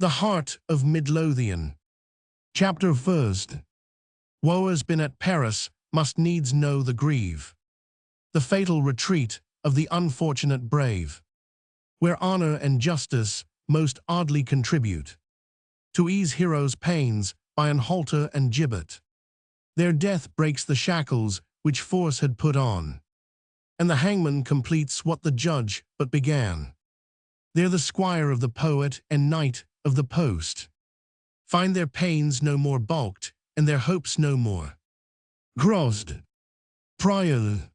The Heart of Mid-Lothian. Chapter first. Woe has been at Paris, must needs know the grieve. The fatal retreat of the unfortunate brave, where honour and justice most oddly contribute to ease heroes' pains by an halter and gibbet. Their death breaks the shackles which force had put on, and the hangman completes what the judge but began. There the squire of the poet and knight of the post find their pains no more balked, and their hopes no more grossed. Prior.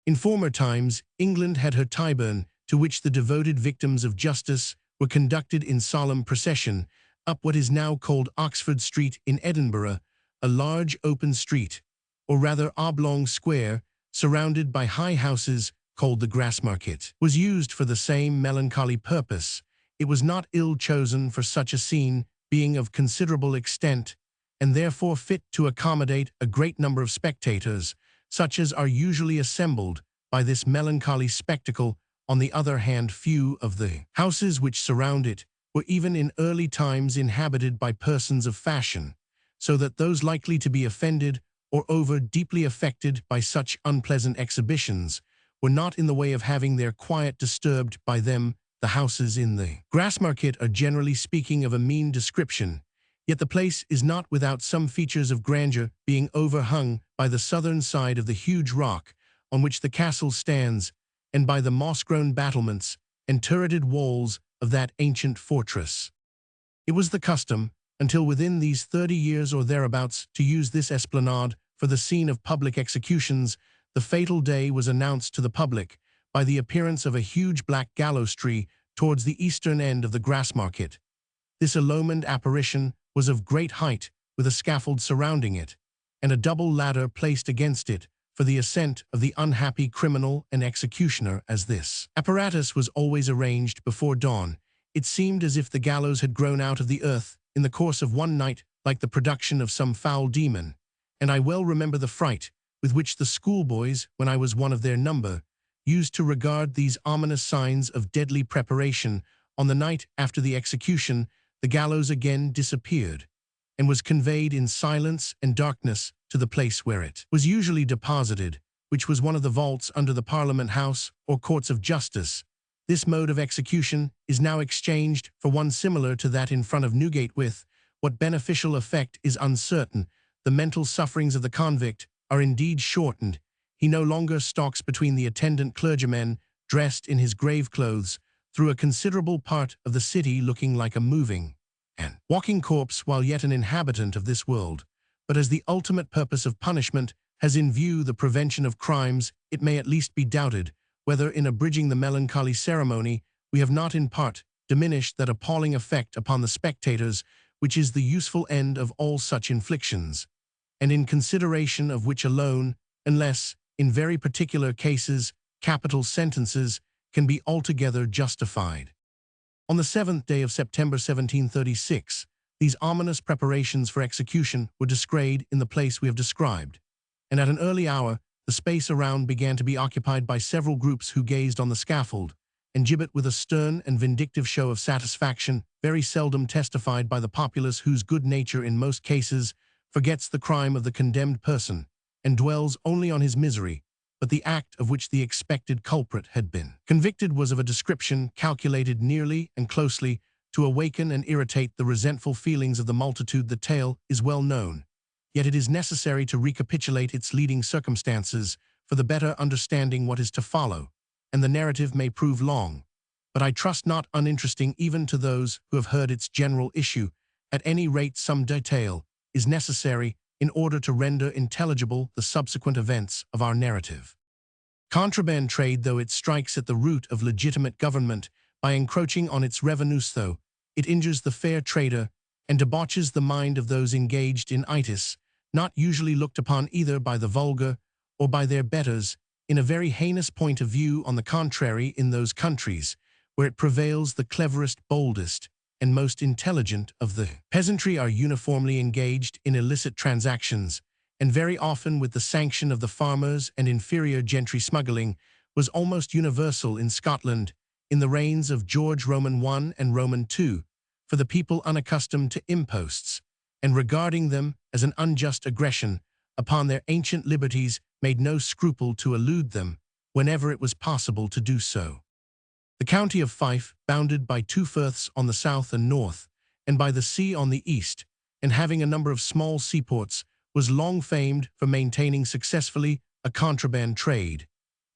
In former times, England had her Tyburn, to which the devoted victims of justice were conducted in solemn procession up what is now called Oxford Street in Edinburgh, a large open street, or rather oblong square, surrounded by high houses, called the Grassmarket, was used for the same melancholy purpose. It was not ill chosen for such a scene, being of considerable extent, and therefore fit to accommodate a great number of spectators, such as are usually assembled by this melancholy spectacle. On the other hand, few of the houses which surround it were even in early times inhabited by persons of fashion, so that those likely to be offended or over deeply affected by such unpleasant exhibitions were not in the way of having their quiet disturbed by them. The houses in the Grassmarket are generally speaking of a mean description, yet the place is not without some features of grandeur, being overhung by the southern side of the huge rock on which the castle stands, and by the moss-grown battlements and turreted walls of that ancient fortress. It was the custom, until within these 30 years or thereabouts, to use this esplanade for the scene of public executions. The fatal day was announced to the public by the appearance of a huge black gallows tree towards the eastern end of the Grassmarket. This illumined apparition was of great height, with a scaffold surrounding it, and a double ladder placed against it for the ascent of the unhappy criminal and executioner. As this apparatus was always arranged before dawn, it seemed as if the gallows had grown out of the earth in the course of one night, like the production of some foul demon, and I well remember the fright with which the schoolboys, when I was one of their number, used to regard these ominous signs of deadly preparation. On the night after the execution, the gallows again disappeared, and was conveyed in silence and darkness to the place where it was usually deposited, which was one of the vaults under the Parliament House or Courts of Justice. This mode of execution is now exchanged for one similar to that in front of Newgate, with what beneficial effect is uncertain. The mental sufferings of the convict are indeed shortened. He no longer stalks between the attendant clergymen, dressed in his grave clothes, through a considerable part of the city looking like a moving and walking corpse while yet an inhabitant of this world, but as the ultimate purpose of punishment has in view the prevention of crimes. It may at least be doubted whether in abridging the melancholy ceremony we have not in part diminished that appalling effect upon the spectators which is the useful end of all such inflictions, and in consideration of which alone, unless in very particular cases capital sentences can be altogether justified. On the 7th day of September 1736, these ominous preparations for execution were descried in the place we have described, and at an early hour the space around began to be occupied by several groups who gazed on the scaffold and gibbet with a stern and vindictive show of satisfaction, very seldom testified by the populace, whose good nature in most cases forgets the crime of the condemned person and dwells only on his misery. But the act of which the expected culprit had been convicted was of a description calculated nearly and closely to awaken and irritate the resentful feelings of the multitude. The tale is well known, yet it is necessary to recapitulate its leading circumstances for the better understanding what is to follow, and the narrative may prove long, but I trust not uninteresting even to those who have heard its general issue. At any rate, some detail is necessary in order to render intelligible the subsequent events of our narrative. Contraband trade, though it strikes at the root of legitimate government by encroaching on its revenues, though it injures the fair trader and debauches the mind of those engaged in itis, not usually looked upon either by the vulgar or by their betters in a very heinous point of view. On the contrary, in those countries where it prevails, the cleverest, boldest, and most intelligent of the peasantry are uniformly engaged in illicit transactions, and very often with the sanction of the farmers and inferior gentry. Smuggling was almost universal in Scotland in the reigns of George I and Roman II, for the people unaccustomed to imposts, and regarding them as an unjust aggression upon their ancient liberties, made no scruple to elude them whenever it was possible to do so. The county of Fife, bounded by two firths on the south and north, and by the sea on the east, and having a number of small seaports, was long famed for maintaining successfully a contraband trade,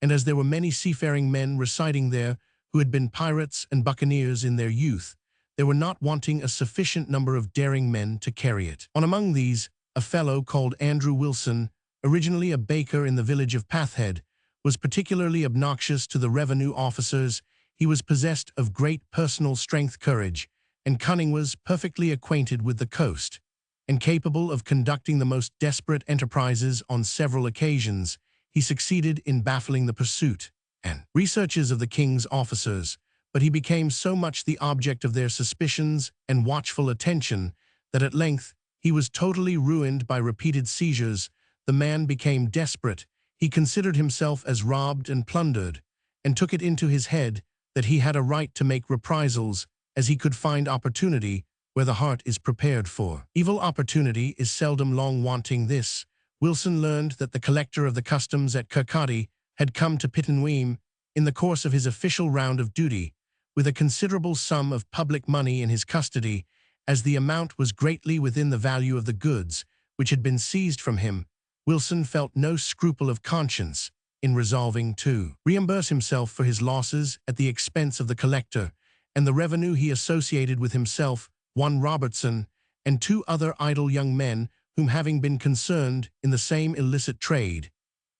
and as there were many seafaring men residing there who had been pirates and buccaneers in their youth, there were not wanting a sufficient number of daring men to carry it. On among these, a fellow called Andrew Wilson, originally a baker in the village of Pathhead, was particularly obnoxious to the revenue officers. He was possessed of great personal strength, courage, and cunning, was perfectly acquainted with the coast, and capable of conducting the most desperate enterprises. On several occasions, he succeeded in baffling the pursuit and researches of the king's officers, but he became so much the object of their suspicions and watchful attention that at length he was totally ruined by repeated seizures. The man became desperate. He considered himself as robbed and plundered, and took it into his head that he had a right to make reprisals, as he could find opportunity where the heart is prepared for. Evil opportunity is seldom long wanting. This Wilson learned that the collector of the customs at Kirkcaldy had come to Pittenweem in the course of his official round of duty, with a considerable sum of public money in his custody, as the amount was greatly within the value of the goods which had been seized from him. Wilson felt no scruple of conscience in resolving to reimburse himself for his losses at the expense of the collector, and the revenue he associated with himself, one Robertson, and two other idle young men whom, having been concerned in the same illicit trade,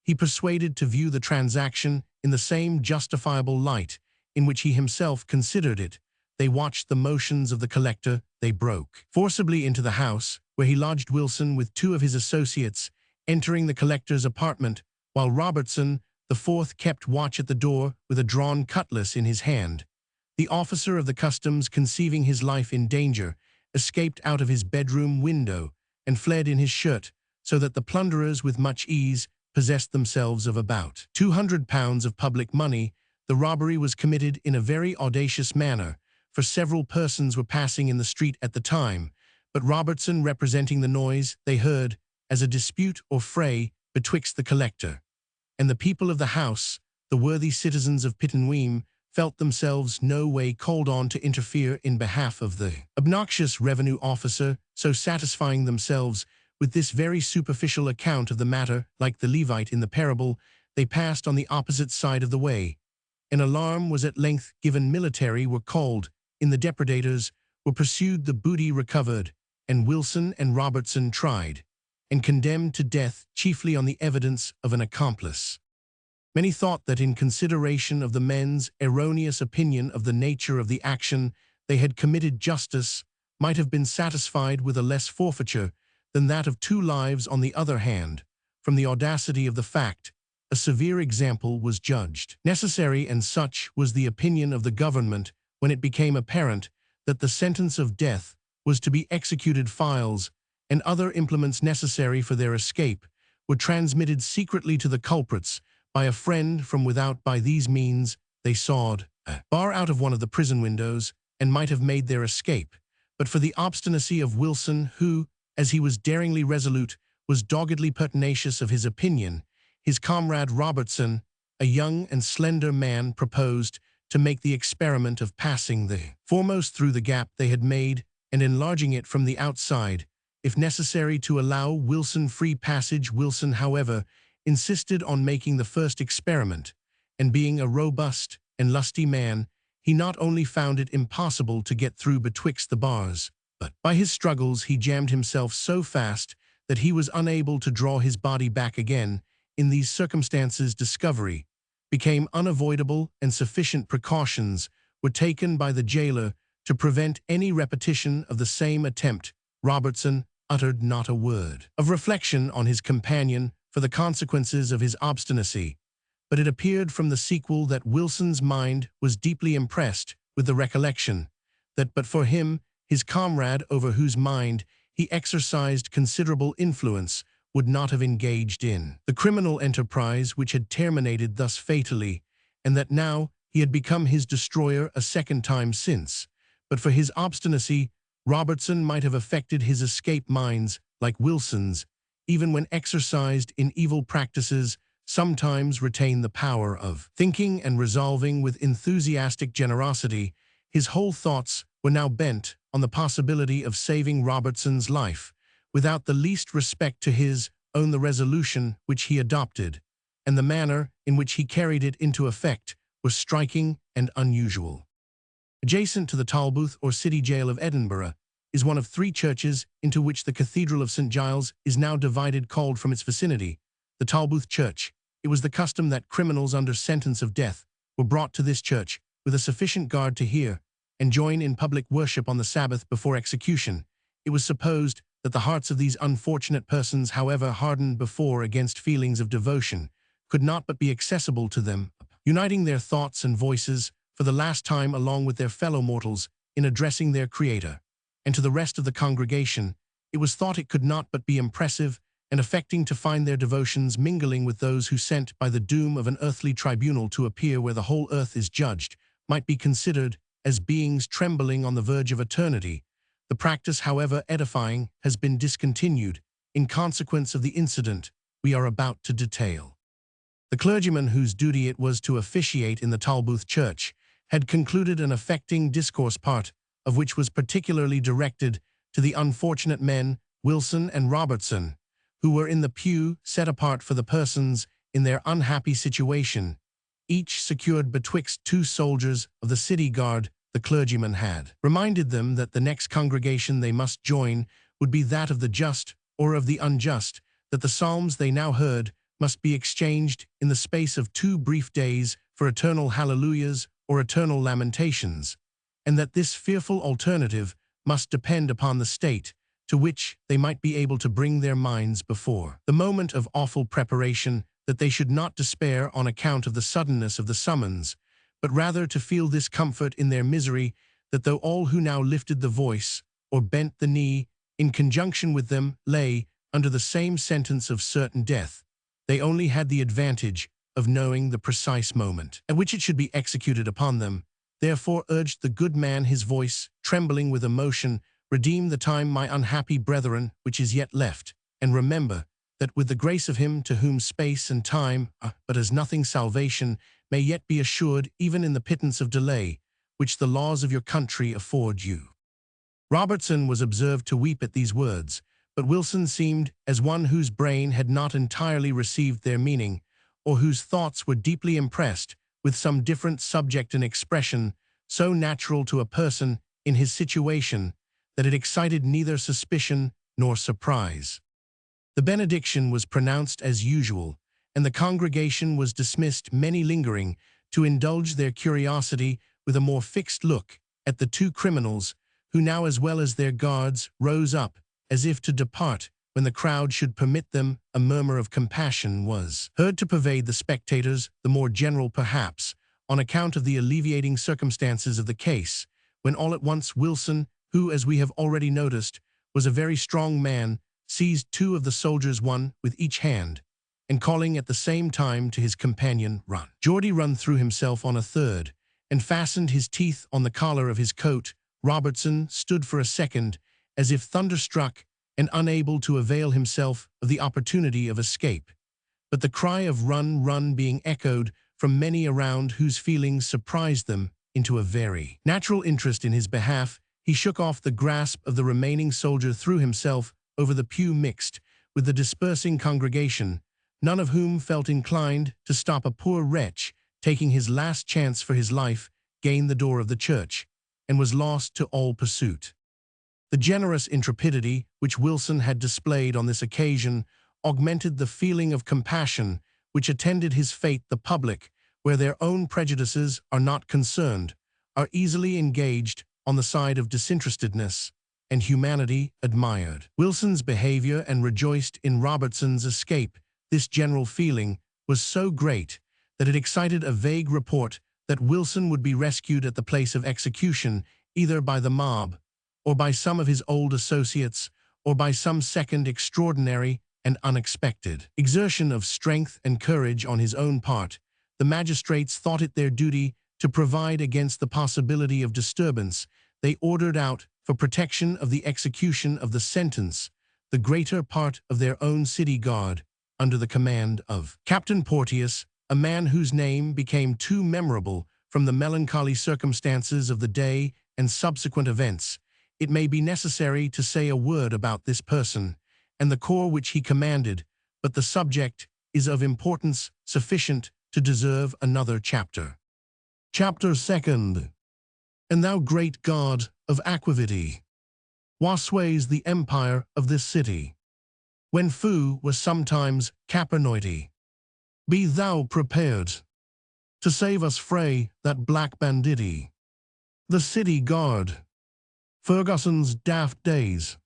he persuaded to view the transaction in the same justifiable light in which he himself considered it. They watched the motions of the collector. They broke forcibly into the house, where he lodged Wilson with two of his associates, entering the collector's apartment, while Robertson, the fourth, kept watch at the door with a drawn cutlass in his hand. The officer of the customs, conceiving his life in danger, escaped out of his bedroom window and fled in his shirt, so that the plunderers with much ease possessed themselves of about £200 of public money. The robbery was committed in a very audacious manner, for several persons were passing in the street at the time, but Robertson representing the noise they heard as a dispute or fray betwixt the collector and the people of the house, the worthy citizens of Pittenweem felt themselves no way called on to interfere in behalf of the obnoxious revenue officer, so satisfying themselves with this very superficial account of the matter, like the Levite in the parable, they passed on the opposite side of the way. An alarm was at length given. Military were called in. The depredators were pursued, the booty recovered, and Wilson and Robertson tried and condemned to death, chiefly on the evidence of an accomplice. Many thought that in consideration of the men's erroneous opinion of the nature of the action they had committed, justice might have been satisfied with a less forfeiture than that of 2 lives. On the other hand, from the audacity of the fact, a severe example was judged necessary, and such was the opinion of the government when it became apparent that the sentence of death was to be executed. Files and other implements necessary for their escape were transmitted secretly to the culprits by a friend from without. By these means they sawed a bar out of one of the prison windows and might have made their escape, but for the obstinacy of Wilson, who, as he was daringly resolute, was doggedly pertinacious of his opinion. His comrade Robertson, a young and slender man, proposed to make the experiment of passing the foremost through the gap they had made and enlarging it from the outside, if necessary, to allow Wilson free passage. Wilson, however, insisted on making the first experiment, and being a robust and lusty man, he not only found it impossible to get through betwixt the bars, but by his struggles he jammed himself so fast that he was unable to draw his body back again. In these circumstances, discovery became unavoidable, and sufficient precautions were taken by the jailer to prevent any repetition of the same attempt. Robertson uttered not a word of reflection on his companion for the consequences of his obstinacy, but it appeared from the sequel that Wilson's mind was deeply impressed with the recollection that but for him, his comrade, over whose mind he exercised considerable influence, would not have engaged in the criminal enterprise which had terminated thus fatally, and that now he had become his destroyer a second time since, But for his obstinacy, Robertson might have affected his escape minds, like Wilson's, even when exercised in evil practices, sometimes retain the power of thinking and resolving with enthusiastic generosity. His whole thoughts were now bent on the possibility of saving Robertson's life, without the least respect to his own the resolution which he adopted, and the manner in which he carried it into effect was striking and unusual. Adjacent to the Tolbooth or city jail of Edinburgh is one of 3 churches into which the Cathedral of St. Giles is now divided, called from its vicinity the Tolbooth Church. It was the custom that criminals under sentence of death were brought to this church with a sufficient guard to hear and join in public worship on the Sabbath before execution. It was supposed that the hearts of these unfortunate persons, however hardened before against feelings of devotion, could not but be accessible to them, uniting their thoughts and voices for the last time along with their fellow mortals in addressing their Creator. And to the rest of the congregation, it was thought it could not but be impressive and affecting to find their devotions mingling with those who, sent by the doom of an earthly tribunal to appear where the whole earth is judged, might be considered as beings trembling on the verge of eternity. The practice, however edifying, has been discontinued in consequence of the incident we are about to detail. The clergyman whose duty it was to officiate in the Tolbooth Church had concluded an affecting discourse, part of which was particularly directed to the unfortunate men, Wilson and Robertson, who were in the pew set apart for the persons in their unhappy situation, each secured betwixt 2 soldiers of the city guard. The clergyman had reminded them that the next congregation they must join would be that of the just or of the unjust, that the psalms they now heard must be exchanged in the space of 2 brief days for eternal hallelujahs or eternal lamentations, and that this fearful alternative must depend upon the state to which they might be able to bring their minds before the moment of awful preparation, that they should not despair on account of the suddenness of the summons, but rather to feel this comfort in their misery, that though all who now lifted the voice or bent the knee in conjunction with them lay under the same sentence of certain death, they only had the advantage of knowing the precise moment at which it should be executed upon them. Therefore urged the good man, his voice trembling with emotion, redeem the time, my unhappy brethren, which is yet left, and remember that with the grace of him to whom space and time are but as nothing, salvation may yet be assured even in the pittance of delay, which the laws of your country afford you. Robertson was observed to weep at these words, but Wilson seemed as one whose brain had not entirely received their meaning, or whose thoughts were deeply impressed with some different subject and expression, so natural to a person in his situation that it excited neither suspicion nor surprise. The benediction was pronounced as usual, and the congregation was dismissed, many lingering to indulge their curiosity with a more fixed look at the 2 criminals, who now, as well as their guards, rose up as if to depart when the crowd should permit them. A murmur of compassion was heard to pervade the spectators, the more general perhaps, on account of the alleviating circumstances of the case, when all at once Wilson, who, as we have already noticed, was a very strong man, seized 2 of the soldiers, one with each hand, and calling at the same time to his companion, "Run." Geordie threw himself on a third, and fastened his teeth on the collar of his coat. Robertson stood for a second, as if thunderstruck and unable to avail himself of the opportunity of escape. But the cry of "Run, run" being echoed from many around, whose feelings surprised them into a very natural interest in his behalf, he shook off the grasp of the remaining soldier, threw himself over the pew mixed with the dispersing congregation, none of whom felt inclined to stop a poor wretch taking his last chance for his life, gained the door of the church, and was lost to all pursuit. The generous intrepidity which Wilson had displayed on this occasion augmented the feeling of compassion which attended his fate. The public, where their own prejudices are not concerned, are easily engaged on the side of disinterestedness, and humanity admired Wilson's behavior and rejoiced in Robertson's escape. This general feeling was so great that it excited a vague report that Wilson would be rescued at the place of execution, either by the mob, or by some of his old associates, or by some second extraordinary and unexpected exertion of strength and courage on his own part. The magistrates thought it their duty to provide against the possibility of disturbance. they ordered out, for protection of the execution of the sentence, the greater part of their own city guard, under the command of Captain Porteous, a man whose name became too memorable from the melancholy circumstances of the day and subsequent events. It may be necessary to say a word about this person and the corps which he commanded, but the subject is of importance sufficient to deserve another chapter. Chapter 2. And thou great God of aquavity, wha sways the empire of this city, when fou was sometimes capernoity, be thou prepared to save us frae that black banditti, the city guard, Ferguson's daft days.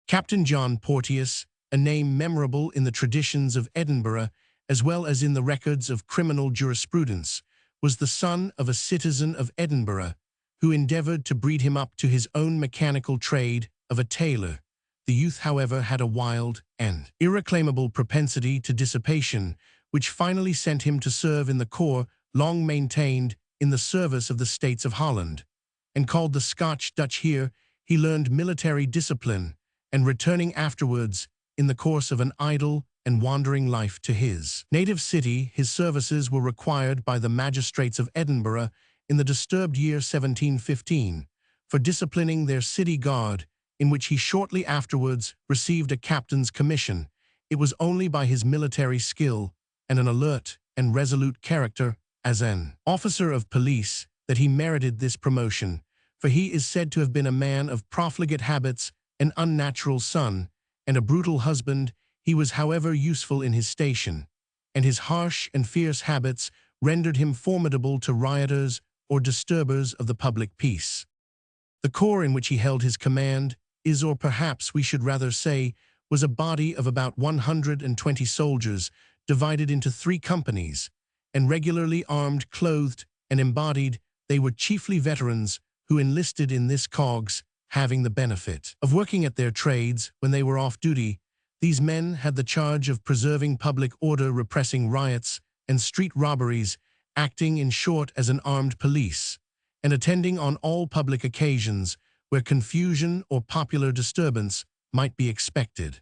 Captain John Porteous, a name memorable in the traditions of Edinburgh as well as in the records of criminal jurisprudence, was the son of a citizen of Edinburgh who endeavoured to breed him up to his own mechanical trade of a tailor. The youth, however, had a wild and irreclaimable propensity to dissipation, which finally sent him to serve in the corps long maintained in the service of the States of Holland, and called the Scotch Dutch. Here he learned military discipline, and returning afterwards, in the course of an idle and wandering life to his native city, his services were required by the magistrates of Edinburgh in the disturbed year 1715, for disciplining their city guard, in which he shortly afterwards received a captain's commission. It was only by his military skill and an alert and resolute character as an officer of police that he merited this promotion, for he is said to have been a man of profligate habits, an unnatural son, and a brutal husband. He was, however, useful in his station, and his harsh and fierce habits rendered him formidable to rioters or disturbers of the public peace. The corps in which he held his command is, or perhaps we should rather say, was a body of about 120 soldiers, divided into 3 companies, and regularly armed, clothed, and embodied. They were chiefly veterans who enlisted in this cogs, having the benefit of working at their trades when they were off duty. These men had the charge of preserving public order, repressing riots and street robberies, acting in short as an armed police, and attending on all public occasions where confusion or popular disturbance might be expected.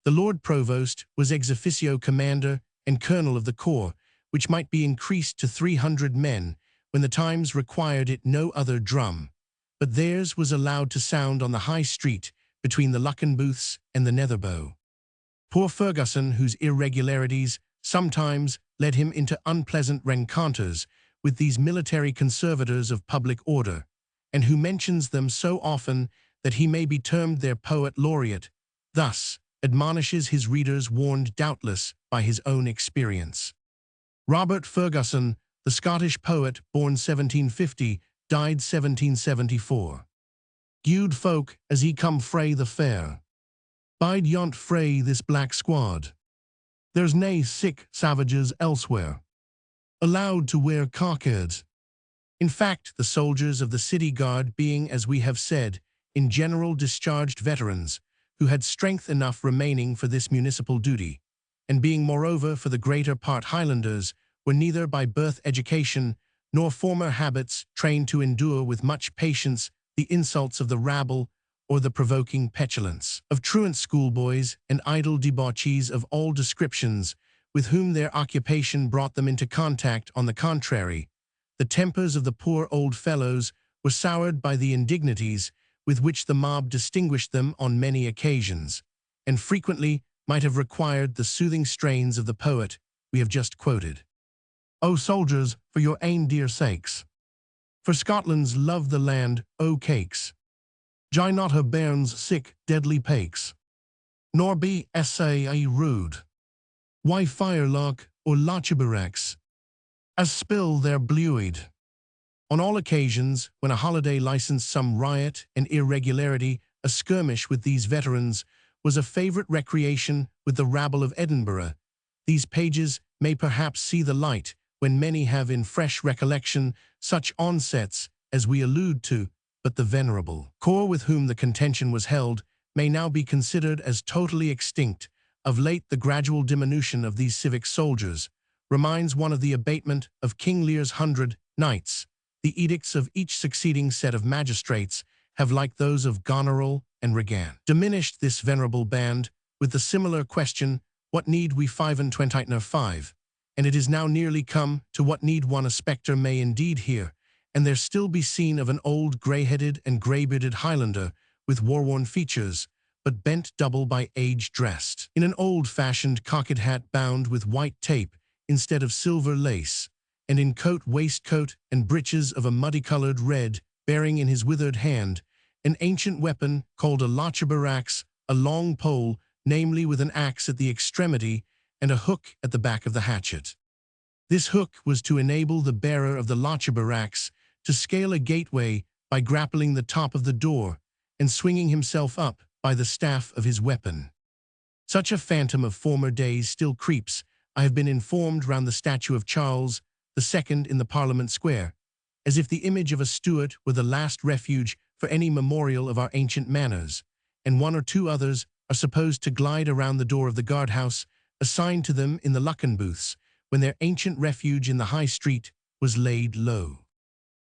The Lord Provost was ex officio commander and colonel of the corps, which might be increased to 300 men when the times required it. No other drum but theirs was allowed to sound on the high street between the Luckenbooths and the Netherbow. Poor Ferguson, whose irregularities sometimes led him into unpleasant rencounters with these military conservators of public order, and who mentions them so often that he may be termed their poet laureate, thus admonishes his readers, warned doubtless by his own experience. Robert Ferguson, the Scottish poet, born 1750, died 1774. Gude folk as he come frae the fair, bide yont frae this black squad. There's nae sick savages elsewhere, allowed to wear cockades. In fact, the soldiers of the city guard being, as we have said, in general discharged veterans, who had strength enough remaining for this municipal duty, and being moreover for the greater part Highlanders, were neither by birth, education, nor former habits trained to endure with much patience the insults of the rabble or the provoking petulance of truant schoolboys and idle debauchees of all descriptions, with whom their occupation brought them into contact. On the contrary, the tempers of the poor old fellows were soured by the indignities with which the mob distinguished them on many occasions, and frequently might have required the soothing strains of the poet we have just quoted. O soldiers, for your ain dear sakes, for Scotland's love the land, O cakes, jye not her bairns sick deadly pakes, nor be a rude, why firelock or lachiberex, as spill their bluid. On all occasions, when a holiday licensed some riot and irregularity, a skirmish with these veterans was a favourite recreation with the rabble of Edinburgh. These pages may perhaps see the light when many have in fresh recollection such onsets as we allude to, but the venerable corps with whom the contention was held may now be considered as totally extinct. Of late, the gradual diminution of these civic soldiers reminds one of the abatement of King Lear's 100 knights. the edicts of each succeeding set of magistrates have, like those of Goneril and Regan, diminished this venerable band with the similar question, what need we 25? And it is now nearly come to what need one a spectre may indeed hear, and there still be seen of an old grey-headed and grey-bearded Highlander with war-worn features, but bent double by age, dressed in an old-fashioned cocked hat bound with white tape instead of silver lace, and in coat, waistcoat, and breeches of a muddy-coloured red, bearing in his withered hand an ancient weapon called a lachebarax, a long pole, namely with an axe at the extremity and a hook at the back of the hatchet. This hook was to enable the bearer of the lachebarax to scale a gateway by grappling the top of the door and swinging himself up by the staff of his weapon. Such a phantom of former days still creeps, I have been informed, round the statue of Charles II in the Parliament Square, as if the image of a Stuart were the last refuge for any memorial of our ancient manners, and one or two others are supposed to glide around the door of the guardhouse assigned to them in the Lucken booths, when their ancient refuge in the High Street was laid low.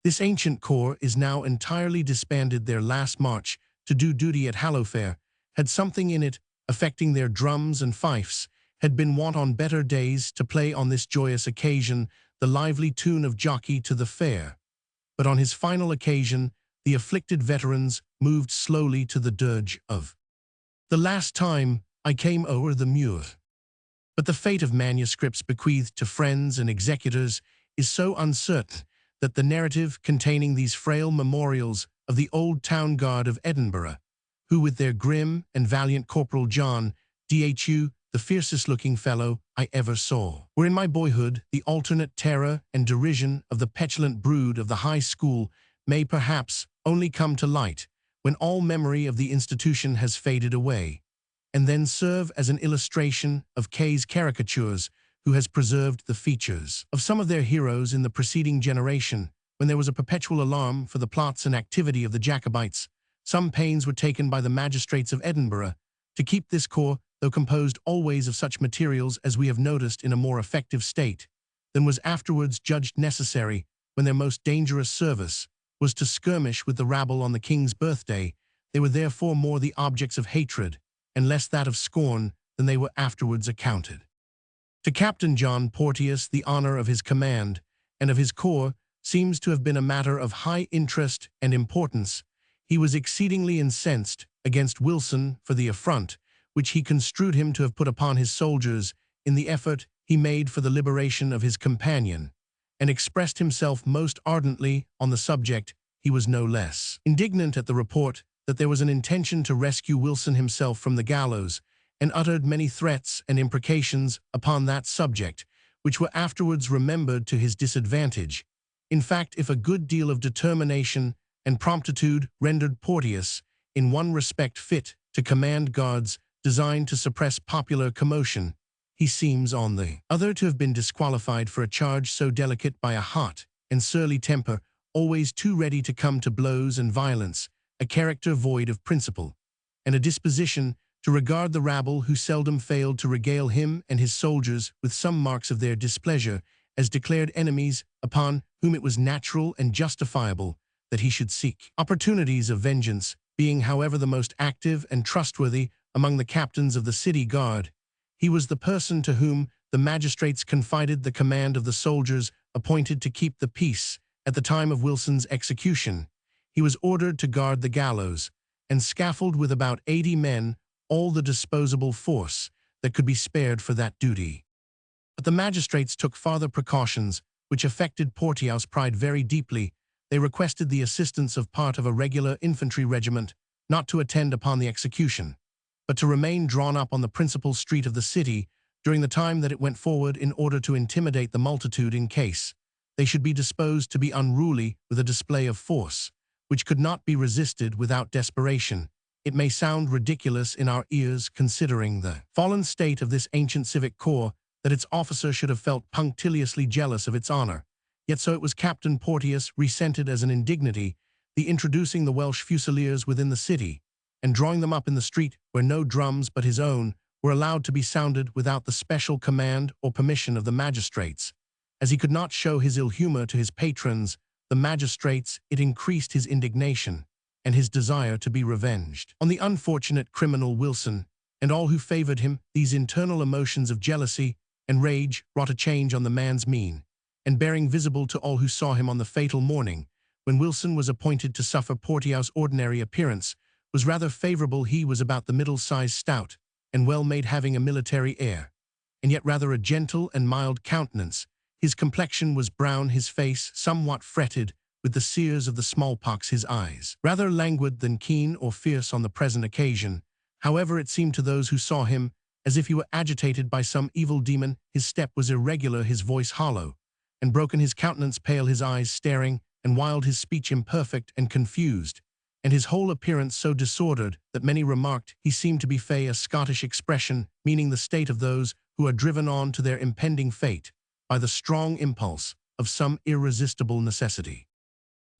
This ancient corps is now entirely disbanded. Their last march to do duty at Hallowfair had something in it affecting their drums and fifes, had been wont on better days to play on this joyous occasion the lively tune of Jockey to the Fair. But on his final occasion, the afflicted veterans moved slowly to the dirge of "The last time I came o'er the muir." But the fate of manuscripts bequeathed to friends and executors is so uncertain that the narrative containing these frail memorials of the old town guard of Edinburgh, who with their grim and valiant Corporal John, Dhu, the fiercest-looking fellow I ever saw, were in my boyhood the alternate terror and derision of the petulant brood of the high school, may perhaps only come to light when all memory of the institution has faded away, and then serve as an illustration of Kay's caricatures, who has preserved the features of some of their heroes in the preceding generation. When there was a perpetual alarm for the plots and activity of the Jacobites, some pains were taken by the magistrates of Edinburgh to keep this corps, though composed always of such materials as we have noticed, in a more effective state than was afterwards judged necessary, when their most dangerous service was to skirmish with the rabble on the king's birthday. They were therefore more the objects of hatred, and less that of scorn, than they were afterwards accounted. To Captain John Porteous the honour of his command and of his corps seems to have been a matter of high interest and importance. He was exceedingly incensed against Wilson for the affront which he construed him to have put upon his soldiers in the effort he made for the liberation of his companion, and expressed himself most ardently on the subject. He was no less indignant at the report that there was an intention to rescue Wilson himself from the gallows, and uttered many threats and imprecations upon that subject, which were afterwards remembered to his disadvantage. In fact, if a good deal of determination and promptitude rendered Porteous in one respect fit to command guards designed to suppress popular commotion, he seems on the other to have been disqualified for a charge so delicate by a hot and surly temper, always too ready to come to blows and violence, a character void of principle, and a disposition to regard the rabble, who seldom failed to regale him and his soldiers with some marks of their displeasure, as declared enemies upon whom it was natural and justifiable that he should seek opportunities of vengeance. Being, however, the most active and trustworthy among the captains of the city guard, he was the person to whom the magistrates confided the command of the soldiers appointed to keep the peace at the time of Wilson's execution. He was ordered to guard the gallows and scaffold with about 80 men, all the disposable force that could be spared for that duty. But the magistrates took farther precautions, which affected Porteous' pride very deeply. They requested the assistance of part of a regular infantry regiment, not to attend upon the execution, but to remain drawn up on the principal street of the city during the time that it went forward, in order to intimidate the multitude in case they should be disposed to be unruly with a display of force, which could not be resisted without desperation. It may sound ridiculous in our ears, considering the fallen state of this ancient civic corps, that its officer should have felt punctiliously jealous of its honor. Yet so it was. Captain Porteous resented as an indignity the introducing the Welsh Fusiliers within the city, and drawing them up in the street where no drums but his own were allowed to be sounded without the special command or permission of the magistrates. As he could not show his ill humor to his patrons the magistrates, it increased his indignation and his desire to be revenged. On the unfortunate criminal Wilson and all who favored him, these internal emotions of jealousy and rage wrought a change on the man's mien, and bearing visible to all who saw him on the fatal morning, when Wilson was appointed to suffer Porteous' ordinary appearance, was rather favorable. He was about the middle-sized, stout, and well-made, having a military air, and yet rather a gentle and mild countenance. His complexion was brown, his face somewhat fretted with the sears of the smallpox, his eyes rather languid than keen or fierce on the present occasion. However, it seemed to those who saw him as if he were agitated by some evil demon. His step was irregular, his voice hollow and broken, his countenance pale, his eyes staring and wild, his speech imperfect and confused, and his whole appearance so disordered that many remarked he seemed to be a Scottish expression, meaning the state of those who are driven on to their impending fate by the strong impulse of some irresistible necessity.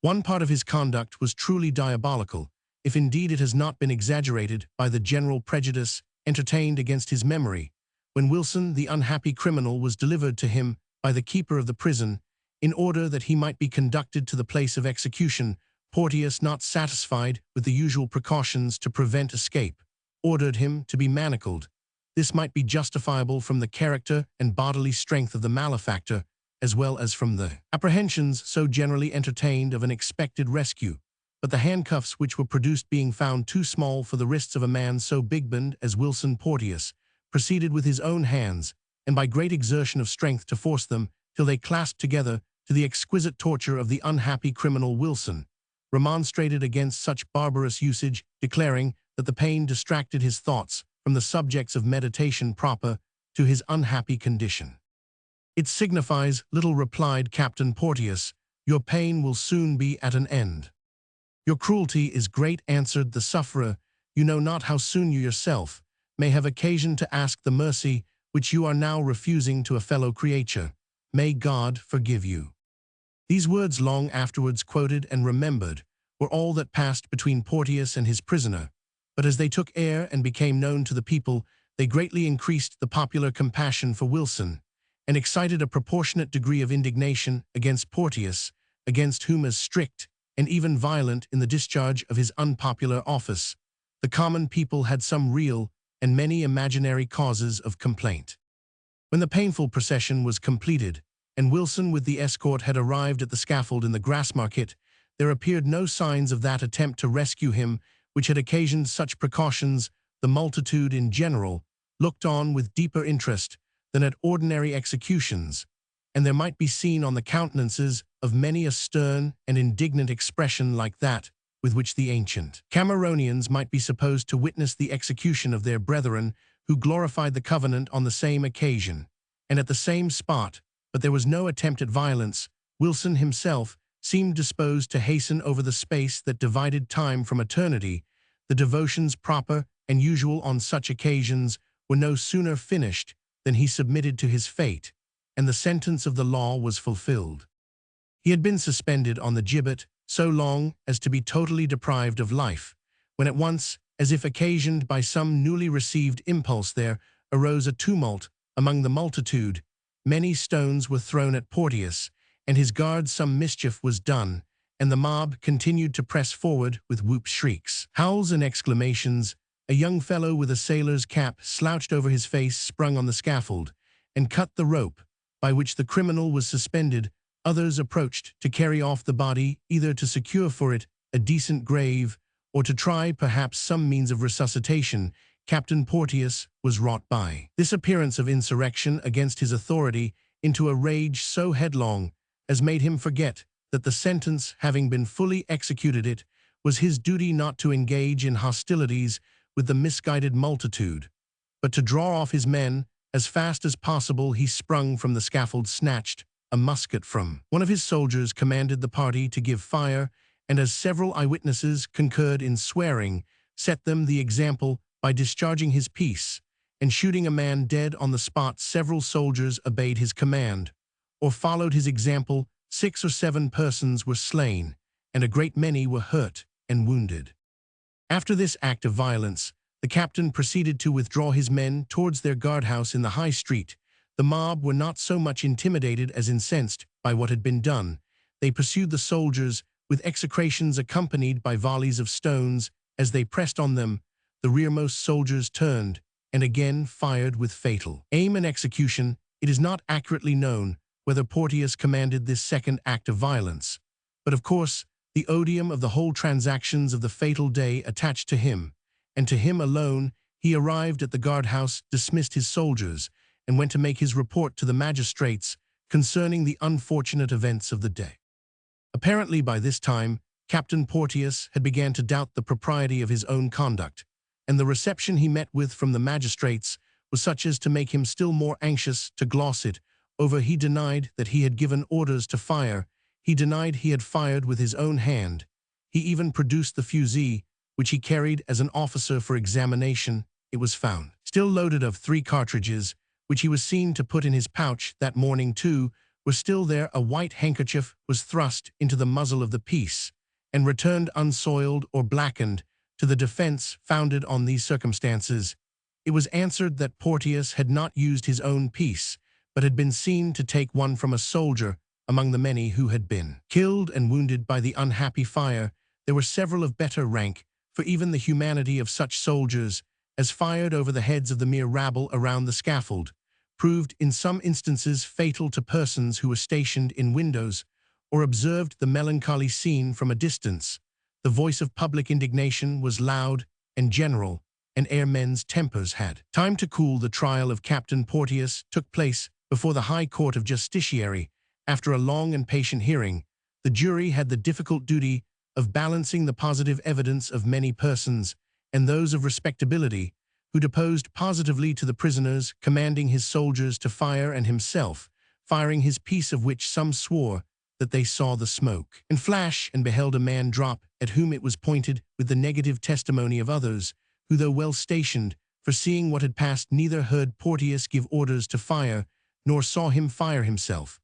One part of his conduct was truly diabolical, if indeed it has not been exaggerated by the general prejudice entertained against his memory. When Wilson, the unhappy criminal, was delivered to him by the keeper of the prison, in order that he might be conducted to the place of execution, Porteous, not satisfied with the usual precautions to prevent escape, ordered him to be manacled. This might be justifiable from the character and bodily strength of the malefactor, as well as from the apprehensions so generally entertained of an expected rescue. But the handcuffs which were produced, being found too small for the wrists of a man so big-boned as Wilson, Porteous proceeded with his own hands, and by great exertion of strength to force them till they clasped together, to the exquisite torture of the unhappy criminal. Wilson remonstrated against such barbarous usage, declaring that the pain distracted his thoughts from the subjects of meditation proper to his unhappy condition. "It signifies little," replied Captain Porteous. "Your pain will soon be at an end." "Your cruelty is great," answered the sufferer. "You know not how soon you yourself may have occasion to ask the mercy which you are now refusing to a fellow creature. May God forgive you." These words, long afterwards quoted and remembered, were all that passed between Porteous and his prisoner, but as they took air and became known to the people, they greatly increased the popular compassion for Wilson, and excited a proportionate degree of indignation against Porteous, against whom, as strict and even violent in the discharge of his unpopular office, the common people had some real and many imaginary causes of complaint. When the painful procession was completed, and Wilson with the escort had arrived at the scaffold in the Grassmarket, there appeared no signs of that attempt to rescue him which had occasioned such precautions. The multitude in general looked on with deeper interest than at ordinary executions, and there might be seen on the countenances of many a stern and indignant expression like that with which the ancient Cameronians might be supposed to witness the execution of their brethren who glorified the covenant on the same occasion, and at the same spot, but there was no attempt at violence. Wilson himself seemed disposed to hasten over the space that divided time from eternity. The devotions proper and usual on such occasions were no sooner finished than he submitted to his fate, and the sentence of the law was fulfilled. He had been suspended on the gibbet so long as to be totally deprived of life, when at once, as if occasioned by some newly received impulse, there arose a tumult among the multitude. Many stones were thrown at Porteous and his guards. Some mischief was done, and the mob continued to press forward with whoops, shrieks, howls, and exclamations. A young fellow with a sailor's cap slouched over his face sprung on the scaffold and cut the rope by which the criminal was suspended. Others approached to carry off the body, either to secure for it a decent grave or to try perhaps some means of resuscitation. Captain Porteous was wrought by this appearance of insurrection against his authority into a rage so headlong as made him forget that the sentence having been fully executed, it was his duty not to engage in hostilities with the misguided multitude, but to draw off his men as fast as possible. He sprung from the scaffold, snatched a musket from one of his soldiers, commanded the party to give fire, and as several eyewitnesses concurred in swearing, set them the example by discharging his piece and shooting a man dead on the spot. Several soldiers obeyed his command, or followed his example. 6 or 7 persons were slain, and a great many were hurt and wounded. After this act of violence, the captain proceeded to withdraw his men towards their guardhouse in the High Street. The mob were not so much intimidated as incensed by what had been done. they pursued the soldiers, with execrations accompanied by volleys of stones. As they pressed on them, the rearmost soldiers turned, and again fired with fatal aim and execution. It is not accurately known whether Porteous commanded this second act of violence, but of course, the odium of the whole transactions of the fatal day attached to him, and to him alone. He arrived at the guardhouse, dismissed his soldiers, and went to make his report to the magistrates concerning the unfortunate events of the day. Apparently by this time, Captain Porteous had begun to doubt the propriety of his own conduct, and the reception he met with from the magistrates was such as to make him still more anxious to gloss it over. He denied that he had given orders to fire. He denied he had fired with his own hand. He even produced the fusee, which he carried as an officer for examination. It was found still loaded of 3 cartridges, which he was seen to put in his pouch. That morning, too, was still there. A white handkerchief was thrust into the muzzle of the piece, and returned unsoiled or blackened. To the defense, founded on these circumstances, it was answered that Porteous had not used his own piece, but had been seen to take one from a soldier among the many who had been killed and wounded by the unhappy fire. There were several of better rank, for even the humanity of such soldiers as fired over the heads of the mere rabble around the scaffold proved in some instances fatal to persons who were stationed in windows or observed the melancholy scene from a distance. The voice of public indignation was loud and general, and ere men's tempers had time to cool, the trial of Captain Porteous took place before the High Court of Justiciary. After a long and patient hearing, the jury had the difficult duty of balancing the positive evidence of many persons and those of respectability, who deposed positively to the prisoners, commanding his soldiers to fire and himself firing his piece, of which some swore that they saw the smoke and flash and beheld a man drop, at whom it was pointed, with the negative testimony of others, who, though well stationed, foreseeing what had passed, neither heard Porteous give orders to fire, nor saw him fire himself,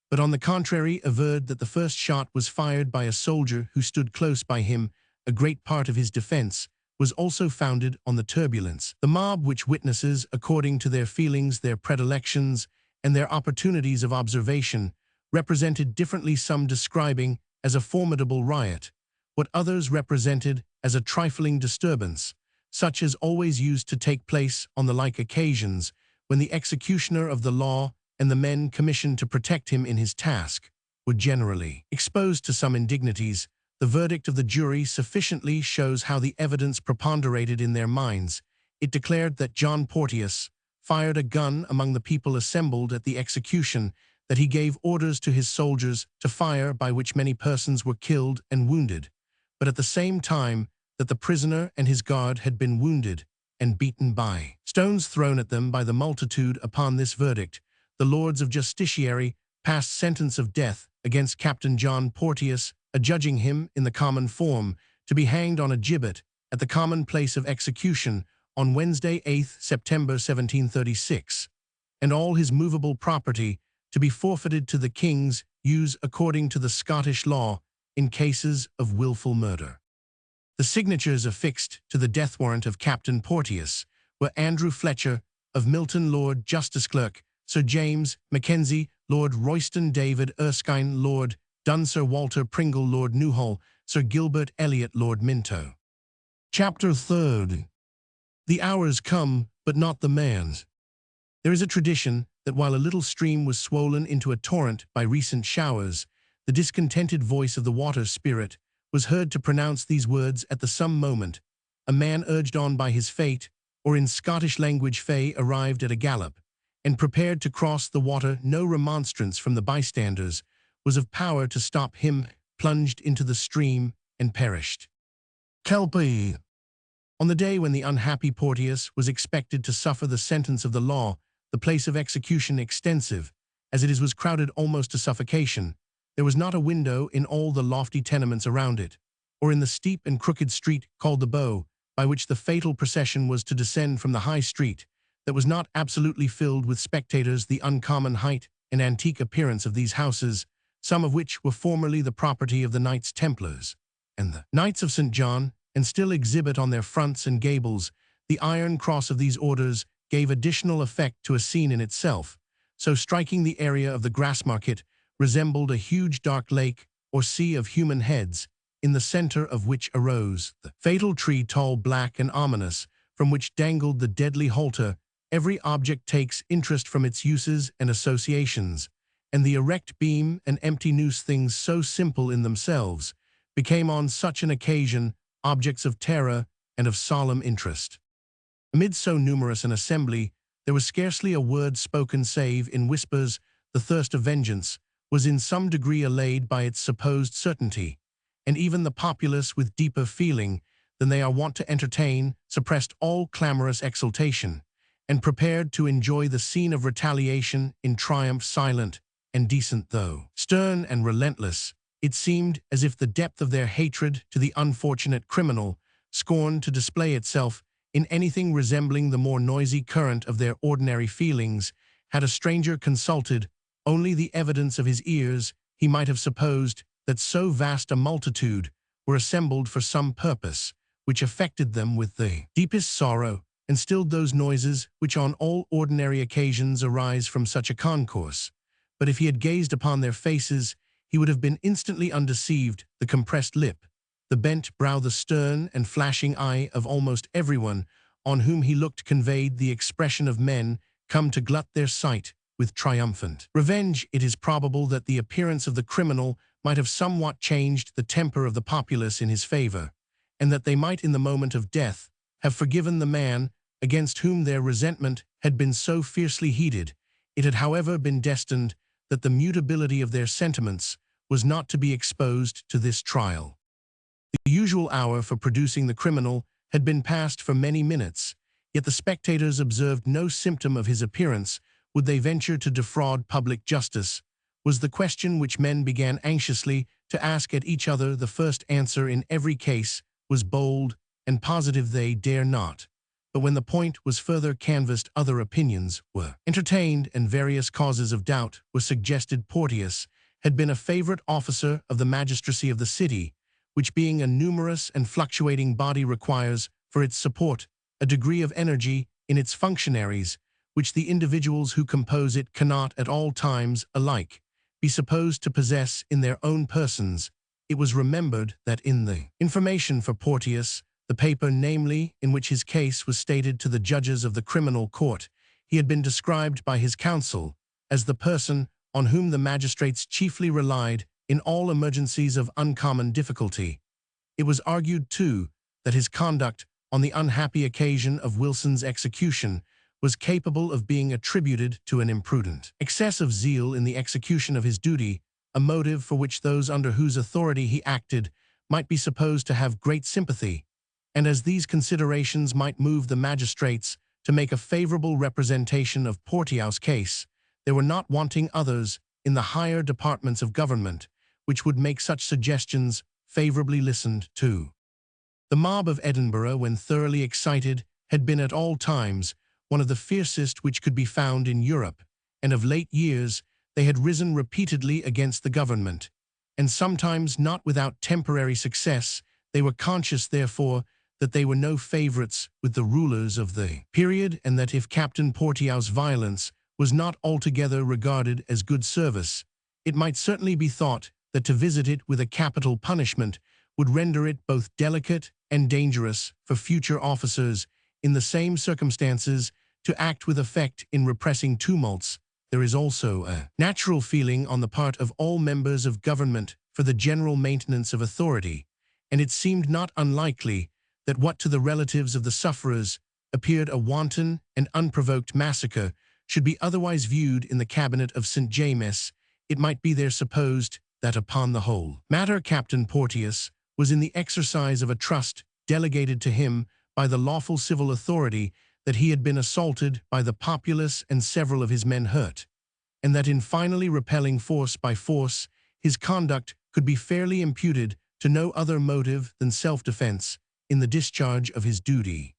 but on the contrary averred that the first shot was fired by a soldier who stood close by him. A great part of his defense was also founded on the turbulence, the mob, which witnesses, according to their feelings, their predilections, and their opportunities of observation, represented differently, some describing as a formidable riot, what others represented as a trifling disturbance, such as always used to take place on the like occasions, when the executioner of the law and the men commissioned to protect him in his task were generally exposed to some indignities. The verdict of the jury sufficiently shows how the evidence preponderated in their minds. It declared that John Porteous fired a gun among the people assembled at the execution, that he gave orders to his soldiers to fire, by which many persons were killed and wounded, but at the same time that the prisoner and his guard had been wounded and beaten by stones thrown at them by the multitude. Upon this verdict, the Lords of Justiciary passed sentence of death against Captain John Porteous, adjudging him in the common form to be hanged on a gibbet at the common place of execution on Wednesday, 8th September 1736, and all his movable property to be forfeited to the king's use according to the Scottish law in cases of wilful murder. The signatures affixed to the death warrant of Captain Porteous were Andrew Fletcher of Milton, Lord Justice Clerk, Sir James Mackenzie, Lord Royston, David Erskine, Lord Dun, Sir Walter Pringle, Lord Newhall, Sir Gilbert Elliot, Lord Minto. Chapter 3rd. The hours come, but not the man's. There is a tradition that while a little stream was swollen into a torrent by recent showers, the discontented voice of the water spirit was heard to pronounce these words at the some moment. A man urged on by his fate, or in Scottish language fay, arrived at a gallop, and prepared to cross the water. No remonstrance from the bystanders was of power to stop him, plunged into the stream, and perished. Kelpie. On the day when the unhappy Porteous was expected to suffer the sentence of the law, the place of execution, extensive as it is, was crowded almost to suffocation. There was not a window in all the lofty tenements around it, or in the steep and crooked street called the Bow, by which the fatal procession was to descend from the High Street, that was not absolutely filled with spectators. The uncommon height and antique appearance of these houses, some of which were formerly the property of the Knights Templars and the Knights of St. John, and still exhibit on their fronts and gables the iron cross of these orders, gave additional effect to a scene in itself so striking. The area of the Grassmarket resembled a huge dark lake or sea of human heads, in the center of which arose the fatal tree, tall, black, and ominous, from which dangled the deadly halter. Every object takes interest from its uses and associations, and the erect beam and empty noose, things so simple in themselves, became on such an occasion objects of terror and of solemn interest. Amid so numerous an assembly, there was scarcely a word spoken save in whispers. The thirst of vengeance was in some degree allayed by its supposed certainty, and even the populace, with deeper feeling than they are wont to entertain, suppressed all clamorous exultation, and prepared to enjoy the scene of retaliation in triumph, silent and decent though stern and relentless. It seemed as if the depth of their hatred to the unfortunate criminal scorned to display itself in anything resembling the more noisy current of their ordinary feelings. Had a stranger consulted only the evidence of his ears, he might have supposed that so vast a multitude were assembled for some purpose which affected them with the deepest sorrow, and stilled those noises which on all ordinary occasions arise from such a concourse. But if he had gazed upon their faces, he would have been instantly undeceived. The compressed lip, the bent brow, the stern and flashing eye of almost everyone on whom he looked conveyed the expression of men come to glut their sight with triumphant revenge. It is probable that the appearance of the criminal might have somewhat changed the temper of the populace in his favor, and that they might in the moment of death have forgiven the man against whom their resentment had been so fiercely heated. It had, however, been destined that the mutability of their sentiments was not to be exposed to this trial. The usual hour for producing the criminal had been passed for many minutes, yet the spectators observed no symptom of his appearance. Would they venture to defraud public justice, was the question which men began anxiously to ask at each other. The first answer in every case was bold and positive: they dare not. But when the point was further canvassed, other opinions were entertained, and various causes of doubt were suggested. Porteous had been a favorite officer of the magistracy of the city, which, being a numerous and fluctuating body, requires for its support a degree of energy in its functionaries which the individuals who compose it cannot at all times alike be supposed to possess in their own persons. It was remembered that in the information for Porteous, the paper, namely, in which his case was stated to the judges of the criminal court, he had been described by his counsel as the person on whom the magistrates chiefly relied in all emergencies of uncommon difficulty. It was argued, too, that his conduct on the unhappy occasion of Wilson's execution was capable of being attributed to an imprudent excess of zeal in the execution of his duty, a motive for which those under whose authority he acted might be supposed to have great sympathy. And as these considerations might move the magistrates to make a favorable representation of Porteous' case, there were not wanting others in the higher departments of government which would make such suggestions favorably listened to. The mob of Edinburgh, when thoroughly excited, had been at all times one of the fiercest which could be found in Europe, and of late years they had risen repeatedly against the government, and sometimes not without temporary success. They were conscious, therefore, that they were no favorites with the rulers of the period, and that if Captain Porteous' violence was not altogether regarded as good service, it might certainly be thought that to visit it with a capital punishment would render it both delicate and dangerous for future officers in the same circumstances to act with effect in repressing tumults. There is also a natural feeling on the part of all members of government for the general maintenance of authority, and it seemed not unlikely that what to the relatives of the sufferers appeared a wanton and unprovoked massacre should be otherwise viewed in the cabinet of St. James. It might be there supposed that upon the whole matter Captain Porteous was in the exercise of a trust delegated to him by the lawful civil authority, that he had been assaulted by the populace and several of his men hurt, and that in finally repelling force by force, his conduct could be fairly imputed to no other motive than self-defense in the discharge of his duty.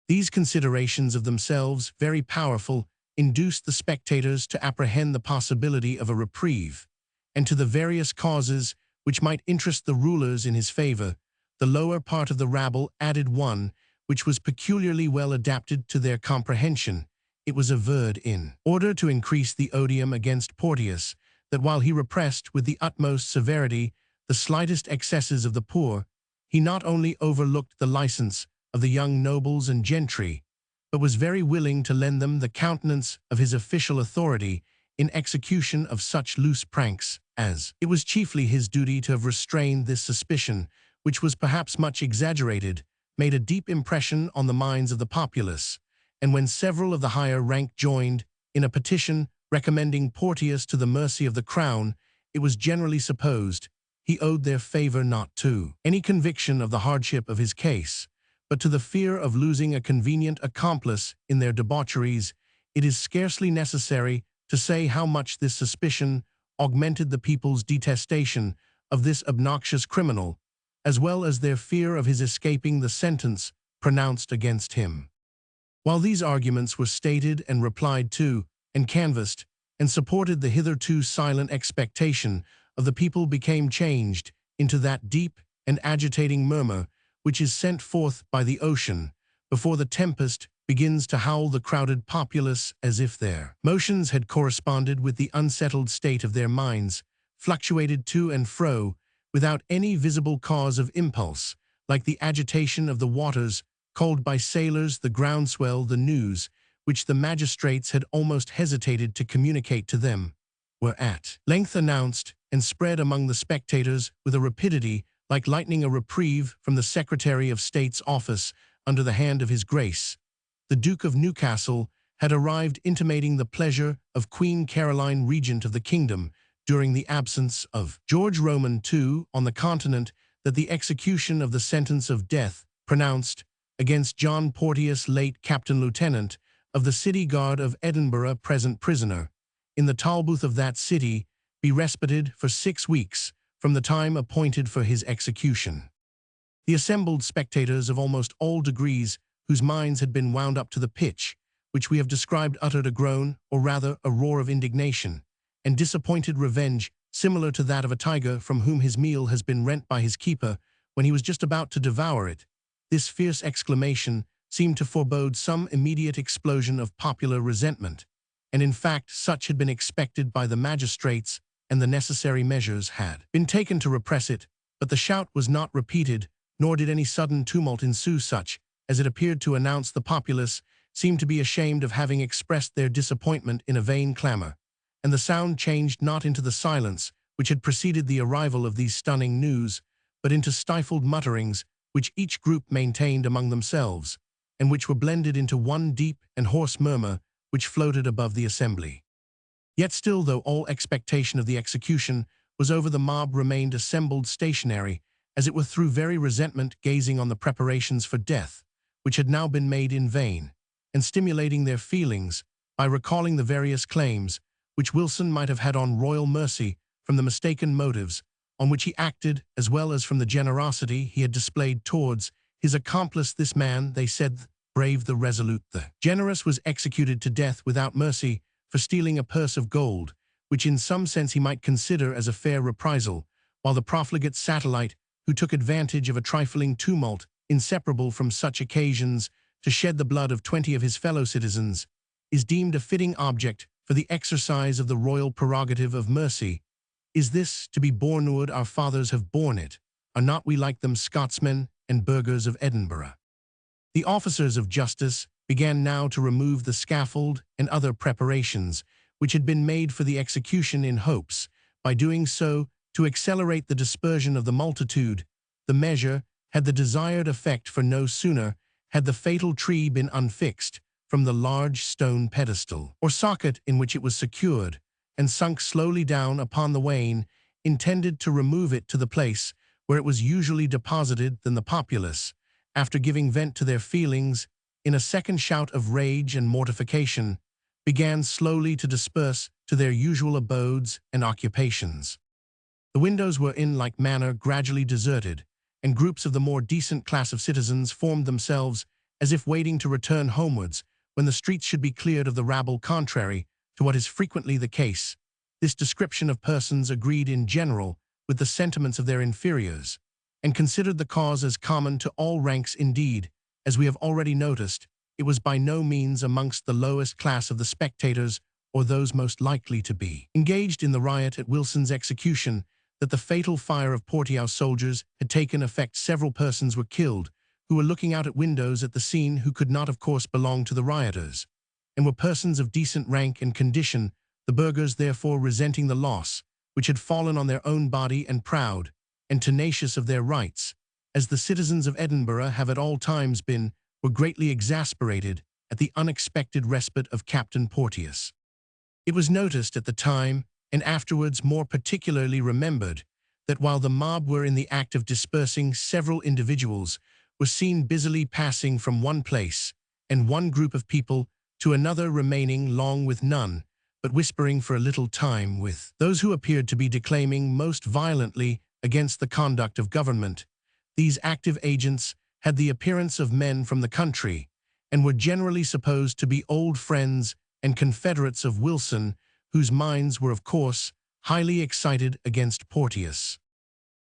These considerations, of themselves very powerful, induced the spectators to apprehend the possibility of a reprieve, and to the various causes which might interest the rulers in his favor, the lower part of the rabble added one which was peculiarly well adapted to their comprehension. It was averred, in order to increase the odium against Porteous, that while he repressed with the utmost severity the slightest excesses of the poor, he not only overlooked the license of the young nobles and gentry, but was very willing to lend them the countenance of his official authority in execution of such loose pranks as it was chiefly his duty to have restrained. This suspicion, which was perhaps much exaggerated, made a deep impression on the minds of the populace, and when several of the higher rank joined in a petition recommending Porteous to the mercy of the crown, it was generally supposed he owed their favor not to any conviction of the hardship of his case, but to the fear of losing a convenient accomplice in their debaucheries. It is scarcely necessary to say how much this suspicion augmented the people's detestation of this obnoxious criminal, as well as their fear of his escaping the sentence pronounced against him. While these arguments were stated and replied to, and canvassed, and supported, the hitherto silent expectation of the people became changed into that deep and agitating murmur which is sent forth by the ocean before the tempest begins to howl the crowded populace, as if their motions had corresponded with the unsettled state of their minds, fluctuated to and fro without any visible cause of impulse, like the agitation of the waters, called by sailors the groundswell. The news, which the magistrates had almost hesitated to communicate to them, were at length announced and spread among the spectators with a rapidity like lightning. A reprieve from the Secretary of State's office under the hand of His Grace, the Duke of Newcastle, had arrived, intimating the pleasure of Queen Caroline, regent of the kingdom, during the absence of George Roman II on the continent, that the execution of the sentence of death pronounced against John Porteous, late Captain Lieutenant of the City Guard of Edinburgh, present prisoner in the Tolbooth of that city, be respited for 6 weeks from the time appointed for his execution. The assembled spectators of almost all degrees, whose minds had been wound up to the pitch which we have described, uttered a groan, or rather a roar of indignation and disappointed revenge, similar to that of a tiger from whom his meal has been rent by his keeper when he was just about to devour it. This fierce exclamation seemed to forebode some immediate explosion of popular resentment, and in fact such had been expected by the magistrates, and the necessary measures had been taken to repress it. But the shout was not repeated, nor did any sudden tumult ensue, such as it appeared to announce. The populace seemed to be ashamed of having expressed their disappointment in a vain clamor, and the sound changed not into the silence which had preceded the arrival of these stunning news, but into stifled mutterings which each group maintained among themselves, and which were blended into one deep and hoarse murmur which floated above the assembly. Yet still, though all expectation of the execution was over, the mob remained assembled stationary, as it were through very resentment, gazing on the preparations for death, which had now been made in vain, and stimulating their feelings by recalling the various claims which Wilson might have had on royal mercy from the mistaken motives on which he acted, as well as from the generosity he had displayed towards his accomplice. This man, they said, brave, the resolute, the generous, was executed to death without mercy for stealing a purse of gold, which in some sense he might consider as a fair reprisal, while the profligate satellite, who took advantage of a trifling tumult inseparable from such occasions to shed the blood of 20 of his fellow citizens, is deemed a fitting object for the exercise of the royal prerogative of mercy. Is this to be borne? Would our fathers have borne it? Are not we like them, Scotsmen and burghers of Edinburgh? The officers of justice began now to remove the scaffold and other preparations which had been made for the execution, in hopes, by doing so, to accelerate the dispersion of the multitude. The measure had the desired effect, for no sooner had the fatal tree been unfixed from the large stone pedestal or socket in which it was secured, and sunk slowly down upon the wain intended to remove it to the place where it was usually deposited, than the populace, after giving vent to their feelings in a second shout of rage and mortification, began slowly to disperse to their usual abodes and occupations. The windows were in like manner gradually deserted, and groups of the more decent class of citizens formed themselves as if waiting to return homewards when the streets should be cleared of the rabble. Contrary to what is frequently the case, this description of persons agreed in general with the sentiments of their inferiors, and considered the cause as common to all ranks. Indeed, as we have already noticed, it was by no means amongst the lowest class of the spectators, or those most likely to be engaged in the riot at Wilson's execution, that the fatal fire of Portiaus soldiers had taken effect. Several persons were killed, who were looking out at windows at the scene, who could not of course belong to the rioters, and were persons of decent rank and condition, the burghers therefore resenting the loss, which had fallen on their own body, and proud, and tenacious of their rights, as the citizens of Edinburgh have at all times been, were greatly exasperated at the unexpected respite of Captain Porteous. It was noticed at the time, and afterwards more particularly remembered, that while the mob were in the act of dispersing, several individuals were seen busily passing from one place, and one group of people to another, remaining long with none, but whispering for a little time with those who appeared to be declaiming most violently against the conduct of government. These active agents had the appearance of men from the country, and were generally supposed to be old friends and confederates of Wilson, whose minds were of course highly excited against Porteous.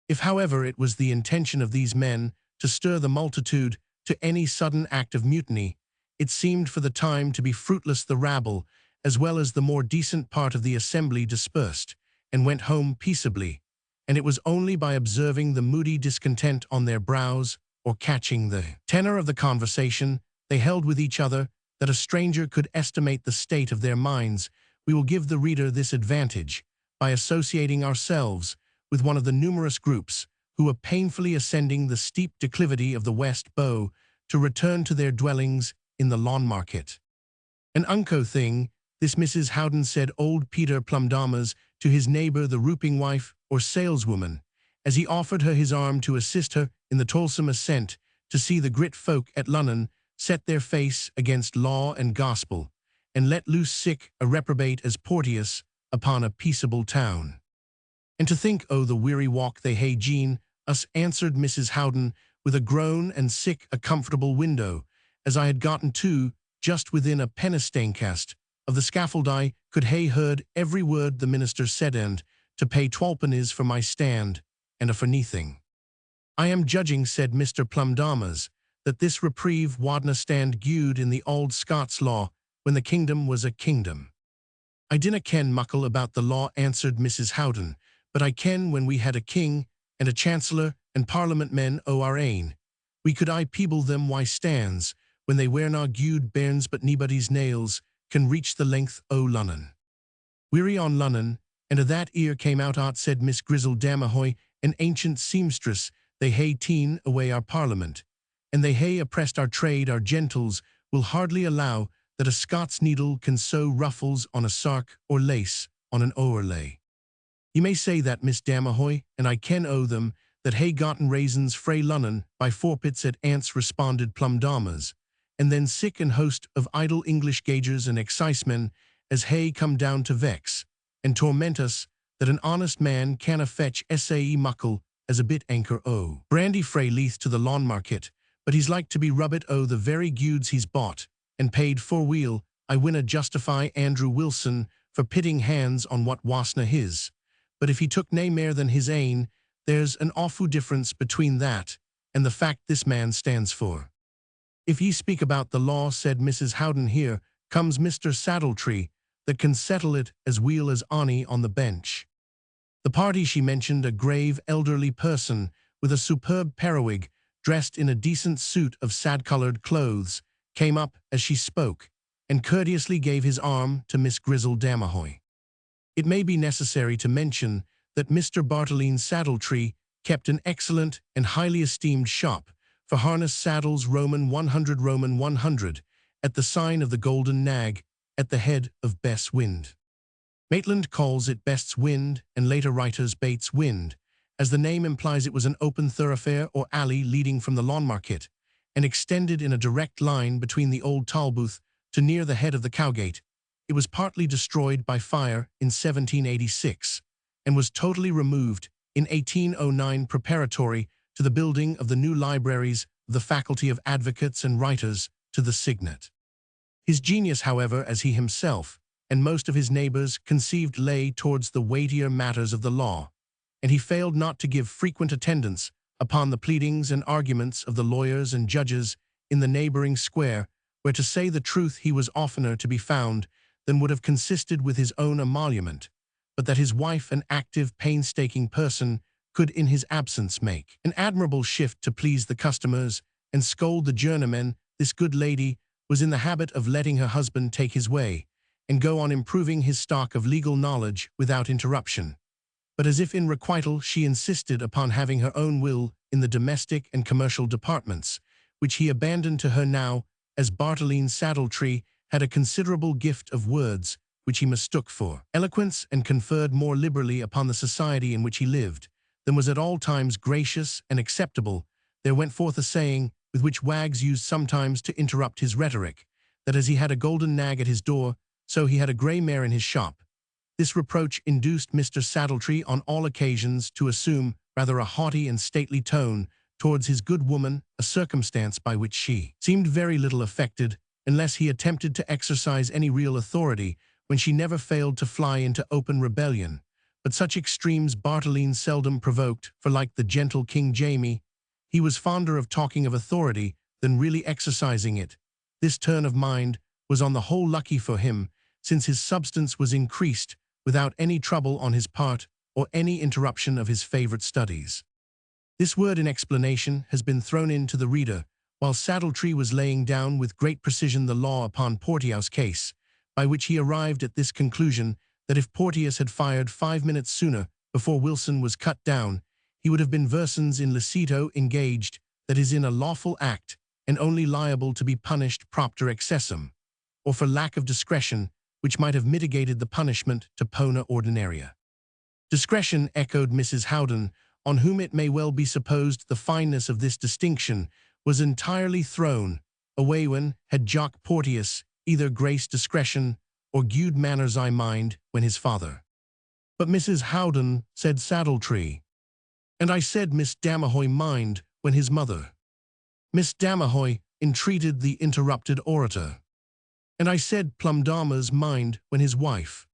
If, however, it was the intention of these men to stir the multitude to any sudden act of mutiny, it seemed for the time to be fruitless. The rabble, as well as the more decent part of the assembly, dispersed, and went home peaceably, and it was only by observing the moody discontent on their brows, or catching the tenor of the conversation they held with each other, that a stranger could estimate the state of their minds. We will give the reader this advantage, by associating ourselves with one of the numerous groups who were painfully ascending the steep declivity of the West Bow to return to their dwellings in the Lawn Market. "An unco thing, this Mrs. Howden," said old Peter Plumdamas to his neighbour, the rouping wife or saleswoman, as he offered her his arm to assist her in the toilsome ascent, "to see the grit folk at Lunnon set their face against law and gospel, and let loose sick a reprobate as Porteous upon a peaceable town. And to think o' the weary walk they hae gene us," answered Mrs. Howden with a groan, "and sick a comfortable window as I had gotten to, just within a penny-staincast of the scaffold. I could hae heard every word the minister said, and to pay 12 pennies for my stand, and a for nothing." "I am judging," said Mr. Plumdamas, "that this reprieve wadna stand gude in the auld Scots law, when the kingdom was a kingdom." "I dinna ken muckle about the law," answered Mrs. Howden, "but I ken when we had a king, and a chancellor, and parliament men o' our ain, we could aye peeble them why stands, when they werena gude bairns, but naebody's nails can reach the length o' Lunnon. Weary on Lunnon, and o' that ear came out aught," said Miss Grizzle Damahoy, "an ancient seamstress. They hae ta'en away our parliament, and they hae oppressed our trade. Our gentles will hardly allow that a Scots needle can sew ruffles on a sark, or lace on an overlay." "You may say that, Miss Damahoy, and I ken o' them that hae gotten raisins frae Lunnon by fourpits at ants," responded Plumdamas, "and then sick an host of idle English gaugers and excisemen as hae come down to vex and torment us, that an honest man canna fetch sae muckle as a bit anchor o' brandy frae Leith to the Lawn Market, but he's like to be rubbit o' the very gudes he's bought and paid for weel. I winna justify Andrew Wilson for pitting hands on what wasna his, but if he took nae mair than his ain, there's an awfu' difference between that and the fact this man stands for." "If ye speak about the law," said Mrs. Howden, "here comes Mr. Saddletree, that can settle it as weel as ony on the bench." The party she mentioned, a grave elderly person with a superb periwig, dressed in a decent suit of sad-coloured clothes, came up as she spoke, and courteously gave his arm to Miss Grizzle Damahoy. It may be necessary to mention that Mr. Bartoline Saddletree kept an excellent and highly esteemed shop for harness saddles, Roman 100, at the sign of the Golden Nag, at the head of Bess Wynd. Maitland calls it Best's Wynd, and later writers Bates Wynd. As the name implies, it was an open thoroughfare or alley leading from the Lawn Market, and extended in a direct line between the old Tolbooth to near the head of the Cowgate. It was partly destroyed by fire in 1786, and was totally removed in 1809 preparatory to the building of the new libraries of the Faculty of Advocates and Writers to the Signet. His genius, however, as he himself and most of his neighbours conceived, lay towards the weightier matters of the law, and he failed not to give frequent attendance upon the pleadings and arguments of the lawyers and judges in the neighbouring square, where, to say the truth, he was oftener to be found than would have consisted with his own emolument, but that his wife, an active, painstaking person, could in his absence make an admirable shift to please the customers and scold the journeymen. This good lady was in the habit of letting her husband take his way and go on improving his stock of legal knowledge without interruption. But as if in requital, she insisted upon having her own will in the domestic and commercial departments, which he abandoned to her now, as Bartoline Saddletree had a considerable gift of words, which he mistook for eloquence, and conferred more liberally upon the society in which he lived than was at all times gracious and acceptable. There went forth a saying, with which wags used sometimes to interrupt his rhetoric, that as he had a golden nag at his door, so he had a grey mare in his shop. This reproach induced Mr. Saddletree on all occasions to assume rather a haughty and stately tone towards his good woman, a circumstance by which she seemed very little affected, unless he attempted to exercise any real authority, when she never failed to fly into open rebellion. But such extremes Bartoline seldom provoked, for like the gentle King Jamie, he was fonder of talking of authority than really exercising it. This turn of mind was on the whole lucky for him, since his substance was increased without any trouble on his part or any interruption of his favourite studies. This word in explanation has been thrown in to the reader, while Saddletree was laying down with great precision the law upon Porteous' case, by which he arrived at this conclusion, that if Porteous had fired 5 minutes sooner before Wilson was cut down, he would have been versans in licito engaged, that is, in a lawful act, and only liable to be punished propter excessum, or for lack of discretion, which might have mitigated the punishment to pona ordinaria. Discretion, echoed Mrs. Howden, on whom it may well be supposed the fineness of this distinction was entirely thrown away when had Jock Porteous either grace discretion or gude manners I mind when his father. But Mrs. Howden, said Saddletree, and I said Miss Damahoy mind when his mother. Miss Damahoy, entreated the interrupted orator. And I said Plumdammer's mind when his wife.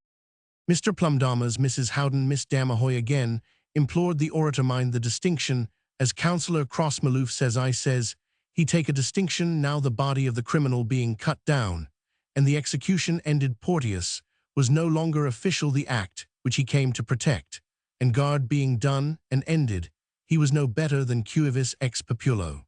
Mr. Plumdammer's Mrs. Howden, Miss Damahoy again, implored the orator mind the distinction, as Councillor Crossmaloof says I says, he take a distinction now the body of the criminal being cut down, and the execution ended. Porteous was no longer official the act which he came to protect, and guard being done and ended, he was no better than cuivis ex populo.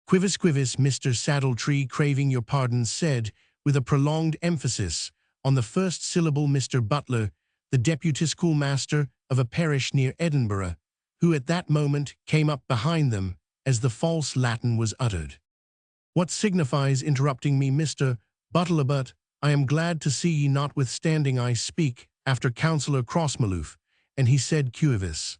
Quivis Mr. Saddletree, craving your pardon, said, with a prolonged emphasis on the first syllable, Mr. Butler, the deputy schoolmaster of a parish near Edinburgh, who at that moment came up behind them as the false Latin was uttered. What signifies interrupting me, Mr. Butler, but I am glad to see ye notwithstanding I speak after Councillor Crossmaloof, and he said cuivis.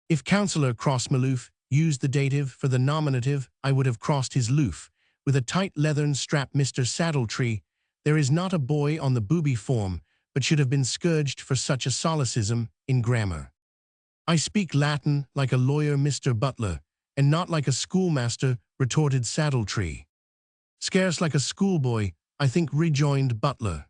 If Councillor Crossmaloof used the dative for the nominative, I would have crossed his loof with a tight leathern strap. Mr. Saddletree, there is not a boy on the booby form, but should have been scourged for such a solecism in grammar. I speak Latin like a lawyer, Mr. Butler, and not like a schoolmaster, retorted Saddletree. Scarce like a schoolboy, I think, rejoined Butler.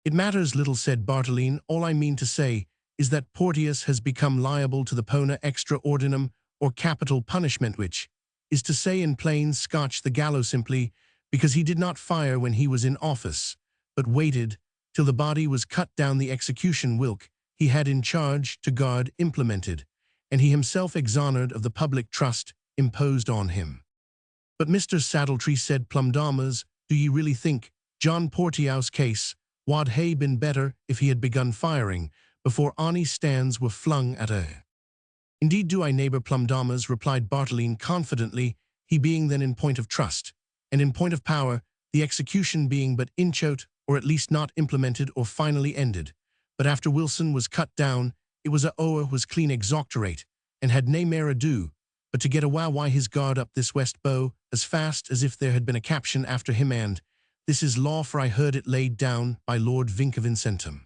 It matters little, said Bartoline. All I mean to say is that Porteous has become liable to the pona extra ordinum, or capital punishment, which is to say in plain Scotch the gallows, simply because he did not fire when he was in office, but waited till the body was cut down. The execution whilk he had in charge to guard implemented, and he himself exonered of the public trust imposed on him. But Mr. Saddletree, said Plumdammers, do ye really think John Porteous' case wad hae been better if he had begun firing before ony stands were flung at her? Indeed do I, neighbour Plumdammers, replied Bartoline confidently, he being then in point of trust, and in point of power, the execution being but inchoate, or at least not implemented or finally ended. But after Wilson was cut down, it was a ower was clean exoctorate, and had nae mair ado, but to get a why his guard up this west bow, as fast as if there had been a caption after him, and this is law, for I heard it laid down by Lord Vincavincentum.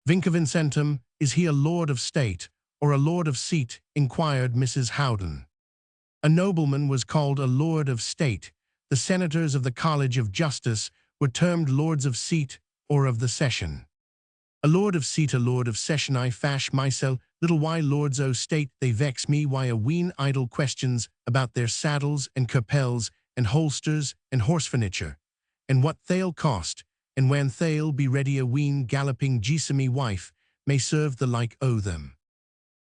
Vincavincentum, is he a lord of state, or a lord of seat? Inquired Mrs. Howden. A nobleman was called a lord of state. The senators of the College of Justice were termed lords of seat, or of the session. A lord of seat, a lord of session, I fash mysel, little why lords o' state, they vex me why a ween idle questions about their saddles and curpels and holsters and horse furniture, and what they'll cost, and when they'll be ready, a ween galloping geesome wife, may serve the like o' them.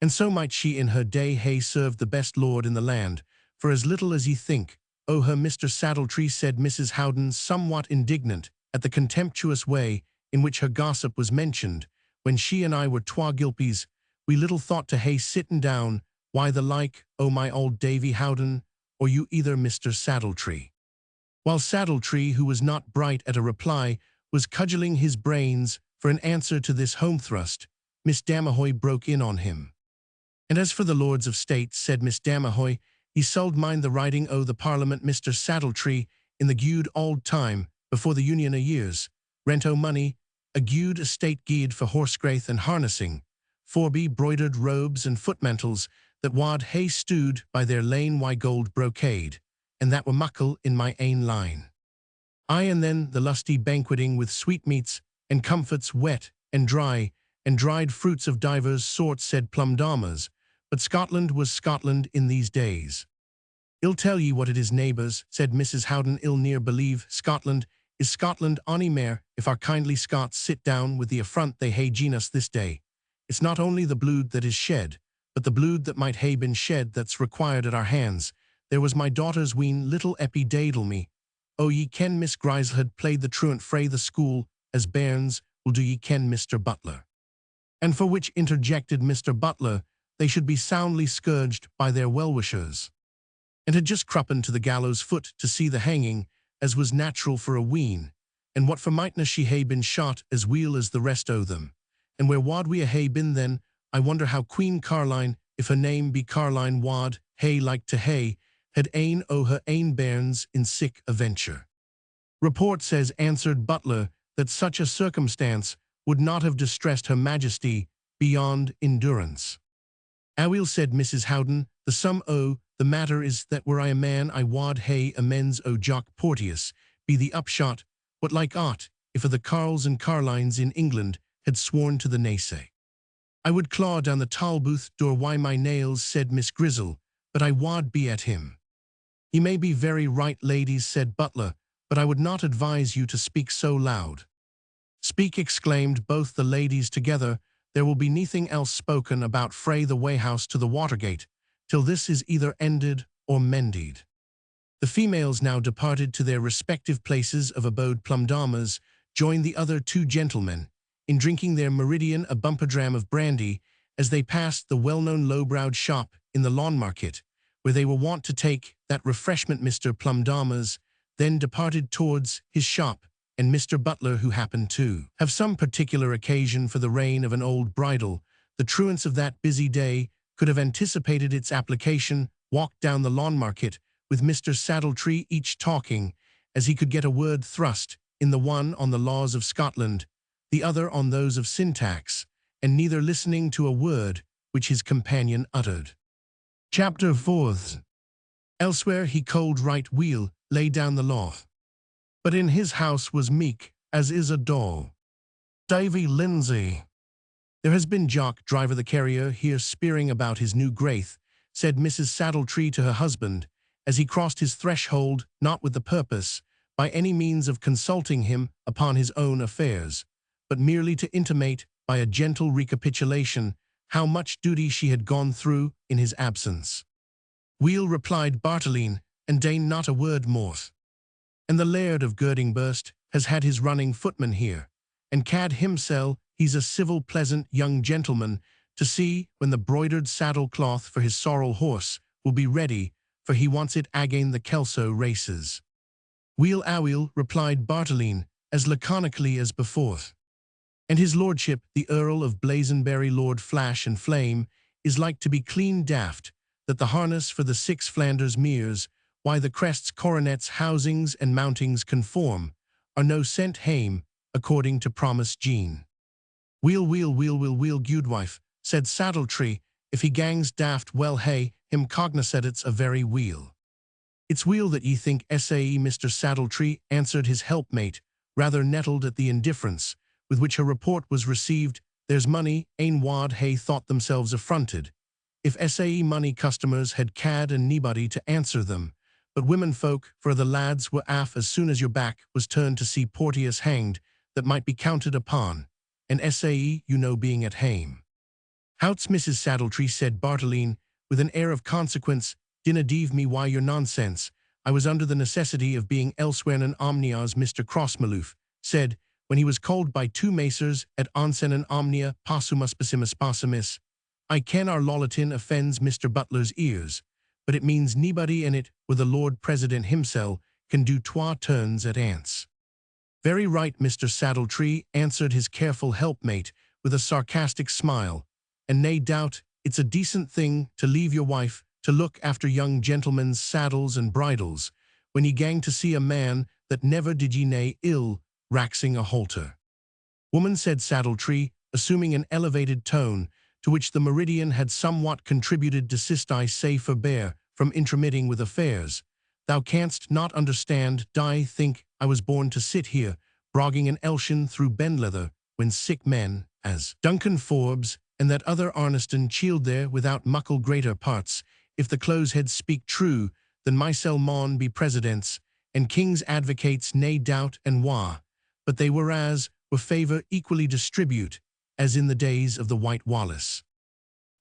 And so might she in her day hae served the best lord in the land, for as little as ye think, o' her Mr. Saddletree, said Mrs. Howden, somewhat indignant at the contemptuous way in which her gossip was mentioned. When she and I were twa gilpies, we little thought to hae sitten down, why the like, o' my old Davy Howden, or you either Mr. Saddletree. While Saddletree, who was not bright at a reply, was cudgelling his brains for an answer to this home thrust, Miss Damahoy broke in on him. And as for the Lords of State, said Miss Damahoy, ye sould mind the riding o' the Parliament, Mr. Saddletree, in the gude auld time, before the Union o' years, rent o' money, a gude estate gied for horsegraith and harnessing, forby broidered robes and footmantles that wad hae stood by their lane wy gold brocade, and that were muckle in my ain line. Aye, and then the lusty banqueting with sweetmeats and comforts wet and dried fruits of divers sorts, said Plumdamas, but Scotland was Scotland in these days. I'll tell ye what it is, neighbours, said Mrs. Howden, I'll near believe Scotland is Scotland ony mair if our kindly Scots sit down with the affront they hae gien us this day. It's not only the blood that is shed, but the blood that might hae been shed that's required at our hands. There was my daughter's ween little Eppie Daidlemy. Oh, ye ken Miss Grisel had played the truant frae the school as bairns, will do ye ken Mr. Butler? And for which, interjected Mr. Butler, they should be soundly scourged by their well-wishers, and had just cruppen to the gallows foot to see the hanging, as was natural for a ween, and what for mightna she hae been shot as weel as the rest o' them. And where wad we hae been then? I wonder how Queen Caroline, if her name be Caroline, wad hae like to hae had ane o' her ain bairns in sic a venture. Report says, answered Butler, that such a circumstance would not have distressed her Majesty beyond endurance. Aweel, said Mrs. Howden, the sum o' the matter is that were I a man I wad hae amends o' Jock Porteous, be the upshot, what like aught, if o' the Carls and Carlines in England had sworn to the naysay. I would claw down the Tolbooth door wy my nails, said Miss Grisel, but I wad be at him. He may be very right, ladies, said Butler, but I would not advise you to speak so loud. Speak, exclaimed both the ladies together, there will be nothing else spoken about frae the Wayhouse to the Watergate, till this is either ended or mended. The females now departed to their respective places of abode. Plumdamas joined the other two gentlemen in drinking their meridian a bumperdram of brandy as they passed the well-known low-browed shop in the Lawn Market, where they were wont to take that refreshment. Mr. Plumdamas then departed towards his shop, and Mr. Butler, who happened to have some particular occasion for the rein of an old bridle, the truants of that busy day could have anticipated its application, walked down the Lawn Market with Mr. Saddletree, each talking, as he could get a word thrust, in the one on the laws of Scotland, the other on those of syntax, and neither listening to a word which his companion uttered. Chapter 4. Elsewhere he cold right weel lay down the law, but in his house was meek as is a doll. Davy Lindsay. There has been Jock, driver the carrier, here speering about his new graith, said Mrs. Saddletree to her husband, as he crossed his threshold, not with the purpose, by any means of consulting him upon his own affairs, but merely to intimate, by a gentle recapitulation, how much duty she had gone through in his absence. Weel, replied Bartoline, and deign not a word more. And the Laird of Girdingburst has had his running footman here, and cad himsel, he's a civil pleasant young gentleman, to see when the broidered saddle-cloth for his sorrel horse will be ready, for he wants it again the Kelso races. Weel aweel, replied Bartoline, as laconically as before. And his lordship, the Earl of Blazonbury, Lord Flash and Flame, is like to be clean daft, that the harness for the 6 Flanders meres, why the crests, coronets, housings, and mountings conform, are no sent hame, according to promise Jean. Weel, gudewife, said Saddletree, if he gangs daft, well hae him cognised it's a very weel. It's weel that ye think sae, Mr. Saddletree, answered his helpmate, rather nettled at the indifference with which her report was received. There's money, ane wad hae thought themselves affronted, if sae money customers had cad and nobody to answer them, but women folk, for the lads were aff as soon as your back was turned to see Porteous hanged, that might be counted upon. and sae you know being at hame. Houts Mrs. Saddletree, said Bartoline, with an air of consequence, dinna deave me why your nonsense. I was under the necessity of being elsewhere in omnias. Mr. Crossmaloof said, when he was called by two macers at onsen and omnia possumus passimus possumis. I ken our Lollitin offends Mr. Butler's ears, but it means nobody in it, with the Lord President himself, can do twa turns at ants. Very right, Mr. Saddletree, answered his careful helpmate, with a sarcastic smile, and nae doubt it's a decent thing to leave your wife to look after young gentlemen's saddles and bridles, when ye gang to see a man that never did ye nae ill, raxing a halter. Woman, said Saddletree, assuming an elevated tone, to which the meridian had somewhat contributed, desist I say forbear from intromitting with affairs. Thou canst not understand, die think I was born to sit here, brogging an elshin through Benlether, when sick men, as Duncan Forbes, and that other Arniston chield there without muckle greater parts, if the closeheads speak true, than mysel maun be presidents, and kings advocates nae doubt and wa, but they whereas were favour equally distribute, as in the days of the White Wallace.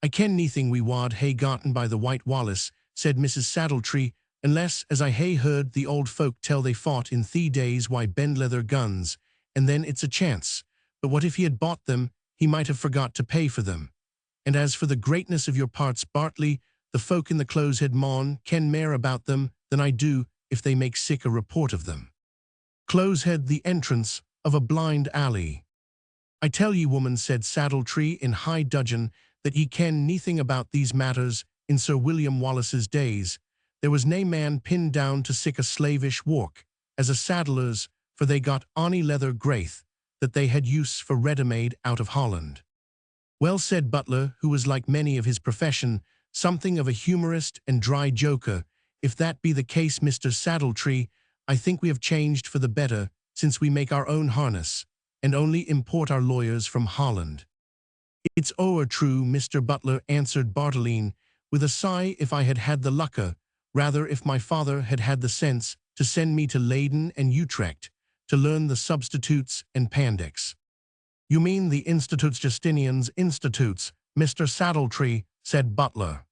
I ken neething we wad hae gotten by the White Wallace, said Mrs. Saddletree, unless as I hae heard the old folk tell they fought in the days why Benlether guns, and then it's a chance, but what if he had bought them, he might have forgot to pay for them. And as for the greatness of your parts, Bartley, the folk in the closehead maun ken mair about them than I do if they make sic a report of them. Closehead, the entrance of a blind alley. I tell ye, woman, said Saddletree in high dudgeon, that ye ken neething about these matters. In Sir William Wallace's days, there was nae man pinned down to sic a slavish walk, as a saddler's, for they got ony leather graith, that they had use for ready-made out of Holland. Well, said Butler, who was like many of his profession, something of a humorist and dry joker, if that be the case, Mr. Saddletree, I think we have changed for the better, since we make our own harness, and only import our lawyers from Holland. It's o'er true, Mr. Butler, answered Bartoline, with a sigh. If I had had the lucka, rather if my father had had the sense, to send me to Leyden and Utrecht, to learn the substitutes and pandix. You mean the Institutes Justinian's Institutes, Mr. Saddletree, said Butler.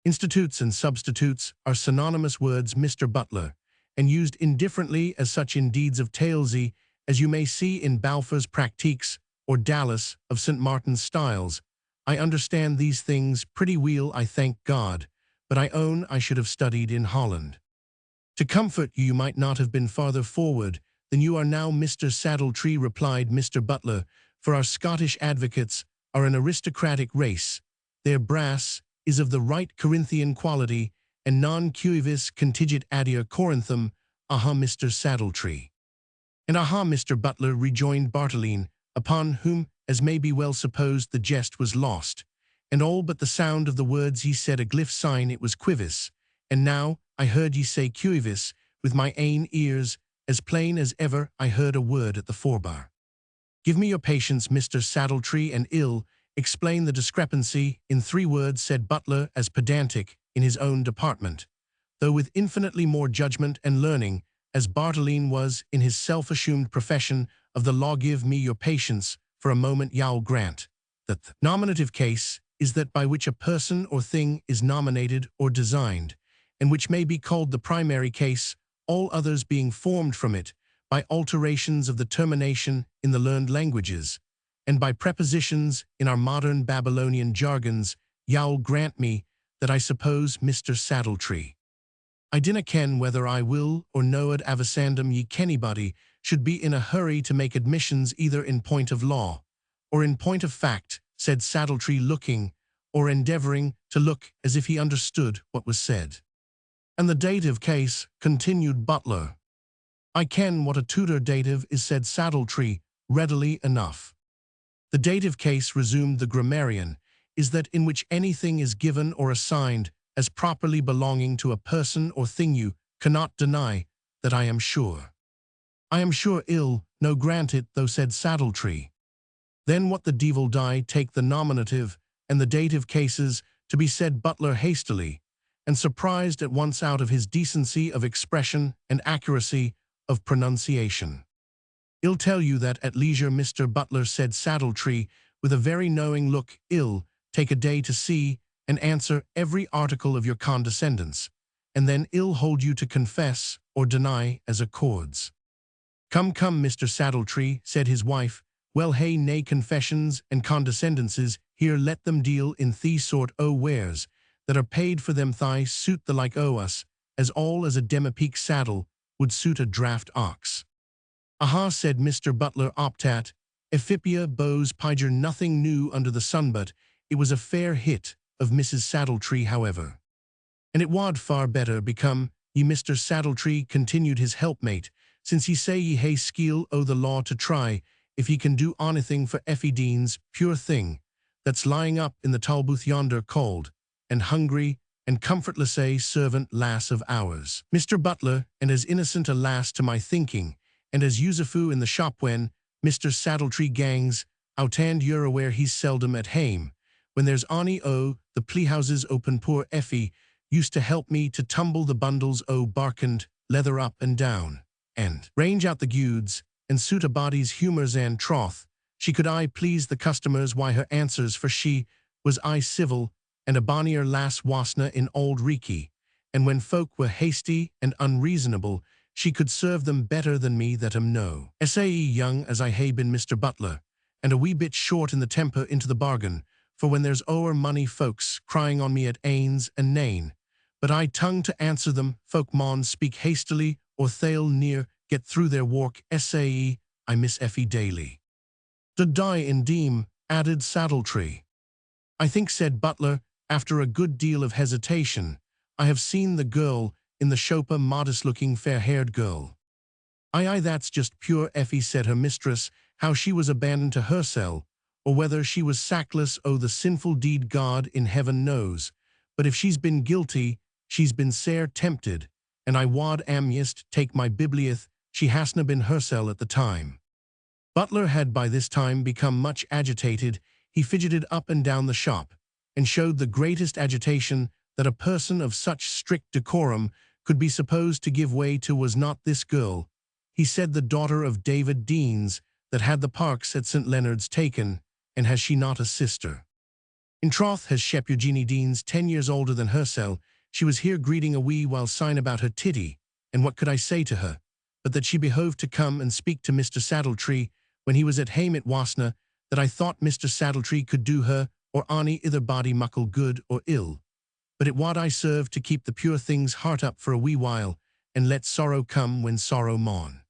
Institutes and substitutes are synonymous words, Mr. Butler, and used indifferently as such in deeds of talesy, as you may see in Balfour's Practiques or Dallas of St. Martin's Styles. I understand these things pretty weel, I thank God, but I own I should have studied in Holland. To comfort you, you might not have been farther forward than you are now, Mr. Saddletree, replied Mr. Butler, for our Scottish advocates are an aristocratic race. Their brass is of the right Corinthian quality, and non cuivis contigit adia Corinthum. Aha, Mr. Saddletree. And aha, Mr. Butler, rejoined Bartoline, upon whom, as may be well supposed, the jest was lost, and all but the sound of the words ye said a glyph sign it was quivis, and now I heard ye say cuivis, with my ain ears, as plain as ever I heard a word at the forbar. Give me your patience, Mr. Saddletree, and explain the discrepancy in 3 words, said Butler, as pedantic in his own department, though with infinitely more judgment and learning, as Bartoline was in his self-assumed profession of the law. Give me your patience for a moment. You'll grant that the nominative case is that by which a person or thing is nominated or designed, and which may be called the primary case, all others being formed from it by alterations of the termination in the learned languages, and by prepositions in our modern Babylonian jargons. You'll grant me that I suppose, Mr. Saddletree, I dinna ken whether I will or no ad avicendum ye kenybody should be in a hurry to make admissions either in point of law or in point of fact, said Saddletree, looking, or endeavouring to look, as if he understood what was said. And the dative case, continued Butler. I ken what a tutor dative is, said Saddletree, readily enough. The dative case, resumed the grammarian, is that in which anything is given or assigned as properly belonging to a person or thing. You cannot deny that, I am sure. I am sure no grant it though, said Saddletree. Then what the devil die take the nominative and the dative cases to be, said Butler hastily, and surprised at once out of his decency of expression and accuracy of pronunciation. "I'll tell you that at leisure, Mr. Butler," said Saddletree, with a very knowing look. "I'll take a day to see and answer every article of your condescendence, and then I'll hold you to confess or deny as accords." "Come, come, Mr. Saddletree," said his wife. "Well, hey, nay, confessions and condescendences, here let them deal in thee sort o' wares, that are paid for them thigh suit the like o' us, as all as a demi-peak saddle would suit a draft ox." "Aha," said Mr. Butler, optat, Ephipia Bose Piger, nothing new under the sun, but it was a fair hit of Mrs. Saddletree, however. "And it wad far better become ye, Mr. Saddletree," continued his helpmate, "since ye say ye hae skill o' the law to try if ye can do onything for Effie Dean's pure thing, that's lying up in the Tolbooth yonder, cold and hungry and comfortless, a servant lass of ours, Mr. Butler, and as innocent a lass to my thinking, and as useful in the shop when Mr. Saddletree gangs out, and you're aware he's seldom at hame. When there's ony o' the pleahouses open, poor Effie used to help me to tumble the bundles o' barkand leather up and down, and range out the gudes, and suit a body's humours, and troth, she could aye please the customers why her answers, for she was aye civil, and a bonnier lass wasna in Auld Reekie, and when folk were hasty and unreasonable, she could serve them better than me that am no sae young as I hae been, Mr. Butler, and a wee bit short in the temper into the bargain, for when there's ower money folks crying on me at anes and nane, but I tongue to answer them, folk maun speak hastily, or they'll near get through their work. Sae I miss Effie daily." "Did die indeem," added Saddletree. "I think," said Butler, after a good deal of hesitation, "I have seen the girl in the shopa, modest-looking, fair-haired girl." Aye, that's just pure Effie," said her mistress. "How she was abandoned to hersel, or whether she was sackless o' the sinful deed, God in heaven knows, but if she's been guilty, she's been sair tempted, and I wad amyst take my bibliath she hasna been hersel at the time." Butler had by this time become much agitated. He fidgeted up and down the shop, and showed the greatest agitation that a person of such strict decorum could be supposed to give way to. "Was not this girl," he said, "the daughter of David Deans that had the parks at St. Leonard's taken, and has she not a sister? In troth has shep your Jeanie Deans 10 years older than hersel. She was here greeting a wee while syne about her titty, and what could I say to her, but that she behoved to come and speak to Mr. Saddletree when he was at hame at wasna, that I thought Mr. Saddletree could do her or ony ither body muckle good or ill, but it wad I serve to keep the pure thing's heart up for a wee while, and let sorrow come when sorrow maun."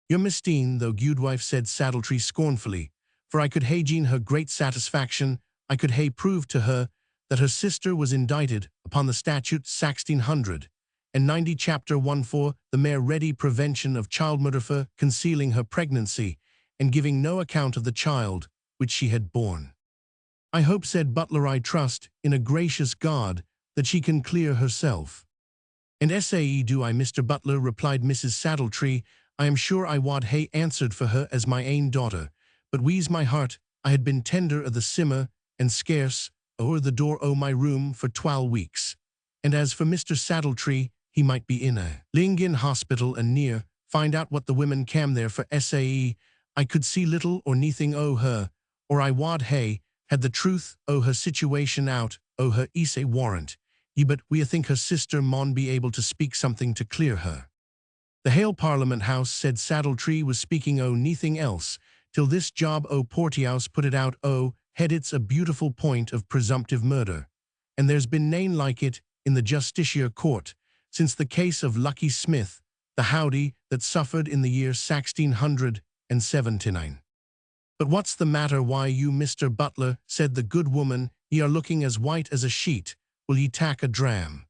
"Your mistine, though, gudewife," said Saddletree scornfully, "for I could hae gien her great satisfaction. I could hae proved to her that her sister was indicted upon the statute 1690, chapter 1 for the mere ready prevention of child murder, for concealing her pregnancy and giving no account of the child which she had borne." "I hope," said Butler, "I trust in a gracious God that she can clear herself." "And sae do I, Mr. Butler," replied Mrs. Saddletree. "I am sure I wad hae answered for her as my ain daughter, but wees my heart, I had been tender o' the simmer, and scarce o'er the door o' my room for 12 weeks. And as for Mr. Saddletree, he might be in a Lingin hospital and near find out what the women cam there for. Sae I could see little or neething o' her, or I wad hae had the truth o' her situation out o' her ise warrant ye, but we think her sister maun be able to speak something to clear her." "The Hale Parliament House," said Saddletree, "was speaking o' neething else, till this job o' Porteous put it out o' head. It's a beautiful point of presumptive murder, and there's been nane like it in the Justiciar Court, since the case of Lucky Smith, the howdy that suffered in the year 1679. "But what's the matter? Why, you, Mr. Butler," said the good woman, "ye are looking as white as a sheet. Will ye tak a dram?"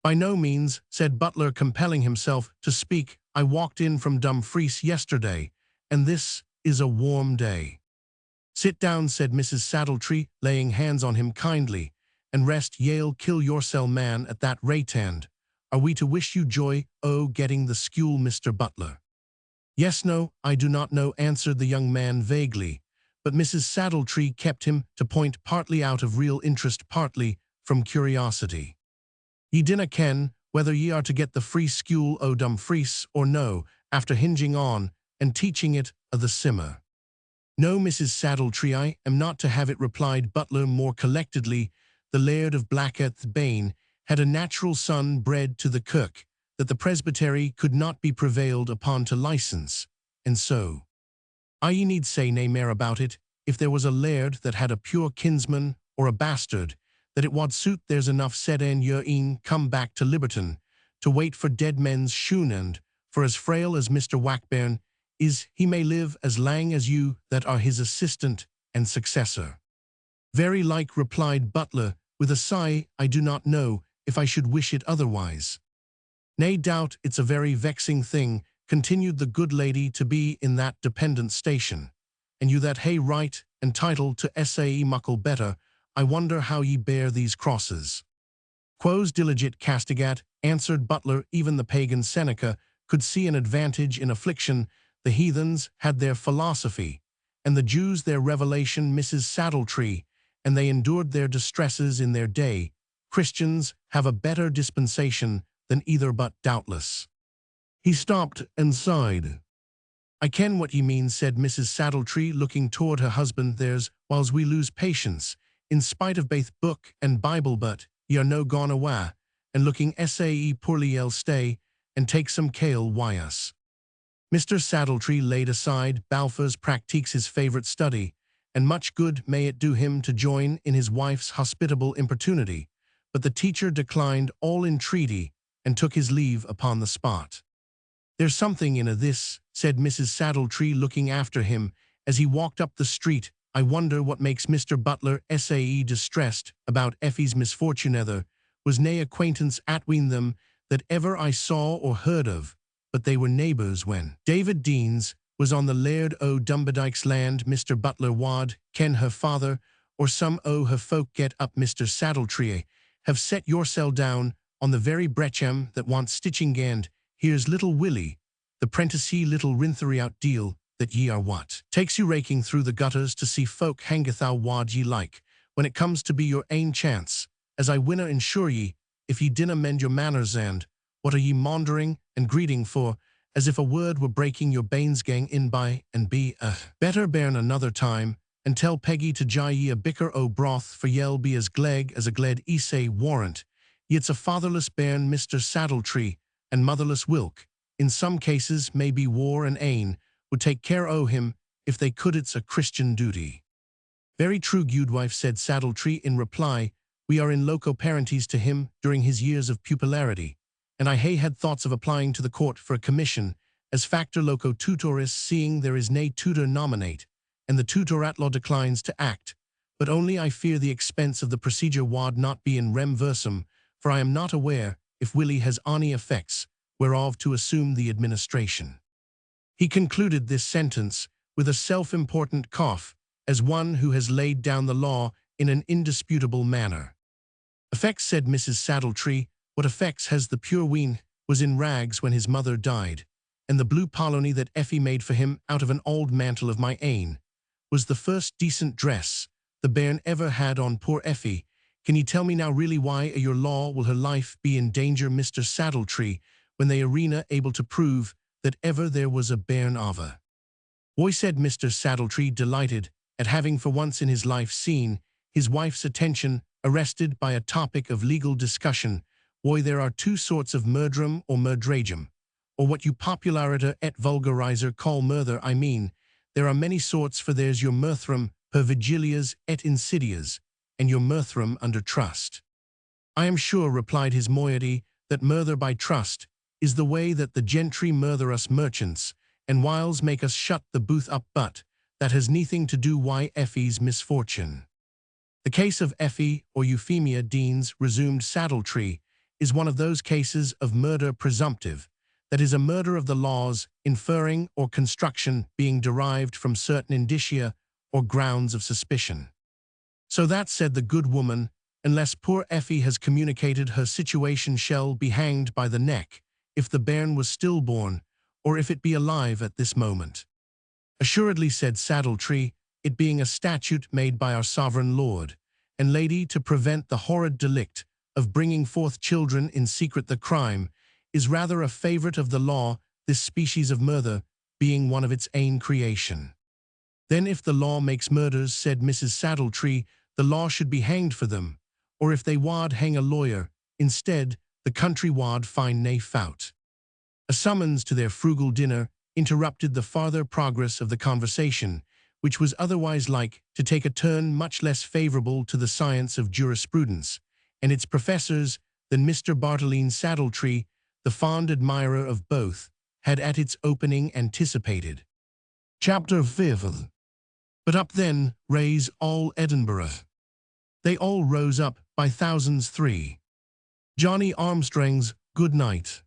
"By no means," said Butler, compelling himself to speak. "I walked in from Dumfries yesterday, and this is a warm day." "Sit down," said Mrs. Saddletree, laying hands on him kindly, "and rest. Ye'll kill yoursel, man, at that rate, and are we to wish you joy o' getting the skule, Mr. Butler?" "Yes, no, I do not know," answered the young man vaguely, but Mrs. Saddletree kept him to point, partly out of real interest, partly from curiosity. "Ye dinna ken whether ye are to get the free skule o' Dumfries or no, after hinging on and teaching it o' the simmer. No, Mrs. Saddletree, I am not to have it, replied Butler more collectedly. The Laird of Blackethbane had a natural son bred to the kirk, that the presbytery could not be prevailed upon to license, and so I need say nae mair about it. If there was a laird that had a pure kinsman or a bastard, that it wad suit there's enough said an year e'en come back to Liberton, to wait for dead men's shoon, and for as frail as Mr. Wackbairn is, he may live as lang as you that are his assistant and successor. Very like, replied Butler, with a sigh. I do not know if I should wish it otherwise. Nae doubt it's a very vexing thing, continued the good lady, to be in that dependent station, and you that hae right and title to say muckle better. I wonder how ye bear these crosses. Quos diligit castigat, answered Butler. Even the pagan Seneca could see an advantage in affliction. The heathens had their philosophy, and the Jews their revelation, Mrs. Saddletree, and they endured their distresses in their day. Christians have a better dispensation than either, but doubtless. He stopped and sighed. I ken what ye mean, said Mrs. Saddletree, looking toward her husband. There's whiles we lose patience, in spite of baith book and Bible, but ye are no gone awa, and looking sae poorly. Ye'll stay and take some kale wi' us. Mr. Saddletree laid aside Balfour's Practiques, his favourite study, and much good may it do him to join in his wife's hospitable importunity, but the teacher declined all entreaty and took his leave upon the spot. There's something in this, said Mrs. Saddletree, looking after him as he walked up the street. I wonder what makes Mr. Butler sae distressed about Effie's misfortune. There was nae acquaintance atween them that ever I saw or heard of, but they were neighbours when David Deans was on the Laird o' Dumbidyke's land. Mr. Butler wad ken her father, or some o' her folk. Get up, Mr. Saddletree, have set yoursel down on the very brechem that wants stitching, and here's little Willie, the prenticey little rinthery out deal that ye are. What takes you raking through the gutters to see folk hangeth thou wad ye like, when it comes to be your ain chance, as I winna ensure ye, if ye dinna mend your manners? And what are ye maundering and greeting for, as if a word were breaking your banes? Gang in by and be better bairn another time, and tell Peggy to gie ye a bicker o' broth, for ye'll be as gleg as a gled say warrant. Ye't's a fatherless bairn, Mr. Saddletree, and motherless Wilk. In some cases, maybe war and ain would take care o' him if they could. It's a Christian duty. Very true, Gudewife, said Saddletree in reply. We are in loco parentis to him during his years of pupillarity, and I hae had thoughts of applying to the court for a commission as factor loco tutoris, seeing there is nae tutor nominate, and the tutor at law declines to act. But only I fear the expense of the procedure wad not be in rem versum, for I am not aware if Willie has any effects whereof to assume the administration. He concluded this sentence with a self-important cough, as one who has laid down the law in an indisputable manner. Effects, said Mrs. Saddletree. What effects has the pure wean was in rags when his mother died, and the blue polony that Effie made for him out of an old mantle of my ain was the first decent dress the bairn ever had on. Poor Effie. Can ye tell me now really why a your law will her life be in danger, Mr. Saddletree, when they arena able to prove that ever there was a bairn of her? Oi, said Mr. Saddletree, delighted at having for once in his life seen his wife's attention arrested by a topic of legal discussion. Oi, there are two sorts of murdrum or murdragum, or what you populariter et vulgarizer call murther. I mean, there are many sorts, for there's your murthrum per vigilias et insidias, and your murthrum under trust. I am sure, replied his moiety, that murther by trust is the way that the gentry murther us merchants, and whiles make us shut the booth up, but that has nothing to do why Effie's misfortune. The case of Effie, or Euphemia Deans, resumed Saddletree, is one of those cases of murder presumptive, that is, a murder of the laws, inferring or construction being derived from certain indicia or grounds of suspicion. So that, said the good woman, unless poor Effie has communicated her situation, shall be hanged by the neck, if the bairn was stillborn, or if it be alive at this moment. Assuredly, said Saddletree, it being a statute made by our sovereign lord and lady to prevent the horrid delict of bringing forth children in secret, the crime is rather a favourite of the law. This species of murder being one of its ain creation. Then if the law makes murders, said Mrs. Saddletree, the law should be hanged for them, or if they wad hang a lawyer, instead, the country wad find nae faut. A summons to their frugal dinner interrupted the farther progress of the conversation, which was otherwise like to take a turn much less favourable to the science of jurisprudence, and its professors than Mr. Bartolene Saddletree, the fond admirer of both, had at its opening anticipated. Chapter 5. But up then raise all Edinburgh. They all rose up by thousands 3. Johnny Armstrong's Good Night.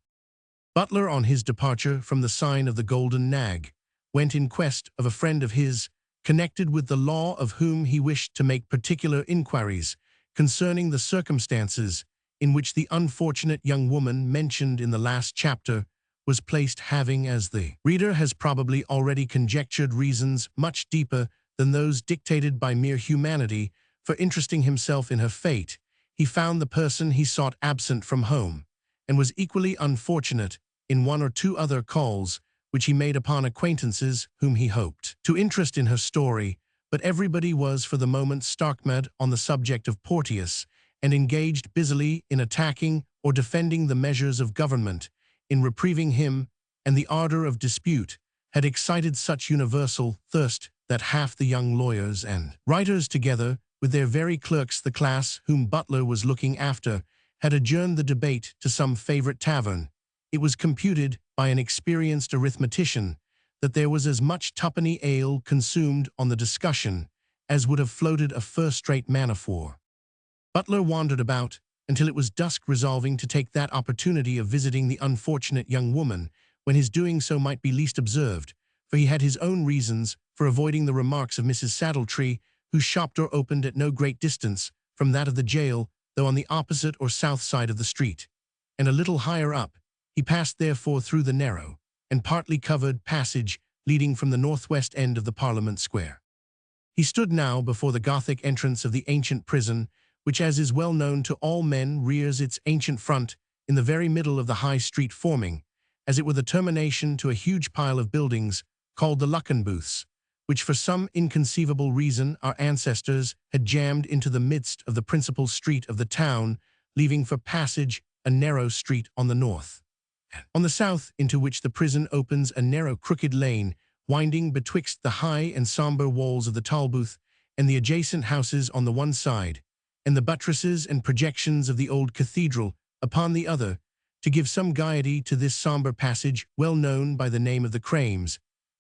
Butler, on his departure from the sign of the Golden Nag, went in quest of a friend of his, connected with the law, of whom he wished to make particular inquiries concerning the circumstances in which the unfortunate young woman mentioned in the last chapter was placed, having, as the reader has probably already conjectured, reasons much deeper than those dictated by mere humanity for interesting himself in her fate. He found the person he sought absent from home, and was equally unfortunate in one or two other calls which he made upon acquaintances whom he hoped to interest in her story, but everybody was for the moment stark-mad on the subject of Porteous, and engaged busily in attacking or defending the measures of government, in reprieving him, and the ardour of dispute had excited such universal thirst that half the young lawyers and writers, together with their very clerks, the class whom Butler was looking after, had adjourned the debate to some favourite tavern. It was computed by an experienced arithmetician that there was as much twopenny ale consumed on the discussion as would have floated a first-rate man-of-war. Butler wandered about until it was dusk, resolving to take that opportunity of visiting the unfortunate young woman when his doing so might be least observed, for he had his own reasons for avoiding the remarks of Mrs. Saddletree, whose shop door opened at no great distance from that of the jail, though on the opposite or south side of the street, and a little higher up. He passed therefore through the narrow and partly covered passage leading from the northwest end of the Parliament Square. He stood now before the Gothic entrance of the ancient prison, which, as is well known to all men, rears its ancient front in the very middle of the high street, forming, as it were, the termination to a huge pile of buildings called the Lucken Booths, which for some inconceivable reason our ancestors had jammed into the midst of the principal street of the town, leaving for passage a narrow street on the north. On the south, into which the prison opens a narrow crooked lane, winding betwixt the high and sombre walls of the Tolbooth and the adjacent houses on the one side, and the buttresses and projections of the old cathedral upon the other, to give some gaiety to this sombre passage, well known by the name of the Crames.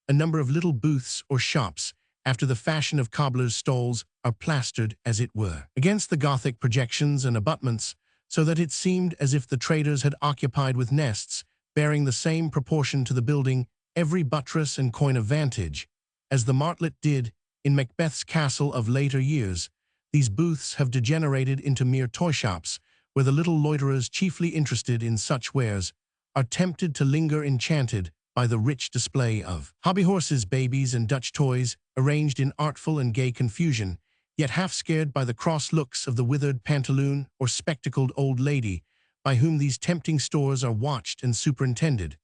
A number of little booths or shops, after the fashion of cobblers' stalls, are plastered, as it were, against the Gothic projections and abutments, so that it seemed as if the traders had occupied with nests, bearing the same proportion to the building, every buttress and coign of vantage, as the martlet did in Macbeth's castle of later years. These booths have degenerated into mere toy-shops, where the little loiterers, chiefly interested in such wares, are tempted to linger enchanted by the rich display of hobby-horses, babies, and Dutch toys, arranged in artful and gay confusion, yet half scared by the cross looks of the withered pantaloon or spectacled old lady, by whom these tempting stores are watched and superintended.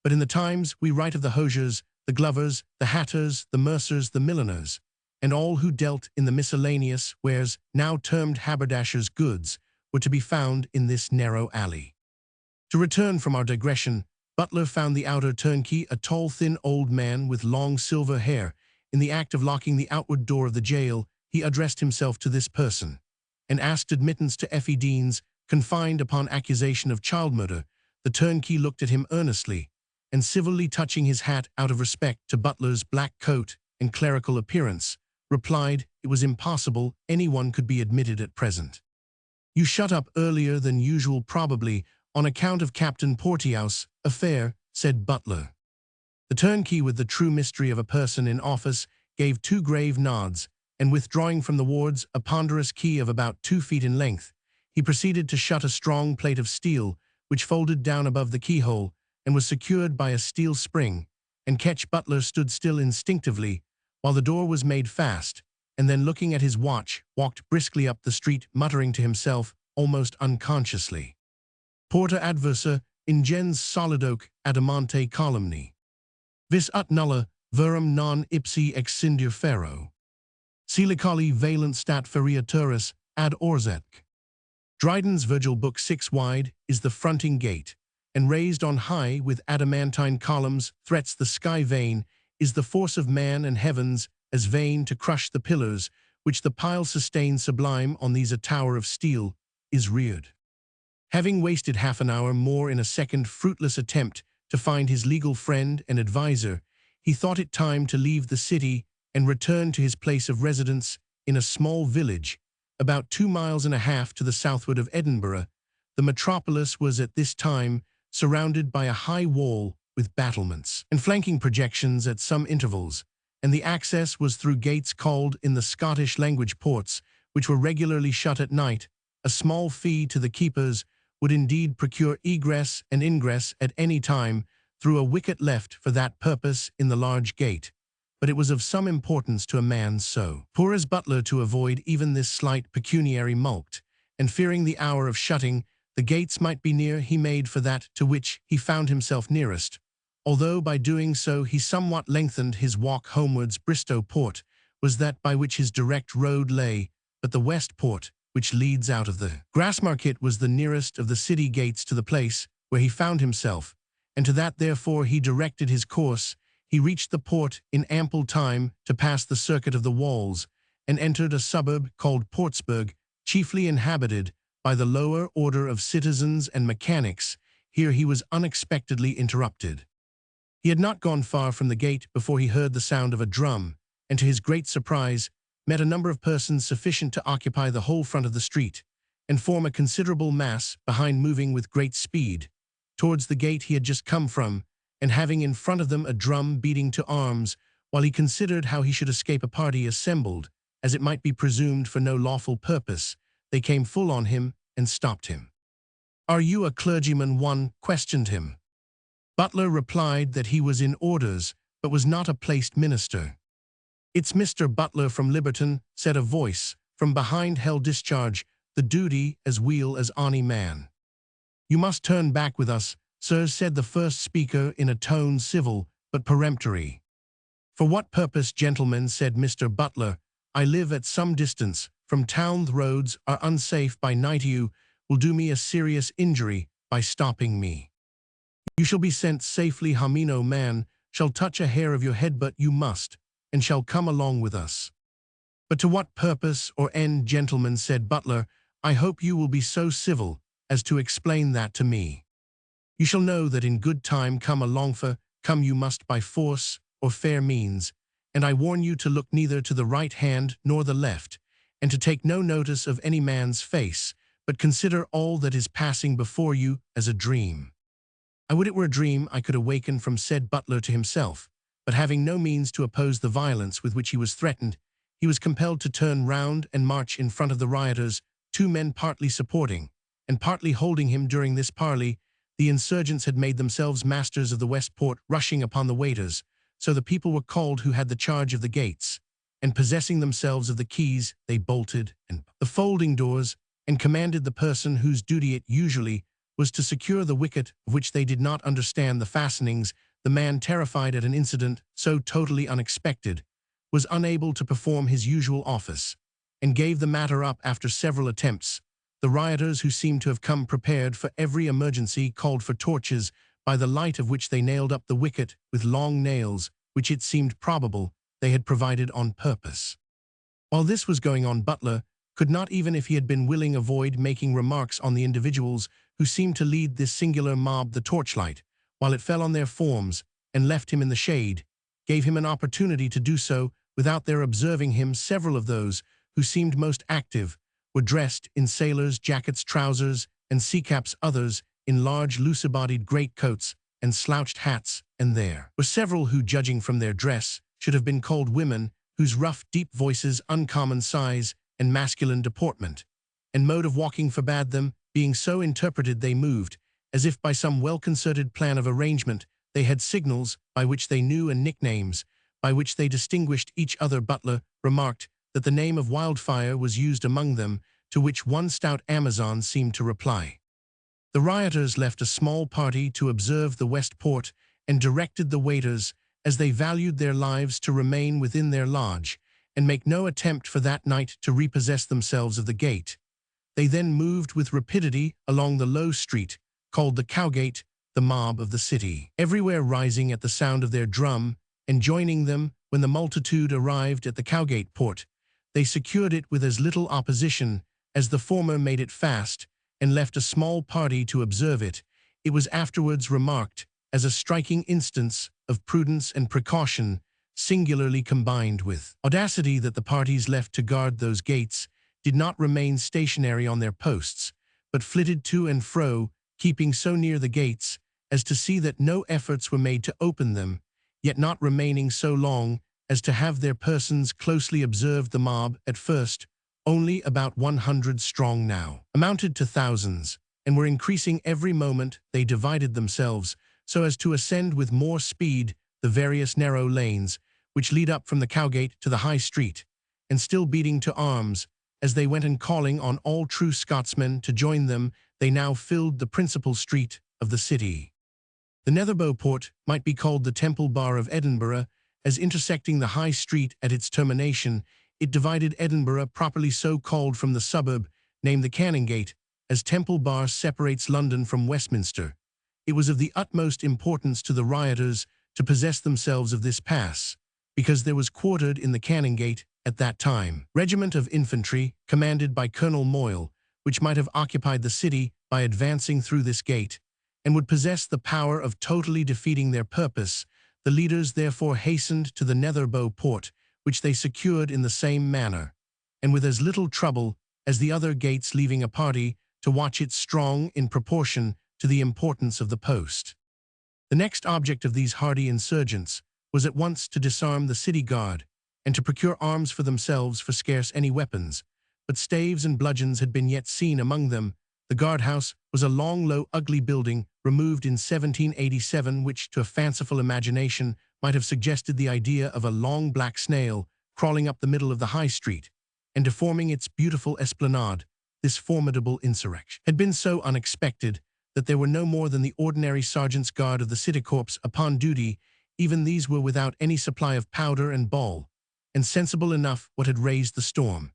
But in the times we write of, the hosiers, the glovers, the hatters, the mercers, the milliners, and all who dealt in the miscellaneous wares now termed haberdashers' goods, were to be found in this narrow alley. To return from our digression, Butler found the outer turnkey, a tall, thin old man with long silver hair. In the act of locking the outward door of the jail, he addressed himself to this person, and asked admittance to Effie Deans, confined upon accusation of child murder. The turnkey looked at him earnestly, and civilly touching his hat out of respect to Butler's black coat and clerical appearance, replied it was impossible anyone could be admitted at present. "You shut up earlier than usual, probably, on account of Captain Porteous' affair," said Butler. The turnkey, with the true mystery of a person in office, gave two grave nods, and withdrawing from the wards a ponderous key of about 2 feet in length, he proceeded to shut a strong plate of steel, which folded down above the keyhole, and was secured by a steel spring, and catch. Butler stood still instinctively while the door was made fast, and then, looking at his watch, walked briskly up the street, muttering to himself, almost unconsciously, "Porta adversa, ingens solidoque adamante calumni." Vis ut nulla verum non ipsi excindir ferro. Silicali valent stat feriaturis ad orzec. Dryden's Virgil Book 6 wide is the fronting gate, and raised on high with adamantine columns threats the sky vain, is the force of man and heavens as vain to crush the pillars, which the pile sustain sublime on these a tower of steel is reared. Having wasted half an hour more in a second fruitless attempt to find his legal friend and adviser, he thought it time to leave the city and return to his place of residence in a small village, about 2.5 miles to the southward of Edinburgh. The metropolis was at this time surrounded by a high wall with battlements and flanking projections at some intervals, and the access was through gates called in the Scottish language ports, which were regularly shut at night. A small fee to the keepers would indeed procure egress and ingress at any time through a wicket left for that purpose in the large gate, but it was of some importance to a man so poor as Butler to avoid even this slight pecuniary mulct, and fearing the hour of shutting the gates might be near, he made for that to which he found himself nearest, although by doing so he somewhat lengthened his walk homewards. Bristow Port was that by which his direct road lay, but the West Port, which leads out of the Grassmarket, was the nearest of the city gates to the place where he found himself, and to that therefore he directed his course. He reached the port in ample time to pass the circuit of the walls, and entered a suburb called Portsburg, chiefly inhabited by the lower order of citizens and mechanics. Here he was unexpectedly interrupted. He had not gone far from the gate before he heard the sound of a drum, and to his great surprise met a number of persons sufficient to occupy the whole front of the street, and form a considerable mass behind, moving with great speed towards the gate he had just come from, and having in front of them a drum beating to arms, while he considered how he should escape a party assembled, as it might be presumed for no lawful purpose. They came full on him and stopped him. "Are you a clergyman?" one questioned him. Butler replied that he was in orders, but was not a placed minister. "It's Mr. Butler from Liberton," said a voice from behind. "Hell discharge the duty as weel as ony man." "You must turn back with us, sir," said the first speaker in a tone civil but peremptory. "For what purpose, gentlemen?" said Mr. Butler. "I live at some distance from town. The roads are unsafe by night. You will do me a serious injury by stopping me. You shall be sent safely home. No man shall touch a hair of your head, but you must, and shall come along with us." "But to what purpose or end, gentlemen?" said Butler. "I hope you will be so civil as to explain that to me. You shall know that in good time. Come along, for come you must by force or fair means, and I warn you to look neither to the right hand nor the left, and to take no notice of any man's face, but consider all that is passing before you as a dream." "I would it were a dream I could awaken from," said Butler to himself, but having no means to oppose the violence with which he was threatened, he was compelled to turn round and march in front of the rioters, two men partly supporting and partly holding him. During this parley, the insurgents had made themselves masters of the West Port, rushing upon the waiters, so the people were called who had the charge of the gates, and possessing themselves of the keys, they bolted and the folding doors, and commanded the person whose duty it usually was to secure the wicket, of which they did not understand the fastenings. The man, terrified at an incident so totally unexpected, was unable to perform his usual office, and gave the matter up after several attempts. The rioters, who seemed to have come prepared for every emergency, called for torches, by the light of which they nailed up the wicket with long nails, which it seemed probable they had provided on purpose. While this was going on, Butler could not, even if he had been willing, avoid making remarks on the individuals who seemed to lead this singular mob. The torchlight, while it fell on their forms and left him in the shade, gave him an opportunity to do so without their observing him. Several of those who seemed most active were dressed in sailors' jackets, trousers, and sea-caps, others in large loose-bodied greatcoats and slouched hats, and there were several who, judging from their dress, should have been called women, whose rough, deep voices, uncommon size, and masculine deportment and mode of walking forbade them. Being so interpreted, they moved, as if by some well-concerted plan of arrangement. They had signals by which they knew, and nicknames by which they distinguished each other. Butler remarked that the name of Wildfire was used among them, to which one stout Amazon seemed to reply. The rioters left a small party to observe the West Port, and directed the waiters as they valued their lives to remain within their lodge, and make no attempt for that night to repossess themselves of the gate. They then moved with rapidity along the low street, called the Cowgate, the mob of the city, everywhere rising at the sound of their drum, and joining them when the multitude arrived at the Cowgate port. They secured it with as little opposition as the former made it fast, and left a small party to observe it. It was afterwards remarked as a striking instance of prudence and precaution, singularly combined with audacity, that the parties left to guard those gates did not remain stationary on their posts, but flitted to and fro, keeping so near the gates as to see that no efforts were made to open them, yet not remaining so long as to have their persons closely observed. The mob, at first only about 100 strong, now amounted to thousands, and were increasing every moment they divided themselves, so as to ascend with more speed the various narrow lanes which lead up from the Cowgate to the High Street, and still beating to arms as they went, and calling on all true Scotsmen to join them, they now filled the principal street of the city. The Netherbow Port might be called the Temple Bar of Edinburgh, as intersecting the High Street at its termination, it divided Edinburgh, properly so called, from the suburb, named the Canongate, as Temple Bar separates London from Westminster. It was of the utmost importance to the rioters to possess themselves of this pass, because there was quartered in the Canongate, at that time, regiment of infantry, commanded by Colonel Moyle, which might have occupied the city by advancing through this gate, and would possess the power of totally defeating their purpose. The leaders therefore hastened to the Netherbow Port, which they secured in the same manner, and with as little trouble as the other gates, leaving a party to watch it strong in proportion to the importance of the post. The next object of these hardy insurgents was at once to disarm the city guard, and to procure arms for themselves, for scarce any weapons, but staves and bludgeons had been yet seen among them. The guardhouse was a long, low, ugly building, removed in 1787, which, to a fanciful imagination, might have suggested the idea of a long black snail crawling up the middle of the High Street, and deforming its beautiful esplanade. This formidable insurrection had been so unexpected that there were no more than the ordinary sergeant's guard of the city corps upon duty. Even these were without any supply of powder and ball, and sensible enough what had raised the storm,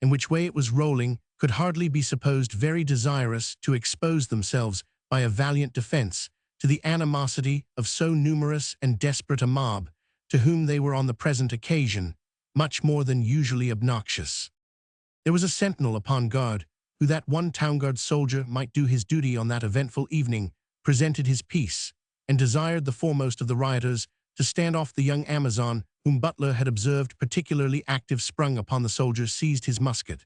and which way it was rolling, could hardly be supposed very desirous to expose themselves by a valiant defense to the animosity of so numerous and desperate a mob, to whom they were on the present occasion much more than usually obnoxious. There was a sentinel upon guard, who, that one town-guard soldier might do his duty on that eventful evening, presented his piece, and desired the foremost of the rioters to stand off. The young Amazon, whom Butler had observed particularly active, sprung upon the soldier, seized his musket,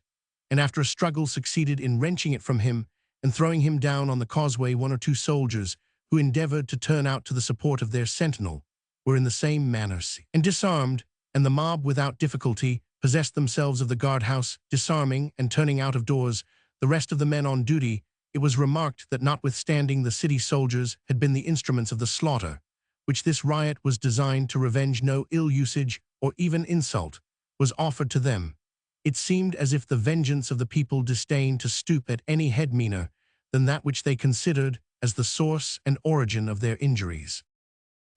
and after a struggle succeeded in wrenching it from him and throwing him down on the causeway. One or two soldiers, who endeavored to turn out to the support of their sentinel, were in the same manner seized and disarmed, and the mob without difficulty possessed themselves of the guardhouse. Disarming and turning out of doors the rest of the men on duty, it was remarked that notwithstanding the city soldiers had been the instruments of the slaughter, which this riot was designed to revenge, no ill usage or even insult was offered to them. It seemed as if the vengeance of the people disdained to stoop at any head meaner than that which they considered as the source and origin of their injuries.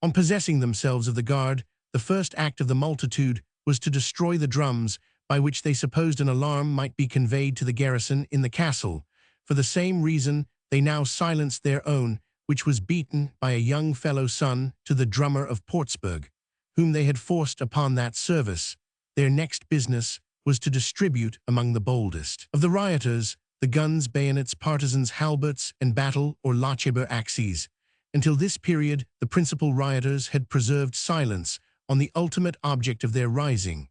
On possessing themselves of the guard, the first act of the multitude was to destroy the drums, by which they supposed an alarm might be conveyed to the garrison in the castle. For the same reason they now silenced their own, which was beaten by a young fellow son to the drummer of Portsburg, whom they had forced upon that service. Their next business was to distribute among the boldest of the rioters the guns, bayonets, partisans, halberts, and battle or lacheber axes. Until this period, the principal rioters had preserved silence on the ultimate object of their rising,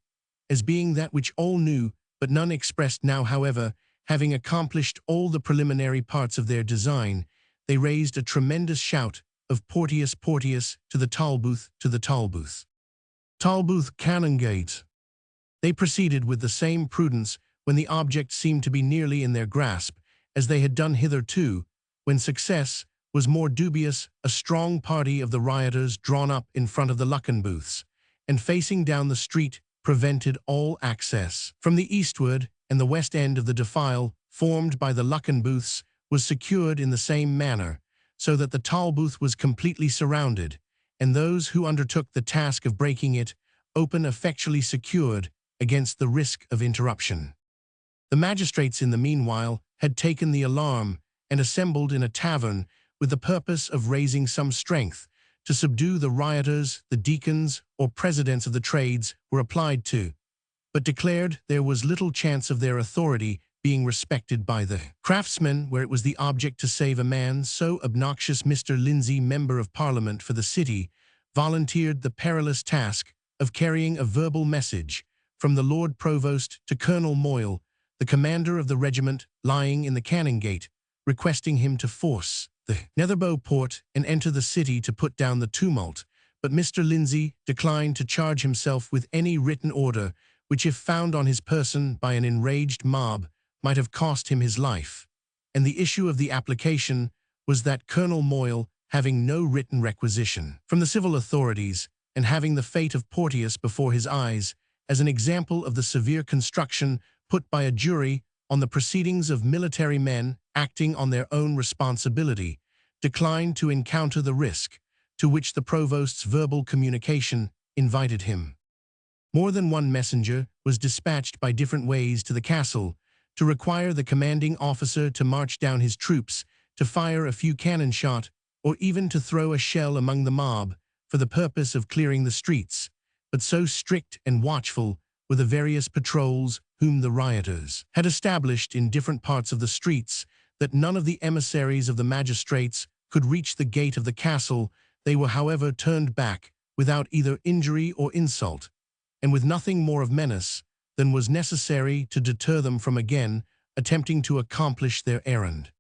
as being that which all knew, but none expressed. Now, however, having accomplished all the preliminary parts of their design, they raised a tremendous shout of Porteous, Porteous, to the Tolbooth, to the Tolbooth. Tolbooth Canongate. They proceeded with the same prudence when the object seemed to be nearly in their grasp, as they had done hitherto. When success was more dubious, a strong party of the rioters, drawn up in front of the Lucken booths, and facing down the street, prevented all access. From the eastward and the west end of the defile, formed by the Lucken booths, was secured in the same manner, so that the Tolbooth was completely surrounded, and those who undertook the task of breaking it open effectually secured against the risk of interruption. The magistrates, in the meanwhile, had taken the alarm and assembled in a tavern with the purpose of raising some strength to subdue the rioters. The deacons or presidents of the trades were applied to, but declared there was little chance of their authority being respected by the craftsmen, where it was the object to save a man so obnoxious. Mr. Lindsay, Member of Parliament for the city, volunteered the perilous task of carrying a verbal message from the Lord Provost to Colonel Moyle, the commander of the regiment lying in the Canongate, requesting him to force the Netherbow port and enter the city to put down the tumult. But Mr. Lindsay declined to charge himself with any written order which, if found on his person by an enraged mob, might have cost him his life, and the issue of the application was that Colonel Moyle, having no written requisition from the civil authorities, and having the fate of Porteous before his eyes as an example of the severe construction put by a jury on the proceedings of military men acting on their own responsibility, declined to encounter the risk to which the provost's verbal communication invited him. More than one messenger was dispatched by different ways to the castle to require the commanding officer to march down his troops, to fire a few cannon shot, or even to throw a shell among the mob for the purpose of clearing the streets. But so strict and watchful were the various patrols whom the rioters had established in different parts of the streets that none of the emissaries of the magistrates could reach the gate of the castle. They were, however, turned back without either injury or insult, and with nothing more of menace than was necessary to deter them from again attempting to accomplish their errand.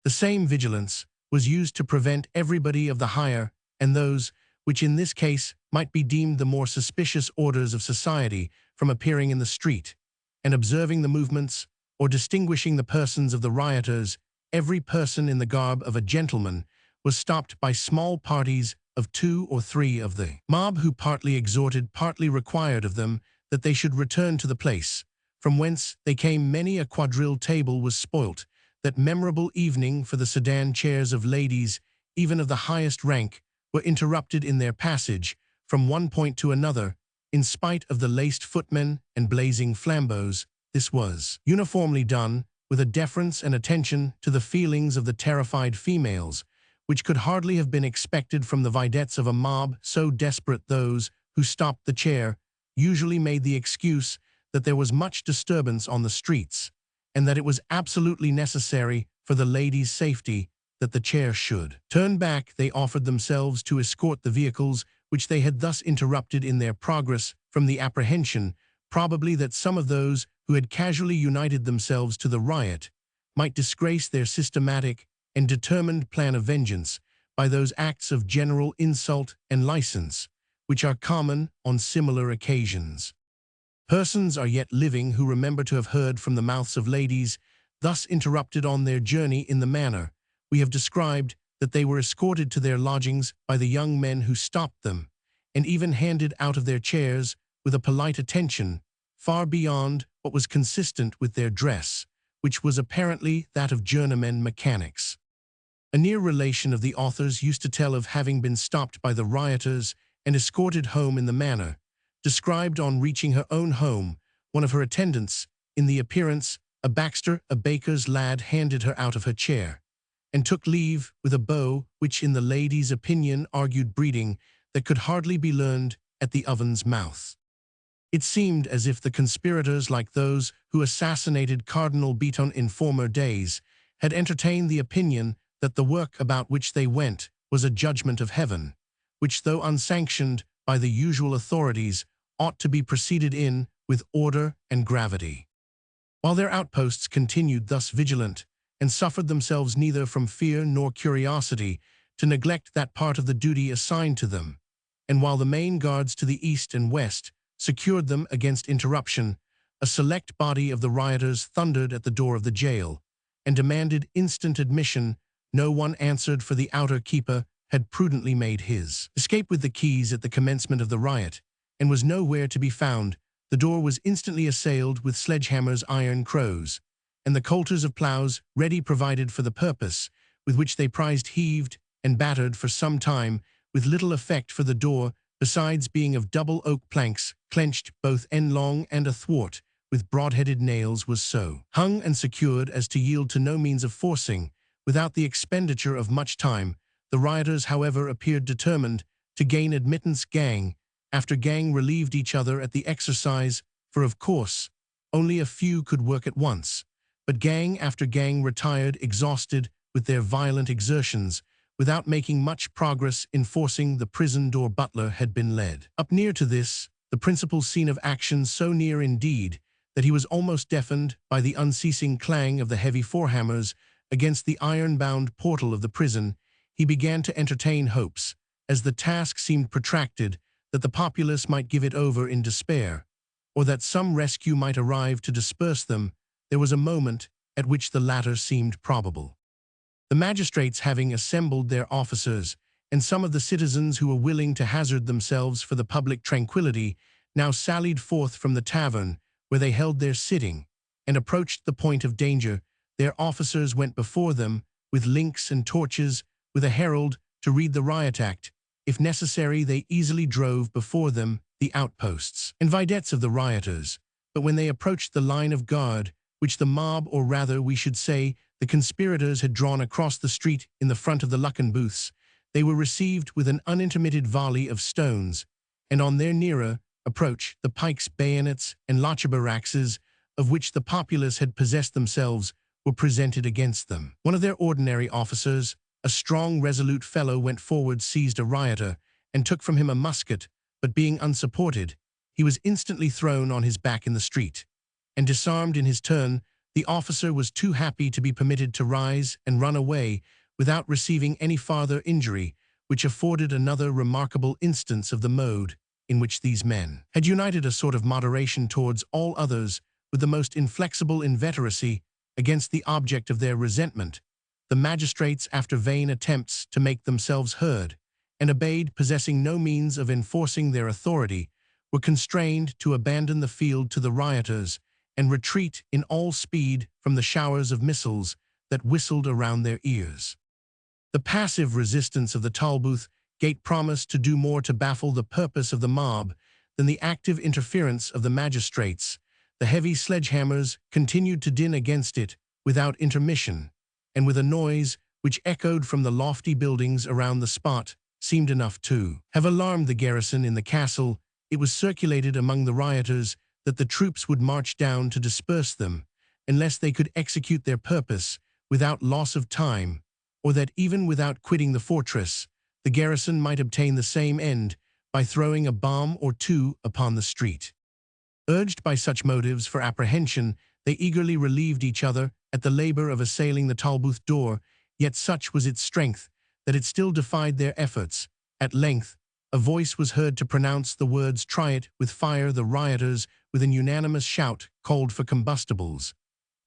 The same vigilance was used to prevent everybody of the higher, and those which in this case might be deemed the more suspicious orders of society, from appearing in the street and observing the movements or distinguishing the persons of the rioters. Every person in the garb of a gentleman was stopped by small parties of 2 or 3 of the mob, who partly exhorted, partly required of them that they should return to the place from whence they came. Many a quadrille table was spoilt. That memorable evening for the sedan chairs of ladies, even of the highest rank, were interrupted in their passage from one point to another, in spite of the laced footmen and blazing flambeaux. This was uniformly done with a deference and attention to the feelings of the terrified females, which could hardly have been expected from the videttes of a mob so desperate. Those who stopped the chair usually made the excuse that there was much disturbance on the streets, and that it was absolutely necessary for the ladies' safety that the chair should turn back. They offered themselves to escort the vehicles which they had thus interrupted in their progress, from the apprehension, probably, that some of those who had casually united themselves to the riot might disgrace their systematic and determined plan of vengeance by those acts of general insult and license which are common on similar occasions. Persons are yet living who remember to have heard from the mouths of ladies thus interrupted on their journey in the manner we have described, that they were escorted to their lodgings by the young men who stopped them, and even handed out of their chairs with a polite attention far beyond what was consistent with their dress, which was apparently that of journeymen mechanics. A near relation of the author's used to tell of having been stopped by the rioters and escorted home in the manner described. On reaching her own home, one of her attendants, in the appearance a Baxter, a baker's lad, handed her out of her chair, and took leave with a bow which in the lady's opinion argued breeding that could hardly be learned at the oven's mouth. It seemed as if the conspirators, like those who assassinated Cardinal Beaton in former days, had entertained the opinion that the work about which they went was a judgment of heaven, which, though unsanctioned by the usual authorities, ought to be proceeded in with order and gravity. While their outposts continued thus vigilant, and suffered themselves neither from fear nor curiosity to neglect that part of the duty assigned to them, and while the main guards to the east and west secured them against interruption, a select body of the rioters thundered at the door of the jail, and demanded instant admission. No one answered, for the outer keeper had prudently made his escape with the keys at the commencement of the riot, and was nowhere to be found. The door was instantly assailed with sledgehammers, iron crows, and the coulters of ploughs ready provided for the purpose, with which they prized, heaved and battered for some time with little effect, for the door, besides being of double oak planks, clenched both endlong and athwart, with broad-headed nails, was so hung and secured as to yield to no means of forcing, without the expenditure of much time. The rioters, however, appeared determined to gain admittance. Gang after gang relieved each other at the exercise, for of course only a few could work at once, but gang after gang retired exhausted with their violent exertions, without making much progress in forcing the prison door. Butler had been led up near to this, the principal scene of action, so near indeed that he was almost deafened by the unceasing clang of the heavy forehammers against the iron-bound portal of the prison. He began to entertain hopes, as the task seemed protracted, that the populace might give it over in despair, or that some rescue might arrive to disperse them. There was a moment at which the latter seemed probable. The magistrates, having assembled their officers, and some of the citizens who were willing to hazard themselves for the public tranquillity, now sallied forth from the tavern where they held their sitting, and approached the point of danger. Their officers went before them, with links and torches, with a herald to read the riot act. If necessary, they easily drove before them the outposts and vedettes of the rioters. But when they approached the line of guard, which the mob, or rather we should say the conspirators, had drawn across the street in the front of the Luckin booths, they were received with an unintermitted volley of stones, and on their nearer approach the pikes, bayonets, and lochaber-axes, of which the populace had possessed themselves, were presented against them. One of their ordinary officers, a strong, resolute fellow, went forward, seized a rioter, and took from him a musket, but being unsupported, he was instantly thrown on his back in the street, and disarmed in his turn. The officer was too happy to be permitted to rise and run away without receiving any farther injury, which afforded another remarkable instance of the mode in which these men had united a sort of moderation towards all others, with the most inflexible inveteracy against the object of their resentment. The magistrates, after vain attempts to make themselves heard, and obeyed, possessing no means of enforcing their authority, were constrained to abandon the field to the rioters, and retreat in all speed from the showers of missiles that whistled around their ears. The passive resistance of the Tolbooth gate promised to do more to baffle the purpose of the mob than the active interference of the magistrates. The heavy sledgehammers continued to din against it without intermission, and with a noise which echoed from the lofty buildings around the spot, seemed enough to have alarmed the garrison in the castle. It was circulated among the rioters that the troops would march down to disperse them, unless they could execute their purpose without loss of time, or that even without quitting the fortress, the garrison might obtain the same end by throwing a bomb or two upon the street. Urged by such motives for apprehension, they eagerly relieved each other at the labor of assailing the Tolbooth door, yet such was its strength that it still defied their efforts. At length, a voice was heard to pronounce the words, "Try it with fire." The rioters, with an unanimous shout, called for combustibles,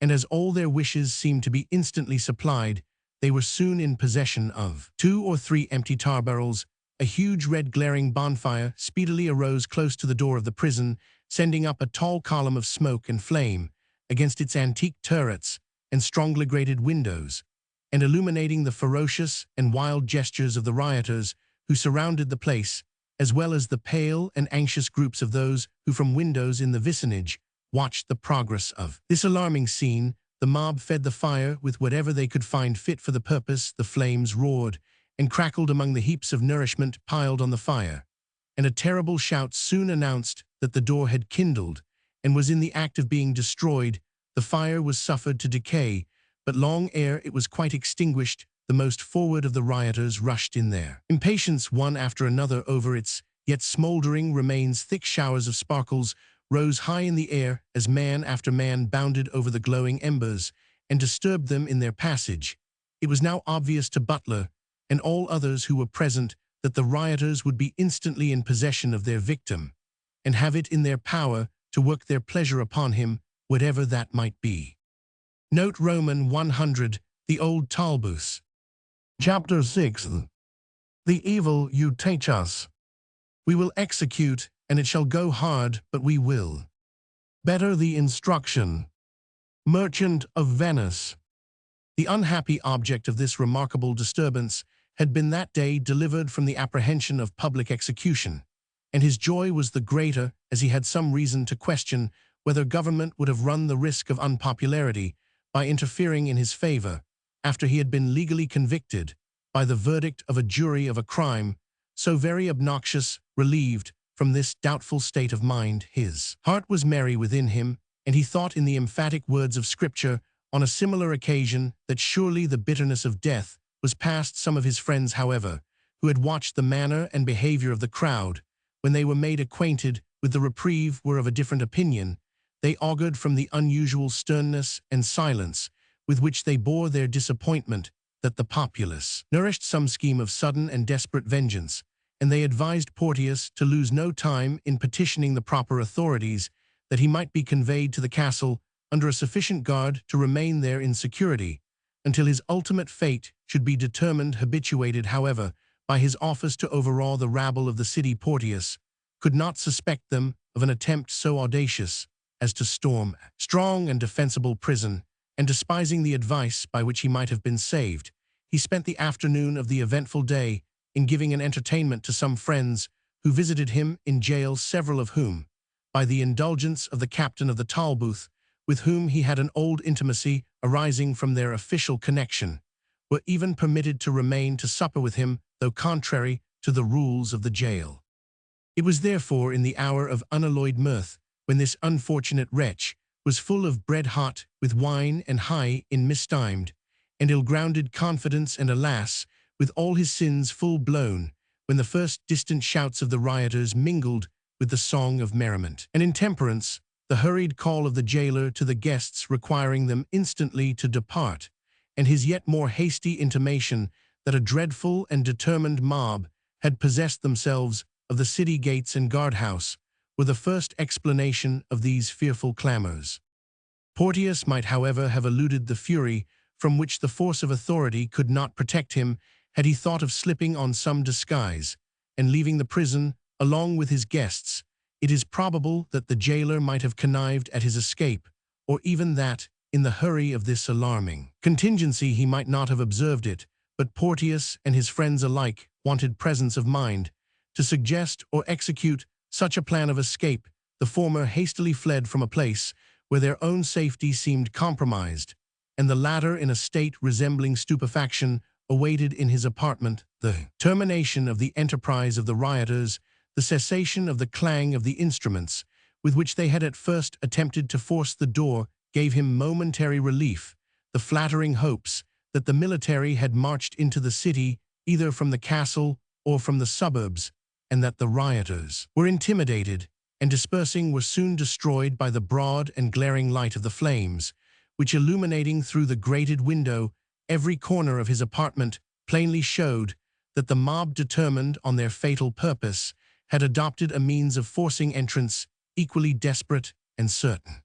and as all their wishes seemed to be instantly supplied, they were soon in possession of 2 or 3 empty tar barrels. A huge red glaring bonfire speedily arose close to the door of the prison, sending up a tall column of smoke and flame against its antique turrets and strongly grated windows, and illuminating the ferocious and wild gestures of the rioters who surrounded the place, as well as the pale and anxious groups of those who from windows in the vicinage watched the progress of this alarming scene. The mob fed the fire with whatever they could find fit for the purpose. The flames roared and crackled among the heaps of nourishment piled on the fire, and a terrible shout soon announced that the door had kindled and was in the act of being destroyed. The fire was suffered to decay, but long ere it was quite extinguished, the most forward of the rioters rushed in their impatience one after another over its yet smouldering remains. Thick showers of sparkles rose high in the air as man after man bounded over the glowing embers and disturbed them in their passage. It was now obvious to Butler and all others who were present that the rioters would be instantly in possession of their victim, and have it in their power to work their pleasure upon him, whatever that might be. Note Roman 100, the Old Tolbooth. Chapter 6. The evil you teach us, we will execute, and it shall go hard, but we will. Better the instruction. Merchant of Venice. The unhappy object of this remarkable disturbance had been that day delivered from the apprehension of public execution, and his joy was the greater as he had some reason to question whether government would have run the risk of unpopularity by interfering in his favor after he had been legally convicted by the verdict of a jury of a crime so very obnoxious. Relieved from this doubtful state of mind, his heart was merry within him, and he thought in the emphatic words of Scripture on a similar occasion that surely the bitterness of death was past. Some of his friends, however, who had watched the manner and behavior of the crowd when they were made acquainted with the reprieve, were of a different opinion. They augured from the unusual sternness and silence with which they bore their disappointment that the populace nourished some scheme of sudden and desperate vengeance, and they advised Porteous to lose no time in petitioning the proper authorities that he might be conveyed to the castle under a sufficient guard to remain there in security until his ultimate fate should be determined. Habituated, however, by his office to overawe the rabble of the city, Porteous could not suspect them of an attempt so audacious as to storm a strong and defensible prison, and despising the advice by which he might have been saved, he spent the afternoon of the eventful day in giving an entertainment to some friends who visited him in jail, several of whom, by the indulgence of the captain of the Tolbooth, with whom he had an old intimacy arising from their official connection, were even permitted to remain to supper with him, though contrary to the rules of the jail. It was therefore in the hour of unalloyed mirth, when this unfortunate wretch was full of bread hot with wine and high in mistimed and ill-grounded confidence, and alas, with all his sins full blown, when the first distant shouts of the rioters mingled with the song of merriment and intemperance, the hurried call of the jailer to the guests requiring them instantly to depart, and his yet more hasty intimation that a dreadful and determined mob had possessed themselves of the city gates and guardhouse, were the first explanation of these fearful clamors. Porteous might, however, have eluded the fury from which the force of authority could not protect him, had he thought of slipping on some disguise and leaving the prison along with his guests. It is probable that the jailer might have connived at his escape, or even that, in the hurry of this alarming contingency, he might not have observed it, but Porteous and his friends alike wanted presence of mind to suggest or execute such a plan of escape. The former hastily fled from a place where their own safety seemed compromised, and the latter, in a state resembling stupefaction, awaited in his apartment the termination of the enterprise of the rioters, the cessation of the clang of the instruments with which they had at first attempted to force the door. Gave him momentary relief, the flattering hopes that the military had marched into the city either from the castle or from the suburbs, and that the rioters were intimidated and dispersing were soon destroyed by the broad and glaring light of the flames, which, illuminating through the grated window every corner of his apartment, plainly showed that the mob, determined on their fatal purpose, had adopted a means of forcing entrance equally desperate and certain.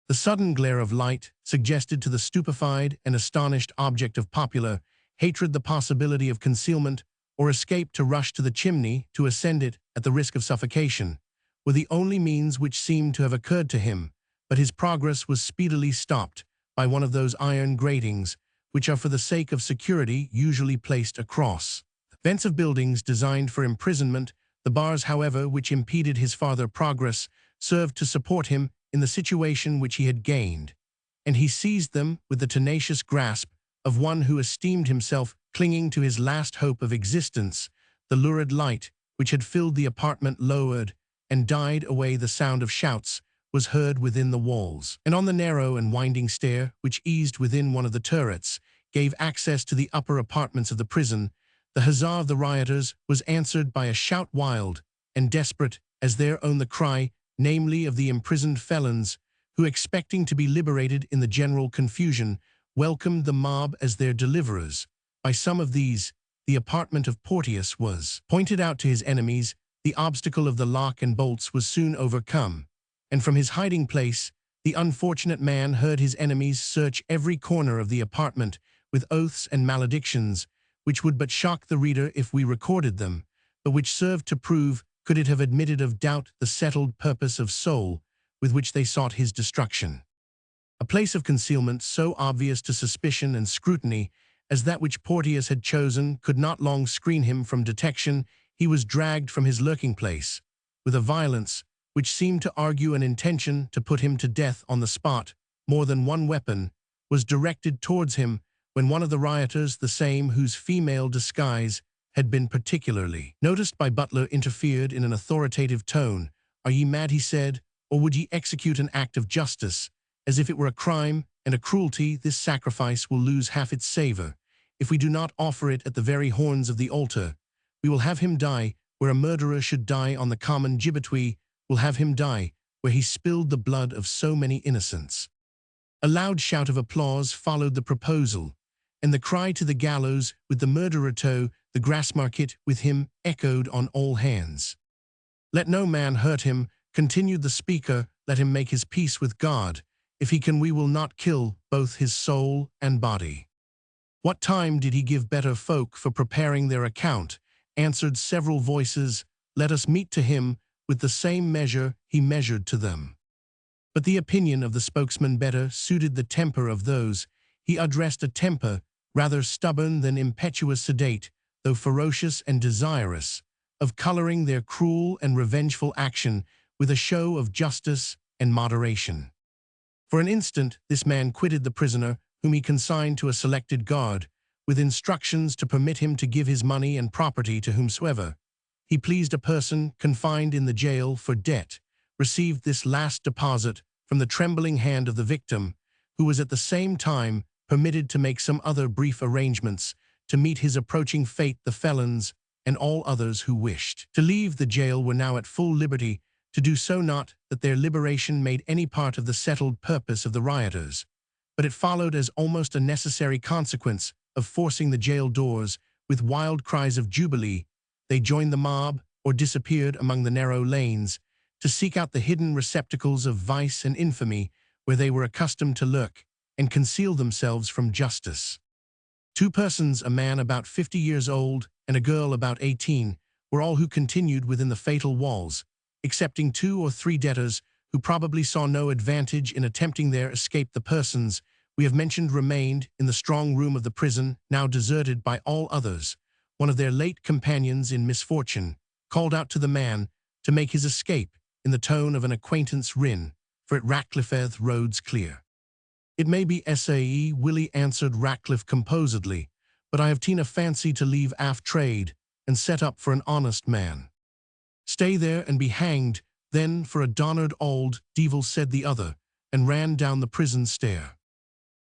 The sudden glare of light suggested to the stupefied and astonished object of popular hatred the possibility of concealment or escape. To rush to the chimney, to ascend it at the risk of suffocation, were the only means which seemed to have occurred to him, but his progress was speedily stopped by one of those iron gratings which are for the sake of security usually placed across vents of buildings designed for imprisonment. The bars, however, which impeded his farther progress, served to support him in the situation which he had gained, and he seized them with the tenacious grasp of one who esteemed himself clinging to his last hope of existence. The lurid light which had filled the apartment lowered and died away. The sound of shouts was heard within the walls, and on the narrow and winding stair which eased within one of the turrets gave access to the upper apartments of the prison. The huzzah of the rioters was answered by a shout wild and desperate as their own, the cry, namely, of the imprisoned felons, who, expecting to be liberated in the general confusion, welcomed the mob as their deliverers. By some of these, the apartment of Porteous was pointed out to his enemies. The obstacle of the lock and bolts was soon overcome, and from his hiding place, the unfortunate man heard his enemies search every corner of the apartment with oaths and maledictions, which would but shock the reader if we recorded them, but which served to prove, could it have admitted of doubt, the settled purpose of soul with which they sought his destruction. A place of concealment so obvious to suspicion and scrutiny as that which Porteous had chosen could not long screen him from detection, he was dragged from his lurking place, with a violence which seemed to argue an intention to put him to death on the spot. More than one weapon was directed towards him, when one of the rioters, the same whose female disguise had been particularly noticed by Butler, interfered in an authoritative tone. "Are ye mad," he said, "or would ye execute an act of justice, as if it were a crime and a cruelty? This sacrifice will lose half its savour, if we do not offer it at the very horns of the altar. We will have him die where a murderer should die on the common gibbet. We will have him die where he spilled the blood of so many innocents." A loud shout of applause followed the proposal, and the cry to the gallows with the murderer to the Grassmarket with him echoed on all hands. "Let no man hurt him," continued the speaker. "Let him make his peace with God. If he can, we will not kill both his soul and body." "What time did he give better folk for preparing their account?" answered several voices. "Let us meet to him with the same measure he measured to them." But the opinion of the spokesman better suited the temper of those he addressed, a temper rather stubborn than impetuous, sedate, though ferocious, and desirous of coloring their cruel and revengeful action with a show of justice and moderation. For an instant this man quitted the prisoner, whom he consigned to a selected guard, with instructions to permit him to give his money and property to whomsoever he pleased. A person confined in the jail for debt received this last deposit from the trembling hand of the victim, who was at the same time permitted to make some other brief arrangements to meet his approaching fate. The felons and all others who wished to leave the jail were now at full liberty to do so, not that their liberation made any part of the settled purpose of the rioters, but it followed as almost a necessary consequence of forcing the jail doors. With wild cries of jubilee, they joined the mob or disappeared among the narrow lanes to seek out the hidden receptacles of vice and infamy where they were accustomed to lurk and conceal themselves from justice. Two persons, a man about 50 years old and a girl about 18, were all who continued within the fatal walls, excepting 2 or 3 debtors who probably saw no advantage in attempting their escape. The persons we have mentioned remained in the strong room of the prison, now deserted by all others. One of their late companions in misfortune called out to the man to make his escape in the tone of an acquaintance. "Rin, for at Ratcliffe'th roads clear." "It may be Sae, Willie," answered Ratcliffe composedly, "but I have ta'en a fancy to leave aft trade and set up for an honest man." "Stay there and be hanged, then, for a donnered old devil," said the other, and ran down the prison stair.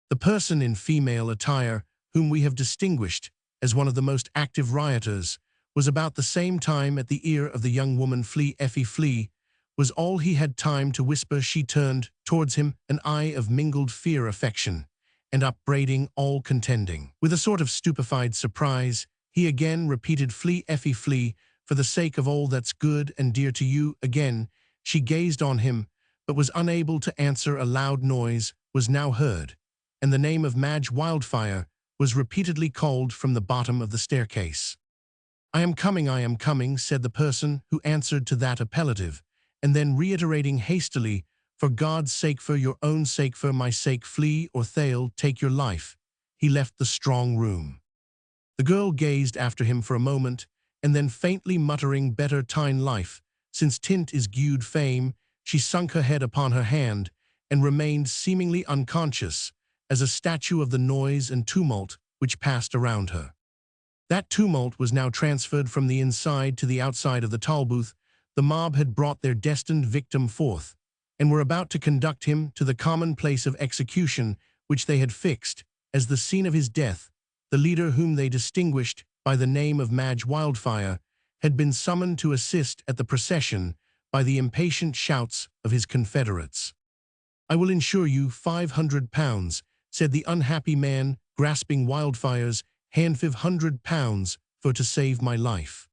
The person in female attire, whom we have distinguished as one of the most active rioters, was about the same time at the ear of the young woman. "Flee, Effie, flee," was all he had time to whisper. She turned towards him an eye of mingled fear, affection, and upbraiding, all contending. With a sort of stupefied surprise, he again repeated, "Flee, Effie, flee, for the sake of all that's good and dear to you." Again she gazed on him, but was unable to answer. A loud noise was now heard, and the name of Madge Wildfire was repeatedly called from the bottom of the staircase. I am coming," said the person who answered to that appellative, and then reiterating hastily, "For God's sake, for your own sake, for my sake, flee, or they'll take your life," he left the strong room. The girl gazed after him for a moment, and then faintly muttering, "Better tine life, since tint is gude fame," she sunk her head upon her hand and remained seemingly unconscious as a statue of the noise and tumult which passed around her. That tumult was now transferred from the inside to the outside of the Tolbooth. The mob had brought their destined victim forth, and were about to conduct him to the common place of execution which they had fixed as the scene of his death. The leader, whom they distinguished by the name of Madge Wildfire, had been summoned to assist at the procession by the impatient shouts of his confederates. "I will insure you £500, said the unhappy man, grasping Wildfire's hand. £500 for to save my life."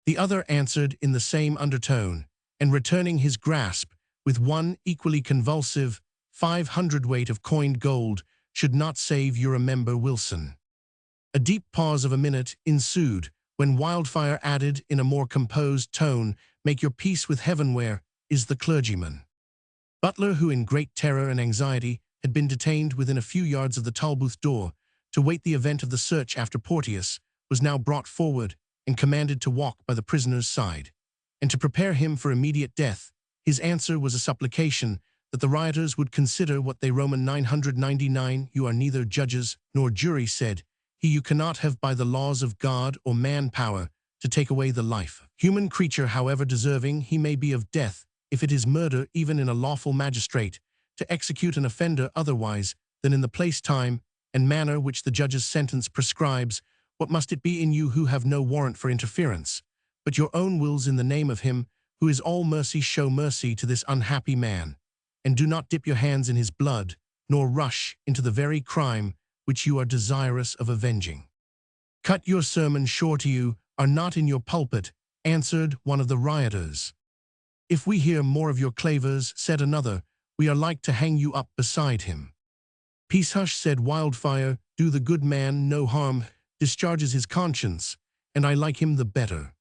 The other answered in the same undertone, and returning his grasp with one equally convulsive, 500 weight of coined gold should not save you, remember Wilson. A deep pause of a minute ensued, when Wildfire added in a more composed tone, "Make your peace with heaven. Where is the clergyman?" Butler, who in great terror and anxiety had been detained within a few yards of the Tolbooth door, to wait the event of the search after Porteus, was now brought forward and commanded to walk by the prisoner's side, and to prepare him for immediate death. His answer was a supplication that the rioters would consider what they Roman 999, "You are neither judges nor jury," said he. "You cannot have by the laws of God or man power to take away the life. Human creature, however deserving he may be of death, if it is murder even in a lawful magistrate, to execute an offender otherwise than in the place, time, and manner which the judge's sentence prescribes, what must it be in you who have no warrant for interference, but your own wills in the name of him who is all mercy? Show mercy to this unhappy man, and do not dip your hands in his blood, nor rush into the very crime which you are desirous of avenging." "Cut your sermon short, you are not in your pulpit," answered one of the rioters. "If we hear more of your clavers," said another, "we are like to hang you up beside him." "Peace, hush," said Wildfire, "do the good man no harm, discharges his conscience, and I like him the better."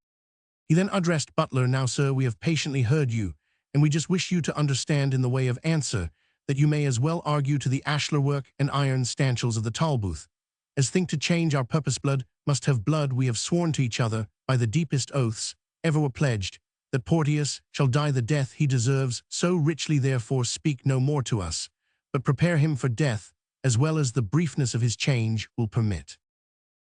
He then addressed Butler. "Now, sir, we have patiently heard you, and we just wish you to understand in the way of answer that you may as well argue to the ashlar work and iron stanchions of the Tolbooth, as think to change our purpose. Blood must have blood. We have sworn to each other, by the deepest oaths ever were pledged, that Porteus shall die the death he deserves so richly. Therefore speak no more to us, but prepare him for death, as well as the briefness of his change will permit."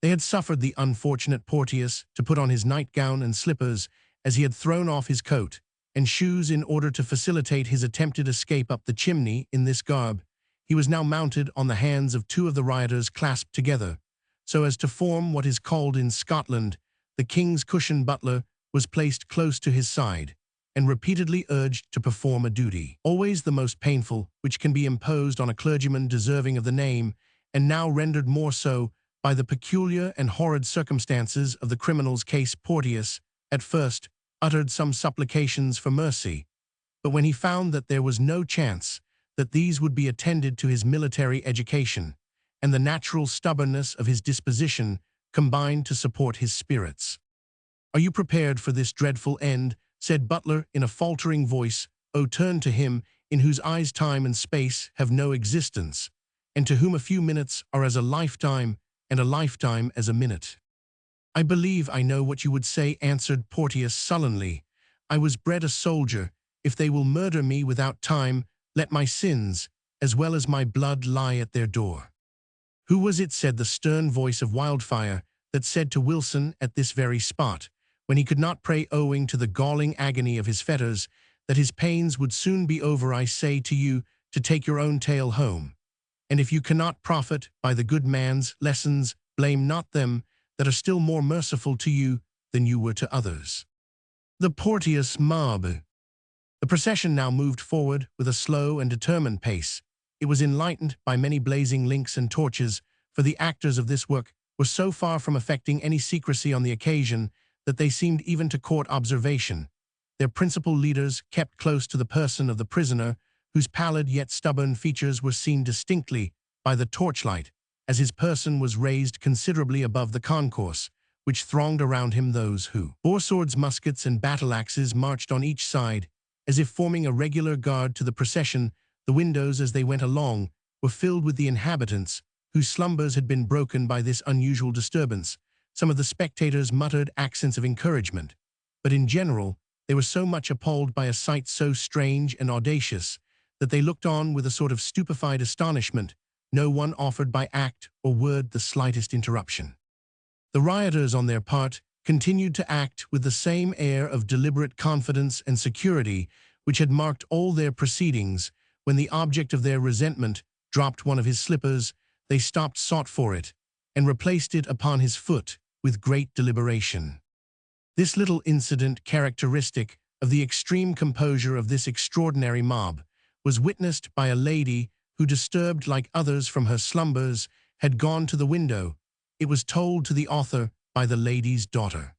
They had suffered the unfortunate Porteus to put on his nightgown and slippers, as he had thrown off his coat and shoes in order to facilitate his attempted escape up the chimney. In this garb, he was now mounted on the hands of two of the rioters clasped together, so as to form what is called in Scotland the king's cushion. Butler was placed close to his side, and repeatedly urged to perform a duty, always the most painful, which can be imposed on a clergyman deserving of the name, and now rendered more so by the peculiar and horrid circumstances of the criminal's case. Porteus, at first, uttered some supplications for mercy, but when he found that there was no chance that these would be attended to, his military education and the natural stubbornness of his disposition combined to support his spirits. "Are you prepared for this dreadful end?" said Butler in a faltering voice. "O turn to him in whose eyes time and space have no existence, and to whom a few minutes are as a lifetime, and a lifetime as a minute." "I believe I know what you would say," answered Porteus sullenly. "I was bred a soldier. If they will murder me without time, let my sins, as well as my blood, lie at their door." "Who was it," said the stern voice of Wildfire, "that said to Wilson at this very spot, when he could not pray owing to the galling agony of his fetters, that his pains would soon be over? I say to you to take your own tale home, and if you cannot profit by the good man's lessons, blame not them that are still more merciful to you than you were to others." The Porteus mob. The procession now moved forward with a slow and determined pace. It was enlightened by many blazing links and torches, for the actors of this work were so far from affecting any secrecy on the occasion that they seemed even to court observation. Their principal leaders kept close to the person of the prisoner, whose pallid yet stubborn features were seen distinctly by the torchlight, as his person was raised considerably above the concourse, which thronged around him. Those who bore swords, muskets, and battle-axes marched on each side, as if forming a regular guard to the procession. The windows, as they went along, were filled with the inhabitants, whose slumbers had been broken by this unusual disturbance. Some of the spectators muttered accents of encouragement, but in general they were so much appalled by a sight so strange and audacious that they looked on with a sort of stupefied astonishment. No one offered by act or word the slightest interruption. The rioters, on their part, continued to act with the same air of deliberate confidence and security which had marked all their proceedings. When the object of their resentment dropped one of his slippers, they stopped, sought for it, and replaced it upon his foot with great deliberation. This little incident, characteristic of the extreme composure of this extraordinary mob, was witnessed by a lady who, disturbed like others from her slumbers, had gone to the window. It was told to the author by the lady's daughter.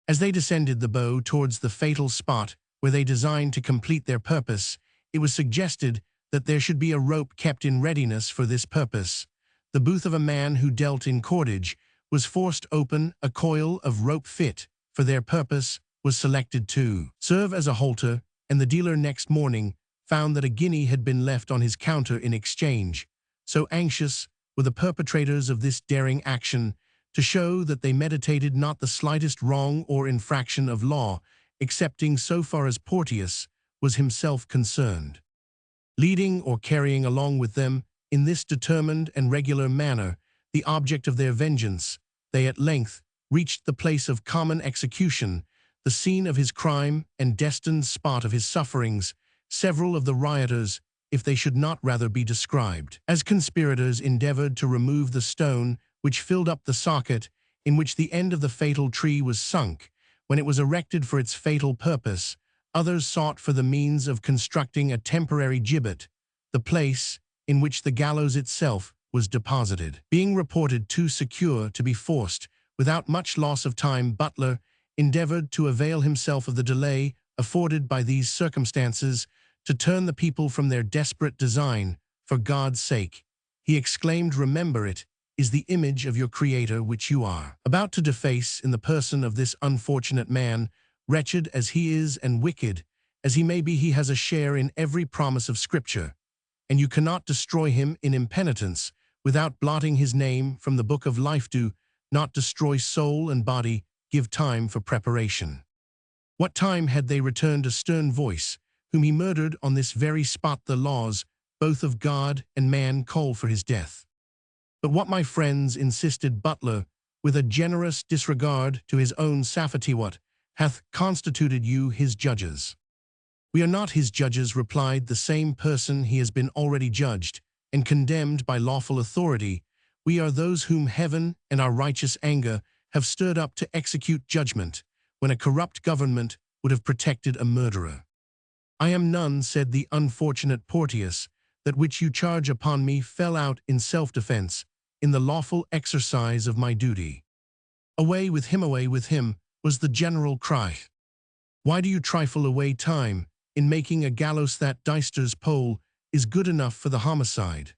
As they descended the bow towards the fatal spot where they designed to complete their purpose, it was suggested that there should be a rope kept in readiness for this purpose. The booth of a man who dealt in cordage was forced open. A coil of rope fit for their purpose was selected to serve as a halter, and the dealer next morning found that a guinea had been left on his counter in exchange. So anxious were the perpetrators of this daring action, to show that they meditated not the slightest wrong or infraction of law, excepting so far as Porteous was himself concerned. Leading or carrying along with them, in this determined and regular manner, the object of their vengeance, they at length reached the place of common execution, the scene of his crime and destined spot of his sufferings. Several of the rioters, if they should not rather be described as conspirators, endeavored to remove the stone which filled up the socket in which the end of the fatal tree was sunk, when it was erected for its fatal purpose. Others sought for the means of constructing a temporary gibbet, the place in which the gallows itself was deposited. Being reported too secure to be forced, without much loss of time, Butler endeavored to avail himself of the delay afforded by these circumstances to turn the people from their desperate design. For God's sake, he exclaimed, remember it is the image of your Creator which you are about to deface in the person of this unfortunate man. Wretched as he is and wicked as he may be, he has a share in every promise of Scripture, and you cannot destroy him in impenitence without blotting his name from the book of life. Do not destroy soul and body, give time for preparation. What time had they returned a stern voice, whom he murdered on this very spot? The laws, both of God and man, call for his death. But what, my friends, insisted Butler, with a generous disregard to his own safety, what hath constituted you his judges? We are not his judges, replied the same person. He has been already judged and condemned by lawful authority. We are those whom heaven and our righteous anger have stirred up to execute judgment, when a corrupt government would have protected a murderer. I am none, said the unfortunate Porteous. That which you charge upon me fell out in self-defense, in the lawful exercise of my duty. Away with him, was the general cry. Why do you trifle away time in making a gallows? That Deister's pole is good enough for the homicide.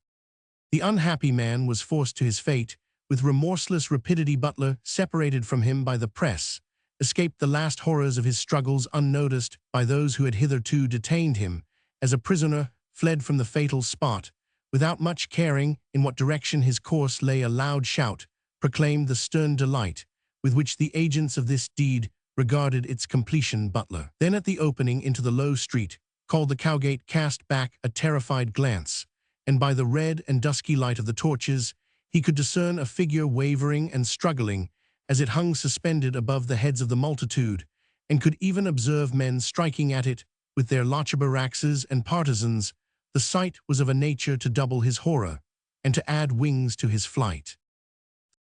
The unhappy man was forced to his fate with remorseless rapidity. Butler, separated from him by the press, escaped the last horrors of his struggles unnoticed by those who had hitherto detained him. As a prisoner, fled from the fatal spot, without much caring in what direction his course lay. A loud shout proclaimed the stern delight with which the agents of this deed regarded its completion. Butler, then at the opening into the low street, called the Cowgate, cast back a terrified glance, and by the red and dusky light of the torches, he could discern a figure wavering and struggling as it hung suspended above the heads of the multitude, and could even observe men striking at it with their lochaber-axes and partisans. The sight was of a nature to double his horror, and to add wings to his flight.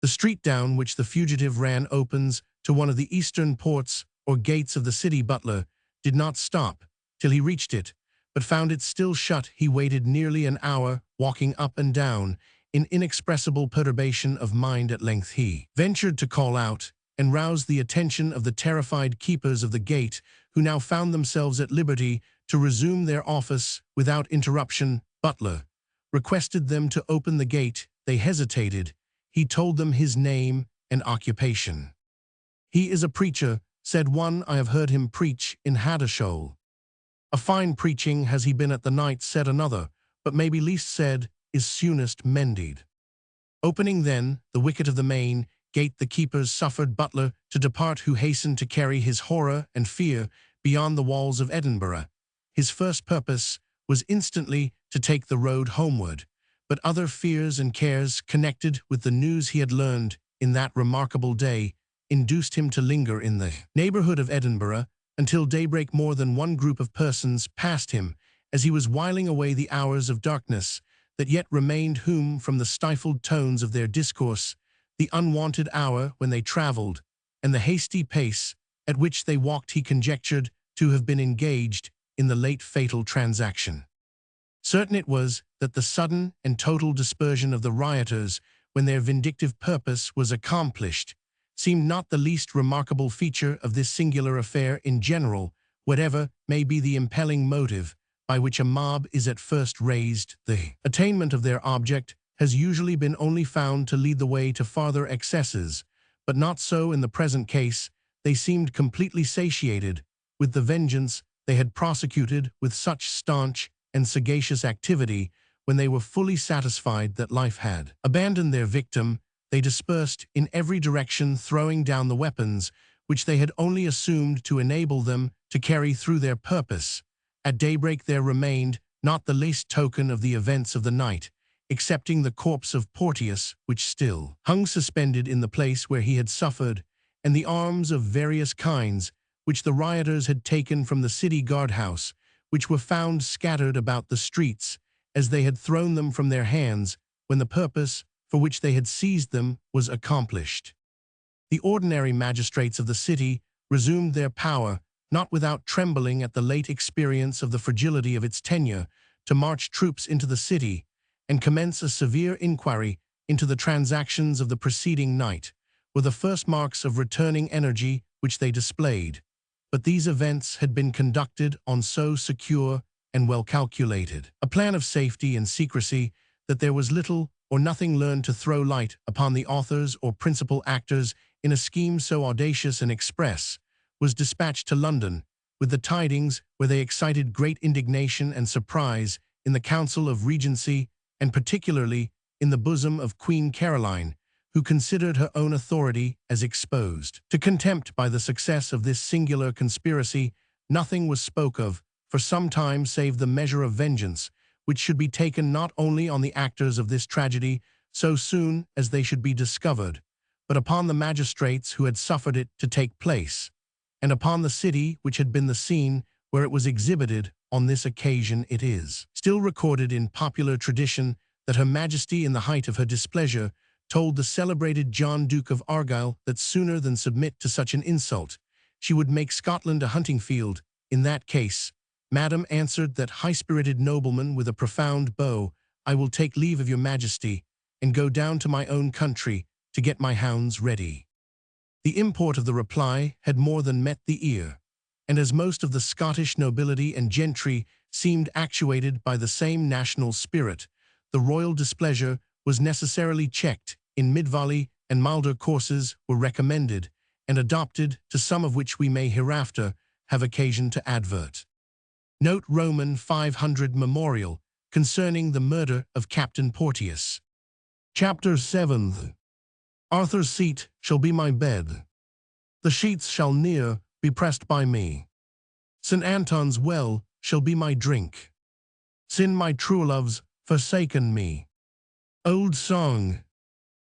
The street down which the fugitive ran opens to one of the eastern ports or gates of the city. Butler did not stop till he reached it, but found it still shut. He waited nearly an hour, walking up and down, in inexpressible perturbation of mind. At length he ventured to call out, and roused the attention of the terrified keepers of the gate, who now found themselves at liberty to resume their office without interruption. Butler requested them to open the gate. They hesitated. He told them his name and occupation. He is a preacher, said one. I have heard him preach in Haddishole. A fine preaching has he been at the night, said another, but maybe least said is soonest mended. Opening then the wicket of the main gate, the keepers suffered Butler to depart, who hastened to carry his horror and fear beyond the walls of Edinburgh. His first purpose was instantly to take the road homeward, but other fears and cares connected with the news he had learned in that remarkable day induced him to linger in the neighborhood of Edinburgh until daybreak. More than one group of persons passed him as he was whiling away the hours of darkness that yet remained, whom, from the stifled tones of their discourse, the unwonted hour when they travelled, and the hasty pace at which they walked, he conjectured to have been engaged in the late fatal transaction. Certain it was that the sudden and total dispersion of the rioters, when their vindictive purpose was accomplished, seemed not the least remarkable feature of this singular affair. In general, whatever may be the impelling motive by which a mob is at first raised, the attainment of their object has usually been only found to lead the way to farther excesses, but not so in the present case. They seemed completely satiated with the vengeance they had prosecuted with such staunch and sagacious activity, when they were fully satisfied that life had abandoned their victim, they dispersed in every direction, throwing down the weapons which they had only assumed to enable them to carry through their purpose. At daybreak there remained not the least token of the events of the night, excepting the corpse of Porteus, which still hung suspended in the place where he had suffered, and the arms of various kinds, which the rioters had taken from the city guardhouse, which were found scattered about the streets, as they had thrown them from their hands when the purpose for which they had seized them was accomplished. The ordinary magistrates of the city resumed their power, not without trembling at the late experience of the fragility of its tenure, to march troops into the city, and commence a severe inquiry into the transactions of the preceding night, were the first marks of returning energy which they displayed. But these events had been conducted on so secure and well calculated a plan of safety and secrecy that there was little or nothing learned to throw light upon the authors or principal actors in a scheme so audacious and express, was dispatched to London with the tidings, where they excited great indignation and surprise in the Council of Regency, and particularly in the bosom of Queen Caroline, who considered her own authority as exposed to contempt by the success of this singular conspiracy. Nothing was spoke of for some time save the measure of vengeance, which should be taken not only on the actors of this tragedy so soon as they should be discovered, but upon the magistrates who had suffered it to take place, and upon the city which had been the scene where it was exhibited. On this occasion it is still recorded in popular tradition that Her Majesty, in the height of her displeasure, told the celebrated John Duke of Argyll that sooner than submit to such an insult, she would make Scotland a hunting field. In that case, Madam answered that high-spirited nobleman with a profound bow, I will take leave of your Majesty, and go down to my own country to get my hounds ready. The import of the reply had more than met the ear, and as most of the Scottish nobility and gentry seemed actuated by the same national spirit, the royal displeasure was necessarily checked. In mid-volley and milder courses were recommended and adopted, to some of which we may hereafter have occasion to advert. Note Roman 500 Memorial concerning the murder of Captain Porteus. Chapter 7. Arthur's seat shall be my bed. The sheets shall near be pressed by me. St. Anton's well shall be my drink. Sin my true love's forsaken me. Old song.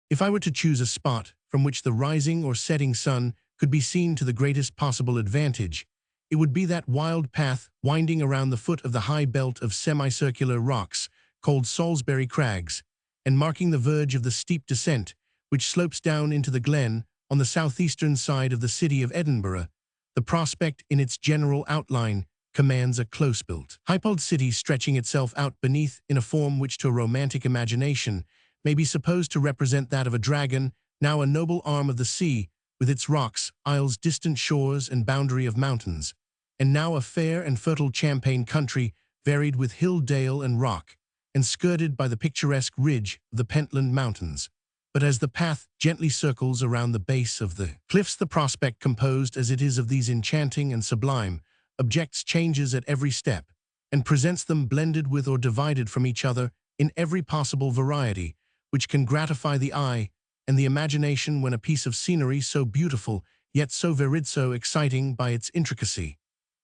If I were to choose a spot from which the rising or setting sun could be seen to the greatest possible advantage, it would be that wild path winding around the foot of the high belt of semicircular rocks called Salisbury Crags, and marking the verge of the steep descent which slopes down into the glen on the southeastern side of the city of Edinburgh. The prospect in its general outline commands a close-built, high-polled city stretching itself out beneath in a form which to a romantic imagination may be supposed to represent that of a dragon, now a noble arm of the sea, with its rocks, isles, distant shores, and boundary of mountains, and now a fair and fertile champaign country, varied with hill, dale, and rock, and skirted by the picturesque ridge of the Pentland Mountains. But as the path gently circles around the base of the cliffs, the prospect, composed as it is of these enchanting and sublime objects, changes at every step, and presents them blended with or divided from each other in every possible variety, which can gratify the eye and the imagination when a piece of scenery so beautiful, yet so varied, so exciting by its intricacy,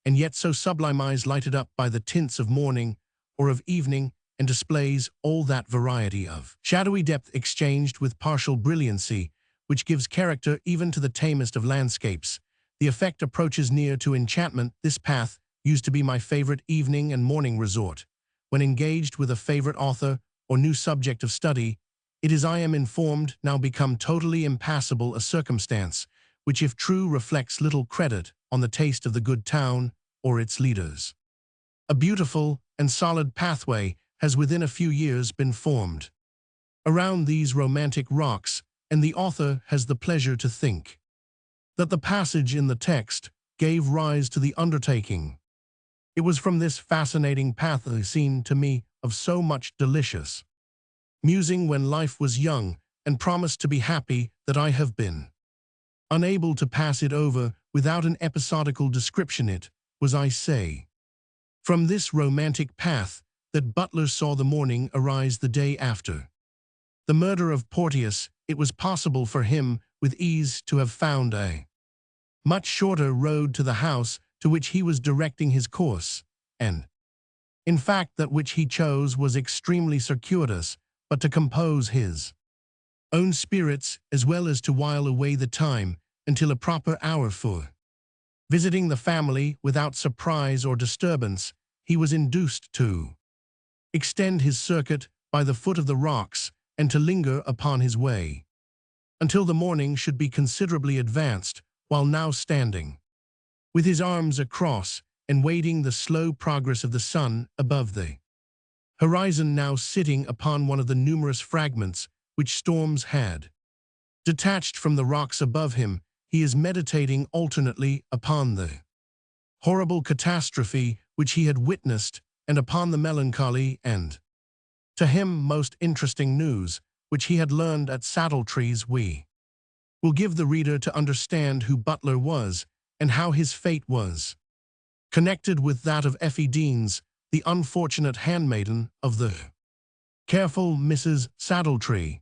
and yet so sublime, is lighted up by the tints of morning or of evening, and displays all that variety of shadowy depth exchanged with partial brilliancy, which gives character even to the tamest of landscapes. The effect approaches near to enchantment. This path used to be my favorite evening and morning resort. When engaged with a favorite author or new subject of study, it is, I am informed, now become totally impassable, a circumstance which, if true, reflects little credit on the taste of the good town or its leaders. A beautiful and solid pathway has within a few years been formed around these romantic rocks, and the author has the pleasure to think that the passage in the text gave rise to the undertaking. It was from this fascinating path that seemed to me of so much delicious musing when life was young and promised to be happy that I have been unable to pass it over without an episodical description. It was, I say, from this romantic path that Butler saw the morning arise the day after the murder of Porteous, it was possible for him with ease to have found a much shorter road to the house to which he was directing his course, and, in fact, that which he chose was extremely circuitous, but to compose his own spirits as well as to while away the time until a proper hour for visiting the family without surprise or disturbance, he was induced to extend his circuit by the foot of the rocks and to linger upon his way until the morning should be considerably advanced, while now standing with his arms across and waiting the slow progress of the sun above the horizon, now sitting upon one of the numerous fragments which storms had detached from the rocks above him. He is meditating alternately upon the horrible catastrophe which he had witnessed and upon the melancholy and, to him, most interesting news which he had learned at Saddletrees. We will give the reader to understand who Butler was and how his fate was connected with that of Effie Deans, the unfortunate handmaiden of the careful Mrs. Saddletree.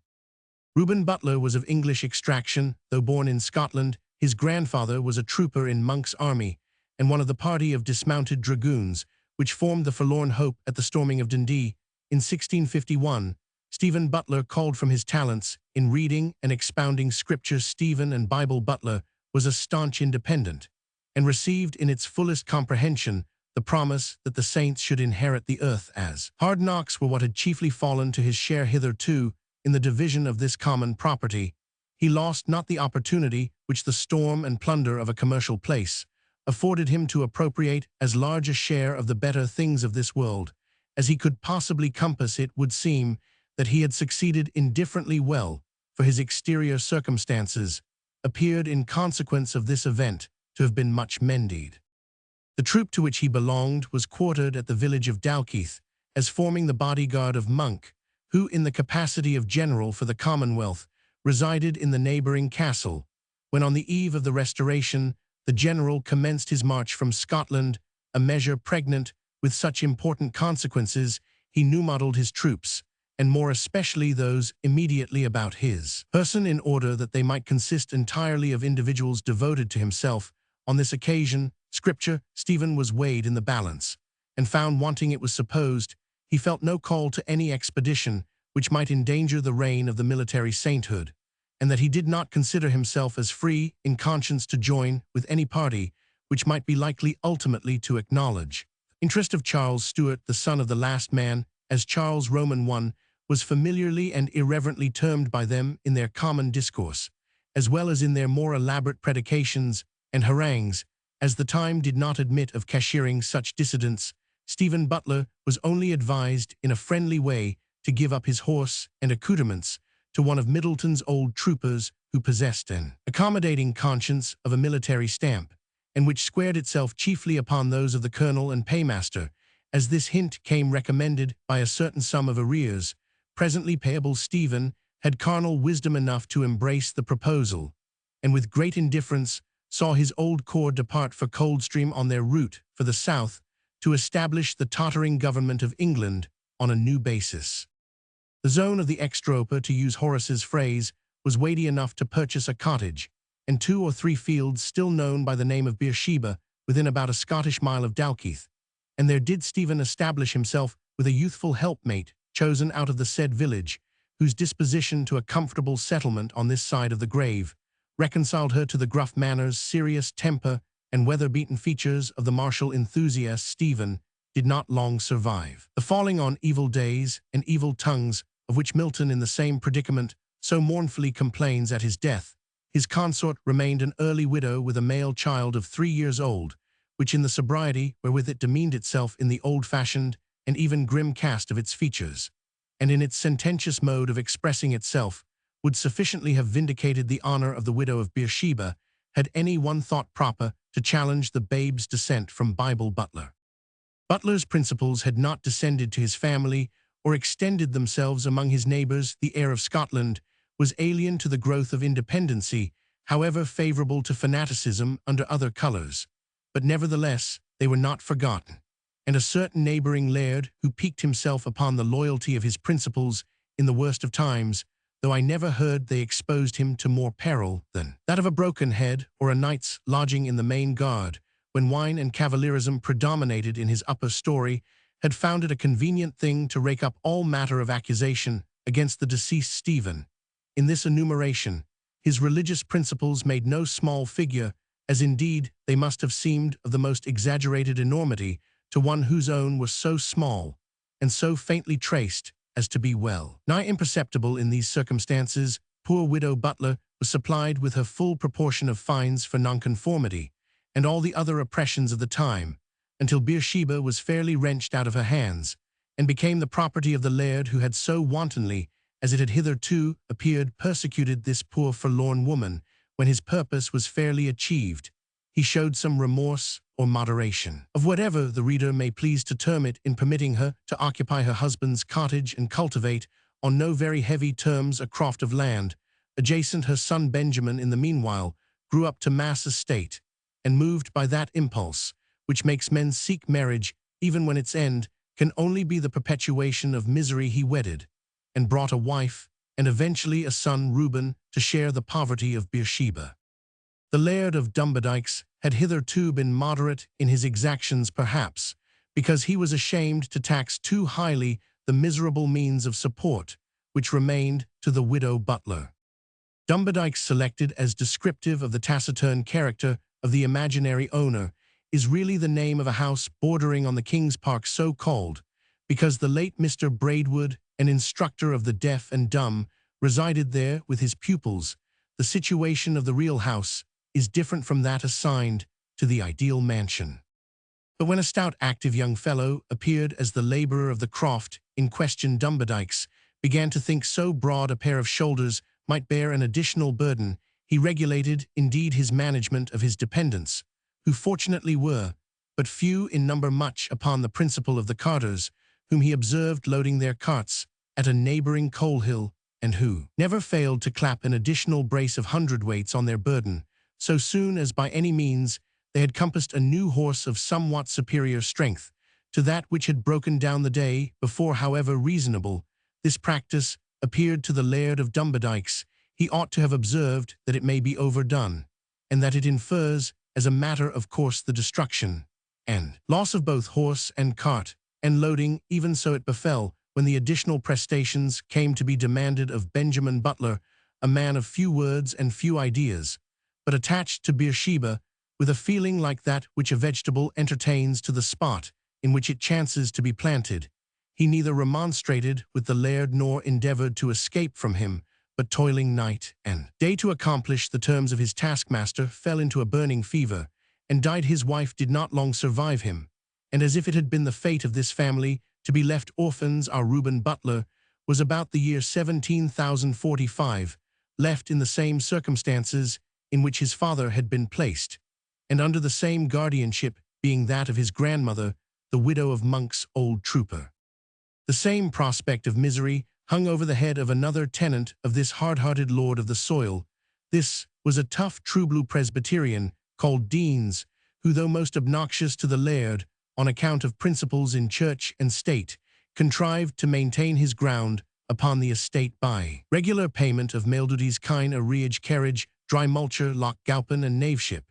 Reuben Butler was of English extraction, though born in Scotland. His grandfather was a trooper in Monk's army and one of the party of dismounted dragoons which formed the forlorn hope at the storming of Dundee. In 1651, Stephen Butler called from his talents in reading and expounding scripture. Stephen and Bible Butler was a staunch independent and received in its fullest comprehension the promise that the saints should inherit the earth, as hard knocks were what had chiefly fallen to his share hitherto in the division of this common property. He lost not the opportunity which the storm and plunder of a commercial place afforded him to appropriate as large a share of the better things of this world as he could possibly compass. It would seem that he had succeeded indifferently well, for his exterior circumstances appeared in consequence of this event to have been much mended. The troop to which he belonged was quartered at the village of Dalkeith, as forming the bodyguard of Monk, who, in the capacity of general for the Commonwealth, resided in the neighbouring castle. When on the eve of the Restoration, the general commenced his march from Scotland, a measure pregnant with such important consequences, he new-modelled his troops, and more especially those immediately about his person, in order that they might consist entirely of individuals devoted to himself. On this occasion, Scripture, Stephen was weighed in the balance, and found wanting, it was supposed. He felt no call to any expedition which might endanger the reign of the military sainthood, and that he did not consider himself as free in conscience to join with any party which might be likely ultimately to acknowledge the interest of Charles Stuart, the son of the last man, as Charles Roman I was familiarly and irreverently termed by them in their common discourse, as well as in their more elaborate predications and harangues. As the time did not admit of cashiering such dissidents, Stephen Butler was only advised in a friendly way to give up his horse and accoutrements to one of Middleton's old troopers who possessed an accommodating conscience of a military stamp, and which squared itself chiefly upon those of the colonel and paymaster. As this hint came recommended by a certain sum of arrears, presently payable, Stephen had carnal wisdom enough to embrace the proposal, and with great indifference saw his old corps depart for Coldstream on their route for the south to establish the tottering government of England on a new basis. The zone of the extroper, to use Horace's phrase, was weighty enough to purchase a cottage, and 2 or 3 fields still known by the name of Beersheba, within about a Scottish mile of Dalkeith, and there did Stephen establish himself with a youthful helpmate chosen out of the said village, whose disposition to a comfortable settlement on this side of the grave reconciled her to the gruff manners, serious temper, and weather-beaten features of the martial enthusiast. Stephen did not long survive the falling on evil days and evil tongues of which Milton, in the same predicament, so mournfully complains at his death. His consort remained an early widow with a male child of 3 years old, which in the sobriety wherewith it demeaned itself in the old-fashioned and even grim cast of its features, and in its sententious mode of expressing itself, would sufficiently have vindicated the honor of the widow of Beersheba, had any one thought proper to challenge the babe's descent from Bible Butler. Butler's principles had not descended to his family or extended themselves among his neighbors. The heir of Scotland was alien to the growth of independency, however favorable to fanaticism under other colors, but nevertheless they were not forgotten, and a certain neighbouring laird who piqued himself upon the loyalty of his principles in the worst of times, though I never heard they exposed him to more peril than that of a broken head or a knight's lodging in the main guard, when wine and cavalierism predominated in his upper story, had found it a convenient thing to rake up all matter of accusation against the deceased Stephen. In this enumeration, his religious principles made no small figure, as indeed they must have seemed of the most exaggerated enormity to one whose own was so small, and so faintly traced as to be well nigh imperceptible in these circumstances. Poor widow Butler was supplied with her full proportion of fines for nonconformity, and all the other oppressions of the time, until Beersheba was fairly wrenched out of her hands, and became the property of the laird who had so wantonly, as it had hitherto appeared, persecuted this poor forlorn woman. When his purpose was fairly achieved, he showed some remorse or moderation, of whatever the reader may please to term it, in permitting her to occupy her husband's cottage and cultivate, on no very heavy terms, a croft of land adjacent. Her son Benjamin, in the meanwhile, grew up to mass estate, and moved by that impulse which makes men seek marriage, even when its end can only be the perpetuation of misery, he wedded, and brought a wife, and eventually a son, Reuben, to share the poverty of Beersheba. The Laird of Dumbardickes had hitherto been moderate in his exactions, perhaps because he was ashamed to tax too highly the miserable means of support which remained to the widow Butler. Dumbardickes, selected as descriptive of the taciturn character of the imaginary owner, is really the name of a house bordering on the King's Park, so called because the late Mr. Braidwood, an instructor of the deaf and dumb, resided there with his pupils. The situation of the real house is different from that assigned to the ideal mansion. But when a stout, active young fellow appeared as the labourer of the croft in question, Dumbardickes began to think so broad a pair of shoulders might bear an additional burden. He regulated, indeed, his management of his dependents, who fortunately were but few in number, much upon the principle of the carters, whom he observed loading their carts at a neighbouring coal-hill, and who never failed to clap an additional brace of hundredweights on their burden, so soon as by any means they had compassed a new horse of somewhat superior strength to that which had broken down the day before. However reasonable this practice appeared to the Laird of Dumbardickes, he ought to have observed that it may be overdone, and that it infers as a matter of course the destruction and loss of both horse and cart and loading. Even so it befell, when the additional prestations came to be demanded of Benjamin Butler, a man of few words and few ideas, but attached to Beersheba with a feeling like that which a vegetable entertains to the spot in which it chances to be planted, he neither remonstrated with the laird nor endeavoured to escape from him, but toiling night and day to accomplish the terms of his taskmaster, fell into a burning fever, and died. His wife did not long survive him, and as if it had been the fate of this family to be left orphans, our Reuben Butler was about the year 17,045 left in the same circumstances in which his father had been placed, and under the same guardianship, being that of his grandmother, the widow of Monk's old trooper. The same prospect of misery hung over the head of another tenant of this hard-hearted lord of the soil. This was a tough, true-blue Presbyterian called Deans, who, though most obnoxious to the laird on account of principles in church and state, contrived to maintain his ground upon the estate by regular payment of mail duties, kine, arrearage, carriage, dry multure, lock, gowpen, and knaveship,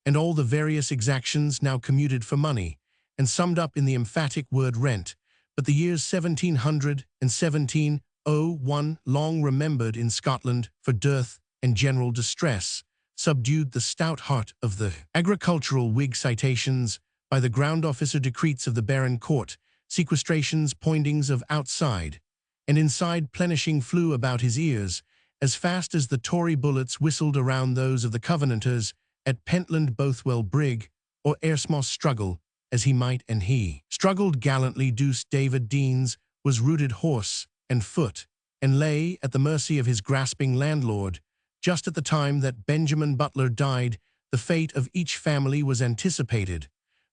and all the various exactions now commuted for money, and summed up in the emphatic word rent. But the years 1700 and 1701, long remembered in Scotland for dearth and general distress, subdued the stout heart of the agricultural Whig. Citations by the ground officer, decreets of the Baron Court, sequestrations, poindings of outside and inside plenishing flew about his ears, as fast as the Tory bullets whistled around those of the Covenanters at Pentland Bothwell Brig, or Ersmoss. Struggle as he might, and he struggled gallantly. Deuce David Deans was rooted horse and foot, and lay at the mercy of his grasping landlord. Just at the time that Benjamin Butler died, the fate of each family was anticipated,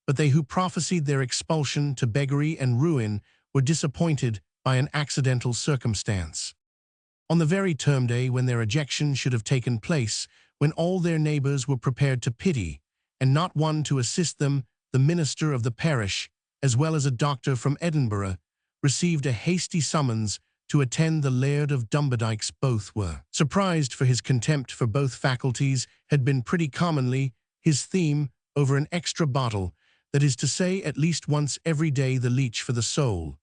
but they who prophesied their expulsion to beggary and ruin were disappointed by an accidental circumstance. On the very term day when their ejection should have taken place, when all their neighbours were prepared to pity, and not one to assist them, the minister of the parish, as well as a doctor from Edinburgh, received a hasty summons to attend the Laird of Dumbardyke's. Both were surprised, for his contempt for both faculties had been pretty commonly his theme over an extra bottle, that is to say, at least once every day, the leech for the soul,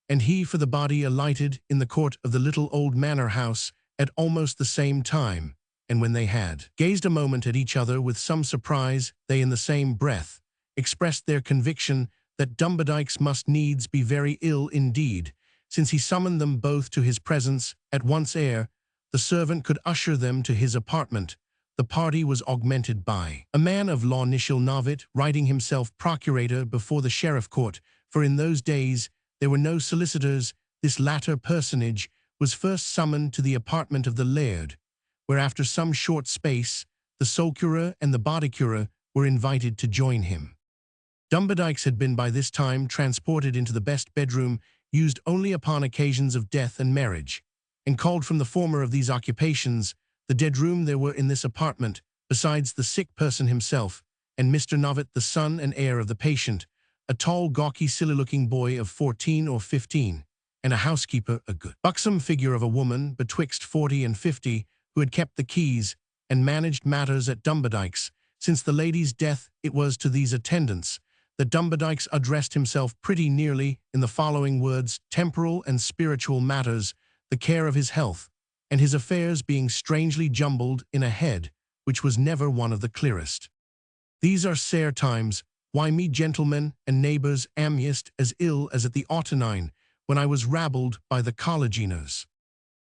and he for the body, alighted in the court of the little old manor house at almost the same time, and when they had gazed a moment at each other with some surprise, they in the same breath expressed their conviction that Dumbardyke's must needs be very ill indeed, since he summoned them both to his presence at once ere the servant could usher them to his apartment. The party was augmented by a man of law, Nishil Novit, writing himself procurator before the sheriff court, for in those days there were no solicitors. This latter personage was first summoned to the apartment of the laird, where after some short space the sole-cura and the body-cura were invited to join him. Dumbardyke's had been by this time transported into the best bedroom, used only upon occasions of death and marriage, and called from the former of these occupations the dead room. There were in this apartment, besides the sick person himself and Mr. Novit, the son and heir of the patient, a tall, gawky, silly-looking boy of 14 or 15, and a housekeeper, a good, buxom figure of a woman betwixt 40 and 50, who had kept the keys and managed matters at Dumbardyke's. Since the lady's death, it was to these attendants that Dumbardyke's addressed himself pretty nearly in the following words: temporal and spiritual matters, the care of his health, and his affairs being strangely jumbled in a head which was never one of the clearest. These are sair times, why me gentlemen and neighbours am yest as ill as at the autumnine, when I was rabbled by the collegianers.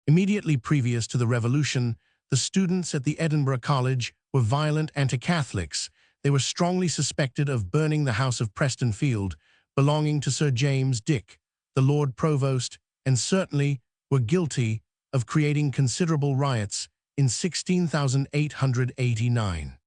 Immediately previous to the Revolution, the students at the Edinburgh College were violent anti-Catholics. They were strongly suspected of burning the house of Preston Field, belonging to Sir James Dick, the Lord Provost, and certainly were guilty of creating considerable riots in 16,889.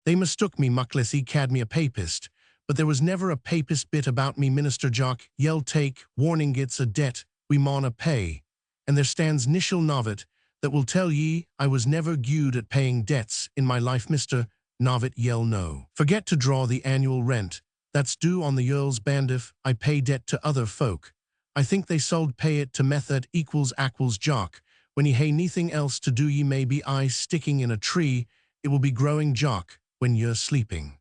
They mistook me mucklessy, cad me a papist, but there was never a papist bit about me. Minister Jock yell take warning, it's a debt we mauna pay, and there stands Nishil Novit that will tell ye I was never gued at paying debts in my life. Mr. Novit yell no. Forget to draw the annual rent that's due on the Earl's band. If I pay debt to other folk, I think they sold pay it to method equals aquals Jock. When ye hae neething else to do, ye may be I sticking in a tree, it will be growing Jock when you're sleeping.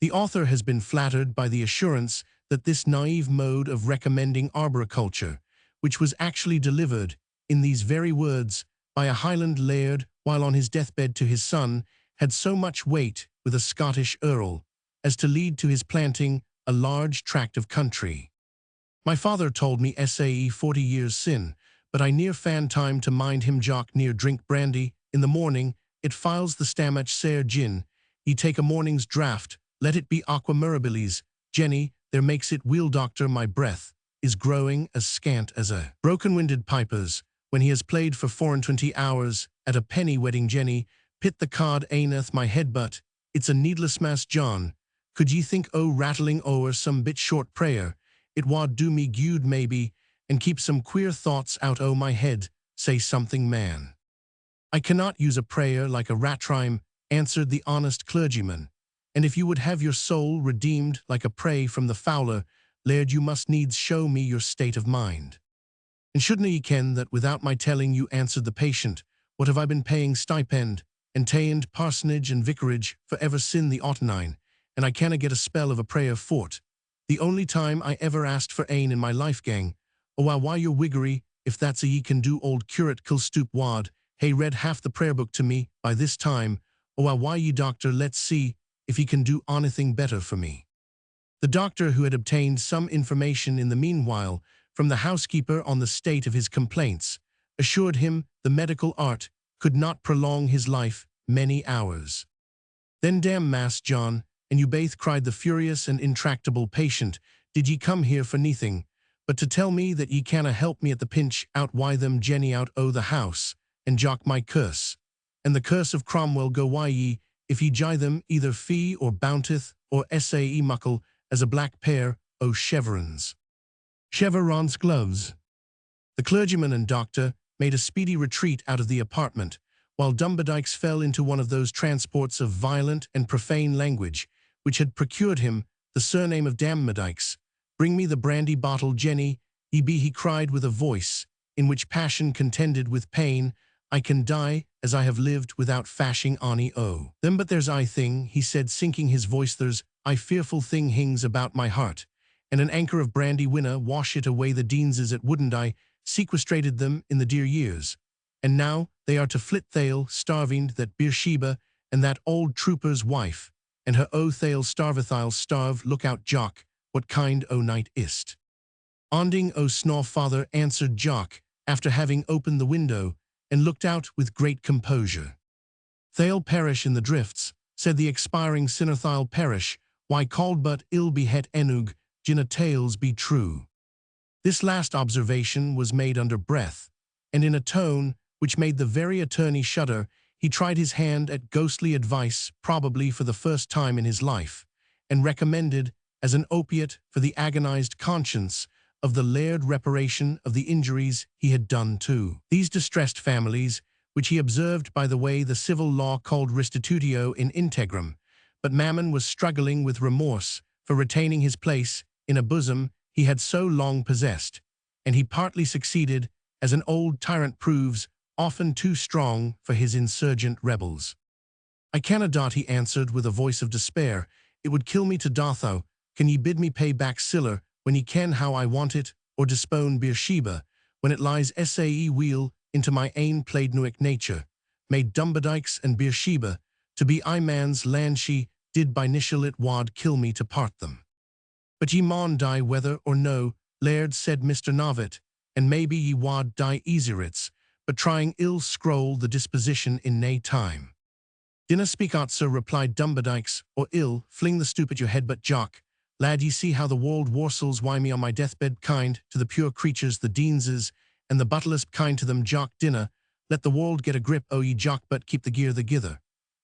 The author has been flattered by the assurance that this naive mode of recommending arboriculture, which was actually delivered in these very words by a Highland laird while on his deathbed to his son, had so much weight with a Scottish earl as to lead to his planting a large tract of country. My father told me sae 40 years sin, but I near fan time to mind him. Jock near drink brandy in the morning, it files the stamach sair gin, ye take a morning's draught, let it be aqua mirabilis, Jeanie, there makes it weel. Doctor, my breath is growing as scant as a broken-winded piper's when he has played for 24 hours at a penny wedding. Jeanie, pit the card aineth my head, but it's a needless mass. John, could ye think o' rattling o'er some bit short prayer? It wad do me gude maybe, and keep some queer thoughts out o' my head. Say something, man. I cannot use a prayer like a rat-rhyme, answered the honest clergyman, and if you would have your soul redeemed like a prey from the fowler, laird, you must needs show me your state of mind. And shouldna ye ken that without my telling you, answered the patient, what have I been paying stipend and ta'end parsonage and vicarage for ever sin the autumnine, and I canna get a spell of a prayer for't. The only time I ever asked for ane in my life, gang. Why your wiggery, if that's a ye can do. Old curate Kilstoop wad hae read half the prayer book to me by this time. Why ye, doctor, let's see if he can do onything better for me. The doctor, who had obtained some information in the meanwhile from the housekeeper on the state of his complaints, assured him the medical art could not prolong his life many hours. Then damn Mass John, and you baith, cried the furious and intractable patient, did ye come here for neething, but to tell me that ye canna help me at the pinch? Out why them Jeanie out o' the house, and Jock my curse, and the curse of Cromwell go why ye, if ye gie them either fee or bounteth, or sae muckle as a black pair o' chevrons. Chevrons gloves. The clergyman and doctor made a speedy retreat out of the apartment, while Dumbardyke's fell into one of those transports of violent and profane language which had procured him the surname of Dammadykes, Bring me the brandy bottle, Jeanie, he cried with a voice in which passion contended with pain. I can die as I have lived without fashing any o. Then but there's I thing, he said, sinking his voice, there's I fearful thing hings about my heart, and an anchor of brandy winna wash it away. The Deanses at wouldn't I sequestrated them in the dear years, and now they are to flit thale starving that Beersheba and that old trooper's wife, and her o thale starvethile starve. Look out, Jock, what kind o night is't? Onding o snaw, father, answered Jock, after having opened the window and looked out with great composure. They'll perish in the drifts, said the expiring sinner. They'll perish, why called but ill be het enug, gina tales be true. This last observation was made under breath, and in a tone which made the very attorney shudder. He tried his hand at ghostly advice, probably for the first time in his life, and recommended, as an opiate for the agonized conscience of the laird, reparation of the injuries he had done to these distressed families, which he observed by the way the civil law called restitutio in integrum. But Mammon was struggling with remorse for retaining his place in a bosom he had so long possessed, and he partly succeeded, as an old tyrant proves, often too strong for his insurgent rebels. I cannot, he answered with a voice of despair. It would kill me to Dotho. Can ye bid me pay back siller when ye ken how I want it, or dispone Beersheba, when it lies sae weel into my ain plaidnuic nature, made Dumbadikes and Beersheba, to be I man's land. She did by nishal it wad kill me to part them. But ye maun die whether or no, laird, said Mr. Novitt, and maybe ye wad die easierits, but trying ill scroll the disposition in nae time. Dinna speak out, sir, replied Dumbadikes, or ill fling the stoop at your head. But Jock, lad, ye see how the world warsels why me on my deathbed, kind to the pure creatures the Deanses, and the buttless kind to them. Jock, dinna let the world get a grip o ye, Jock, but keep the gear thegither.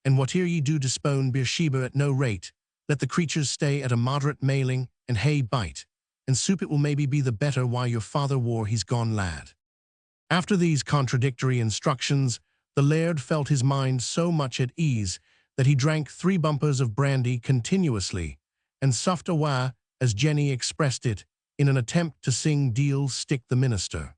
And whate'er ye do dispone Beersheba at no rate, let the creatures stay at a moderate mailing, and hay bite, and soup it will maybe be the better why your father war he's gone, lad. After these contradictory instructions, the laird felt his mind so much at ease that he drank 3 bumpers of brandy continuously, and suffed awa, as Jeanie expressed it, in an attempt to sing Deal Stick the Minister.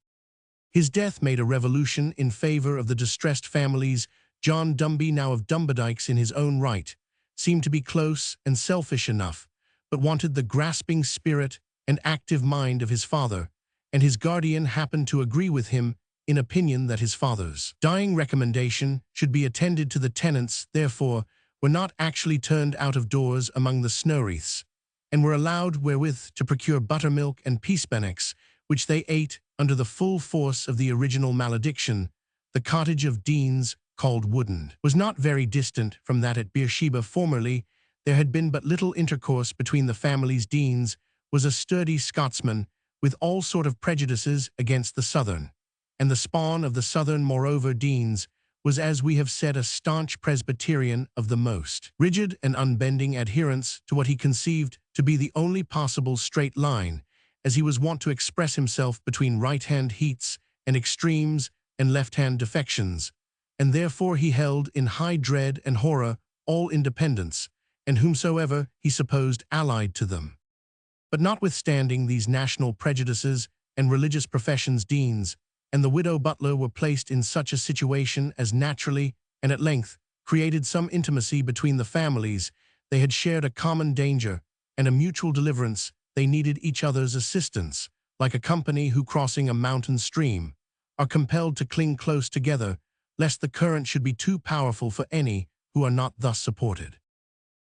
His death made a revolution in favor of the distressed families. John Dumby, now of Dumbadikes in his own right, seemed to be close and selfish enough, but wanted the grasping spirit and active mind of his father, and his guardian happened to agree with him in opinion that his father's dying recommendation should be attended to. The tenants, therefore, were not actually turned out of doors among the snowwreaths, and were allowed wherewith to procure buttermilk and peasbannocks, which they ate under the full force of the original malediction. The cottage of Deans, called Woodend, was not very distant from that at Beersheba. Formerly, there had been but little intercourse between the families. Deans was a sturdy Scotsman with all sort of prejudices against the Southern, and the spawn of the Southern. Moreover, Deans was, as we have said, a staunch Presbyterian of the most rigid and unbending adherence to what he conceived to be the only possible straight line, as he was wont to express himself, between right-hand heats and extremes and left-hand defections, and therefore he held in high dread and horror all independents, and whomsoever he supposed allied to them. But notwithstanding these national prejudices and religious professions, Deans and the widow Butler were placed in such a situation as naturally and at length created some intimacy between the families. They had shared a common danger and a mutual deliverance. They needed each other's assistance, like a company who, crossing a mountain stream, are compelled to cling close together, lest the current should be too powerful for any who are not thus supported.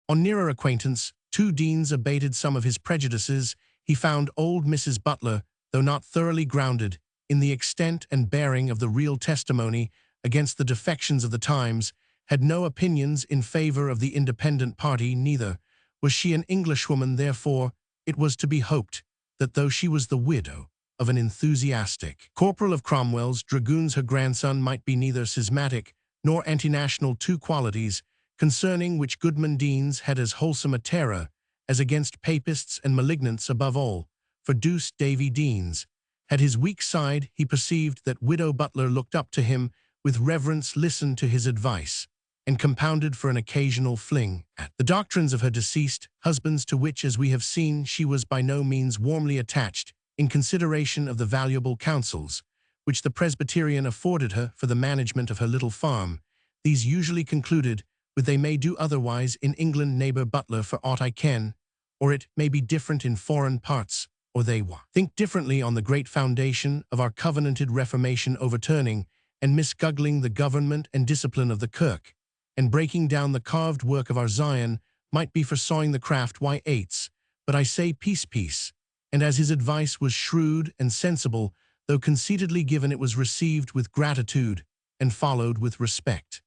On nearer acquaintance, too, Deans abated some of his prejudices. He found old Mrs. Butler, though not thoroughly grounded in the extent and bearing of the real testimony against the defections of the times, had no opinions in favor of the independent party. Neither was she an Englishwoman. Therefore, it was to be hoped that though she was the widow of an enthusiastic corporal of Cromwell's dragoons, her grandson might be neither schismatic nor anti-national, 2 qualities concerning which Goodman Deans had as wholesome a terror as against papists and malignants. Above all, for Douce Davy Deans had his weak side. He perceived that widow Butler looked up to him with reverence, listened to his advice, and compounded for an occasional fling at the doctrines of her deceased husbands, to which, as we have seen, she was by no means warmly attached, in consideration of the valuable counsels which the Presbyterian afforded her for the management of her little farm. These usually concluded with "they may do otherwise in England, neighbour Butler, for aught I ken, or it may be different in foreign parts, or they think differently on the great foundation of our covenanted Reformation, overturning and misguggling the government and discipline of the Kirk, and breaking down the carved work of our Zion, might be for sawing the craft y8s, but I say peace, peace." And as his advice was shrewd and sensible, though conceitedly given, it was received with gratitude and followed with respect.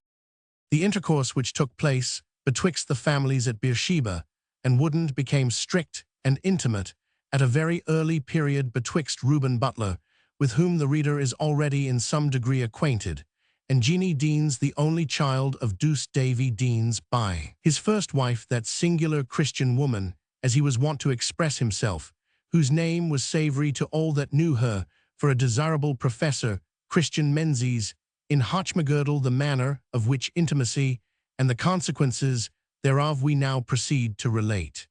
The intercourse which took place betwixt the families at Beersheba and Woodend became strict and intimate at a very early period betwixt Reuben Butler, with whom the reader is already in some degree acquainted, and Jeanie Deans, the only child of Douce Davy Deans by his first wife, that singular Christian woman, as he was wont to express himself, whose name was savoury to all that knew her, for a desirable professor, Christian Menzies, in Hotchmagirdle, the manner of which intimacy and the consequences thereof we now proceed to relate.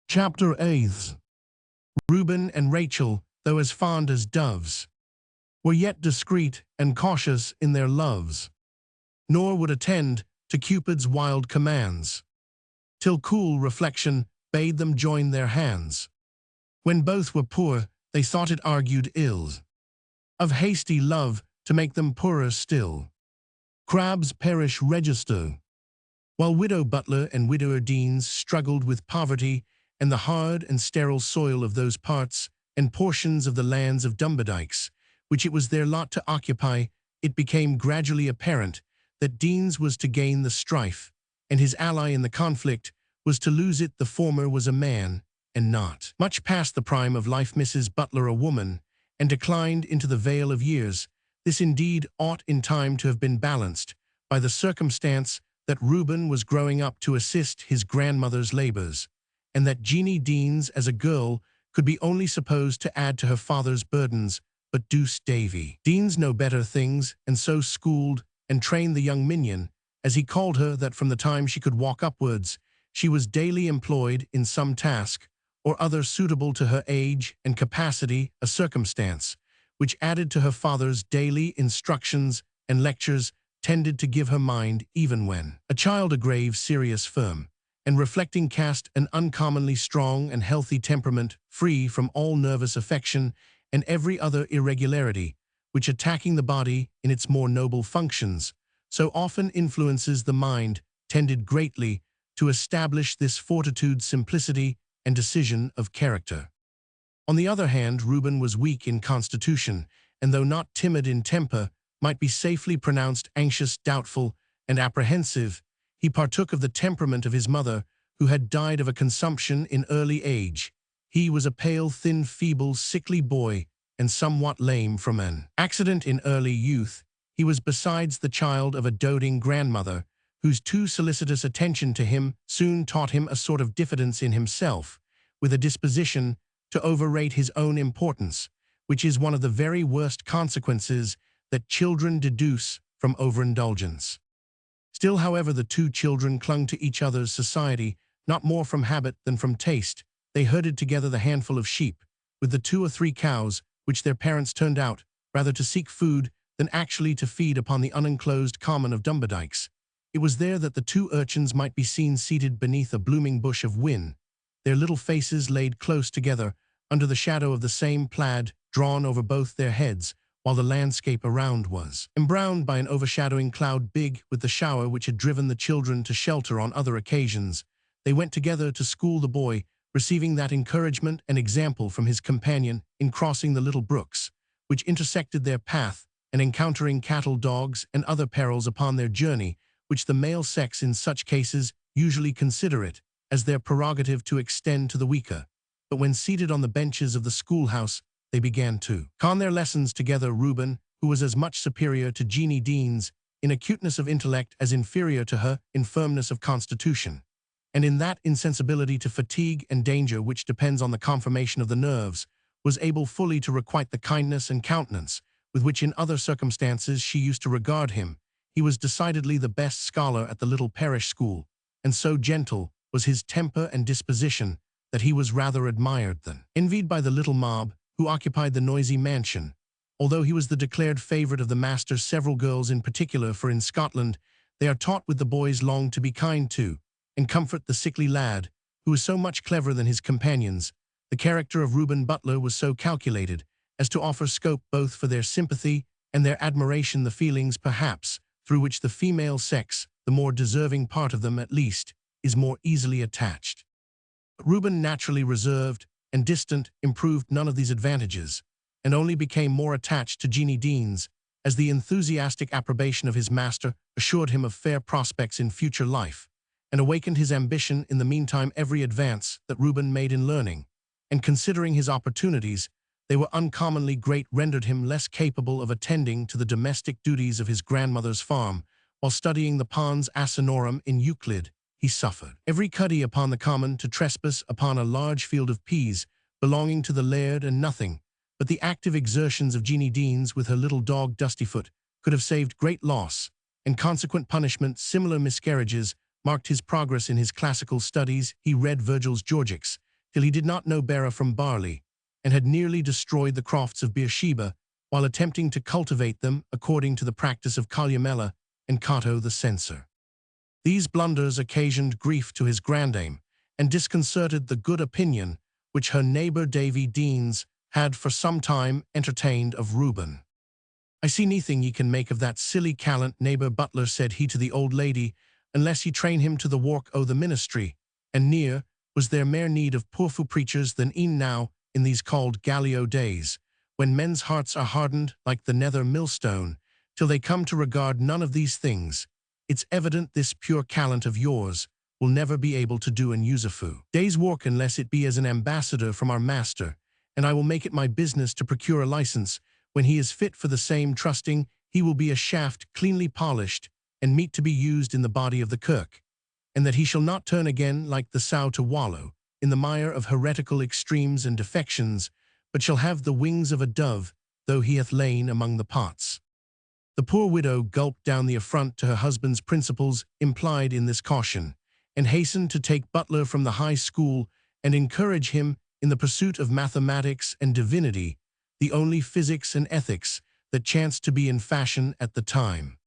Chapter 8. Reuben and Rachel, though as fond as doves, were yet discreet and cautious in their loves, nor would attend to Cupid's wild commands, till cool reflection bade them join their hands. When both were poor, they thought it argued ill of hasty love to make them poorer still. Crabbe's parish register. While widow Butler and widower Deans struggled with poverty and the hard and sterile soil of those parts and portions of the lands of Dumberdykes, which it was their lot to occupy, it became gradually apparent that Deans was to gain the strife, and his ally in the conflict was to lose it. The former was a man, and not much past the prime of life, Mrs. Butler a woman, and declined into the vale of years. This indeed ought in time to have been balanced by the circumstance that Reuben was growing up to assist his grandmother's labours, and that Jeanie Deans as a girl could be only supposed to add to her father's burdens. But Douce Davy Deans know better things, and so schooled and trained the young minion, as he called her, that from the time she could walk upwards, she was daily employed in some task or other suitable to her age and capacity, a circumstance which, added to her father's daily instructions and lectures, tended to give her mind, even when a child, a grave, serious, firm, and reflecting cast, an uncommonly strong and healthy temperament, free from all nervous affection and every other irregularity, which, attacking the body in its more noble functions, so often influences the mind, tended greatly to establish this fortitude, simplicity, and decision of character. On the other hand, Reuben was weak in constitution, and though not timid in temper, might be safely pronounced anxious, doubtful, and apprehensive. He partook of the temperament of his mother, who had died of a consumption in early age. He was a pale, thin, feeble, sickly boy, and somewhat lame from an accident in early youth. He was besides the child of a doting grandmother, whose too solicitous attention to him soon taught him a sort of diffidence in himself, with a disposition to overrate his own importance, which is one of the very worst consequences that children deduce from overindulgence. Still, however, the two children clung to each other's society, not more from habit than from taste. They herded together the handful of sheep, with the 2 or 3 cows, which their parents turned out, rather to seek food than actually to feed upon the unenclosed common of Dumberdykes. It was there that the 2 urchins might be seen seated beneath a blooming bush of whin, their little faces laid close together under the shadow of the same plaid drawn over both their heads, while the landscape around was embrowned by an overshadowing cloud, big with the shower which had driven the children to shelter on other occasions. They went together to school, the boy receiving that encouragement and example from his companion in crossing the little brooks which intersected their path, and encountering cattle, dogs, and other perils upon their journey, which the male sex in such cases usually consider it as their prerogative to extend to the weaker. But when seated on the benches of the schoolhouse, they began to con their lessons together. Reuben, who was as much superior to Jeanie Deans in acuteness of intellect as inferior to her in firmness of constitution, and in that insensibility to fatigue and danger which depends on the conformation of the nerves, was able fully to requite the kindness and countenance with which in other circumstances she used to regard him. he was decidedly the best scholar at the little parish school, and so gentle was his temper and disposition that he was rather admired than envied by the little mob who occupied the noisy mansion. Although he was the declared favorite of the master, several girls in particular, for in Scotland they are taught with the boys long to be kind to, and comfort the sickly lad, who is so much cleverer than his companions, the character of Reuben Butler was so calculated as to offer scope both for their sympathy and their admiration, the feelings, perhaps, through which the female sex, the more deserving part of them at least, is more easily attached. But Reuben, naturally reserved and distant, improved none of these advantages, and only became more attached to Jeanie Deans, as the enthusiastic approbation of his master assured him of fair prospects in future life, and awakened his ambition in the meantime. Every advance that Reuben made in learning, and considering his opportunities, they were uncommonly great, rendered him less capable of attending to the domestic duties of his grandmother's farm. While studying the pons asinorum in Euclid, he suffered every cuddy upon the common to trespass upon a large field of peas belonging to the laird, and nothing but the active exertions of Jeanie Deans with her little dog Dustyfoot could have saved great loss, and consequent punishment. Similar miscarriages marked his progress in his classical studies. He read Virgil's Georgics till he did not know Bara from barley, and had nearly destroyed the crofts of Beersheba while attempting to cultivate them according to the practice of Columella and Cato the censor. These blunders occasioned grief to his grandame, and disconcerted the good opinion which her neighbour Davy Deans had for some time entertained of Reuben. "I see nothing ye can make of that silly callant, neighbour Butler," said he to the old lady, "unless ye train him to the work o' the ministry, and ne'er was there mair need of poorfu' preachers than e'en now in these called Gallio days, when men's hearts are hardened like the nether millstone, till they come to regard none of these things. It's evident this pure callant of yours will never be able to do an usufruct day's work unless it be as an ambassador from our master, and I will make it my business to procure a license. When he is fit for the same, trusting he will be a shaft cleanly polished, and meet to be used in the body of the kirk, and that he shall not turn again like the sow to wallow in the mire of heretical extremes and defections, but shall have the wings of a dove, though he hath lain among the pots." The poor widow gulped down the affront to her husband's principles implied in this caution, and hastened to take Butler from the high school and encourage him in the pursuit of mathematics and divinity, the only physics and ethics that chanced to be in fashion at the time.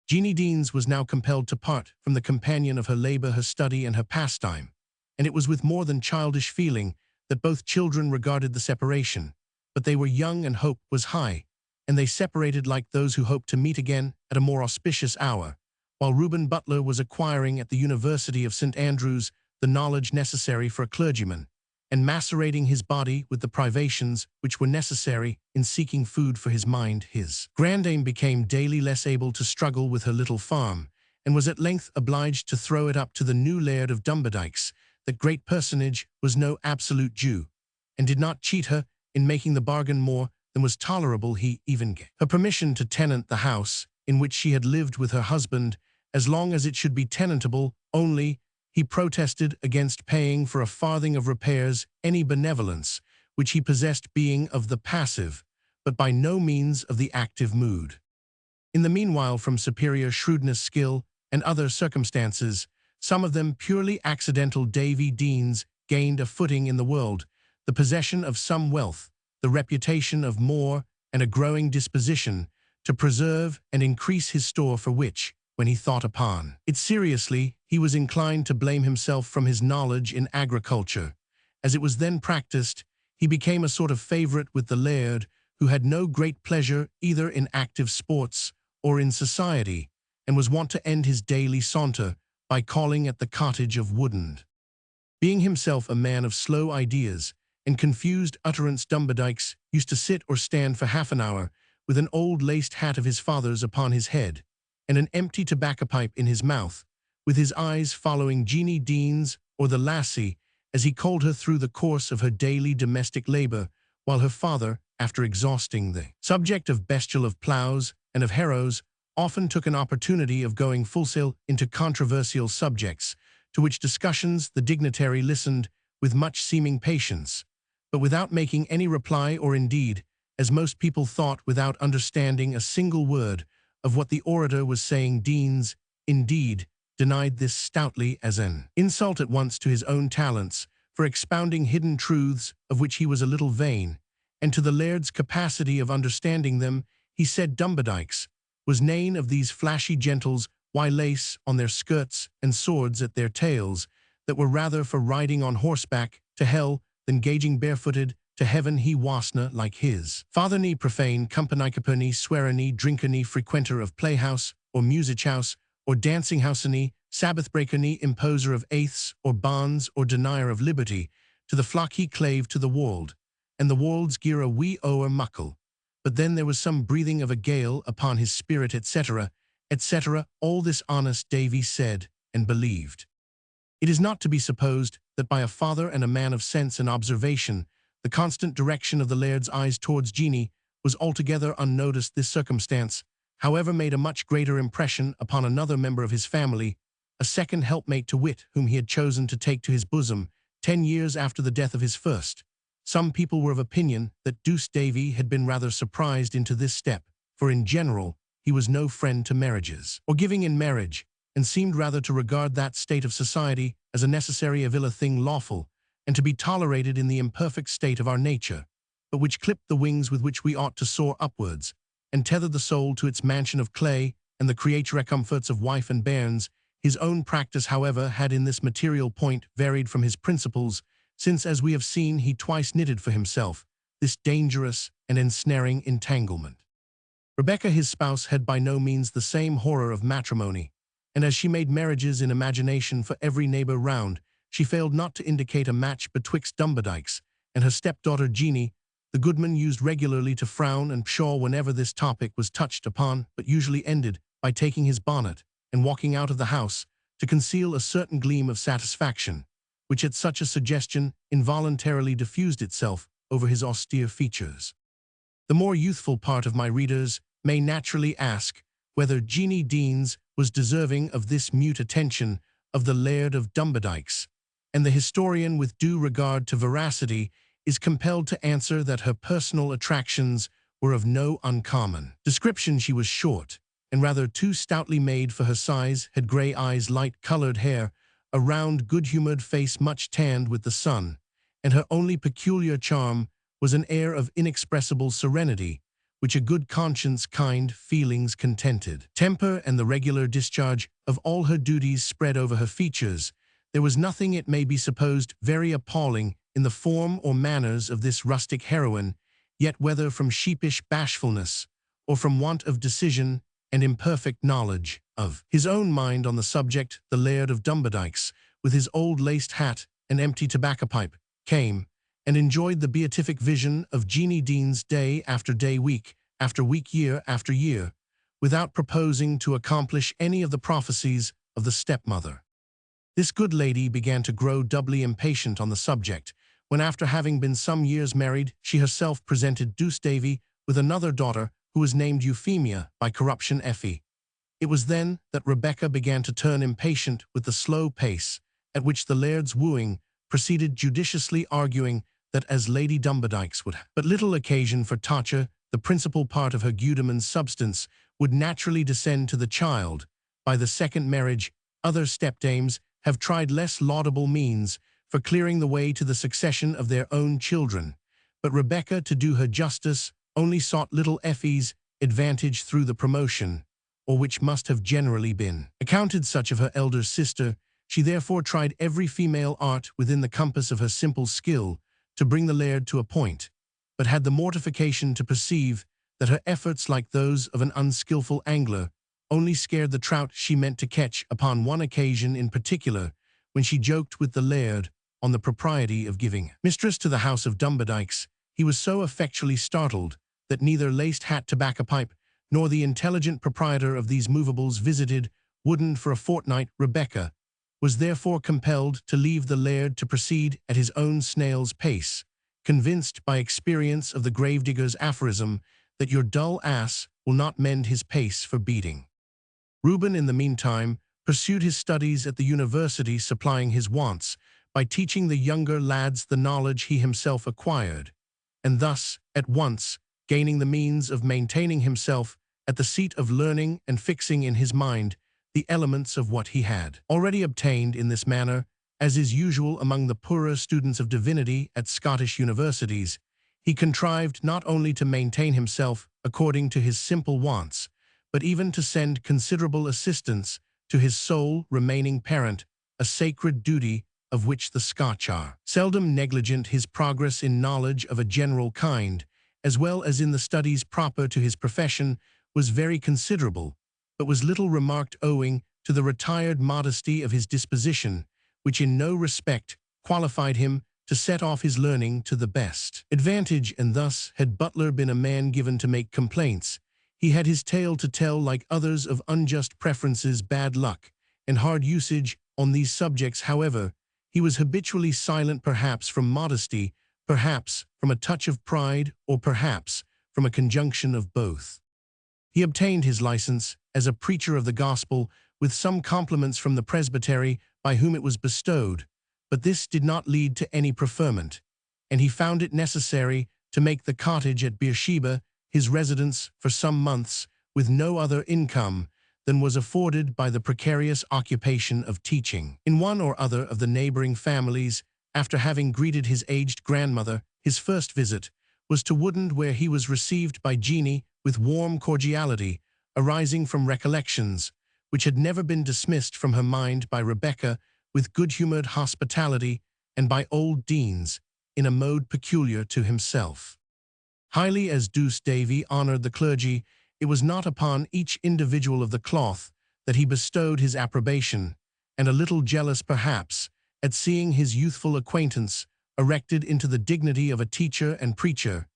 Jeanie Deans was now compelled to part from the companion of her labor, her study, and her pastime, and it was with more than childish feeling that both children regarded the separation. But they were young and hope was high, and they separated like those who hoped to meet again at a more auspicious hour, while Reuben Butler was acquiring at the University of St. Andrews the knowledge necessary for a clergyman, and macerating his body with the privations which were necessary in seeking food for his mind. His grandame became daily less able to struggle with her little farm, and was at length obliged to throw it up to the new laird of Dumberdykes. That great personage was no absolute Jew, and did not cheat her in making the bargain more than was tolerable. He even gave her permission to tenant the house in which she had lived with her husband, as long as it should be tenantable. Only he protested against paying for a farthing of repairs any benevolence which he possessed, being of the passive, but by no means of the active mood. In the meanwhile, from superior shrewdness, skill, and other circumstances, some of them purely accidental, Davy Deans gained a footing in the world, the possession of some wealth, the reputation of more, and a growing disposition to preserve and increase his store, for which, when he thought upon it seriously, he was inclined to blame himself from his knowledge in agriculture. As it was then practiced, he became a sort of favorite with the laird, who had no great pleasure either in active sports or in society, and was wont to end his daily saunter by calling at the cottage of Woodend. Being himself a man of slow ideas and confused utterance, Dumberdykes used to sit or stand for half an hour with an old laced hat of his father's upon his head, and an empty tobacco pipe in his mouth, with his eyes following Jeanie Deans, or the lassie, as he called her, through the course of her daily domestic labor, while her father, after exhausting the subject of bestial, of ploughs, and of harrows, often took an opportunity of going full-sail into controversial subjects, to which discussions the dignitary listened with much seeming patience, but without making any reply, or indeed, as most people thought, without understanding a single word of what the orator was saying. Deans, indeed, denied this stoutly as an insult at once to his own talents for expounding hidden truths of which he was a little vain, and to the laird's capacity of understanding them. He said Dumbadikes was nane of these flashy gentles why lace on their skirts and swords at their tails, that were rather for riding on horseback to hell than gauging barefooted to heaven. He wasna like his father ni profane companycaperni swearani drinkani frequenter of playhouse or music house or dancing houseni sabbath-breakerni imposer of eighths or bonds or denier of liberty. To the flock he clave to the wold, and the wold's gear a wee o'er muckle. But then there was some breathing of a gale upon his spirit, etc., etc. All this honest Davy said and believed. It is not to be supposed that by a father and a man of sense and observation, the constant direction of the laird's eyes towards Jeanie was altogether unnoticed. This circumstance, however, made a much greater impression upon another member of his family, a second helpmate to wit, whom he had chosen to take to his bosom 10 years after the death of his first. Some people were of opinion that Douce Davy had been rather surprised into this step, for in general he was no friend to marriages, or giving in marriage, and seemed rather to regard that state of society as a necessary evil, a thing lawful, and to be tolerated in the imperfect state of our nature, but which clipped the wings with which we ought to soar upwards, and tethered the soul to its mansion of clay and the creature comforts of wife and bairns. His own practice, however, had in this material point varied from his principles, since, as we have seen, he twice knitted for himself this dangerous and ensnaring entanglement. Rebecca, his spouse, had by no means the same horror of matrimony, and as she made marriages in imagination for every neighbour round, she failed not to indicate a match betwixt Dumbadikes and her stepdaughter Jeanie. The goodman used regularly to frown and pshaw whenever this topic was touched upon, but usually ended by taking his bonnet and walking out of the house to conceal a certain gleam of satisfaction, which at such a suggestion involuntarily diffused itself over his austere features. The more youthful part of my readers may naturally ask whether Jeanie Deans was deserving of this mute attention of the Laird of Dumbadikes, and the historian, with due regard to veracity, is compelled to answer that her personal attractions were of no uncommon description. She was short, and rather too stoutly made for her size, had grey eyes, light-coloured hair, a round, good-humoured face much tanned with the sun, and her only peculiar charm was an air of inexpressible serenity, which a good conscience, kind feelings, contented temper, and the regular discharge of all her duties spread over her features. There was nothing, it may be supposed, very appalling in the form or manners of this rustic heroine, yet whether from sheepish bashfulness, or from want of decision and imperfect knowledge of his own mind on the subject, the Laird of Dumbadikes, with his old laced hat and empty tobacco pipe, came and enjoyed the beatific vision of Jeanie Deans day after day, week after week, year after year, without proposing to accomplish any of the prophecies of the stepmother. This good lady began to grow doubly impatient on the subject, when, after having been some years married, she herself presented Douce Davy with another daughter who was named Euphemia, by corruption Effie. It was then that Rebecca began to turn impatient with the slow pace at which the laird's wooing proceeded, judiciously arguing that as Lady Dumbadikes would have but little occasion for torture, the principal part of her Gudeman's substance would naturally descend to the child. By the second marriage, other stepdames have tried less laudable means for clearing the way to the succession of their own children, but Rebecca, to do her justice, only sought little Effie's advantage through the promotion, or which must have generally been accounted such, of her elder sister. She therefore tried every female art within the compass of her simple skill to bring the laird to a point, but had the mortification to perceive that her efforts, like those of an unskilful angler, only scared the trout she meant to catch. Upon one occasion in particular, when she joked with the laird on the propriety of giving mistress to the house of Dumbadikes, he was so effectually startled that neither laced hat, tobacco pipe, nor the intelligent proprietor of these movables visited Wooden for a fortnight. Rebecca was therefore compelled to leave the laird to proceed at his own snail's pace, convinced by experience of the gravedigger's aphorism that your dull ass will not mend his pace for beating. Reuben, in the meantime, pursued his studies at the university, supplying his wants by teaching the younger lads the knowledge he himself acquired, and thus, at once, gaining the means of maintaining himself at the seat of learning and fixing in his mind the elements of what he had already obtained in this manner, as is usual among the poorer students of divinity at Scottish universities, he contrived not only to maintain himself according to his simple wants, but even to send considerable assistance to his sole remaining parent, a sacred duty of which the Scotch are seldom negligent. His progress in knowledge of a general kind, as well as in the studies proper to his profession, was very considerable, but was little remarked owing to the retired modesty of his disposition, which in no respect qualified him to set off his learning to the best advantage. And thus, had Butler been a man given to make complaints, he had his tale to tell like others of unjust preferences, bad luck, and hard usage on these subjects. However, he was habitually silent, perhaps from modesty, perhaps from a touch of pride, or perhaps from a conjunction of both. He obtained his license as a preacher of the gospel with some compliments from the presbytery by whom it was bestowed, but this did not lead to any preferment, and he found it necessary to make the cottage at Beersheba his residence for some months, with no other income than was afforded by the precarious occupation of teaching in one or other of the neighboring families. After having greeted his aged grandmother, his first visit was to Woodend, where he was received by Jeanie with warm cordiality, arising from recollections which had never been dismissed from her mind, by Rebecca with good-humoured hospitality, and by old Deans in a mode peculiar to himself. Highly as Douce Davy honoured the clergy, it was not upon each individual of the cloth that he bestowed his approbation, and a little jealous perhaps at seeing his youthful acquaintance erected into the dignity of a teacher and preacher,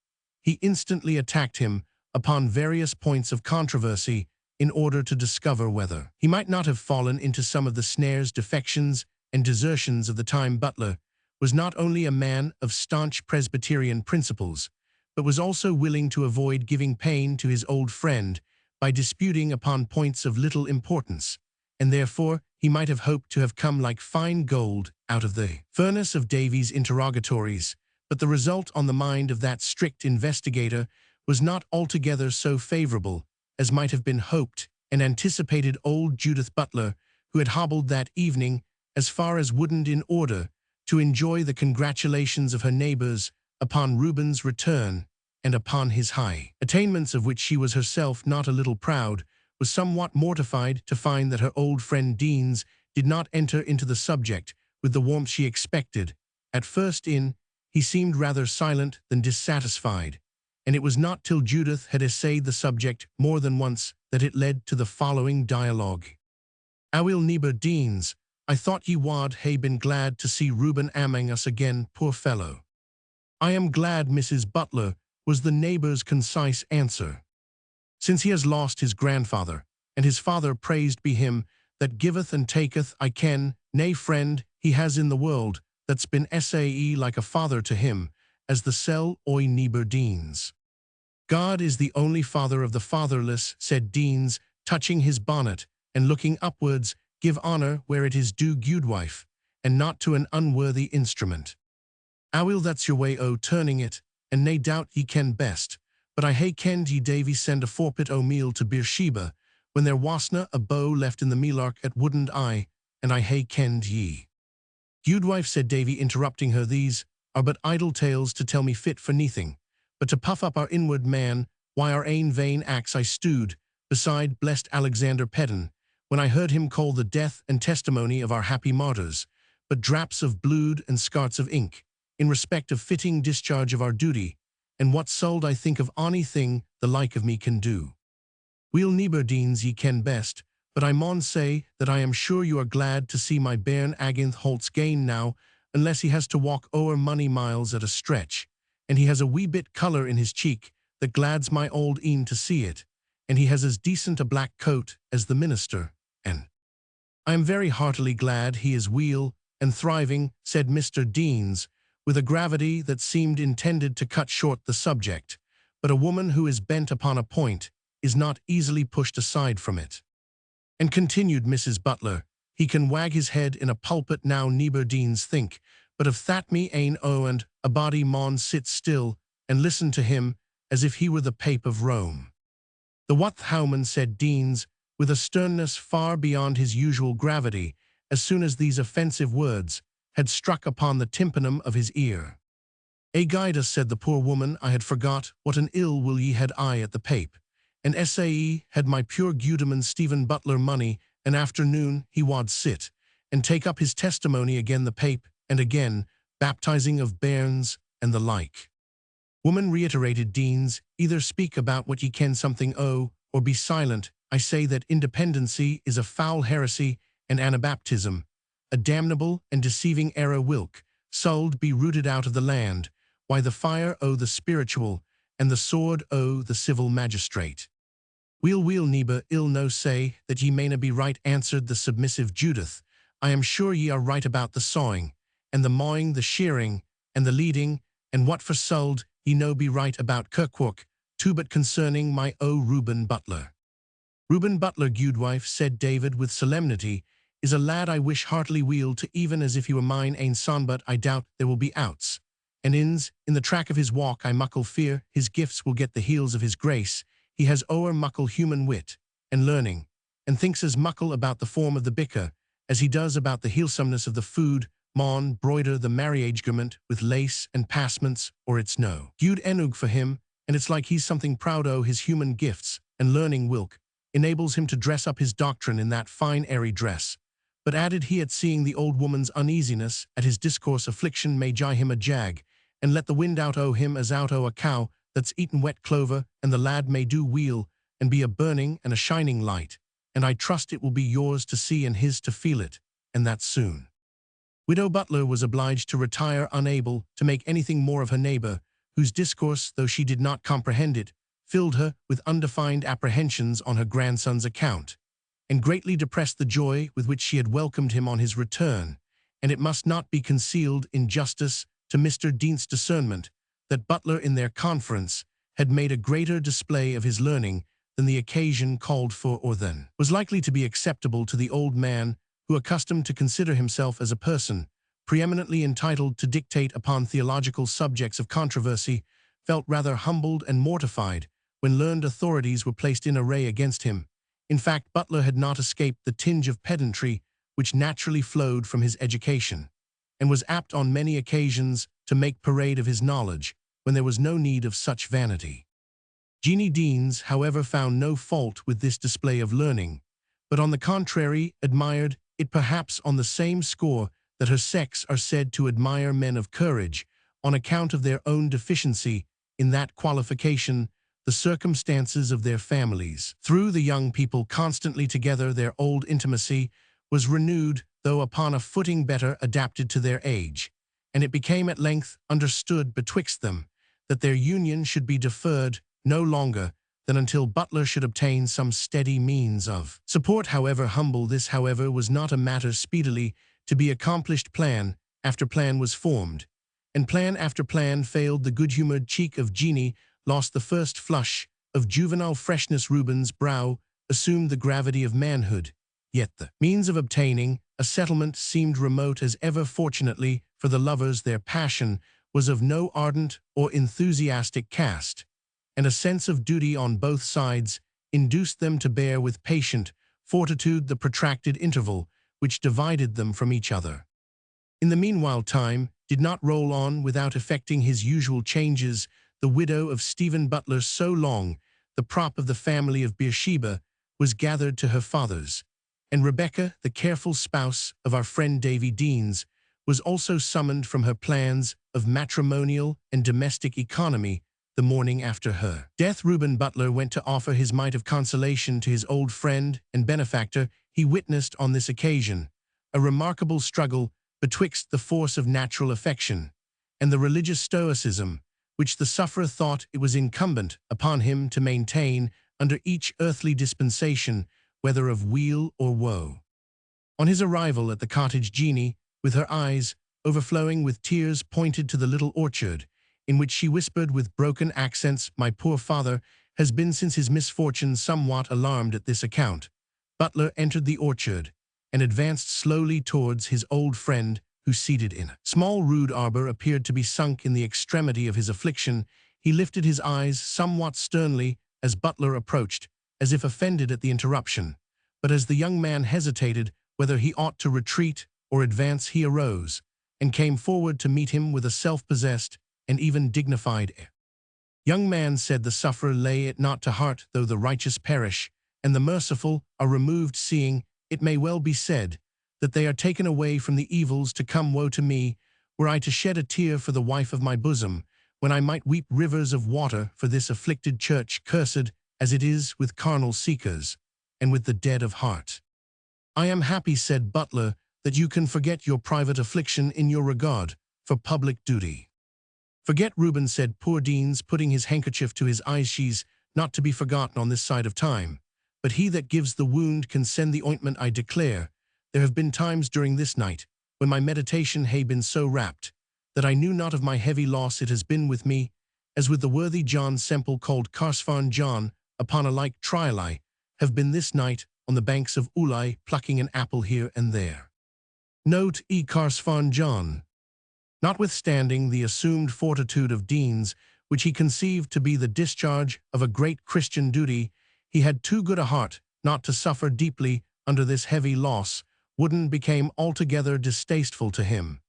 he instantly attacked him upon various points of controversy in order to discover whether he might not have fallen into some of the snares, defections, and desertions of the time. Butler was not only a man of staunch Presbyterian principles, but was also willing to avoid giving pain to his old friend by disputing upon points of little importance, and therefore he might have hoped to have come like fine gold out of the furnace of Davy's interrogatories, but the result on the mind of that strict investigator was not altogether so favourable as might have been hoped and anticipated. Old Judith Butler, who had hobbled that evening as far as Woodend in order to enjoy the congratulations of her neighbours upon Reuben's return and upon his high attainments, of which she was herself not a little proud, was somewhat mortified to find that her old friend Deans did not enter into the subject with the warmth she expected. At first he seemed rather silent than dissatisfied, and it was not till Judith had essayed the subject more than once that it led to the following dialogue. "Aweel, neighbour Deans, I thought ye wad hae been glad to see Reuben amang us again, poor fellow." "I am glad, Mrs. Butler," was the neighbour's concise answer, "since he has lost his grandfather, and his father, praised be him, that giveth and taketh. I ken nae friend he has in the world that's been sae like a father to him as the sel oi neighbour Deans." "God is the only father of the fatherless," said Deans, touching his bonnet and looking upwards. "Give honour where it is due, gudewife, and not to an unworthy instrument." "Aweel, that's your way o' turning it, and nae doubt ye ken best, but I hae kenned ye Davy send a forpit o' meal to Beersheba, when there wasna a bow left in the mealark at Woodend and I hae kenned ye." "Gudewife," said Davy, interrupting her, "these are but idle tales to tell me fit for neathing, but to puff up our inward man. Why, our ain vain acts I stewed beside blessed Alexander Pedden, when I heard him call the death and testimony of our happy martyrs, but draps of blood and scarts of ink, in respect of fitting discharge of our duty, and what suld I think of ony thing the like of me can do? Weel, neighbour Deans, ye ken best, but I maun say that I am sure you are glad to see my bairn against Holt's gain now, unless he has to walk o'er mony miles at a stretch, and he has a wee bit colour in his cheek that glads my old een to see it, and he has as decent a black coat as the minister, and I am very heartily glad he is weel and thriving," said Mr. Deans, with a gravity that seemed intended to cut short the subject, but a woman who is bent upon a point is not easily pushed aside from it. And continued Mrs. Butler, "He can wag his head in a pulpit now, neighbour Deans, think, but of that me ain and a body maun sit still and listen to him as if he were the Pape of Rome." The Wathhowman, said Deans, with a sternness far beyond his usual gravity, as soon as these offensive words had struck upon the tympanum of his ear. Guide us, said the poor woman, I had forgot what an ill will ye had I at the Pape. And sae had my pure gudeman Stephen Butler money, an afternoon he wad sit, and take up his testimony again the Pape, and again, baptizing of bairns, and the like. Woman, reiterated Deans, either speak about what ye ken something o, or be silent. I say that independency is a foul heresy, and anabaptism, a damnable and deceiving error whilk, sould be rooted out of the land, why the fire o the spiritual, and the sword o the civil magistrate. Weel, neighbour, ill no say that ye mayna be right, answered the submissive Judith. I am sure ye are right about the sawing, and the mawing, the shearing, and the leading, and what for sould ye no be right about Kirkwook, too, but concerning my o Reuben Butler. Reuben Butler, gudewife, said David with solemnity, is a lad I wish heartily weel to, even as if he were mine ain son, but I doubt there will be outs. And in the track of his walk I muckle fear his gifts will get the heels of his grace. He has o'er muckle human wit and learning, and thinks as muckle about the form of the bicker as he does about the heelsomeness of the food, maun broider the marriage garment with lace and passments, or it's no gude enug for him, and it's like he's something proud o' his human gifts, and learning whilk enables him to dress up his doctrine in that fine airy dress. But added he, at seeing the old woman's uneasiness at his discourse, affliction may gie him a jag, and let the wind out o' him as out o' a cow that's eaten wet clover, and the lad may do weel, and be a burning and a shining light, and I trust it will be yours to see and his to feel it, and that soon. Widow Butler was obliged to retire, unable to make anything more of her neighbour, whose discourse, though she did not comprehend it, filled her with undefined apprehensions on her grandson's account, and greatly depressed the joy with which she had welcomed him on his return. And it must not be concealed, in justice to Mr. Dean's discernment, that Butler in their conference had made a greater display of his learning than the occasion called for, or than was likely to be acceptable to the old man, who, accustomed to consider himself as a person preeminently entitled to dictate upon theological subjects of controversy, felt rather humbled and mortified when learned authorities were placed in array against him. In fact, Butler had not escaped the tinge of pedantry which naturally flowed from his education, and was apt on many occasions to make parade of his knowledge when there was no need of such vanity. Jeanie Deans, however, found no fault with this display of learning, but on the contrary admired it, perhaps on the same score that her sex are said to admire men of courage, on account of their own deficiency in that qualification, the circumstances of their families. Through the young people constantly together, their old intimacy was renewed, though upon a footing better adapted to their age, and it became at length understood betwixt them that their union should be deferred no longer than until Butler should obtain some steady means of support, however humble. This, however, was not a matter speedily to be accomplished. Plan after plan was formed, and plan after plan failed. The good-humoured cheek of Jeanie lost the first flush of juvenile freshness. Reuben's brow assumed the gravity of manhood, yet the means of obtaining a settlement seemed remote as ever. Fortunately for the lovers, their passion was of no ardent or enthusiastic cast, and a sense of duty on both sides induced them to bear with patient fortitude the protracted interval which divided them from each other. In the meanwhile, time did not roll on without effecting his usual changes. The widow of Stephen Butler, so long the prop of the family of Beersheba, was gathered to her fathers, and Rebecca, the careful spouse of our friend Davy Deans, was also summoned from her plans of matrimonial and domestic economy the morning after her death. Reuben Butler went to offer his mite of consolation to his old friend and benefactor. He witnessed on this occasion a remarkable struggle betwixt the force of natural affection and the religious stoicism which the sufferer thought it was incumbent upon him to maintain under each earthly dispensation, whether of weal or woe. On his arrival at the cottage, Jeanie, with her eyes overflowing with tears, pointed to the little orchard, in which she whispered with broken accents, "My poor father has been since his misfortune somewhat alarmed at this account." Butler entered the orchard and advanced slowly towards his old friend, who, seated in a small rude arbor, appeared to be sunk in the extremity of his affliction. He lifted his eyes somewhat sternly as Butler approached, as if offended at the interruption, but as the young man hesitated whether he ought to retreat or advance, he arose, and came forward to meet him with a self-possessed and even dignified air. "Young man," said the sufferer, "lay it not to heart, though the righteous perish, and the merciful are removed, seeing, it may well be said, that they are taken away from the evils to come. Woe to me, were I to shed a tear for the wife of my bosom, when I might weep rivers of water for this afflicted church, cursed as it is with carnal seekers, and with the dead of heart." "I am happy," said Butler, "that you can forget your private affliction in your regard for public duty." "Forget, Reuben," said poor Deans, putting his handkerchief to his eyes. "She's not to be forgotten on this side of time. But he that gives the wound can send the ointment. I declare, there have been times during this night when my meditation hae been so rapt that I knew not of my heavy loss. It has been with me, as with the worthy John Semple, called Carsfarn John, upon a like trial. I have been this night on the banks of Ulai, plucking an apple here and there." Note e Carsfarn John. Notwithstanding the assumed fortitude of Deans, which he conceived to be the discharge of a great Christian duty, he had too good a heart not to suffer deeply under this heavy loss. Wooden became altogether distasteful to him,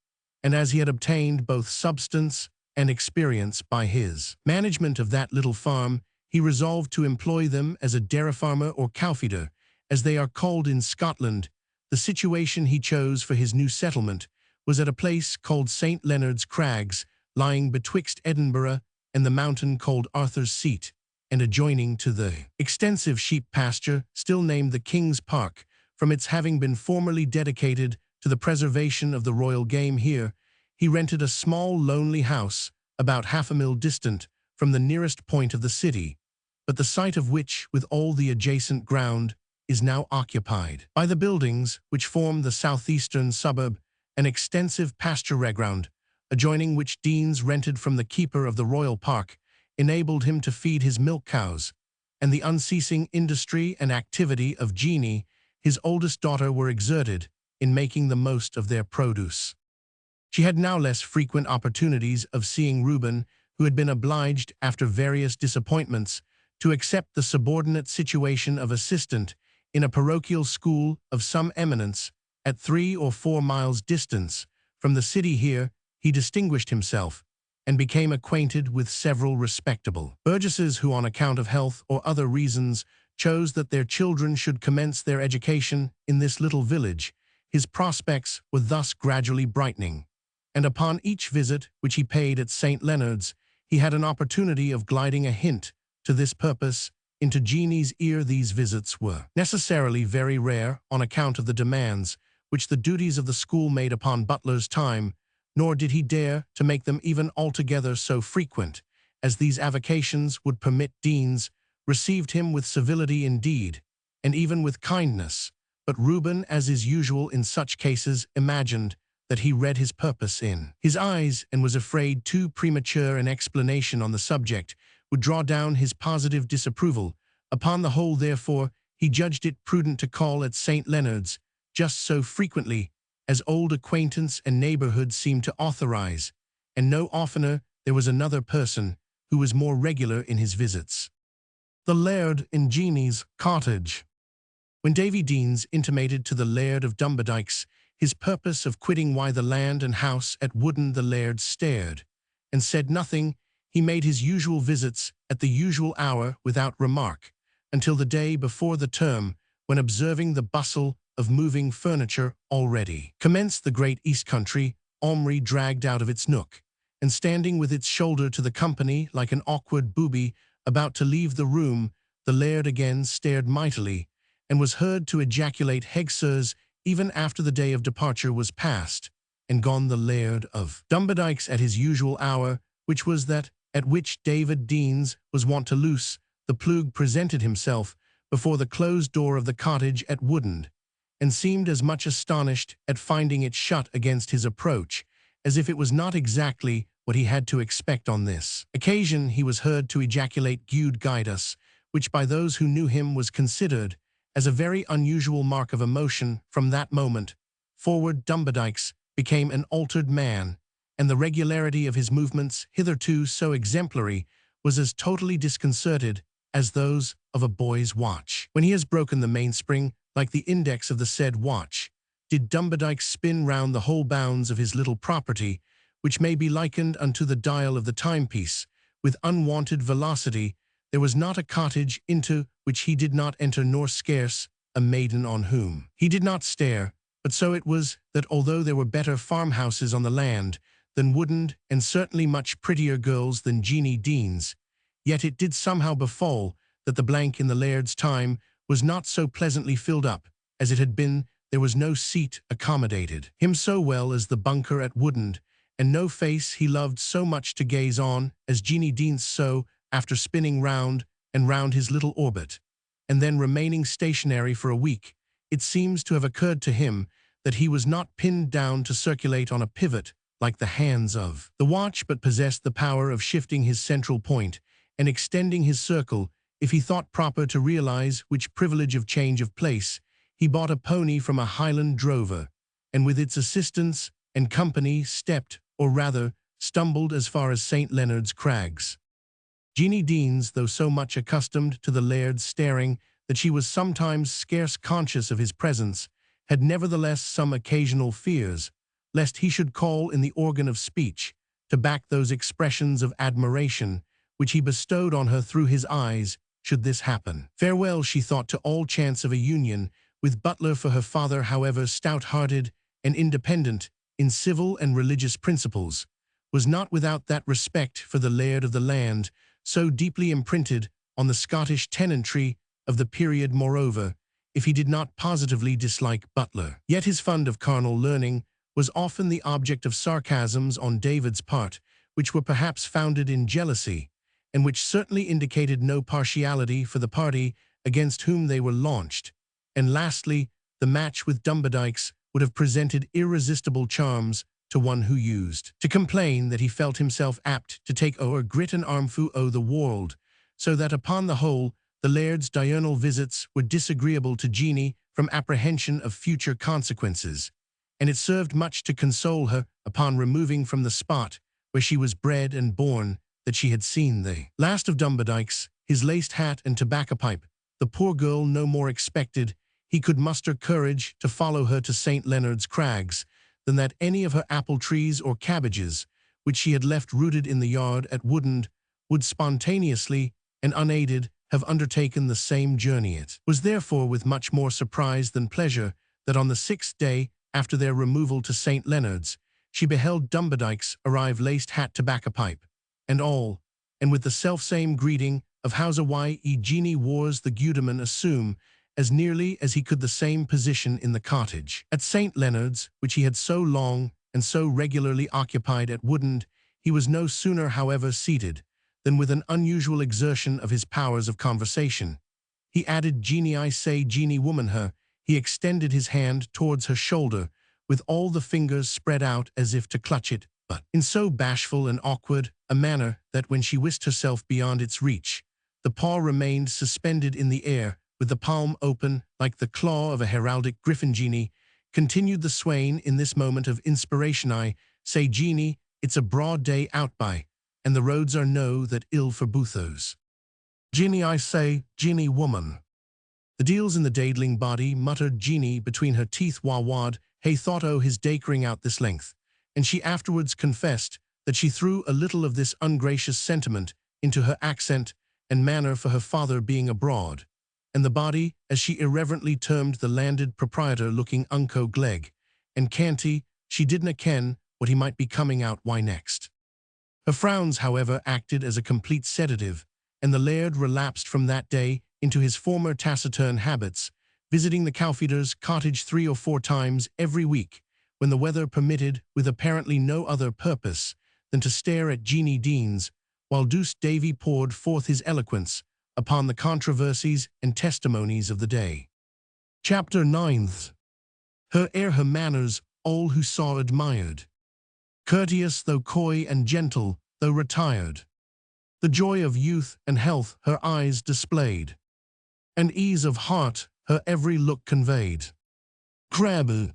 and as he had obtained both substance and experience by his management of that little farm, he resolved to employ them as a dairy farmer or cowfeeder, as they are called in Scotland. The situation he chose for his new settlement was at a place called St. Leonard's Crags, lying betwixt Edinburgh and the mountain called Arthur's Seat, and adjoining to the extensive sheep pasture still named the King's Park, from its having been formerly dedicated to the preservation of the royal game. Here he rented a small lonely house about half a mile distant from the nearest point of the city, but the site of which, with all the adjacent ground, is now occupied by the buildings which form the southeastern suburb, an extensive pasture ground, adjoining which Deans rented from the keeper of the royal park, enabled him to feed his milk cows, and the unceasing industry and activity of Jeanie, his oldest daughter, were exerted in making the most of their produce. She had now less frequent opportunities of seeing Reuben, who had been obliged, after various disappointments, to accept the subordinate situation of assistant in a parochial school of some eminence at 3 or 4 miles distance from the city. Here he distinguished himself and became acquainted with several respectable burgesses who, on account of health or other reasons, chose that their children should commence their education in this little village. His prospects were thus gradually brightening, and upon each visit which he paid at St. Leonard's, he had an opportunity of gliding a hint to this purpose into Jeanie's ear. These visits were necessarily very rare on account of the demands which the duties of the school made upon Butler's time, nor did he dare to make them even altogether so frequent as these avocations would permit. Deans received him with civility indeed, and even with kindness, but Reuben, as is usual in such cases, imagined that he read his purpose in his eyes, and was afraid too premature an explanation on the subject would draw down his positive disapproval. Upon the whole, therefore, he judged it prudent to call at St. Leonard's just so frequently as old acquaintance and neighborhood seemed to authorize, and no oftener. There was another person who was more regular in his visits: the laird in Jeanie's cottage. When Davy Deans intimated to the laird of Dumbardick's his purpose of quitting the land and house at Wooden, the laird stared and said nothing. He made his usual visits at the usual hour without remark, until the day before the term, when, observing the bustle of moving furniture already commenced, the great East Country Omri dragged out of its nook, and standing with its shoulder to the company like an awkward booby about to leave the room, the laird again stared mightily, and was heard to ejaculate, "Heg, sirs," even after the day of departure was past and gone. The laird of Dumbardick's at his usual hour, which was that at which David Deans was wont to loose the plug, presented himself before the closed door of the cottage at Wooden, and seemed as much astonished at finding it shut against his approach as if it was not exactly what he had to expect. On this occasion he was heard to ejaculate, "Gude guide us," which by those who knew him was considered as a very unusual mark of emotion. From that moment forward Dumbardick's became an altered man, and the regularity of his movements, hitherto so exemplary, was as totally disconcerted as those of a boy's watch. When he has broken the mainspring, like the index of the said watch, did Dumbardyke spin round the whole bounds of his little property, which may be likened unto the dial of the timepiece, with unwonted velocity. There was not a cottage into which he did not enter, nor scarce a maiden on whom he did not stare. But so it was that although there were better farmhouses on the land than Woodend, and certainly much prettier girls than Jeanie Deans, yet it did somehow befall that the blank in the laird's time was not so pleasantly filled up as it had been. There was no seat accommodated him so well as the bunker at Woodend, and no face he loved so much to gaze on as Jeanie Deans. So, after spinning round and round his little orbit, and then remaining stationary for a week, it seems to have occurred to him that he was not pinned down to circulate on a pivot like the hands of the watch, but possessed the power of shifting his central point and extending his circle if he thought proper to realize which privilege of change of place. He bought a pony from a Highland drover, and with its assistance and company stepped, or rather stumbled, as far as St. Leonard's Crags. Jeanie Deans, though so much accustomed to the laird's staring that she was sometimes scarce conscious of his presence, had nevertheless some occasional fears, lest he should call in the organ of speech to back those expressions of admiration which he bestowed on her through his eyes, should this happen. Farewell, she thought, to all chance of a union with Butler, for her father, however stout-hearted and independent in civil and religious principles, was not without that respect for the laird of the land, so deeply imprinted on the Scottish tenantry of the period. Moreover, if he did not positively dislike Butler, yet his fund of carnal learning was often the object of sarcasms on David's part, which were perhaps founded in jealousy, and which certainly indicated no partiality for the party against whom they were launched. And lastly, the match with Dumbardyke's would have presented irresistible charms to one who used to complain that he felt himself apt to take o'er grit and armful o' the world, so that upon the whole the laird's diurnal visits were disagreeable to Jeanie from apprehension of future consequences, and it served much to console her upon removing from the spot where she was bred and born that she had seen the last of Dumbardyke's, his laced hat and tobacco pipe. The poor girl no more expected he could muster courage to follow her to St. Leonard's Crags than that any of her apple trees or cabbages, which she had left rooted in the yard at Woodend, would spontaneously and unaided have undertaken the same journey. It was therefore with much more surprise than pleasure that on the 6th day after their removal to St. Leonard's, she beheld Dumbardyke's arrive, laced hat, tobacco pipe, and all, and with the selfsame greeting of "How's-a ye?" Jeanie wars the Gudeman assume as nearly as he could the same position in the cottage at St. Leonard's, which he had so long and so regularly occupied at Woodend. He was no sooner, however, seated, than with an unusual exertion of his powers of conversation, he added, "Jeanie, I say, Jeanie, woman her." He extended his hand towards her shoulder, with all the fingers spread out as if to clutch it, but in so bashful and awkward a manner that when she whisked herself beyond its reach, the paw remained suspended in the air, with the palm open like the claw of a heraldic griffin. "Jeanie," continued the swain in this moment of inspiration, "I say, Jeanie, it's a broad day out by, and the roads are no that ill for boothos." "Jeanie, I say, Jeanie, woman." "The deal's in the daidling body," muttered Jeanie between her teeth. "Wad, hey thought o' his dacring out this length," and she afterwards confessed that she threw a little of this ungracious sentiment into her accent and manner for her father being abroad, and the body, as she irreverently termed the landed proprietor, looking unco gleg and canty, she didna ken what he might be coming out why next. Her frowns, however, acted as a complete sedative, and the laird relapsed from that day into his former taciturn habits, visiting the Cowfeeder's cottage 3 or 4 times every week, when the weather permitted, with apparently no other purpose than to stare at Jeanie Deans, while Douce Davy poured forth his eloquence upon the controversies and testimonies of the day. Chapter 9th. Her air, her manners, all who saw admired. Courteous though coy, and gentle though retired. The joy of youth and health her eyes displayed, and ease of heart her every look conveyed. Crabbe.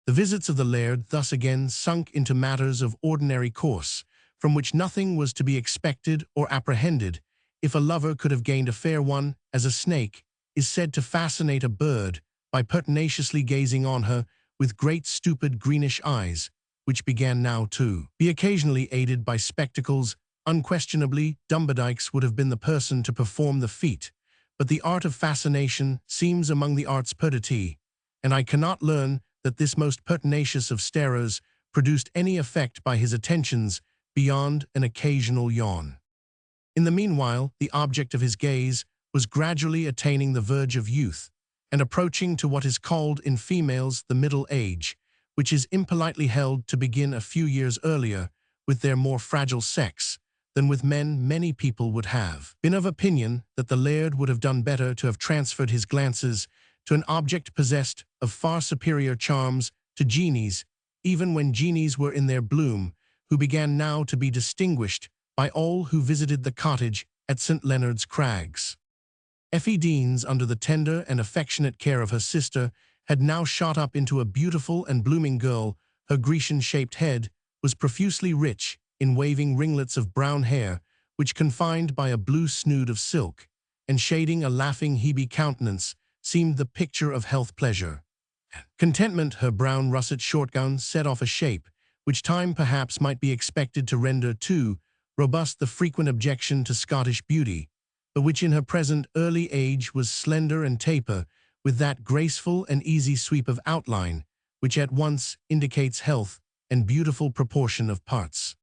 The visits of the laird thus again sunk into matters of ordinary course, from which nothing was to be expected or apprehended. if a lover could have gained a fair one, as a snake is said to fascinate a bird by pertinaciously gazing on her with great stupid greenish eyes, which began now to be occasionally aided by spectacles, unquestionably Dumbardick's would have been the person to perform the feat, but the art of fascination seems among the arts perditi, and I cannot learn that this most pertinacious of starers produced any effect by his attentions beyond an occasional yawn. In the meanwhile, the object of his gaze was gradually attaining the verge of youth, and approaching to what is called in females the middle age, which is impolitely held to begin a few years earlier with their more fragile sex than with men. Many people would have been of opinion that the laird would have done better to have transferred his glances to an object possessed of far superior charms to Jeanie's, even when Jeanies were in their bloom, who began now to be distinguished by all who visited the cottage at St. Leonard's Crags. Effie Deans, under the tender and affectionate care of her sister, had now shot up into a beautiful and blooming girl. Her Grecian-shaped head was profusely rich in waving ringlets of brown hair, which, confined by a blue snood of silk, and shading a laughing Hebe countenance, seemed the picture of health-pleasure. Contentment. Her brown russet short-gown set off a shape which time perhaps might be expected to render too robust the frequent objection to Scottish beauty, but which in her present early age was slender and taper, with that graceful and easy sweep of outline which at once indicates health and beautiful proportion of parts.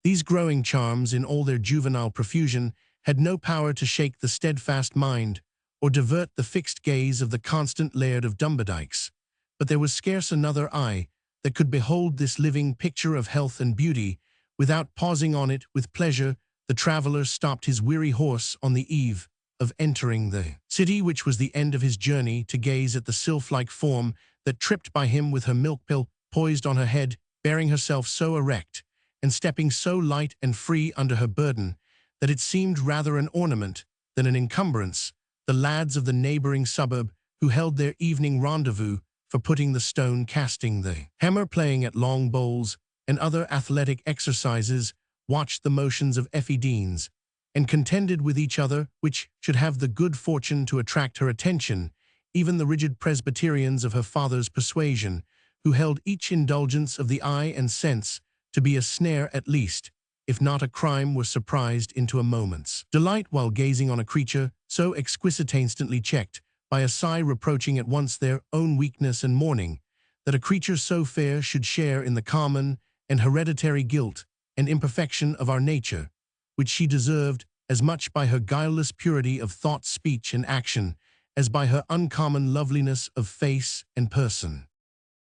These growing charms, in all their juvenile profusion, had no power to shake the steadfast mind or divert the fixed gaze of the constant Laird of Dumbardick's, but there was scarce another eye that could behold this living picture of health and beauty without pausing on it with pleasure. The traveller stopped his weary horse on the eve of entering the city, which was the end of his journey, to gaze at the sylph-like form that tripped by him with her milk-pill poised on her head, bearing herself so erect, and stepping so light and free under her burden, that it seemed rather an ornament than an encumbrance. The lads of the neighbouring suburb, who held their evening rendezvous for putting the stone, casting the hammer, playing at long bowls, and other athletic exercises, watched the motions of Effie Deans, and contended with each other which should have the good fortune to attract her attention. Even the rigid Presbyterians of her father's persuasion, who held each indulgence of the eye and sense to be a snare at least, if not a crime, were surprised into a moment's delight while gazing on a creature so exquisite, instantly checked by a sigh reproaching at once their own weakness and mourning, that a creature so fair should share in the common and hereditary guilt and imperfection of our nature, which she deserved as much by her guileless purity of thought, speech, and action, as by her uncommon loveliness of face and person.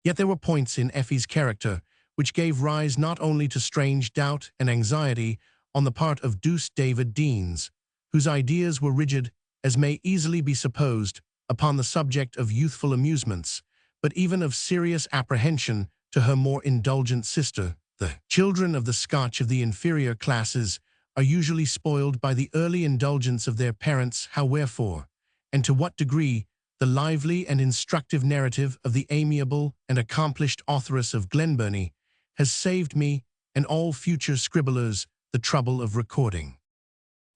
Yet there were points in Effie's character which gave rise not only to strange doubt and anxiety on the part of Douce David Deans, whose ideas were rigid, as may easily be supposed, upon the subject of youthful amusements, but even of serious apprehension to her more indulgent sister. The children of the Scotch of the inferior classes are usually spoiled by the early indulgence of their parents. How, wherefore, and to what degree, the lively and instructive narrative of the amiable and accomplished authoress of Glenburnie has saved me and all future scribblers the trouble of recording.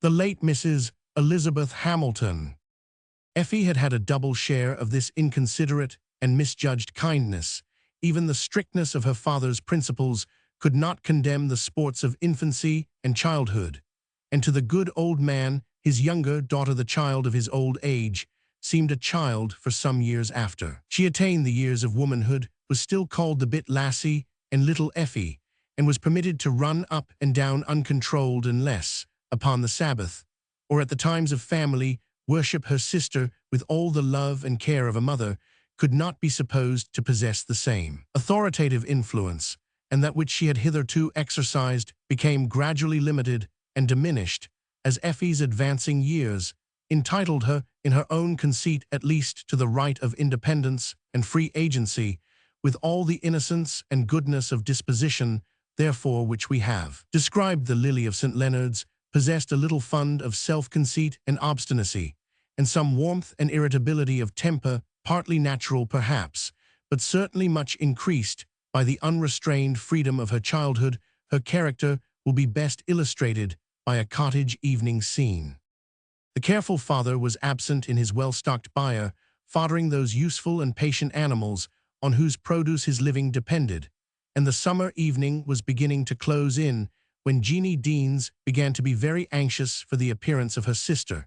The late Mrs. Elizabeth Hamilton. Effie had had a double share of this inconsiderate and misjudged kindness. Even the strictness of her father's principles could not condemn the sports of infancy and childhood, and to the good old man, his younger daughter, the child of his old age, seemed a child for some years after she attained the years of womanhood, was still called the bit lassie and little Effie, and was permitted to run up and down uncontrolled unless, upon the Sabbath, or at the times of family worship, her sister, with all the love and care of a mother, could not be supposed to possess the same authoritative influence, and that which she had hitherto exercised became gradually limited and diminished as Effie's advancing years entitled her, in her own conceit at least, to the right of independence and free agency, with all the innocence and goodness of disposition, therefore, which we have described. The Lily of St. Leonard's possessed a little fund of self-conceit and obstinacy, and some warmth and irritability of temper, partly natural perhaps, but certainly much increased by the unrestrained freedom of her childhood. Her character will be best illustrated by a cottage evening scene. The careful father was absent in his well-stocked byre, foddering those useful and patient animals on whose produce his living depended, and the summer evening was beginning to close in when Jeanie Deans began to be very anxious for the appearance of her sister,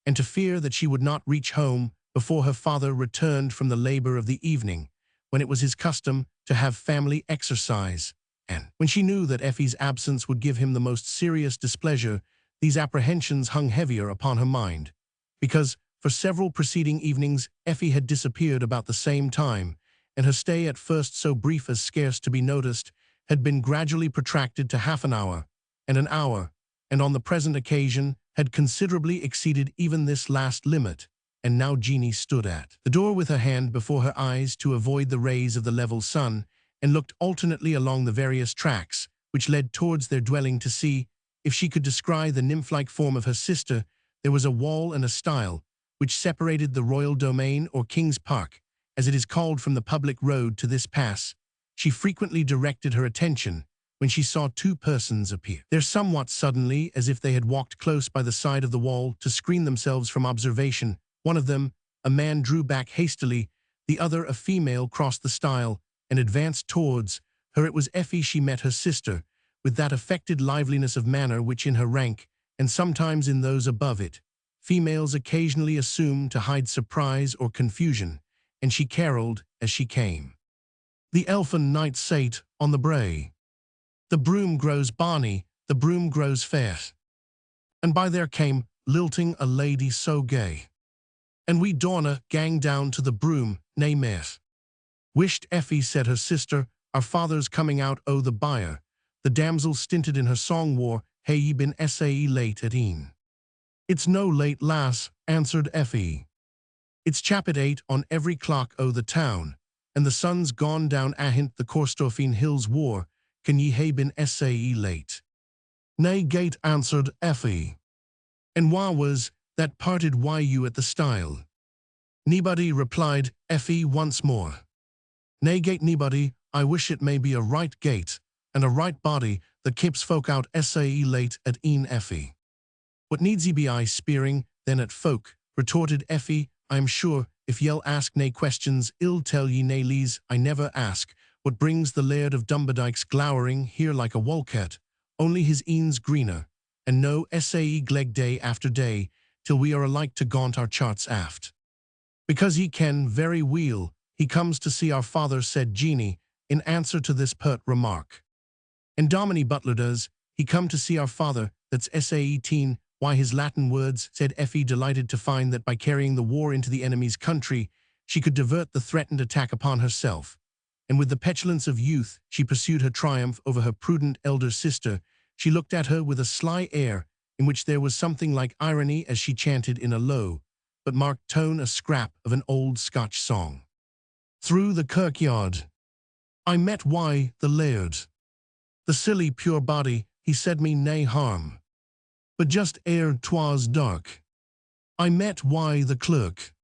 and to fear that she would not reach home before her father returned from the labor of the evening, when it was his custom to have family exercise, and when she knew that Effie's absence would give him the most serious displeasure, these apprehensions hung heavier upon her mind, because for several preceding evenings Effie had disappeared about the same time, and her stay, at first so brief as scarce to be noticed, had been gradually protracted to half an hour, and on the present occasion had considerably exceeded even this last limit, and now Jeanie stood at the door with her hand before her eyes to avoid the rays of the level sun, and looked alternately along the various tracks which led towards their dwelling to see, if she could descry the nymph-like form of her sister. There was a wall and a stile, which separated the royal domain, or King's Park, as it is called, from the public road. To this pass she frequently directed her attention when she saw two persons appear there somewhat suddenly, as if they had walked close by the side of the wall to screen themselves from observation. One of them, a man, drew back hastily, the other, a female, crossed the stile and advanced towards her. It was Effie. She met her sister with that affected liveliness of manner which in her rank, and sometimes in those above it, females occasionally assume to hide surprise or confusion, and she caroled as she came. The elfin knight sate on the brae. The broom grows bonny, the broom grows fair. And by there came, lilting, a lady so gay. And we dauna gang down to the broom, nae mair. Wished Effie, said her sister, our father's coming out o' the byre. The damsel stinted in her song war, hae ye been sae late at e'en? It's no late, lass, answered Effie. It's chappit 8 on every clock o' the town, and the sun's gone down ahint the Corstofine hills war. Can ye hae been sae late? Nae gate, answered Effie. And wha was that parted wi' you at the stile? Nobody, replied Effie once more. Nae gate, nobody. I wish it may be a right gate, and a right body, that keeps folk out sae late at e'en. Effie. What needs ye be I speering, then, at folk? Retorted Effie. I am sure, if ye'll ask nae questions, I'll tell ye nae lies. I never ask what brings the Laird of Dumbardyke's glowering here like a wolcat, only his eens greener, and no sae gleg day after day, till we are alike to gaunt our charts aft. Because he ken very weel he comes to see our father, said Jeanie, in answer to this pert remark. And Dominie Butler does he come to see our father, that's sae teen. Why, his Latin words, said Effie, delighted to find that by carrying the war into the enemy's country, she could divert the threatened attack upon herself. And with the petulance of youth, she pursued her triumph over her prudent elder sister. She looked at her with a sly air, in which there was something like irony, as she chanted in a low but marked tone a scrap of an old Scotch song. Through the kirkyard I met the laird. The silly pure body, he said me nae harm. But just ere 'twas dark, I met the clerk.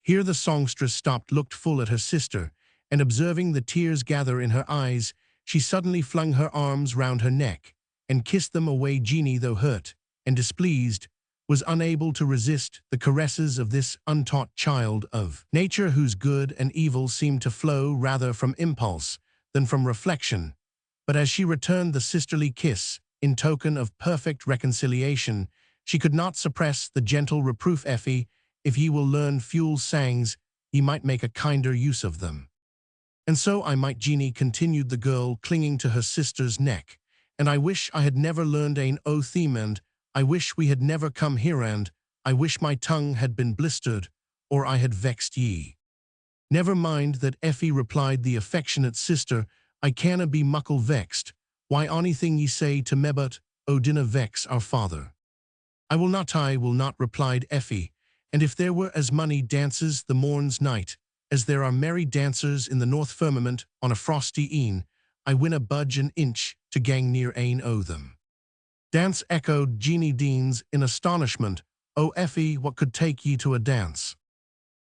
Here the songstress stopped, looked full at her sister, and observing the tears gather in her eyes, she suddenly flung her arms round her neck, and kissed them away. Jeanie, though hurt and displeased, was unable to resist the caresses of this untaught child of nature, whose good and evil seemed to flow rather from impulse than from reflection. But as she returned the sisterly kiss, in token of perfect reconciliation, she could not suppress the gentle reproof, Effie, if ye will learn fuel sangs, ye might make a kinder use of them. And so I might, Jeanie, continued the girl, clinging to her sister's neck, and I wish I had never learned ane o' theme, and I wish we had never come here, and I wish my tongue had been blistered, or I had vexed ye. Never mind that, Effie, replied the affectionate sister, I canna be muckle vexed. Why, onything ye say to mebut, o dinna vex our father. I will not, replied Effie, and if there were as many dances the morn's night, as there are merry dancers in the north firmament on a frosty e'en, I winna budge an inch to gang near ane o' them. Dance, echoed Jeanie Deans in astonishment. O Effie, what could take ye to a dance?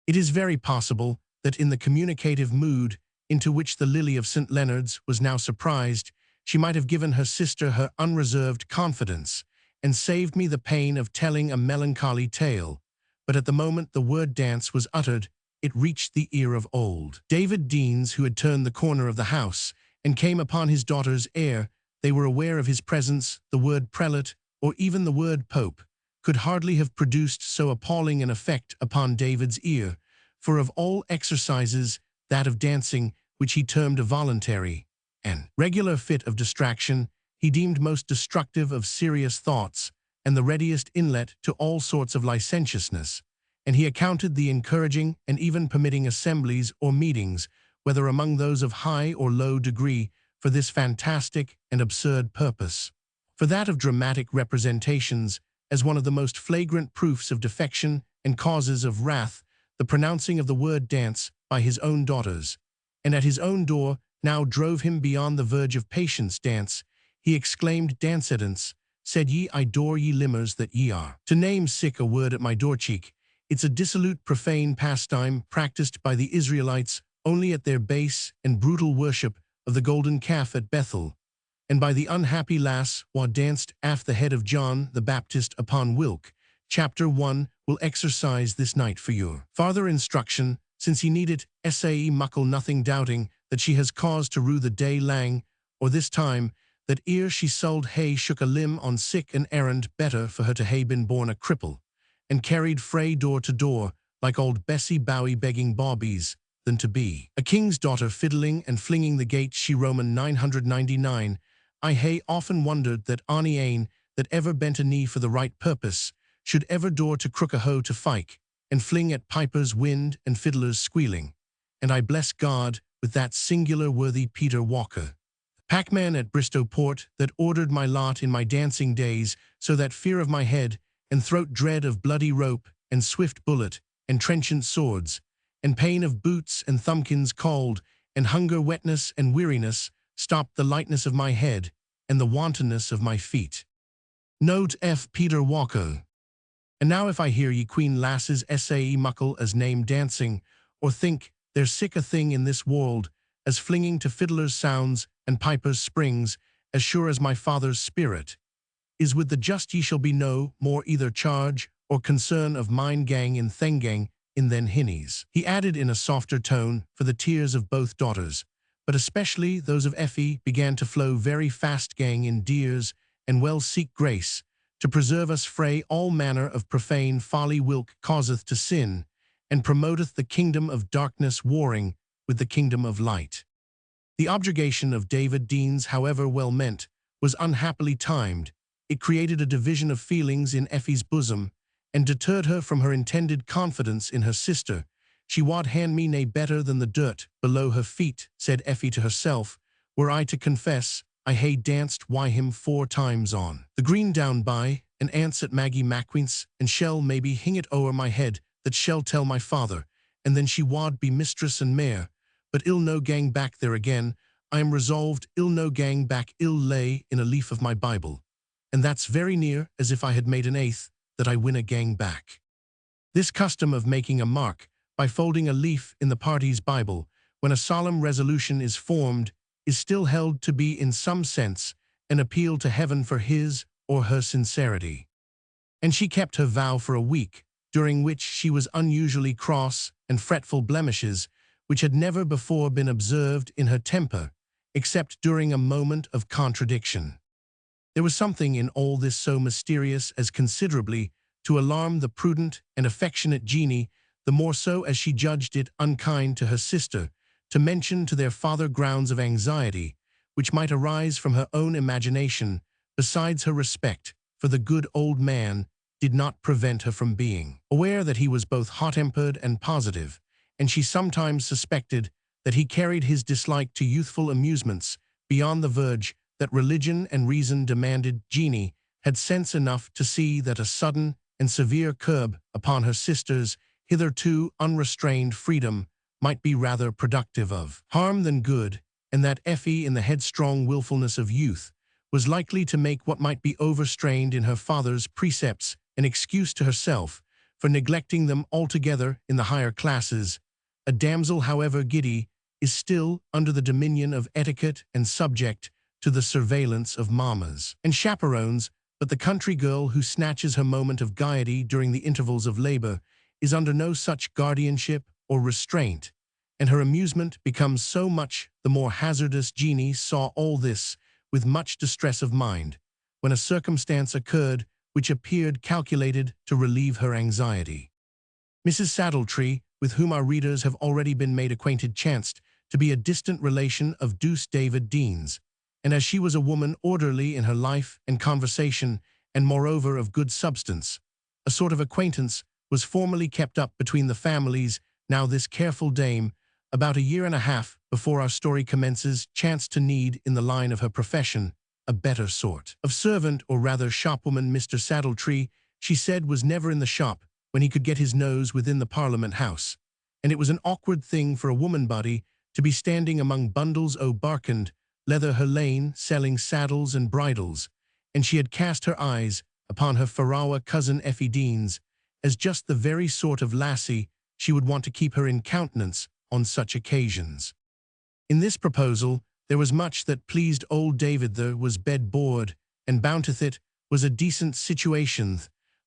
It is very possible that in the communicative mood into which the Lily of St. Leonard's was now surprised, she might have given her sister her unreserved confidence, and saved me the pain of telling a melancholy tale. But at the moment the word dance was uttered, it reached the ear of old David Deans, who had turned the corner of the house, and came upon his daughter's ere they were aware of his presence. The word prelate, or even the word pope, could hardly have produced so appalling an effect upon David's ear, for of all exercises, that of dancing, which he termed a voluntary and regular fit of distraction, he deemed most destructive of serious thoughts, and the readiest inlet to all sorts of licentiousness, and he accounted the encouraging and even permitting assemblies or meetings, whether among those of high or low degree, for this fantastic and absurd purpose. For that of dramatic representations, as one of the most flagrant proofs of defection and causes of wrath, the pronouncing of the word dance by his own daughters, and at his own door, now drove him beyond the verge of patience. Dance, he exclaimed, dancedance, said ye, I adore ye limmers that ye are. To name sick a word at my door-cheek, it's a dissolute profane pastime practiced by the Israelites only at their base and brutal worship of the golden calf at Bethel, and by the unhappy lass wha danced aft the head of John the Baptist upon Wilk. Chapter 1 will exercise this night for your farther instruction, since he need it, sae muckle nothing doubting that she has cause to rue the day lang, or this time, that ere she sold hay shook a limb on sick an errand, better for her to hae been born a cripple, and carried frae door to door, like old Bessie Bowie begging bawbees, than to be a king's daughter fiddling and flinging the gate. She Roman 999. I hae often wondered that ony ane that ever bent a knee for the right purpose should ever door to crook a hoe to fike, and fling at pipers' wind and fiddlers' squealing, and I bless God with that singular worthy Peter Walker, packman at Bristow Port, that ordered my lot in my dancing days, so that fear of my head, and throat dread of bloody rope, and swift bullet, and trenchant swords, and pain of boots and thumbkins cold, and hunger, wetness, and weariness, stopped the lightness of my head, and the wantonness of my feet. Note F. Peter Walker. And now if I hear ye queen lasses sae muckle as name dancing, or think there's sick a thing in this world as flinging to fiddlers' sounds and pipers' springs, as sure as my father's spirit is with the just, ye shall be no more either charge or concern of mine gang in Thengang in than hinnies. He added in a softer tone, for the tears of both daughters, but especially those of Effie, began to flow very fast gang in dears, and well seek grace, to preserve us frae all manner of profane folly. Whilk causeth to sin, and promoteth the kingdom of darkness warring with the kingdom of light. The objurgation of David Deans, however well meant, was unhappily timed. It created a division of feelings in Effie's bosom, and deterred her from her intended confidence in her sister. She wad hand me nae better than the dirt below her feet, said Effie to herself, were I to confess I hae danced wi' him 4 times on the green down by, and ance at Maggie McQueen's, and shall maybe hing it o'er my head, that shall tell my father, and then she wad be mistress and mare, but ill no gang back there again. I am resolved ill no gang back. Ill lay in a leaf of my Bible, and that's very near as if I had made an eighth, that I win a gang back. This custom of making a mark by folding a leaf in the party's Bible when a solemn resolution is formed is still held to be in some sense an appeal to heaven for his or her sincerity. And she kept her vow for a week, during which she was unusually cross and fretful, blemishes which had never before been observed in her temper, except during a moment of contradiction. There was something in all this so mysterious as considerably to alarm the prudent and affectionate Jeanie, the more so as she judged it unkind to her sister to mention to their father grounds of anxiety which might arise from her own imagination. Besides, her respect for the good old man did not prevent her from being aware that he was both hot-tempered and positive, and she sometimes suspected that he carried his dislike to youthful amusements beyond the verge that religion and reason demanded. Jeanie had sense enough to see that a sudden and severe curb upon her sister's hitherto unrestrained freedom might be rather productive of harm than good, and that Effie, in the headstrong willfulness of youth, was likely to make what might be overstrained in her father's precepts an excuse to herself for neglecting them altogether in the higher classes. A damsel, however giddy, is still under the dominion of etiquette and subject to the surveillance of mammas and chaperones, But the country girl who snatches her moment of gaiety during the intervals of labor is under no such guardianship or restraint, and her amusement becomes so much the more hazardous. Jeanie saw all this with much distress of mind, when a circumstance occurred which appeared calculated to relieve her anxiety. Mrs. Saddletree, with whom our readers have already been made acquainted, chanced to be a distant relation of Douce David Dean's, and as she was a woman orderly in her life and conversation, and moreover of good substance, a sort of acquaintance was formerly kept up between the families. Now this careful dame, about a year and a half before our story commences, chanced to need, in the line of her profession, a better sort of servant, or rather shopwoman. Mr. Saddletree, she said, was never in the shop when he could get his nose within the Parliament House, and it was an awkward thing for a woman body to be standing among bundles o' barkand leather her lane, selling saddles and bridles, and she had cast her eyes upon her Farawa cousin Effie Deans as just the very sort of lassie she would want to keep her in countenance on such occasions. In this proposal there was much that pleased old David. There was bed board, and bounteth was a decent situation.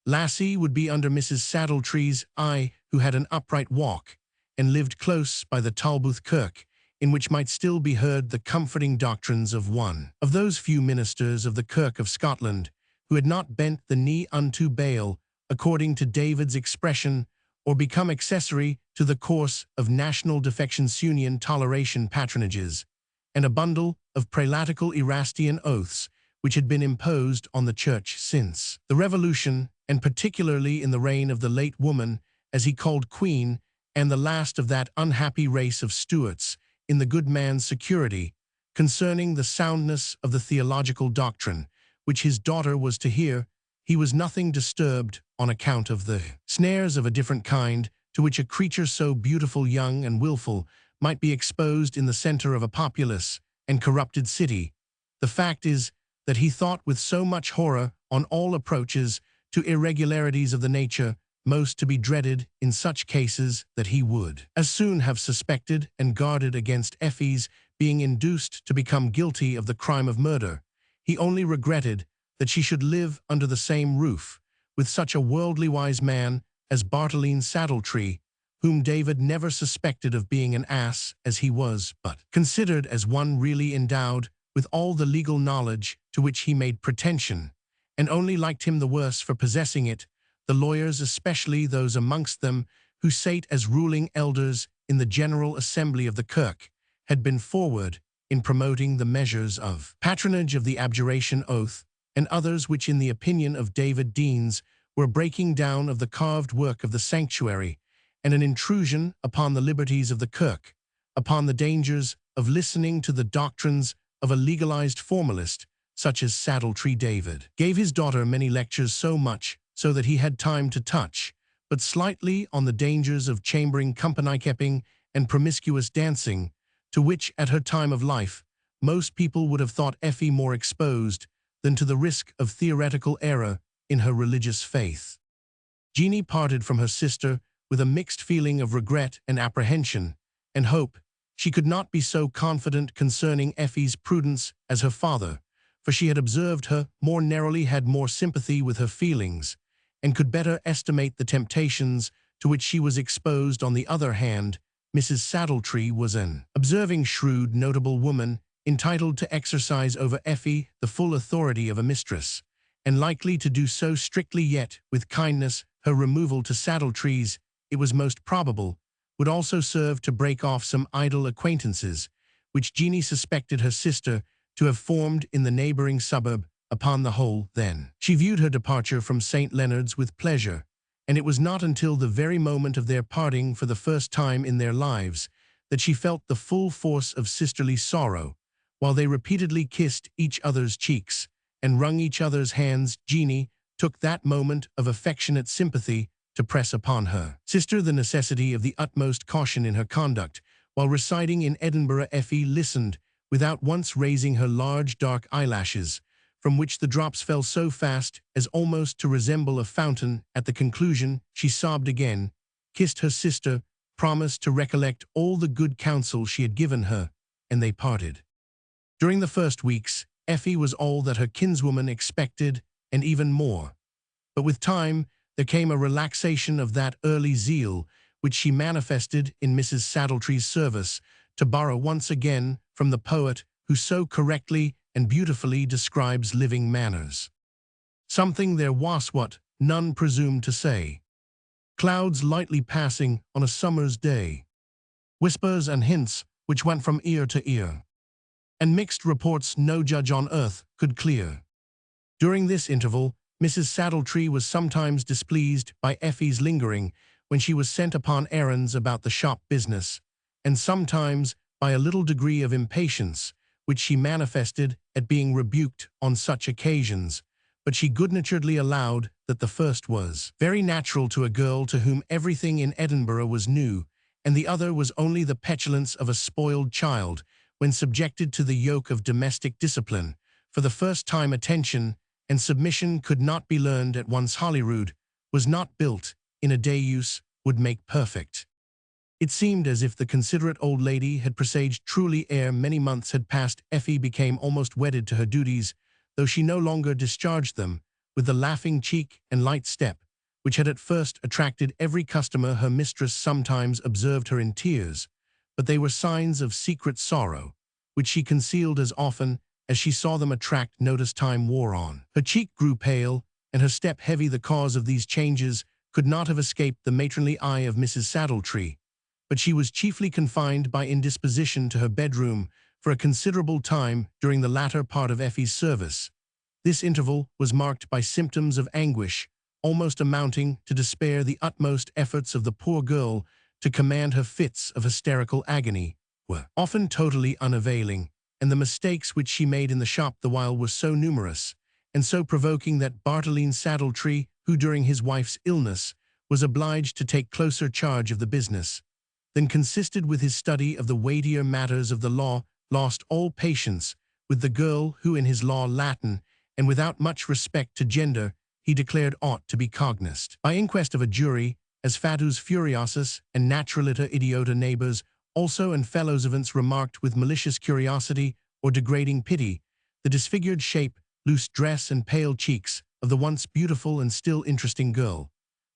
Lassie would be under Mrs. Saddletree's eye, who had an upright walk, and lived close by the Tolbooth kirk, in which might still be heard the comforting doctrines of one of those few ministers of the Kirk of Scotland who had not bent the knee unto Baal, according to David's expression, or become accessory to the course of national defections, union, toleration, patronages, and a bundle of prelatical Erastian oaths which had been imposed on the Church since the Revolution, and particularly in the reign of the late woman, as he called Queen, and the last of that unhappy race of Stuarts, in the good man's security, concerning the soundness of the theological doctrine, which his daughter was to hear. He was nothing disturbed on account of the snares of a different kind to which a creature so beautiful, young, and wilful might be exposed in the center of a populous and corrupted city. The fact is that he thought with so much horror on all approaches to irregularities of the nature most to be dreaded in such cases that he would as soon have suspected and guarded against Effie's being induced to become guilty of the crime of murder. He only regretted that she should live under the same roof with such a worldly wise man as Bartolene Saddletree, whom David never suspected of being an ass as he was, but considered as one really endowed with all the legal knowledge to which he made pretension, and only liked him the worse for possessing it. The lawyers, especially those amongst them who sate as ruling elders in the General Assembly of the Kirk, had been forward in promoting the measures of patronage of the abjuration oath, and others which, in the opinion of David Deans, were breaking down of the carved work of the sanctuary, and an intrusion upon the liberties of the Kirk, upon the dangers of listening to the doctrines of a legalized formalist, such as Saddletree. David gave his daughter many lectures, so much so that he had time to touch but slightly on the dangers of chambering, company-keeping, and promiscuous dancing, to which, at her time of life, most people would have thought Effie more exposed than to the risk of theoretical error in her religious faith. Jeanie parted from her sister with a mixed feeling of regret and apprehension, and hope. She could not be so confident concerning Effie's prudence as her father, for she had observed her more narrowly, had more sympathy with her feelings, and could better estimate the temptations to which she was exposed. On the other hand, Mrs. Saddletree was an observing, shrewd, notable woman, entitled to exercise over Effie the full authority of a mistress, and likely to do so strictly, yet with kindness. Her removal to Saddletree's, it was most probable, would also serve to break off some idle acquaintances, which Jeanie suspected her sister to have formed in the neighboring suburb. Upon the whole, then, she viewed her departure from St. Leonard's with pleasure, and it was not until the very moment of their parting for the first time in their lives that she felt the full force of sisterly sorrow, while they repeatedly kissed each other's cheeks and wrung each other's hands. Jeanie took that moment of affectionate sympathy to press upon her sister the necessity of the utmost caution in her conduct. While residing in Edinburgh, Effie listened without once raising her large dark eyelashes, from which the drops fell so fast as almost to resemble a fountain. At the conclusion, she sobbed again, kissed her sister, promised to recollect all the good counsel she had given her, and they parted. During the first weeks, Effie was all that her kinswoman expected and even more. But with time, there came a relaxation of that early zeal which she manifested in Mrs. Saddletree's service, to borrow once again from the poet who so correctly and beautifully describes living manners. Something there was what none presumed to say. Clouds lightly passing on a summer's day. Whispers and hints which went from ear to ear. And mixed reports no judge on earth could clear. During this interval, Mrs. Saddletree was sometimes displeased by Effie's lingering when she was sent upon errands about the shop business, and sometimes by a little degree of impatience, which she manifested at being rebuked on such occasions, but she good-naturedly allowed that the first was very natural to a girl to whom everything in Edinburgh was new, and the other was only the petulance of a spoiled child when subjected to the yoke of domestic discipline. For the first time attention and submission could not be learned at once. Holyrood was not built in a day. Use would make perfect. It seemed as if the considerate old lady had presaged truly ere many months had passed. Effie became almost wedded to her duties, though she no longer discharged them, with the laughing cheek and light step, which had at first attracted every customer. Her mistress sometimes observed her in tears, but they were signs of secret sorrow, which she concealed as often as she saw them attract notice. Time wore on. Her cheek grew pale, and her step heavy. The cause of these changes could not have escaped the matronly eye of Mrs. Saddletree, but she was chiefly confined by indisposition to her bedroom for a considerable time during the latter part of Effie's service. This interval was marked by symptoms of anguish, almost amounting to despair. The utmost efforts of the poor girl to command her fits of hysterical agony were often totally unavailing, and the mistakes which she made in the shop the while were so numerous and so provoking that Bartolin Saddletree, who during his wife's illness was obliged to take closer charge of the business than consisted with his study of the weightier matters of the law, lost all patience with the girl who in his law Latin, and without much respect to gender, he declared ought to be cognized by inquest of a jury, as fatus furiosus and naturaliter idiota. Neighbours also and fellows events remarked with malicious curiosity or degrading pity the disfigured shape, loose dress and pale cheeks of the once beautiful and still interesting girl.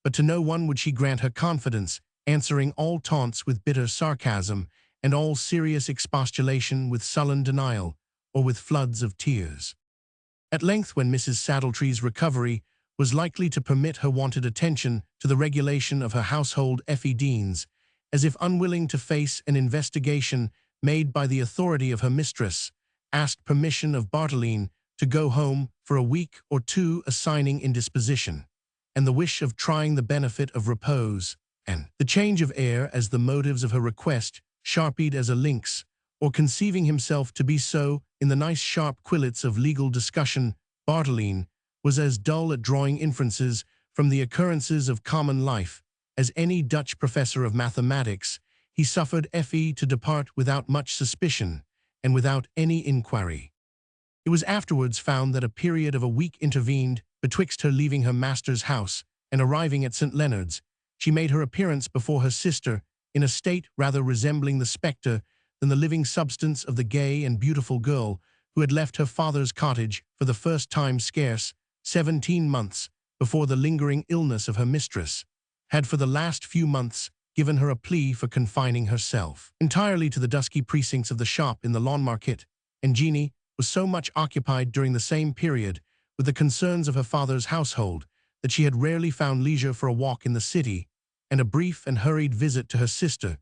But to no one would she grant her confidence, answering all taunts with bitter sarcasm, and all serious expostulation with sullen denial, or with floods of tears. At length, when Mrs. Saddletree's recovery was likely to permit her wonted attention to the regulation of her household, Effie Deans, as if unwilling to face an investigation made by the authority of her mistress, asked permission of Bartolin to go home for a week or two, assigning indisposition, and the wish of trying the benefit of repose, and the change of air as the motives of her request, sharped as a lynx, or conceiving himself to be so in the nice sharp quillets of legal discussion. Bartolin was as dull at drawing inferences from the occurrences of common life as any Dutch professor of mathematics. He suffered Effie to depart without much suspicion and without any inquiry. It was afterwards found that a period of a week intervened betwixt her leaving her master's house and arriving at St. Leonard's. She made her appearance before her sister in a state rather resembling the spectre than the living substance of the gay and beautiful girl who had left her father's cottage for the first time scarce 17 months before the lingering illness of her mistress had for the last few months given her a plea for confining herself entirely to the dusky precincts of the shop in the Lawnmarket, and Jeanie was so much occupied during the same period with the concerns of her father's household that she had rarely found leisure for a walk in the city and a brief and hurried visit to her sister.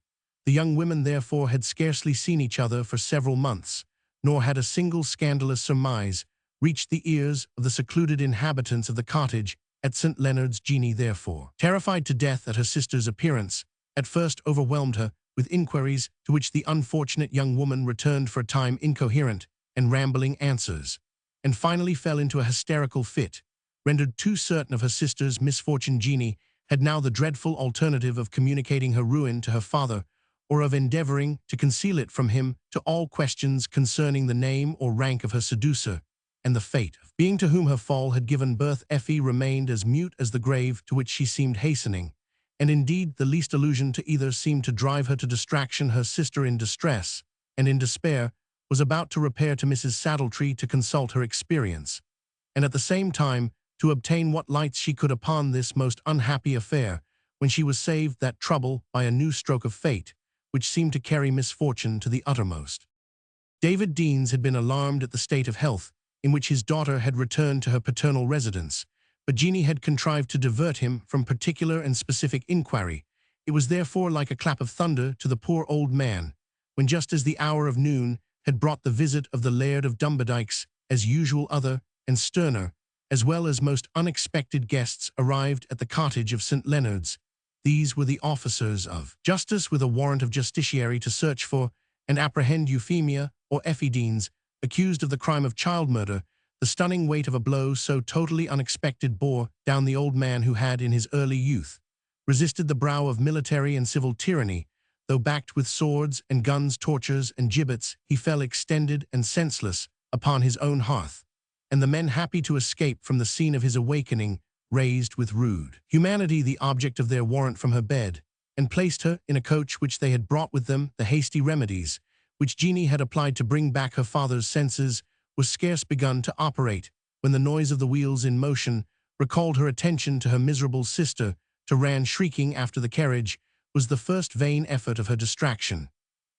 The young women therefore had scarcely seen each other for several months, nor had a single scandalous surmise reached the ears of the secluded inhabitants of the cottage at St. Leonard's. Jeanie, therefore, terrified to death at her sister's appearance, at first overwhelmed her with inquiries to which the unfortunate young woman returned for a time incoherent and rambling answers, and finally fell into a hysterical fit. Rendered too certain of her sister's misfortune, Jeanie had now the dreadful alternative of communicating her ruin to her father, or of endeavoring to conceal it from him. To all questions concerning the name or rank of her seducer, and the fate of being to whom her fall had given birth, Effie remained as mute as the grave to which she seemed hastening, and indeed the least allusion to either seemed to drive her to distraction. Her sister, in distress and in despair, was about to repair to Mrs. Saddletree to consult her experience, and at the same time to obtain what lights she could upon this most unhappy affair, when she was saved that trouble by a new stroke of fate, which seemed to carry misfortune to the uttermost. David Deans had been alarmed at the state of health in which his daughter had returned to her paternal residence, but Jeanie had contrived to divert him from particular and specific inquiry. It was therefore like a clap of thunder to the poor old man, when just as the hour of noon had brought the visit of the Laird of Dumbardyke's, as usual other and sterner, as well as most unexpected guests arrived at the cottage of St. Leonard's. These were the officers of justice with a warrant of justiciary to search for and apprehend Euphemia or Effie Deans, accused of the crime of child murder. The stunning weight of a blow so totally unexpected bore down the old man who had, in his early youth, resisted the brow of military and civil tyranny. Though backed with swords and guns, tortures and gibbets, he fell extended and senseless upon his own hearth, and the men happy to escape from the scene of his awakening raised with rude humanity the object of their warrant from her bed, and placed her in a coach which they had brought with them. The hasty remedies which Jeanie had applied to bring back her father's senses was scarce begun to operate, when the noise of the wheels in motion recalled her attention to her miserable sister. To ran shrieking after the carriage was the first vain effort of her distraction,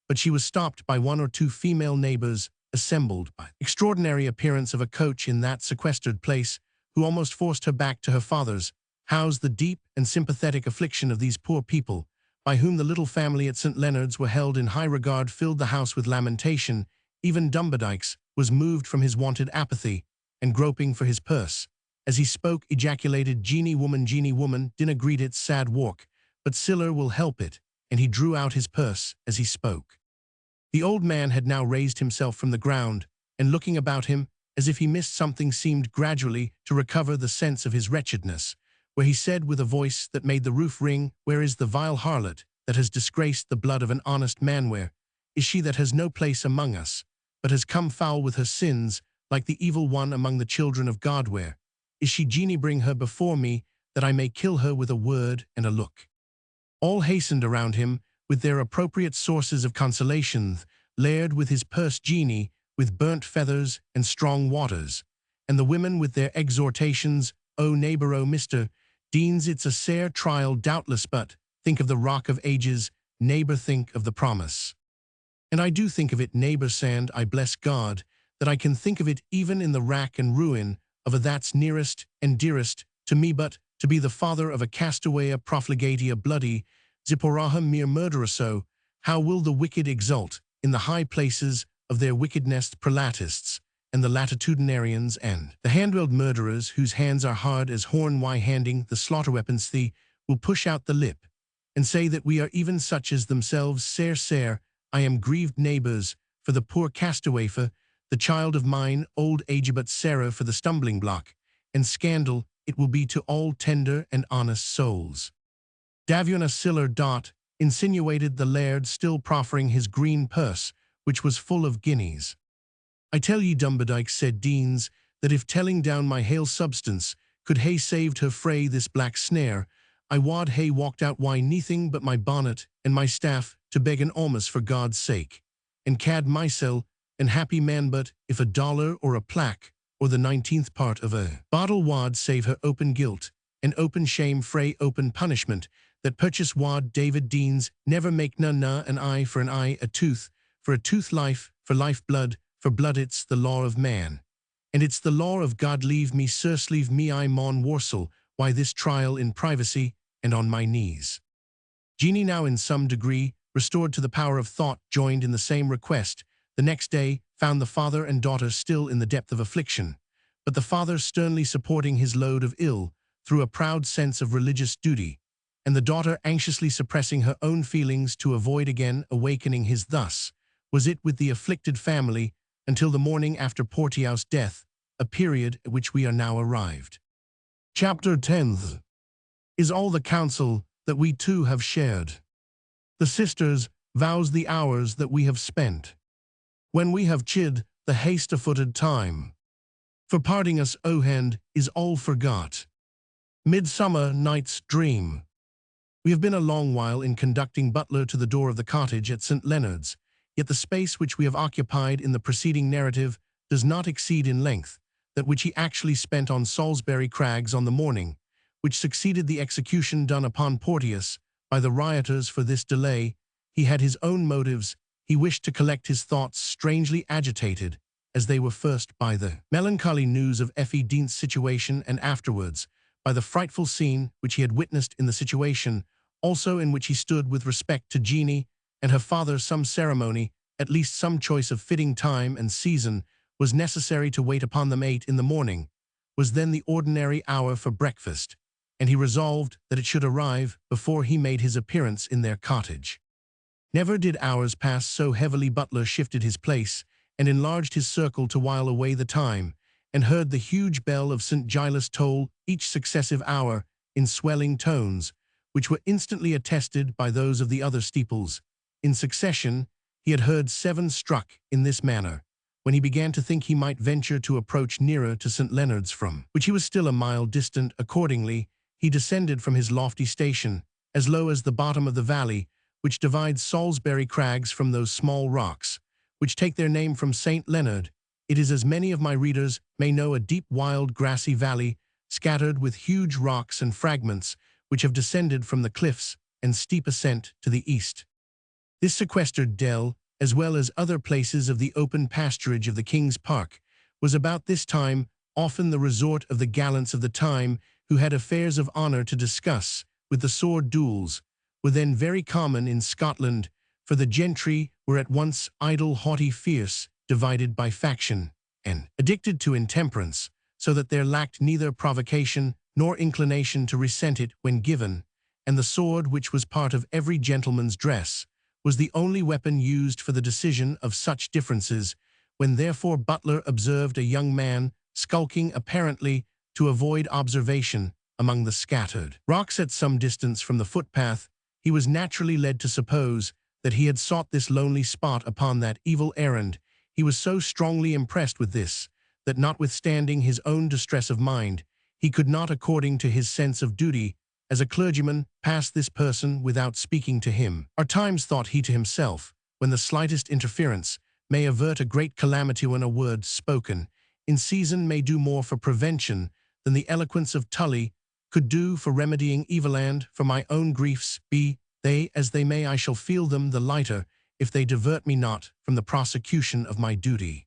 but she was stopped by one or two female neighbors assembled by the extraordinary appearance of a coach in that sequestered place, who almost forced her back to her father's house. The deep and sympathetic affliction of these poor people, by whom the little family at St. Leonard's were held in high regard, filled the house with lamentation. Even Dumbardyke's was moved from his wonted apathy, and groping for his purse, as he spoke, ejaculated, Jeanie woman, dinna greet its sad walk, but siller will help it," and he drew out his purse as he spoke. The old man had now raised himself from the ground, and looking about him, as if he missed something, seemed gradually to recover the sense of his wretchedness, where he said with a voice that made the roof ring, "Where is the vile harlot that has disgraced the blood of an honest man? Where is she that has no place among us, but has come foul with her sins, like the evil one among the children of God? Where is she? Jeanie, bring her before me, that I may kill her with a word and a look." All hastened around him with their appropriate sources of consolation, Laird with his purse, Jeanie with burnt feathers and strong waters, and the women with their exhortations, "O neighbour, O Mr. Deans, it's a sair trial doubtless, but think of the Rock of Ages, neighbour, think of the promise." "And I do think of it, neighbour, sand I bless God that I can think of it even in the rack and ruin of a that's nearest and dearest to me, but to be the father of a castaway, a profligate, a bloody Zipporah, mere murderer, so how will the wicked exult in the high places of their wickedness, prelatists and the latitudinarians and the hand-willed murderers, whose hands are hard as horn, why handing the slaughter weapons thee will push out the lip and say that we are even such as themselves. Sair, I am grieved, neighbours, for the poor castaway, for the child of mine old age, but Sarah for the stumbling block and scandal it will be to all tender and honest souls. Davion a siller dot, insinuated the Laird, still proffering his green purse, which was full of guineas. "I tell ye, Dumbardyke," said Deans, "that if telling down my hale substance could hae saved her frae this black snare, I wad hae walked out wi' neething but my bonnet and my staff to beg an alms for God's sake, and cad mysel an happy man, but if a dollar or a plaque or the 19th part of a bottle wad save her open guilt and open shame frae open punishment, that purchase wad David Deans never make none an eye for an eye, a tooth for a tooth, life for life, blood for blood. It's the law of man, and it's the law of God. Leave me, sirs, leave me, I maun warsel why this trial in privacy and on my knees." Jeanie, now in some degree restored to the power of thought, joined in the same request. The next day found the father and daughter still in the depth of affliction, but the father sternly supporting his load of ill through a proud sense of religious duty, and the daughter anxiously suppressing her own feelings to avoid again awakening his. Thus was it with the afflicted family until the morning after Portiau's death, a period at which we are now arrived. Chapter 10 is all the counsel that we two have shared. The sisters vows the hours that we have spent, when we have chid the haste-a-footed time. For parting us, O hand, is all forgot. Midsummer Night's Dream. We have been a long while in conducting Butler to the door of the cottage at St. Leonard's, yet the space which we have occupied in the preceding narrative does not exceed in length that which he actually spent on Salisbury Crags on the morning, which succeeded the execution done upon Porteous by the rioters. For this delay, he had his own motives. He wished to collect his thoughts, strangely agitated, as they were first by the melancholy news of Effie Dean's situation, and afterwards by the frightful scene which he had witnessed in the situation, also in which he stood with respect to Jeanie and her father. Some ceremony, at least some choice of fitting time and season, was necessary to wait upon them. 8 in the morning was then the ordinary hour for breakfast, and he resolved that it should arrive before he made his appearance in their cottage. Never did hours pass so heavily. Butler shifted his place and enlarged his circle to while away the time, and heard the huge bell of St. Giles toll each successive hour in swelling tones, which were instantly attested by those of the other steeples. In succession, he had heard 7 struck in this manner, when he began to think he might venture to approach nearer to St. Leonard's, from which he was still a mile distant. Accordingly, he descended from his lofty station, as low as the bottom of the valley, which divides Salisbury Crags from those small rocks, which take their name from St. Leonard. It is, as many of my readers may know, a deep, wild, grassy valley, scattered with huge rocks and fragments, which have descended from the cliffs and steep ascent to the east. This sequestered dell, as well as other places of the open pasturage of the King's Park, was about this time often the resort of the gallants of the time, who had affairs of honour to discuss. With the sword duels were then very common in Scotland, for the gentry were at once idle, haughty, fierce, divided by faction, and addicted to intemperance, so that there lacked neither provocation nor inclination to resent it when given, and the sword, which was part of every gentleman's dress, was the only weapon used for the decision of such differences. When therefore Butler observed a young man skulking apparently to avoid observation among the scattered rocks at some distance from the footpath, he was naturally led to suppose that he had sought this lonely spot upon that evil errand. He was so strongly impressed with this, that notwithstanding his own distress of mind, he could not, according to his sense of duty as a clergyman, pass this person without speaking to him. Are times, thought he to himself, when the slightest interference may avert a great calamity, when a word spoken in season may do more for prevention than the eloquence of Tully could do for remedying evil. And for my own griefs, be they as they may, I shall feel them the lighter if they divert me not from the prosecution of my duty.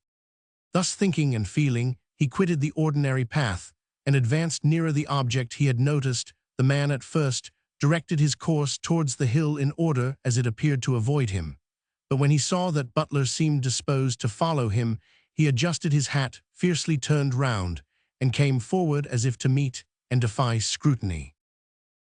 Thus thinking and feeling, he quitted the ordinary path, and advanced nearer the object he had noticed. The man at first directed his course towards the hill in order, as it appeared, to avoid him, but when he saw that Butler seemed disposed to follow him, he adjusted his hat, fiercely turned round, and came forward as if to meet and defy scrutiny.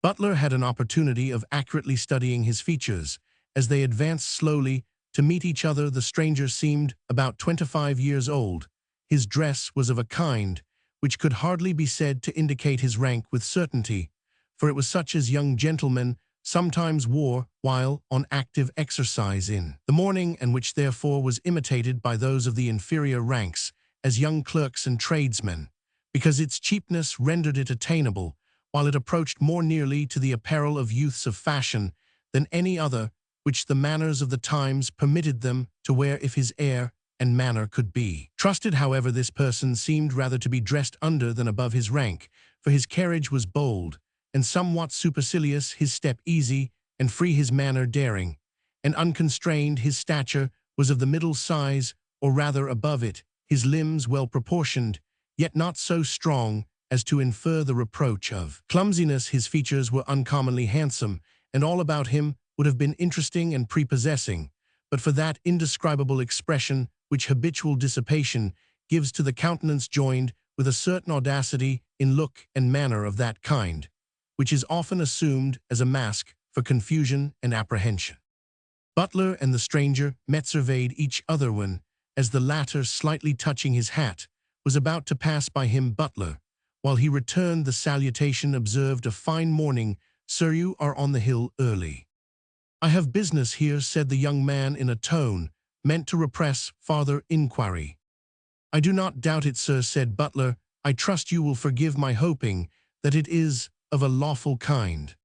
Butler had an opportunity of accurately studying his features. As they advanced slowly to meet each other, the stranger seemed about 25 years old. His dress was of a kind which could hardly be said to indicate his rank with certainty, for it was such as young gentlemen sometimes wore while on active exercise in the morning, and which therefore was imitated by those of the inferior ranks as young clerks and tradesmen, because its cheapness rendered it attainable, while it approached more nearly to the apparel of youths of fashion than any other which the manners of the times permitted them to wear, if his air and manner could be trusted. However, this person seemed rather to be dressed under than above his rank, for his carriage was bold and somewhat supercilious, his step easy and free, his manner daring and unconstrained. His stature was of the middle size, or rather above it, his limbs well proportioned, yet not so strong as to infer the reproach of clumsiness. His features were uncommonly handsome, and all about him would have been interesting and prepossessing, but for that indescribable expression which habitual dissipation gives to the countenance, joined with a certain audacity in look and manner of that kind, which is often assumed as a mask for confusion and apprehension. Butler and the stranger met, surveyed each other when, as the latter, slightly touching his hat, was about to pass by him, Butler, while he returned the salutation, observed, "A fine morning, sir, you are on the hill early." "I have business here," said the young man in a tone meant to repress farther inquiry. "I do not doubt it, sir," said Butler. "I trust you will forgive my hoping that it is of a lawful kind."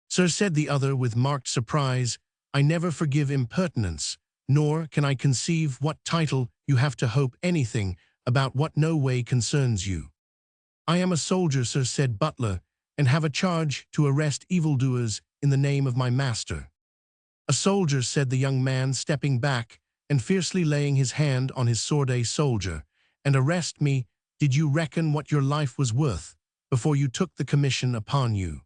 "Sir," said the other with marked surprise, "I never forgive impertinence, nor can I conceive what title you have to hope anything about what no way concerns you. I am a soldier, sir, said Butler, and have a charge to arrest evildoers in the name of my master. A soldier, said the young man, stepping back and fiercely laying his hand on his sword. A soldier, and arrest me? Did you reckon what your life was worth before you took the commission upon you?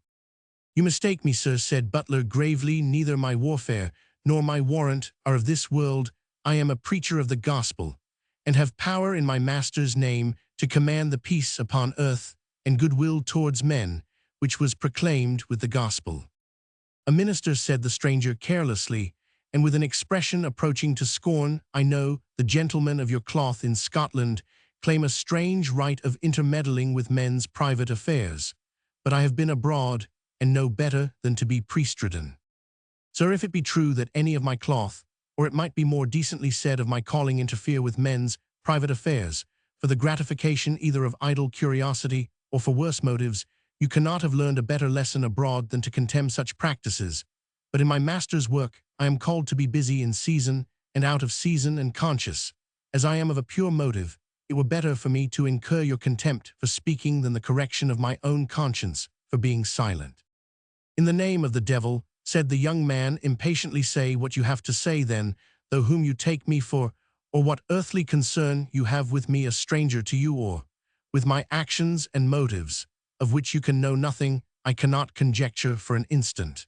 You mistake me, sir, said Butler gravely. Neither my warfare nor my warrant are of this world. I am a preacher of the gospel, and have power in my master's name to command the peace upon earth and goodwill towards men, which was proclaimed with the gospel. A minister, said the stranger carelessly, and with an expression approaching to scorn. I know the gentlemen of your cloth in Scotland claim a strange right of intermeddling with men's private affairs, but I have been abroad, and know better than to be priestridden. Sir, if it be true that any of my cloth, or it might be more decently said of my calling, interfere with men's private affairs, for the gratification either of idle curiosity or for worse motives, you cannot have learned a better lesson abroad than to contemn such practices. But in my master's work I am called to be busy in season and out of season, and conscious, as I am of a pure motive, it were better for me to incur your contempt for speaking than the correction of my own conscience for being silent. In the name of the devil, said the young man impatiently, say what you have to say then, though whom you take me for, or what earthly concern you have with me, a stranger to you, or with my actions and motives, of which you can know nothing, I cannot conjecture for an instant.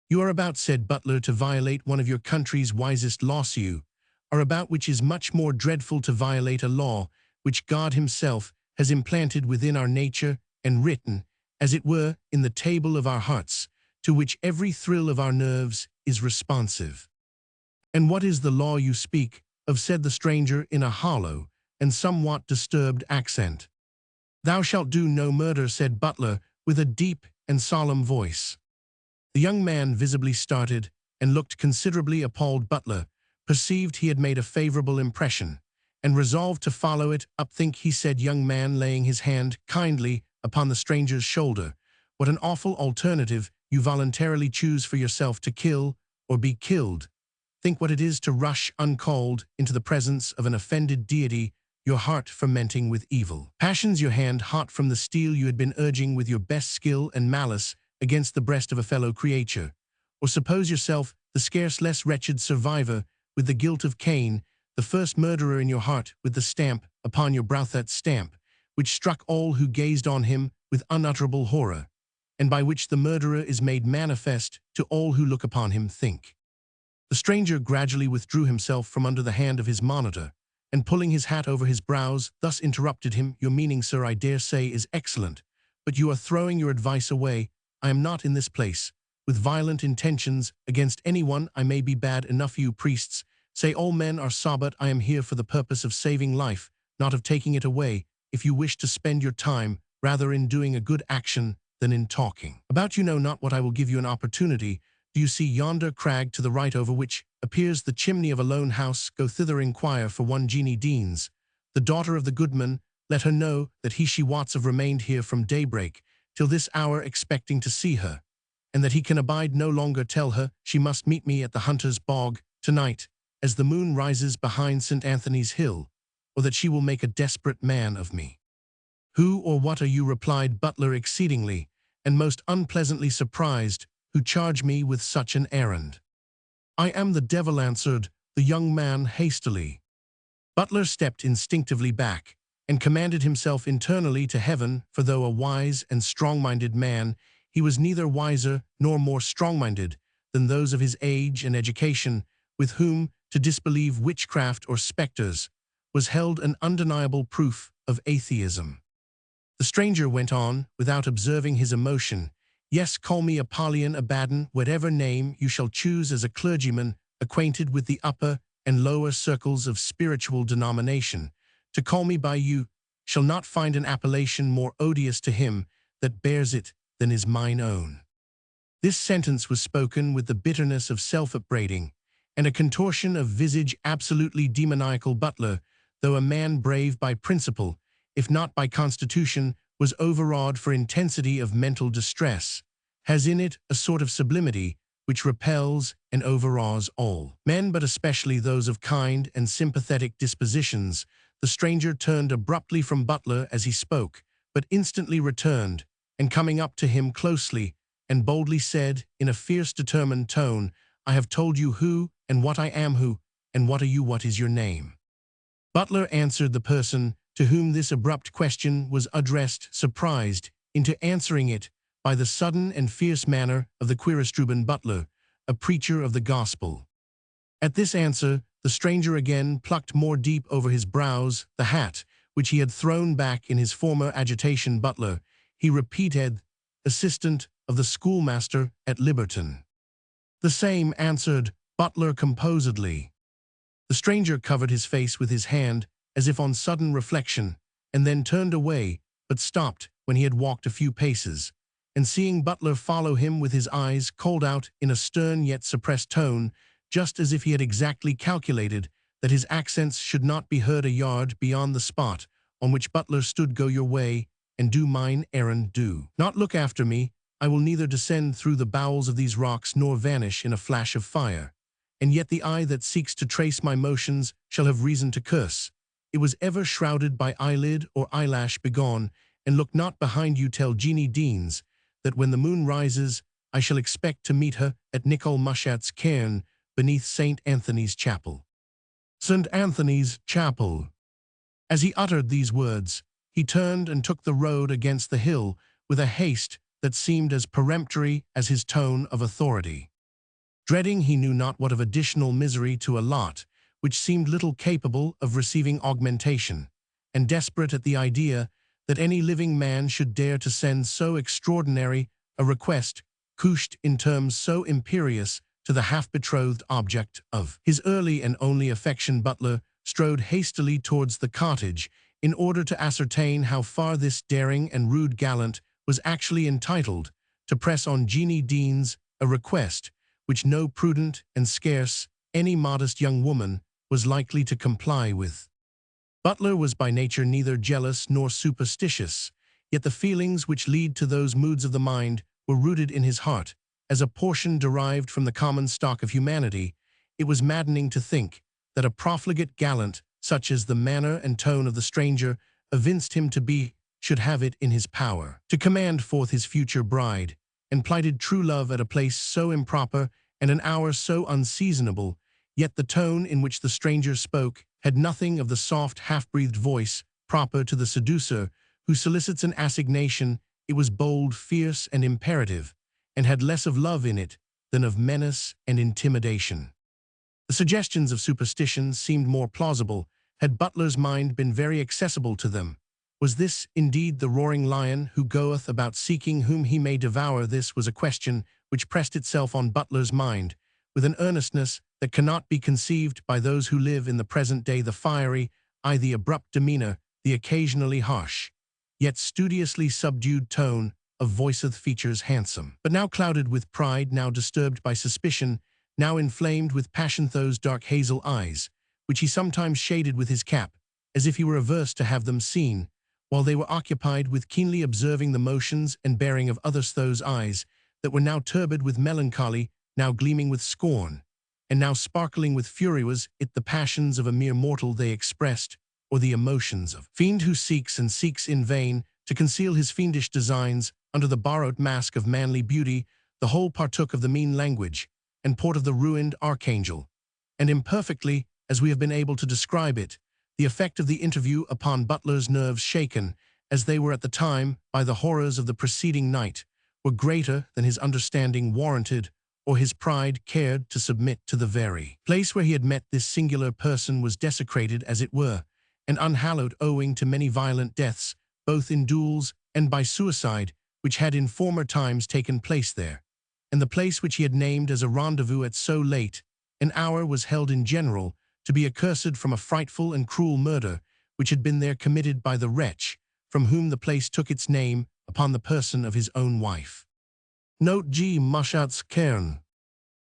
You are about, said Butler, to violate one of your country's wisest laws. You are about, which is much more dreadful, to violate a law which God himself has implanted within our nature and written, as it were, in the table of our hearts, to which every thrill of our nerves is responsive. And what is the law you speak of, said the stranger in a hollow and somewhat disturbed accent. Thou shalt do no murder, said Butler with a deep and solemn voice. The young man visibly started and looked considerably appalled. Butler perceived he had made a favorable impression, and resolved to follow it up. Think, he said, young man, laying his hand kindly upon the stranger's shoulder, what an awful alternative you voluntarily choose for yourself, to kill or be killed. Think what it is to rush uncalled into the presence of an offended deity, your heart fermenting with evil passions, your hand hot from the steel you had been urging with your best skill and malice against the breast of a fellow creature. Or suppose yourself the scarce less wretched survivor with the guilt of Cain, the first murderer in your heart with the stamp upon your brow, that stamp which struck all who gazed on him with unutterable horror, and by which the murderer is made manifest to all who look upon him. Think. The stranger gradually withdrew himself from under the hand of his monitor, and pulling his hat over his brows, thus interrupted him. Your meaning, sir, I dare say is excellent, but you are throwing your advice away. I am not in this place with violent intentions against anyone. I may be bad enough. You priests say all men are so, but I am here for the purpose of saving life, not of taking it away. If you wish to spend your time rather in doing a good action than in talking about you know not what, I will give you an opportunity. Do you see yonder crag to the right, over which appears the chimney of a lone house? Go thither, inquire for one Jeanie Deans, the daughter of the goodman. Let her know that she wots have remained here from daybreak till this hour, expecting to see her, and that he can abide no longer. Tell her she must meet me at the Hunter's Bog tonight, as the moon rises behind St. Anthony's Hill, or that she will make a desperate man of me. Who or what are you, replied Butler, exceedingly and most unpleasantly surprised, who charge me with such an errand? I am the devil, answered the young man hastily. Butler stepped instinctively back, and commended himself internally to heaven, for though a wise and strong-minded man, he was neither wiser nor more strong-minded than those of his age and education, with whom to disbelieve witchcraft or spectres was held an undeniable proof of atheism. The stranger went on, without observing his emotion. Yes, call me Apollyon, Abaddon, whatever name you shall choose, as a clergyman acquainted with the upper and lower circles of spiritual denomination. To call me by you shall not find an appellation more odious to him that bears it than is mine own. This sentence was spoken with the bitterness of self-upbraiding, and a contortion of visage absolutely demoniacal. Butler, though a man brave by principle, if not by constitution, was overawed for intensity of mental distress, has in it a sort of sublimity which repels and overawes all men, but especially those of kind and sympathetic dispositions. the stranger turned abruptly from Butler as he spoke, but instantly returned, and coming up to him closely, and boldly said, in a fierce, determined tone, "I have told you who and what I am who, and what are you, what is your name?" Butler answered the person to whom this abrupt question was addressed, surprised into answering it by the sudden and fierce manner of the Quiristruban Butler, a preacher of the gospel. At this answer, the stranger again plucked more deep over his brows the hat which he had thrown back in his former agitation. Butler, he repeated, assistant of the schoolmaster at Liberton. The same, answered Butler composedly. The stranger covered his face with his hand, as if on sudden reflection, and then turned away, but stopped when he had walked a few paces, and seeing Butler follow him with his eyes, called out in a stern yet suppressed tone, just as if he had exactly calculated that his accents should not be heard a yard beyond the spot on which Butler stood, "Go your way, and do mine errand, do not look after me. I will neither descend through the bowels of these rocks nor vanish in a flash of fire. And yet the eye that seeks to trace my motions shall have reason to curse. It was ever shrouded by eyelid or eyelash. Begone, and look not behind you. Tell Jeanie Deans that when the moon rises, I shall expect to meet her at Nicol Mushat's cairn beneath St. Anthony's Chapel." St. Anthony's Chapel. As he uttered these words, he turned and took the road against the hill with a haste that seemed as peremptory as his tone of authority. Dreading he knew not what of additional misery to a lot which seemed little capable of receiving augmentation, and desperate at the idea that any living man should dare to send so extraordinary a request, couched in terms so imperious, to the half-betrothed object of his early and only affection, Butler strode hastily towards the cottage in order to ascertain how far this daring and rude gallant was actually entitled to press on Jeanie Deans a request which no prudent and scarce any modest young woman was likely to comply with. Butler was by nature neither jealous nor superstitious, yet the feelings which lead to those moods of the mind were rooted in his heart, as a portion derived from the common stock of humanity. It was maddening to think that a profligate gallant, such as the manner and tone of the stranger evinced him to be, should have it in his power to command forth his future bride, and plighted true love at a place so improper and an hour so unseasonable. Yet the tone in which the stranger spoke had nothing of the soft, half-breathed voice proper to the seducer who solicits an assignation. It was bold, fierce, and imperative, and had less of love in it than of menace and intimidation. The suggestions of superstition seemed more plausible had Butler's mind been very accessible to them. Was this indeed the roaring lion who goeth about seeking whom he may devour? This was a question which pressed itself on Butler's mind with an earnestness that cannot be conceived by those who live in the present day. The fiery eye, the abrupt demeanor, the occasionally harsh, yet studiously subdued tone of voiceth features handsome, but now clouded with pride, now disturbed by suspicion, now inflamed with passion. Those dark hazel eyes, which he sometimes shaded with his cap, as if he were averse to have them seen, while they were occupied with keenly observing the motions and bearing of others. Those eyes that were now turbid with melancholy, now gleaming with scorn, and now sparkling with fury. Was it the passions of a mere mortal they expressed, or the emotions of fiend who seeks and seeks in vain to conceal his fiendish designs under the borrowed mask of manly beauty? The whole partook of the mean language and port of the ruined archangel, and imperfectly, as we have been able to describe it, the effect of the interview upon Butler's nerves, shaken as they were at the time by the horrors of the preceding night, were greater than his understanding warranted or his pride cared to submit to. The very place where he had met this singular person was desecrated, as it were, and unhallowed, owing to many violent deaths, both in duels and by suicide, which had in former times taken place there. And the place which he had named as a rendezvous at so late an hour was held in general to be accursed from a frightful and cruel murder which had been there committed by the wretch from whom the place took its name upon the person of his own wife. Note G. Mushat's cairn.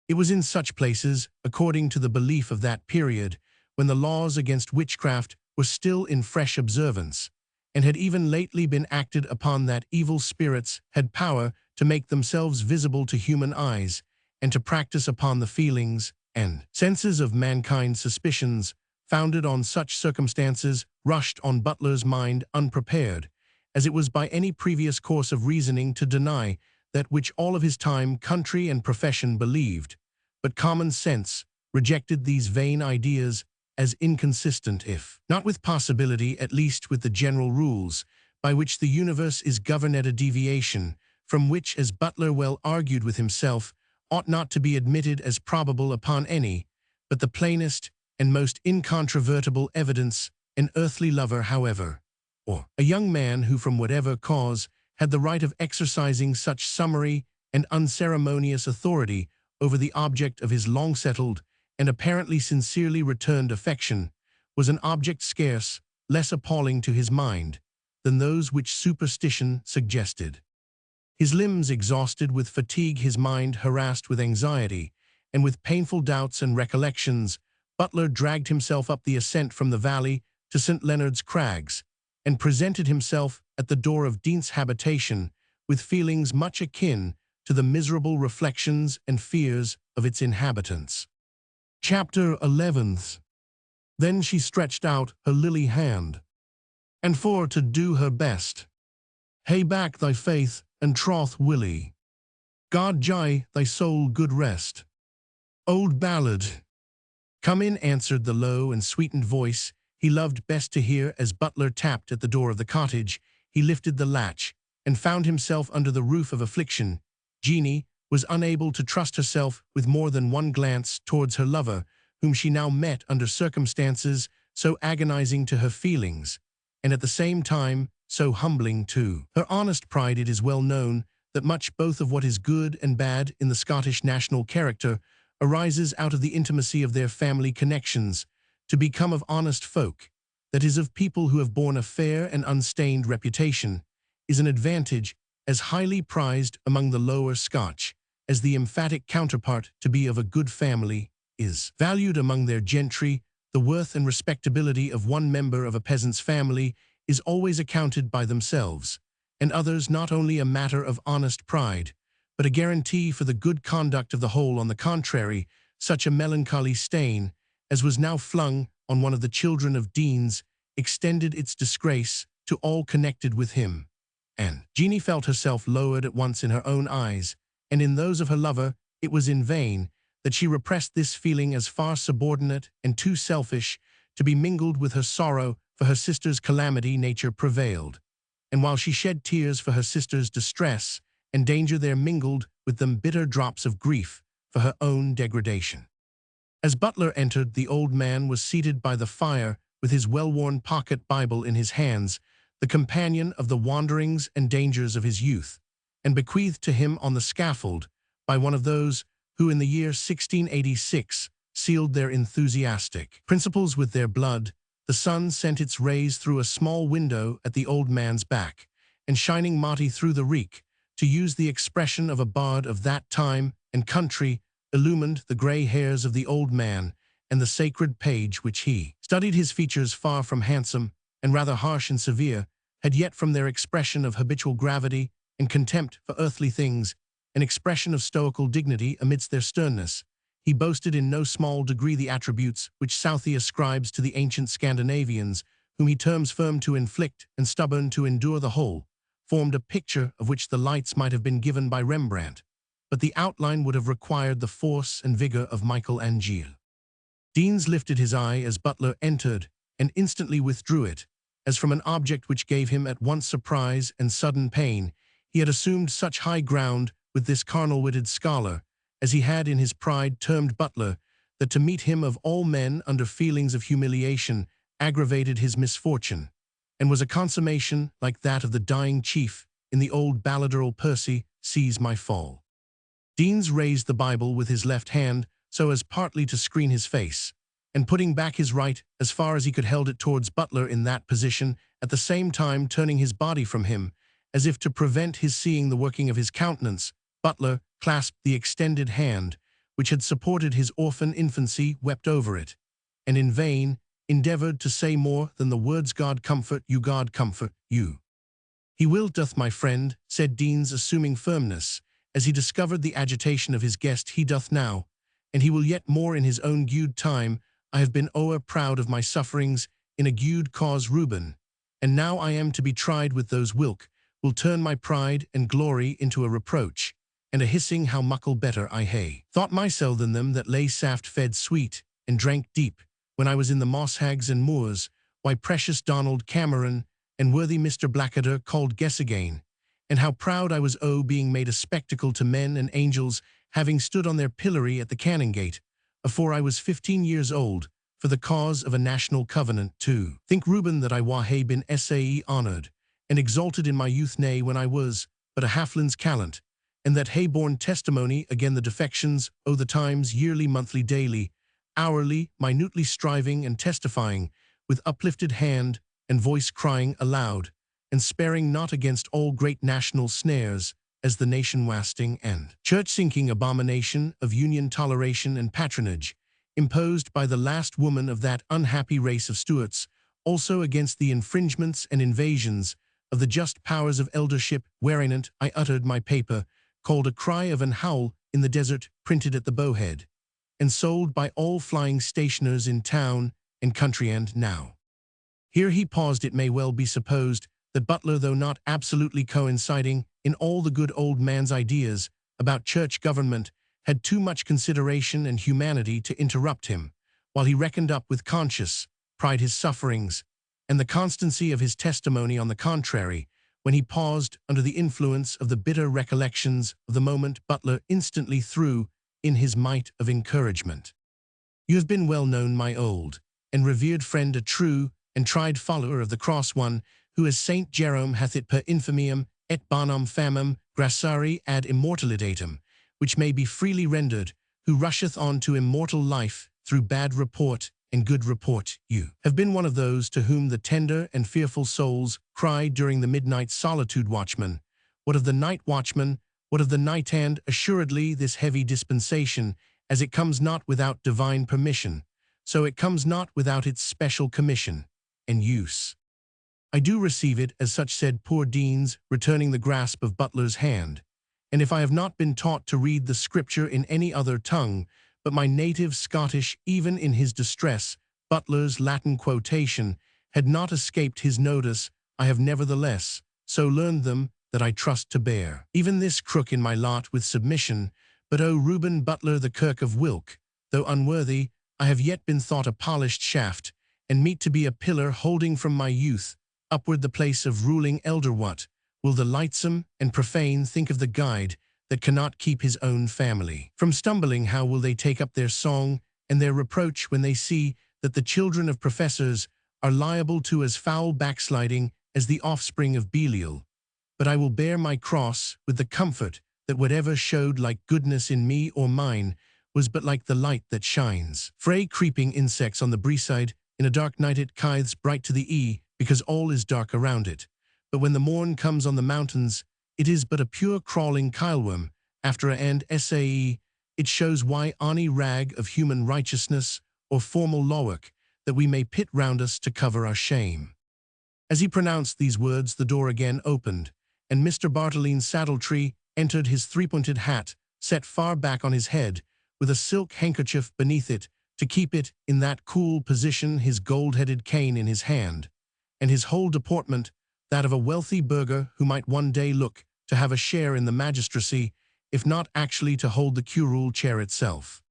It was in such places, according to the belief of that period, when the laws against witchcraft were still in fresh observance, and had even lately been acted upon, that evil spirits had power to make themselves visible to human eyes, and to practice upon the feelings and senses of mankind suspicions, founded on such circumstances, rushed on Butler's mind unprepared, as it was by any previous course of reasoning to deny that which all of his time, country, and profession believed. But common sense rejected these vain ideas as inconsistent, if not with possibility, at least with the general rules by which the universe is governed, at a deviation from which, as Butler well argued with himself, ought not to be admitted as probable upon any but the plainest and most incontrovertible evidence. An earthly lover, however, or a young man who from whatever cause had the right of exercising such summary and unceremonious authority over the object of his long-settled and apparently sincerely returned affection, was an object scarce less appalling to his mind than those which superstition suggested. His limbs exhausted with fatigue, his mind harassed with anxiety, and with painful doubts and recollections, Butler dragged himself up the ascent from the valley to St. Leonard's Crags, and presented himself at the door of Dean's habitation with feelings much akin to the miserable reflections and fears of its inhabitants. Chapter 11th. Then she stretched out her lily hand, and for to do her best, hae back thy faith and troth, Willie. God gie thy soul good rest. Old ballad. Come in, answered the low and sweetened voice he loved best to hear. As Butler tapped at the door of the cottage, he lifted the latch and found himself under the roof of affliction. Jeanie was unable to trust herself with more than one glance towards her lover, whom she now met under circumstances so agonizing to her feelings, and at the same time so humbling to her honest pride. It is well known that much both of what is good and bad in the Scottish national character arises out of the intimacy of their family connections. To become of honest folk, that is, of people who have borne a fair and unstained reputation, is an advantage as highly prized among the lower Scotch as the emphatic counterpart to be of a good family is valued among their gentry. The worth and respectability of one member of a peasant's family is always accounted by themselves and others not only a matter of honest pride, but a guarantee for the good conduct of the whole. On the contrary, such a melancholy stain as was now flung on one of the children of Dean's extended its disgrace to all connected with him, and Jeanie felt herself lowered at once in her own eyes and in those of her lover. It was in vain that she repressed this feeling as far subordinate and too selfish to be mingled with her sorrow for her sister's calamity. Nature prevailed, and while she shed tears for her sister's distress and danger, there mingled with them bitter drops of grief for her own degradation. As Butler entered, the old man was seated by the fire with his well-worn pocket Bible in his hands, the companion of the wanderings and dangers of his youth, and bequeathed to him on the scaffold by one of those who in the year 1686 sealed their enthusiastic principles with their blood. The sun sent its rays through a small window at the old man's back, and shining moty through the reek, to use the expression of a bard of that time and country, illumined the grey hairs of the old man, and the sacred page which he studied. His features, far from handsome and rather harsh and severe, had yet from their expression of habitual gravity and contempt for earthly things an expression of stoical dignity amidst their sternness. He boasted in no small degree the attributes which Southey ascribes to the ancient Scandinavians, whom he terms firm to inflict and stubborn to endure. The whole formed a picture of which the lights might have been given by Rembrandt, but the outline would have required the force and vigor of Michelangelo. Deans lifted his eye as Butler entered, and instantly withdrew it, as from an object which gave him at once surprise and sudden pain. He had assumed such high ground with this carnal-witted scholar, as he had in his pride termed Butler, that to meet him of all men under feelings of humiliation aggravated his misfortune, and was a consummation like that of the dying chief in the old balladeral Percy sees my fall. Deans raised the Bible with his left hand so as partly to screen his face, and putting back his right as far as he could held it towards Butler in that position, at the same time turning his body from him, as if to prevent his seeing the working of his countenance. Butler clasped the extended hand which had supported his orphan infancy, wept over it, and in vain endeavored to say more than the words, "God comfort you, God comfort you." "He will, doth my friend," said Deans, assuming firmness, as he discovered the agitation of his guest. "He doth now, and he will yet more in his own due time. I have been o'er proud of my sufferings in a gude cause Reuben, and now I am to be tried with those whilk, will turn my pride and glory into a reproach, and a hissing how muckle better I hae. Thought mysel than them that lay saft fed sweet, and drank deep, when I was in the moss hags and moors, why precious Donald Cameron, and worthy Mr. Blackadder called guess again, and how proud I was o' being made a spectacle to men and angels, having stood on their pillory at the Canongate, afore I was 15 years old, for the cause of a national covenant too. Think, Reuben, that I hae been sae honoured, and exalted in my youth, nay, when I was but a halflin's callant, and that hae borne testimony again the defections o' the times, yearly, monthly, daily, hourly, minutely striving and testifying, with uplifted hand and voice crying aloud, and sparing not against all great national snares, as the nation-wasting and church-sinking abomination of union toleration and patronage, imposed by the last woman of that unhappy race of Stuarts, also against the infringements and invasions of the just powers of eldership, whereanent I uttered my paper, called A Cry of an Howl in the Desert, printed at the Bowhead, and sold by all flying stationers in town and country. And now. Here he paused. It may well be supposed that Butler, though not absolutely coinciding in all the good old man's ideas about church government, had too much consideration and humanity to interrupt him, while he reckoned up with conscious pride his sufferings, and the constancy of his testimony on the contrary. When he paused under the influence of the bitter recollections of the moment, Butler instantly threw in his mite of encouragement. You have been well known, my old and revered friend, a true and tried follower of the cross, one who, as Saint Jerome hath it, per infamiam et bonum famam grassari ad immortalitatem, which may be freely rendered, who rusheth on to immortal life through bad report and good report. You have been one of those to whom the tender and fearful souls cried during the midnight solitude, Watchman, what of the night, watchman, what of the night? And assuredly this heavy dispensation, as it comes not without divine permission, so it comes not without its special commission and use. I do receive it as such, said poor Deans, returning the grasp of Butler's hand, and if I have not been taught to read the scripture in any other tongue but my native Scottish, even in his distress, Butler's Latin quotation had not escaped his notice, I have nevertheless so learned them that I trust to bear even this crook in my lot with submission. But O Reuben Butler, the Kirk of Wilk, though unworthy, I have yet been thought a polished shaft, and meet to be a pillar, holding from my youth upward the place of ruling elder. What will the lightsome and profane think of the guide that cannot keep his own family from stumbling? How will they take up their song and their reproach when they see that the children of professors are liable to as foul backsliding as the offspring of Belial? But I will bear my cross with the comfort that whatever showed like goodness in me or mine was but like the light that shines frae creeping insects on the breeside in a dark night. It kithes bright to the because all is dark around it. But when the morn comes on the mountains, it is but a pure crawling kileworm after a and sae. It shows why ony rag of human righteousness or formal lawwork that we may pit round us to cover our shame. As he pronounced these words, the door again opened, and Mr. Bartolene Saddletree entered, his three-pointed hat set far back on his head, with a silk handkerchief beneath it to keep it in that cool position, his gold-headed cane in his hand, and his whole deportment that of a wealthy burgher who might one day look to have a share in the magistracy, if not actually to hold the curule chair itself.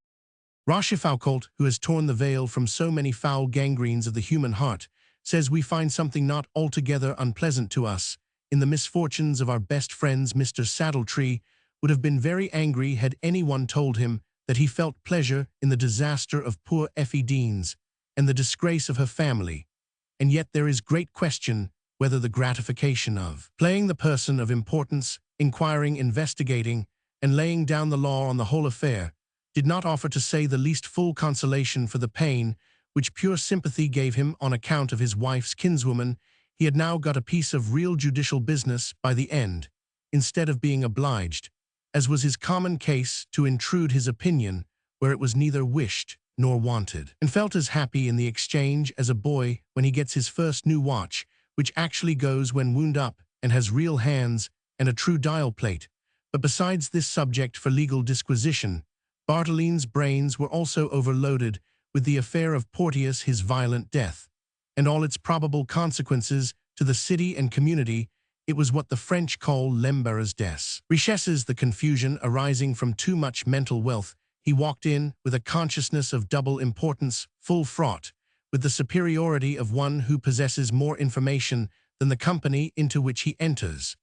Rochefoucault, who has torn the veil from so many foul gangrenes of the human heart, says we find something not altogether unpleasant to us in the misfortunes of our best friends. Mr. Saddletree would have been very angry had anyone told him that he felt pleasure in the disaster of poor Effie Deans and the disgrace of her family, and yet there is great question whether the gratification of playing the person of importance, inquiring, investigating, and laying down the law on the whole affair did not offer, to say the least, full consolation for the pain which pure sympathy gave him on account of his wife's kinswoman. He had now got a piece of real judicial business by the end, instead of being obliged, as was his common case, to intrude his opinion where it was neither wished nor wanted, and felt as happy in the exchange as a boy when he gets his first new watch, which actually goes when wound up and has real hands and a true dial plate. But besides this subject for legal disquisition, Bartolene's brains were also overloaded with the affair of Porteus his violent death, and all its probable consequences to the city and community. It was what the French call l'embarras des richesses, the confusion arising from too much mental wealth. He walked in with a consciousness of double importance, full fraught, with the superiority of one who possesses more information than the company into which he enters,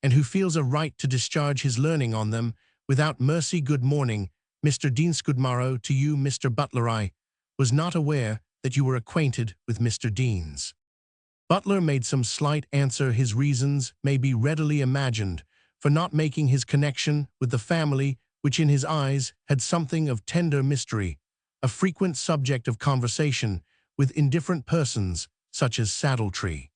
and who feels a right to discharge his learning on them without mercy. Good morning, Mr. Dean. Good morrow to you, Mr. Butler. I was not aware that you were acquainted with Mr. Deans. Butler made some slight answer. His reasons may be readily imagined for not making his connection with the family, which in his eyes had something of tender mystery, a frequent subject of conversation with indifferent persons, such as Saddletree.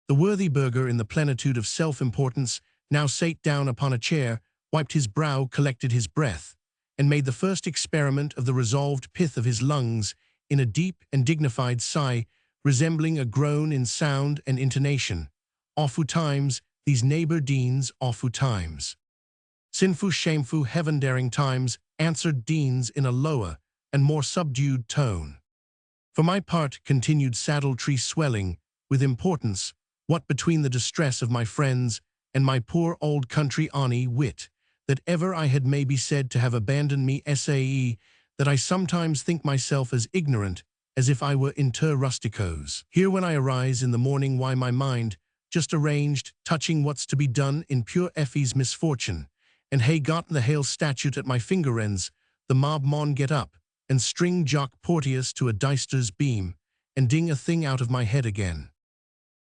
The worthy burgher, in the plenitude of self-importance, now sate down upon a chair, wiped his brow, collected his breath, and made the first experiment of the resolved pith of his lungs in a deep and dignified sigh, resembling a groan in sound and intonation. Awful times, these neighbor Deans, awful times. Sinful, shameful, heaven-daring times, answered Deans in a lower and more subdued tone. For my part, continued Saddletree, swelling with importance, what between the distress of my friends and my poor old country honey wit, that ever I had may be said to have abandoned me, sae, that I sometimes think myself as ignorant as if I were inter rusticos. Here when I arise in the morning, why my mind just arranged touching what's to be done in pure Effie's misfortune, and hey got the hail statute at my finger ends, the mob maun get up and string Jock Porteus to a dyster's beam, and ding a thing out of my head again.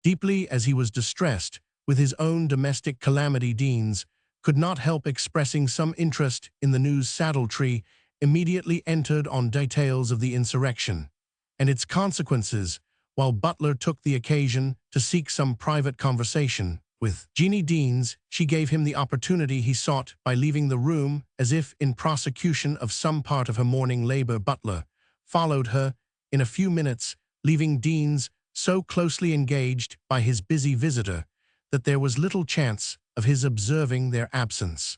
Deeply as he was distressed with his own domestic calamity, Deans could not help expressing some interest in the news. Saddletree immediately entered on details of the insurrection and its consequences, while Butler took the occasion to seek some private conversation with Jeanie Deans. She gave him the opportunity he sought by leaving the room as if in prosecution of some part of her morning labor. Butler followed her in a few minutes, leaving Deans so closely engaged by his busy visitor that there was little chance of his observing their absence.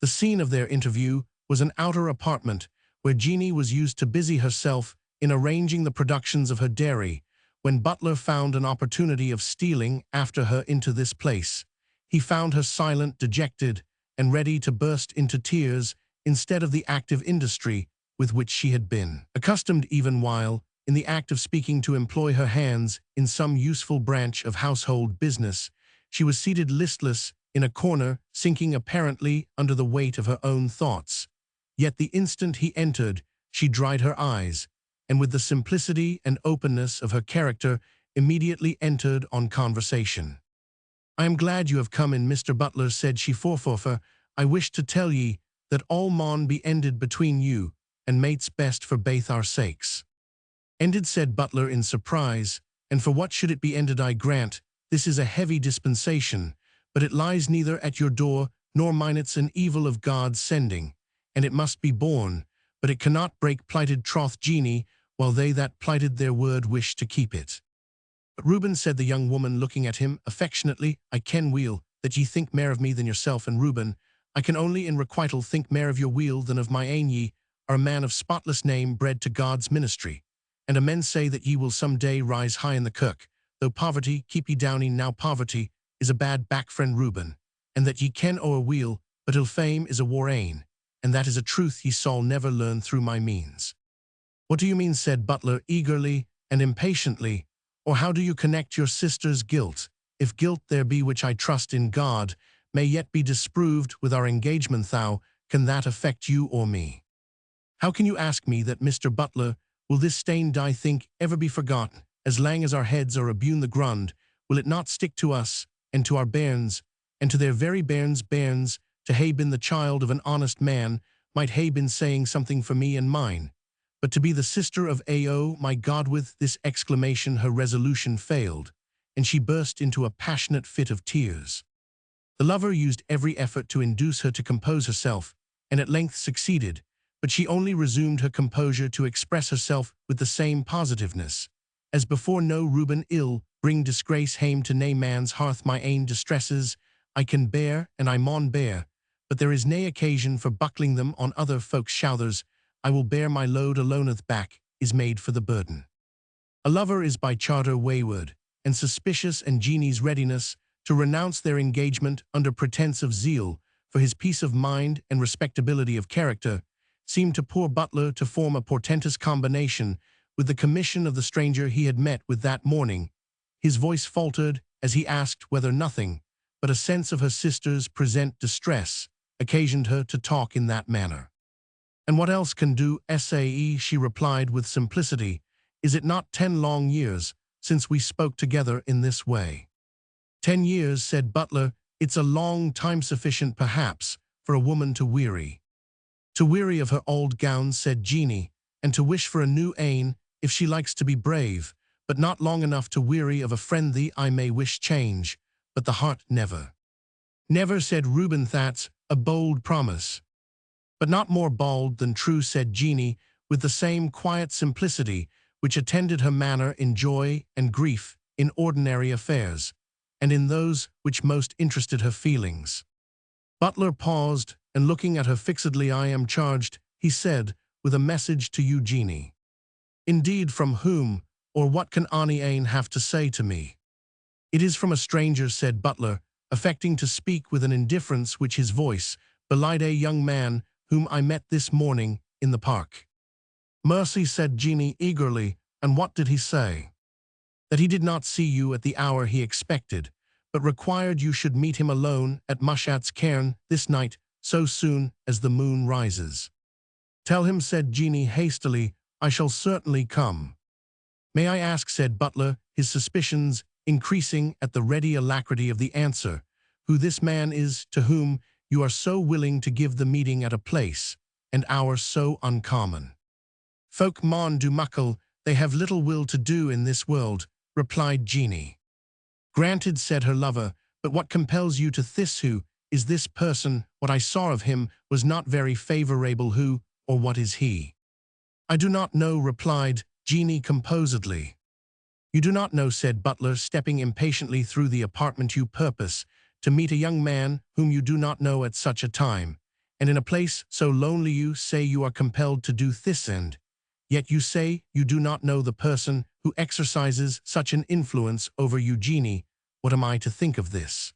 The scene of their interview was an outer apartment where Jeanie was used to busy herself in arranging the productions of her dairy. When Butler found an opportunity of stealing after her into this place, he found her silent, dejected, and ready to burst into tears instead of the active industry with which she had been accustomed, even while in the act of speaking, to employ her hands in some useful branch of household business. She was seated listless in a corner, sinking apparently under the weight of her own thoughts. Yet the instant he entered, she dried her eyes, and with the simplicity and openness of her character, immediately entered on conversation. "I am glad you have come in, Mr. Butler," said she, "for I wish to tell ye that all maun be ended between you, and mates best for baith our sakes." "Ended," said Butler in surprise, "and for what should it be ended? I grant this is a heavy dispensation, but it lies neither at your door nor mine. It's an evil of God's sending, and it must be borne, but it cannot break plighted troth, Jeanie, while they that plighted their word wish to keep it." "But Reuben," said the young woman, looking at him affectionately, "I ken weel that ye think mair of me than yourself, and Reuben, I can only in requital think mair of your weal than of my ain. Ye are a man of spotless name, bred to God's ministry, and a men say that ye will some day rise high in the kirk, though poverty keep ye down. Now poverty is a bad back, friend Reuben, and that ye ken o'er weel, but ill fame is a war ain, and that is a truth ye sall never learn through my means." "What do you mean?" said Butler eagerly and impatiently, "or how do you connect your sister's guilt, if guilt there be, which I trust in God may yet be disproved, with our engagement? Thou, can that affect you or me?" "How can you ask me that, Mr. Butler? Will this stained die think ever be forgotten? As lang as our heads are abune the grund, will it not stick to us and to our bairns, and to their very bairns' bairns? To hae been the child of an honest man might hae been saying something for me and mine. But to be the sister of A.O., my God!" With this exclamation her resolution failed, and she burst into a passionate fit of tears. The lover used every effort to induce her to compose herself, and at length succeeded, but she only resumed her composure to express herself with the same positiveness as before. "No, Reuben, ill bring disgrace hame to nae man's hearth. My ain distresses I can bear, and I maun bear, but there is nae occasion for buckling them on other folk's shouthers. I will bear my load aloneth back, is made for the burden. A lover is by charter wayward and suspicious, and Jeanie's readiness to renounce their engagement under pretense of zeal for his peace of mind and respectability of character seemed to poor Butler to form a portentous combination with the commission of the stranger he had met with that morning. His voice faltered as he asked whether nothing but a sense of her sister's present distress occasioned her to talk in that manner. "And what else can do, Sae?" she replied with simplicity. "Is it not 10 long years since we spoke together in this way?" 10 years, said Butler. "It's a long time, sufficient perhaps for a woman to weary." "To weary of her old gowns," said Jeanie, "and to wish for a new ane if she likes to be brave, but not long enough to weary of a friend. The eye may wish change, but the heart never." "Never," said Reuben. "That's a bold promise." "But not more bald than true," said Jeanie, with the same quiet simplicity which attended her manner in joy and grief, in ordinary affairs, and in those which most interested her feelings. Butler paused, and looking at her fixedly, "I am charged," he said, "with a message to you, Jeanie." "Indeed, from whom, or what can Ony Ane have to say to me?" "It is from a stranger," said Butler, affecting to speak with an indifference which his voice belied. "A young man whom I met this morning in the park." "Mercy," said Jeanie eagerly, "and what did he say?" "That he did not see you at the hour he expected, but required you should meet him alone at Mushat's cairn this night, so soon as the moon rises." "Tell him," said Jeanie hastily, "I shall certainly come." "May I ask," said Butler, his suspicions increasing at the ready alacrity of the answer, "who this man is to whom you are so willing to give the meeting at a place and hour so uncommon?" "Folk maun do muckle, they have little will to do in this world," replied Jeanie. "Granted," said her lover, "but what compels you to this? Who is this person? What I saw of him was not very favourable. Who, or what is he?" "I do not know," replied Jeanie composedly. "You do not know," said Butler, stepping impatiently through the apartment. "You purpose to meet a young man whom you do not know at such a time, and in a place so lonely. You say you are compelled to do this, and yet you say you do not know the person who exercises such an influence over you." "Jeanie, what am I to think of this?"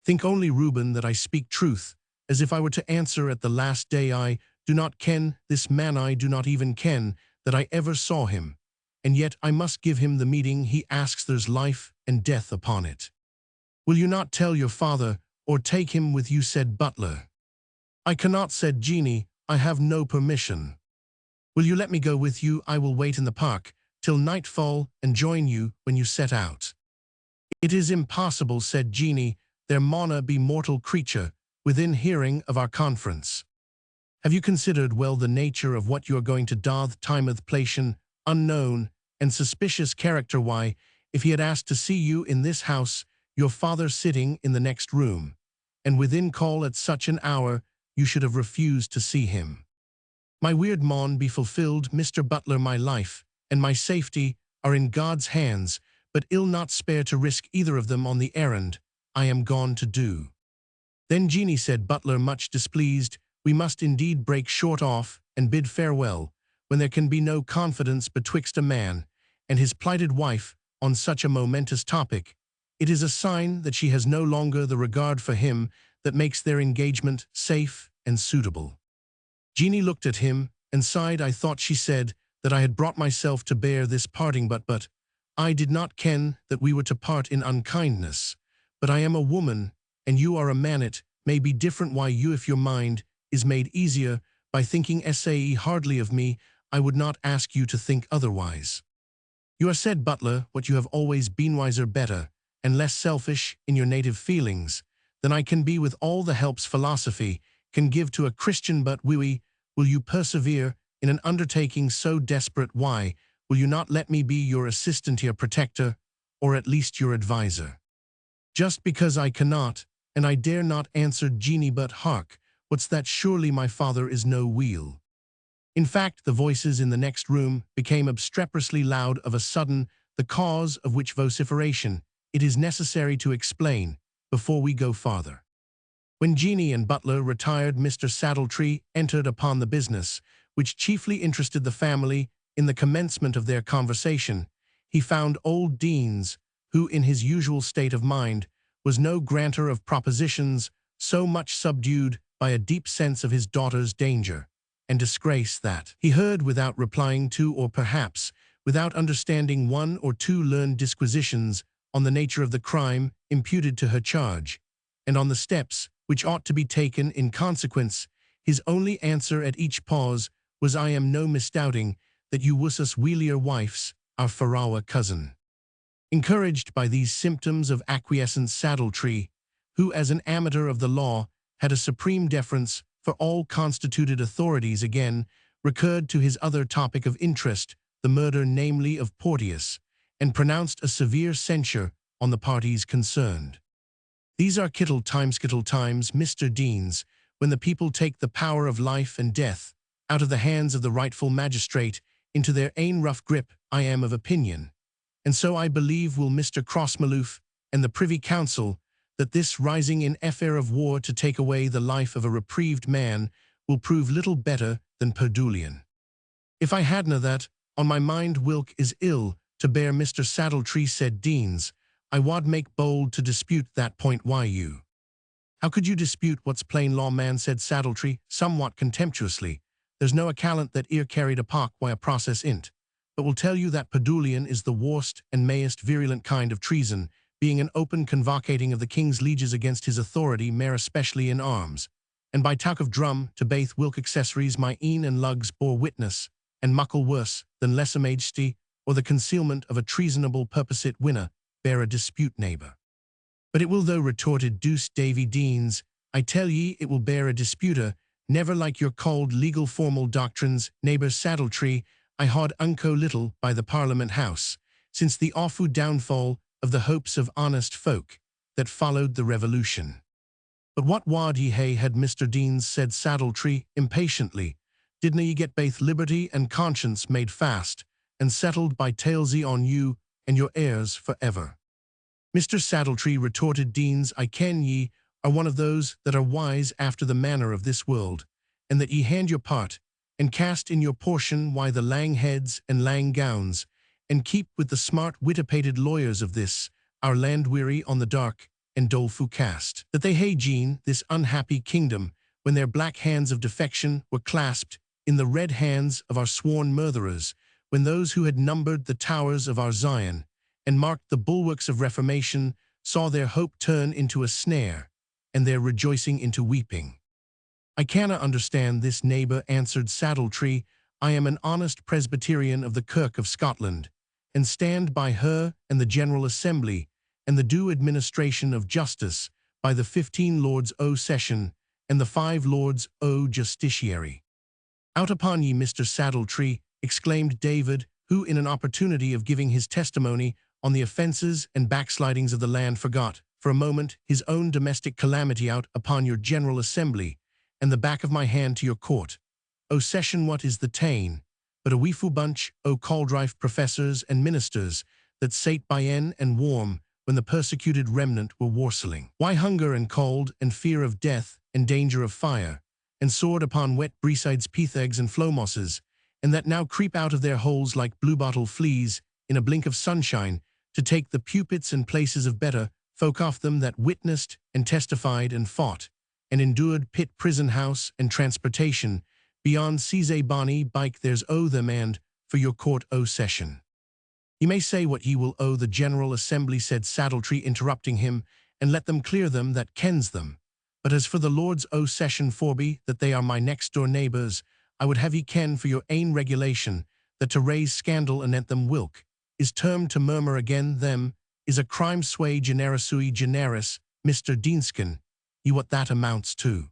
"Think only, Reuben, that I speak truth, as if I were to answer at the last day. I do not ken this man. I do not even ken that I ever saw him, and yet I must give him the meeting he asks. There's life and death upon it." "Will you not tell your father, or take him with you?" said Butler. "I cannot," said Jeanie. "I have no permission." "Will you let me go with you? I will wait in the park till nightfall and join you when you set out." "It is impossible," said Jeanie. "There mauna be mortal creature within hearing of our conference." "Have you considered well the nature of what you are going to do? Timeth, placen, unknown, and suspicious character. Why, if he had asked to see you in this house, your father sitting in the next room, and within call at such an hour, you should have refused to see him." "My weird maun be fulfilled, Mr. Butler. My life and my safety are in God's hands, but ill not spare to risk either of them on the errand I am gone to do." "Then, Jeanie," said Butler, much displeased, "we must indeed break short off and bid farewell, when there can be no confidence betwixt a man and his plighted wife on such a momentous topic. It is a sign that she has no longer the regard for him that makes their engagement safe and suitable." Jeanie looked at him and sighed. "I thought," she said, "that I had brought myself to bear this parting, but I did not ken that we were to part in unkindness. But I am a woman, and you are a man. It may be different. Why, you, if your mind is made easier by thinking Sae hardly of me, I would not ask you to think otherwise." "You are," said Butler, "what you have always been, wiser, better, and less selfish in your native feelings than I can be with all the helps philosophy can give to a Christian. But will you persevere in an undertaking so desperate? Why will you not let me be your assistant, your protector, or at least your adviser?" "Just because I cannot, and I dare not," answered Jeanie. "But hark, what's that? Surely my father is no wheel." In fact, the voices in the next room became obstreperously loud of a sudden, the cause of which vociferation it is necessary to explain before we go farther. When Jeanie and Butler retired, Mr. Saddletree entered upon the business which chiefly interested the family in the commencement of their conversation, he found old Deans, who in his usual state of mind was no granter of propositions, so much subdued by a deep sense of his daughter's danger and disgrace that he heard without replying to, or perhaps without understanding, one or two learned disquisitions on the nature of the crime imputed to her charge, and on the steps which ought to be taken in consequence. His only answer at each pause was, "I am no misdoubting that you wus us wheelier wifes, our Farawa cousin." Encouraged by these symptoms of acquiescent Saddletree, who as an amateur of the law had a supreme deference for all constituted authorities, again recurred to his other topic of interest, the murder namely of Porteous, and pronounced a severe censure on the parties concerned. "These are kittle times, Mr. Deans, when the people take the power of life and death out of the hands of the rightful magistrate into their ain rough grip, I am of opinion. And so I believe will Mr. Crossmaloof and the Privy Council, that this rising in affair of war to take away the life of a reprieved man will prove little better than perdulian. If I hadna that, on my mind whilk is ill to bear Mr. Saddletree," said Deans, "I wad make bold to dispute that point. Why you?" "How could you dispute what's plain law, man?" said Saddletree, somewhat contemptuously. "There's no account that e'er carried a pock by a process int, but will tell you that perdulian is the worst and mayest virulent kind of treason, being an open convocating of the king's lieges against his authority, mair especially in arms. And by talk of drum to baith whilk accessories my een and lugs bore witness, and muckle worse than lesa majesty, or the concealment of a treasonable purposite winner, bear a dispute neighbour." "But it will though," retorted Douce Davy Deans. "I tell ye it will bear a disputer, never like your cold legal formal doctrines, neighbour Saddletree. I had unco little by the Parliament House, since the awfu' downfall of the hopes of honest folk that followed the Revolution." "But what wad ye hae had, Mr. Deans?" said Saddletree impatiently. "Didna ye get baith liberty and conscience made fast and settled by talesy on you and your heirs for ever?" "Mr. Saddletree," retorted Deans, "I ken ye are one of those that are wise after the manner of this world, and that ye hand your part, and cast in your portion why the lang heads and lang gowns, and keep with the smart wittipated lawyers of this, our land weary on the dark and doleful cast, that they hae Jean this unhappy kingdom, when their black hands of defection were clasped in the red hands of our sworn murderers, when those who had numbered the towers of our Zion, and marked the bulwarks of reformation, saw their hope turn into a snare, and their rejoicing into weeping." "I canna understand this, neighbour," answered Saddletree. "I am an honest Presbyterian of the Kirk of Scotland, and stand by her and the General Assembly, and the due administration of justice by the 15 Lords o' Session and the 5 Lords o' Justiciary." "Out upon ye, Mr. Saddletree," exclaimed David, who in an opportunity of giving his testimony on the offences and backslidings of the land forgot, for a moment, his own domestic calamity. "Out upon your General Assembly, and the back of my hand to your court. O Session, what is the tane, but a weefu' bunch o' cauldrife professors and ministers that sate by en and warm when the persecuted remnant were warseling? Why hunger and cold and fear of death and danger of fire, and sword upon wet bresides peathegs and flowmosses, and that now creep out of their holes like bluebottle fleas in a blink of sunshine, to take the pulpits and places of better folk off them that witnessed and testified and fought, and endured pit prison house and transportation, beyond seas bonny bike there's o' them, and for your court o' session." "Ye may say what ye will o' the General Assembly," said Saddletree, interrupting him, "and let them clear them that kens them. But as for the Lords o' Session, forby that they are my next-door neighbours, I would have ye ken for your ain regulation, that to raise scandal anent them whilk is termed to murmur again them, is a crime sui generis, Mr. Deanskin, ye what that amounts to."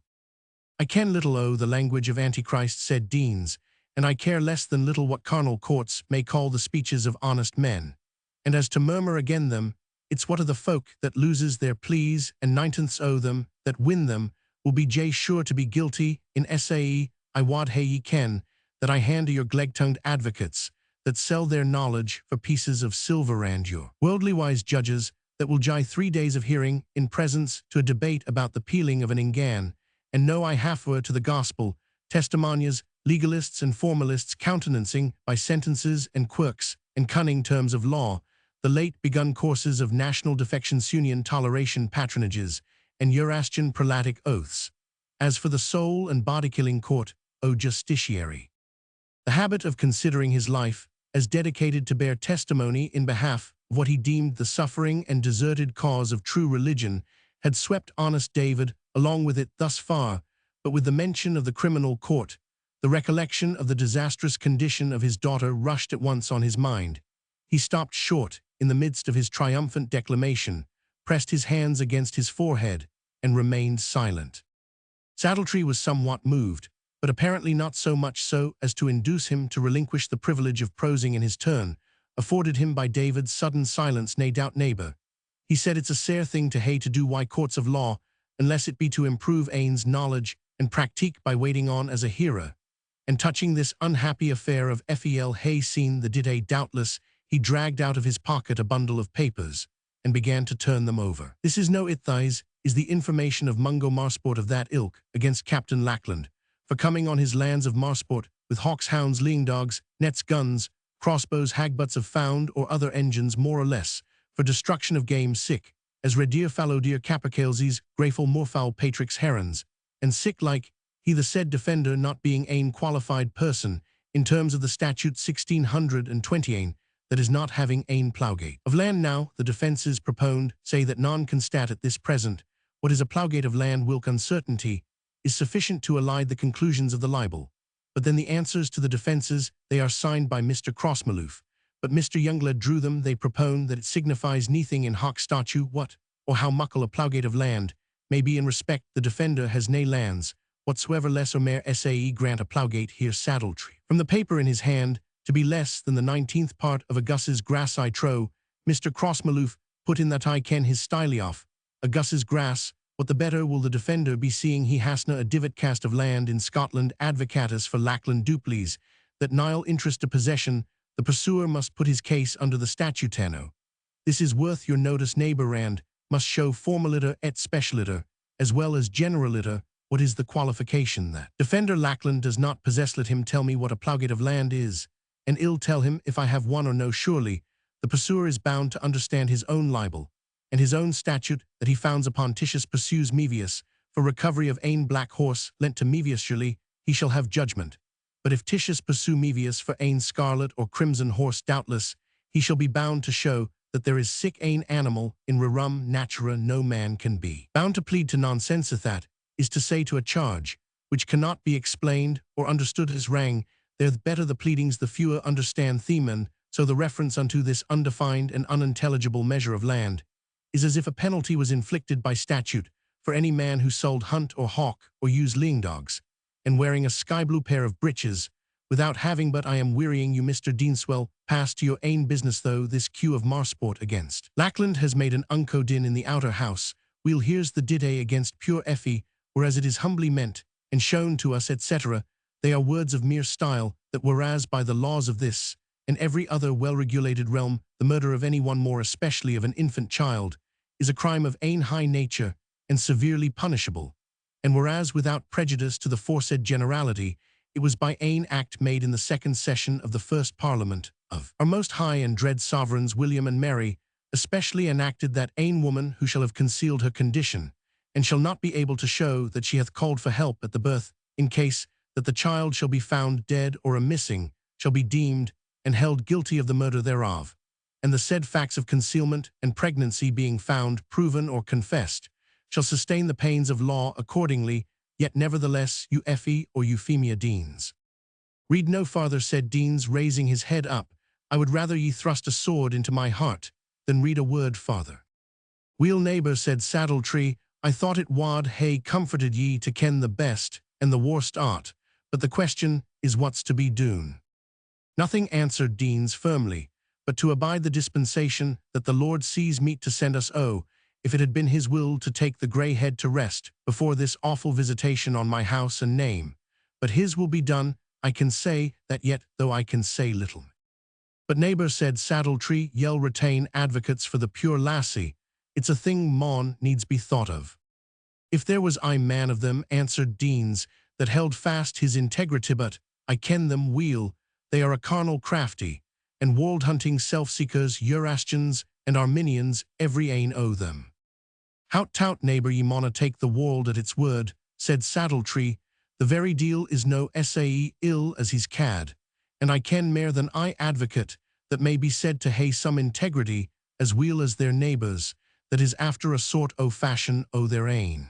"I ken little o' the language of Antichrist," said Deans, "and I care less than little what carnal courts may call the speeches of honest men. And as to murmur again them, it's what of the folk that loses their pleas, and 9/10 o' them that win them will be sure to be guilty in sae. I wad hae ye ken that I hand to your gleg-tongued advocates that sell their knowledge for pieces of silver, and your worldly-wise judges that will jie 3 days of hearing in presence to a debate about the peeling of an ingan, and know I halfway to the gospel, testimonies legalists and formalists countenancing by sentences and quirks and cunning terms of law the late-begun courses of national defectionsunion toleration patronages and Eurasian prelatic oaths. As for the soul and body-killing court, O justiciary, the habit of considering his life as dedicated to bear testimony in behalf of what he deemed the suffering and deserted cause of true religion had swept honest David along with it thus far, but with the mention of the criminal court, the recollection of the disastrous condition of his daughter rushed at once on his mind. He stopped short in the midst of his triumphant declamation, pressed his hands against his forehead, and remained silent. Saddletree was somewhat moved, but apparently not so much so as to induce him to relinquish the privilege of prosing in his turn, afforded him by David's sudden silence. "Nae doubt, neighbour," he said, "it's a sair thing to hae to do why courts of law, unless it be to improve ane's knowledge and practique by waiting on as a hearer. And touching this unhappy affair of Fel hae seen the did doubtless, he dragged out of his pocket a bundle of papers, and began to turn them over. This is no itthise, is the information of Mungo Marsport of that ilk against Captain Lackland, for coming on his lands of Marsport with hawks, hounds, lean dogs, nets, guns, crossbows, hagbutts of found or other engines more or less, for destruction of game sick, as redeer fallow deer capercailsies, greyful moorfowl patrix herons, and sick like, he the said defender not being ane qualified person, in terms of the statute 1620 that is not having ane ploughgate. Of land now, the defences proponed say that none can stat at this present, what is a ploughgate of land whilk uncertainty, is sufficient to elide the conclusions of the libel. But then the answers to the defences, they are signed by Mr. Crossmaloof, but Mr. Youngled drew them, they propone that it signifies neathing in hoc statu what, or how muckle a ploughgate of land, may be in respect the defender has nae lands, whatsoever less or mere sae grant a ploughgate here Saddletree. From the paper in his hand, to be less than the 19th part of a Gus's grass I trow, Mr. Crossmaloof put in that I ken his styly off, a Gus's grass, what the better will the defender be seeing he hasna a divot cast of land in Scotland advocatus for Lackland duplies, that nile interest to possession, the pursuer must put his case under the statutano. This is worth your notice neighbour and must show formaliter et specialiter, as well as generaliter, what is the qualification that defender Lackland does not possess. Let him tell me what a ploughgate of land is, and ill tell him if I have one or no. Surely, the pursuer is bound to understand his own libel, and his own statute that he founds upon Titius pursues Mevius, for recovery of ane black horse lent to Mevius. Surely, he shall have judgment. But if Titius pursue Mevius for ane scarlet or crimson horse, doubtless, he shall be bound to show that there is sick ane animal in rerum natura no man can be bound to plead to nonsense. That is to say to a charge, which cannot be explained or understood as rang, there the better the pleadings the fewer understand themen, so the reference unto this undefined and unintelligible measure of land is as if a penalty was inflicted by statute for any man who sold hunt or hawk or used lean dogs, and wearing a sky-blue pair of breeches, without having but I am wearying you Mr. Deanswell, pass to your ain business though this queue of Marsport against Lackland has made an unco din in the outer house, we'll here's the dide against pure Effie, whereas it is humbly meant, and shown to us etc., they are words of mere style, that whereas by the laws of this, and every other well-regulated realm, the murder of any one more especially of an infant child, is a crime of ane high nature, and severely punishable, and whereas without prejudice to the foresaid generality, it was by ane act made in the second session of the first Parliament of our most high and dread sovereigns William and Mary, especially enacted that ane woman who shall have concealed her condition, and shall not be able to show that she hath called for help at the birth, in case that the child shall be found dead or a missing, shall be deemed and held guilty of the murder thereof, and the said facts of concealment and pregnancy being found, proven, or confessed, shall sustain the pains of law accordingly, yet nevertheless Effie or Euphemia Deans. Read no farther, said Deans, raising his head up. I would rather ye thrust a sword into my heart than read a word farther. Weel neighbour, said Saddletree, I thought it wad hae comforted ye to ken the best and the worst art, but the question is what's to be doon. Nothing, answered Deans firmly, but to abide the dispensation that the Lord sees meet to send us. Oh, if it had been his will to take the grey head to rest before this awful visitation on my house and name. But his will be done, I can say that yet, though I can say little. But neighbour, said Saddletree, ye'll retain advocates for the pure lassie. It's a thing maun needs be thought of. If there was I man of them, answered Deans, that held fast his integrity, but I ken them weel, they are a carnal crafty, and world-hunting self-seekers, Eurasians and Arminians, every ane o' them. Hout tout neighbour, ye mauna take the world at its word, said Saddletree, the very deal is no sae ill as he's cad, and I ken mair than I advocate that may be said to hae some integrity as weel as their neighbours, that is after a sort o' fashion o' their ain.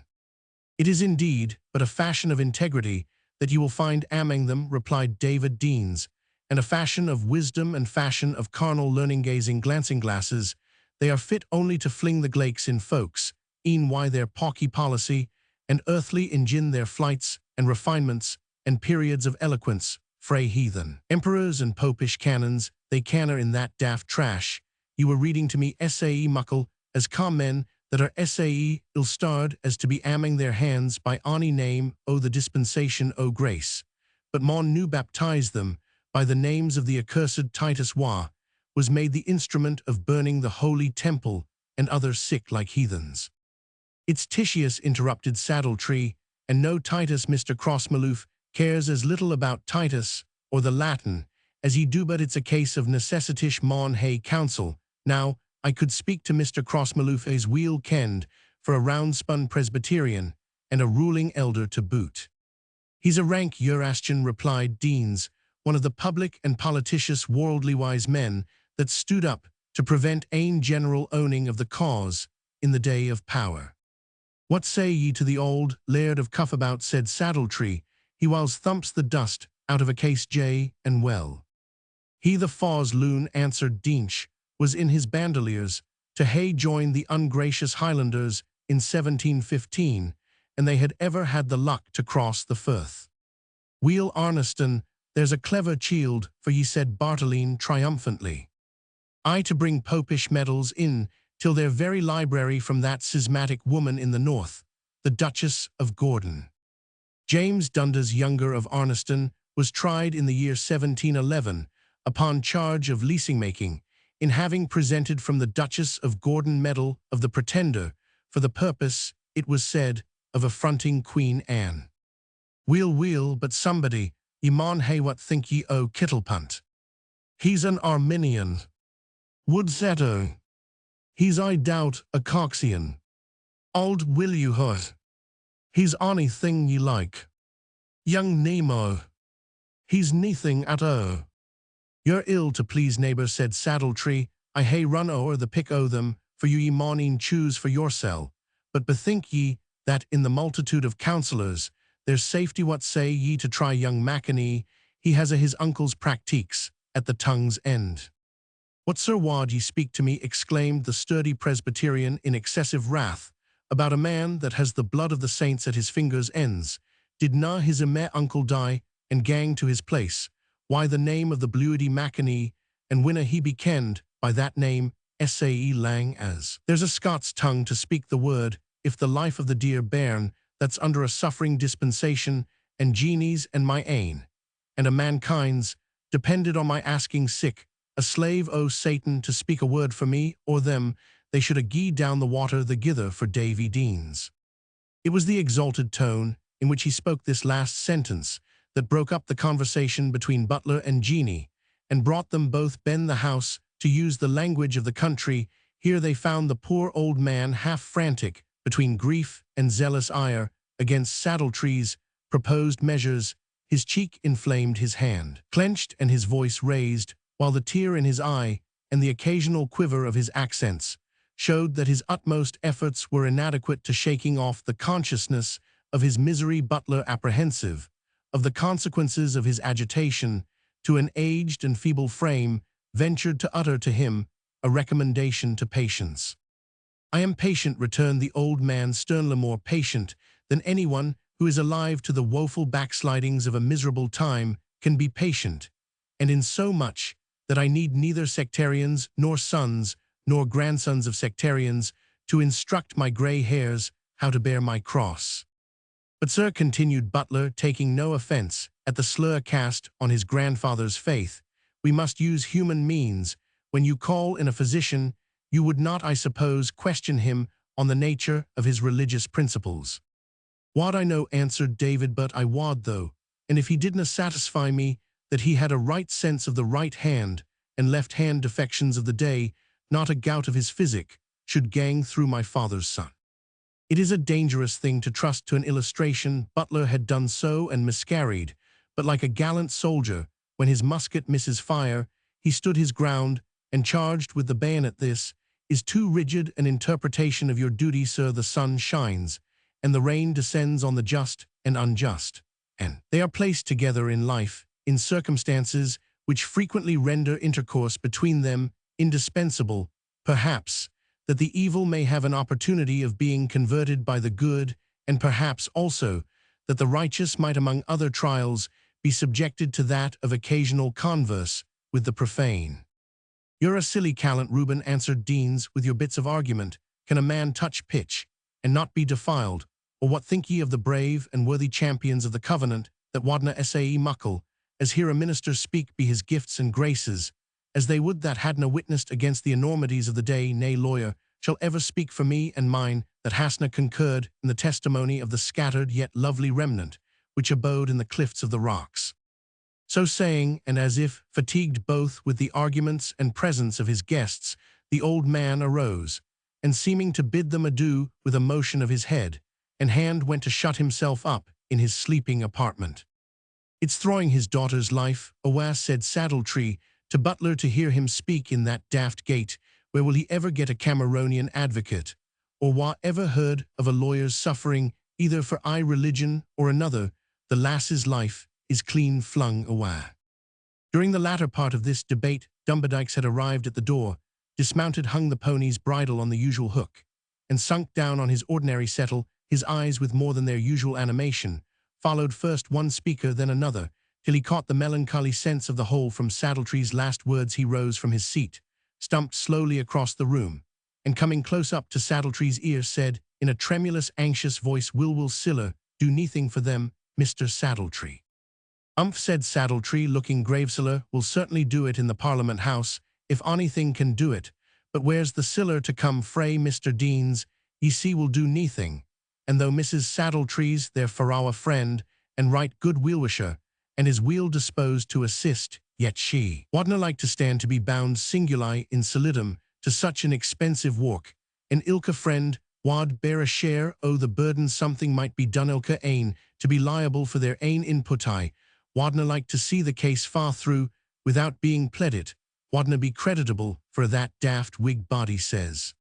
It is indeed but a fashion of integrity that you will find among them, replied David Deans, and a fashion of wisdom and fashion of carnal learning-gazing glancing glasses. They are fit only to fling the glaiks in folks, e'en why their pawky policy, and earthly ingin their flights and refinements and periods of eloquence, frae heathen emperors and popish canons, they canna in that daft trash. You were reading to me sae muckle as calm men that are sae ill-starred as to be amming their hands by ony name o' the dispensation o' grace, but mon new baptize them by the names of the accursed Titus Wa, was made the instrument of burning the holy temple and others sick like heathens. It's Titius, interrupted Saddletree, and no Titus. Mr. Crossmaloof cares as little about Titus or the Latin as he do, but it's a case of necessitish mon hae counsel. Now, I could speak to Mr. Crossmaloof as weel kenned for a round-spun Presbyterian and a ruling elder to boot. He's a rank Eurasian, replied Deans, one of the public and politicious worldly-wise men that stood up to prevent ane general owning of the cause in the day of power. What say ye to the old Laird of Cuffabout, said Saddletree, he whiles thumps the dust out of a case J and well. He the Faw's loon, answered Deanch, was in his bandoliers to hae joined the ungracious Highlanders in 1715, and they had ever had the luck to cross the Firth. Weel Arniston, there's a clever chield for ye, said Bartoline triumphantly. I to bring popish medals in till their very library from that schismatic woman in the north, the Duchess of Gordon. James Dundas, younger of Arniston, was tried in the year 1711 upon charge of leasing-making, in having presented from the Duchess of Gordon medal of the Pretender for the purpose, it was said, of affronting Queen Anne. Weel, but somebody, ye maun hae what think ye o' Kittlepunt. He's an Arminian. Would Zeto. He's I doubt a Coxian. Auld will you hurt. He's ony thing ye like. Young Nemo. He's neething at o'. You're ill to please, neighbour, said Saddletree. I hae run o'er the pick o' them, for you ye maun e'en choose for yoursel. But bethink ye that in the multitude of counsellors there's safety. What say ye to try young Macanee? He has a his uncle's practiques at the tongue's end. What, sir, wad ye speak to me, exclaimed the sturdy Presbyterian in excessive wrath, about a man that has the blood of the saints at his fingers' ends? Did na his eme uncle die and gang to his place? Why the name of the bluidy Macanee, and winna he be kenned by that name sae lang as there's a Scots tongue to speak the word, if the life of the dear bairn that's under a suffering dispensation, and Jeanie's and my ain, and a mankind's, depended on my asking sick, a slave o' Satan to speak a word for me or them, they should a gee down the water the gither for Davy Deans. It was the exalted tone in which he spoke this last sentence that broke up the conversation between Butler and Jeanie, and brought them both ben the house, to use the language of the country. Here they found the poor old man half frantic between grief and zealous ire against Saddletree's proposed measures. His cheek inflamed, his hand clenched, and his voice raised, while the tear in his eye and the occasional quiver of his accents showed that his utmost efforts were inadequate to shaking off the consciousness of his misery. Butler, apprehensive of the consequences of his agitation to an aged and feeble frame, ventured to utter to him a recommendation to patience. I am patient, returned the old man sternly, more patient than anyone who is alive to the woeful backslidings of a miserable time can be patient, and in so much that I need neither sectarians nor sons nor grandsons of sectarians to instruct my grey hairs how to bear my cross. But, sir, continued Butler, taking no offence at the slur cast on his grandfather's faith, we must use human means. When you call in a physician, you would not, I suppose, question him on the nature of his religious principles. Wad I know, answered David, but I wad, though, and if he didna satisfy me that he had a right sense of the right hand and left-hand defections of the day, not a gout of his physic should gang through my father's son. It is a dangerous thing to trust to an illustration. Butler had done so and miscarried, but like a gallant soldier, when his musket misses fire, he stood his ground and charged with the bayonet. This is too rigid an interpretation of your duty, sir. The sun shines, and the rain descends on the just and unjust, and they are placed together in life, in circumstances which frequently render intercourse between them indispensable, perhaps, that the evil may have an opportunity of being converted by the good, and perhaps also that the righteous might among other trials be subjected to that of occasional converse with the profane. You're a silly callant, Reuben, answered Deans, with your bits of argument. Can a man touch pitch and not be defiled? Or what think ye of the brave and worthy champions of the covenant that wadna sae muckle, as here a minister speak be his gifts and graces, as they would that hadna witnessed against the enormities of the day? Nay, lawyer, shall ever speak for me and mine that hasna concurred in the testimony of the scattered yet lovely remnant which abode in the cliffs of the rocks. So saying, and as if fatigued both with the arguments and presence of his guests, the old man arose, and seeming to bid them adieu with a motion of his head and hand, went to shut himself up in his sleeping apartment. It's throwing his daughter's life awa, said Saddletree to Butler, to hear him speak in that daft gait. Where will he ever get a Cameronian advocate? Or wa ever heard of a lawyer's suffering either for religion or another? The lass's life is clean flung awa. During the latter part of this debate, Dumbadykes had arrived at the door, dismounted, hung the pony's bridle on the usual hook, and sunk down on his ordinary settle, his eyes with more than their usual animation, followed first one speaker then another, till he caught the melancholy sense of the whole from Saddletree's last words. He rose from his seat, stumped slowly across the room, and coming close up to Saddletree's ear, said, in a tremulous, anxious voice, Will Siller do neathing for them, Mr. Saddletree? Said Saddletree, looking grave. Siller will certainly do it in the Parliament House, if onything can do it, but where's the siller to come frae, Mr. Deans? Ye see will do neathing, and though Mrs. Saddletree's their for our friend, and right good weel-wisher, and is weel disposed to assist, yet she wadna like to stand to be bound singuli in solidum to such an expensive work, and ilka friend wad bear a share o' the burden. Something might be done ilka ain to be liable for their ain inputi. Wadna like to see the case far through without being pleaded. Wadna be creditable for that daft Whig body says.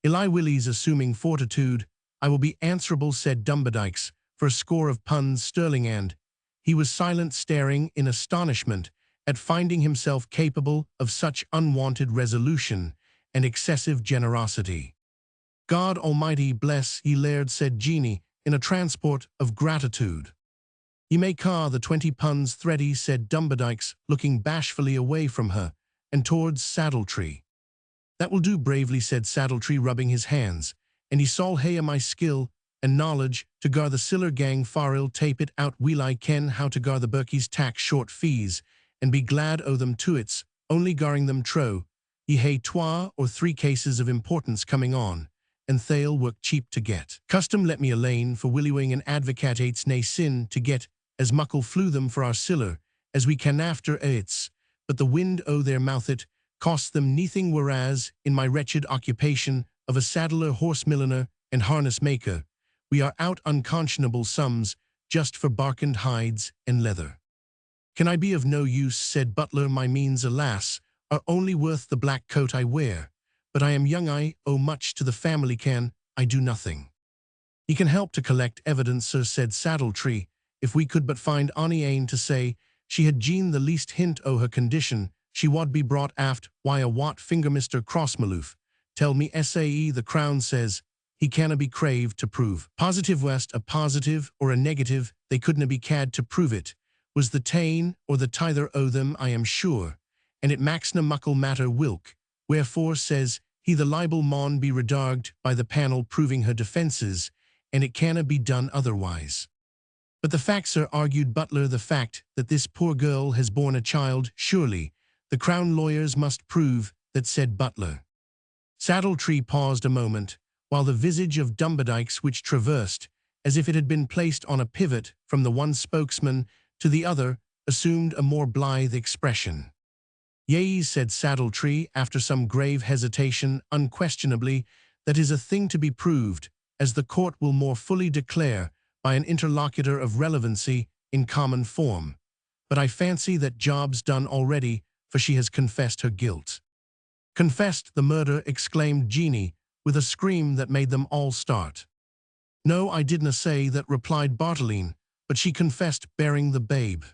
Eli Willie's assuming fortitude, I will be answerable, said Dumbadykes, for a score of puns sterling, and he was silent, staring in astonishment at finding himself capable of such unwanted resolution and excessive generosity. God Almighty bless ye, laird, said Jeanie, in a transport of gratitude. Ye may ca the 20 puns thready, said Dumbadykes, looking bashfully away from her and towards Saddletree. That will do bravely, said Saddletree, rubbing his hands, and he saw hae my skill and knowledge to gar the siller gang far ill tape it out. Weel I ken how to gar the birkies tax short fees, and be glad o' them to its only garring them tro. Ye hae 2 or 3 cases of importance coming on, and they'll work cheap to get. Custom let me alane for willywing and advocates nae sin to get as muckle flew them for our siller as we can after it's, but the wind o' their mouth it costs them neathing, whereas in my wretched occupation of a saddler, horse milliner, and harness maker, we are out unconscionable sums just for barkened hides and leather. Can I be of no use, said Butler, my means, alas, are only worth the black coat I wear, but I am young, I owe much to the family, can I do nothing? Ye can help to collect evidence, sir, said Saddletree, if we could but find ony ane to say she had Jean the least hint o' her condition, she wad be brought aft. Why a wat finger, Mr. Crossmaloof, tell me sae the Crown says he canna be craved to prove. Positive west a positive or a negative, they couldna be cad to prove it, was the tane or the tither o' them, I am sure, and it maxna muckle matter whilk, wherefore says he the libel maun be redarged by the panel proving her defences, and it canna be done otherwise. But the fact, sir, argued Butler, the fact that this poor girl has borne a child, surely the Crown lawyers must prove that, said Butler. Saddletree paused a moment, while the visage of Dumbadykes, which traversed, as if it had been placed on a pivot from the one spokesman to the other, assumed a more blithe expression. "Yea," said Saddletree, after some grave hesitation, "unquestionably, that is a thing to be proved, as the court will more fully declare, by an interlocutor of relevancy, in common form. But I fancy that job's done already, for she has confessed her guilt." "Confessed the murder!" exclaimed Jeanie, with a scream that made them all start. "No, I didna say that," replied Bartolene, "but she confessed bearing the babe."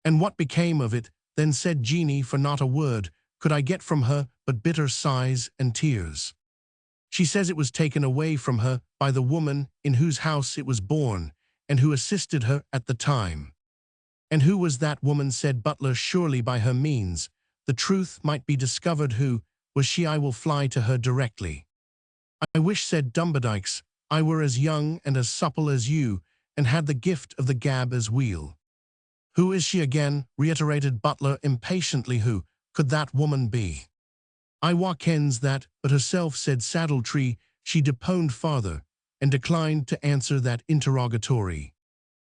"And what became of it?" then said Jeanie, for not a word could I get from her but bitter sighs and tears. "She says it was taken away from her by the woman in whose house it was born, and who assisted her at the time." "And who was that woman?" said Butler. "Surely by her means the truth might be discovered. Who was she? I will fly to her directly." "I wish," said Dumbledikes, "I were as young and as supple as you, and had the gift of the gab as weel." "Who is she again?" reiterated Butler impatiently. "Who could that woman be?" "I wa kens that, but herself," said Saddletree. "She deponed farther, and declined to answer that interrogatory."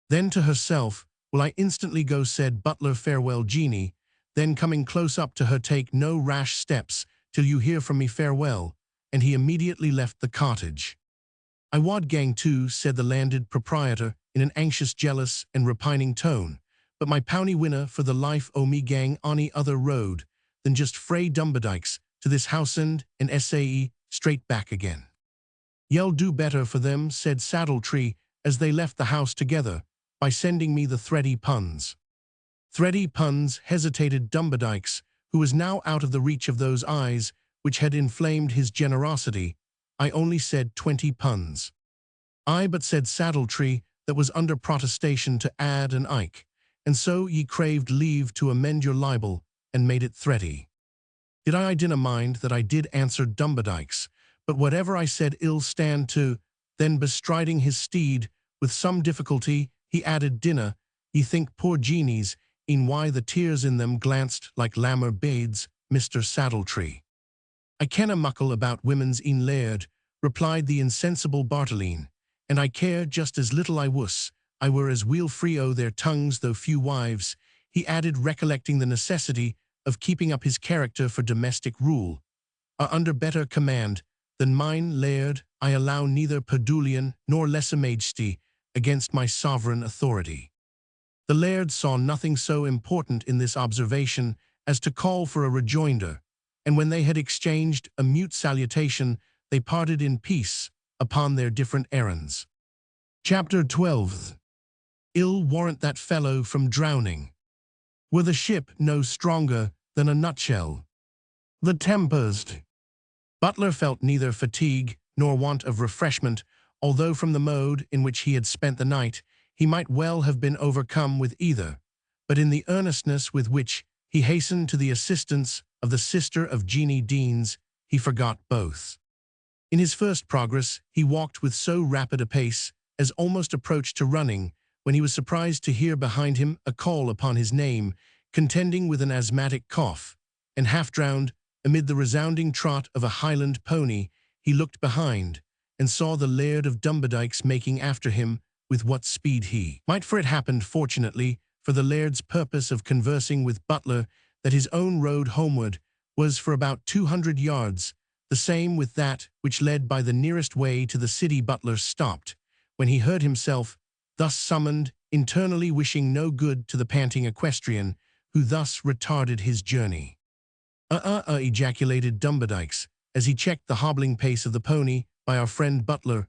"Then to herself will I instantly go," said Butler. "Farewell, Jeanie." Then coming close up to her, "Take no rash steps till you hear from me. Farewell." And he immediately left the cottage. "I wad gang too," said the landed proprietor, in an anxious, jealous, and repining tone, "but my powny winna for the life o' me gang ony other road than just frae Dumbledikes to this house-end and sae straight back again." "Ye'll do better for them," said Saddletree, as they left the house together, "by sending me the thready puns." "Thready puns," hesitated Dumbledikes, who was now out of the reach of those eyes which had inflamed his generosity. "I only said 20 puns." "Aye, but," said Saddletree, that was under protestation to add an ike, "and so ye craved leave to amend your libel, and made it thready." "Did I dinna mind that I did," answered Dumbledikes, "but whatever I said ill stand to." Then bestriding his steed, with some difficulty, he added, "Dinna ye think poor Jeanie's e'en why the tears in them glanced like lammer bades, Mr. Saddletree?" "I kenna muckle about women's e'en laird," replied the insensible Bartolene, "and I care just as little. I wuss I were as weel free o' their tongues, though few wives," he added, recollecting the necessity of keeping up his character for domestic rule, "are under better command than mine. Laird, I allow neither pedulian nor lesa majesty against my sovereign authority." The laird saw nothing so important in this observation as to call for a rejoinder, and when they had exchanged a mute salutation, they parted in peace upon their different errands. Chapter 12. "Ill warrant that fellow from drowning. Were the ship no stronger than a nutshell." The Tempest. Butler felt neither fatigue nor want of refreshment, although from the mode in which he had spent the night, he might well have been overcome with either, but in the earnestness with which he hastened to the assistance of the sister of Jeanie Deans, he forgot both. In his first progress, he walked with so rapid a pace as almost approached to running, when he was surprised to hear behind him a call upon his name, contending with an asthmatic cough, and half-drowned amid the resounding trot of a Highland pony. He looked behind, and saw the Laird of Dumbledikes making after him with what speed he might, for it happened, fortunately, for the Laird's purpose of conversing with Butler, that his own road homeward was for about 200 yards, the same with that which led by the nearest way to the city. Butler stopped, when he heard himself thus summoned, internally wishing no good to the panting equestrian, who thus retarded his journey. Ejaculated Dumbledikes, as he checked the hobbling pace of the pony, "by our friend Butler.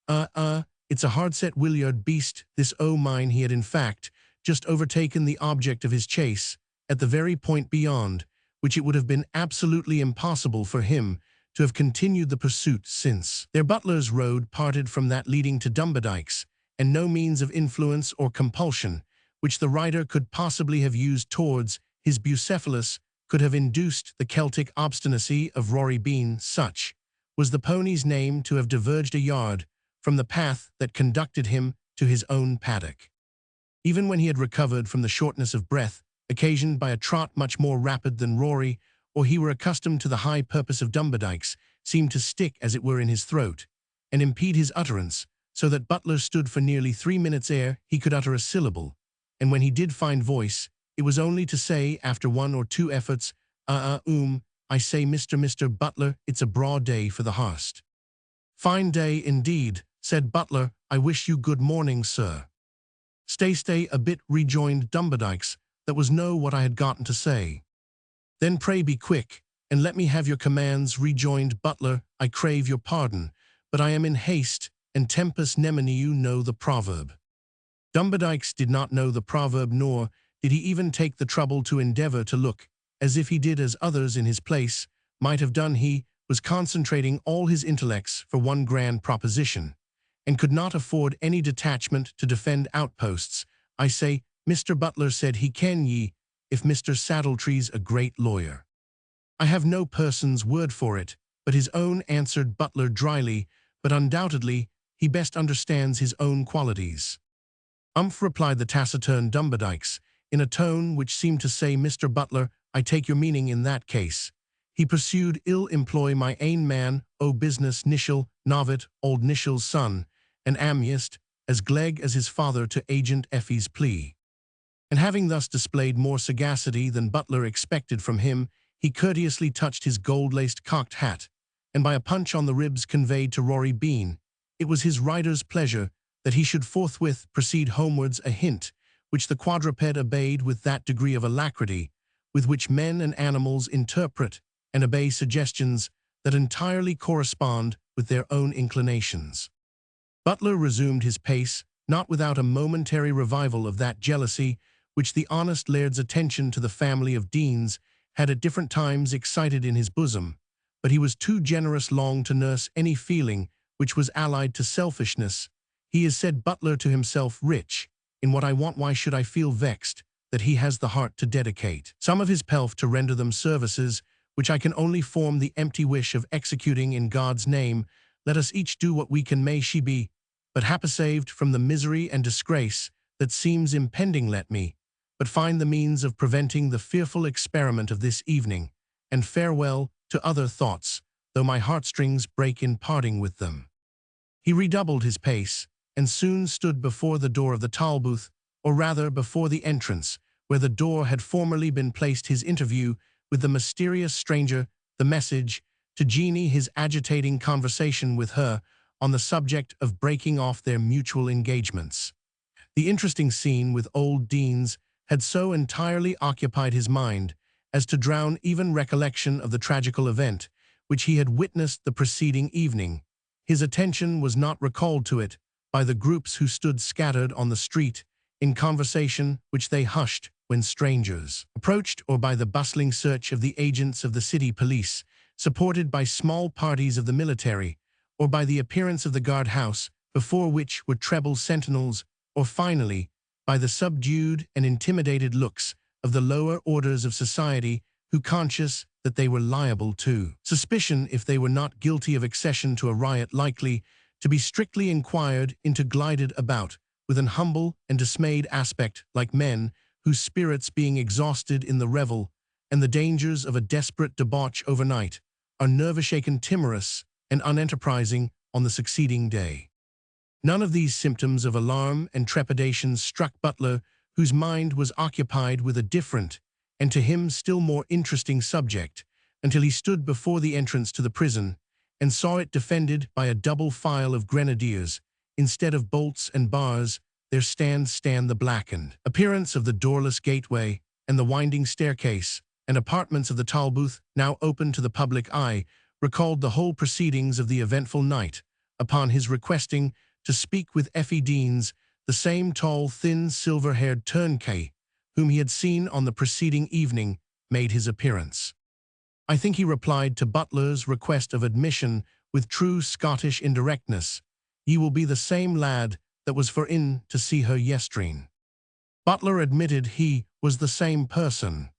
It's a hard-set Williard beast, this o' mine." He had in fact just overtaken the object of his chase, at the very point beyond which it would have been absolutely impossible for him to have continued the pursuit since. Their Butler's road parted from that leading to Dumbledikes, and no means of influence or compulsion which the rider could possibly have used towards his Bucephalus could have induced the Celtic obstinacy of Rory Bean. Such was the pony's name to have diverged a yard from the path that conducted him to his own paddock. Even when he had recovered from the shortness of breath occasioned by a trot much more rapid than Rory, or he were accustomed to the high purpose of Dumbledikes, seemed to stick as it were in his throat, and impede his utterance, so that Butler stood for nearly 3 minutes ere he could utter a syllable, and when he did find voice, it was only to say, after one or two efforts, I say, Mr. Butler, it's a broad day for the harst." "Fine day, indeed," said Butler. "I wish you good morning, sir." Stay a bit," rejoined Dumbledikes. "That was no what I had gotten to say." "Then pray be quick, and let me have your commands," rejoined Butler. "I crave your pardon, but I am in haste, and tempus nemini know the proverb." Dumbledikes did not know the proverb, nor did he even take the trouble to endeavor to look as if he did as others in his place might have done. He was concentrating all his intellects for one grand proposition, and could not afford any detachment to defend outposts. "I say, Mr. Butler," said he, "can ye, if Mr. Saddletree's a great lawyer?" "I have no person's word for it, but his own," answered Butler dryly, "but undoubtedly he best understands his own qualities." Replied the taciturn Dumbledikes, in a tone which seemed to say, "Mr. Butler, I take your meaning in that case." He pursued, "Ill employ my ain man, o business Nishal, Novit, old Nishal's son, and amiest, as gleg as his father to agent Effie's plea." And having thus displayed more sagacity than Butler expected from him, he courteously touched his gold-laced cocked hat, and by a punch on the ribs conveyed to Rory Bean, it was his rider's pleasure that he should forthwith proceed homewards, a hint which the quadruped obeyed with that degree of alacrity with which men and animals interpret and obey suggestions that entirely correspond with their own inclinations. Butler resumed his pace, not without a momentary revival of that jealousy which the honest laird's attention to the family of Deans had at different times excited in his bosom, but he was too generous long to nurse any feeling which was allied to selfishness. "He is," said Butler to himself, "rich in what I want. Why should I feel vexed that he has the heart to dedicate some of his pelf to render them services which I can only form the empty wish of executing in God's name? Let us each do what we can. May she be but happy-saved from the misery and disgrace that seems impending. Let me but find the means of preventing the fearful experiment of this evening, and farewell to other thoughts, though my heartstrings break in parting with them." He redoubled his pace, and soon stood before the door of the Tolbooth, or rather before the entrance, where the door had formerly been placed. His interview with the mysterious stranger, the message to Jeanie, his agitating conversation with her on the subject of breaking off their mutual engagements. The interesting scene with old Deans had so entirely occupied his mind as to drown even recollection of the tragical event which he had witnessed the preceding evening. His attention was not recalled to it by the groups who stood scattered on the street in conversation which they hushed when strangers approached, or by the bustling search of the agents of the city police, supported by small parties of the military, or by the appearance of the guard-house, before which were treble sentinels, or finally, by the subdued and intimidated looks of the lower orders of society, who, conscious that they were liable to suspicion if they were not guilty of accession to a riot likely to be strictly inquired into, glided about with an humble and dismayed aspect, like men whose spirits, being exhausted in the revel and the dangers of a desperate debauch overnight, are nerve-shaken, timorous, and unenterprising on the succeeding day. None of these symptoms of alarm and trepidation struck Butler, whose mind was occupied with a different, and to him still more interesting subject, until he stood before the entrance to the prison, and saw it defended by a double file of grenadiers. Instead of bolts and bars, there stand the blackened appearance of the doorless gateway, and the winding staircase and apartments of the Tolbooth, now open to the public eye, recalled the whole proceedings of the eventful night. Upon his requesting to speak with Effie Deans, the same tall, thin, silver-haired turnkey, whom he had seen on the preceding evening, made his appearance. I think he replied to Butler's request of admission with true Scottish indirectness. "Ye will be the same lad that was for in to see her yestreen." Butler admitted he was the same person.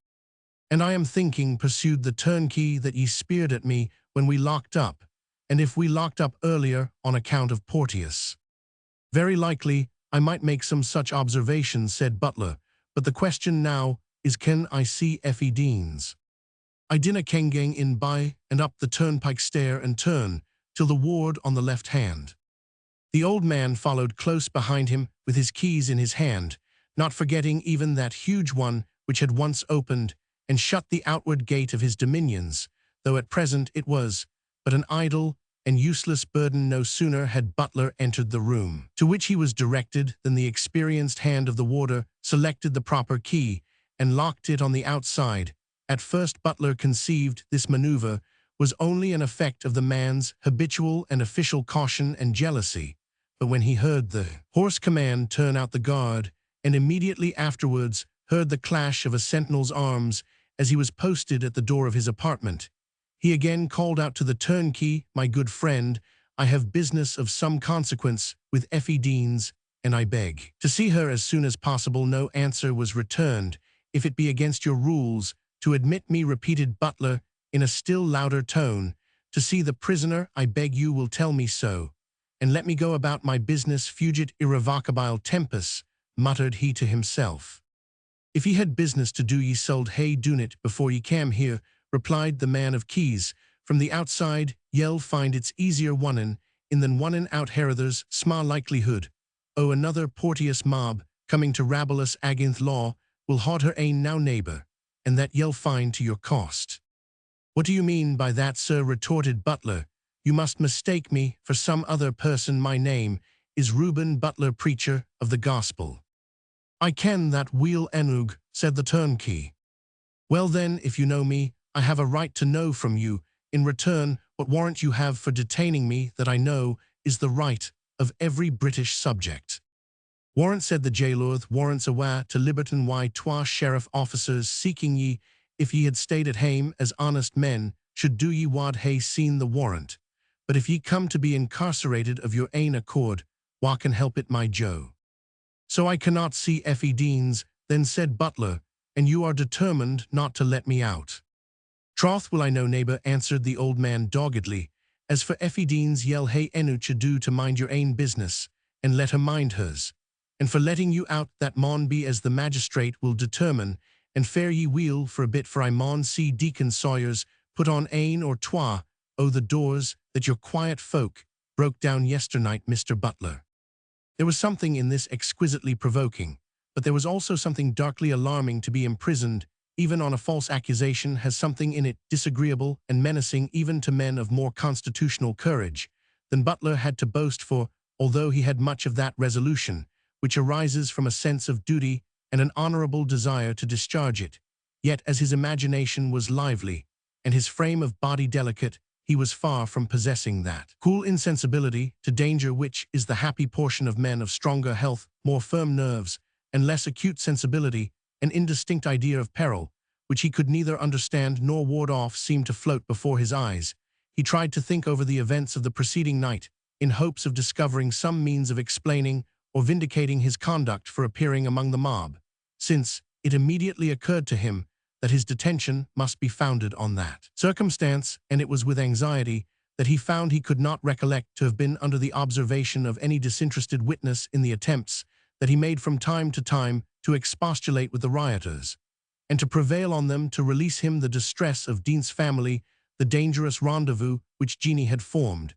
"And I am thinking," pursued the turnkey, "that ye speared at me when we locked up, and if we locked up earlier on account of Porteous." "Very likely I might make some such observations," said Butler, "but the question now is, can I see Effie Deans? I dinna ken gang in by and up the turnpike stair and turn till the ward on the left hand." The old man followed close behind him with his keys in his hand. not forgetting even that huge one which had once opened and shut the outward gate of his dominions, though at present it was but an idle and useless burden. No sooner had Butler entered the room to which he was directed than the experienced hand of the warder selected the proper key and locked it on the outside. At first Butler conceived this maneuver was only an effect of the man's habitual and official caution and jealousy, but when he heard the hoarse command, "Turn out the guard," and immediately afterwards heard the clash of a sentinel's arms as he was posted at the door of his apartment, he again called out to the turnkey, "My good friend, I have business of some consequence with Effie Deans, and I beg to see her as soon as possible." No answer was returned. "If it be against your rules to admit me," repeated Butler in a still louder tone, "to see the prisoner, I beg you will tell me so, and let me go about my business." "Fugit irrevocabile tempus," muttered he to himself. "If ye had business to do, ye sold hay doon't before ye came here," replied the man of keys. From the outside, "Ye'll find it's easier wonnin' in than wonnin' out here. There's sma likelihood o' another porteous mob coming to rabble us against law. Will haud her ain now, neighbour, and that ye'll find to your cost." "What do you mean by that, sir?" retorted Butler. "You must mistake me for some other person. My name is Reuben Butler, preacher of the gospel." "I ken that weel enug," said the turnkey. "Well then, if you know me, I have a right to know from you, in return, what warrant you have for detaining me. That I know is the right of every British subject." "Warrant," said the jailor, "warrants awa to Liberton. Why, twa sheriff officers seeking ye. If ye had stayed at hame as honest men should do, ye wad hae seen the warrant. But if ye come to be incarcerated of your ain accord, wha can help it, my Joe?" "So I cannot see Effie Deans, then," said Butler, "and you are determined not to let me out?" "Troth will I no, neighbour," answered the old man doggedly. "As for Effie Deans, ye'll hae eneuch ado to mind your ain business, and let her mind hers. And for letting you out, that maun be as the magistrate will determine, and fare ye weel for a bit, for I maun see Deacon Sawyers put on ane or twa o' the doors that your quiet folk broke down yesternight, Mr. Butler." There was something in this exquisitely provoking, but there was also something darkly alarming. To be imprisoned, even on a false accusation, has something in it disagreeable and menacing even to men of more constitutional courage than Butler had to boast, for, although he had much of that resolution which arises from a sense of duty and an honorable desire to discharge it, yet as his imagination was lively and his frame of body delicate, he was far from possessing that cool insensibility to danger which is the happy portion of men of stronger health, more firm nerves, and less acute sensibility. An indistinct idea of peril, which he could neither understand nor ward off, seemed to float before his eyes. He tried to think over the events of the preceding night, in hopes of discovering some means of explaining or vindicating his conduct for appearing among the mob, since it immediately occurred to him that his detention must be founded on that circumstance, and it was with anxiety that he found he could not recollect to have been under the observation of any disinterested witness in the attempts that he made from time to time to expostulate with the rioters, and to prevail on them to release him. The distress of Dean's family, the dangerous rendezvous which Jeanie had formed,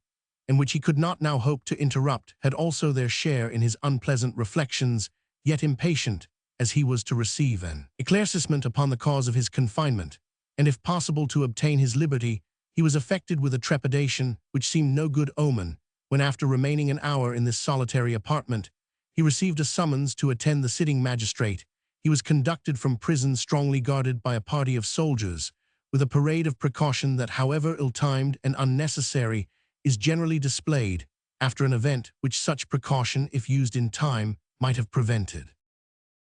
and which he could not now hope to interrupt, had also their share in his unpleasant reflections. Yet impatient as he was to receive an eclaircissement upon the cause of his confinement, and if possible to obtain his liberty, he was affected with a trepidation which seemed no good omen, when after remaining an hour in this solitary apartment, he received a summons to attend the sitting magistrate. He was conducted from prison strongly guarded by a party of soldiers, with a parade of precaution that, however ill-timed and unnecessary, is generally displayed after an event which such precaution, if used in time, might have prevented.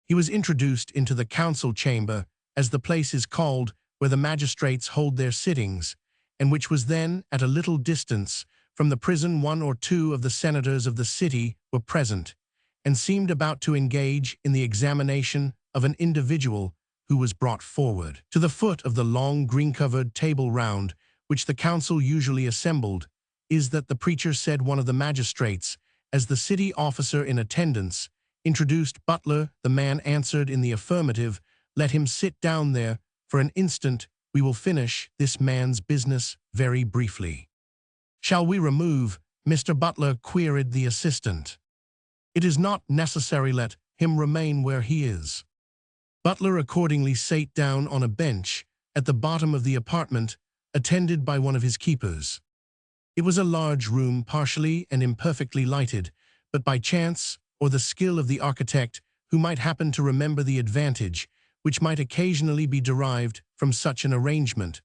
He was introduced into the council chamber, as the place is called, where the magistrates hold their sittings, and which was then at a little distance from the prison. One or two of the senators of the city were present, and seemed about to engage in the examination of an individual who was brought forward to the foot of the long green-covered table round which the council usually assembled. "Is that the preacher?" said one of the magistrates, as the city officer in attendance introduced Butler. The man answered in the affirmative. "Let him sit down there for an instant. We will finish this man's business very briefly." "Shall we remove Mr. Butler?" queried the assistant. "It is not necessary. Let him remain where he is. Butler accordingly sate down on a bench at the bottom of the apartment, attended by one of his keepers. It was a large room, partially and imperfectly lighted, but by chance, or the skill of the architect, who might happen to remember the advantage which might occasionally be derived from such an arrangement,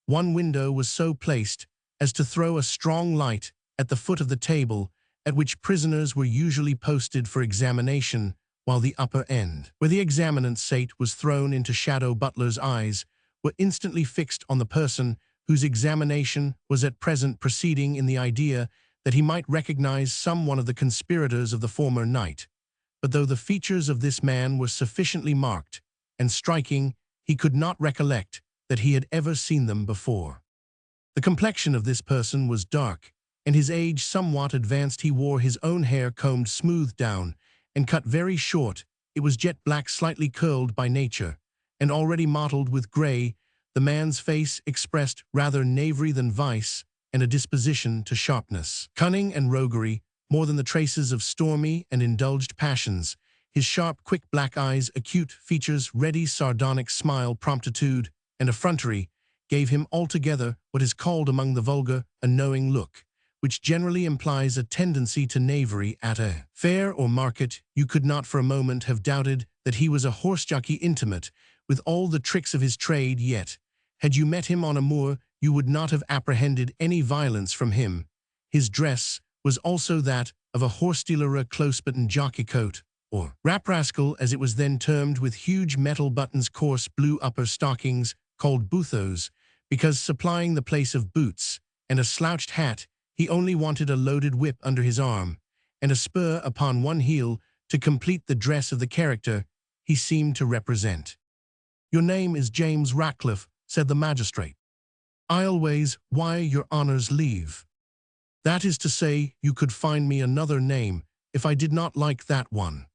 one window was so placed as to throw a strong light at the foot of the table at which prisoners were usually posted for examination, while the upper end, where the examinant sate, was thrown into shadow. Butler's eyes were instantly fixed on the person whose examination was at present proceeding, in the idea that he might recognize some one of the conspirators of the former night. But though the features of this man were sufficiently marked and striking, he could not recollect that he had ever seen them before. The complexion of this person was dark, and his age somewhat advanced. He wore his own hair combed smooth down and cut very short. It was jet black, slightly curled by nature, and already mottled with gray. The man's face expressed rather knavery than vice, and a disposition to sharpness, cunning, and roguery, more than the traces of stormy and indulged passions. His sharp, quick black eyes, acute features, ready, sardonic smile, promptitude, and effrontery gave him altogether what is called among the vulgar a knowing look, which generally implies a tendency to knavery. At a fair or market, you could not for a moment have doubted that he was a horse-jockey intimate with all the tricks of his trade, yet, had you met him on a moor, you would not have apprehended any violence from him. His dress was also that of a horse-dealer, a close-buttoned jockey coat, or rap-rascal as it was then termed, with huge metal buttons, coarse blue upper stockings, called boothos, because supplying the place of boots, and a slouched hat. He only wanted a loaded whip under his arm, and a spur upon one heel to complete the dress of the character he seemed to represent. "Your name is James Ratcliffe," said the magistrate. "I'll why your honour's leave. That is to say, you could find me another name, if I did not like that one.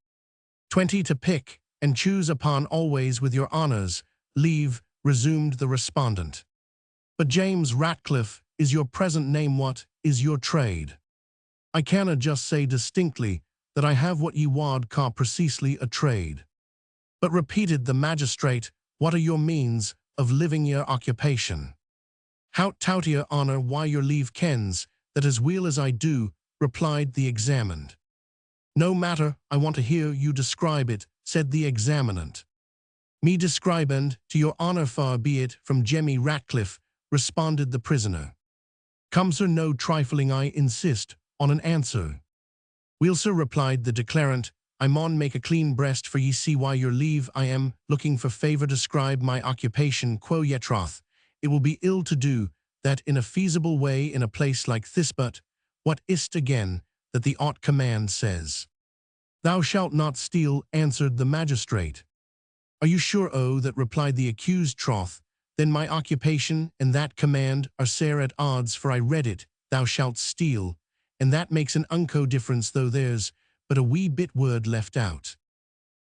20 to pick and choose upon, always with your honour's leave," resumed the respondent. "But James Ratcliffe is your present name. What is your trade?" "I canna just say distinctly that I have what ye wad ca precisely a trade." "But," repeated the magistrate, "what are your means of living, your occupation?" "How tout your honour why your leave kens that as weel as I do," replied the examined. "No matter, I want to hear you describe it," said the examinant. "Me describe, and to your honour far be it from Jemmy Ratcliffe," responded the prisoner. "Come, sir, no trifling, I insist on an answer." "Weel, sir," replied the declarant, "I maun make a clean breast, for ye see why your leave I am looking for favour. Describe my occupation, quo ye troth. It will be ill to do that in a feasible way in a place like this, but what is't again that the ought command says?" "Thou shalt not steal," answered the magistrate. "Are you sure o' that?" replied the accused. "Troth, then my occupation and that command are sair at odds, for I read it, thou shalt steal, and that makes an unco difference, though there's but a wee bit word left out.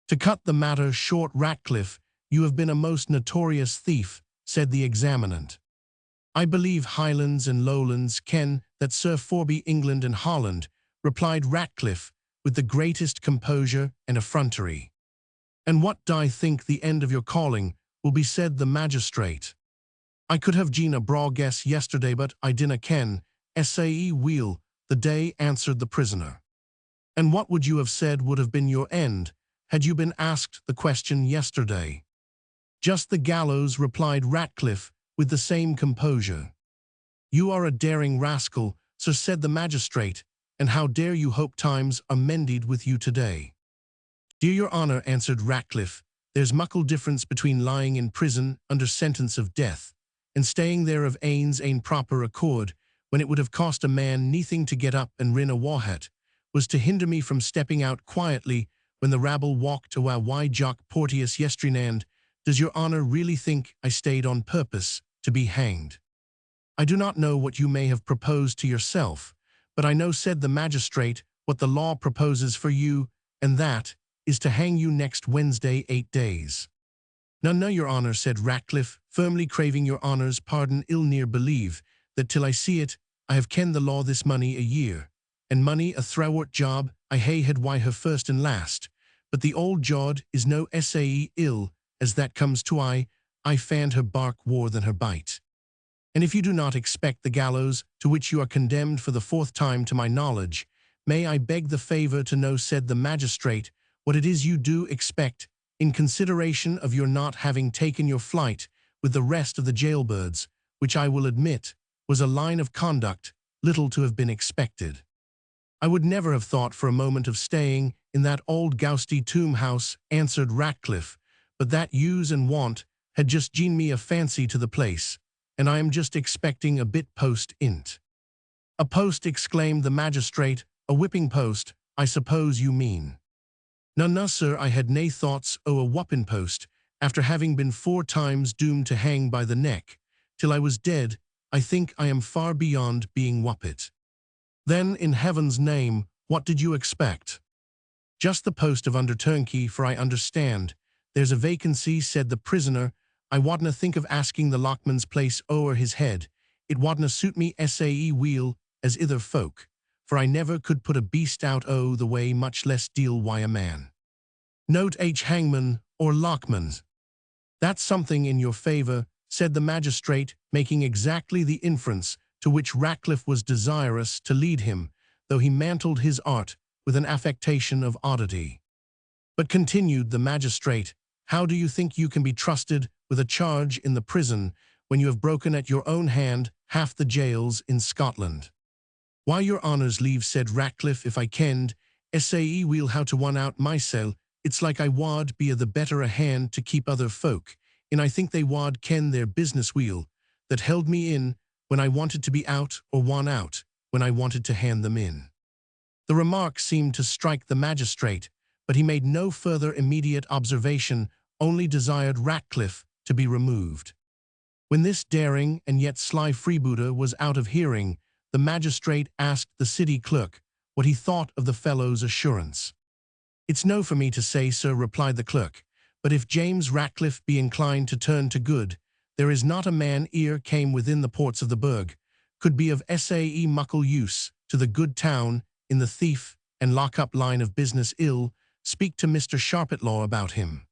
To cut the matter short, Ratcliffe, you have been a most notorious thief," said the examinant. "I believe Highlands and Lowlands ken that, sir, forby England and Holland," replied Ratcliffe with the greatest composure and effrontery. "And what do I think the end of your calling will be?" said the magistrate. "I could have gene a braw guess yesterday, but I dinna ken sae weel the day," answered the prisoner. "And what would you have said would have been your end, had you been asked the question yesterday?" "Just the gallows," replied Ratcliffe with the same composure. "You are a daring rascal, sir," said the magistrate, "and how dare you hope times are mended with you today?" "Dear your honour," answered Ratcliffe, "there's muckle difference between lying in prison under sentence of death, and staying there of ain proper accord, when it would have cost a man neething to get up and rin a wahat, was to hinder me from stepping out quietly when the rabble walked awa why Jock Porteous yestreenand. Does your honour really think I stayed on purpose to be hanged?" "I do not know what you may have proposed to yourself, but I know," said the magistrate, "what the law proposes for you, and that is to hang you next Wednesday, 8 days. "No, your honour," said Ratcliffe, firmly craving your honour's pardon. "Ill near believe that till I see it, I have kenned the law this mony a year, and money a thrawart job I hae had why her first and last, But the old jod is no sae ill, as that comes to I fand her bark war than her bite. And if you do not expect the gallows, to which you are condemned for the 4th time to my knowledge, may I beg the favour to know, said the magistrate, what it is you do expect, in consideration of your not having taken your flight with the rest of the jailbirds, which I will admit was a line of conduct little to have been expected. I would never have thought for a moment of staying in that old gousty tomb house, answered Ratcliffe, but that use and want had just gene me a fancy to the place, and I am just expecting a bit post in't. A post, exclaimed the magistrate, a whipping post, I suppose you mean. No, sir, I had nae thoughts o' a whopping post, after having been 4 times doomed to hang by the neck, till I was dead. I think I am far beyond being whoppit. Then, in heaven's name, what did you expect? Just the post of under turnkey, for I understand there's a vacancy, said the prisoner. I wadna think of asking the lockman's place o'er his head. It wadna suit me sae weel as ither folk, for I never could put a beast out o' the way, much less deal wi' a man. Note H. hangman or lockman. That's something in your favour, said the magistrate, making exactly the inference to which Ratcliffe was desirous to lead him, though he mantled his art with an affectation of oddity. But, continued the magistrate, how do you think you can be trusted with a charge in the prison when you have broken at your own hand half the jails in Scotland? Why, your honour's leave, said Ratcliffe, if I kenned sae weel how to won out mysel, it's like I wad be a the better a hand to keep other folk, and I think they wad ken their business weel, that held me in when I wanted to be out, or won out when I wanted to hand them in. The remark seemed to strike the magistrate, but he made no further immediate observation, only desired Ratcliffe to be removed. When this daring and yet sly freebooter was out of hearing, the magistrate asked the city clerk what he thought of the fellow's assurance. It's no for me to say, sir, replied the clerk, but if James Ratcliffe be inclined to turn to good, there is not a man ere came within the ports of the burg, could be of sae muckle use to the good town in the thief and lock-up line of business ill. Speak to Mr. Sharpitlaw about him.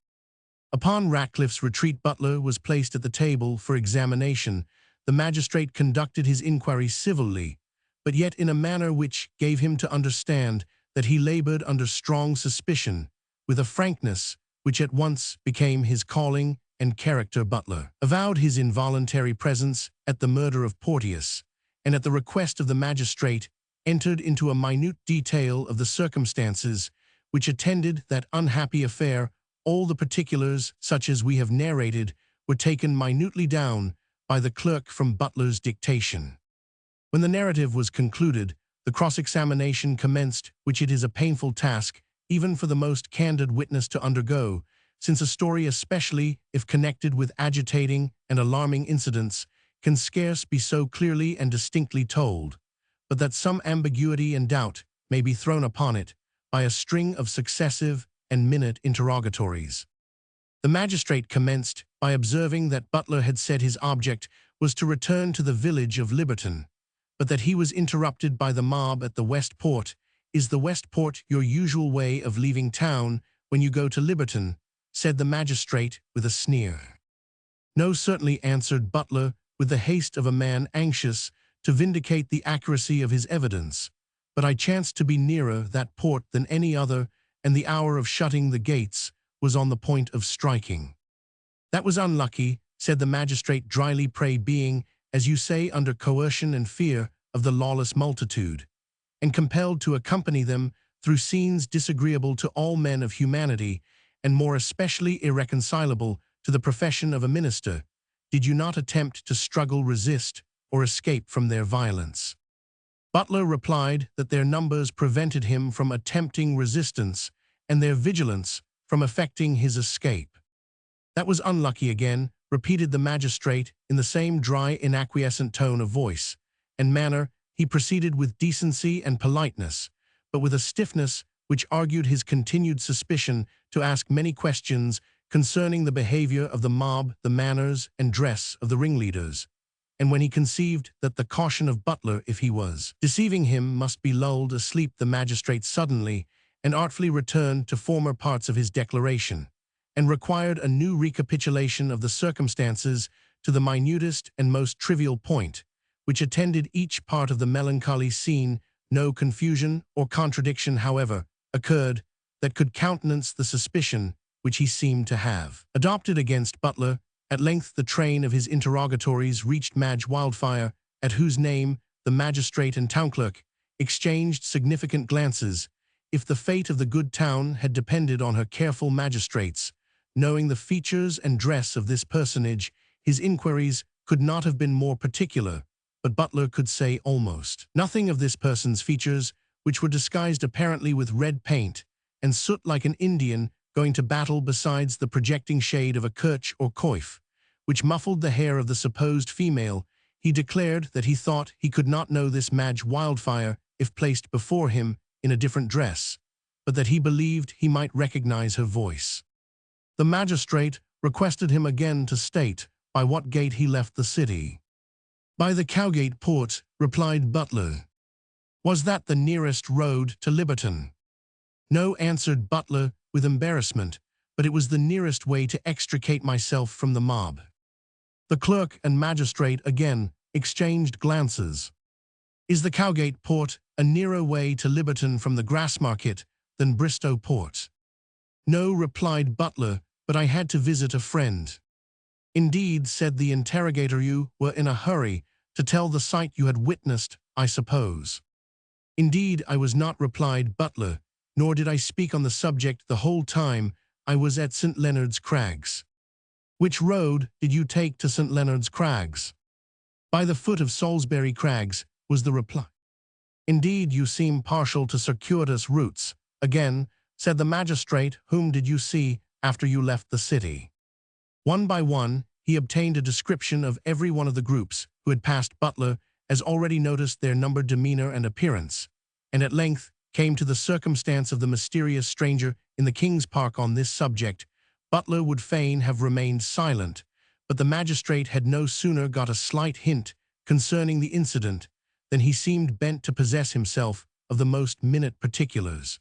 Upon Ratcliffe's retreat, Butler was placed at the table for examination. The magistrate conducted his inquiry civilly, but yet in a manner which gave him to understand that he laboured under strong suspicion, with a frankness which at once became his calling and character. Butler avowed his involuntary presence at the murder of Porteous, and at the request of the magistrate entered into a minute detail of the circumstances which attended that unhappy affair. All the particulars, such as we have narrated, were taken minutely down by the clerk from Butler's dictation. When the narrative was concluded, the cross-examination commenced, which it is a painful task even for the most candid witness to undergo, since a story, especially if connected with agitating and alarming incidents, can scarce be so clearly and distinctly told, but that some ambiguity and doubt may be thrown upon it by a string of successive and minute interrogatories. The magistrate commenced by observing that Butler had said his object was to return to the village of Liberton, but that he was interrupted by the mob at the West Port. Is the West Port your usual way of leaving town when you go to Liberton? Said the magistrate with a sneer. No, certainly, answered Butler with the haste of a man anxious to vindicate the accuracy of his evidence, but I chanced to be nearer that port than any other, and the hour of shutting the gates was on the point of striking. That was unlucky, said the magistrate dryly, pray being, as you say, under coercion and fear of the lawless multitude, and compelled to accompany them through scenes disagreeable to all men of humanity, and more especially irreconcilable to the profession of a minister, did you not attempt to struggle, resist, or escape from their violence? Butler replied that their numbers prevented him from attempting resistance, and their vigilance from effecting his escape. That was unlucky again, repeated the magistrate in the same dry, inacquiescent tone of voice and manner. He proceeded with decency and politeness, but with a stiffness which argued his continued suspicion, to ask many questions concerning the behavior of the mob, the manners and dress of the ringleaders, and when he conceived that the caution of Butler, if he was deceiving him, must be lulled asleep, the magistrate suddenly and artfully returned to former parts of his declaration, and required a new recapitulation of the circumstances to the minutest and most trivial point, which attended each part of the melancholy scene. No confusion or contradiction, however, occurred that could countenance the suspicion which he seemed to have adopted against Butler. At length the train of his interrogatories reached Madge Wildfire, at whose name the magistrate and town clerk exchanged significant glances. If the fate of the good town had depended on her careful magistrates, knowing the features and dress of this personage, his inquiries could not have been more particular, but Butler could say almost nothing of this person's features, which were disguised apparently with red paint and soot like an Indian going to battle, besides the projecting shade of a kerch or coif, which muffled the hair of the supposed female. He declared that he thought he could not know this Madge Wildfire if placed before him in a different dress, but that he believed he might recognize her voice. The magistrate requested him again to state by what gate he left the city. "By the Cowgate Port," replied Butler. "Was that the nearest road to Liberton?" "No," answered Butler with embarrassment, "but it was the nearest way to extricate myself from the mob." The clerk and magistrate again exchanged glances. "Is the Cowgate Port a nearer way to Liberton from the Grassmarket than Bristow Port?" "No," replied Butler, "but I had to visit a friend." "Indeed," said the interrogator, "you were in a hurry to tell the sight you had witnessed, I suppose." "Indeed I was not," replied Butler, "nor did I speak on the subject the whole time I was at St. Leonard's Crags." "Which road did you take to St. Leonard's Crags?" "By the foot of Salisbury Crags," was the reply. "Indeed you seem partial to circuitous routes." "Again," said the magistrate, "whom did you see after you left the city?" One by one, he obtained a description of every one of the groups who had passed Butler, as already noticed their number, demeanor, and appearance, and at length came to the circumstance of the mysterious stranger in the King's Park. On this subject, Butler would fain have remained silent, but the magistrate had no sooner got a slight hint concerning the incident than he seemed bent to possess himself of the most minute particulars.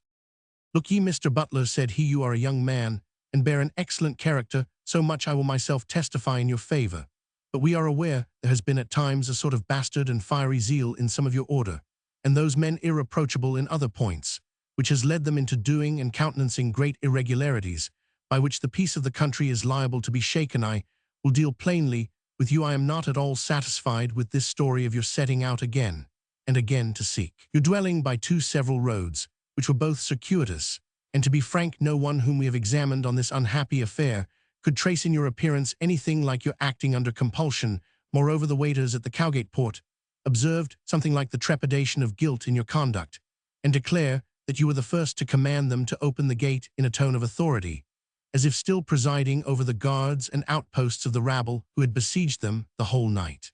"Look ye, Mr. Butler," said he, "you are a young man, and bear an excellent character, so much I will myself testify in your favor. But we are aware there has been at times a sort of bastard and fiery zeal in some of your order, and those men irreproachable in other points, which has led them into doing and countenancing great irregularities, by which the peace of the country is liable to be shaken. I will deal plainly with you. I am not at all satisfied with this story of your setting out again and again to seek your dwelling by two several roads, which were both circuitous, and to be frank, no one whom we have examined on this unhappy affair could trace in your appearance anything like your acting under compulsion. Moreover, the waiters at the Cowgate Port observed something like the trepidation of guilt in your conduct, and declare that you were the first to command them to open the gate in a tone of authority, as if still presiding over the guards and outposts of the rabble who had besieged them the whole night.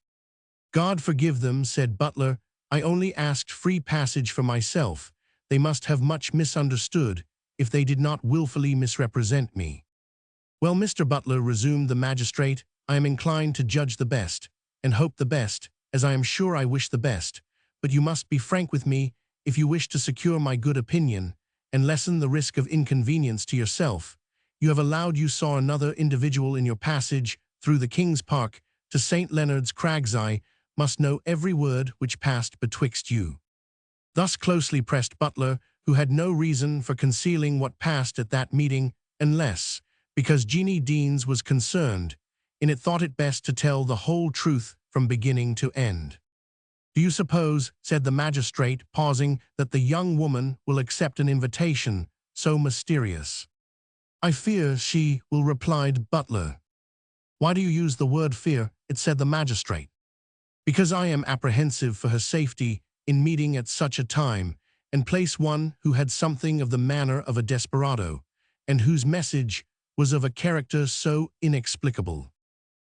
"God forgive them," said Butler, "I only asked free passage for myself. They must have much misunderstood if they did not wilfully misrepresent me." "Well, Mr. Butler," resumed the magistrate, "I am inclined to judge the best, and hope the best, as I am sure I wish the best, but you must be frank with me if you wish to secure my good opinion, and lessen the risk of inconvenience to yourself. You have allowed you saw another individual in your passage through the King's Park to St. Leonard's Crags. I must know every word which passed betwixt you." Thus closely pressed Butler, who had no reason for concealing what passed at that meeting, unless because Jeanie Deans was concerned in it, thought it best to tell the whole truth from beginning to end. "Do you suppose," said the magistrate, pausing, "that the young woman will accept an invitation so mysterious?" "I fear she will," replied Butler. "Why do you use the word fear?" said the magistrate. "Because I am apprehensive for her safety in meeting at such a time and place one who had something of the manner of a desperado, and whose message was of a character so inexplicable."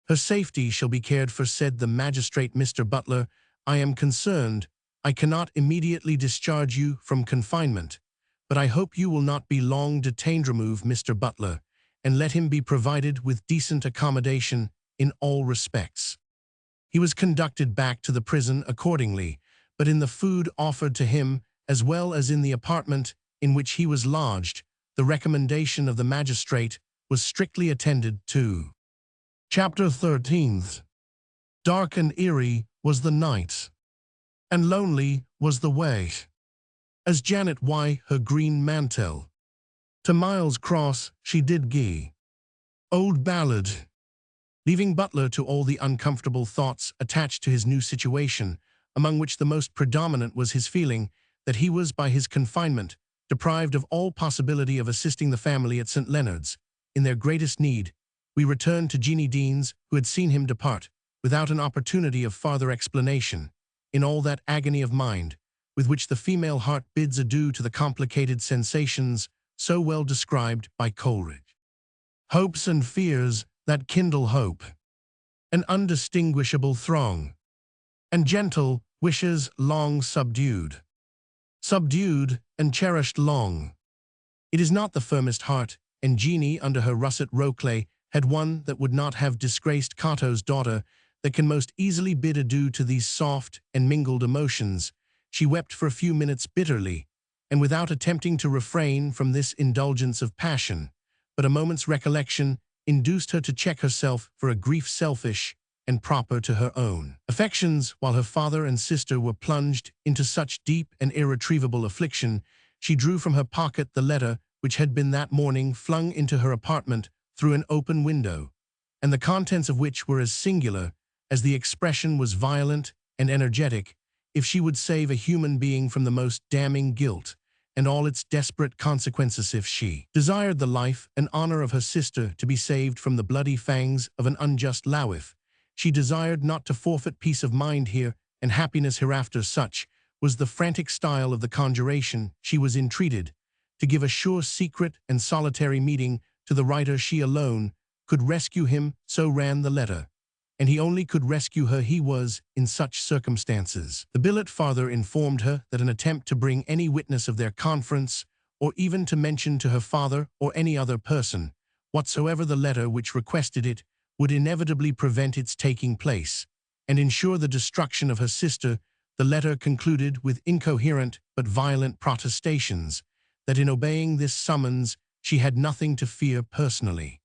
"Her safety shall be cared for," said the magistrate. "Mr. Butler, I am concerned. I cannot immediately discharge you from confinement, but I hope you will not be long detained. Remove Mr. Butler, and let him be provided with decent accommodation in all respects." He was conducted back to the prison accordingly, but in the food offered to him, as well as in the apartment in which he was lodged, the recommendation of the magistrate was strictly attended to. Chapter 13. Dark and eerie was the night, and lonely was the way, as Janet wi her green mantle to Miles Cross she did gie. Old ballad. Leaving Butler to all the uncomfortable thoughts attached to his new situation, among which the most predominant was his feeling that he was, by his confinement, deprived of all possibility of assisting the family at St. Leonard's, in their greatest need, we returned to Jeanie Deans, who had seen him depart, without an opportunity of farther explanation, in all that agony of mind, with which the female heart bids adieu to the complicated sensations so well described by Coleridge. Hopes and fears that kindle hope, an undistinguishable throng, and gentle wishes long subdued and cherished long. It is not the firmest heart, and Jeanie, under her russet roclay, had one that would not have disgraced Cato's daughter, that can most easily bid adieu to these soft and mingled emotions. She wept for a few minutes bitterly, and without attempting to refrain from this indulgence of passion, but a moment's recollection induced her to check herself for a grief selfish and proper to her own affections. While her father and sister were plunged into such deep and irretrievable affliction, she drew from her pocket the letter which had been that morning flung into her apartment through an open window, and the contents of which were as singular as the expression was violent and energetic. If she would save a human being from the most damning guilt and all its desperate consequences, if she desired the life and honor of her sister to be saved from the bloody fangs of an unjust lawif, she desired not to forfeit peace of mind here and happiness hereafter. Such was the frantic style of the conjuration. She was entreated to give a sure, secret, and solitary meeting to the writer. She alone could rescue him, so ran the letter, and he only could rescue her. He was in such circumstances. The billet farther informed her that an attempt to bring any witness of their conference, or even to mention to her father or any other person whatsoever the letter which requested it, would inevitably prevent its taking place, and ensure the destruction of her sister. The letter concluded with incoherent but violent protestations that in obeying this summons she had nothing to fear personally.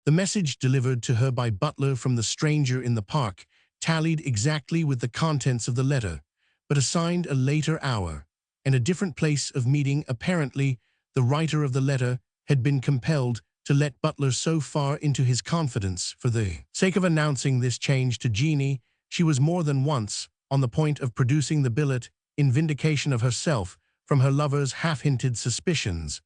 The message delivered to her by Butler from the stranger in the park tallied exactly with the contents of the letter, but assigned a later hour and a different place of meeting. Apparently, the writer of the letter had been compelled to let Butler so far into his confidence. For the sake of announcing this change to Jeanie, she was more than once on the point of producing the billet in vindication of herself from her lover's half-hinted suspicions.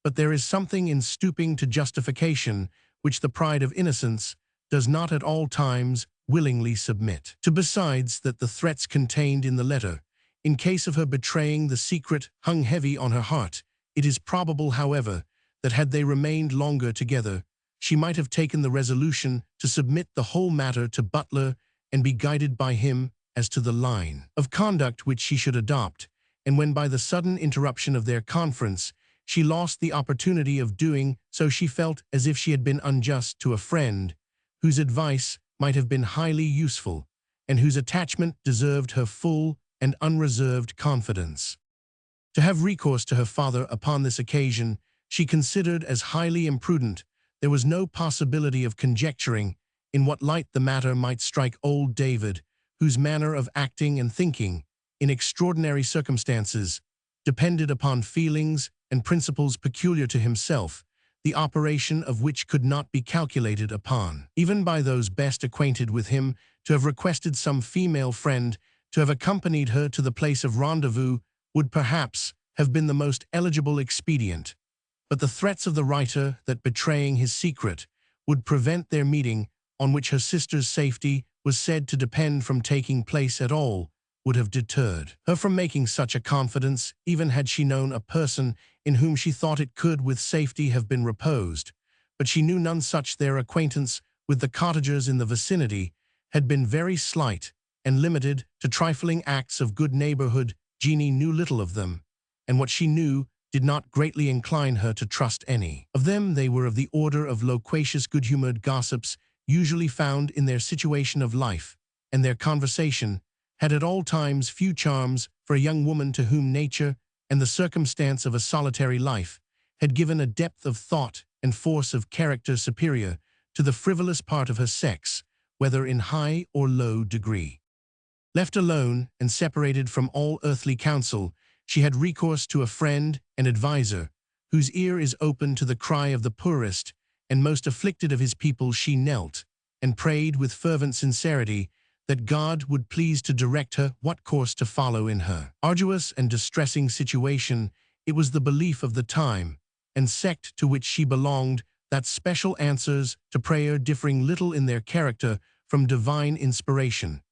But there is something in stooping to justification which the pride of innocence does not at all times willingly submit to. Besides that, the threats contained in the letter, in case of her betraying the secret, hung heavy on her heart. It is probable, however, that had they remained longer together, she might have taken the resolution to submit the whole matter to Butler and be guided by him as to the line of conduct which she should adopt, and when by the sudden interruption of their conference she lost the opportunity of doing so, she felt as if she had been unjust to a friend whose advice might have been highly useful, and whose attachment deserved her full and unreserved confidence. To have recourse to her father upon this occasion she considered as highly imprudent. There was no possibility of conjecturing in what light the matter might strike old David, whose manner of acting and thinking, in extraordinary circumstances, depended upon feelings and principles peculiar to himself, the operation of which could not be calculated upon, even by those best acquainted with him. To have requested some female friend to have accompanied her to the place of rendezvous would perhaps have been the most eligible expedient, but the threats of the writer that betraying his secret would prevent their meeting, on which her sister's safety was said to depend, from taking place at all, would have deterred her from making such a confidence, even had she known a person in whom she thought it could with safety have been reposed. But she knew none such. Their acquaintance with the cottagers in the vicinity had been very slight and limited to trifling acts of good neighborhood. Jeanie knew little of them, and what she knew did not greatly incline her to trust any of them. They were of the order of loquacious, good-humored gossips usually found in their situation of life, and their conversation had at all times few charms for a young woman to whom nature and the circumstance of a solitary life, had given a depth of thought and force of character superior to the frivolous part of her sex, whether in high or low degree. Left alone and separated from all earthly counsel, she had recourse to a friend and adviser, whose ear is open to the cry of the poorest and most afflicted of his people. She knelt and prayed with fervent sincerity that God would please to direct her what course to follow in her arduous and distressing situation. It was the belief of the time and sect to which she belonged that special answers to prayer, differing little in their character from divine inspiration,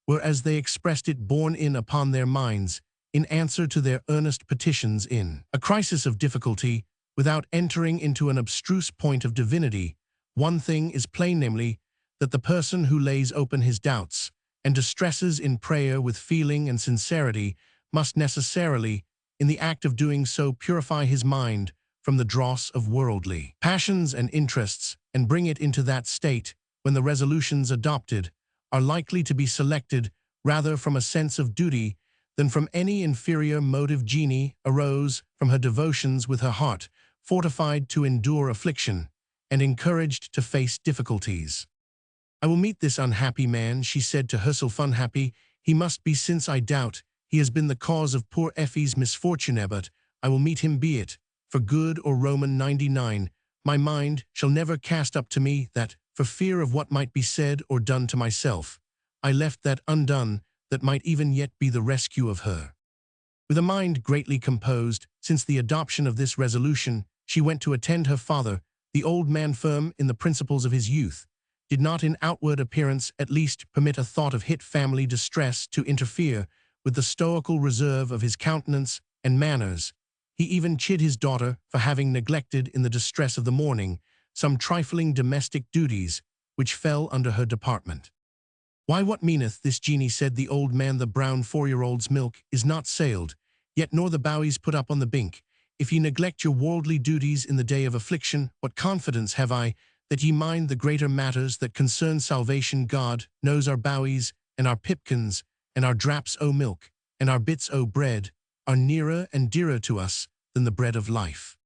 were, as they expressed it, borne in upon their minds in answer to their earnest petitions in a crisis of difficulty, without entering into an abstruse point of divinity. One thing is plain, namely, that the person who lays open his doubts and distresses in prayer with feeling and sincerity must necessarily, in the act of doing so, purify his mind from the dross of worldly passions and interests, and bring it into that state when the resolutions adopted are likely to be selected rather from a sense of duty than from any inferior motive. Jeanie arose from her devotions with her heart fortified to endure affliction and encouraged to face difficulties. "I will meet this unhappy man," she said to herself. "Unhappy he must be, since I doubt he has been the cause of poor Effie's misfortune, but I will meet him, be it for good or Roman 99. My mind shall never cast up to me that, for fear of what might be said or done to myself, I left that undone that might even yet be the rescue of her." With a mind greatly composed since the adoption of this resolution, she went to attend her father. The old man, firm in the principles of his youth, did not in outward appearance at least permit a thought of hit family distress to interfere with the stoical reserve of his countenance and manners. He even chid his daughter for having neglected in the distress of the morning some trifling domestic duties which fell under her department. "Why, what meaneth this, Jeanie?" said the old man. "The brown 4-year-old's milk is not sailed, yet nor the bowies put up on the bink. If ye neglect your worldly duties in the day of affliction, what confidence have I that ye mind the greater matters that concern salvation? God knows our bowies and our pipkins and our draps o' milk and our bits o' bread are nearer and dearer to us than the bread of life."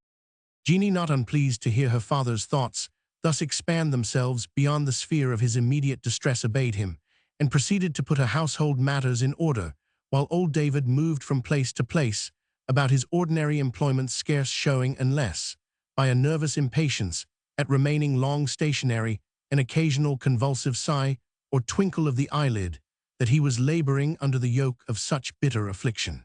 Jeanie, not unpleased to hear her father's thoughts thus expand themselves beyond the sphere of his immediate distress, obeyed him, and proceeded to put her household matters in order, while old David moved from place to place about his ordinary employments, scarce showing, unless by a nervous impatience at remaining long stationary, an occasional convulsive sigh or twinkle of the eyelid, that he was laboring under the yoke of such bitter affliction.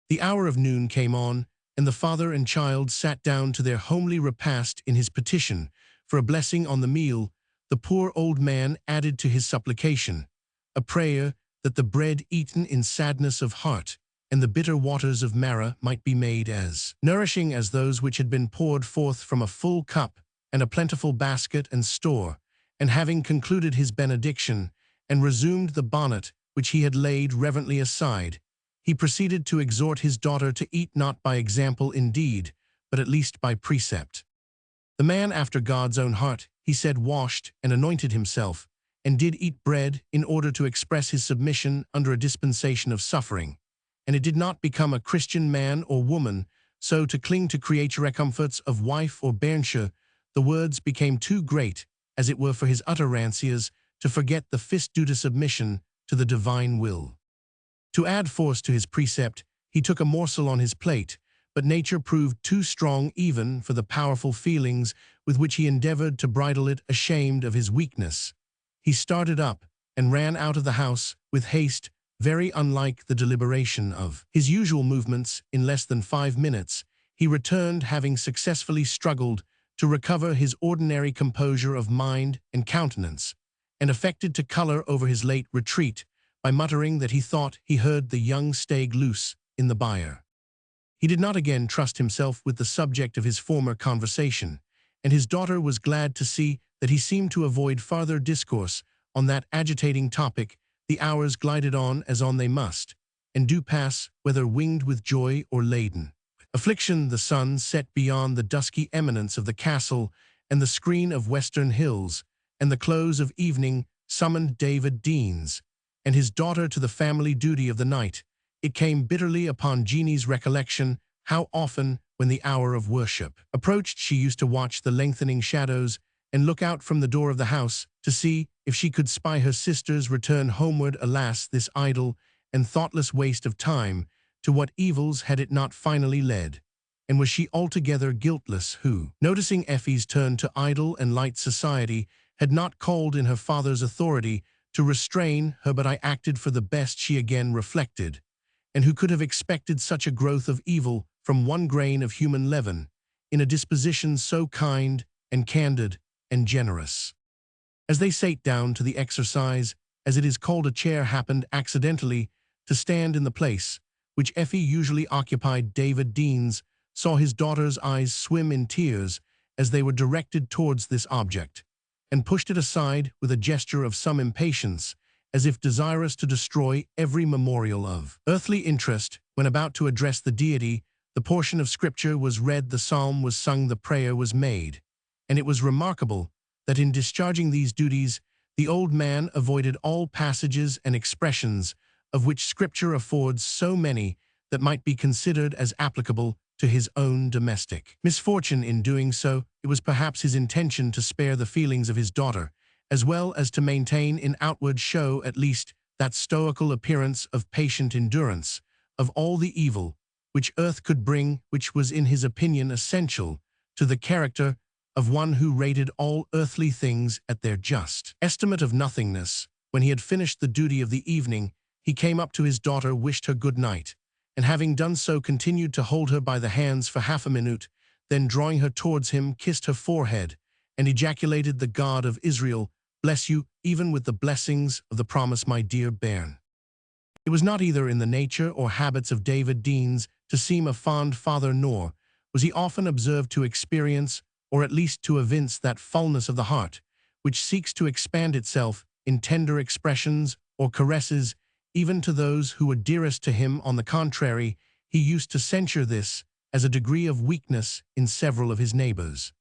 The hour of noon came on, and the father and child sat down to their homely repast. In his petition for a blessing on the meal, the poor old man added to his supplication a prayer that the bread eaten in sadness of heart and the bitter waters of marrow might be made as nourishing as those which had been poured forth from a full cup and a plentiful basket and store. And having concluded his benediction and resumed the bonnet which he had laid reverently aside, he proceeded to exhort his daughter to eat, not by example indeed, but at least by precept. "The man after God's own heart," he said, "washed and anointed himself, and did eat bread in order to express his submission under a dispensation of suffering. And it did not become a Christian man or woman so to cling to creature comforts of wife or bairnshire. The words became too great, as it were, for his utterances, to forget the fist due to submission to the divine will. To add force to his precept, he took a morsel on his plate, but nature proved too strong even for the powerful feelings with which he endeavored to bridle it. Ashamed of his weakness, he started up and ran out of the house with haste, very unlike the deliberation of his usual movements. In less than 5 minutes, he returned, having successfully struggled to recover his ordinary composure of mind and countenance, and affected to color over his late retreat by muttering that he thought he heard the young stag loose in the byre. He did not again trust himself with the subject of his former conversation, and his daughter was glad to see that he seemed to avoid farther discourse on that agitating topic. The hours glided on as on they must, and do pass, whether winged with joy or laden affliction. The sun set beyond the dusky eminence of the castle and the screen of western hills, and the close of evening summoned David Deans and his daughter to the family duty of the night. it came bitterly upon Jeanie's recollection how often, when the hour of worship approached, she used to watch the lengthening shadows and look out from the door of the house to see if she could spy her sisters return homeward. Alas, this idle and thoughtless waste of time, to what evils had it not finally led? And was she altogether guiltless who, noticing Effie's turn to idle and light society, had not called in her father's authority to restrain her? But I acted for the best, she again reflected, and who could have expected such a growth of evil from one grain of human leaven, in a disposition so kind and candid and generous? As they sate down to the exercise, as it is called, a chair happened accidentally to stand in the place which Effie usually occupied. David Deans saw his daughter's eyes swim in tears as they were directed towards this object, and pushed it aside with a gesture of some impatience, as if desirous to destroy every memorial of earthly interest. When about to address the deity, the portion of scripture was read, the psalm was sung, the prayer was made, and it was remarkable that in discharging these duties, the old man avoided all passages and expressions of which scripture affords so many that might be considered as applicable to his own domestic misfortune. In doing so, it was perhaps his intention to spare the feelings of his daughter, as well as to maintain in outward show at least that stoical appearance of patient endurance of all the evil which earth could bring, which was in his opinion essential to the character of one who rated all earthly things at their just estimate of nothingness. When he had finished the duty of the evening, he came up to his daughter, wished her good night, and having done so continued to hold her by the hands for half a minute, then drawing her towards him, kissed her forehead, and ejaculated, "The God of Israel bless you, even with the blessings of the promise, my dear bairn." It was not either in the nature or habits of David Deans to seem a fond father, nor was he often observed to experience, or at least to evince, that fullness of the heart which seeks to expand itself in tender expressions or caresses, even to those who were dearest to him. On the contrary, he used to censure this as a degree of weakness in several of his neighbors,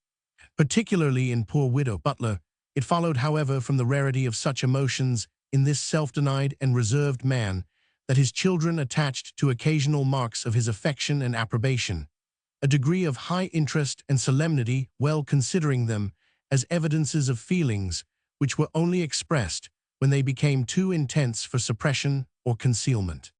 particularly in poor widow Butler. It followed, however, from the rarity of such emotions in this self-denied and reserved man, that his children attached to occasional marks of his affection and approbation a degree of high interest and solemnity, well considering them as evidences of feelings which were only expressed when they became too intense for suppression or concealment.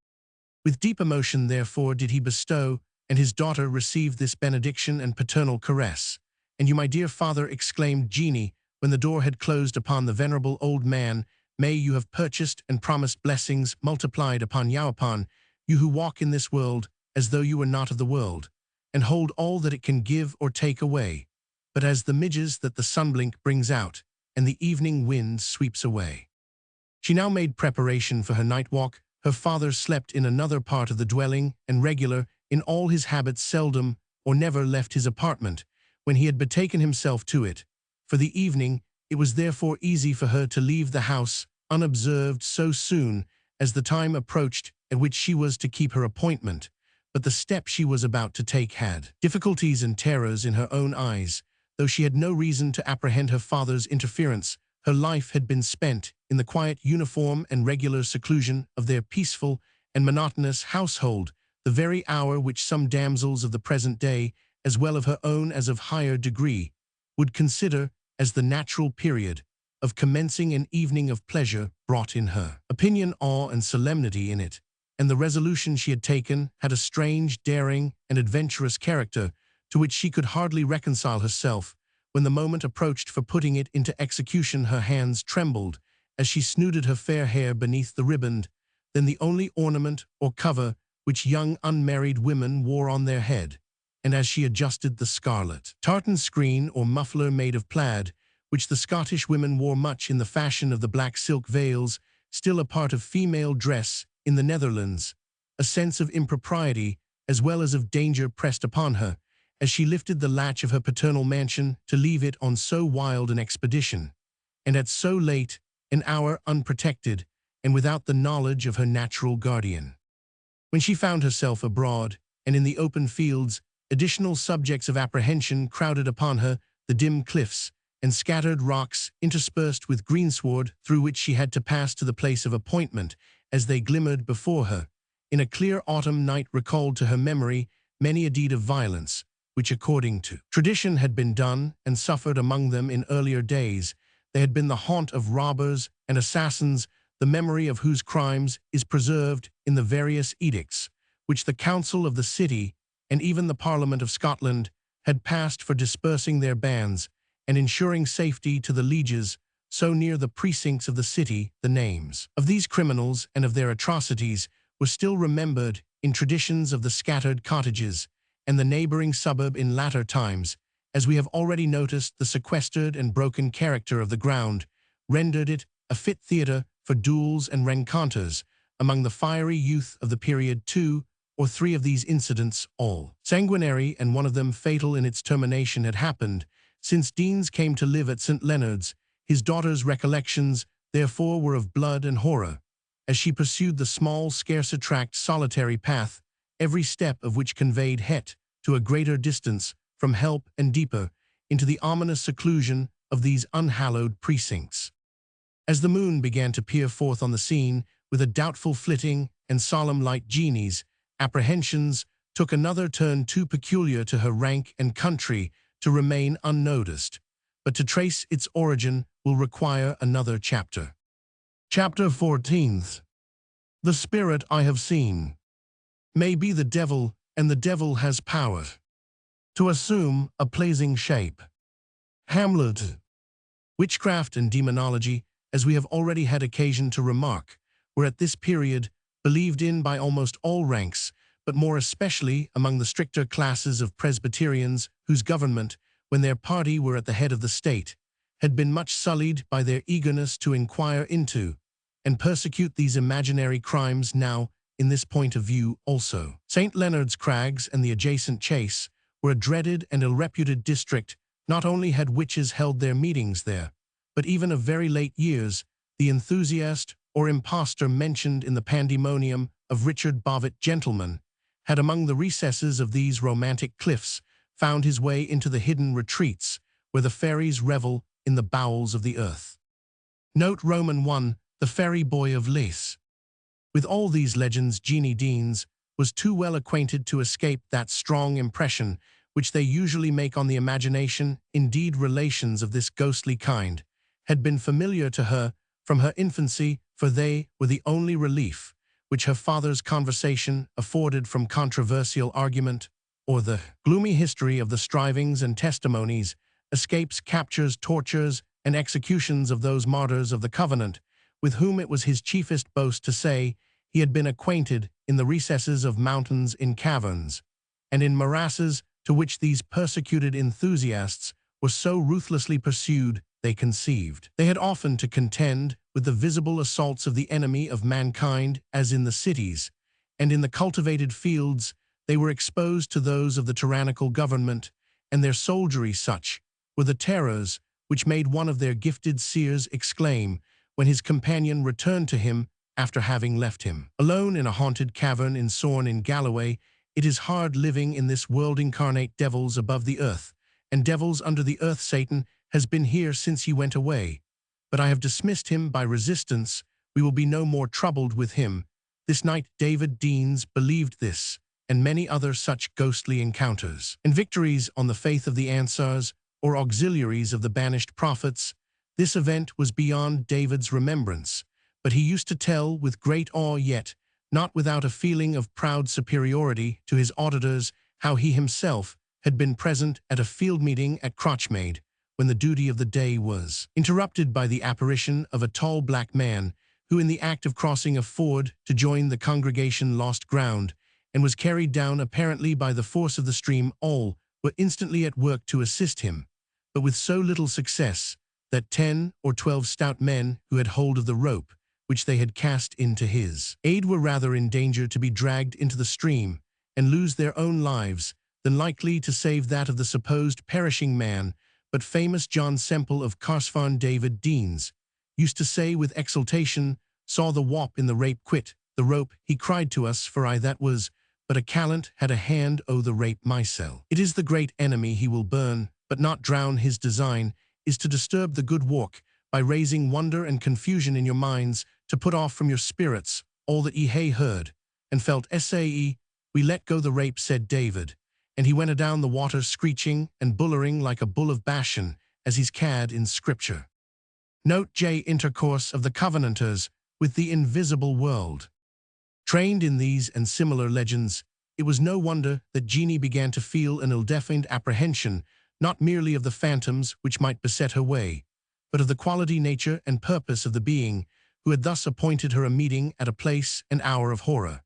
With deep emotion, therefore, did he bestow, and his daughter received this benediction and paternal caress. "And you, my dear father," exclaimed Jeanie, when the door had closed upon the venerable old man, "may you have purchased and promised blessings multiplied upon you who walk in this world as though you were not of the world, and hold all that it can give or take away, but as the midges that the sunblink brings out, and the evening wind sweeps away." She now made preparation for her night walk. Her father slept in another part of the dwelling, and regular in all his habits, seldom or never left his apartment when he had betaken himself to it. For the evening, it was therefore easy for her to leave the house unobserved so soon as the time approached at which she was to keep her appointment. But the step she was about to take had difficulties and terrors in her own eyes. Though she had no reason to apprehend her father's interference, her life had been spent in the quiet, uniform, and regular seclusion of their peaceful and monotonous household, the very hour which some damsels of the present day, as well of her own as of higher degree, would consider as the natural period of commencing an evening of pleasure, brought in her opinion awe and solemnity in it, and the resolution she had taken had a strange, daring, and adventurous character to which she could hardly reconcile herself. When the moment approached for putting it into execution, her hands trembled as she snooded her fair hair beneath the riband, then the only ornament or cover which young unmarried women wore on their head, and as she adjusted the scarlet tartan screen or muffler made of plaid, which the Scottish women wore much in the fashion of the black silk veils, still a part of female dress in the Netherlands, a sense of impropriety as well as of danger pressed upon her, as she lifted the latch of her paternal mansion to leave it on so wild an expedition, and at so late an hour, unprotected, and without the knowledge of her natural guardian. When she found herself abroad, and in the open fields, additional subjects of apprehension crowded upon her, the dim cliffs and scattered rocks interspersed with greensward through which she had to pass to the place of appointment, as they glimmered before her, in a clear autumn night recalled to her memory many a deed of violence, which according to tradition had been done and suffered among them in earlier days. They had been the haunt of robbers and assassins, the memory of whose crimes is preserved in the various edicts, which the Council of the City and even the Parliament of Scotland had passed for dispersing their bands and ensuring safety to the lieges so near the precincts of the city. The names of these criminals and of their atrocities were still remembered in traditions of the scattered cottages and the neighboring suburb in latter times. As we have already noticed, the sequestered and broken character of the ground rendered it a fit theatre for duels and rencontres among the fiery youth of the period. 2 or 3 of these incidents, all sanguinary and one of them fatal in its termination, had happened since Deans came to live at St. Leonard's. His daughter's recollections, therefore, were of blood and horror, as she pursued the small, scarce-attract, solitary path, every step of which conveyed Het to a greater distance from help and deeper into the ominous seclusion of these unhallowed precincts. As the moon began to peer forth on the scene with a doubtful flitting and solemn light, Jeanie's apprehensions took another turn too peculiar to her rank and country to remain unnoticed, but to trace its origin will require another chapter. Chapter 14. The spirit I have seen may be the devil, and the devil has power to assume a pleasing shape. Hamlet. Witchcraft and demonology, as we have already had occasion to remark, were at this period believed in by almost all ranks, but more especially among the stricter classes of Presbyterians, whose government, when their party were at the head of the state, had been much sullied by their eagerness to inquire into and persecute these imaginary crimes. Now, in this point of view also, St. Leonard's Crags and the adjacent chase were a dreaded and ill-reputed district. Not only had witches held their meetings there, but even of very late years, the enthusiast or impostor mentioned in the Pandemonium of Richard Bovet, gentleman, had among the recesses of these romantic cliffs found his way into the hidden retreats where the fairies revel in the bowels of the earth. Note Roman 1, the fairy boy of Lace. With all these legends, Jeanie Deans was too well acquainted to escape that strong impression which they usually make on the imagination. Indeed, relations of this ghostly kind had been familiar to her from her infancy, for they were the only relief which her father's conversation afforded from controversial argument, or the gloomy history of the strivings and testimonies, escapes, captures, tortures, and executions of those martyrs of the covenant, with whom it was his chiefest boast to say he had been acquainted in the recesses of mountains, in caverns, and in morasses, to which these persecuted enthusiasts were so ruthlessly pursued. They conceived they had often to contend with the visible assaults of the enemy of mankind, as in the cities, and in the cultivated fields they were exposed to those of the tyrannical government and their soldiery. Such were the terrors which made one of their gifted seers exclaim, when his companion returned to him after having left him alone in a haunted cavern in Sorn in Galloway, "It is hard living in this world. Incarnate devils above the earth, and devils under the earth. Satan has been here since he went away, but I have dismissed him by resistance. We will be no more troubled with him." This night David Deans believed this, and many other such ghostly encounters and victories on the faith of the Ansars, or auxiliaries of the banished prophets. This event was beyond David's remembrance, but he used to tell with great awe, yet not without a feeling of proud superiority to his auditors, how he himself had been present at a field meeting at Crotchmaid, when the duty of the day was interrupted by the apparition of a tall black man, who in the act of crossing a ford to join the congregation lost ground, and was carried down apparently by the force of the stream. All were instantly at work to assist him, but with so little success that 10 or 12 stout men who had hold of the rope which they had cast into his aid were rather in danger to be dragged into the stream and lose their own lives than likely to save that of the supposed perishing man. But famous John Semple of Carsfarn, David Deans, used to say with exultation, "Saw the wop in the rape quit the rope," he cried to us, "for I that was but a callant had a hand o' the rape mysel." It is the great enemy he will burn, but not drown. His design is to disturb the good walk by raising wonder and confusion in your minds, to put off from your spirits all that ye hae heard, and felt sae, we let go the rape, said David, and he went adown the water screeching and bullering like a bull of Bashan, as he's cad in Scripture. Note J. Intercourse of the Covenanters with the invisible world. Trained in these and similar legends, it was no wonder that Jeanie began to feel an ill-defined apprehension, not merely of the phantoms which might beset her way, but of the quality, nature, and purpose of the being who had thus appointed her a meeting at a place and hour of horror,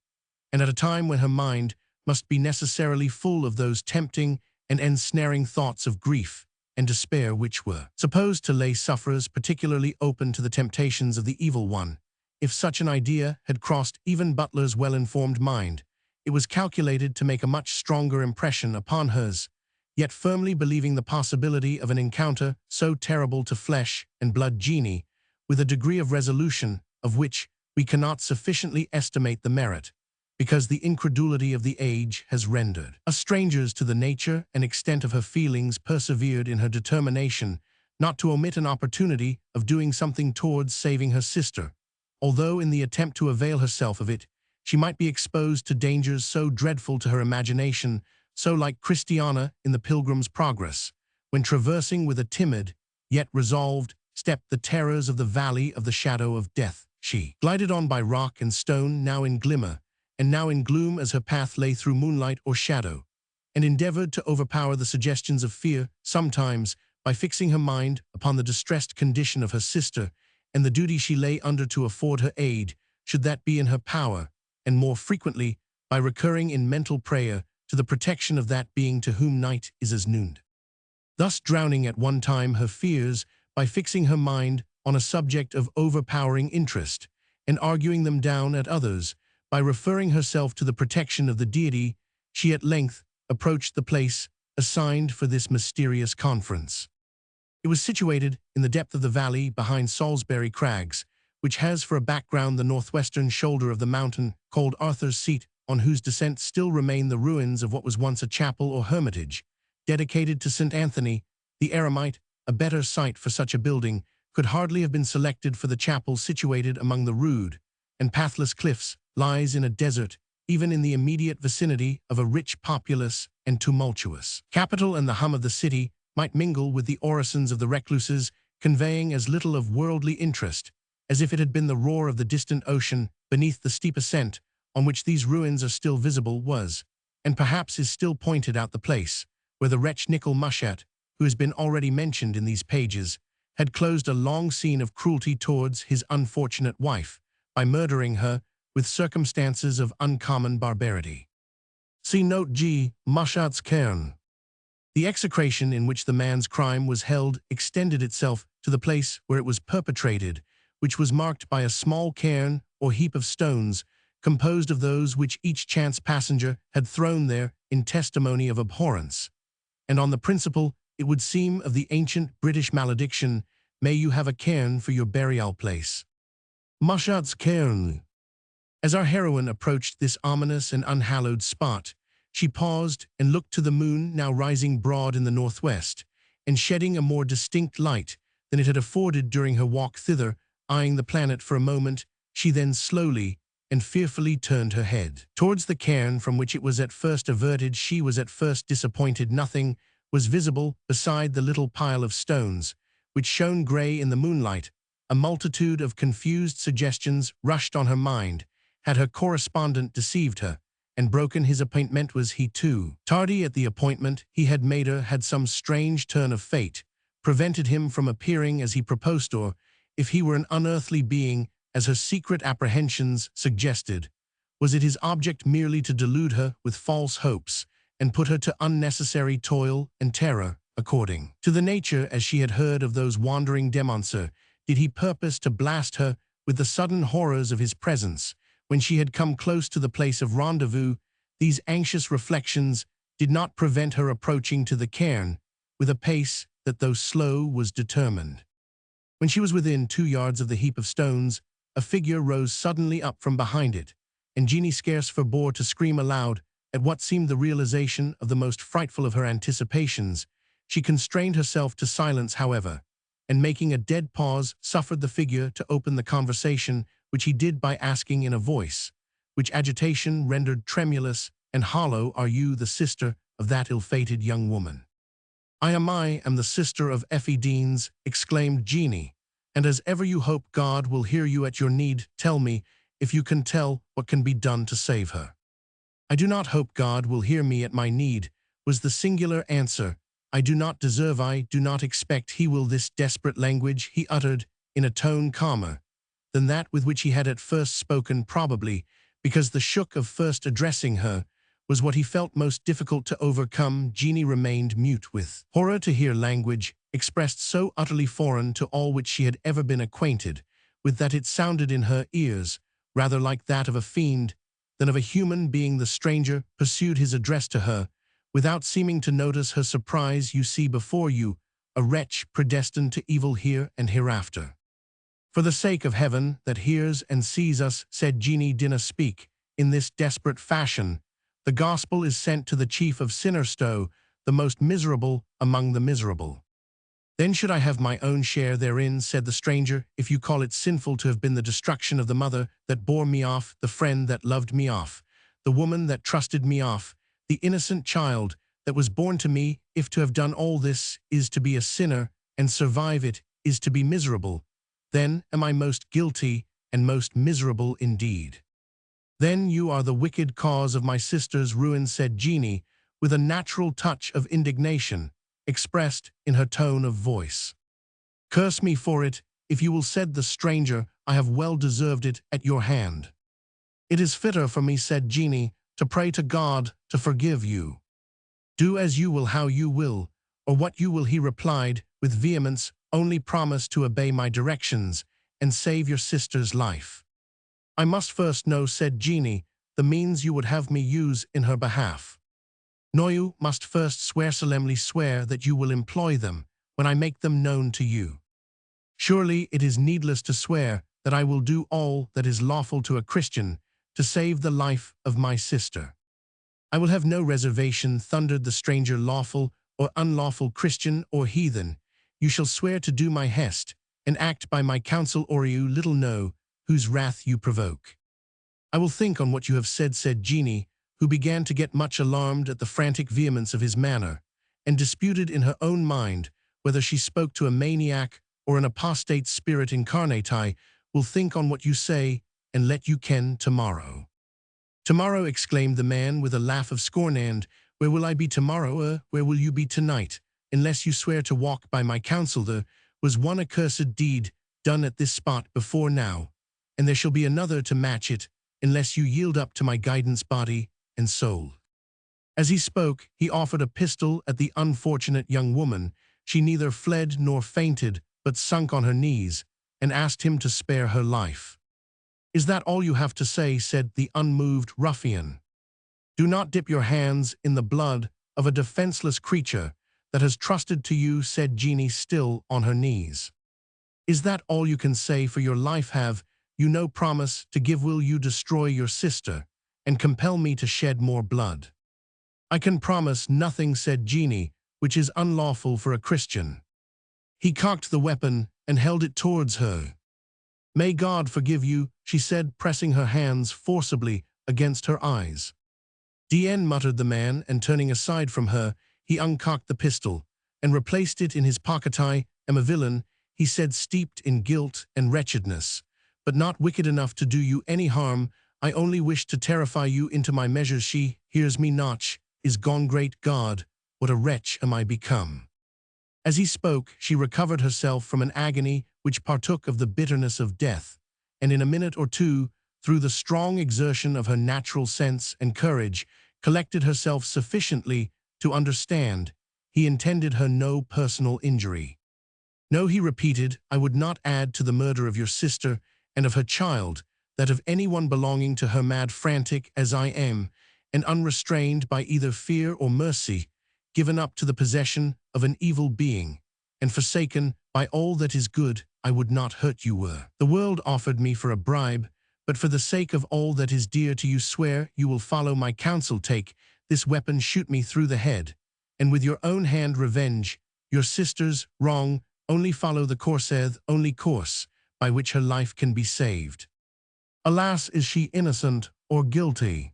and at a time when her mind must be necessarily full of those tempting and ensnaring thoughts of grief and despair which were supposed to lay sufferers particularly open to the temptations of the evil one. If such an idea had crossed even Butler's well-informed mind, it was calculated to make a much stronger impression upon hers, yet firmly believing the possibility of an encounter so terrible to flesh and blood Jeanie, with a degree of resolution of which we cannot sufficiently estimate the merit, because the incredulity of the age has rendered us strangers to the nature and extent of her feelings, persevered in her determination not to omit an opportunity of doing something towards saving her sister, although in the attempt to avail herself of it, she might be exposed to dangers so dreadful to her imagination, so like Christiana in the Pilgrim's Progress, when traversing with a timid, yet resolved, step the terrors of the valley of the shadow of death, she glided on by rock and stone, now in glimmer, and now in gloom as her path lay through moonlight or shadow, and endeavored to overpower the suggestions of fear, sometimes by fixing her mind upon the distressed condition of her sister and the duty she lay under to afford her aid, should that be in her power, and more frequently by recurring in mental prayer to the protection of that being to whom night is as noon. Thus drowning at one time her fears by fixing her mind on a subject of overpowering interest, and arguing them down at others, by referring herself to the protection of the deity, she at length approached the place assigned for this mysterious conference. It was situated in the depth of the valley behind Salisbury Crags, which has for a background the northwestern shoulder of the mountain called Arthur's Seat, on whose descent still remain the ruins of what was once a chapel or hermitage, dedicated to St. Anthony, the Eremite. A better site for such a building could hardly have been selected, for the chapel, situated among the rude and pathless cliffs, lies in a desert, even in the immediate vicinity of a rich, populous, and tumultuous capital, and the hum of the city might mingle with the orisons of the recluses, conveying as little of worldly interest as if it had been the roar of the distant ocean. Beneath the steep ascent on which these ruins are still visible was, and perhaps is still, pointed out the place where the wretch Nicol Mushat, who has been already mentioned in these pages, had closed a long scene of cruelty towards his unfortunate wife, by murdering her with circumstances of uncommon barbarity. See note G. Mushat's cairn. The execration in which the man's crime was held extended itself to the place where it was perpetrated, which was marked by a small cairn or heap of stones, composed of those which each chance passenger had thrown there in testimony of abhorrence, and on the principle, it would seem, of the ancient British malediction, "May you have a cairn for your burial place." Mushat's cairn. As our heroine approached this ominous and unhallowed spot, she paused and looked to the moon, now rising broad in the northwest, and shedding a more distinct light than it had afforded during her walk thither. Eyeing the planet for a moment, she then slowly and fearfully turned her head towards the cairn, from which it was at first averted. She was at first disappointed. Nothing was visible beside the little pile of stones, which shone grey in the moonlight. A multitude of confused suggestions rushed on her mind. Had her correspondent deceived her and broken his appointment? Was he too tardy at the appointment he had made her? Had some strange turn of fate prevented him from appearing as he proposed? Or, if he were an unearthly being, as her secret apprehensions suggested, was it his object merely to delude her with false hopes and put her to unnecessary toil and terror? According to the nature as she had heard of those wandering demonster, did he purpose to blast her with the sudden horrors of his presence when she had come close to the place of rendezvous? These anxious reflections did not prevent her approaching to the cairn with a pace that, though slow, was determined. When she was within 2 yards of the heap of stones, a figure rose suddenly up from behind it, and Jeanie scarce forbore to scream aloud at what seemed the realization of the most frightful of her anticipations. She constrained herself to silence, however, and making a dead pause, suffered the figure to open the conversation, which he did by asking in a voice which agitation rendered tremulous, and hollow are you the sister of that ill-fated young woman. I am the sister of Effie Deans, exclaimed Jeanie, and as ever you hope God will hear you at your need, tell me, if you can tell, what can be done to save her. I do not hope God will hear me at my need, was the singular answer. I do not expect he will. This desperate language he uttered in a tone calmer than that with which he had at first spoken, probably because the shock of first addressing her was what he felt most difficult to overcome. Jeanie remained mute with horror to hear language expressed so utterly foreign to all which she had ever been acquainted with that it sounded in her ears rather like that of a fiend than of a human being. The stranger pursued his address to her, without seeming to notice her surprise. You see before you a wretch predestined to evil here and hereafter. For the sake of heaven that hears and sees us, said Jeanie, dinna speak in this desperate fashion. The gospel is sent to the chief of Sinnerstow, the most miserable among the miserable. Then should I have my own share therein, said the stranger, if you call it sinful to have been the destruction of the mother that bore me off, the friend that loved me off, the woman that trusted me off, the innocent child that was born to me. If to have done all this is to be a sinner, and survive it is to be miserable, then am I most guilty and most miserable indeed. Then you are the wicked cause of my sister's ruin, said Jeanie, with a natural touch of indignation expressed in her tone of voice. Curse me for it, if you will, said the stranger. I have well deserved it at your hand. It is fitter for me, said Jeanie, to pray to God to forgive you. Do as you will, how you will, or what you will, he replied with vehemence. Only promise to obey my directions and save your sister's life. I must first know, said Jeanie, the means you would have me use in her behalf. Nor you must first solemnly swear that you will employ them when I make them known to you. Surely it is needless to swear that I will do all that is lawful to a Christian to save the life of my sister. I will have no reservation, thundered the stranger. Lawful or unlawful, Christian or heathen, you shall swear to do my hest, and act by my counsel, or you little know whose wrath you provoke. I will think on what you have said, said Jeanie, who began to get much alarmed at the frantic vehemence of his manner, and disputed in her own mind whether she spoke to a maniac or an apostate spirit incarnate. I will think on what you say, and let you ken tomorrow. Tomorrow, exclaimed the man with a laugh of scorn, and where will I be tomorrow? Where will you be tonight, unless you swear to walk by my counsel? There was one accursed deed done at this spot before now, and there shall be another to match it, unless you yield up to my guidance, body and soul. As he spoke, he offered a pistol at the unfortunate young woman. She neither fled nor fainted, but sunk on her knees, and asked him to spare her life. Is that all you have to say? Said the unmoved ruffian. Do not dip your hands in the blood of a defenseless creature that has trusted to you, said Jeanie, still on her knees. Is that all you can say for your life? Have you no promise to give? Will you destroy your sister and compel me to shed more blood? I can promise nothing, said Jeanie, which is unlawful for a Christian. He cocked the weapon and held it towards her. May God forgive you, she said, pressing her hands forcibly against her eyes. Dn, muttered the man, and turning aside from her, he uncocked the pistol and replaced it in his pocket. I am a villain, he said, steeped in guilt and wretchedness, but not wicked enough to do you any harm. I only wish to terrify you into my measures. She hears me not, is gone. Great God, what a wretch am I become. As he spoke, she recovered herself from an agony which partook of the bitterness of death, and in a minute or two, through the strong exertion of her natural sense and courage, collected herself sufficiently to understand he intended her no personal injury. No, he repeated, I would not add to the murder of your sister and of her child that of anyone belonging to her. Mad, frantic as I am, and unrestrained by either fear or mercy, given up to the possession of an evil being, and forsaken by all that is good, I would not hurt you were the world offered me for a bribe, but for the sake of all that is dear to you, swear you will follow my counsel. Take this weapon, shoot me through the head, and with your own hand revenge your sister's wrong. Only follow the only course by which her life can be saved. Alas, is she innocent or guilty.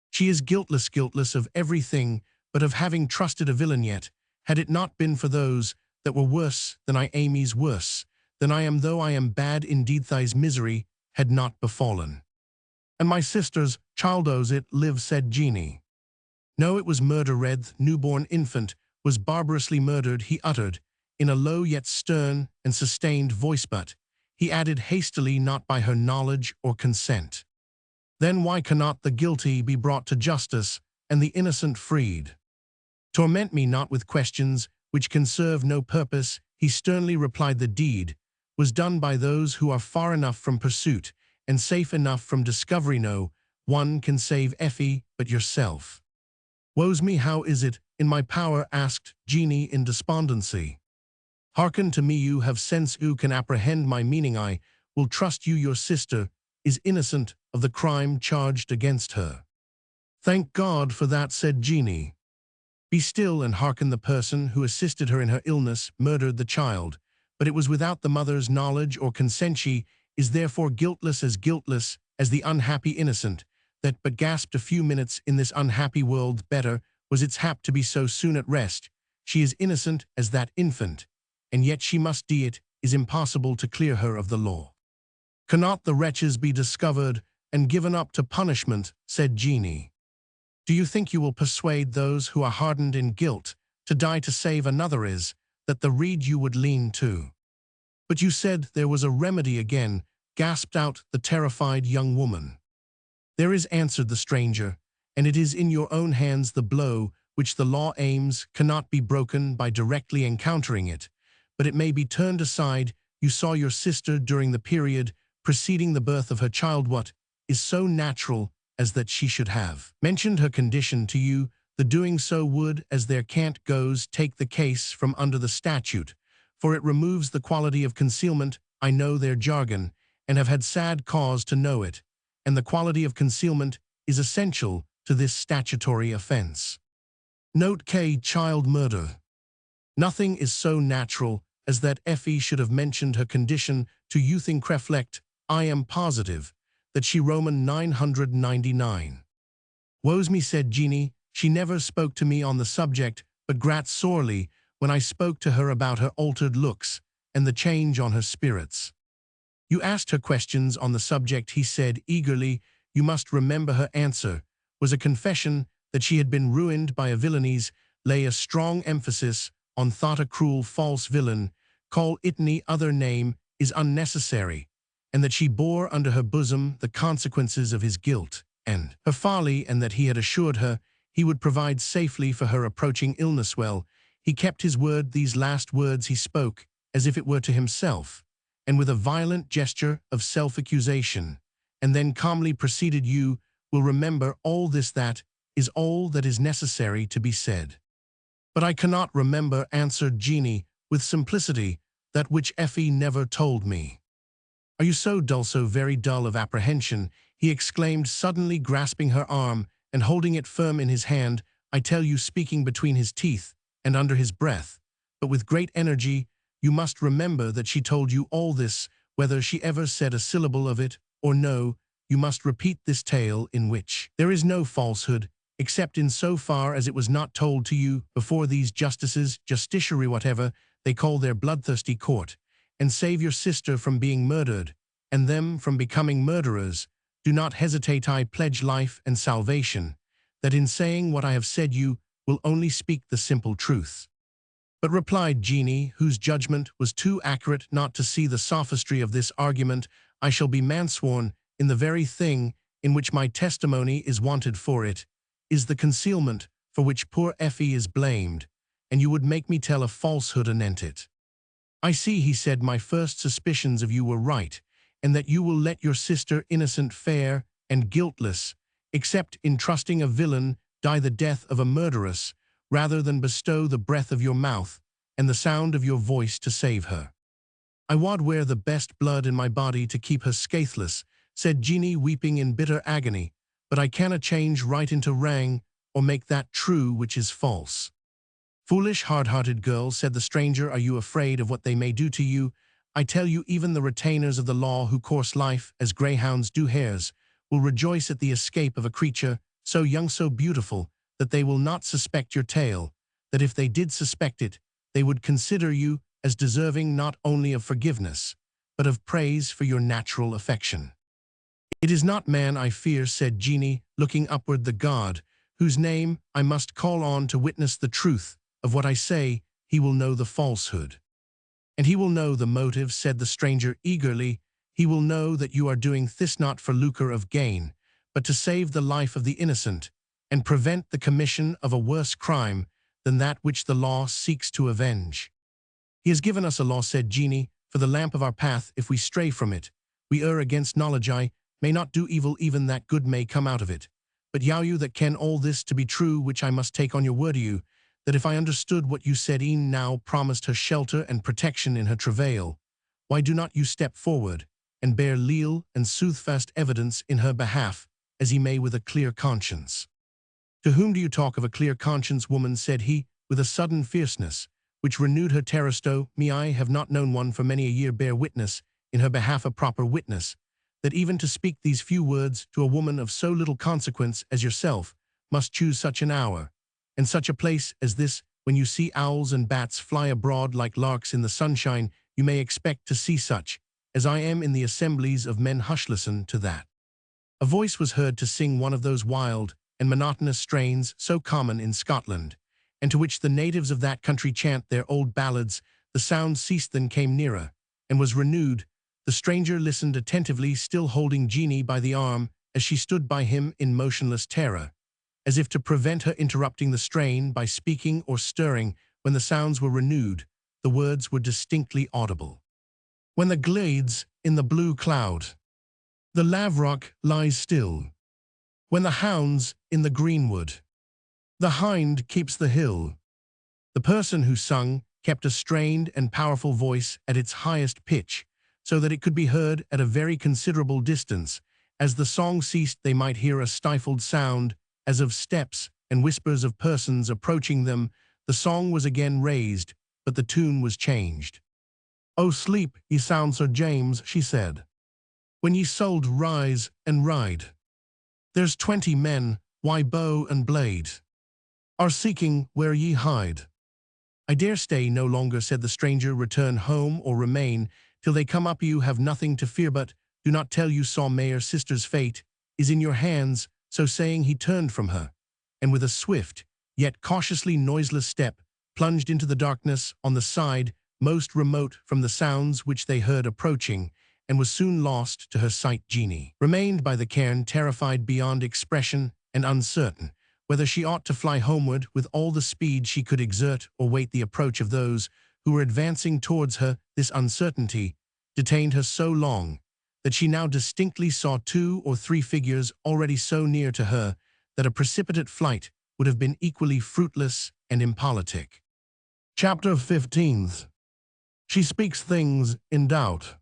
She is guiltless, guiltless of everything but of having trusted a villain yet, had it not been for those that were worse than I Amy's worse, than I am though I am bad indeed thy's misery had not befallen. And my sister's child owes it live, said Jeanie. No, it was murder, red newborn infant was barbarously murdered, he uttered, in a low yet stern and sustained voice, but, he added hastily, not by her knowledge or consent. Then why cannot the guilty be brought to justice, and the innocent freed? Torment me not with questions which can serve no purpose, he sternly replied. The deed was done by those who are far enough from pursuit, and safe enough from discovery. No one can save Effie but yourself. Woe's me, how is it in my power? Asked Jeanie in despondency. Hearken to me, you have sense, who can apprehend my meaning. I will trust you, your sister is innocent of the crime charged against her. Thank God for that, said Jeanie. Be still and hearken. The person who assisted her in her illness murdered the child, but it was without the mother's knowledge or consent. She is therefore guiltless as the unhappy innocent, that but gasped a few minutes in this unhappy world. Better was its hap to be so soon at rest. She is innocent as that infant, and yet she must die. It is impossible to clear her of the law. Cannot the wretches be discovered and given up to punishment, said Jeanie. Do you think you will persuade those who are hardened in guilt to die to save another? Is that the reed you would lean to? But you said there was a remedy again, gasped out the terrified young woman. There is, answered the stranger, and it is in your own hands. The blow which the law aims cannot be broken by directly encountering it, but it may be turned aside. You saw your sister during the period preceding the birth of her child. What is so natural as that she should have mentioned her condition to you? The doing so would, as their cant goes, take the case from under the statute, for it removes the quality of concealment. I know their jargon, and have had sad cause to know it, and the quality of concealment is essential to this statutory offence. Note K. Child murder. Nothing is so natural as that Effie should have mentioned her condition to you. Think, reflect. I am positive that she Roman 999. Woe's me, said Jeanie, she never spoke to me on the subject, but grat sorely when I spoke to her about her altered looks and the change on her spirits. You asked her questions on the subject, he said eagerly. You must remember her answer was a confession that she had been ruined by a villainies, lay a strong emphasis on thought. A cruel false villain, call it any other name, is unnecessary, and that she bore under her bosom the consequences of his guilt and her folly, and that he had assured her he would provide safely for her approaching illness. Well, he kept his word. These last words he spoke as if it were to himself, and with a violent gesture of self-accusation, and then calmly proceeded. You will remember all this. That is all that is necessary to be said. But I cannot remember, answered Jeanie with simplicity, that which Effie never told me. Are you so dull, so very dull of apprehension? He exclaimed suddenly, grasping her arm and holding it firm in his hand. I tell you, speaking between his teeth and under his breath, but with great energy, you must remember that she told you all this, whether she ever said a syllable of it or no. You must repeat this tale, in which there is no falsehood, except in so far as it was not told to you before these justices, justiciary, whatever they call their bloodthirsty court, and save your sister from being murdered, and them from becoming murderers. Do not hesitate. I pledge life and salvation, that in saying what I have said you will only speak the simple truth. But replied Jeanie, whose judgment was too accurate not to see the sophistry of this argument, I shall be mansworn in the very thing in which my testimony is wanted. For it is the concealment for which poor Effie is blamed, and you would make me tell a falsehood anent it. I see, he said, my first suspicions of you were right, and that you will let your sister, innocent, fair, and guiltless, except in trusting a villain, die the death of a murderess, rather than bestow the breath of your mouth and the sound of your voice to save her. I wad wear the best blood in my body to keep her scatheless, said Jeanie, weeping in bitter agony, but I cannot change right into wrang, or make that true which is false. Foolish, hard-hearted girl, said the stranger, are you afraid of what they may do to you? I tell you, even the retainers of the law who course life as greyhounds do hares, will rejoice at the escape of a creature so young, so beautiful, that they will not suspect your tale, that if they did suspect it, they would consider you as deserving not only of forgiveness, but of praise for your natural affection. It is not man I fear, said Jeanie, looking upward, the God, whose name I must call on to witness the truth of what I say. He will know the falsehood. And he will know the motive, said the stranger eagerly. He will know that you are doing this not for lucre of gain, but to save the life of the innocent, and prevent the commission of a worse crime than that which the law seeks to avenge. He has given us a law, said Jeanie, for the lamp of our path. If we stray from it, we err against knowledge. I may not do evil, even that good may come out of it. But you that ken all this to be true, which I must take on your word to you, that if I understood what you said, e'en now promised her shelter and protection in her travail, why do not you step forward, and bear leal and soothfast evidence in her behalf, as he may with a clear conscience? To whom do you talk of a clear conscience, woman, said he, with a sudden fierceness, which renewed her terror. Me, I have not known one for many a year bear witness in her behalf, a proper witness, that even to speak these few words to a woman of so little consequence as yourself must choose such an hour, and such a place as this. When you see owls and bats fly abroad like larks in the sunshine, you may expect to see such, as I am in the assemblies of men. Hush, listen to that. A voice was heard to sing one of those wild and monotonous strains so common in Scotland, and to which the natives of that country chant their old ballads. The sound ceased, then came nearer, and was renewed. The stranger listened attentively, still holding Jeanie by the arm, as she stood by him in motionless terror, as if to prevent her interrupting the strain by speaking or stirring. When the sounds were renewed, the words were distinctly audible. When the glades in the blue cloud, the lavrock lies still. When the hounds in the greenwood, the hind keeps the hill. The person who sung kept a strained and powerful voice at its highest pitch, so that it could be heard at a very considerable distance. As the song ceased, they might hear a stifled sound, as of steps and whispers of persons approaching them. The song was again raised, but the tune was changed. "O sleep, ye sound, Sir James," she said, "when ye sold rise and ride. There's 20 men, why bow and blade, are seeking where ye hide." "I dare stay no longer," said the stranger. "Return home or remain till they come up. You have nothing to fear, but do not tell you saw Mayor Sister's fate is in your hands." So saying, he turned from her, and with a swift, yet cautiously noiseless step, plunged into the darkness on the side most remote from the sounds which they heard approaching, and was soon lost to her sight. Jeanie remained by the cairn, terrified beyond expression and uncertain whether she ought to fly homeward with all the speed she could exert or wait the approach of those who were advancing towards her. This uncertainty detained her so long that she now distinctly saw 2 or 3 figures already so near to her that a precipitate flight would have been equally fruitless and impolitic. Chapter 15. She speaks things in doubt,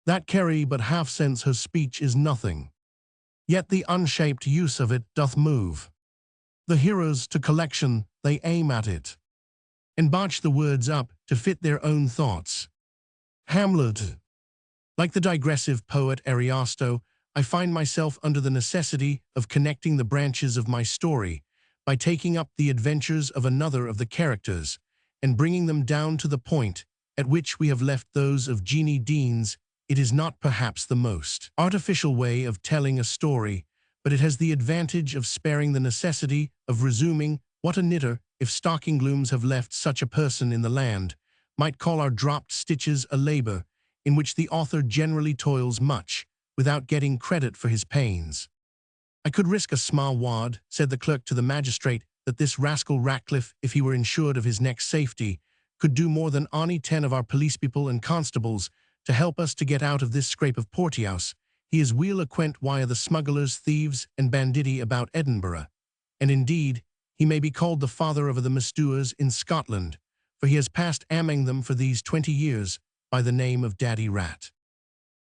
that carry but half sense. Her speech is nothing, yet the unshaped use of it doth move. The hearers to collection, they aim at it, and botch the words up to fit their own thoughts. Hamlet. Like the digressive poet Ariosto, I find myself under the necessity of connecting the branches of my story by taking up the adventures of another of the characters and bringing them down to the point at which we have left those of Jeanie Deans. It is not perhaps the most artificial way of telling a story, but it has the advantage of sparing the necessity of resuming what a knitter, if stocking looms have left such a person in the land, might call our dropped stitches, a labor in which the author generally toils much, without getting credit for his pains. "I could risk a small wad," said the clerk to the magistrate, "that this rascal Ratcliffe, if he were insured of his next safety, could do more than ony 10 of our police people and constables to help us to get out of this scrape of Porteous. He is weel acquaint why the smugglers, thieves, and banditti about Edinburgh, and indeed, he may be called the father of the misdoers in Scotland, for he has passed among them for these 20 years by the name of Daddy Rat."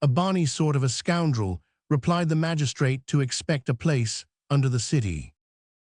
"A bonny sort of a scoundrel," replied the magistrate, "to expect a place under the city."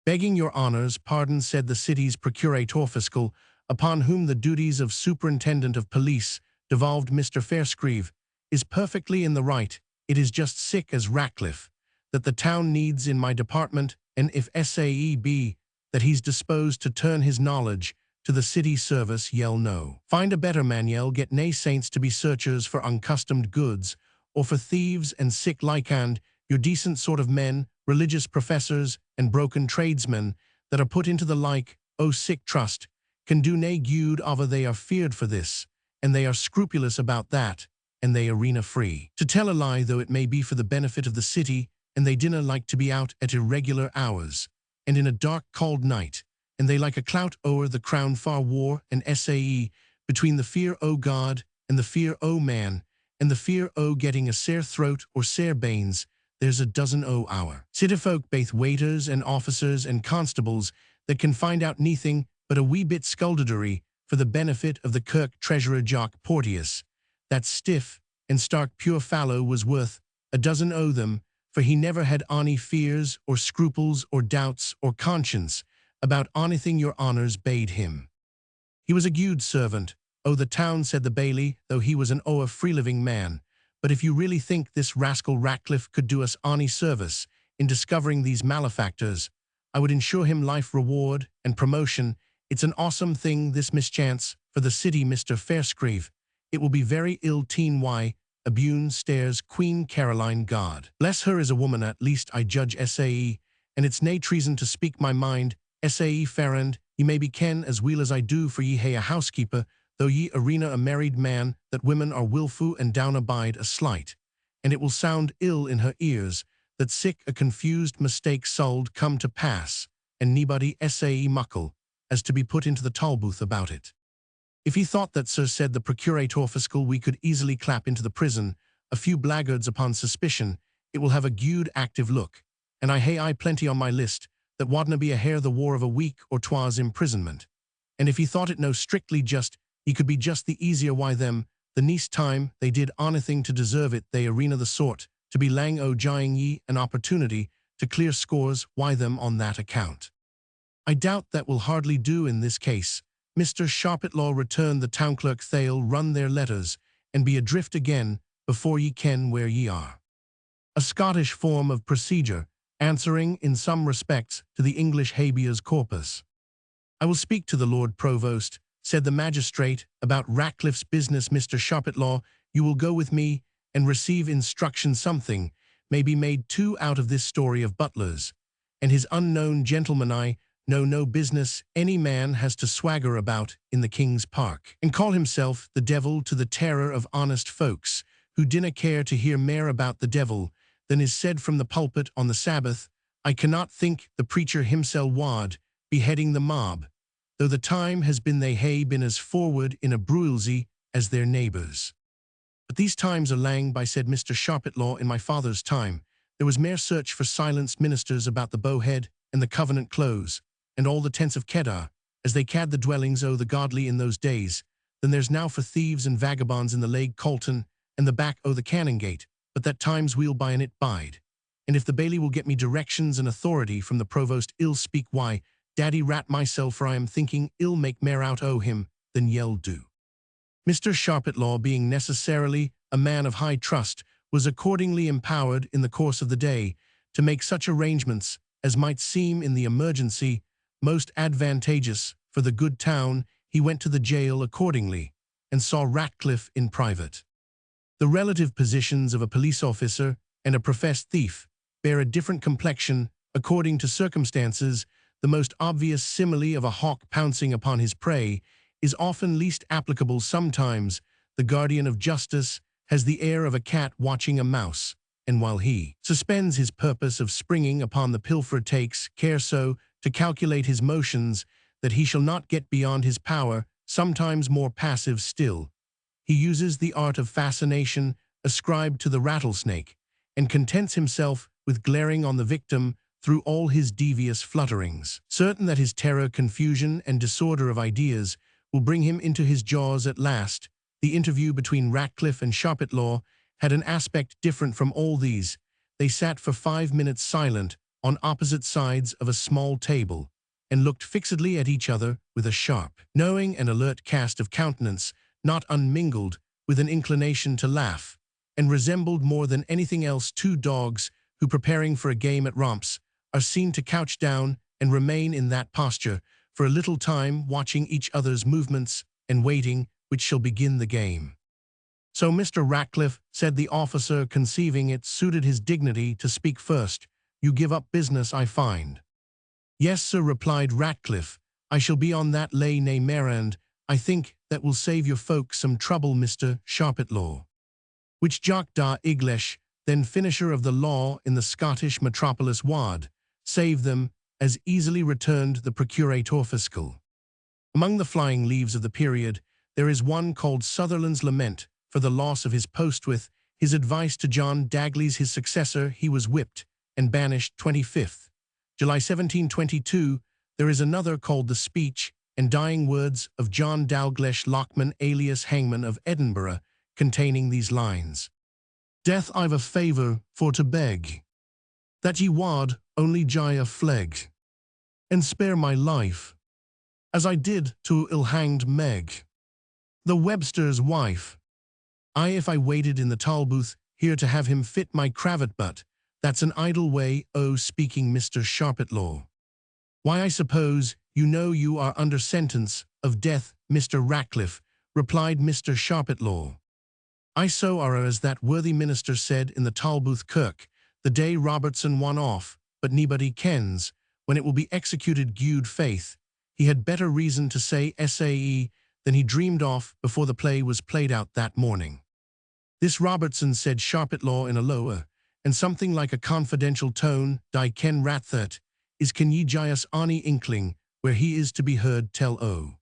"Begging your honour's pardon," said the city's procurator fiscal, upon whom the duties of superintendent of police devolved, "Mr. Fairskrieve is perfectly in the right. It is just sick as Ratcliffe, that the town needs in my department, and if SAE be that he's disposed to turn his knowledge to the city service, yell no. Find a better man, yell, get nae saints to be searchers for uncustomed goods, or for thieves and sick and your decent sort of men, religious professors and broken tradesmen, that are put into the like, sick trust, can do nae good over they are feared for this, and they are scrupulous about that, and they arena free. To tell a lie, though it may be for the benefit of the city, and they dinna like to be out at irregular hours, and in a dark cold night, and they like a clout o'er the crown far war and SAE, between the fear o' God and the fear o' man, and the fear o' getting a sare throat or sare banes, there's a dozen hour. City folk, baith waiters and officers and constables, that can find out nothing but a wee bit skullduggery for the benefit of the kirk treasurer Jock Porteous. That stiff and stark pure fallow was worth a dozen o' them, for he never had ony fears or scruples or doubts or conscience about onything your honours bade him. He was a gude servant o' the town, said the baillie, though he was an a free-living man. But if you really think this rascal Ratcliffe could do us ony service in discovering these malefactors, I would ensure him life reward and promotion. It's an awesome thing, this mischance, for the city, Mr. Fairskreeve. It will be very ill teen why Abune stares Queen Caroline God. Bless her, is a woman, at least I judge SAE, and it's nae treason to speak my mind. SAE Farrand, ye may be ken as weel as I do, for ye hae a housekeeper, though ye arena a married man, that women are wilfu and down abide a slight, and it will sound ill in her ears, that sick a confused mistake sould come to pass, and nobody SAE muckle, as to be put into the Tolbooth about it. If he thought that, sir, said the procurator fiscal, we could easily clap into the prison a few blackguards upon suspicion, it will have a gude active look, and I hae plenty on my list, that wadna be a hair the war of a week or twa's imprisonment. And if he thought it no strictly just, he could be just the easier why them, the neist time they did onything to deserve it, they arena the sort, to be lang o' jying ye an opportunity to clear scores, why them on that account. I doubt that will hardly do in this case. Mr. Sharpitlaw, returned the town clerk, they'll run their letters, and be adrift again before ye ken where ye are. A Scottish form of procedure, answering in some respects to the English habeas corpus. I will speak to the Lord Provost, said the magistrate, about Ratcliffe's business. Mr. Sharpitlaw, you will go with me, and receive instruction. Something may be made too out of this story of Butler's, and his unknown gentleman. I know no business any man has to swagger about in the King's Park, and call himself the devil, to the terror of honest folks, who dinna care to hear mair about the devil than is said from the pulpit on the Sabbath. I cannot think the preacher himself wad beheading the mob, though the time has been they hae been as forward in a bruilsy as their neighbours. But these times are lang by, said Mr. Sharpitlaw. In my father's time, there was mair search for silenced ministers about the Bowhead and the Covenant Close, and all the tents of Kedar, as they cad the dwellings o' the godly in those days, than there's now for thieves and vagabonds in the Leg Colton and the back o' the Canongate. But that time's wheel by and it bide. And if the baillie will get me directions and authority from the provost, ill speak, why, daddy rat myself, for I am thinking ill make mair out o' him than yell do. Mr. Sharpitlaw, being necessarily a man of high trust, was accordingly empowered in the course of the day to make such arrangements as might seem in the emergency most advantageous for the good town. He went to the jail accordingly, and saw Ratcliffe in private. The relative positions of a police officer and a professed thief bear a different complexion according to circumstances. The most obvious simile of a hawk pouncing upon his prey is often least applicable. Sometimes the guardian of justice has the air of a cat watching a mouse, and while he suspends his purpose of springing upon the pilferer, takes care so to calculate his motions that he shall not get beyond his power. Sometimes more passive still, he uses the art of fascination ascribed to the rattlesnake, and contents himself with glaring on the victim through all his devious flutterings, certain that his terror, confusion, and disorder of ideas will bring him into his jaws at last. The interview between Ratcliffe and Sharpitlaw had an aspect different from all these. They sat for 5 minutes silent on opposite sides of a small table, and looked fixedly at each other with a sharp, knowing, and alert cast of countenance, not unmingled with an inclination to laugh, and resembled more than anything else two dogs who, preparing for a game at romps, are seen to couch down and remain in that posture for a little time, watching each other's movements and waiting which shall begin the game. So Mr. Ratcliffe, said the officer, conceiving it suited his dignity to speak first, you give up business, I find. Yes, sir, replied Ratcliffe, I shall be on that lay nay merrand. I think that will save your folk some trouble, Mr. Sharpitlaw. Which Jock da Iglesh, then finisher of the law in the Scottish metropolis, wad save them, as easily returned the procurator fiscal. Among the flying leaves of the period, there is one called Sutherland's Lament for the loss of his post, with his advice to John Dagley's his successor. He was whipped and banished 25th July 1722. There is another called The Speech and Dying Words of John Dalgleish Lockman alias Hangman of Edinburgh, containing these lines. Death I've a favour for to beg, that ye wad only gie a fleg, and spare my life, as I did to ill-hanged Meg, the Webster's wife. I if I waited in the Tolbooth here to have him fit my cravat, but that's an idle way o' speaking, Mr. Sharpitlaw. Why, I suppose you know you are under sentence of death, Mr. Ratcliffe, replied Mr. Sharpitlaw. I so are, as that worthy minister said in the Tolbooth Kirk, the day Robertson won off, but nobody kens when it will be executed. Gude faith, he had better reason to say sae than he dreamed of before the play was played out that morning. This Robertson, said Sharpitlaw in a lower and something like a confidential tone, die ken rathert, is can ye gie us ony inkling where he is to be heard tell o.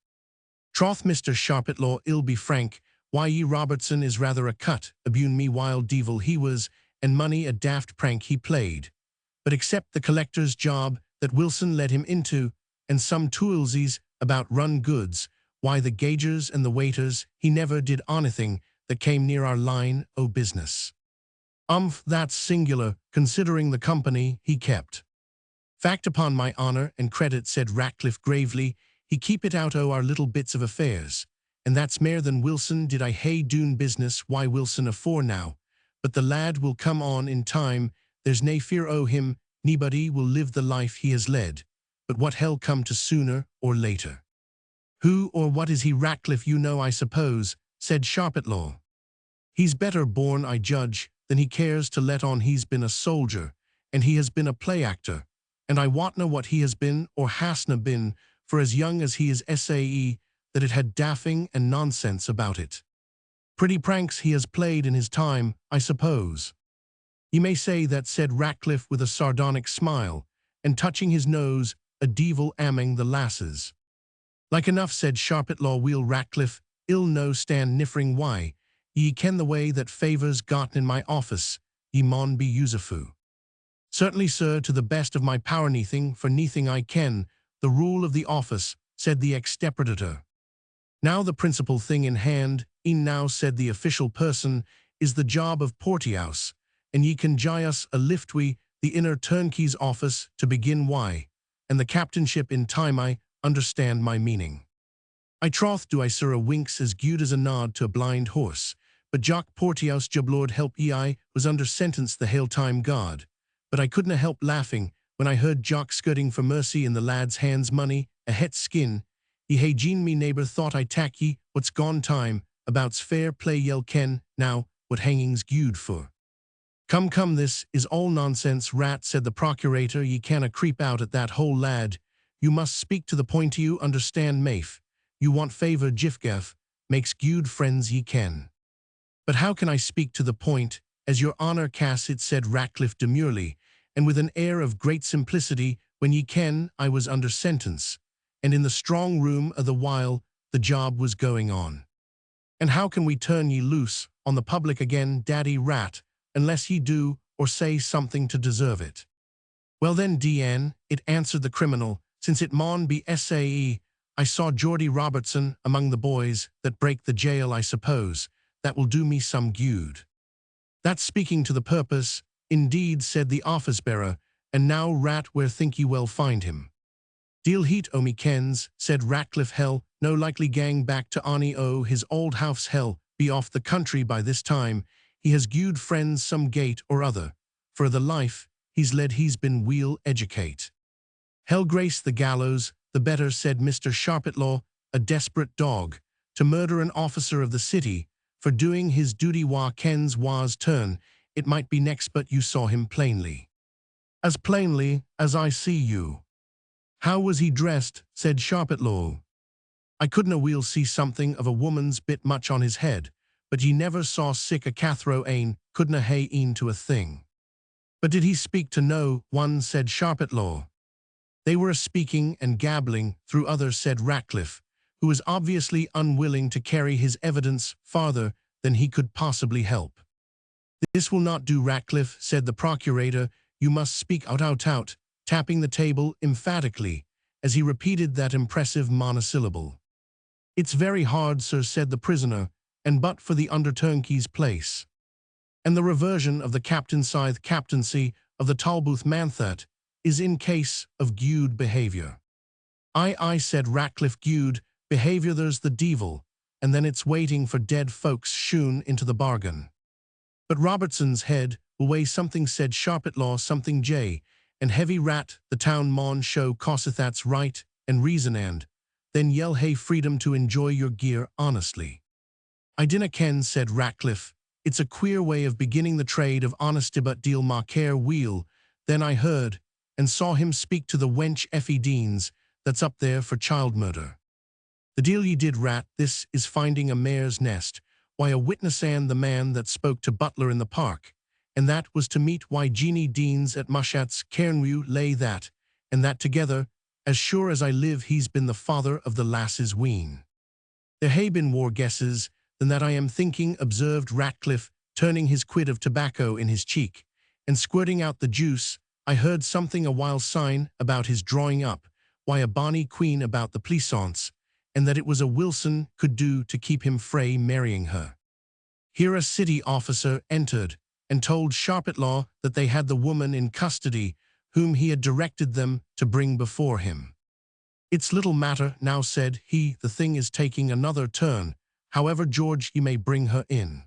Troth, Mr. Sharpitlaw, ill be frank, why ye Robertson is rather a cut, abune me wild devil he was, and money a daft prank he played. But except the collector's job that Wilson led him into, and some toolsies about run goods, why the gaugers and the waiters, he never did onything that came near our line o' business. That's singular, considering the company he kept. Fact, upon my honour and credit, said Ratcliffe gravely, he keep it out o' our little bits of affairs, and that's mair than Wilson did. I hae doon business. Why, Wilson afore now, but the lad will come on in time, there's nae fear o' him. Nobody will live the life he has led, but what hell come to sooner or later. Who or what is he, Ratcliffe? You know, I suppose, said Sharpitlaw. He's better born, I judge, than he cares to let on. He's been a soldier, and he has been a play actor, and I wotna what he has been or hasna been, for as young as he is sae, that it had daffing and nonsense about it. Pretty pranks he has played in his time, I suppose. Ye may say that, said Ratcliffe with a sardonic smile, and touching his nose, a devil among the lasses. Like enough, said Sharpitlaw. Weel, Ratcliffe, ill no stand niffering. Why, ye ken the way that favours gotten in my office, ye maun be useful. Certainly, sir, to the best of my power, neathing for neathing I ken the rule of the office, said the extemporator. Now the principal thing in hand, e'en now, said the official person, is the job of portiehouse, and ye can gie us a lift we, the inner turnkey's office, to begin. Why, and the captainship in time. I understand my meaning. I troth do I, sir, a winks as gude as a nod to a blind horse, but Jock Portiehouse, job Lord help ye, I was under sentence the hail time God, but I couldna help laughing when I heard Jock skirting for mercy in the lad's hands. Money, a het skin, ye hae gene me neighbour, thought I tak ye, what's gone time, about's fair play yell ken, now, what hanging's gude for. Come, this is all nonsense, Rat, said the procurator. Ye canna creep out at that whole lad. You must speak to the point. You understand, Mafe. You want favour, Jifgaff, makes gude friends ye ken. But how can I speak to the point, as your honour casts it, said Ratcliffe demurely, and with an air of great simplicity, when ye ken I was under sentence, and in the strong room a the while the job was going on. And how can we turn ye loose on the public again, Daddy Rat, unless ye do or say something to deserve it? Well then, DN, it answered the criminal, since it maun be sae, I saw Geordie Robertson among the boys that break the jail. I suppose that will do me some gude. That's speaking to the purpose, indeed, said the office-bearer, and now, Rat, where think ye well find him? Deal heat o' me kens, said Ratcliffe. Hell, no likely gang back to ony o' his old house. Hell, be off the country by this time. He has gude friends some gate or other, for the life he's led he's been weel educate. Hell grace the gallows, the better, said Mr. Sharpitlaw, a desperate dog, to murder an officer of the city, for doing his duty wa kens wa's turn, it might be next but you saw him plainly. As plainly as I see you. How was he dressed, said Sharpitlaw. I couldna weel see something of a woman's bit much on his head, but ye never saw sic a Cathro ane, couldna hae een to a thing. But did he speak to no one, said Sharpitlaw. They were speaking and gabbling through others, said Ratcliffe, who was obviously unwilling to carry his evidence farther than he could possibly help. This will not do, Ratcliffe, said the procurator, you must speak out, tapping the table emphatically, as he repeated that impressive monosyllable. It's very hard, sir, said the prisoner, and but for the under-turnkey's place, and the reversion of the captain-scythe captaincy of the Tolbooth Manthat, is in case of gude behaviour. I said Ratcliffe, gude behaviour, there's the devil, and then it's waiting for dead folks shoon into the bargain. But Robertson's head will weigh something, said Sharpitlaw, something J, and heavy rat, the town maun show causeth that's right and reason, and then yell hey freedom to enjoy your gear honestly. I dinna ken, said Ratcliffe, it's a queer way of beginning the trade of honesty, but deal ma care weel. Then I heard and saw him speak to the wench Effie Deans that's up there for child murder. The deal ye did, Rat, this is finding a mare's nest, why a witness and the man that spoke to Butler in the park, and that was to meet why Jeanie Deans at Mushat's Cairnrew lay that, and that together, as sure as I live he's been the father of the lass's ween. There hae been more guesses than that I am thinking, observed Ratcliffe, turning his quid of tobacco in his cheek, and squirting out the juice. I heard something a while syne about his drawing up, why a bonny queen about the pleasaunce, and that it was a Wilson could do to keep him frae marrying her. Here a city officer entered, and told Sharpitlaw that they had the woman in custody, whom he had directed them to bring before him. It's little matter now, said he, the thing is taking another turn, however, George, ye may bring her in.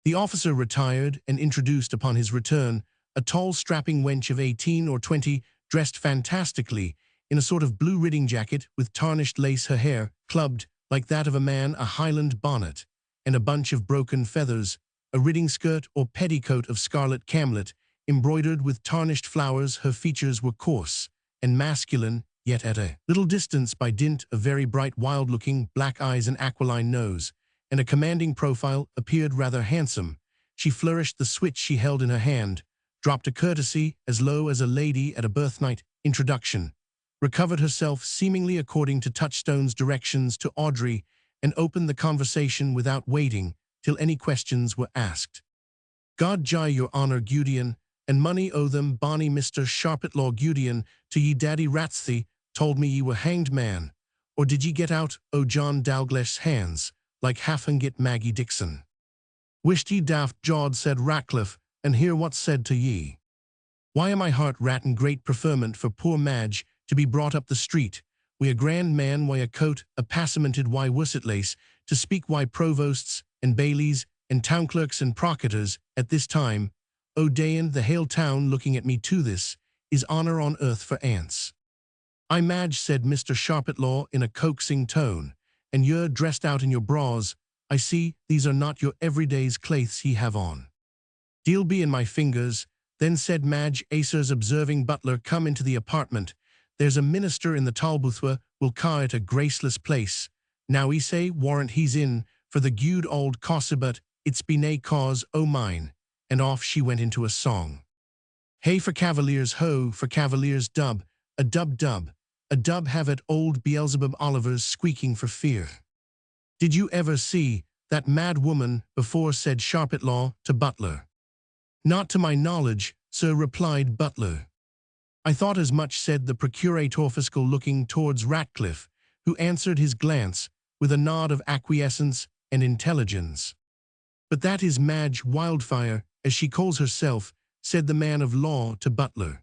The officer retired and introduced upon his return a tall strapping wench of 18 or 20, dressed fantastically, in a sort of blue riding jacket with tarnished lace, her hair clubbed like that of a man, a Highland bonnet, and a bunch of broken feathers, a riding skirt or petticoat of scarlet camlet, embroidered with tarnished flowers. Her features were coarse and masculine, yet at a little distance, by dint of very bright wild-looking black eyes and aquiline nose, and a commanding profile, appeared rather handsome. She flourished the switch she held in her hand, dropped a courtesy as low as a lady at a birthnight introduction, recovered herself seemingly according to Touchstone's directions to Audrey, and opened the conversation without waiting till any questions were asked. God jye your honour, Gudian, and money owe them, bonny Mr. Sharpitlaw Gudian, to ye daddy Ratsey, told me ye were hanged man, or did ye get out o' John Dalglesh's hands, like Haffingit Maggie Dixon? Wished ye daft jawed, said Ratcliffe, and hear what's said to ye. Why am I heart rat in great preferment for poor Madge to be brought up the street, wi a grand man, why a coat, a passamented why worsitlace, to speak why provosts and bailies and town clerks and proctors at this time, o dayan the hale town looking at me to this, is honour on earth for ants. I Madge, said Mr. Sharpitlaw in a coaxing tone, and you're dressed out in your bras, I see these are not your everyday's claiths ye have on. Deal be in my fingers, then said Madge, Acers observing Butler come into the apartment, there's a minister in the Tolbooth will ca it a graceless place, now he say warrant he's in for the gude old cossibut, it's be nae cause o' mine, and off she went into a song. Hey for cavaliers, ho for cavaliers, dub, a dub, a dub have it, old Beelzebub Oliver's squeaking for fear. Did you ever see that mad woman before, said Sharpitlaw to Butler. Not to my knowledge, sir, replied Butler. I thought as much, said the procurator fiscal, looking towards Ratcliffe, who answered his glance with a nod of acquiescence and intelligence. But that is Madge Wildfire, as she calls herself, said the man of law to Butler.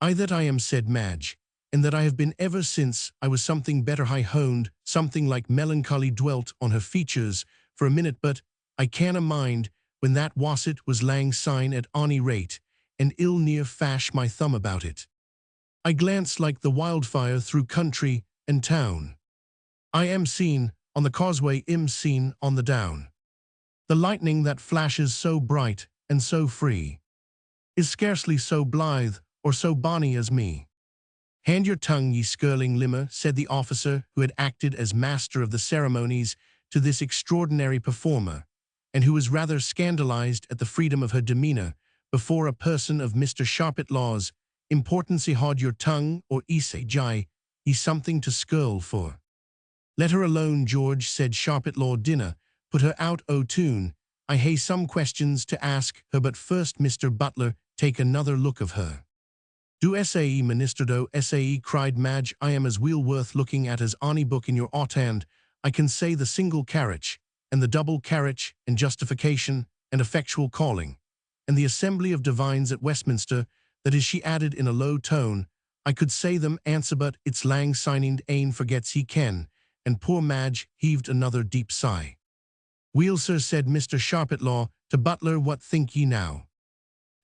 I that I am, said Madge, and that I have been ever since I was something better high-honed, something like melancholy dwelt on her features for a minute, but I canna mind when that wasset was lang syne at ony rate, and ill near fash my thumb about it. I glance like the wildfire through country and town. I am seen on the causeway, am seen on the down. The lightning that flashes so bright and so free is scarcely so blithe or so bonny as me. Hand your tongue, ye skirling limmer, said the officer who had acted as master of the ceremonies to this extraordinary performer, and who was rather scandalized at the freedom of her demeanor before a person of Mr. Sharpetlaw's importance. Hold your tongue, or say jai, ye something to skirl for. Let her alone, George, said Sharpetlaw. Dinner, put her out o' tune. I hae some questions to ask her, but first, Mr. Butler, take another look of her. Do sae, Minister, do sae, cried Madge. I am as weel worth looking at as ony book in your hand. I can say the single carriage, and the double carriage, and justification, and effectual calling, and the assembly of divines at Westminster. That is, she added in a low tone, I could say them, answer, but it's lang syne ane forgets he ken, and poor Madge heaved another deep sigh. Weel, sir, said Mr. Sharpetlaw to Butler, what think ye now?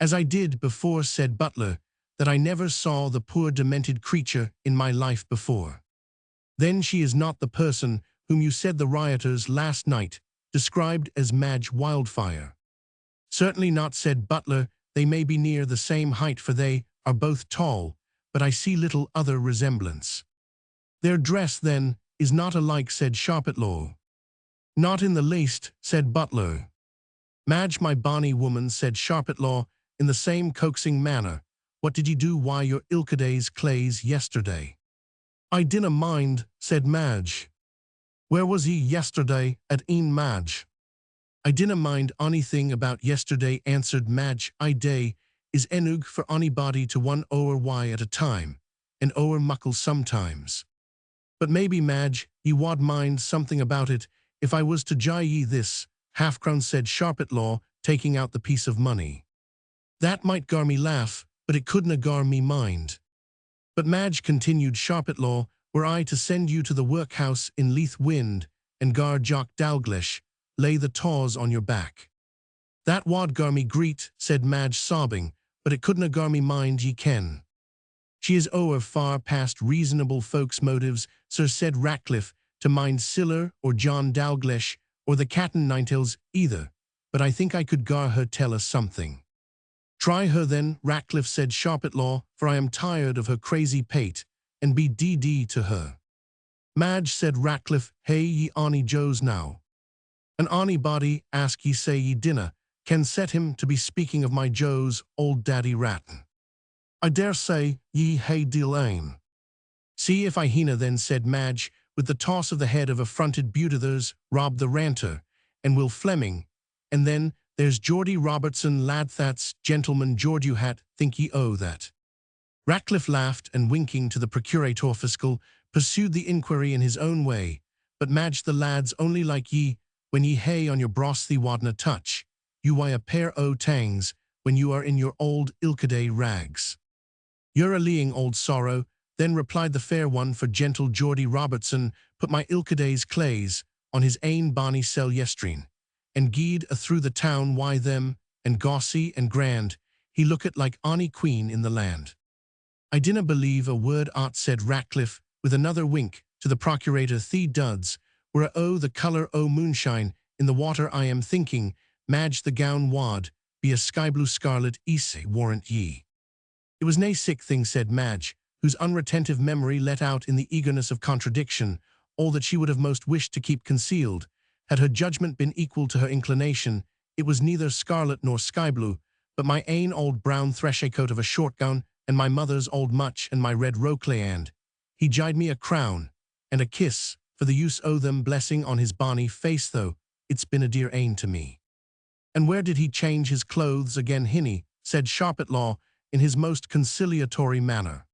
As I did before, said Butler, that I never saw the poor demented creature in my life before. Then she is not the person whom you said the rioters last night described as Madge Wildfire. Certainly not, said Butler. They may be near the same height, for they are both tall, but I see little other resemblance. Their dress, then, is not alike, said Sharpetlaw. Not in the least, said Butler. Madge, my bonny woman, said Sharpetlaw, in the same coaxing manner, what did ye do why your ilkaday's clays yesterday? I dinna mind, said Madge. Where was ye yesterday at Madge? I dinna mind onything about yesterday, answered Madge. I day is enug for onybody to one ower why at a time, and ower muckle sometimes. But maybe, Madge, ye wad mind something about it, if I was to gie ye this half-crown, said Sharpetlaw, taking out the piece of money. That might gar me laugh, but it couldna gar me mind. But Madge, continued Sharpetlaw, were I to send you to the workhouse in Leith Wynd, and gar Jock Dalglish, lay the taws on your back. That wad gar me greet, said Madge, sobbing, but it couldna gar me mind, ye ken. She is ower far past reasonable folks' motives, sir, said Ratcliffe, to mind Siller or John Dalglish or the Cat and Ninetails either, but I think I could gar her tell us something. Try her then, Ratcliffe, said Sharpetlaw, for I am tired of her crazy pate, and be DD to her. Madge, said Ratcliffe, hey ye ony Joes now. An ony body, ask ye say ye dinna, can set him to be speaking of my Joes, old Daddy Ratton. I dare say ye hae deal ane. See if I hena then, said Madge, with the toss of the head of affronted Butithers, Rob the Ranter, and Will Fleming, and then there's Geordie Robertson, lad, that's gentleman George, you hat, think ye o' that. Ratcliffe laughed, and winking to the procurator fiscal, pursued the inquiry in his own way, but Madge, the lads only like ye, when ye hae on your bross the wadna touch, you why a pair o' tangs, when you are in your old ilkaday rags. You're a leeing old sorrow, then replied the fair one, for gentle Geordie Robertson put my ilkaday's clays on his ain bonny sell yestreen, and gied a through the town why them, and gossy and grand, he lookit like ony queen in the land. I dinna believe a word o't, said Ratcliffe, with another wink to the procurator. The duds were o' the colour o' moonshine in the water. I am thinking, Madge, the gown wad be a sky-blue scarlet, isse, warrant ye. It was nae sick thing, said Madge, whose unretentive memory let out in the eagerness of contradiction all that she would have most wished to keep concealed. Had her judgment been equal to her inclination, it was neither scarlet nor sky-blue, but my ain old brown threshay-coat of a short gown, and my mother's old mutch, and my red roclay, and he gied me a crown and a kiss for the use o' them, blessing on his bonny face, though it's been a dear ain to me. And where did he change his clothes again, hinny? Said Sharpetlaw in his most conciliatory manner.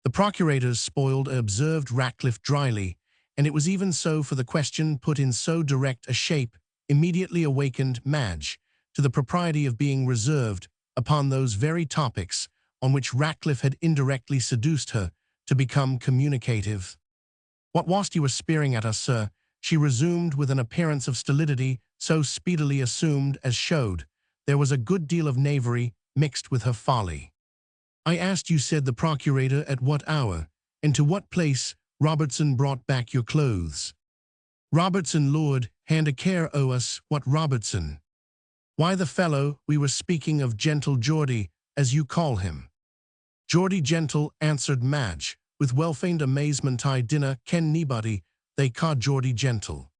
The procurators spoiled, observed Ratcliffe dryly, and it was even so, for the question put in so direct a shape immediately awakened Madge to the propriety of being reserved upon those very topics on which Ratcliffe had indirectly seduced her to become communicative. What whilst you were speering at us, sir, she resumed with an appearance of stolidity so speedily assumed as showed there was a good deal of knavery mixed with her folly. I asked you, said the procurator, at what hour, and to what place Robertson brought back your clothes. Robertson, Lord, hand a care o' us, what Robertson? Why, the fellow, we were speaking of, gentle Geordie, as you call him. Geordie gentle, answered Madge, with well-feigned amazement. I dinna ken nobody they ca' Geordie gentle.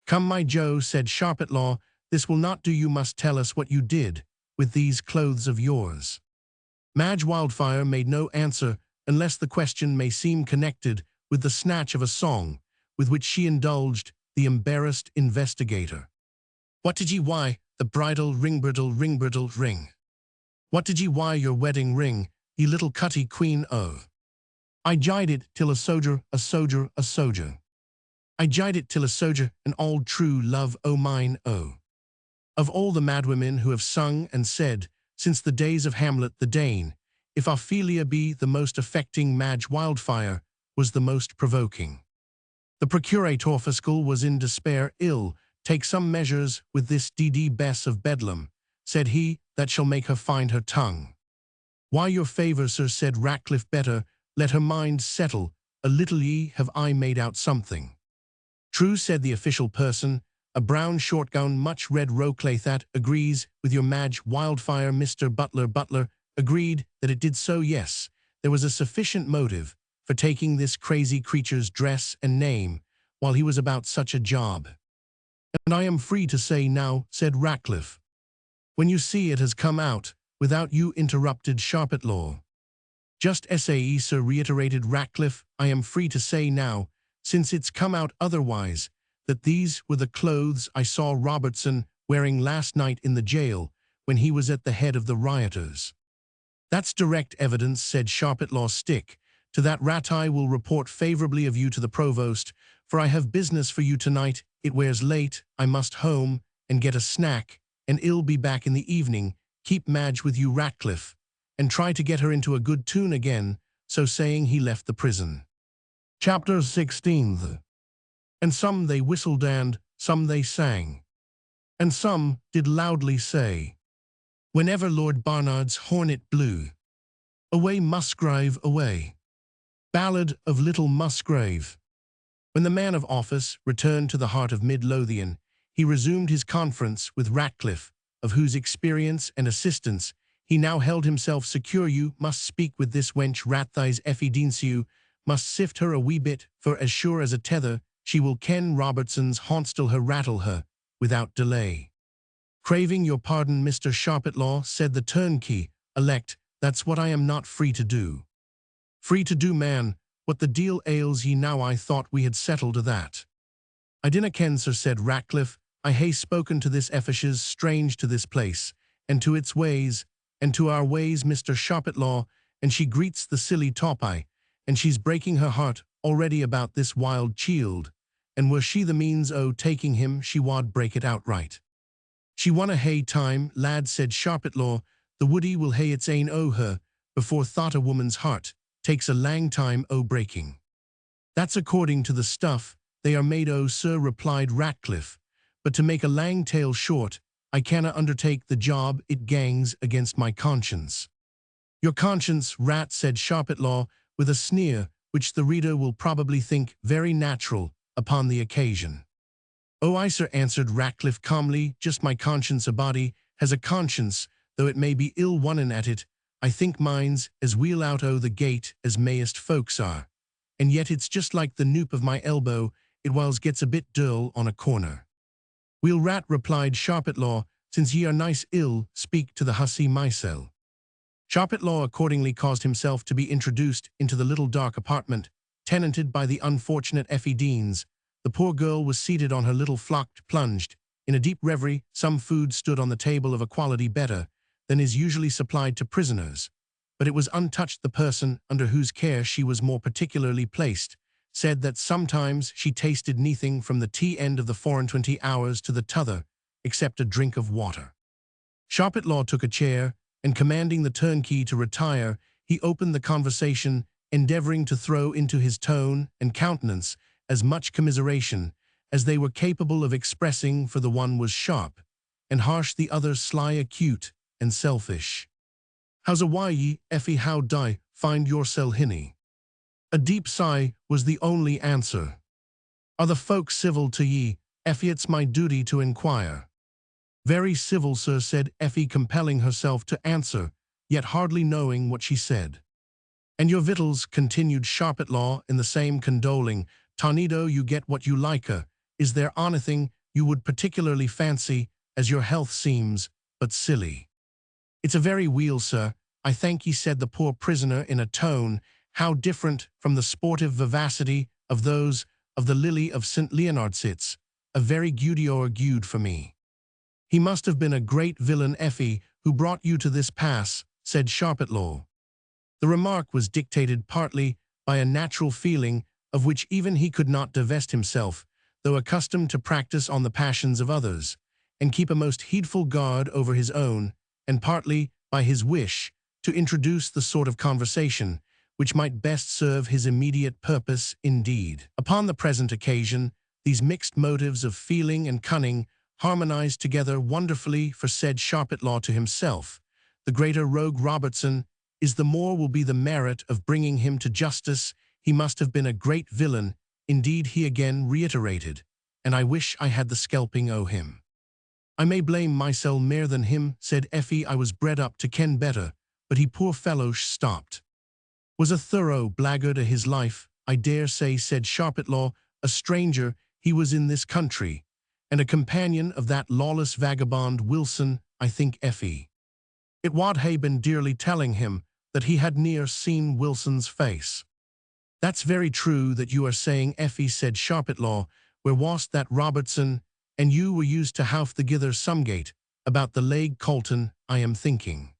Come, my Joe, said Sharpitlaw, this will not do. You must tell us what you did with these clothes of yours. Madge Wildfire made no answer, unless the question may seem connected with the snatch of a song with which she indulged the embarrassed investigator. What did ye wy, the bridal ring, ring? What did ye wy your wedding ring, ye little cutty queen o'? I gied it till a soger. I gied it till a soger, an old true love o' mine o'. Of all the madwomen who have sung and said, since the days of Hamlet the Dane, if Ophelia be the most affecting, Madge Wildfire was the most provoking. The procurator fiscal was in despair. Ill, take some measures with this D.D. Bess of Bedlam, said he, that shall make her find her tongue. Why, your favour, sir, said Ratcliffe, better let her mind settle a little. Ye have I made out something. True, said the official person, a brown short gown, much red roclay, that agrees with your Madge Wildfire. Mr. Butler agreed that it did so. Yes, there was a sufficient motive for taking this crazy creature's dress and name while he was about such a job. And I am free to say now, said Ratcliffe. When you see it has come out, without you, interrupted Sharpitlaw. Just sae, sir, reiterated Ratcliffe, I am free to say now, since it's come out otherwise, that these were the clothes I saw Robertson wearing last night in the jail when he was at the head of the rioters. That's direct evidence, said Sharpitlaw. Stick to that, rat. I will report favourably of you to the provost, for I have business for you tonight. It wears late, I must home and get a snack, and I'll be back in the evening. Keep Madge with you, Ratcliffe, and try to get her into a good tune again. So saying, he left the prison. Chapter 16. And some they whistled, and some they sang, and some did loudly say, whenever Lord Barnard's hornet blew, away Musgrave, away. Ballad of Little Musgrave. When the man of office returned to the heart of Mid-Lothian, he resumed his conference with Ratcliffe, of whose experience and assistance he now held himself secure. You must speak with this wench, Ratthise Effie, must sift her a wee bit, for as sure as a tether, she will ken Robertson's hauntstil her, rattle her, without delay. Craving your pardon, Mr. Sharpitlaw, said the turnkey, elect, that's what I am not free to do. Free to do, man, what the deal ails ye now? I thought we had settled to that. I dinna ken, sir, said Ratcliffe, I hae spoken to this Effishes strange to this place, and to its ways, and to our ways, Mr. Sharpitlaw, and she greets the silly topi, and she's breaking her heart already about this wild chield, and were she the means o' taking him, she wad break it outright. She wonna hae time, lad, said Sharpitlaw, the woody will hae its ain o' her, before thought a woman's heart takes a lang time o' breaking. That's according to the stuff they are made o', sir, replied Ratcliffe, but to make a lang tale short, I canna undertake the job. It gangs against my conscience. Your conscience, Rat, said Sharpitlaw, with a sneer which the reader will probably think very natural upon the occasion. Oh, I, sir, answered Ratcliffe calmly, just my conscience. A body has a conscience, though it may be ill wonnen at it. I think mine's as weel out o' the gate as mayest folks are, and yet it's just like the noop of my elbow, it whiles gets a bit dull on a corner. Weel, Rat, replied Sharpitlaw, since ye are nice ill, speak to the hussy mysel. Sharpitlaw accordingly caused himself to be introduced into the little dark apartment, tenanted by the unfortunate Effie Deans. The poor girl was seated on her little flock, plunged in a deep reverie. Some food stood on the table of a quality better than is usually supplied to prisoners, but it was untouched. The person under whose care she was more particularly placed said that sometimes she tasted neathing from the tea end of the 24 hours to the t'other, except a drink of water. Sharpitlaw took a chair, and commanding the turnkey to retire, he opened the conversation, endeavouring to throw into his tone and countenance as much commiseration as they were capable of expressing, for the one was sharp and harsh, the other sly, acute, and selfish. How's a why ye, Effie how die, find yoursel hinny? A deep sigh was the only answer. Are the folk civil to ye, Effie? It's my duty to inquire. Very civil, sir, said Effie, compelling herself to answer, yet hardly knowing what she said. And your victuals, continued Sharpitlaw in the same condoling, Tonido, you get what you like-a. Is there onything you would particularly fancy, as your health seems but silly? It's a very weel, sir, I thank ye, said the poor prisoner in a tone how different from the sportive vivacity of those of the Lily of St. Leonard's. It's a very gude for me. He must have been a great villain, Effie, who brought you to this pass, said Sharpitlaw. The remark was dictated partly by a natural feeling of which even he could not divest himself, though accustomed to practice on the passions of others, and keep a most heedful guard over his own, and partly by his wish to introduce the sort of conversation which might best serve his immediate purpose. Indeed, upon the present occasion, these mixed motives of feeling and cunning harmonized together wonderfully, for said Sharpitlaw to himself, the greater rogue Robertson is the more will be the merit of bringing him to justice. He must have been a great villain, indeed, he again reiterated, and I wish I had the skelping o' him. I may blame mysel mair than him, said Effie, I was bred up to ken better, but he poor fellow stopped. Was a thorough blackguard o' his life, I dare say, said Sharpitlaw, a stranger he was in this country, and a companion of that lawless vagabond Wilson, I think, Effie. It wad hae been dearly telling him that he had ne'er seen Wilson's face. That's very true that you are saying, Effie, said Sharpitlaw, where wast that Robertson, and you were used to half the gither somegate, about the Leg Colton, I am thinking.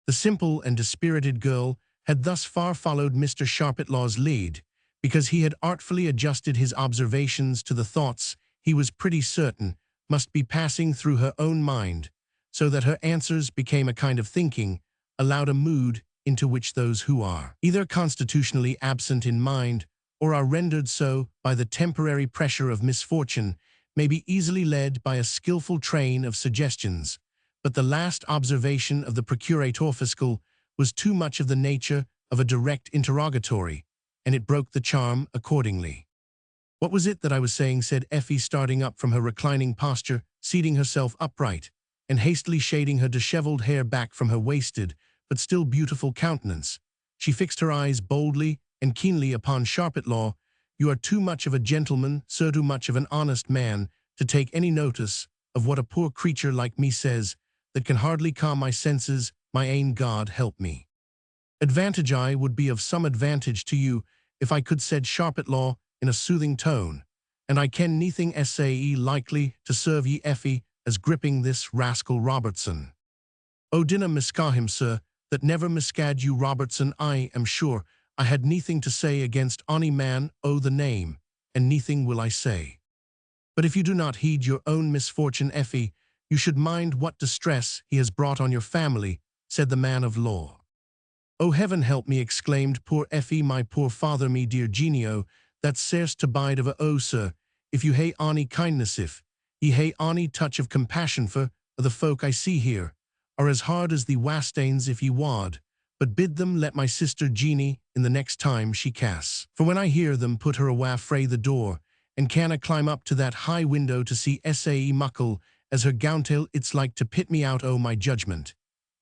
The simple and dispirited girl had thus far followed Mr. Sharpitlaw's lead, because he had artfully adjusted his observations to the thoughts he was pretty certain must be passing through her own mind, so that her answers became a kind of thinking, aloud, a mood into which those who are either constitutionally absent in mind or are rendered so by the temporary pressure of misfortune may be easily led by a skilful train of suggestions. But the last observation of the procurator fiscal was too much of the nature of a direct interrogatory, and it broke the charm accordingly. What was it that I was saying, said Effie, starting up from her reclining posture, seating herself upright, and hastily shading her dishevelled hair back from her wasted, but still beautiful countenance. She fixed her eyes boldly and keenly upon Sharpitlaw. You are too much of a gentleman, sir, too much of an honest man, to take any notice of what a poor creature like me says, that can hardly calm my senses, my ain God help me. Advantage I would be of some advantage to you, if I could, said Sharpitlaw in a soothing tone, and I ken neething sae likely to serve ye, Effie, as gripping this rascal Robertson. O dinna misca him, sir, that never miscad you, Robertson. I am sure I had neething to say against ony man o' the name, and neething will I say. But if you do not heed your own misfortune, Effie, you should mind what distress he has brought on your family, said the man of law. O heaven help me, exclaimed poor Effie, my poor father, me dear Jeanie, that's scarce to bide of a sir, if you hae ony kindness, if ye hae ony touch of compassion for the folk I see here, are as hard as the wastains if ye wad, but bid them let my sister Jeanie in the next time she casts. For when I hear them put her awa frae the door, and canna climb up to that high window to see sae muckle as her gowntail, it's like to pit me out o' my judgment.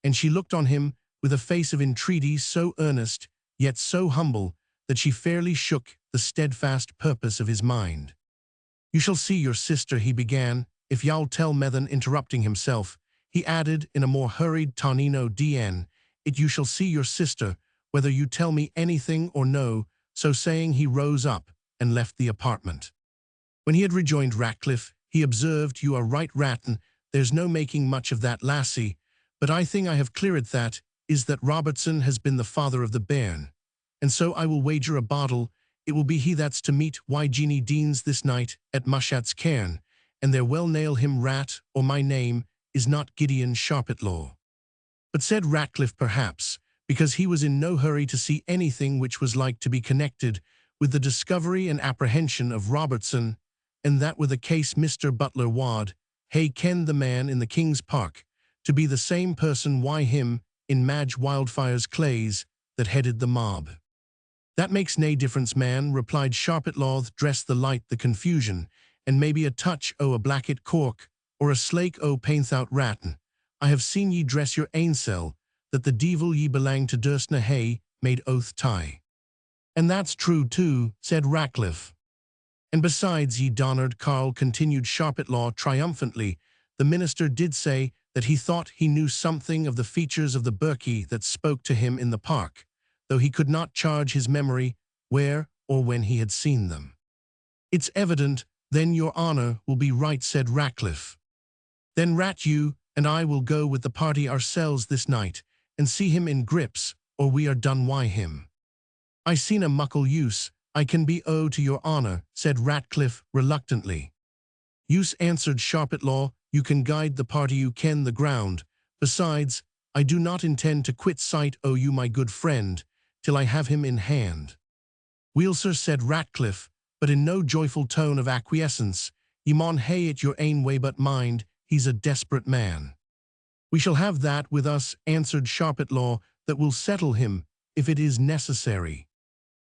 And she looked on him with a face of entreaty so earnest, yet so humble, that she fairly shook the steadfast purpose of his mind. You shall see your sister, he began, if y'all tell me. Then interrupting himself, he added in a more hurried tonino dn, it you shall see your sister, whether you tell me anything or no. So saying, he rose up and left the apartment. When he had rejoined Ratcliffe, he observed, you are right, Ratton, there's no making much of that lassie, but I think I have cleared that, is that Robertson has been the father of the bairn. And so I will wager a bottle, it will be he that's to meet Jeanie Deans this night at Mushat's cairn, and there well nail him rat, or my name is not Gideon Sharpitlaw. But said Ratcliffe, perhaps, because he was in no hurry to see anything which was like to be connected with the discovery and apprehension of Robertson, and that with a case Mr. Butler wad, hae kenned the man in the King's Park, to be the same person why him in Madge Wildfire's clays that headed the mob. "That makes nae difference, man," replied Sharpitlaw, "dress the light the confusion, and maybe a touch o' a blacket cork, or a slake o' painthout rattan. I have seen ye dress your ainsel, that the deevil ye belang to durstna hae made oath tie." "And that's true too," said Ratcliffe. "And besides, ye Donard Carl," continued Sharpitlaw triumphantly, "the minister did say that he thought he knew something of the features of the birkie that spoke to him in the park, though he could not charge his memory where or when he had seen them." "It's evident, then your honour will be right," said Ratcliffe. "Then rat you and I will go with the party ourselves this night, and see him in grips, or we are done wy him." "I seen a muckle use I can be o' to your honour," said Ratcliffe reluctantly. "Use," answered Sharpitlaw, "you can guide the party, you ken the ground. Besides, I do not intend to quit sight o' you, my good friend, till I have him in hand." "Weel, sir," said Ratcliffe, but in no joyful tone of acquiescence, "ye maun hae it your ain way, but mind, he's a desperate man." "We shall have that with us," answered Sharpitlaw, "that will settle him, if it is necessary."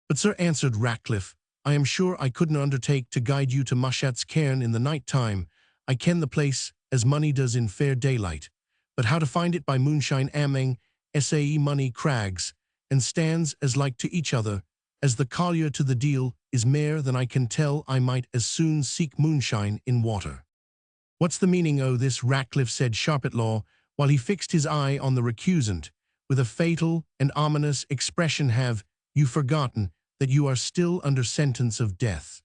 "But, sir," answered Ratcliffe, "I am sure I couldn't undertake to guide you to Mushat's cairn in the night time. I ken the place as money does in fair daylight, but how to find it by moonshine amang sae money crags, and stands as like to each other as the collier to the deal, is mair than I can tell. I might as soon seek moonshine in water." "What's the meaning o' this, Ratcliffe?" said Sharpitlaw, while he fixed his eye on the recusant, with a fatal and ominous expression. "Have you forgotten that you are still under sentence of death?"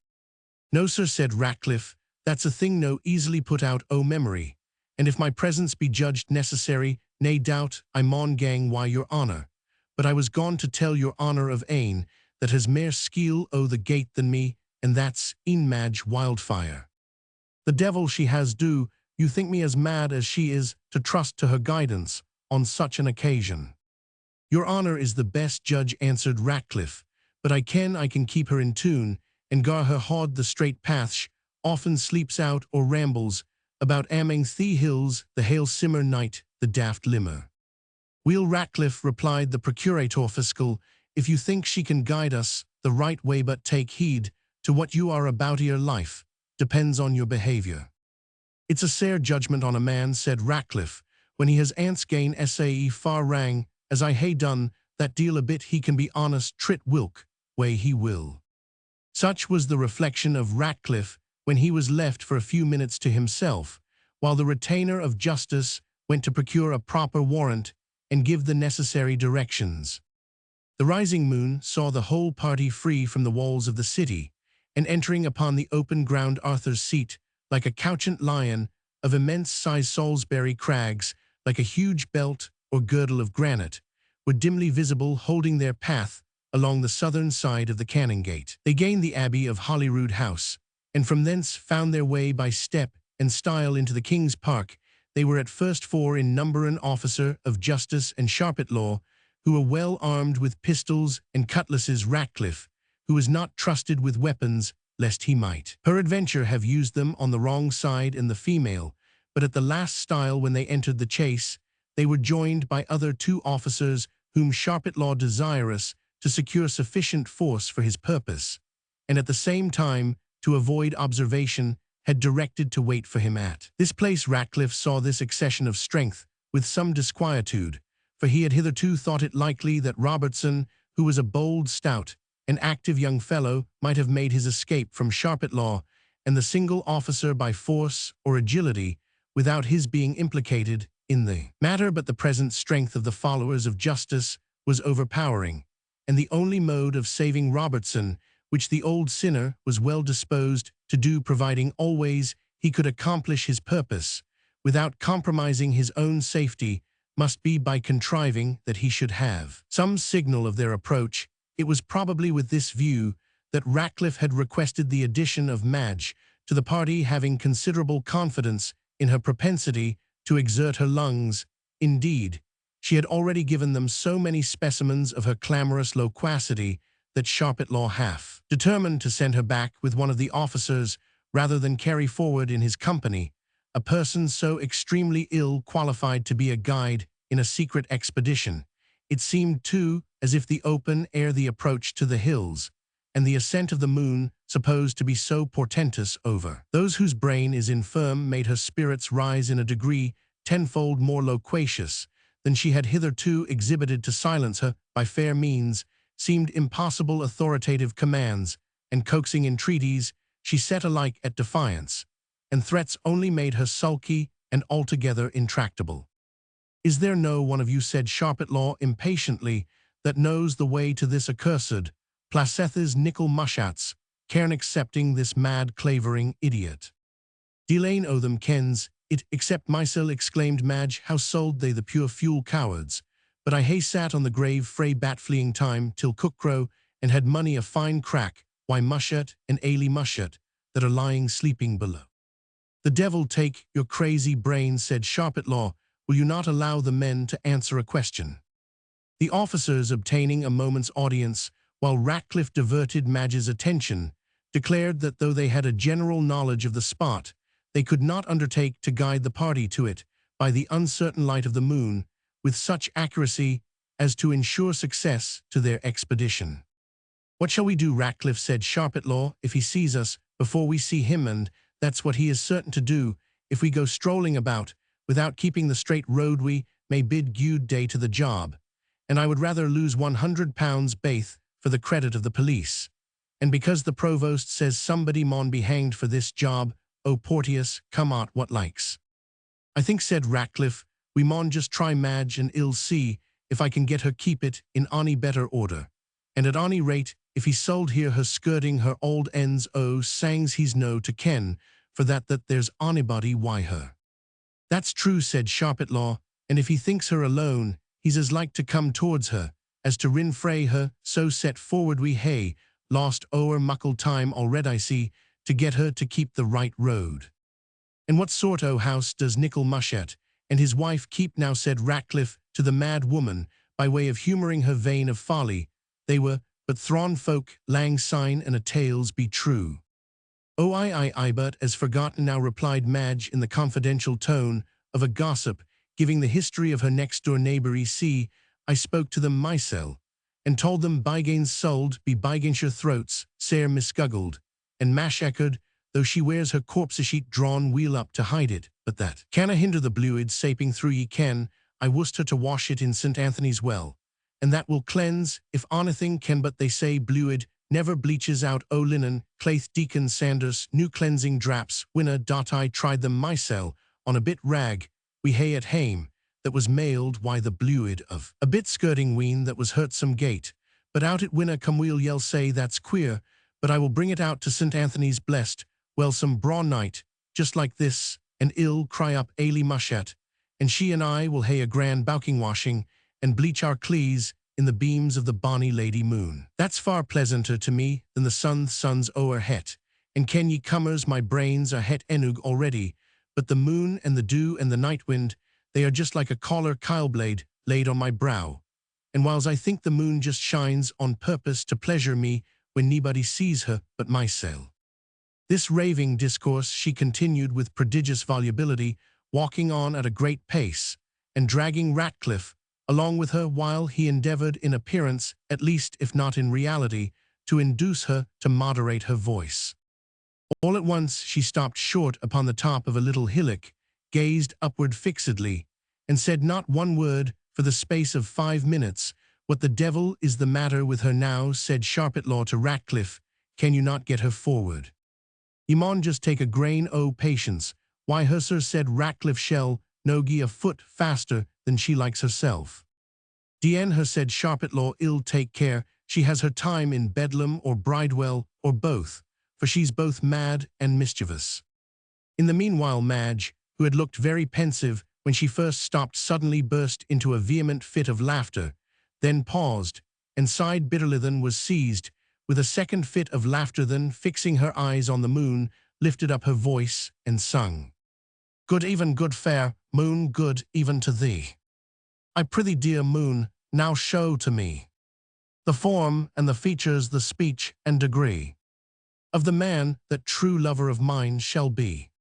"No, sir," said Ratcliffe, "that's a thing no easily put out o' memory, and if my presence be judged necessary, nae doubt I maun gang wy your honour. But I was gone to tell your honour of ane that has mair skill o' the gate than me, and that's een Madge Wildfire." "The devil she has do, you think me as mad as she is to trust to her guidance on such an occasion." "Your honour is the best judge," answered Ratcliffe, "but I ken I can keep her in tune, and gar her haud the straight path. Sh often sleeps out or rambles about amang the hills the hail simmer night, the daft limmer." "Weel, Ratcliffe," replied the procurator fiscal, "if you think she can guide us the right way, but take heed to what you are about. Your life depends on your behaviour." "It's a sair judgment on a man," said Ratcliffe, "when he has ance gain sae far rang as I hae done, that deal a bit he can be honest trit whilk way he will." Such was the reflection of Ratcliffe when he was left for a few minutes to himself, while the retainer of justice went to procure a proper warrant and give the necessary directions. The rising moon saw the whole party free from the walls of the city, and entering upon the open ground Arthur's Seat, like a couchant lion of immense size. Salisbury crags, like a huge belt or girdle of granite, were dimly visible, holding their path along the southern side of the Canongate. They gained the abbey of Holyrood House, and from thence found their way by step and stile into the King's Park. They were at first 4 in number, an officer of justice and Sharpitlaw, who were well armed with pistols and cutlasses. Ratcliffe, who was not trusted with weapons, lest he might peradventure have used them on the wrong side, and the female. But at the last stile, when they entered the chase, they were joined by other 2 officers, whom Sharpitlaw, desirous to secure sufficient force for his purpose, and at the same time to avoid observation, had directed to wait for him at this place. Ratcliffe saw this accession of strength with some disquietude, for he had hitherto thought it likely that Robertson, who was a bold, stout, and active young fellow, might have made his escape from Sharpitlaw and the single officer by force or agility, without his being implicated in the matter. But the present strength of the followers of justice was overpowering, and the only mode of saving Robertson, which the old sinner was well disposed to do, providing always he could accomplish his purpose without compromising his own safety, must be by contriving that he should have some signal of their approach. It was probably with this view that Ratcliffe had requested the addition of Madge to the party, having considerable confidence in her propensity to exert her lungs. Indeed, she had already given them so many specimens of her clamorous loquacity that Sharpitlaw half determined to send her back with one of the officers rather than carry forward in his company a person so extremely ill qualified to be a guide in a secret expedition. It seemed, too, as if the open air, the approach to the hills, and the ascent of the moon, supposed to be so portentous over those whose brain is infirm, made her spirits rise in a degree tenfold more loquacious than she had hitherto exhibited. To silence her by fair means seemed impossible. Authoritative commands and coaxing entreaties she set alike at defiance, and threats only made her sulky and altogether intractable. "Is there no one of you," said Sharpitlaw impatiently, "that knows the way to this accursed Placeth's nickel mushats, cairn excepting this mad clavering idiot?" "Delane o' them kens it, except mysel," exclaimed Madge. "How sold they the pure fuel cowards? But I hae sat on the grave frae bat fleeing time till cookcrow, and had money a fine crack, why mushat and ailey mushat, that are lying sleeping below." "The devil take your crazy brains," said Sharpitlaw. "Will you not allow the men to answer a question?" The officers, obtaining a moment's audience, while Ratcliffe diverted Madge's attention, declared that though they had a general knowledge of the spot, they could not undertake to guide the party to it by the uncertain light of the moon with such accuracy as to ensure success to their expedition. "What shall we do?" Ratcliffe said. "Sharpitlaw, if he sees us before we see him, and that's what he is certain to do, if we go strolling about without keeping the straight road, we may bid good day to the job, and I would rather lose £100 baith for the credit of the police, and because the provost says somebody maun be hanged for this job, O Porteous, come out what likes." "I think," said Ratcliffe, "we maun just try Madge, and I'll see if I can get her keep it in ony better order, and at ony rate, if he sold hear her skirting her old ends o' sangs, he's no to ken for that there's onybody why her." "That's true," said Sharpitlaw, "and if he thinks her alone, he's as like to come towards her as to rin frae her, so set forward we hae lost ower muckle time already, I see, to get her to keep the right road." "And what sort o' house does Nicol Mushat and his wife keep now?" said Ratcliffe to the mad woman, by way of humouring her vein of folly. "They were but thrawn folk, lang syne, and a tales be true." "Oh, I, but as forgotten now," replied Madge in the confidential tone of a gossip, giving the history of her next-door neighbour. "See, I spoke to them mysel, and told them byganes sold be byganes your throats, sair misguggled, and mash echoed, though she wears her corpse sheet drawn weel up to hide it, but that canna hinder the bluid saping through. Ye ken, I wussed her to wash it in St. Anthony's well, and that will cleanse, if onything can, but they say bluid never bleaches out o' linen. Claith Deacon Sanders, new cleansing draps, winna. I tried them mysel on a bit rag we hae at hame, that was mailed, why the bluid of a bit skirting ween that was hurt some gate, but out it winna come. Weel, ye'll say that's queer, but I will bring it out to St. Anthony's blessed, well, some braw night, just like this, and ill cry up ailey mushat, and she and I will hae a grand bowking washing, and bleach our clees in the beams of the bonny lady moon. That's far pleasanter to me than the sun's o'er het, and ken ye cummers, my brains are het enug already, but the moon and the dew and the night wind, they are just like a collar kyle-blade laid on my brow, and whiles I think the moon just shines on purpose to pleasure me when nobody sees her but mysel." This raving discourse she continued with prodigious volubility, walking on at a great pace, and dragging Ratcliffe along with her, while he endeavoured in appearance, at least if not in reality, to induce her to moderate her voice. All at once she stopped short upon the top of a little hillock, gazed upward fixedly, and said not one word for the space of 5 minutes. "What the devil is the matter with her now?" said Sharpitlaw to Ratcliffe. "Can you not get her forward? Ye maun just take a grain o' patience." "Why, her, sir," said Ratcliffe, "shall no gie a foot faster than she likes herself." "Dien her," said Sharpitlaw, "ill take care she has her time in Bedlam or Bridewell, or both, for she's both mad and mischievous." In the meanwhile Madge, who had looked very pensive when she first stopped, suddenly burst into a vehement fit of laughter, then paused, and sighed bitterly, then was seized with a second fit of laughter, then, fixing her eyes on the moon, lifted up her voice and sung, "Good even, good fair moon, good even to thee. I prithee, dear moon, now show to me the form and the features, the speech and degree of the man that true lover of mine shall be."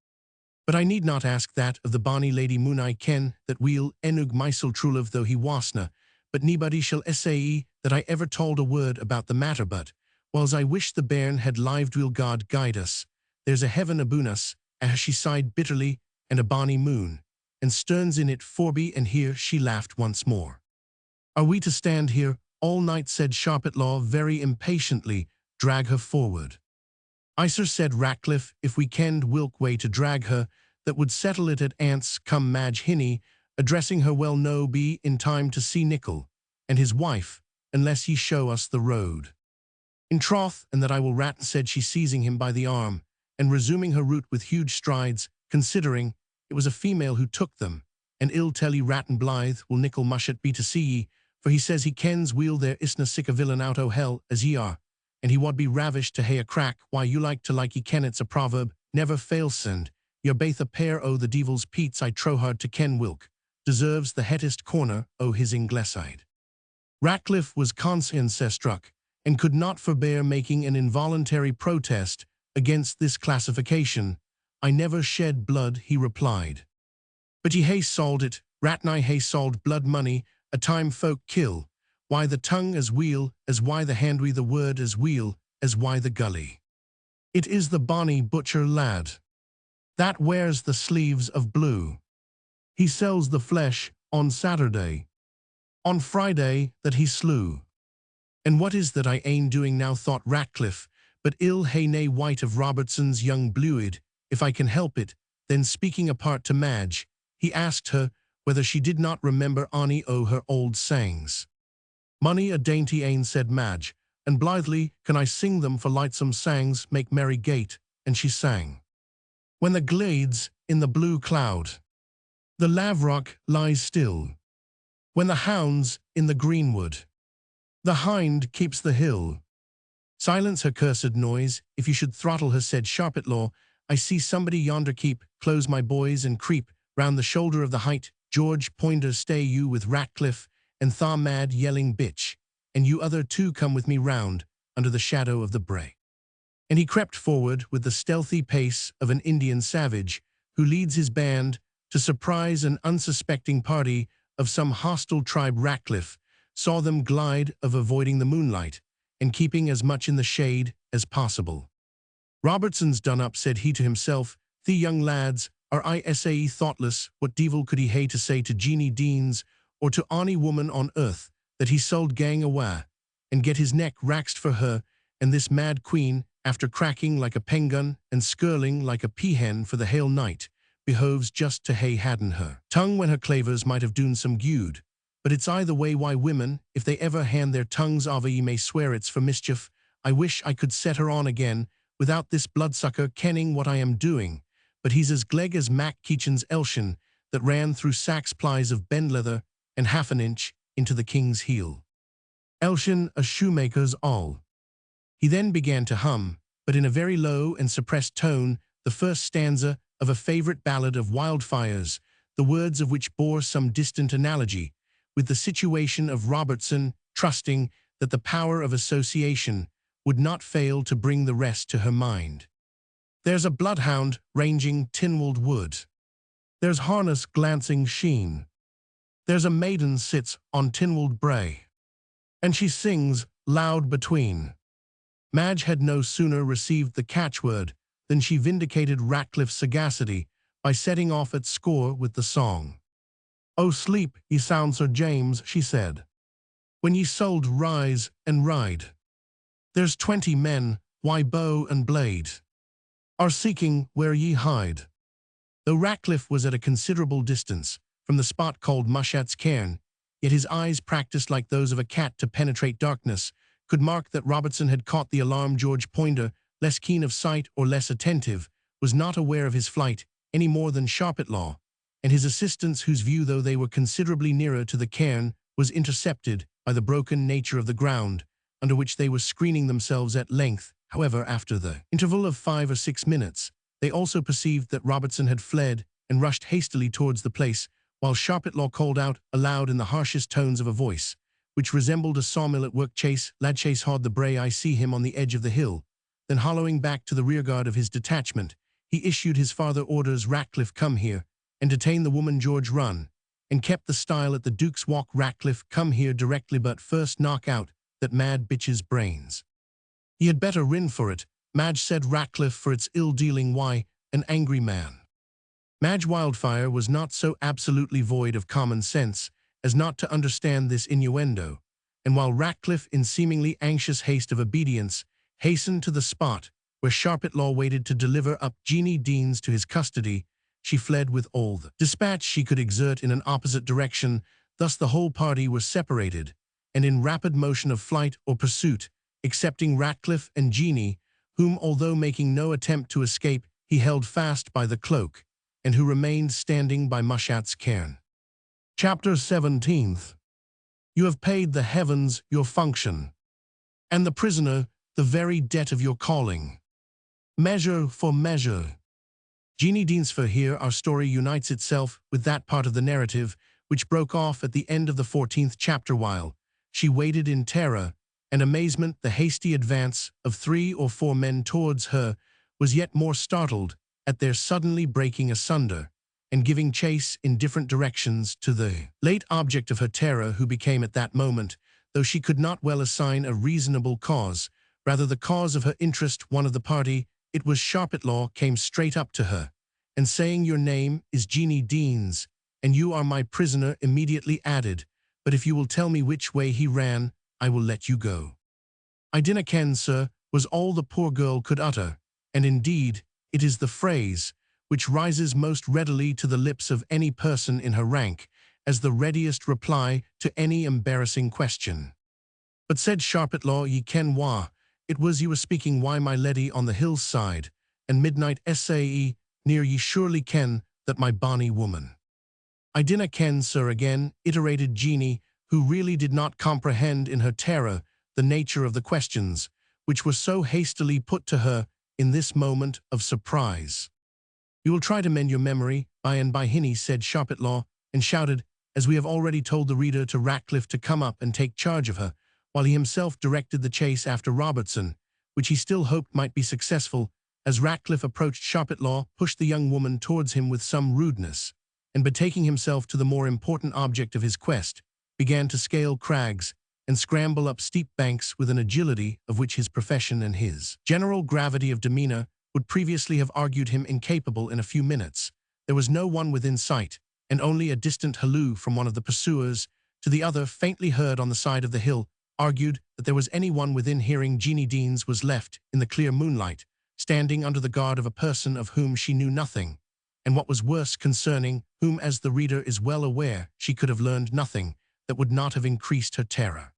But I need not ask that of the bonny Lady Moon I ken, that weel enug mysel trulive though he wasna, but nobody shall say that I ever told a word about the matter but, whiles I wish the bairn had lived will God guide us. There's a heaven aboon us, as she sighed bitterly, and a bonny moon, and sterns in it forby, and here she laughed once more. Are we to stand here all night, said Sharpitlaw very impatiently, drag her forward. I sir, said Ratcliffe, if we kenned whilk way to drag her, that would settle it at ance. Come Madge Hinny, addressing her, well no be in time to see Nichol and his wife, unless ye show us the road. In troth, and that I will rat, said she, seizing him by the arm, and resuming her route with huge strides, considering it was a female who took them, and ill tell ye rat and blithe will Nichol mushet be to see ye, for he says he kens weel there isna sic a villain out o' hell as ye are, and he wad be ravished to hae a crack. Why, you like to like ye ken it's a proverb, never fails send. You're baith a pair o' the devil's peats. I trow hard to ken whilk deserves the hettest corner o' his ingleside. Ratcliffe was conscience-struck, and could not forbear making an involuntary protest against this classification. I never shed blood, he replied. But ye hae sold it, Ratnai hae sold blood money, a time folk kill. Why the tongue as weel, as why the handwy, the word as weel, as why the gully. It is the bonny butcher lad that wears the sleeves of blue. He sells the flesh on Saturday, on Friday that he slew. And what is that I ain doing now, thought Ratcliffe, but ill hae nae white of Robertson's young bluid, if I can help it. Then speaking apart to Madge, he asked her whether she did not remember ony o' her old sayings. Money a dainty ain, said Madge, and blithely can I sing them, for lightsome sangs make merry gait, and she sang. When the glades in the blue cloud, the lavrock lies still, when the hounds in the greenwood, the hind keeps the hill. Silence her cursed noise, if you should throttle her, said Sharpitlaw. I see somebody yonder keep close, my boys, and creep round the shoulder of the height. George Pointer, stay you with Ratcliffe, and thaw mad yelling bitch, and you other two come with me round under the shadow of the brae. And he crept forward with the stealthy pace of an Indian savage who leads his band to surprise an unsuspecting party of some hostile tribe. Ratcliffe saw them glide, of avoiding the moonlight and keeping as much in the shade as possible. Robertson's done up, said he to himself. The young lads are isae thoughtless. What devil could he hae to say to Jeanie Deans or to ony woman on earth, that he sold gang awa, and get his neck raxed for her, and this mad queen, after cracking like a pengun and skirling like a peahen for the hale night, behoves just to hae hadden her tongue when her clavers might have doon some gude. But it's either way. Why women, if they ever hand their tongues over, ye may swear it's for mischief. I wish I could set her on again, without this bloodsucker kenning what I am doing. But he's as gleg as Mac Keechan's Elshin, that ran through Sax plies of bend leather and half an inch into the king's heel. Elshin, a shoemaker's awl. He then began to hum, but in a very low and suppressed tone, the first stanza of a favourite ballad of Wildfire's, the words of which bore some distant analogy with the situation of Robertson, trusting that the power of association would not fail to bring the rest to her mind. There's a bloodhound ranging Tinwald wood. There's harness glancing sheen. There's a maiden sits on Tinwald brae, and she sings loud between. Madge had no sooner received the catchword than she vindicated Ratcliffe's sagacity by setting off at score with the song. "O sleep, ye sound Sir James," she said, "when ye sold rise and ride. There's 20 men, why bow and blade, are seeking where ye hide." Though Ratcliffe was at a considerable distance from the spot called Mushat's Cairn, yet his eyes, practiced like those of a cat to penetrate darkness, could mark that Robertson had caught the alarm. George Pointer, less keen of sight or less attentive, was not aware of his flight any more than Sharpitlaw, and his assistants, whose view, though they were considerably nearer to the cairn, was intercepted by the broken nature of the ground, under which they were screening themselves at length. However, after the interval of 5 or 6 minutes, they also perceived that Robertson had fled and rushed hastily towards the place, while Sharpitlaw called out aloud in the harshest tones of a voice, which resembled a sawmill at work, "Chase, lad, chase hard the brae. I see him on the edge of the hill." Then, hollowing back to the rearguard of his detachment, he issued his farther orders Ratcliffe come here, and detain the woman George run, and kept the style at the Duke's Walk Ratcliffe come here directly but first knock out that mad bitch's brains. He had better rin for it, Madge said Ratcliffe for its ill-dealing why, an angry man. Madge Wildfire was not so absolutely void of common sense as not to understand this innuendo, and while Ratcliffe, in seemingly anxious haste of obedience, hastened to the spot where Sharpitlaw waited to deliver up Jeanie Deans to his custody, she fled with all the dispatch she could exert in an opposite direction. Thus the whole party were separated, and in rapid motion of flight or pursuit, excepting Ratcliffe and Jeanie, whom, although making no attempt to escape, he held fast by the cloak, and who remained standing by Mushat's cairn. Chapter 17th. You have paid the heavens your function, and the prisoner the very debt of your calling. Measure for measure. Jeanie Deans. For here our story unites itself with that part of the narrative which broke off at the end of the 14th chapter while she waited in terror and amazement. The hasty advance of 3 or 4 men towards her was yet more startled at their suddenly breaking asunder and giving chase in different directions to the late object of her terror, who became at that moment, though she could not well assign a reasonable cause, rather the cause of her interest. One of the party, it was Sharpitlaw, came straight up to her, and saying, "Your name is Jeanie Deans, and you are my prisoner," immediately added, "But if you will tell me which way he ran, I will let you go." "I dinna ken, sir," was all the poor girl could utter, and indeed, it is the phrase which rises most readily to the lips of any person in her rank, as the readiest reply to any embarrassing question. "But," said Sharpitlaw, "ye ken wha it was ye were speaking, why my leddy on the hillside, and midnight sae near, ye surely ken that my bonny woman." "I dinna ken, sir," again iterated Jeanie, who really did not comprehend in her terror the nature of the questions, which were so hastily put to her in this moment of surprise. "You will try to mend your memory by and by, hinny," said Sharpitlaw, and shouted, as we have already told the reader, to Ratcliffe to come up and take charge of her, while he himself directed the chase after Robertson, which he still hoped might be successful. As Ratcliffe approached, Sharpitlaw pushed the young woman towards him with some rudeness, and betaking himself to the more important object of his quest, began to scale crags and scramble up steep banks with an agility of which his profession and his general gravity of demeanor would previously have argued him incapable. In a few minutes, there was no one within sight, and only a distant halloo from one of the pursuers to the other, faintly heard on the side of the hill, argued that there was any one within hearing. Jeanie Deans was left in the clear moonlight, standing under the guard of a person of whom she knew nothing, and what was worse, concerning whom, as the reader is well aware, she could have learned nothing that would not have increased her terror.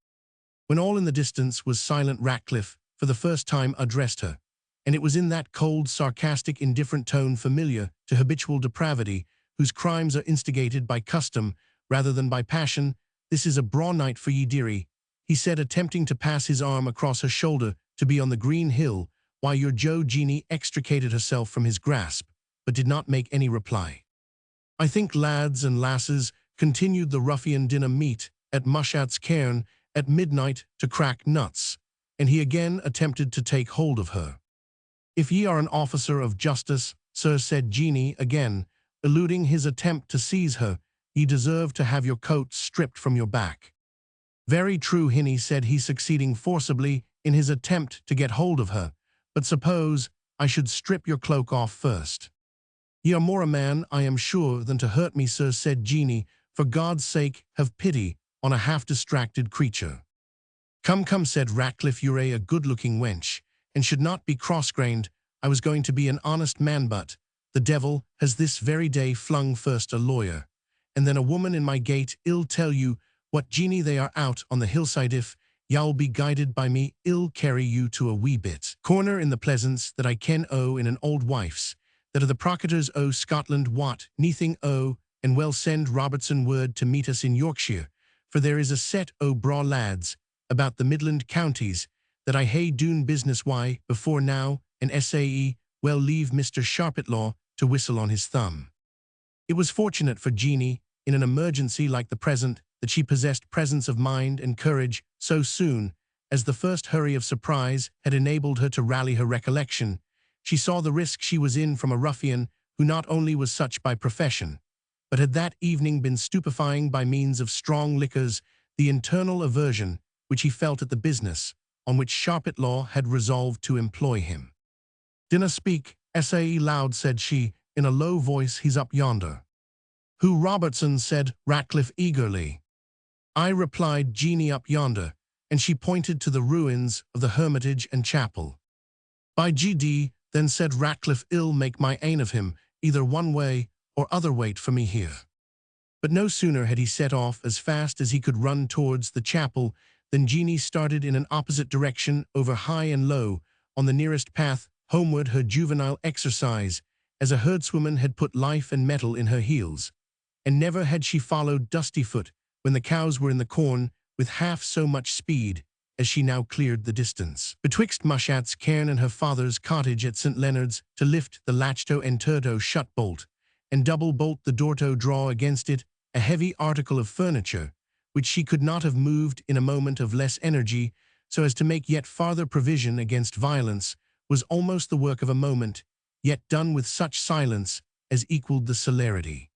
When all in the distance was silent, Ratcliffe for the first time addressed her, and it was in that cold, sarcastic, indifferent tone familiar to habitual depravity, whose crimes are instigated by custom rather than by passion. "This is a braw night for ye, dearie," he said, attempting to pass his arm across her shoulder to be on the green hill, while your Jo. Jeanie extricated herself from his grasp, but did not make any reply. "I think, lads and lasses," continued the ruffian, "dinna meet at Mushat's cairn at midnight to crack nuts," and he again attempted to take hold of her. "If ye are an officer of justice, sir," said Jeanie, again eluding his attempt to seize her, "ye deserve to have your coat stripped from your back." "Very true, hinny," said he, succeeding forcibly in his attempt to get hold of her, "but suppose I should strip your cloak off first?" "Ye are more a man, I am sure, than to hurt me, sir," said Jeanie. "For God's sake, have pity on a half-distracted creature." "Come, come," said Ratcliffe, "you're a good-looking wench, and should not be cross-grained. I was going to be an honest man, but the devil has this very day flung first a lawyer, and then a woman in my gate. I'll tell you what, Jeanie, they are out on the hillside. If y'all be guided by me, I'll carry you to a wee bit corner in the pleasance that I ken o' in an old wife's, that are the proctors o' Scotland. What, neathing o', and well send Robertson word to meet us in Yorkshire, for there is a set o' braw lads about the Midland counties that I hae doon business why before now, and sae well leave Mr. Sharpitlaw to whistle on his thumb." It was fortunate for Jeanie, in an emergency like the present, that she possessed presence of mind and courage so soon as the first hurry of surprise had enabled her to rally her recollection, She saw the risk she was in from a ruffian who not only was such by profession, but had that evening been stupefying by means of strong liquors the internal aversion which he felt at the business on which Sharpitlaw had resolved to employ him. "Dinna speak, S.A.E. loud," said she, in a low voice. "He's up yonder." "Who, Robertson?" said Ratcliffe eagerly. "I," replied Jeanie, "up yonder," and she pointed to the ruins of the hermitage and chapel. "By G.D., then," said Ratcliffe, "ill make my ain of him, either one way or other wait for me here." But no sooner had he set off as fast as he could run towards the chapel than Jeanie started in an opposite direction over high and low, on the nearest path homeward, her juvenile exercise, as a herdswoman had put life and mettle in her heels, and never had she followed dusty-foot when the cows were in the corn with half so much speed as she now cleared the distance. Betwixt Mushat's cairn and her father's cottage at St. Leonard's, to lift the latchto and turto shut bolt, and double bolt the doorto, draw against it a heavy article of furniture, which she could not have moved in a moment of less energy, so as to make yet farther provision against violence, was almost the work of a moment, yet done with such silence as equalled the celerity.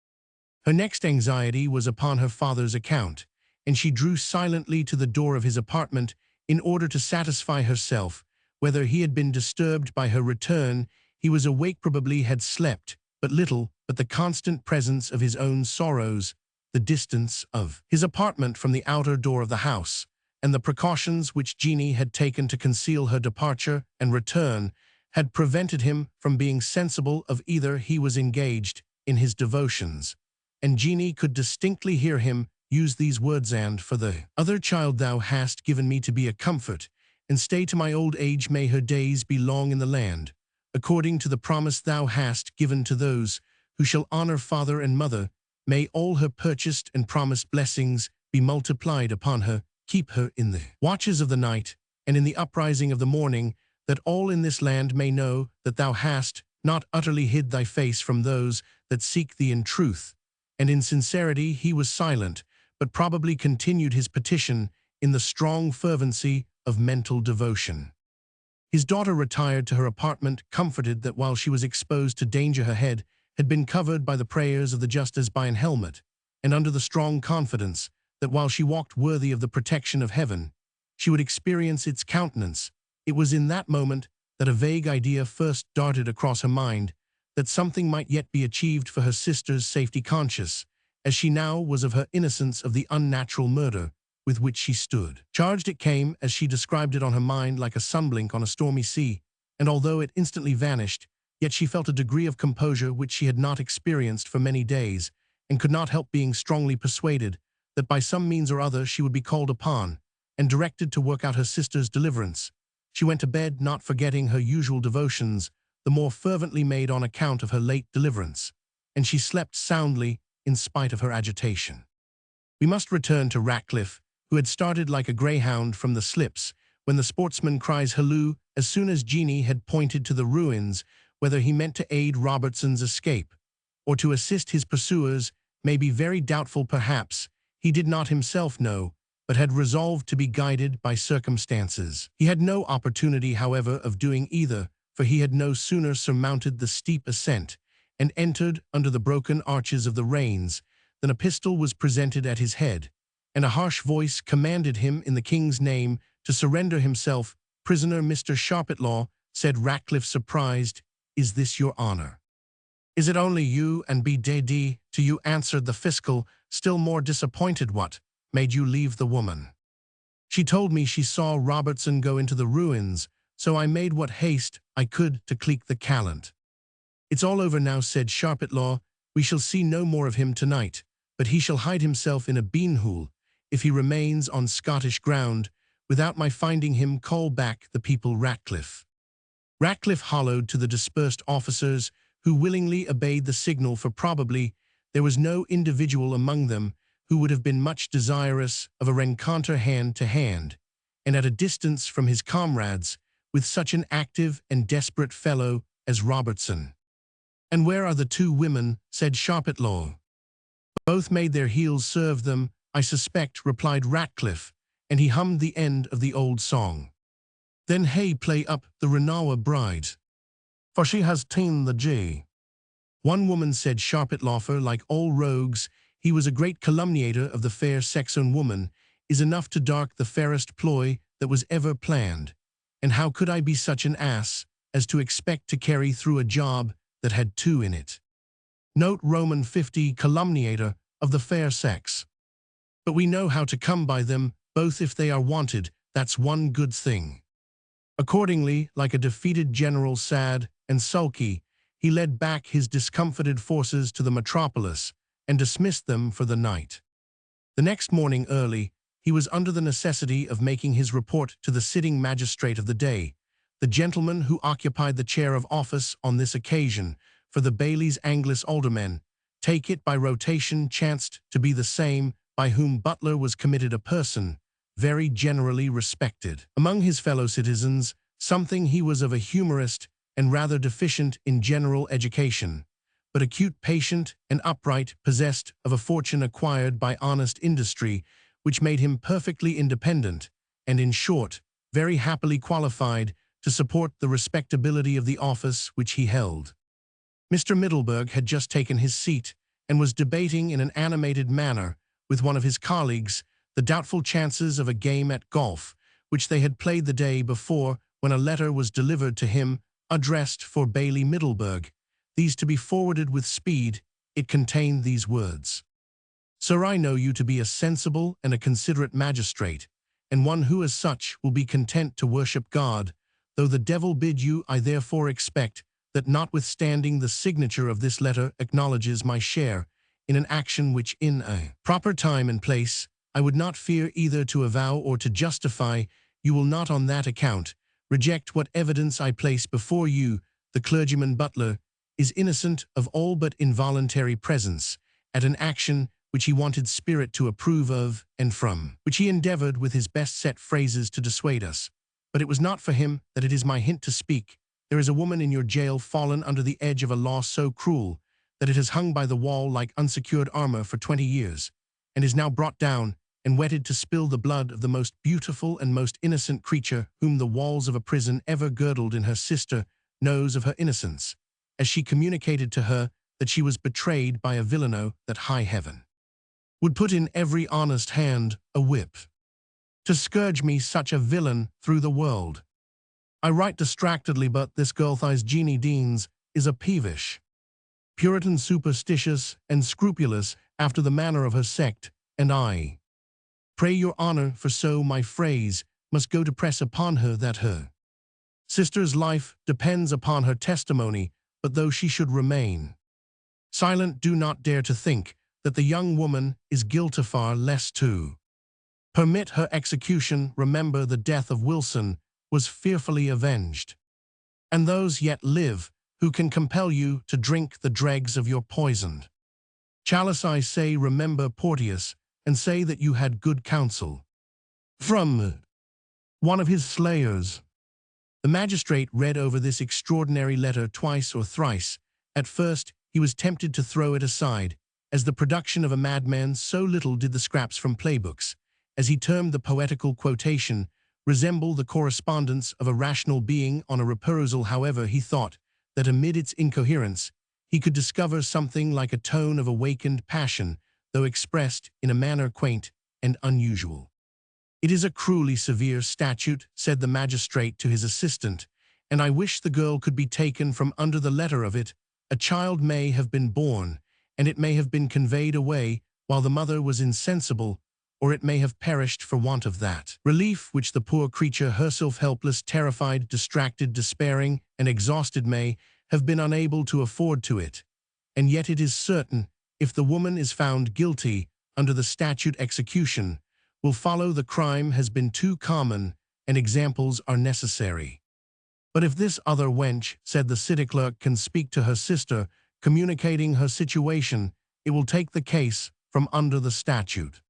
Her next anxiety was upon her father's account, and she drew silently to the door of his apartment in order to satisfy herself whether he had been disturbed by her return. He was awake, probably had slept but little, but the constant presence of his own sorrows, the distance of his apartment from the outer door of the house, and the precautions which Jeanie had taken to conceal her departure and return, had prevented him from being sensible of either. He was engaged in his devotions, and Jeanie could distinctly hear him use these words: "And for the other child thou hast given me to be a comfort, and stay to my old age, may her days be long in the land, according to the promise thou hast given to those who shall honor father and mother, may all her purchased and promised blessings be multiplied upon her, keep her in the watches of the night, and in the uprising of the morning, that all in this land may know that thou hast not utterly hid thy face from those that seek thee in truth." And in sincerity he was silent, but probably continued his petition in the strong fervency of mental devotion. His daughter retired to her apartment, comforted that while she was exposed to danger her head had been covered by the prayers of the just as by an helmet, and under the strong confidence that while she walked worthy of the protection of heaven, she would experience its countenance. It was in that moment that a vague idea first darted across her mind, that something might yet be achieved for her sister's safety, conscious, as she now was of her innocence of the unnatural murder with which she stood charged. It came, as she described it, on her mind like a sunblink on a stormy sea, and although it instantly vanished, yet she felt a degree of composure which she had not experienced for many days, and could not help being strongly persuaded that by some means or other she would be called upon, and directed to work out her sister's deliverance. She went to bed, not forgetting her usual devotions, the more fervently made on account of her late deliverance, and she slept soundly in spite of her agitation. We must return to Ratcliffe, who had started like a greyhound from the slips, when the sportsman cries halloo, as soon as Jeanie had pointed to the ruins. Whether he meant to aid Robertson's escape, or to assist his pursuers, may be very doubtful. Perhaps he did not himself know, but had resolved to be guided by circumstances. He had no opportunity, however, of doing either, for he had no sooner surmounted the steep ascent, and entered under the broken arches of the Rains, than a pistol was presented at his head, and a harsh voice commanded him in the king's name to surrender himself. "Prisoner Mr. Sharpitlaw," said Ratcliffe, surprised, "is this your honor?" "Is it only you, and be to you," answered the fiscal, still more disappointed. "What made you leave the woman?" "She told me she saw Robertson go into the ruins, so I made what haste I could to cleek the callant." "It's all over now," said Sharpitlaw. "We shall see no more of him tonight, but he shall hide himself in a bean-hole, if he remains on Scottish ground, without my finding him. Call back the people, Ratcliffe." Ratcliffe hollowed to the dispersed officers, who willingly obeyed the signal, for probably there was no individual among them who would have been much desirous of a rencontre hand to hand, and at a distance from his comrades, with such an active and desperate fellow as Robertson. "And where are the two women?" said Sharpitlaw. "Both made their heels serve them, I suspect," replied Ratcliffe, and he hummed the end of the old song. "Then hey, play up the Renawa Bride." for she has ta'en the G. One woman said Sharpitlofer, like all rogues, he was a great calumniator of the fair Saxon woman, is enough to dark the fairest ploy that was ever planned. And how could I be such an ass as to expect to carry through a job that had two in it? Note Roman 50 calumniator of the fair sex. But we know how to come by them, both if they are wanted, that's one good thing. Accordingly, like a defeated general sad and sulky, he led back his discomfited forces to the metropolis and dismissed them for the night. The next morning early, he was under the necessity of making his report to the sitting magistrate of the day, the gentleman who occupied the chair of office on this occasion, for the Bailey's Anglis aldermen, take it by rotation, chanced to be the same by whom Butler was committed, a person very generally respected among his fellow citizens. Something he was of a humorist and rather deficient in general education, but acute, patient, and upright, possessed of a fortune acquired by honest industry, which made him perfectly independent, and in short, very happily qualified to support the respectability of the office which he held. Mr. Middleburg had just taken his seat, and was debating in an animated manner with one of his colleagues the doubtful chances of a game at golf, which they had played the day before, when a letter was delivered to him, addressed for Bailey Middleburg. These to be forwarded with speed, it contained these words: Sir, I know you to be a sensible and a considerate magistrate, and one who as such will be content to worship God, though the devil bid you. I therefore expect that notwithstanding the signature of this letter acknowledges my share in an action which in a proper time and place I would not fear either to avow or to justify, you will not on that account reject what evidence I place before you. The clergyman Butler is innocent of all but involuntary presence at an action which he wanted spirit to approve of, and from which he endeavored with his best set phrases to dissuade us. But it was not for him that it is my hint to speak. There is a woman in your jail fallen under the edge of a law so cruel that it has hung by the wall like unsecured armor for 20 years, and is now brought down and wetted to spill the blood of the most beautiful and most innocent creature whom the walls of a prison ever girdled. In her sister knows of her innocence, as she communicated to her that she was betrayed by a villaino that high heaven would put in every honest hand a whip to scourge me, such a villain, through the world. I write distractedly, but this girl-thigh's Jeanie Deans is a peevish Puritan, superstitious and scrupulous after the manner of her sect, and I pray your honor, for so my phrase must go, to press upon her that her sister's life depends upon her testimony, but though she should remain silent, do not dare to think that the young woman is guilty, far less to permit her execution. Remember the death of Wilson was fearfully avenged, and those yet live who can compel you to drink the dregs of your poisoned chalice. I say, remember Porteous, and say that you had good counsel from one of his slayers. The magistrate read over this extraordinary letter twice or thrice. At first he was tempted to throw it aside, as the production of a madman. So little did the scraps from playbooks, as he termed the poetical quotation, resemble the correspondence of a rational being on a reperusal. However, he thought that amid its incoherence he could discover something like a tone of awakened passion, though expressed in a manner quaint and unusual. It is a cruelly severe statute, said the magistrate to his assistant, and I wish the girl could be taken from under the letter of it. A child may have been born, and it may have been conveyed away while the mother was insensible, or it may have perished for want of that relief which the poor creature herself, helpless, terrified, distracted, despairing, and exhausted, may have been unable to afford to it. And yet it is certain, if the woman is found guilty under the statute, execution will follow. The crime has been too common, and examples are necessary. But if this other wench, said the city clerk, can speak to her sister, communicating her situation, it will take the case from under the statute.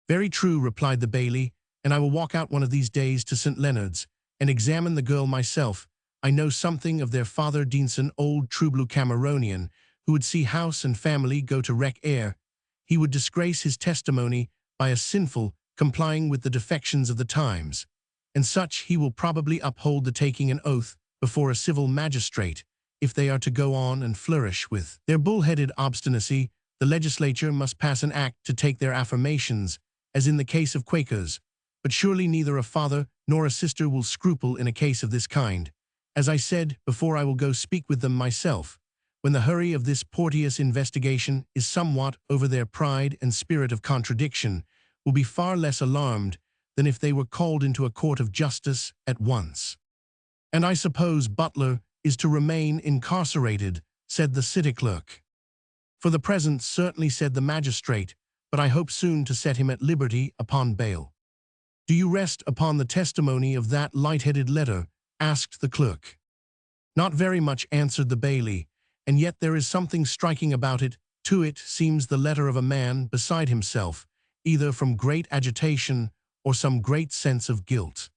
Very true, replied the bailey, and I will walk out one of these days to St. Leonard's and examine the girl myself. I know something of their father Deanson, old true blue Cameronian, who would see house and family go to wreck ere he would disgrace his testimony by a sinful complying with the defections of the times, and such he will probably uphold the taking an oath before a civil magistrate, if they are to go on and flourish with their bull-headed obstinacy, the legislature must pass an act to take their affirmations, as in the case of Quakers. But surely neither a father nor a sister will scruple in a case of this kind. As I said before, I will go speak with them myself, when the hurry of this Porteous investigation is somewhat over their pride and spirit of contradiction, will be far less alarmed than if they were called into a court of justice at once. And I suppose Butler is to remain incarcerated, said the city clerk. For the present, certainly, said the magistrate, but I hope soon to set him at liberty upon bail. Do you rest upon the testimony of that light-headed letter? Asked the clerk. Not very much, answered the baillie, and yet there is something striking about it. To it seems the letter of a man beside himself, either from great agitation or some great sense of guilt.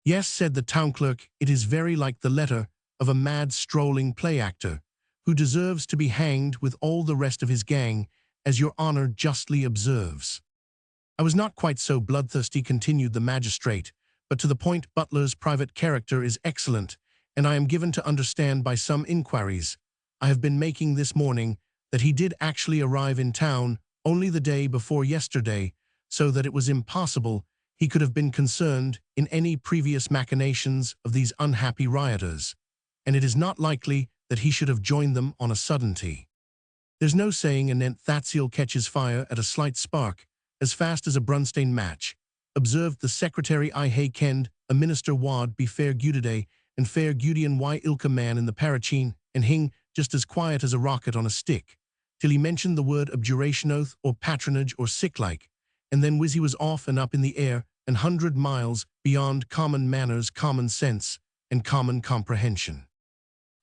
Yes, said the town clerk, it is very like the letter of a mad strolling play-actor, who deserves to be hanged with all the rest of his gang, as your honour justly observes. I was not quite so bloodthirsty, continued the magistrate, but to the point. Butler's private character is excellent, and I am given to understand by some inquiries I have been making this morning that he did actually arrive in town only the day before yesterday, so that it was impossible he could have been concerned in any previous machinations of these unhappy rioters, and it is not likely that he should have joined them on a suddenty. There's no saying anent that'll catches fire at a slight spark, as fast as a Brunstein match, observed the secretary. I hae kenned a minister wad be fair gudiday, and fair gudian why ilka man in the parachine, and hing just as quiet as a rocket on a stick, till he mentioned the word abjuration oath or patronage or sick-like, and then whiz he was off and up in the air, 100 miles beyond common manners, common sense, and common comprehension.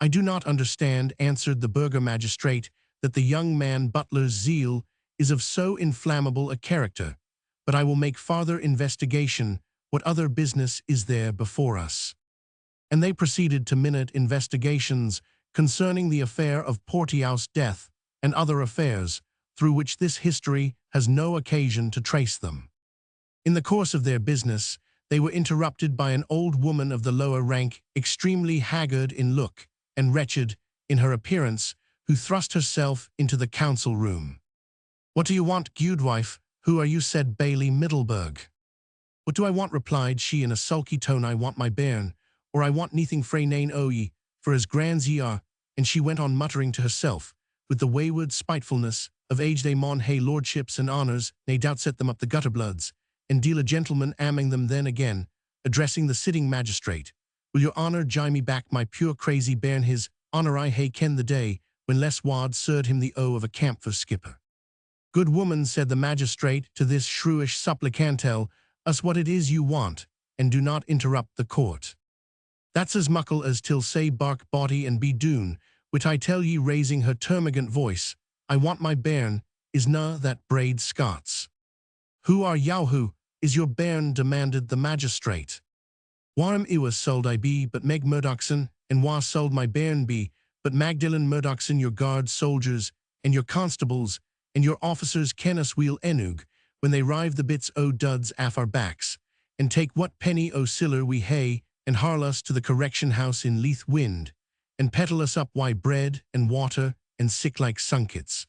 I do not understand, answered the burgher magistrate, that the young man Butler's zeal is of so inflammable a character, but I will make farther investigation. What other business is there before us? And they proceeded to minute investigations concerning the affair of Porteous' death and other affairs, through which this history has no occasion to trace them. In the course of their business, they were interrupted by an old woman of the lower rank, extremely haggard in look and wretched in her appearance, who thrust herself into the council room. What do you want, gudewife? Who are you? Said Baillie Middleburg. What do I want? Replied she in a sulky tone. I want my bairn, or I want neathing frae nane o ye, for as grands ye are. And she went on muttering to herself, with the wayward spitefulness of age. They maun hae lordships and honours, nae doubt set them up the gutter bloods, and deal a gentleman amming them. Then again, addressing the sitting magistrate, will your honour gie me back my pure crazy bairn? His honour I hae ken the day when less wad served him the o of a camphor skipper. Good woman, said the magistrate to this shrewish supplicantel, us what it is you want, and do not interrupt the court. That's as muckle as till say bark body and be doon, which I tell ye, raising her termagant voice, I want my bairn, is na that braid Scots. Who are Yahoo, is your bairn? Demanded the magistrate. Warm Iwa sold I be, but Meg Murdochson, and wa sold my bairn be, but Magdalen Murdochson. Your guard soldiers, and your constables, and your officers ken us weel enug, when they rive the bits o' duds aff our backs, and take what penny o' siller we hae, and harl us to the correction house in Leith Wind, and peddle us up why bread and water and sick like sunkets.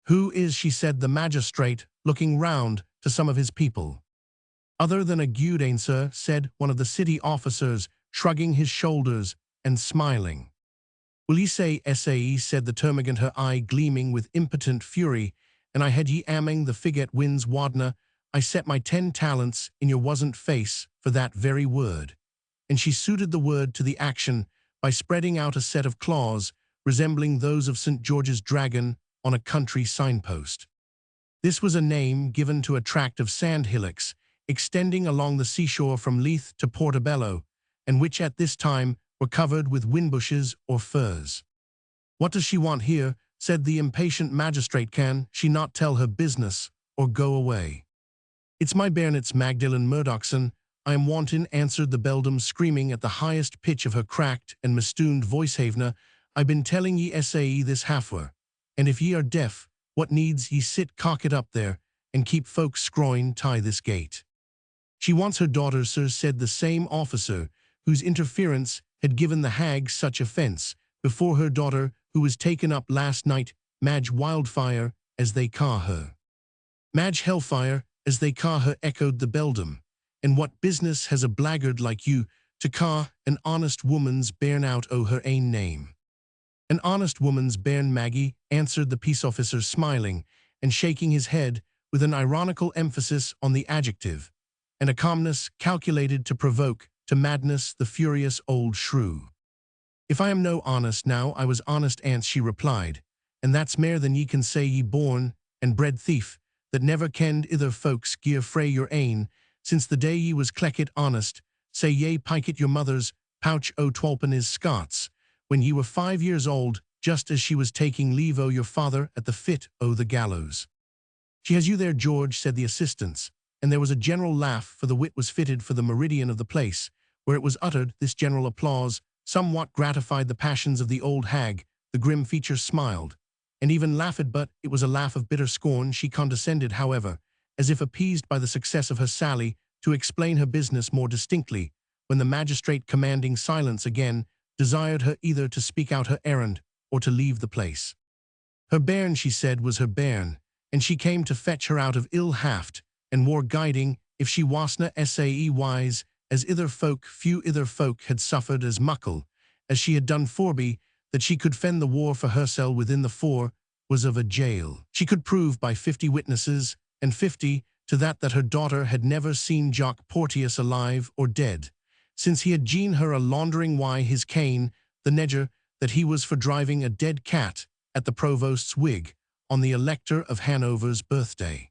Who is she? Said the magistrate, looking round to some of his people. Other than a gudeane, sir, said one of the city officers, shrugging his shoulders and smiling. Will ye say sae? Said the termagant, her eye gleaming with impotent fury, and I had ye amming the figet winds wadna, I set my 10 talents in your wasn't face for that very word. And she suited the word to the action by spreading out a set of claws resembling those of St. George's dragon on a country signpost. This was a name given to a tract of sand hillocks extending along the seashore from Leith to Portobello, and which at this time were covered with whinbushes or firs. What does she want here? Said the impatient magistrate. Can she not tell her business, or go away? It's my bairn, it's Magdalen Murdochson, I am wantin', answered the beldam, screaming at the highest pitch of her cracked and mistooned voice. Havena, I've been telling ye sae this halfwer, and if ye are deaf, what needs ye sit cocked up there, and keep folks scroin tie this gate? She wants her daughter, sir, said the same officer, whose interference had given the hag such offence, before her daughter, who was taken up last night, Madge Wildfire, as they ca her. Madge Hellfire, as they ca her, echoed the beldam. And what business has a blackguard like you to ca an honest woman's bairn out o' her ain name? An honest woman's bairn, Maggie, answered the peace officer, smiling and shaking his head with an ironical emphasis on the adjective, and a calmness calculated to provoke to madness the furious old shrew. If I am no honest now, I was honest ance, she replied, and that's mair than ye can say, ye born and bred thief, that never kenned ither folks gear frae your ain, since the day ye was cleckit honest, say ye piket your mother's pouch o' twalpen is Scots, when ye were 5 years old, just as she was taking leave o' your father at the fit o' the gallows. She has you there, George, said the assistants, and there was a general laugh, for the wit was fitted for the meridian of the place, where it was uttered. This general applause somewhat gratified the passions of the old hag. The grim features smiled, and even laughed, but it was a laugh of bitter scorn. She condescended, however, as if appeased by the success of her sally, to explain her business more distinctly, when the magistrate, commanding silence again, desired her either to speak out her errand or to leave the place. Her bairn, she said, was her bairn, and she came to fetch her out of ill haft, and more guiding, if she wasna sae wise, as ither folk, few ither folk had suffered as muckle, as she had done forby, that she could fend the war for hersel within the four was of a jail. She could prove by 50 witnesses, and 50 to that her daughter had never seen Jock Porteous alive or dead, since he had gien her a laundering why his cane, the nedger, that he was for driving a dead cat at the provost's wig on the Elector of Hanover's birthday.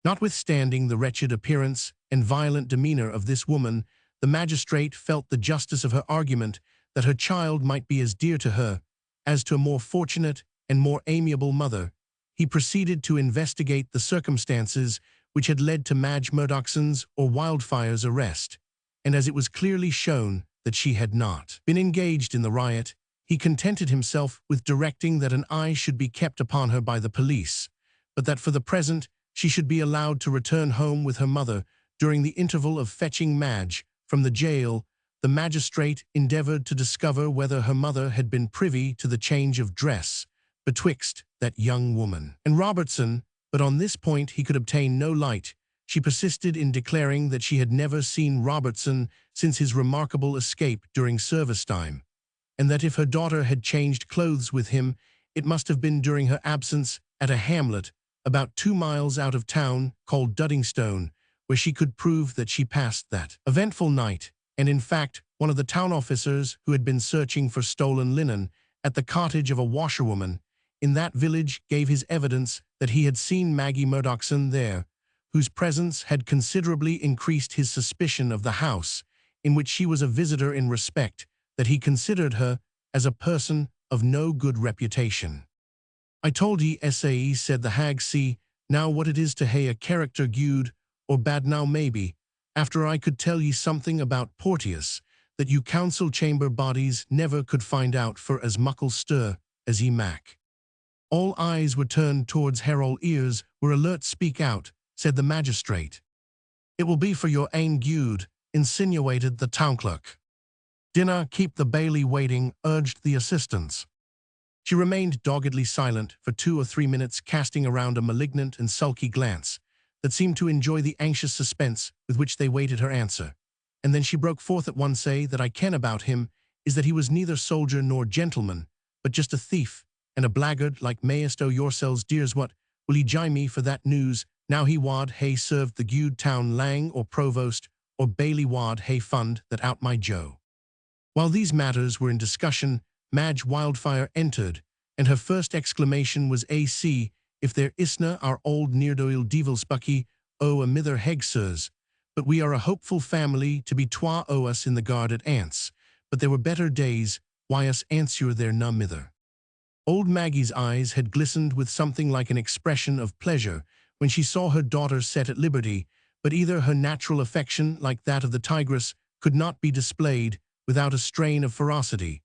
Notwithstanding the wretched appearance and violent demeanor of this woman, the magistrate felt the justice of her argument that her child might be as dear to her as to a more fortunate and more amiable mother. He proceeded to investigate the circumstances which had led to Madge Murdochson's or Wildfire's arrest, and as it was clearly shown that she had not been engaged in the riot, he contented himself with directing that an eye should be kept upon her by the police, but that for the present she should be allowed to return home with her mother. During the interval of fetching Madge from the jail, the magistrate endeavoured to discover whether her mother had been privy to the change of dress betwixt that young woman and Robertson, but on this point he could obtain no light. She persisted in declaring that she had never seen Robertson since his remarkable escape during service time, and that if her daughter had changed clothes with him, it must have been during her absence at a hamlet about 2 miles out of town called Duddingstone, where she could prove that she passed that eventful night. And in fact, one of the town officers who had been searching for stolen linen at the cottage of a washerwoman in that village gave his evidence that he had seen Maggie Murdochson there, whose presence had considerably increased his suspicion of the house in which she was a visitor, in respect that he considered her as a person of no good reputation. I told ye, sae, said the hag, see now what it is to hae a character good or bad now maybe, after I could tell ye something about Porteous that you council chamber bodies never could find out for as muckle stir as ye mac. All eyes were turned towards her, all ears were alert. Speak out, said the magistrate. It will be for your ain gude, insinuated the town clerk. Dinna keep the bailey waiting, urged the assistants. She remained doggedly silent for 2 or 3 minutes, casting around a malignant and sulky glance that seemed to enjoy the anxious suspense with which they waited her answer. And then she broke forth at once. Say that I ken about him is that he was neither soldier nor gentleman, but just a thief and a blackguard like mayest o' yourselves. Dears, what will ye gie me for that news? Now he wad hae served the gude town lang or provost or bailey wad hae fund that out my Joe. While these matters were in discussion, Madge Wildfire entered, and her first exclamation was, "AC, if there isna our old neardoil devilsbucky o' a mither heg, sirs, but we are a hopeful family to be twa o' us in the guard at ance, but there were better days, why us answer there na mither." Old Maggie's eyes had glistened with something like an expression of pleasure when she saw her daughter set at liberty, but either her natural affection, like that of the tigress, could not be displayed without a strain of ferocity,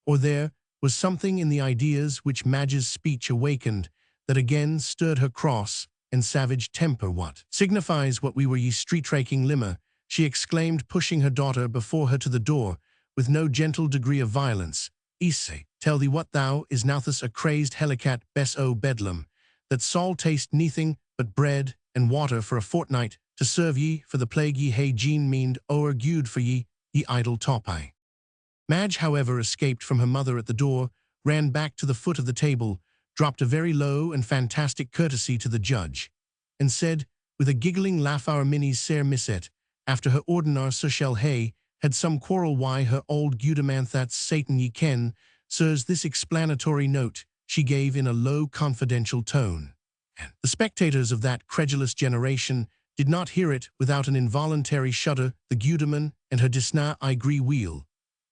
or there was something in the ideas which Madge's speech awakened that again stirred her cross and savage temper. "What signifies what we were ye street-raking limmer?" she exclaimed, pushing her daughter before her to the door with no gentle degree of violence. Isse, tell thee what thou is nouthus a crazed helicat bes o bedlam, that Saul taste neathing but bread and water for a fortnight, to serve ye for the plague ye hae Jean meaned o'er gude for ye idle topai. Madge, however, escaped from her mother at the door, ran back to the foot of the table, dropped a very low and fantastic courtesy to the judge, and said, with a giggling laugh, our minis ser misset, after her ordinar Sir Shell Hay, had some quarrel why her old Gudamanthat's Satan ye ken, sirs. This explanatory note she gave in a low confidential tone. And the spectators of that credulous generation did not hear it without an involuntary shudder. The Gudaman and her disna I gree wheel,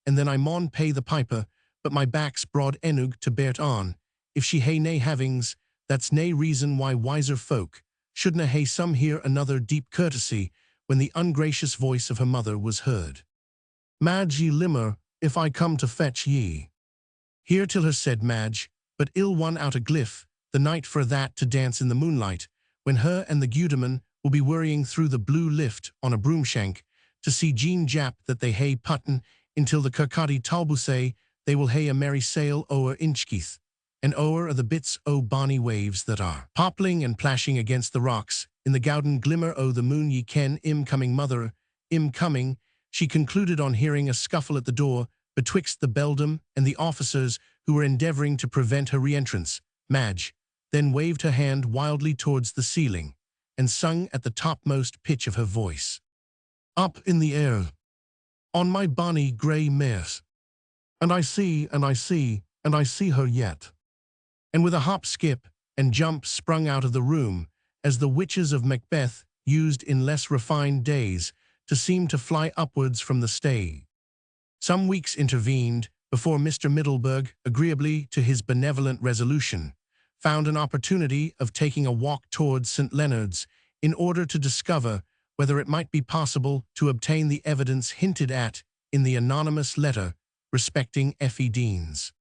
and then I maun pay the piper, but my back's broad enug to bear 't on. If she hae nae havings, that's nae reason why wiser folk shouldna hae some. Here another deep courtesy, when the ungracious voice of her mother was heard. Madge, ye limmer, if I come to fetch ye. Here till her, said Madge, but ill one out a glyph, the night for that to dance in the moonlight, when her and the Gudaman will be worrying through the blue lift on a broomshank, to see Jean Jap that they hae putten, until the Kirkcaldy Tolbooth they will hae a merry sail o'er Inchkeith, and o'er the bits o' bonny waves that are poppling and plashing against the rocks, in the gowden glimmer o' the moon. Ye ken, im coming, mother, im coming, she concluded on hearing a scuffle at the door betwixt the beldam and the officers who were endeavouring to prevent her re-entrance. Madge then waved her hand wildly towards the ceiling, and sung at the topmost pitch of her voice, up in the air, on my bonny grey mares, and I see, and I see, and I see her yet. And with a hop, skip, and jump sprung out of the room, as the witches of Macbeth used in less refined days to seem to fly upwards from the stage. Some weeks intervened before Mr. Middelburg, agreeably to his benevolent resolution, found an opportunity of taking a walk towards St. Leonard's in order to discover whether it might be possible to obtain the evidence hinted at in the anonymous letter respecting Effie Deans.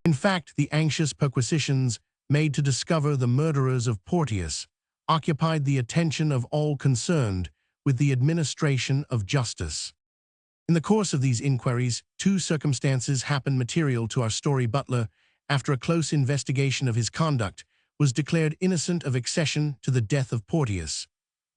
In fact, the anxious perquisitions made to discover the murderers of Porteous occupied the attention of all concerned with the administration of justice. In the course of these inquiries, two circumstances happened material to our story. Butler, after a close investigation of his conduct, was declared innocent of accession to the death of Porteous,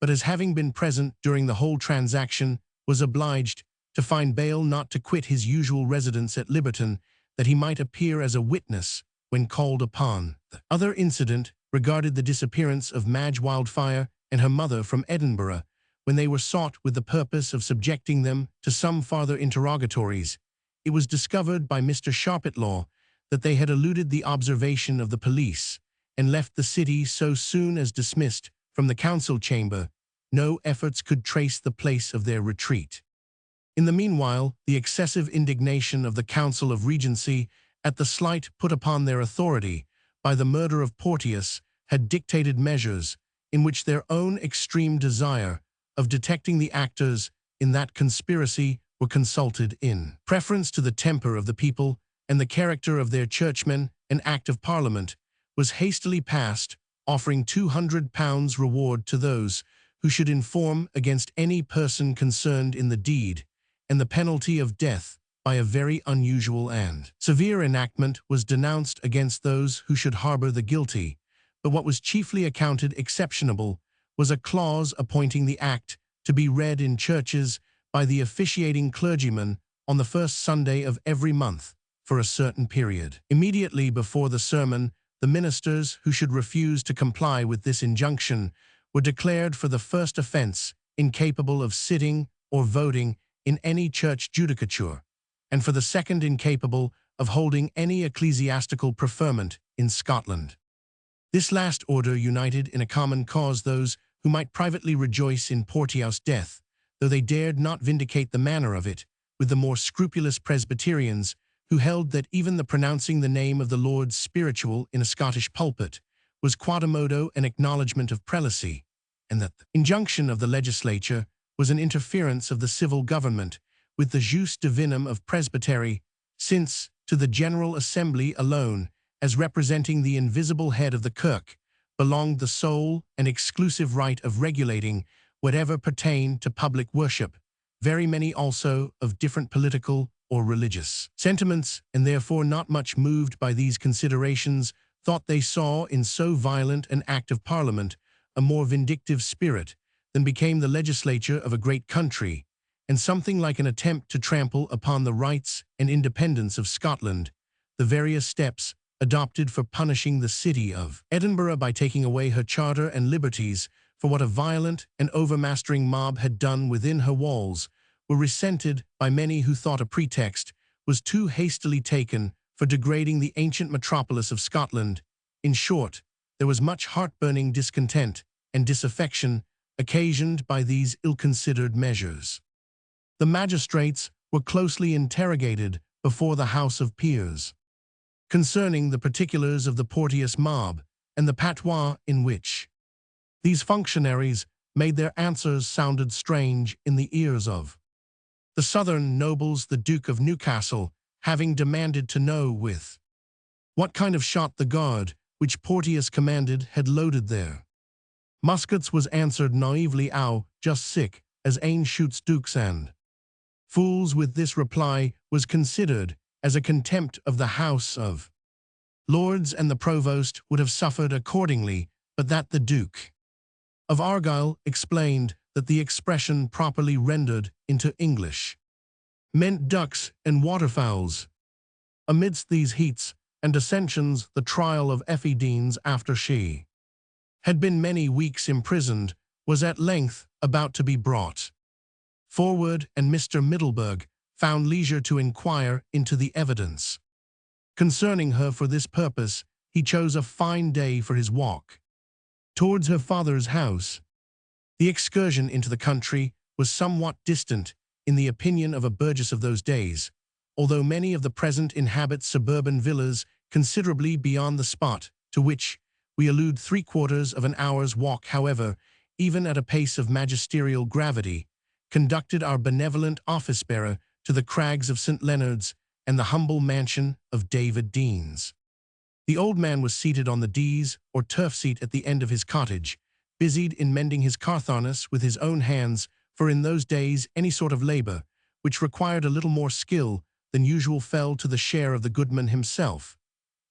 but as having been present during the whole transaction, was obliged to find bail not to quit his usual residence at Liberton, that he might appear as a witness when called upon. The other incident regarded the disappearance of Madge Wildfire and her mother from Edinburgh, when they were sought with the purpose of subjecting them to some farther interrogatories. It was discovered by Mr. Sharpitlaw that they had eluded the observation of the police and left the city so soon as dismissed from the council chamber. No efforts could trace the place of their retreat. In the meanwhile, the excessive indignation of the Council of Regency at the slight put upon their authority by the murder of Porteous had dictated measures in which their own extreme desire of detecting the actors in that conspiracy were consulted. In preference to the temper of the people and the character of their churchmen, an Act of Parliament was hastily passed, offering £200 reward to those who should inform against any person concerned in the deed, and the penalty of death by a very unusual and severe enactment was denounced against those who should harbour the guilty. But what was chiefly accounted exceptionable was a clause appointing the act to be read in churches by the officiating clergyman on the first Sunday of every month for a certain period. Immediately before the sermon, the ministers who should refuse to comply with this injunction were declared for the first offence incapable of sitting or voting in any church judicature, and for the second incapable of holding any ecclesiastical preferment in Scotland. This last order united in a common cause those who might privately rejoice in Porteous' death, though they dared not vindicate the manner of it, with the more scrupulous Presbyterians, who held that even the pronouncing the name of the Lord spiritual in a Scottish pulpit was quodammodo an acknowledgement of prelacy, and that the injunction of the legislature was an interference of the civil government with the jus divinum of presbytery, since to the General Assembly alone, as representing the invisible head of the Kirk, belonged the sole and exclusive right of regulating whatever pertained to public worship. Very many also of different political or religious sentiments, and therefore not much moved by these considerations, thought they saw in so violent an act of Parliament a more vindictive spirit than became the legislature of a great country, and something like an attempt to trample upon the rights and independence of Scotland, the various steps adopted for punishing the city of Edinburgh by taking away her charter and liberties for what a violent and overmastering mob had done within her walls, were resented by many who thought a pretext was too hastily taken for degrading the ancient metropolis of Scotland. In short, there was much heart-burning discontent and disaffection occasioned by these ill-considered measures. The magistrates were closely interrogated before the House of Peers concerning the particulars of the Porteous mob and the patois in which these functionaries made their answers sounded strange in the ears of the southern nobles. The Duke of Newcastle, having demanded to know with what kind of shot the guard which Porteous commanded had loaded their muskets, was answered naively, "Ow, just sick as ane shoots dukes and fools." With this reply was considered as a contempt of the House of Lords, and the Provost would have suffered accordingly, but that the Duke of Argyll explained that the expression properly rendered into English meant ducks and waterfowls. Amidst these heats and dissensions, the trial of Effie Deans, after she had been many weeks imprisoned, was at length about to be brought forward, and Mr. Middleburg found leisure to inquire into the evidence concerning her. For this purpose he chose a fine day for his walk towards her father's house. The excursion into the country was somewhat distant in the opinion of a burgess of those days, although many of the present inhabit suburban villas considerably beyond the spot to which we allude. 3/4 of an hour's walk, however, even at a pace of magisterial gravity, conducted our benevolent office-bearer to the crags of St. Leonard's and the humble mansion of David Deans. The old man was seated on the dees or turf seat at the end of his cottage, busied in mending his cartharness with his own hands, for in those days any sort of labor which required a little more skill than usual fell to the share of the goodman himself,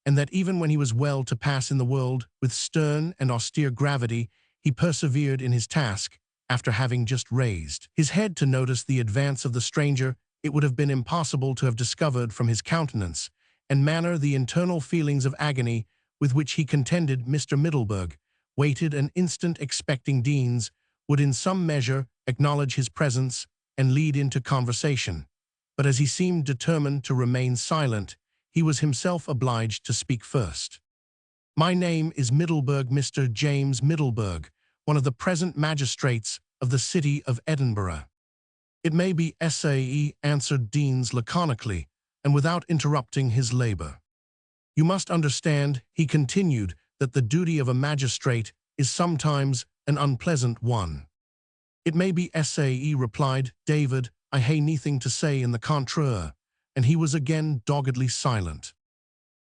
and that even when he was well to pass in the world with stern and austere gravity, he persevered in his task. After having just raised his head to notice the advance of the stranger, it would have been impossible to have discovered from his countenance and manner the internal feelings of agony with which he contended. Mr. Middleburg waited an instant, expecting Deans would in some measure acknowledge his presence and lead into conversation, but as he seemed determined to remain silent, he was himself obliged to speak first. "My name is Middleburg, Mr. James Middleburg, one of the present magistrates of the city of Edinburgh." "It may be SAE," answered Deans laconically, and without interrupting his labor. "You must understand," he continued, "that the duty of a magistrate is sometimes an unpleasant one." "It may be SAE," replied David, "I hae naething to say in the contraire," and he was again doggedly silent.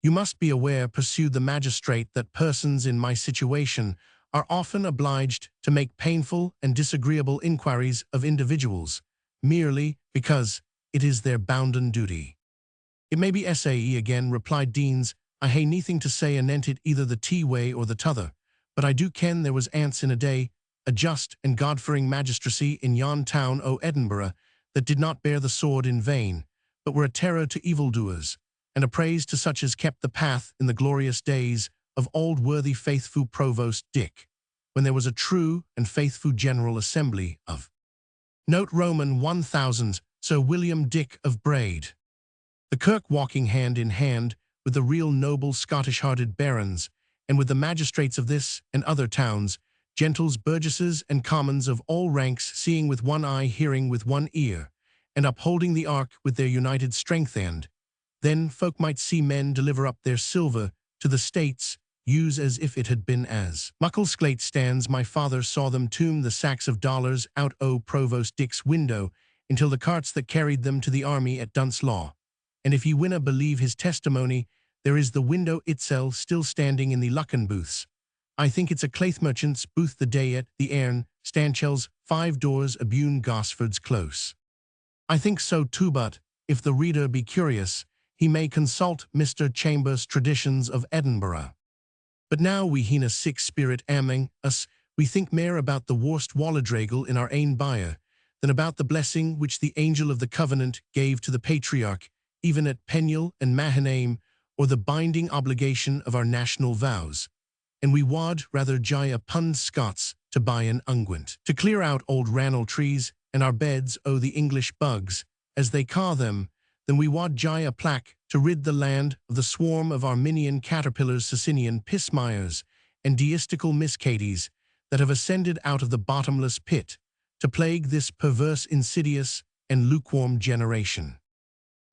"You must be aware," pursued the magistrate, "that persons in my situation are often obliged to make painful and disagreeable inquiries of individuals, merely because it is their bounden duty." "It may be SAE again," replied Deans, "I hae naething to say anent it either the tea way or the t'other, but I do ken there was ance in a day a just and God-fearing magistracy in yon town o' Edinburgh that did not bear the sword in vain, but were a terror to evildoers, and a praise to such as kept the path in the glorious days of old worthy faithful Provost Dick, when there was a true and faithful General Assembly of Note Roman 1000, Sir William Dick of Braid. The Kirk walking hand in hand with the real noble Scottish-hearted barons, and with the magistrates of this and other towns, gentles, burgesses, and commons of all ranks, seeing with one eye, hearing with one ear, and upholding the ark with their united strength, and then folk might see men deliver up their silver to the states, use as if it had been as muckle sclate stands. My father saw them tomb the sacks of dollars out o' Provost Dick's window until the carts that carried them to the army at Dunslaw. And if ye winna believe his testimony, there is the window itsel still standing in the Lucken booths. I think it's a claith merchant's booth the day at the Airn, Stanchel's, 5 doors abune Gosford's Close. I think so too, but if the reader be curious, he may consult Mr. Chambers' Traditions of Edinburgh. But now we heen a sick spirit among us, we think mair about the worst walladragel in our ain byre, than about the blessing which the angel of the covenant gave to the patriarch, even at Peniel and Mahanaim, or the binding obligation of our national vows. And we wad rather gie upon Scots to buy an unguent, to clear out old rannel trees and our beds o' the English bugs, as they ca' them, than we wad gie a plaque to rid the land of the swarm of Arminian caterpillars, Socinian pismires, and deistical miscaties that have ascended out of the bottomless pit to plague this perverse, insidious, and lukewarm generation.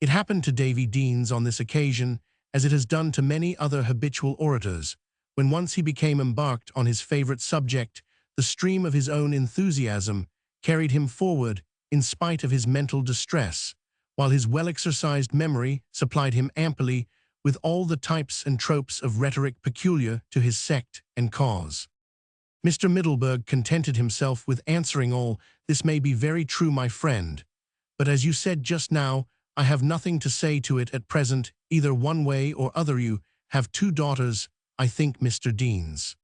It happened to Davy Deans on this occasion, as it has done to many other habitual orators, when once he became embarked on his favorite subject, the stream of his own enthusiasm carried him forward in spite of his mental distress, while his well-exercised memory supplied him amply with all the types and tropes of rhetoric peculiar to his sect and cause. Mr. Middleburg contented himself with answering all, "This may be very true, my friend, but as you said just now, I have nothing to say to it at present, either one way or other. You have 2 daughters, I think, Mr. Deans."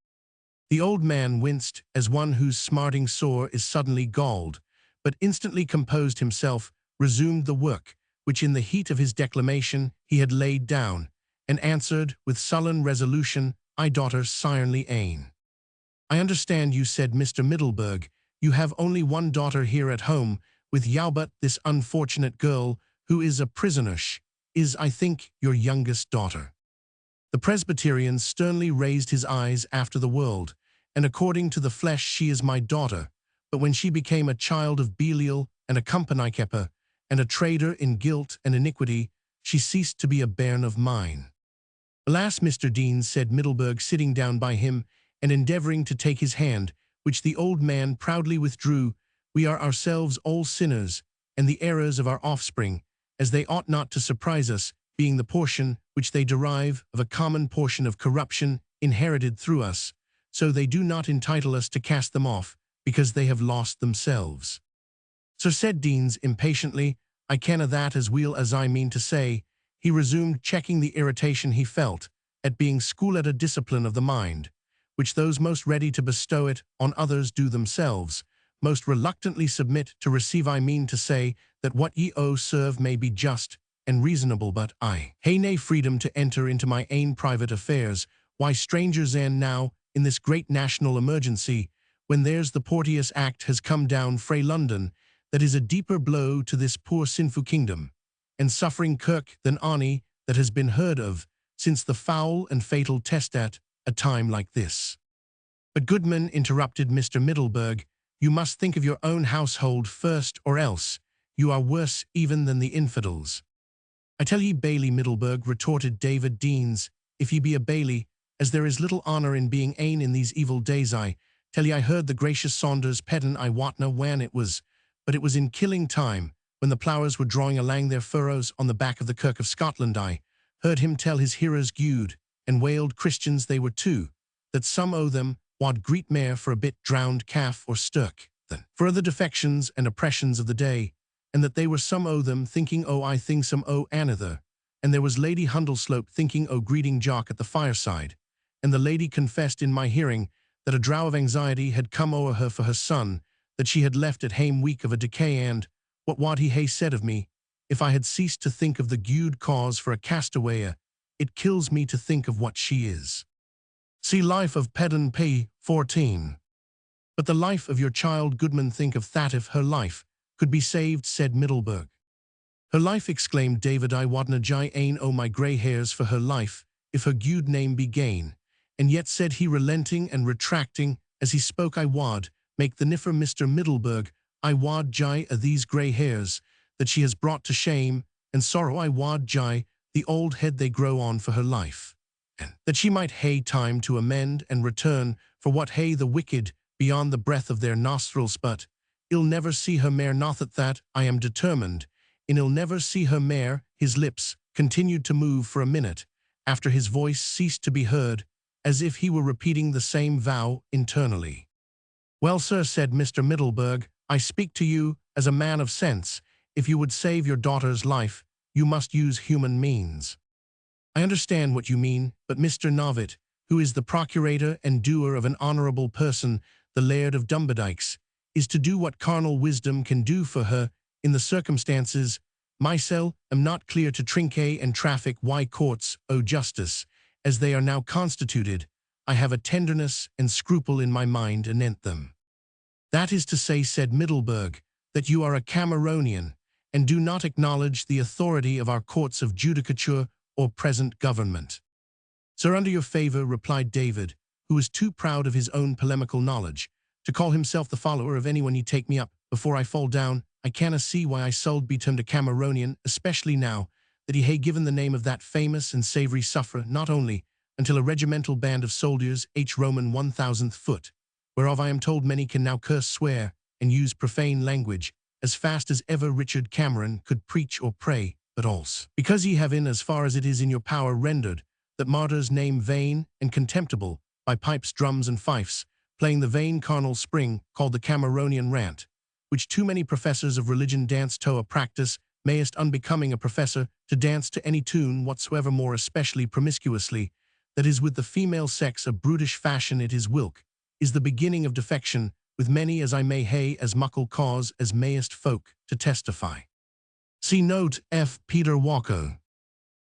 The old man winced as one whose smarting sore is suddenly galled, but instantly composed himself, resumed the work, which in the heat of his declamation he had laid down, and answered with sullen resolution, "I daughter sirenly ane." "I understand you," said Mr. Middleburg, "you have only one daughter here at home, with Yaubut, this unfortunate girl, who is a prisonersh, is, I think, your youngest daughter." The Presbyterian sternly raised his eyes after the world, "And according to the flesh she is my daughter, but when she became a child of Belial and a company-keeper, and a trader in guilt and iniquity, she ceased to be a bairn of mine." "Alas, Mr. Deans," said Middleburg, sitting down by him, and endeavoring to take his hand, which the old man proudly withdrew, "we are ourselves all sinners, and the errors of our offspring, as they ought not to surprise us, being the portion which they derive of a common portion of corruption inherited through us, so they do not entitle us to cast them off, because they have lost themselves." "Sir," said Deans impatiently, "I kenna that as weel as I mean to say," he resumed, checking the irritation he felt at being schooled at a discipline of the mind, which those most ready to bestow it on others do themselves most reluctantly submit to receive. "I mean to say that what ye owe serve may be just and reasonable, but I hae nae freedom to enter into my ain private affairs. Why, strangers, and now, in this great national emergency, when there's the Porteous Act has come down frae London, that is a deeper blow to this poor sinful kingdom, and suffering kirk than ony that has been heard of since the foul and fatal test at a time like this." "But, goodman," interrupted Mr. Middleburg, "you must think of your own household first, or else you are worse even than the infidels." "I tell ye, Bailie Middleburg," retorted David Deans, "if ye be a Bailie, as there is little honour in being ane in these evil days. I tell ye I heard the gracious Saunders pedden, I wotna when it was, but it was in killing time, when the ploughers were drawing alang their furrows on the back of the Kirk of Scotland. I heard him tell his hearers gude, and wailed Christians they were too, that some o' them wad greet mair for a bit drowned calf or stirk than for other defections and oppressions of the day, and that they were some o' them thinking o' I think some o' another, and there was Lady Hundleslope thinking o' greeting Jock at the fireside, and the lady confessed in my hearing that a drow of anxiety had come o'er her for her son, that she had left at hame weak of a decay, and what wad he hae said of me, if I had ceased to think of the gude cause for a castaway. It kills me to think of what she is. See Life of Pedden p. 14. "But the life of your child, goodman, think of that if her life could be saved," said Middleburg. "Her life," exclaimed David, "I wadna gie ane o' my grey hairs for her life, if her gude name be gain. And yet," said he, relenting and retracting as he spoke, "I wad make the niffer, Mr. Middleburg, I wad gie a these grey hairs that she has brought to shame and sorrow. I wad gie the old head they grow on for her life, and that she might hae time to amend and return for what hae the wicked beyond the breath of their nostrils. But I'll never see her mair, not that I am determined, and I'll never see her mair." His lips continued to move for a minute after his voice ceased to be heard, as if he were repeating the same vow internally. "Well, sir," said Mr. Middleburg, "I speak to you as a man of sense, if you would save your daughter's life, you must use human means. I understand what you mean, but Mr. Novitt, who is the procurator and doer of an honourable person, the Laird of Dumbardickes, is to do what carnal wisdom can do for her in the circumstances. Myself am not clear to trinque and traffic why courts, O justice, as they are now constituted, I have a tenderness and scruple in my mind anent them. That is to say, said Middelburg, that you are a Cameronian, and do not acknowledge the authority of our courts of judicature or present government. Sir, under your favour, replied David, who was too proud of his own polemical knowledge to call himself the follower of anyone. Ye take me up before I fall down. I canna see why I sould be termed a Cameronian, especially now that he hae given the name of that famous and savoury sufferer, not only until a regimental band of soldiers Roman 1000th foot, whereof I am told many can now curse, swear, and use profane language, as fast as ever Richard Cameron could preach or pray, but also because ye have in as far as it is in your power rendered that martyr's name vain and contemptible by pipes, drums, and fifes, playing the vain carnal spring called the Cameronian rant, which too many professors of religion dance to a practice, mayest unbecoming a professor to dance to any tune whatsoever, more especially promiscuously, that is with the female sex a brutish fashion. It is whilk, is the beginning of defection, with many as I may hae as muckle cause as mayest folk to testify. See note F. Peter Walker.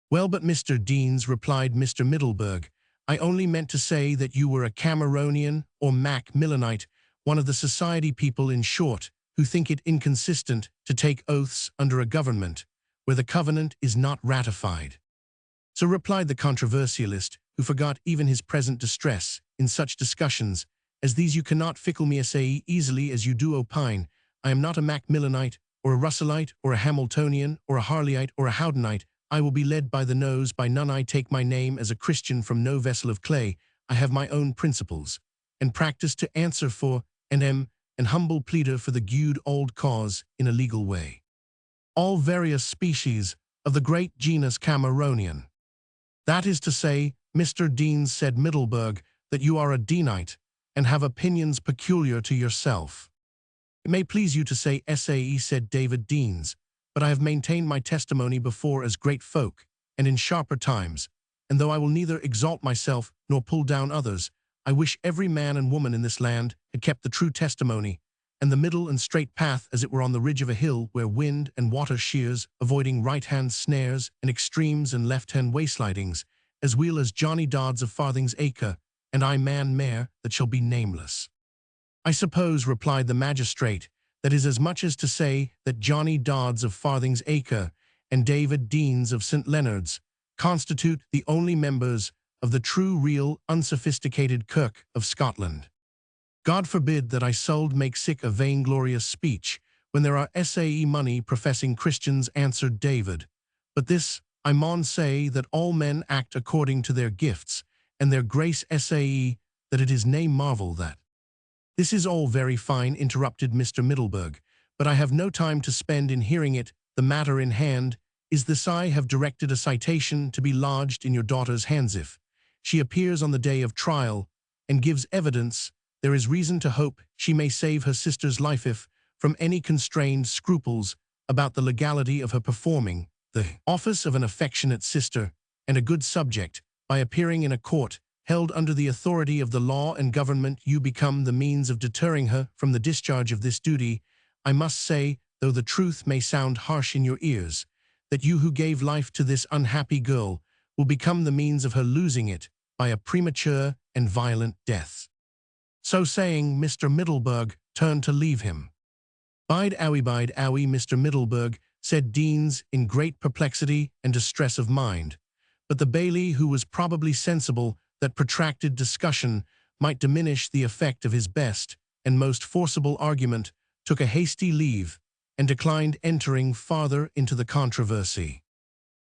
Well, but Mr. Deans, replied Mr. Middelburg, I only meant to say that you were a Cameronian or Macmillanite, one of the society people, in short, who think it inconsistent to take oaths under a government where the covenant is not ratified. So replied the controversialist, who forgot even his present distress in such discussions as these. You cannot fickle me say easily as you do opine. I am not a Macmillanite or a Russellite or a Hamiltonian or a Harleyite or a Howdenite. I will be led by the nose by none. I take my name as a Christian from no vessel of clay. I have my own principles, and practice to answer for, and am an humble pleader for the good old cause in a legal way. All various species of the great genus Cameronian. That is to say, Mr. Deans, said Middelburg, that you are a Deanite, and have opinions peculiar to yourself. It may please you to say SAE, said David Deans, but I have maintained my testimony before as great folk, and in sharper times, and though I will neither exalt myself nor pull down others, I wish every man and woman in this land had kept the true testimony, and the middle and straight path as it were on the ridge of a hill where wind and water shears, avoiding right-hand snares and extremes and left-hand wayslidings, as weel as Johnny Dodds of Farthing's Acre, and I man mare that shall be nameless. I suppose, replied the magistrate, that is as much as to say that Johnny Dodds of Farthing's Acre and David Deans of St. Leonard's constitute the only members of the true, real, unsophisticated Kirk of Scotland. God forbid that I sould make sick a vainglorious speech when there are SAE money professing Christians, answered David. But this I maun say, that all men act according to their gifts, and their grace SAE, that it is nae marvel that. This is all very fine, interrupted Mr. Middelburg, but I have no time to spend in hearing it. The matter in hand is this: I have directed a citation to be lodged in your daughter's hands. If she appears on the day of trial and gives evidence, there is reason to hope she may save her sister's life if, from any constrained scruples about the legality of her performing the office of an affectionate sister and a good subject, by appearing in a court held under the authority of the law and government, you become the means of deterring her from the discharge of this duty. I must say, though the truth may sound harsh in your ears, that you who gave life to this unhappy girl will become the means of her losing it by a premature and violent death. So saying, Mr. Middelburg turned to leave him. Bide owie, Mr. Middelburg, said Deans in great perplexity and distress of mind. But the baillie, who was probably sensible that protracted discussion might diminish the effect of his best and most forcible argument, took a hasty leave and declined entering farther into the controversy.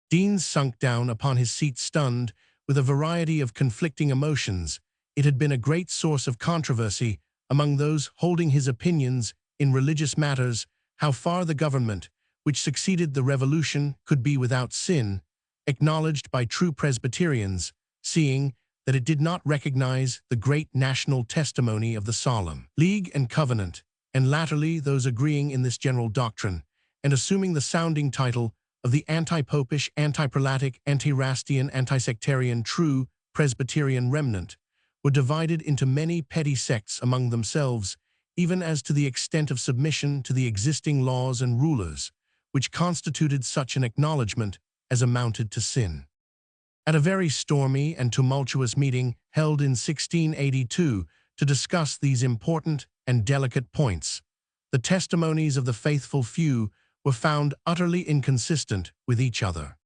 Deans sunk down upon his seat stunned with a variety of conflicting emotions. It had been a great source of controversy among those holding his opinions in religious matters how far the government, which succeeded the Revolution, could be without sin, acknowledged by true Presbyterians, seeing that it did not recognize the great national testimony of the Solemn League and Covenant, and latterly those agreeing in this general doctrine, and assuming the sounding title of the anti-popish, anti-prelatic, anti-Erastian, anti-sectarian, true Presbyterian remnant, were divided into many petty sects among themselves, even as to the extent of submission to the existing laws and rulers, which constituted such an acknowledgment as amounted to sin. At a very stormy and tumultuous meeting held in 1682 to discuss these important and delicate points, the testimonies of the faithful few were found utterly inconsistent with each other.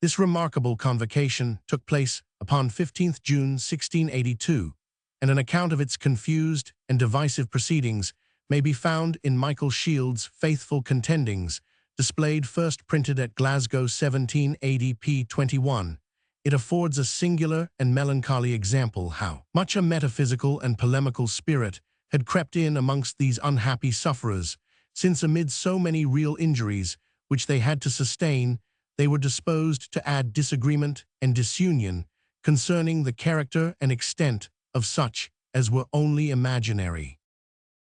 This remarkable convocation took place upon 15th June 1682, and an account of its confused and divisive proceedings may be found in Michael Shield's Faithful Contendings, displayed first printed at Glasgow 1780 p. 21. It affords a singular and melancholy example how much a metaphysical and polemical spirit had crept in amongst these unhappy sufferers, since amid so many real injuries which they had to sustain, they were disposed to add disagreement and disunion concerning the character and extent of such as were only imaginary.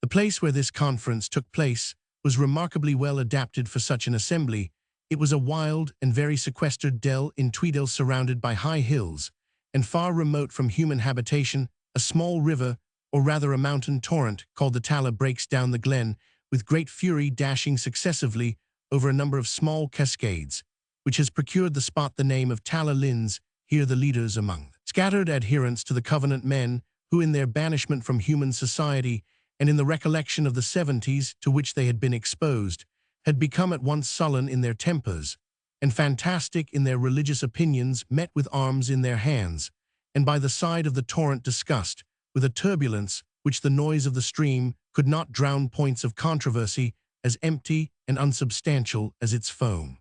The place where this conference took place was remarkably well adapted for such an assembly. It was a wild and very sequestered dell in Tweedale, surrounded by high hills, and far remote from human habitation. A small river, or rather a mountain torrent, called the Tala, breaks down the glen with great fury, dashing successively over a number of small cascades, which has procured the spot the name of Tala Lins. Here the leaders among scattered adherents to the Covenant men, who in their banishment from human society and in the recollection of the 70s to which they had been exposed, had become at once sullen in their tempers and fantastic in their religious opinions, met with arms in their hands, and by the side of the torrent discussed, with a turbulence which the noise of the stream could not drown, points of controversy as empty and unsubstantial as its foam.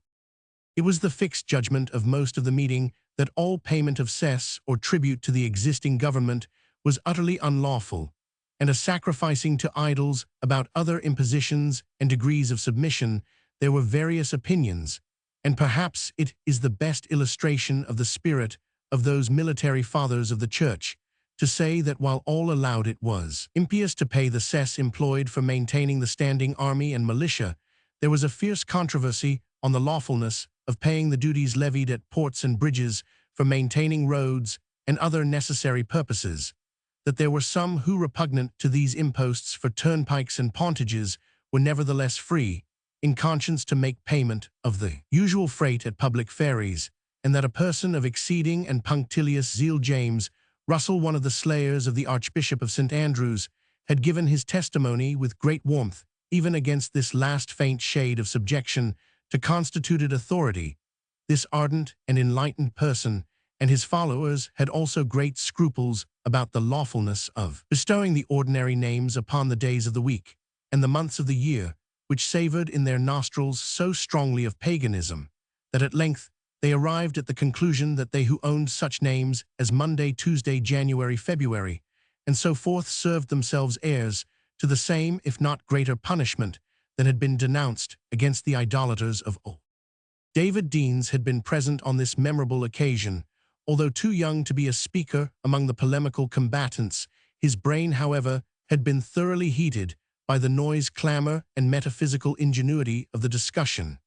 It was the fixed judgment of most of the meeting that all payment of cess or tribute to the existing government was utterly unlawful, and a sacrificing to idols about other impositions and degrees of submission. There were various opinions, and perhaps it is the best illustration of the spirit of those military fathers of the Church to say that while all allowed it was impious to pay the cess employed for maintaining the standing army and militia, there was a fierce controversy on the lawfulness of paying the duties levied at ports and bridges for maintaining roads and other necessary purposes, that there were some who, repugnant to these imposts for turnpikes and pontages, were nevertheless free, in conscience, to make payment of the usual freight at public ferries, and that a person of exceeding and punctilious zeal, James Russell, one of the slayers of the Archbishop of St. Andrews, had given his testimony with great warmth, even against this last faint shade of subjection to constituted authority. This ardent and enlightened person and his followers had also great scruples about the lawfulness of bestowing the ordinary names upon the days of the week and the months of the year, which savored in their nostrils so strongly of paganism, that at length they arrived at the conclusion that they who owned such names as Monday, Tuesday, January, February, and so forth, served themselves heirs to the same, if not greater, punishment than had been denounced against the idolaters of old. David Deans had been present on this memorable occasion. Although too young to be a speaker among the polemical combatants, his brain, however, had been thoroughly heated by the noise, clamor, and metaphysical ingenuity of the discussion,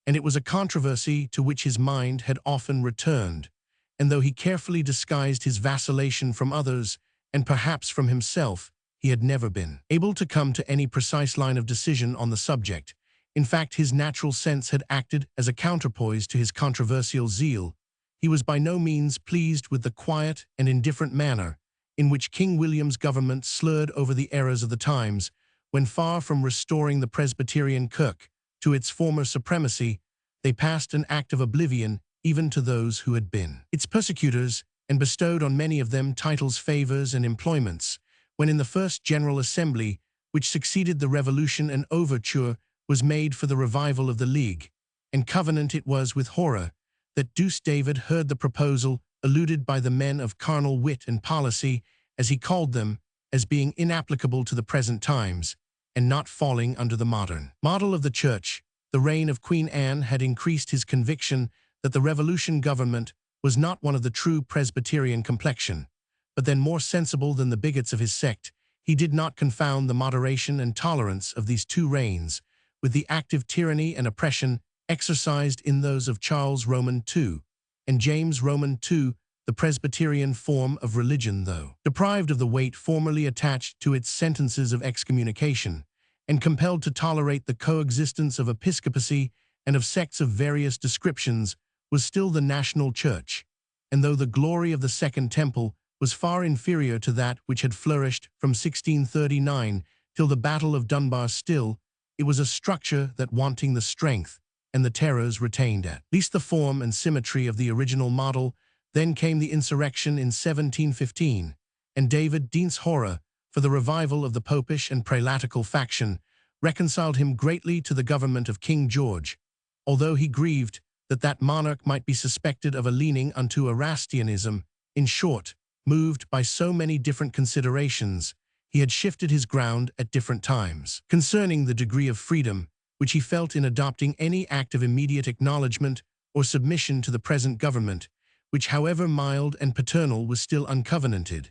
and it was a controversy to which his mind had often returned, and though he carefully disguised his vacillation from others, and perhaps from himself, he had never been able to come to any precise line of decision on the subject. In fact, his natural sense had acted as a counterpoise to his controversial zeal. He was by no means pleased with the quiet and indifferent manner in which King William's government slurred over the errors of the times, when far from restoring the Presbyterian Kirk to its former supremacy, they passed an act of oblivion even to those who had been its persecutors, and bestowed on many of them titles, favors, and employments, when in the first General Assembly, which succeeded the Revolution, an overture was made for the revival of the League and Covenant. It was with horror that Douce David heard the proposal alluded by the men of carnal wit and policy, as he called them, as being inapplicable to the present times, and not falling under the modern model of the Church. The reign of Queen Anne had increased his conviction that the Revolution government was not one of the true Presbyterian complexion, but then more sensible than the bigots of his sect, he did not confound the moderation and tolerance of these two reigns with the active tyranny and oppression exercised in those of Charles Roman II and James Roman II, the Presbyterian form of religion, though deprived of the weight formerly attached to its sentences of excommunication, and compelled to tolerate the coexistence of episcopacy and of sects of various descriptions, was still the national church, and though the glory of the Second Temple was far inferior to that which had flourished from 1639 till the Battle of Dunbar, still, it was a structure that, wanting the strength and the terrors, retained at least the form and symmetry of the original model. Then came the insurrection in 1715, and David Dean's horror for the revival of the popish and prelatical faction reconciled him greatly to the government of King George, although he grieved that that monarch might be suspected of a leaning unto Erastianism. In short, moved by so many different considerations, he had shifted his ground at different times concerning the degree of freedom which he felt in adopting any act of immediate acknowledgement or submission to the present government, which, however mild and paternal, was still uncovenanted.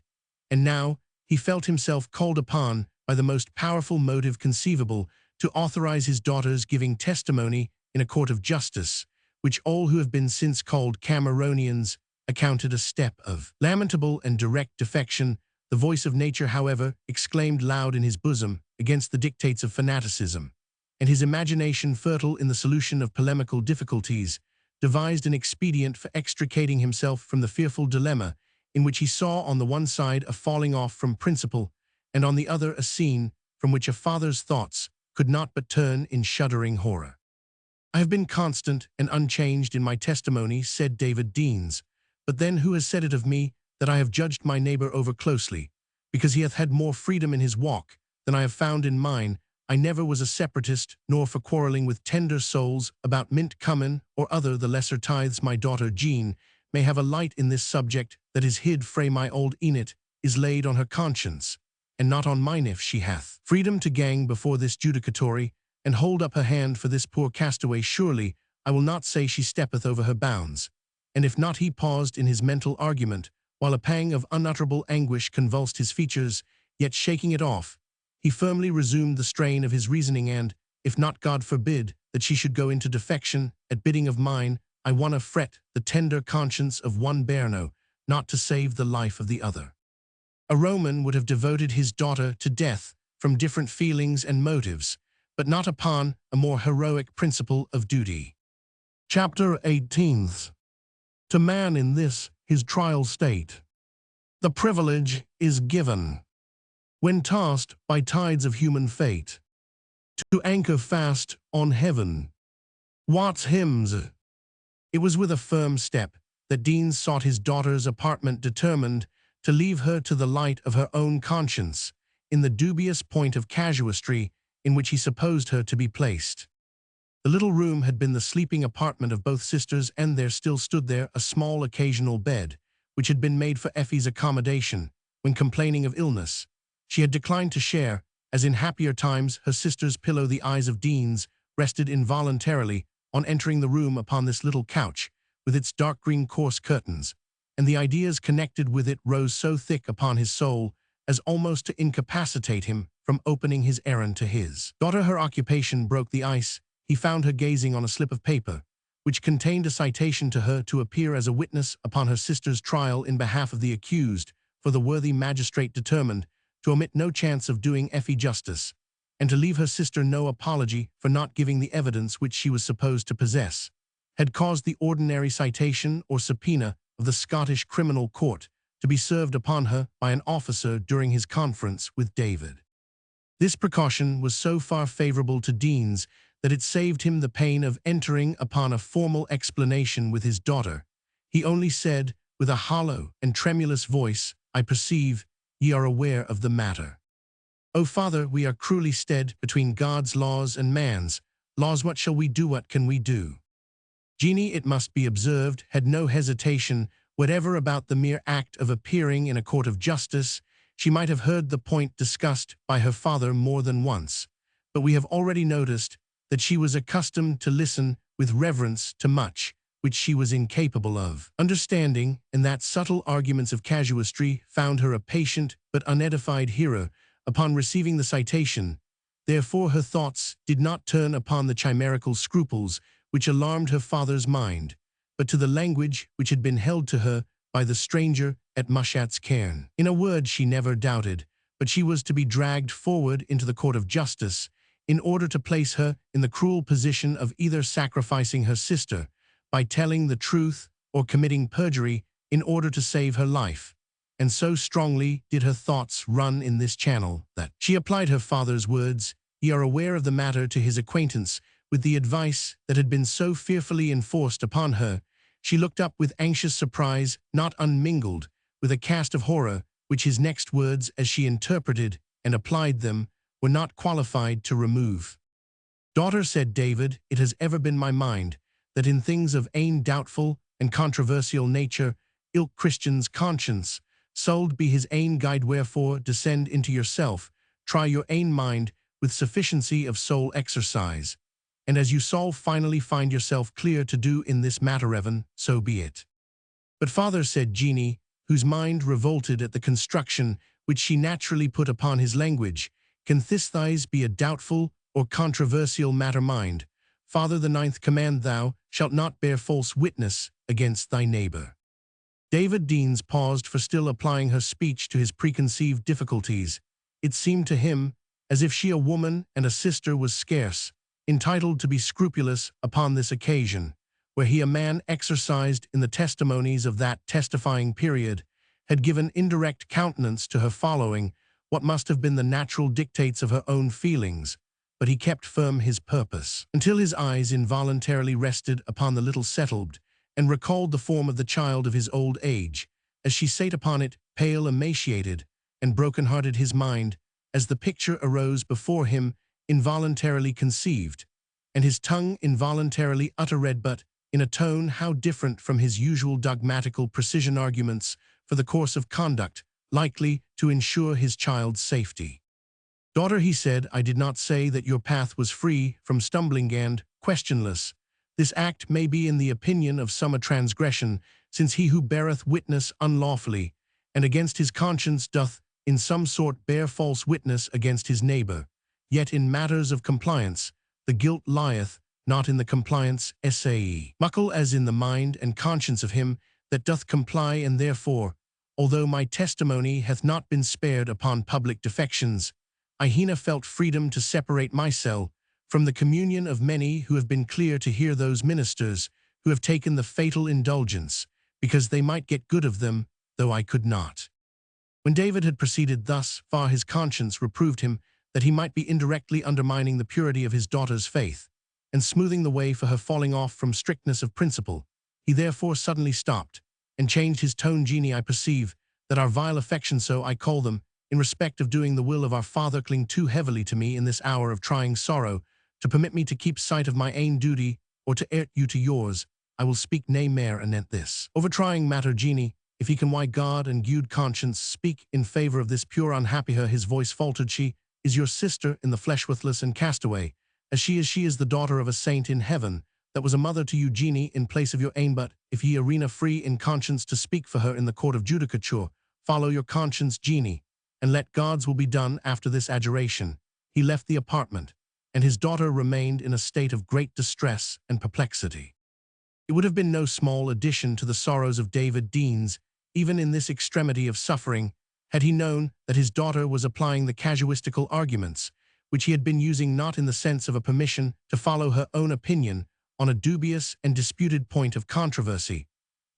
And now he felt himself called upon by the most powerful motive conceivable to authorize his daughter's giving testimony in a court of justice, which all who have been since called Cameronians accounted a step of lamentable and direct defection. The voice of nature, however, exclaimed loud in his bosom against the dictates of fanaticism, and his imagination, fertile in the solution of polemical difficulties, devised an expedient for extricating himself from the fearful dilemma in which he saw on the one side a falling off from principle, and on the other a scene from which a father's thoughts could not but turn in shuddering horror. "I have been constant and unchanged in my testimony," said David Deans, "but then who has said it of me that I have judged my neighbor over closely, because he hath had more freedom in his walk than I have found in mine? I never was a separatist, nor for quarreling with tender souls about mint cummin or other the lesser tithes. My daughter Jean may have a light in this subject that is hid frae my old Enit is laid on her conscience, and not on mine. If she hath freedom to gang before this judicatory, and hold up her hand for this poor castaway, surely I will not say she steppeth over her bounds." And if not, he paused in his mental argument, while a pang of unutterable anguish convulsed his features, yet shaking it off, he firmly resumed the strain of his reasoning, and, if not, God forbid, that she should go into defection at bidding of mine, I wanna fret the tender conscience of one bairno, not to save the life of the other. A Roman would have devoted his daughter to death from different feelings and motives, but not upon a more heroic principle of duty. Chapter 18. To man in this, his trial state, the privilege is given, when tossed by tides of human fate, to anchor fast on heaven. Watts hymns. It was with a firm step that Deans sought his daughter's apartment, determined to leave her to the light of her own conscience in the dubious point of casuistry in which he supposed her to be placed. The little room had been the sleeping apartment of both sisters, and there still stood there a small occasional bed, which had been made for Effie's accommodation when complaining of illness. She had declined to share, as in happier times her sister's pillow. The eyes of Deans rested involuntarily on entering the room upon this little couch, with its dark green coarse curtains, and the ideas connected with it rose so thick upon his soul as almost to incapacitate him from opening his errand to his daughter. Her occupation broke the ice. He found her gazing on a slip of paper, which contained a citation to her to appear as a witness upon her sister's trial in behalf of the accused, for the worthy magistrate, determined to omit no chance of doing Effie justice, and to leave her sister no apology for not giving the evidence which she was supposed to possess, had caused the ordinary citation or subpoena of the Scottish criminal court to be served upon her by an officer during his conference with David. This precaution was so far favorable to Deans that it saved him the pain of entering upon a formal explanation with his daughter. He only said, with a hollow and tremulous voice, "I perceive ye are aware of the matter. O father, we are cruelly stead between God's laws and man's laws. What shall we do? What can we do?" Jeanie, it must be observed, had no hesitation whatever about the mere act of appearing in a court of justice. She might have heard the point discussed by her father more than once, but we have already noticed that she was accustomed to listen with reverence to much which she was incapable of understanding, and that subtle arguments of casuistry found her a patient but unedified hearer. Upon receiving the citation, Therefore her thoughts did not turn upon the chimerical scruples which alarmed her father's mind, but to the language which had been held to her by the stranger at Mushat's cairn. In a word, she never doubted, but she was to be dragged forward into the court of justice in order to place her in the cruel position of either sacrificing her sister by telling the truth or committing perjury in order to save her life. And so strongly did her thoughts run in this channel that she applied her father's words, "Ye are aware of the matter," to his acquaintance with the advice that had been so fearfully enforced upon her. She looked up with anxious surprise, not unmingled with a cast of horror, which his next words, as she interpreted and applied them, were not qualified to remove. "Daughter," said David, "it has ever been my mind that in things of ane doubtful and controversial nature, ilk Christian's conscience sould be his ain guide. Wherefore descend into yourself, try your ain mind with sufficiency of soul exercise, and as you shall finally find yourself clear to do in this matter, Evan, so be it." "But father," said Jeanie, whose mind revolted at the construction which she naturally put upon his language, "can this thys be a doubtful or controversial matter? Mind, father, the 9th command, thou shalt not bear false witness against thy neighbor." David Deans paused for still applying her speech to his preconceived difficulties. It seemed to him as if she, a woman and a sister, was scarce entitled to be scrupulous upon this occasion, where he, a man exercised in the testimonies of that testifying period, had given indirect countenance to her following what must have been the natural dictates of her own feelings. But he kept firm his purpose, until his eyes involuntarily rested upon the little settled, and recalled the form of the child of his old age, as she sate upon it, pale, emaciated, and broken-hearted. His mind, as the picture arose before him, involuntarily conceived, and his tongue involuntarily uttered, but in a tone how different from his usual dogmatical precision, arguments for the course of conduct likely to ensure his child's safety. "Daughter," he said, "I did not say that your path was free from stumbling and questionless. This act may be in the opinion of some a transgression, since he who beareth witness unlawfully, and against his conscience doth in some sort bear false witness against his neighbor. Yet in matters of compliance, the guilt lieth not in the compliance sae muckle as in the mind and conscience of him that doth comply, and therefore, although my testimony hath not been spared upon public defections, I hena felt freedom to separate myself from the communion of many who have been clear to hear those ministers who have taken the fatal indulgence, because they might get good of them, though I could not." When David had proceeded thus far, his conscience reproved him that he might be indirectly undermining the purity of his daughter's faith, and smoothing the way for her falling off from strictness of principle. He therefore suddenly stopped, and changed his tone. "Jeanie, I perceive that our vile affections, so I call them, in respect of doing the will of our Father, cling too heavily to me in this hour of trying sorrow, to permit me to keep sight of my ain duty, or to ert you to yours. I will speak nae mair anent this over-trying matter. Jeanie, if he can, why God and gude conscience speak in favor of this pure unhappy her." His voice faltered. "She is your sister in the flesh, worthless and castaway, as she is the daughter of a saint in heaven, that was a mother to you, Jeanie, in place of your ain. But if ye arena free in conscience to speak for her in the court of judicature, follow your conscience, Jeanie, and let God's will be done." After this adjuration, he left the apartment, and his daughter remained in a state of great distress and perplexity. It would have been no small addition to the sorrows of David Deans, even in this extremity of suffering, had he known that his daughter was applying the casuistical arguments, which he had been using, not in the sense of a permission to follow her own opinion on a dubious and disputed point of controversy,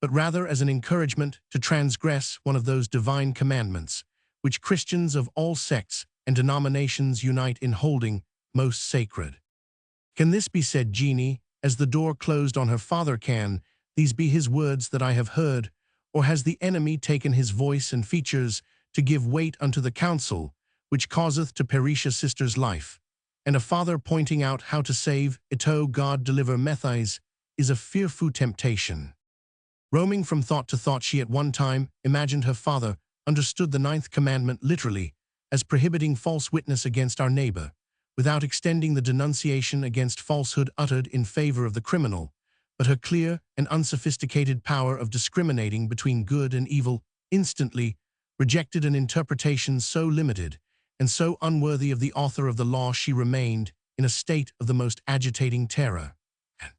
but rather as an encouragement to transgress one of those divine commandments which Christians of all sects and denominations unite in holding most sacred. "Can this be," said Jeanie, as the door closed on her father, "can these be his words that I have heard, or has the enemy taken his voice and features to give weight unto the counsel, which causeth to perish a sister's life, and a father pointing out how to save ito God deliver methies, is a fearful temptation." Roaming from thought to thought, she at one time imagined her father understood the 9th commandment literally as prohibiting false witness against our neighbor, without extending the denunciation against falsehood uttered in favor of the criminal. But her clear and unsophisticated power of discriminating between good and evil instantly rejected an interpretation so limited and so unworthy of the author of the law she remained in a state of the most agitating terror.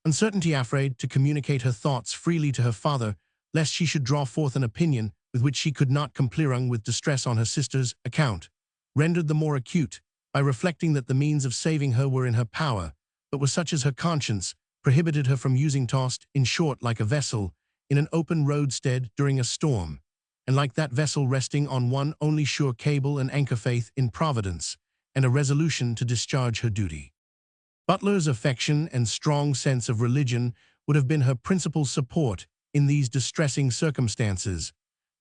Uncertainty, afraid to communicate her thoughts freely to her father, lest she should draw forth an opinion with which she could not complearung with distress on her sister's account, rendered the more acute by reflecting that the means of saving her were in her power, but were such as her conscience prohibited her from using, tossed, in short, like a vessel in an open roadstead during a storm, and like that vessel resting on one only sure cable and anchor, faith in Providence, and a resolution to discharge her duty. Butler's affection and strong sense of religion would have been her principal support in these distressing circumstances,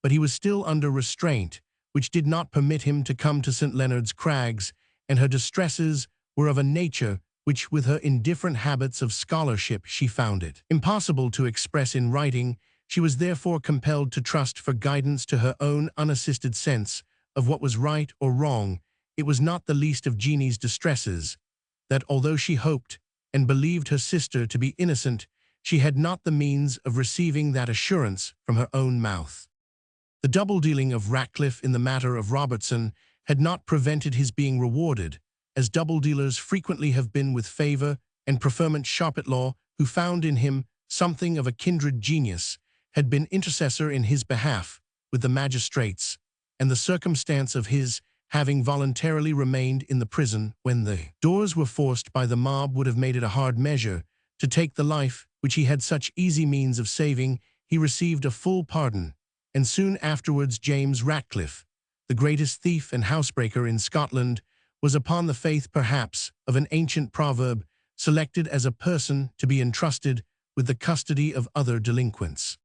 but he was still under restraint, which did not permit him to come to St. Leonard's Crags, and her distresses were of a nature which, with her indifferent habits of scholarship, she found it impossible to express in writing. She was therefore compelled to trust for guidance to her own unassisted sense of what was right or wrong. It was not the least of Jeanie's distresses that, although she hoped and believed her sister to be innocent, she had not the means of receiving that assurance from her own mouth. The double-dealing of Ratcliffe in the matter of Robertson had not prevented his being rewarded, as double-dealers frequently have been with favour and preferment. Sharpitlaw, who found in him something of a kindred genius, had been intercessor in his behalf with the magistrates, and the circumstance of his having voluntarily remained in the prison when the doors were forced by the mob would have made it a hard measure to take the life which he had such easy means of saving. He received a full pardon, and soon afterwards James Ratcliffe, the greatest thief and housebreaker in Scotland, was, upon the faith perhaps of an ancient proverb, selected as a person to be entrusted with the custody of other delinquents.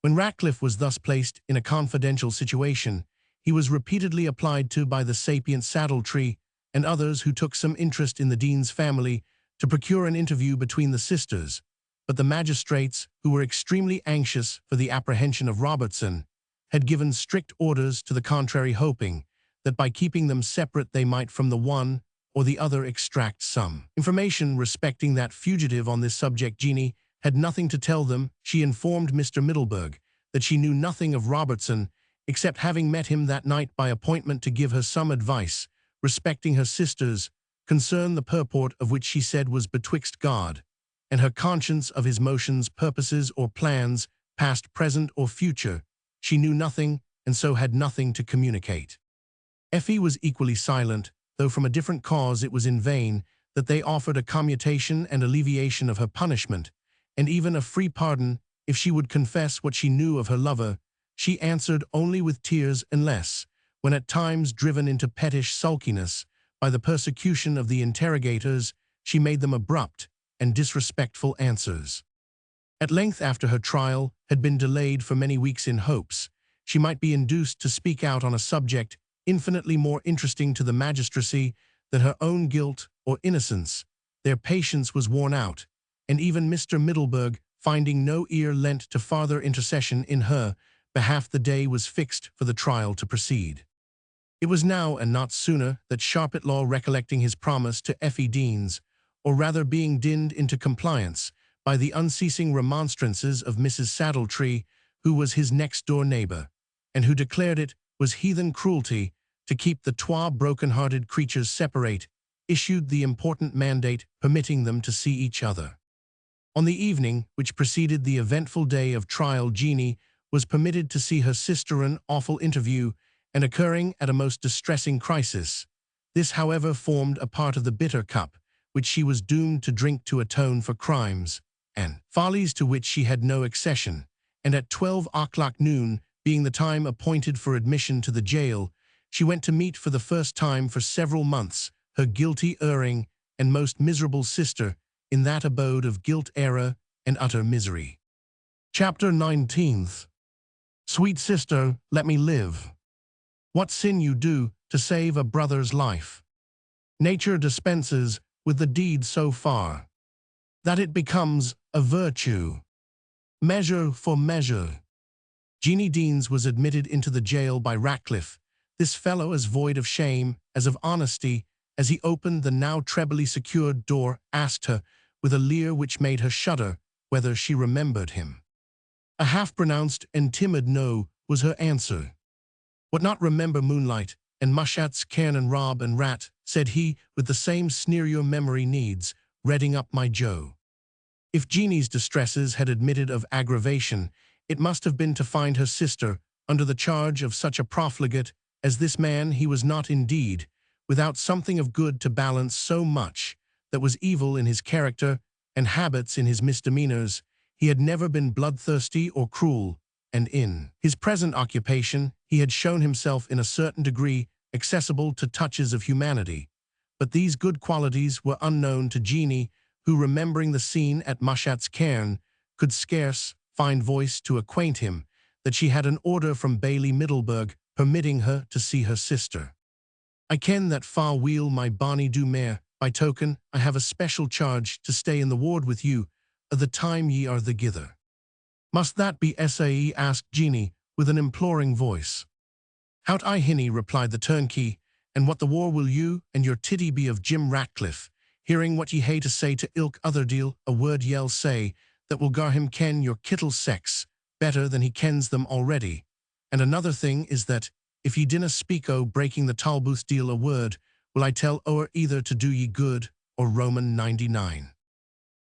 When Ratcliffe was thus placed in a confidential situation, he was repeatedly applied to by the sapient Saddletree and others who took some interest in the Dean's family to procure an interview between the sisters, but the magistrates, who were extremely anxious for the apprehension of Robertson, had given strict orders to the contrary, hoping that by keeping them separate they might from the one or the other extract some information respecting that fugitive. On this subject Jeanie had nothing to tell them. She informed Mr. Middleburg that she knew nothing of Robertson, except having met him that night by appointment to give her some advice respecting her sister's concern, the purport of which she said was betwixt God and her conscience of his motions, purposes, or plans, past, present, or future. She knew nothing, and so had nothing to communicate. Effie was equally silent, though from a different cause. It was in vain that they offered a commutation and alleviation of her punishment, and even a free pardon if she would confess what she knew of her lover. She answered only with tears, unless, when at times driven into pettish sulkiness by the persecution of the interrogators, she made them abrupt and disrespectful answers. At length, after her trial had been delayed for many weeks in hopes she might be induced to speak out on a subject infinitely more interesting to the magistracy than her own guilt or innocence, their patience was worn out, and even Mr. Middleburg, finding no ear lent to farther intercession in her behalf, the day was fixed for the trial to proceed. It was now, and not sooner, that Sharpitlaw, recollecting his promise to Effie Deans, or rather being dinned into compliance by the unceasing remonstrances of Mrs. Saddletree, who was his next-door neighbour, and who declared it was heathen cruelty to keep the twa broken-hearted creatures separate, issued the important mandate permitting them to see each other. On the evening which preceded the eventful day of trial, Jeanie was permitted to see her sister. An awful interview, and occurring at a most distressing crisis. This, however, formed a part of the bitter cup which she was doomed to drink to atone for crimes and follies to which she had no accession, and at 12 o'clock noon, being the time appointed for admission to the jail, she went to meet for the first time for several months her guilty, erring, and most miserable sister in that abode of guilt, error, and utter misery. Chapter 19th. Sweet sister, let me live. What sin you do to save a brother's life? Nature dispenses with the deed so far that it becomes a virtue. Measure for measure. Jeanie Deans was admitted into the jail by Ratcliffe, this fellow as void of shame as of honesty. As he opened the now trebly secured door, asked her, with a leer which made her shudder, whether she remembered him. A half-pronounced and timid no was her answer. What, not remember moonlight, and mushats cairn and rob and rat, said he, with the same sneer your memory needs, reading up my Joe. If Jeanie's distresses had admitted of aggravation, it must have been to find her sister under the charge of such a profligate as this man he was not indeed, without something of good to balance so much that was evil in his character and habits in his misdemeanors. He had never been bloodthirsty or cruel, and in his present occupation he had shown himself in a certain degree accessible to touches of humanity. But these good qualities were unknown to Jeanie, who, remembering the scene at Mushat's cairn, could scarce find voice to acquaint him that she had an order from Bailie Middleburg permitting her to see her sister. I ken that far weel my bonny do mare, by token I have a special charge to stay in the ward with you, the time ye are thegither. Must that be sae? Asked Jeanie, with an imploring voice. Hout I hinny, replied the turnkey, and what the war will you and your tiddy be of Jim Ratcliffe, hearing what ye hae to say to ilk other deal, a word yell say, that will gar him ken your kittle sex better than he kens them already. And another thing is that, if ye dinna speak o' breaking the Tolbooth deal a word, will I tell o'er either to do ye good, or Roman 99.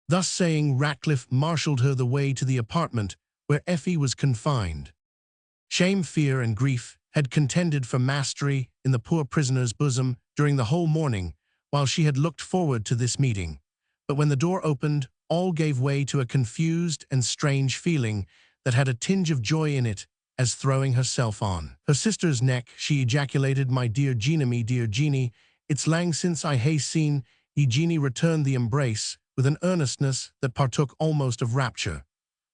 Thus saying, Ratcliffe marshalled her the way to the apartment where Effie was confined. Shame, fear, and grief had contended for mastery in the poor prisoner's bosom during the whole morning, while she had looked forward to this meeting. But when the door opened, all gave way to a confused and strange feeling that had a tinge of joy in it, as throwing herself on her sister's neck, she ejaculated, "My dear Jeanie, me dear Jeanie, it's lang since I hae seen ye." Jeanie returned the embrace with an earnestness that partook almost of rapture.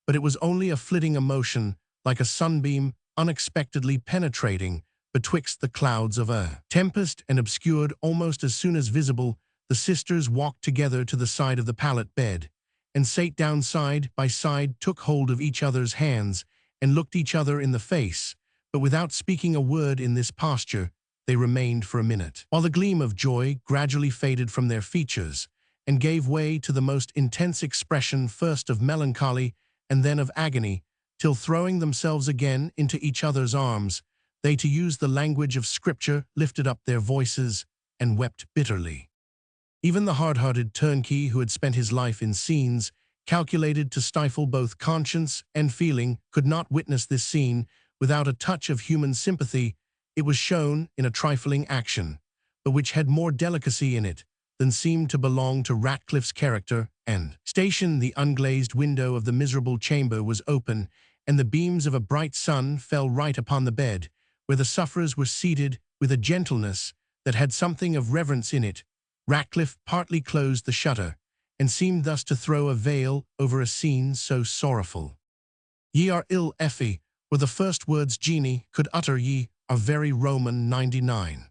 But it was only a flitting emotion, like a sunbeam unexpectedly penetrating betwixt the clouds of a tempest, and obscured almost as soon as visible. The sisters walked together to the side of the pallet bed, and sate down side by side, took hold of each other's hands, and looked each other in the face, but without speaking a word. In this posture they remained for a minute, while the gleam of joy gradually faded from their features, and gave way to the most intense expression, first of melancholy and then of agony, till, throwing themselves again into each other's arms, they, to use the language of Scripture, lifted up their voices and wept bitterly. Even the hard-hearted turnkey, who had spent his life in scenes calculated to stifle both conscience and feeling, could not witness this scene without a touch of human sympathy. It was shown in a trifling action, but which had more delicacy in it than seemed to belong to Ratcliffe's character and station. The unglazed window of the miserable chamber was open, and the beams of a bright sun fell right upon the bed, where the sufferers were seated, with a gentleness that had something of reverence in it. Ratcliffe partly closed the shutter, and seemed thus to throw a veil over a scene so sorrowful. "Ye are ill, Effie," were the first words Jeanie could utter. "Ye are very Roman 99.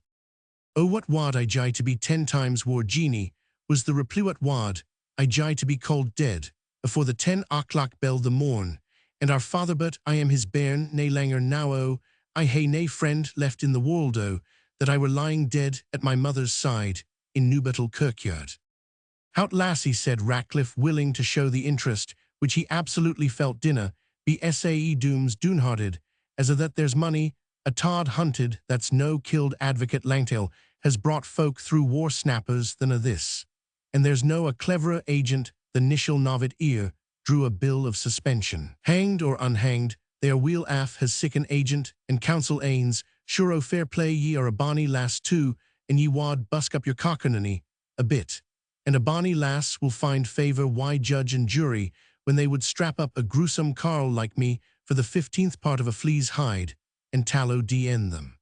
Oh, what wad I jye to be 10 times war." Jeanie was the reply. "What wad I jye to be called dead afore the 10 o'clock bell the morn, and our father, but I am his bairn nae langer now. Oh, I hae nae friend left in the world. Oh, that I were lying dead at my mother's side in Newbattle kirkyard." "Hout, lassie," said Ratcliffe, willing to show the interest which he absolutely felt, "dinna be sae dooms doonhearted as a that there's money a tod hunted that's no killed. Advocate Langtail has brought folk through war snappers than a this, and there's no a cleverer agent than Nishal Novet ear drew a bill of suspension. Hanged or unhanged, they are weel af has sic an agent, and counsel ains, sure o' fair play. Ye are a bonny lass too, and ye wad busk up your cockanony a bit, and a bonny lass will find favour wi' judge and jury when they would strap up a gruesome carle like me for the 15th part of a flea's hide, and tallow DN them."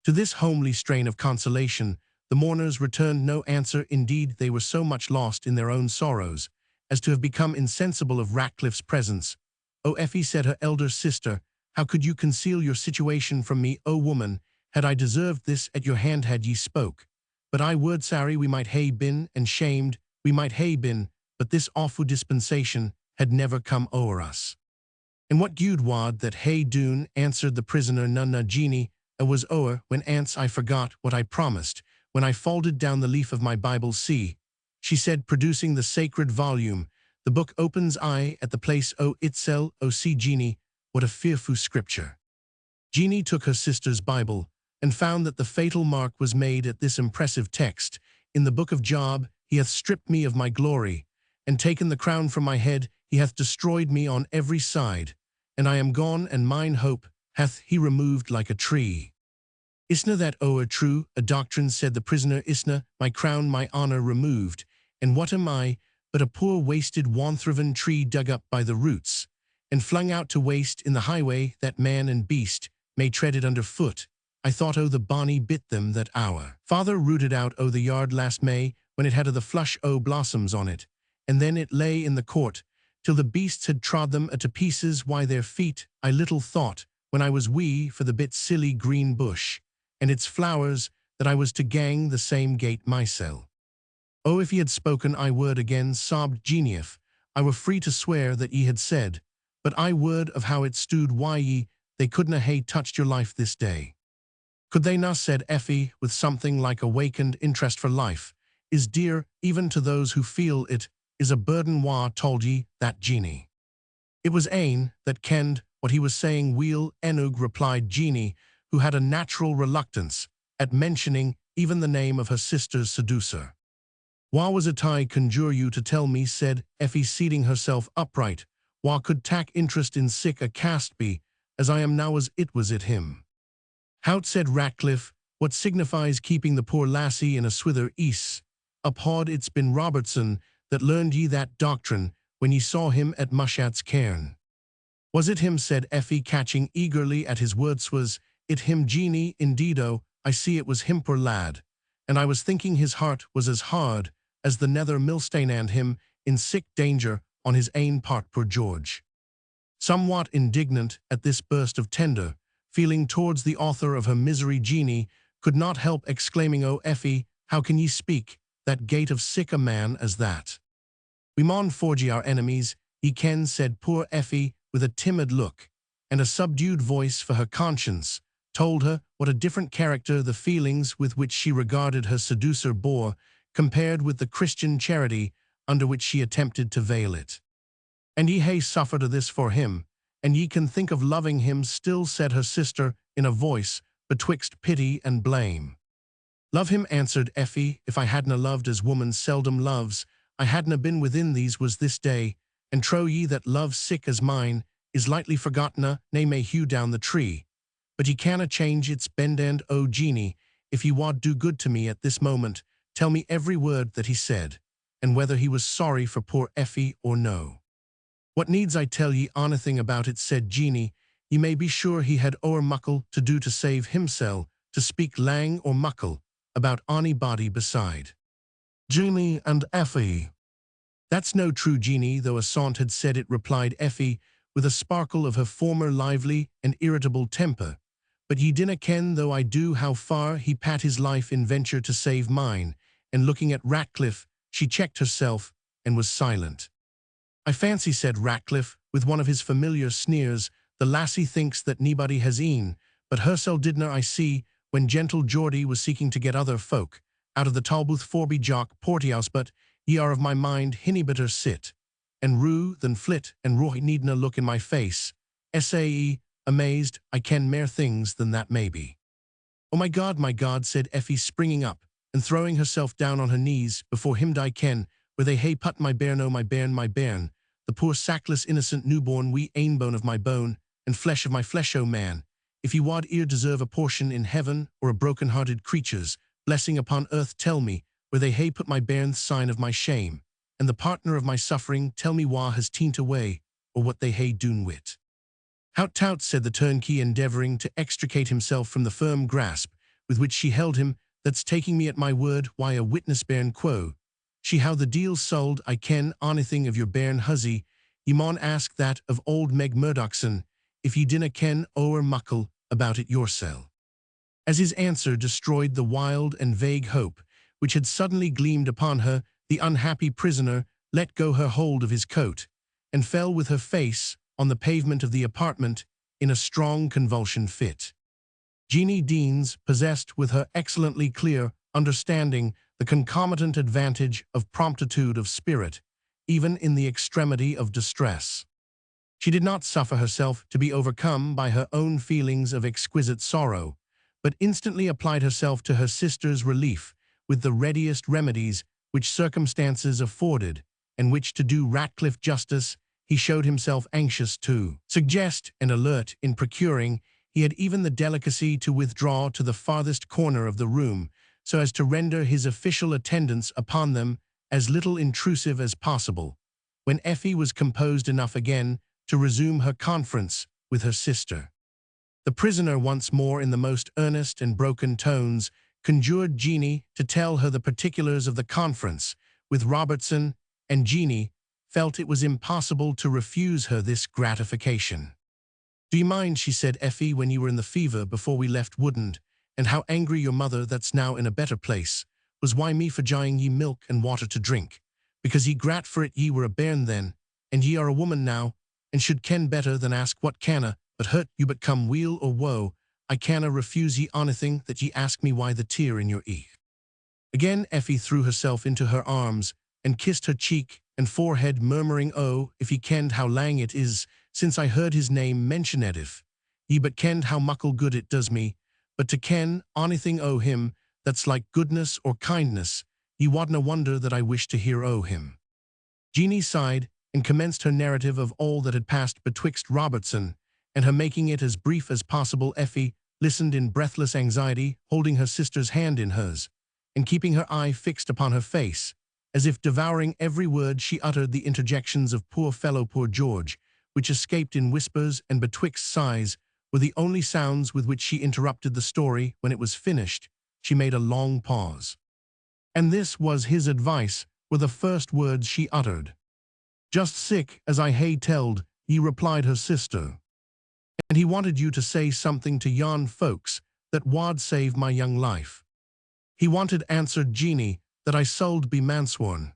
To this homely strain of consolation, the mourners returned no answer. Indeed, they were so much lost in their own sorrows as to have become insensible of Ratcliffe's presence. "O Effie," said her elder sister, "how could you conceal your situation from me? O woman, had I deserved this at your hand had ye spoke? But I word sorry we might hae been, and shamed we might hae been, but this awfu' dispensation had never come o'er us." "And what gude wad that hae doon," answered the prisoner. "None, Jeanie, a was o'er when ance I forgot what I promised, when I folded down the leaf of my Bible. See," she said, producing the sacred volume. "The book opens I at the place o' itsel. O see, Jeanie, what a fearfu' scripture." Jeanie took her sister's Bible, and found that the fatal mark was made at this impressive text, "In the book of Job, he hath stripped me of my glory, and taken the crown from my head, he hath destroyed me on every side, and I am gone, and mine hope hath he removed like a tree. Isna that o'er true, a doctrine, said the prisoner, isna my crown, my honour removed, and what am I, but a poor wasted wanthriven tree dug up by the roots, and flung out to waste in the highway, that man and beast may tread it under foot. I thought o' the bonny bit them that our father rooted out o' the yard last May, when it had o' the flush o' blossoms on it, and then it lay in the court, till the beasts had trod them to pieces. Why their feet, I little thought, when I was wee, for the bit silly green bush, and its flowers, that I was to gang the same gate mysel. Oh, if ye had spoken I word again, sobbed Jeanie, if I were free to swear that ye had said, but I word of how it stood, why they couldna hae touched your life this day. Could they na, said Effie, with something like awakened interest, for life is dear, even to those who feel it is a burden. Wha told ye that, Jeanie? It was ane that kenned what he was saying. Weel enug, replied Jeanie, who had a natural reluctance at mentioning even the name of her sister's seducer. Wha was it I conjure you to tell me, said Effie, seating herself upright. Wha could tak interest in sic a cast be, as I am now, as it was it him. Hout, said Ratcliffe, what signifies keeping the poor lassie in a swither ease? Uphaud, it's been Robertson that learned ye that doctrine when ye saw him at Mushat's cairn. Was it him, said Effie, catching eagerly at his words. Was it him, Jeanie? Indeed, oh, I see it was him, poor lad, and I was thinking his heart was as hard as the nether millstane, and him in sick danger on his ain part, poor George. Somewhat indignant at this burst of tender feeling towards the author of her misery, Jeanie could not help exclaiming, "Oh, Effie, how can ye speak that gate of sic a man as that? We maun forgie our enemies, ye ken," said poor Effie with a timid look, and a subdued voice, for her conscience told her what a different character the feelings with which she regarded her seducer bore, compared with the Christian charity under which she attempted to veil it. "And ye hae suffered o' this for him, and ye can think of loving him still," said her sister in a voice betwixt pity and blame. "Love him," answered Effie, "if I hadna loved as woman seldom loves, I hadna been within these was this day, and trow ye that love sick as mine is lightly forgotna, nay may hew down the tree. But ye canna change its bend end. Oh, Jeanie, if ye wad do good to me at this moment, tell me every word that he said, and whether he was sorry for poor Effie or no." "What needs I tell ye onything about it," said Jeanie. "Ye may be sure he had ower muckle to do to save himsel, to speak lang or muckle about onybody beside." "Jeanie and Effie." "That's no true, Jeanie, though a sant had said it," replied Effie, with a sparkle of her former lively and irritable temper. "But ye dinna ken, though I do, how far he pat his life in venture to save mine," and looking at Ratcliffe, she checked herself and was silent. "I fancy," said Ratcliffe, with one of his familiar sneers, "the lassie thinks that nobody has een, but hersel didna, I see, when gentle Geordie was seeking to get other folk out of the Tolbooth Forby Jock Porthouse. But ye are of my mind, hinny better sit and rue than flit, and Roy needna look in my face. Sae, amazed, I ken mair things than that maybe." "Oh my God," said Effie, springing up and throwing herself down on her knees before him. "I ken where they hae put my bairn, oh my bairn, my bairn, the poor sackless innocent newborn, wee ain bone of my bone, and flesh of my flesh. Oh man, if ye wad e'er deserve a portion in heaven, or a broken-hearted creature's blessing upon earth, tell me where they hae put my bairn's sign of my shame, and the partner of my suffering. Tell me wha has teent away, or what they hae dune wit." "Hout tout," said the turnkey, endeavouring to extricate himself from the firm grasp with which she held him. "That's taking me at my word. Why, a witness bairn quo. She how the deal's sold. I ken onything of your bairn huzzy. Ye maun ask that of old Meg Murdochson, if ye dinna ken ower muckle about it yoursel." As his answer destroyed the wild and vague hope which had suddenly gleamed upon her, the unhappy prisoner let go her hold of his coat, and fell with her face on the pavement of the apartment in a strong convulsion fit. Jeanie Deans, possessed with her excellently clear understanding the concomitant advantage of promptitude of spirit, even in the extremity of distress. She did not suffer herself to be overcome by her own feelings of exquisite sorrow, but instantly applied herself to her sister's relief with the readiest remedies which circumstances afforded, and which, to do Ratcliffe justice, he showed himself anxious to suggest, and alert in procuring. He had even the delicacy to withdraw to the farthest corner of the room, so as to render his official attendance upon them as little intrusive as possible, when Effie was composed enough again to resume her conference with her sister. The prisoner, once more in the most earnest and broken tones, conjured Jeanie to tell her the particulars of the conference with Robertson, and Jeanie felt it was impossible to refuse her this gratification. "Do you mind," she said, "Effie, when you were in the fever before we left Woodend, and how angry your mother, that's now in a better place, was why me for gieing ye milk and water to drink, because ye grat for it ye were a bairn then, and ye are a woman now, and should ken better than ask what canna but hurt you but come weal or woe. I canna refuse ye onything that ye ask me why the tear in your ee." Again Effie threw herself into her arms, and kissed her cheek and forehead, murmuring, "Oh, if ye kenned how lang it is since I heard his name mentioned, if ye but kenned how muckle good it does me, but to ken onything o' him that's like goodness or kindness, ye wadna wonder that I wish to hear o' him." Jeanie sighed, and commenced her narrative of all that had passed betwixt Robertson and her, making it as brief as possible. Effie listened in breathless anxiety, holding her sister's hand in hers, and keeping her eye fixed upon her face, as if devouring every word she uttered. The interjections of "poor fellow, poor George," which escaped in whispers and betwixt sighs, were the only sounds with which she interrupted the story. When it was finished, she made a long pause. "And this was his advice," were the first words she uttered. "Just sick, as I hae telled ye," replied her sister. "And he wanted you to say something to yon folks that wad save my young life." "He wanted," answered Jeanie, "that I sould be mansworn."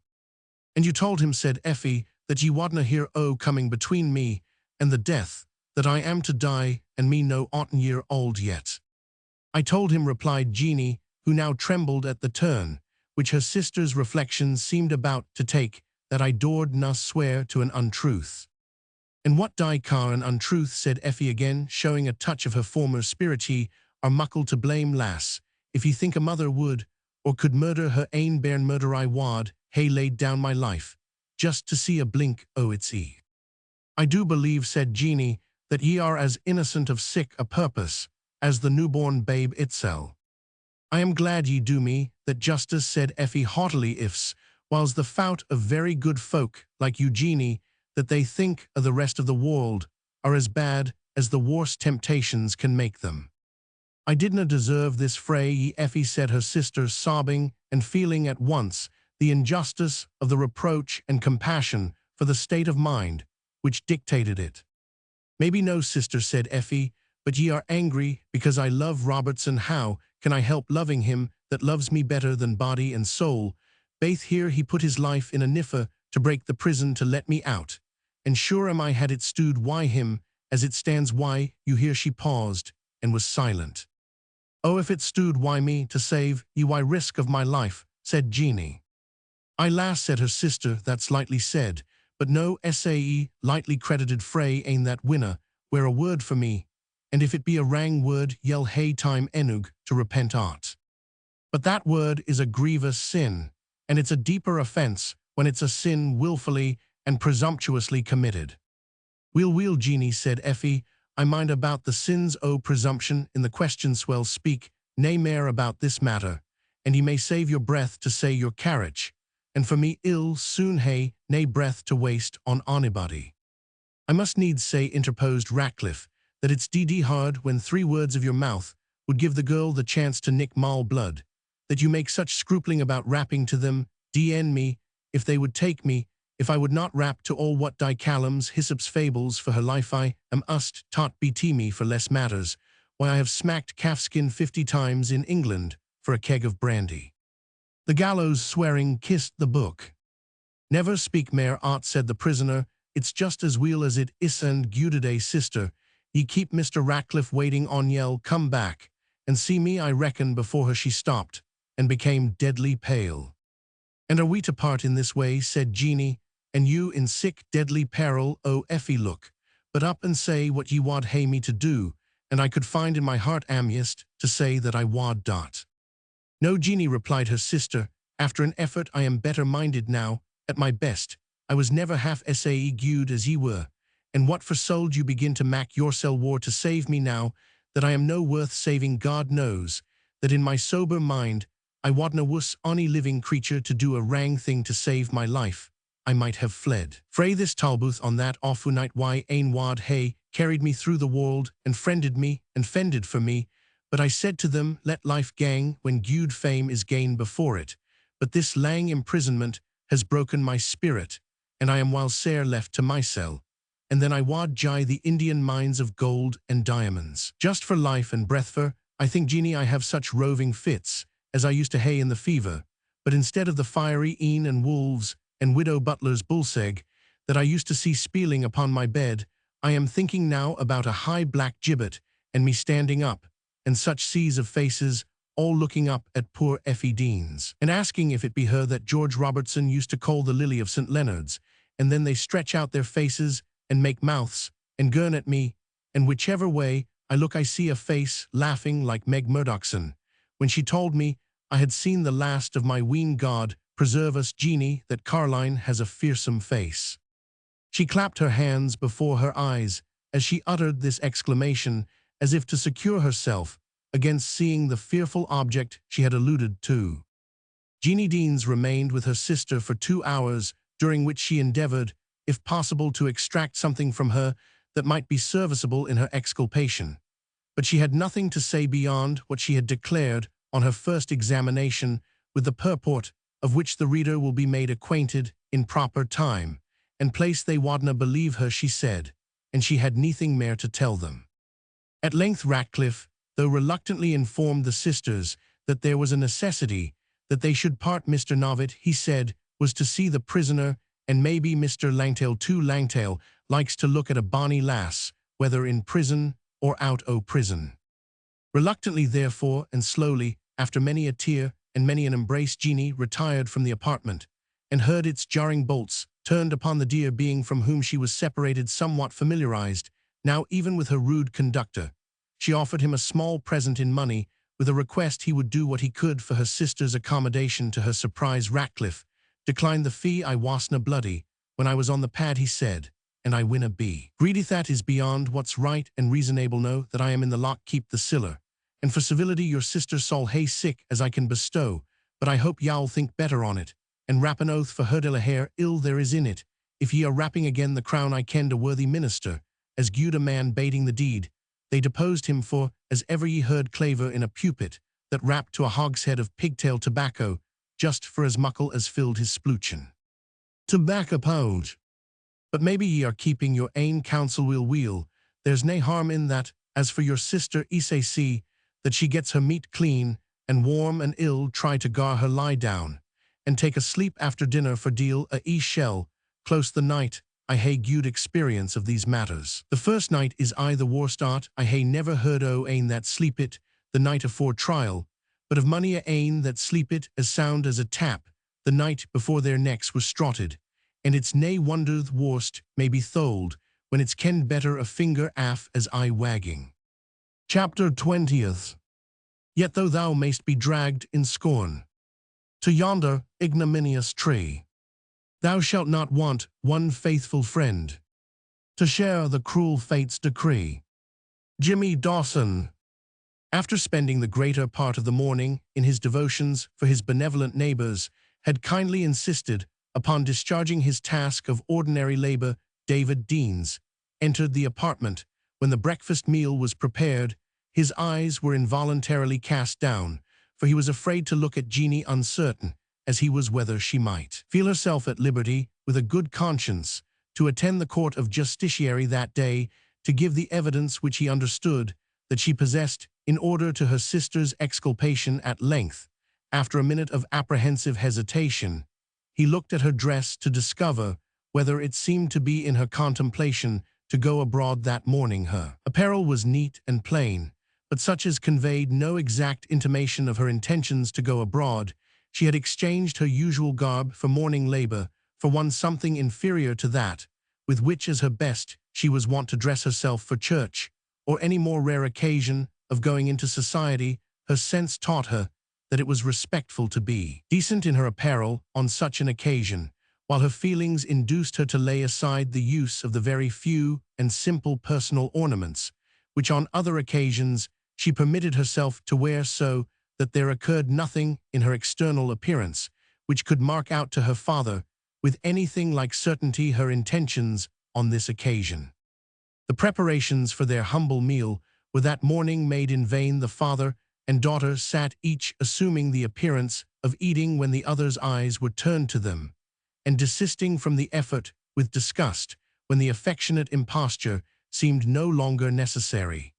"And you told him," said Effie, "that ye wadna hear o' coming between me and the death, that I am to die, and me no 18 year old yet." "I told him," replied Jeanie, who now trembled at the turn which her sister's reflections seemed about to take, "that I dored na swear to an untruth." "And what die car an untruth," said Effie again, showing a touch of her former spirity, "are muckle to blame, lass. If ye think a mother would, or could murder her ain bairn, murder I wad hae laid down my life, just to see a blink o' its ee." "I do believe," said Jeanie, "that ye are as innocent of sic a purpose as the newborn babe itsel." "I am glad ye do me that justice," said Effie haughtily, "ifs, whiles the faut of very good folk like you, Jeanie, that they think o' the rest of the world are as bad as the worst temptations can make them." "I didna deserve this frae ye, Effie," said her sister, sobbing, and feeling at once the injustice of the reproach and compassion for the state of mind which dictated it. "Maybe no, sister," said Effie, "but ye are angry because I love Robertson. How can I help loving him that loves me better than body and soul? Baith here he put his life in a niffa to break the prison to let me out, and sure am I had it stood why him, as it stands why you." Here she paused and was silent. "Oh, if it stood why me, to save ye, why risk of my life," said Jeanie. "Ay, lass," said her sister, "that's lightly said, but no sae lightly credited frae ain that winna wear a word for me, and if it be a wrang word, yell hae time enug to repent ot. But that word is a grievous sin, and it's a deeper offence when it's a sin wilfully and presumptuously committed." Weel, Jeanie," said Effie, "I mind about the sins o' presumption in the question. Swell, speak nae mair about this matter, and ye may save your breath to say your carriage, and for me ill soon hae nae breath to waste on onybody." "I must needs say," interposed Ratcliffe, "that it's hard when 3 words of your mouth would give the girl the chance to nick mal blood, that you make such scrupling about rapping to them. D.N. me, if they would take me, if I would not rap to all what die Callum's Hyssop's fables for her life. I am taught bt me for less matters, why I have smacked calfskin 50 times in England for a keg of brandy." The gallows, swearing, kissed the book. "Never speak mair aught," said the prisoner. "It's just as weel as it is, and gude sister, ye keep Mr. Ratcliffe waiting on yell come back and see me, I reckon." Before her she stopped and became deadly pale. "And are we to part in this way," said Jeanie, "and you in sick deadly peril? Oh, Effie, look but up and say what ye wad hae me to do, and I could find in my heart amiest to say that I wad dot. No, Jeanie, replied her sister, after an effort I am better minded now, at my best. I was never half sae good as ye were, and what for sould you begin to mak yoursel war to save me now, that I am no worth saving. God knows, that in my sober mind, I wadna wuss ony living creature to do a wrang thing to save my life. I might have fled. Frae this Tolbooth on that awfu' night why ain wad hae carried me through the world, and friended me, and fended for me, but I said to them, let life gang when gude fame is gained before it, but this lang imprisonment has broken my spirit, and I am while sair left to mysel, and then I wad jye the Indian mines of gold and diamonds. Just for life and breath for, I think, Jeanie, I have such roving fits, as I used to hae in the fever, but instead of the fiery een and wolves, and widow Butler's bullseg, that I used to see spieling upon my bed, I am thinking now about a high black gibbet, and me standing up, and such seas of faces, all looking up at poor Effie Deans, and asking if it be her that George Robertson used to call the Lily of St. Leonard's, and then they stretch out their faces, and make mouths, and gurn at me, and whichever way I look I see a face laughing like Meg Murdochson, when she told me I had seen the last of my ween. God preserve us, Jeanie, that Caroline has a fearsome face. She clapped her hands before her eyes as she uttered this exclamation, as if to secure herself against seeing the fearful object she had alluded to. Jeanie Deans remained with her sister for 2 hours, during which she endeavored, if possible, to extract something from her that might be serviceable in her exculpation. But she had nothing to say beyond what she had declared on her first examination, with the purport of which the reader will be made acquainted in proper time and place. They wadna believe her, she said, and she had neething mair to tell them. At length Ratcliffe, though reluctantly, informed the sisters that there was a necessity that they should part. Mr. Novitt, he said, was to see the prisoner, and maybe Mr. Langtail too. Langtail likes to look at a bonny lass, whether in prison or out o' prison. Reluctantly, therefore, and slowly, after many a tear and many an embrace, Jeanie retired from the apartment, and heard its jarring bolts turned upon the dear being from whom she was separated. Somewhat familiarized now even with her rude conductor, she offered him a small present in money, with a request he would do what he could for her sister's accommodation. To her surprise, Ratcliffe declined the fee. I wasna bloody when I was on the pad, he said, and I winna be greedy. That is beyond what's right and reasonable. Know that I am in the lock, keep the siller, and for civility your sister Sol hae sick as I can bestow, but I hope y'all think better on it, and rap an oath for her de la hair ill there is in it, if ye are rapping again the crown. I kenned a worthy minister, as gude a man baiting the deed, they deposed him for, as ever ye heard claver in a pulpit, that rapped to a hogshead of pigtail tobacco, just for as muckle as filled his spluchen. Tobacco pouch. But maybe ye are keeping your ain counsel weel, there's nae harm in that. As for your sister, I say see that she gets her meat clean, and warm, and ill try to gar her lie down, and take a sleep after dinner, for deal a shell, close the night. I hae gude experience of these matters. The first night is I the worst art. I hae never heard o' ane that sleep it the night afore trial, but of mony a ane that sleep it as sound as a tap the night before their necks was strotted, and it's nae wonder the worst may be tholed when it's kenned better a finger aff as I wagging. Chapter 20th. Yet though thou mayst be dragged in scorn to yonder ignominious tree, thou shalt not want one faithful friend to share the cruel fate's decree. Jimmy Dawson. After spending the greater part of the morning in his devotions for his benevolent neighbors, had kindly insisted upon discharging his task of ordinary labor, David Deans entered the apartment. When the breakfast meal was prepared, his eyes were involuntarily cast down, for he was afraid to look at Jeanie, uncertain as he was whether she might feel herself at liberty, with a good conscience, to attend the court of justiciary that day, to give the evidence which he understood that she possessed in order to her sister's exculpation. At length, after a minute of apprehensive hesitation, he looked at her dress to discover whether it seemed to be in her contemplation to go abroad that morning. Her apparel was neat and plain, but such as conveyed no exact intimation of her intentions to go abroad. She had exchanged her usual garb for morning labor for one something inferior to that, with which as her best she was wont to dress herself for church, or any more rare occasion of going into society, her sense taught her that it was respectful to be decent in her apparel on such an occasion, while her feelings induced her to lay aside the use of the very few and simple personal ornaments, which on other occasions she permitted herself to wear, so that there occurred nothing in her external appearance which could mark out to her father with anything like certainty her intentions on this occasion. The preparations for their humble meal were that morning made in vain. The father and daughter sat each assuming the appearance of eating when the other's eyes were turned to them, and desisting from the effort with disgust when the affectionate imposture seemed no longer necessary.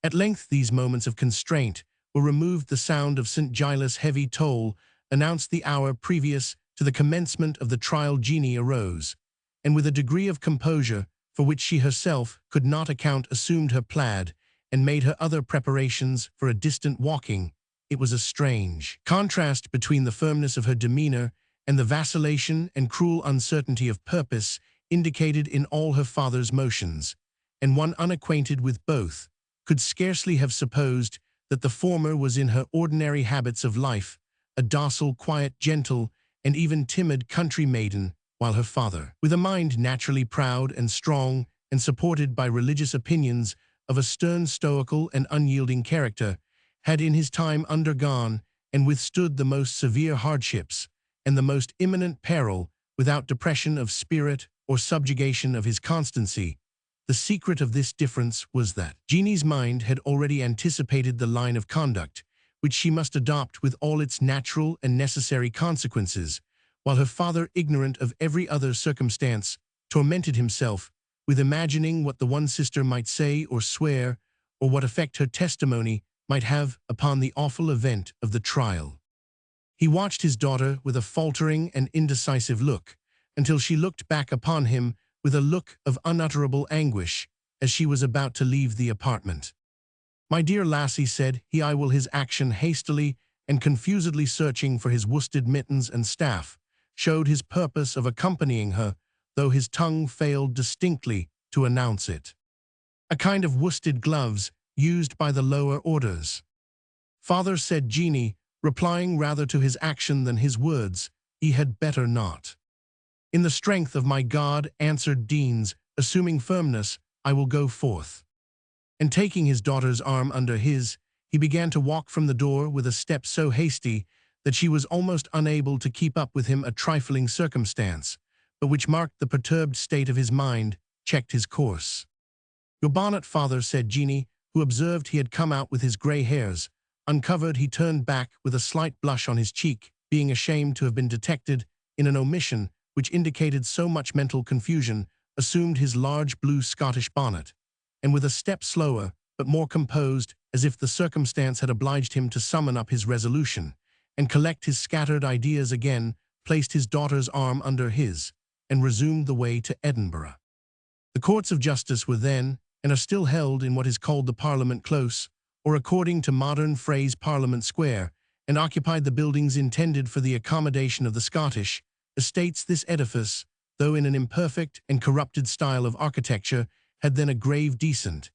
At length these moments of constraint were removed. The sound of St. Giles' heavy toll announced the hour previous to the commencement of the trial. Jeanie arose, and with a degree of composure for which she herself could not account assumed her plaid, and made her other preparations for a distant walking. It was a strange contrast between the firmness of her demeanor and the vacillation and cruel uncertainty of purpose indicated in all her father's motions, and one unacquainted with both could scarcely have supposed that the former was in her ordinary habits of life, a docile, quiet, gentle, and even timid country maiden, while her father, with a mind naturally proud and strong and supported by religious opinions of a stern, stoical, and unyielding character, had in his time undergone and withstood the most severe hardships and the most imminent peril without depression of spirit or subjugation of his constancy. The secret of this difference was that Jeanie's mind had already anticipated the line of conduct which she must adopt with all its natural and necessary consequences, while her father, ignorant of every other circumstance, tormented himself with imagining what the one sister might say or swear, or what effect her testimony might have upon the awful event of the trial. He watched his daughter with a faltering and indecisive look, until she looked back upon him with a look of unutterable anguish as she was about to leave the apartment. "My dear lassie," said he, "I will." His action, hastily and confusedly searching for his worsted mittens and staff, showed his purpose of accompanying her, though his tongue failed distinctly to announce it. "A kind of worsted gloves used by the lower orders." "Father," said Jeanie, replying rather to his action than his words, "he had better not." "In the strength of my God," answered Deans, assuming firmness, "I will go forth." And taking his daughter's arm under his, he began to walk from the door with a step so hasty that she was almost unable to keep up with him. A trifling circumstance, but which marked the perturbed state of his mind, checked his course. "Your bonnet, father," said Jeanie, who observed he had come out with his grey hairs. Uncovered, he turned back with a slight blush on his cheek, being ashamed to have been detected in an omission which indicated so much mental confusion, assumed his large blue Scottish bonnet, and with a step slower but more composed, as if the circumstance had obliged him to summon up his resolution and collect his scattered ideas again, placed his daughter's arm under his, and resumed the way to Edinburgh. The courts of justice were then, and are still, held in what is called the Parliament Close, or according to modern phrase Parliament Square, and occupied the buildings intended for the accommodation of the Scottish estates. This edifice, though in an imperfect and corrupted style of architecture, had then a grave, decent,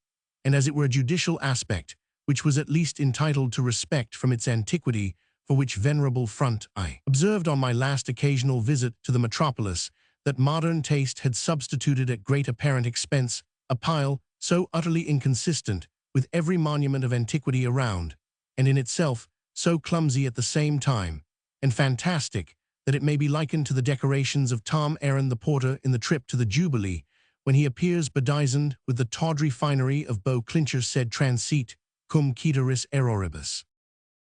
and as it were judicial aspect, which was at least entitled to respect from its antiquity, for which venerable front I observed on my last occasional visit to the metropolis that modern taste had substituted at great apparent expense a pile so utterly inconsistent with every monument of antiquity around, and in itself so clumsy at the same time, and fantastic, that it may be likened to the decorations of Tom Aaron the porter in the trip to the Jubilee, when he appears bedizened with the tawdry finery of Beau Clincher, sed transit cum ceteris erroribus.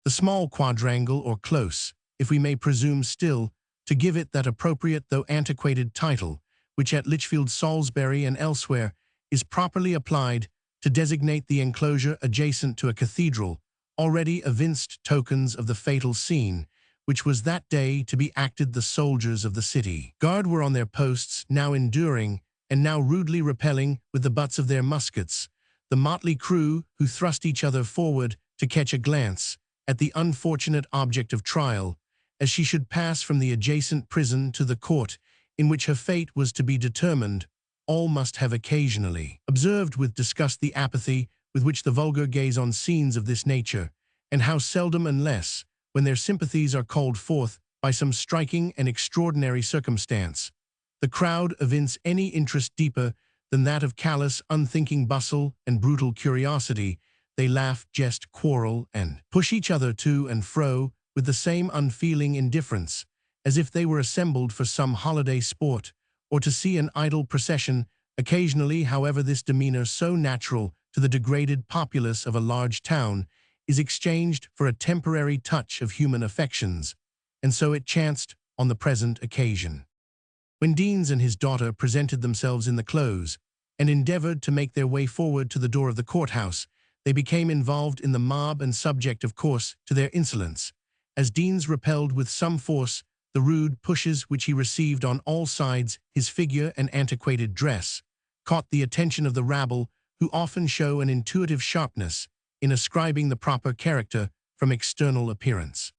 The small quadrangle or close, if we may presume still to give it that appropriate though antiquated title, which at Lichfield, Salisbury, and elsewhere is properly applied to designate the enclosure adjacent to a cathedral, already evinced tokens of the fatal scene, which was that day to be acted. The soldiers of the city guard were on their posts, now enduring, and now rudely repelling with the butts of their muskets the motley crew who thrust each other forward to catch a glance at the unfortunate object of trial, as she should pass from the adjacent prison to the court in which her fate was to be determined. All must have occasionally observed with disgust the apathy with which the vulgar gaze on scenes of this nature, and how seldom unless, when their sympathies are called forth by some striking and extraordinary circumstance, the crowd evince any interest deeper than that of callous, unthinking bustle and brutal curiosity. They laugh, jest, quarrel, and push each other to and fro with the same unfeeling indifference, as if they were assembled for some holiday sport, or to see an idle procession. Occasionally, however, this demeanor, so natural to the degraded populace of a large town, is exchanged for a temporary touch of human affections, and so it chanced on the present occasion. When Deans and his daughter presented themselves in the close, and endeavored to make their way forward to the door of the courthouse, they became involved in the mob and subject, of course, to their insolence, as Deans repelled with some force the rude pushes which he received on all sides. His figure and antiquated dress caught the attention of the rabble, who often show an intuitive sharpness in ascribing the proper character from external appearance.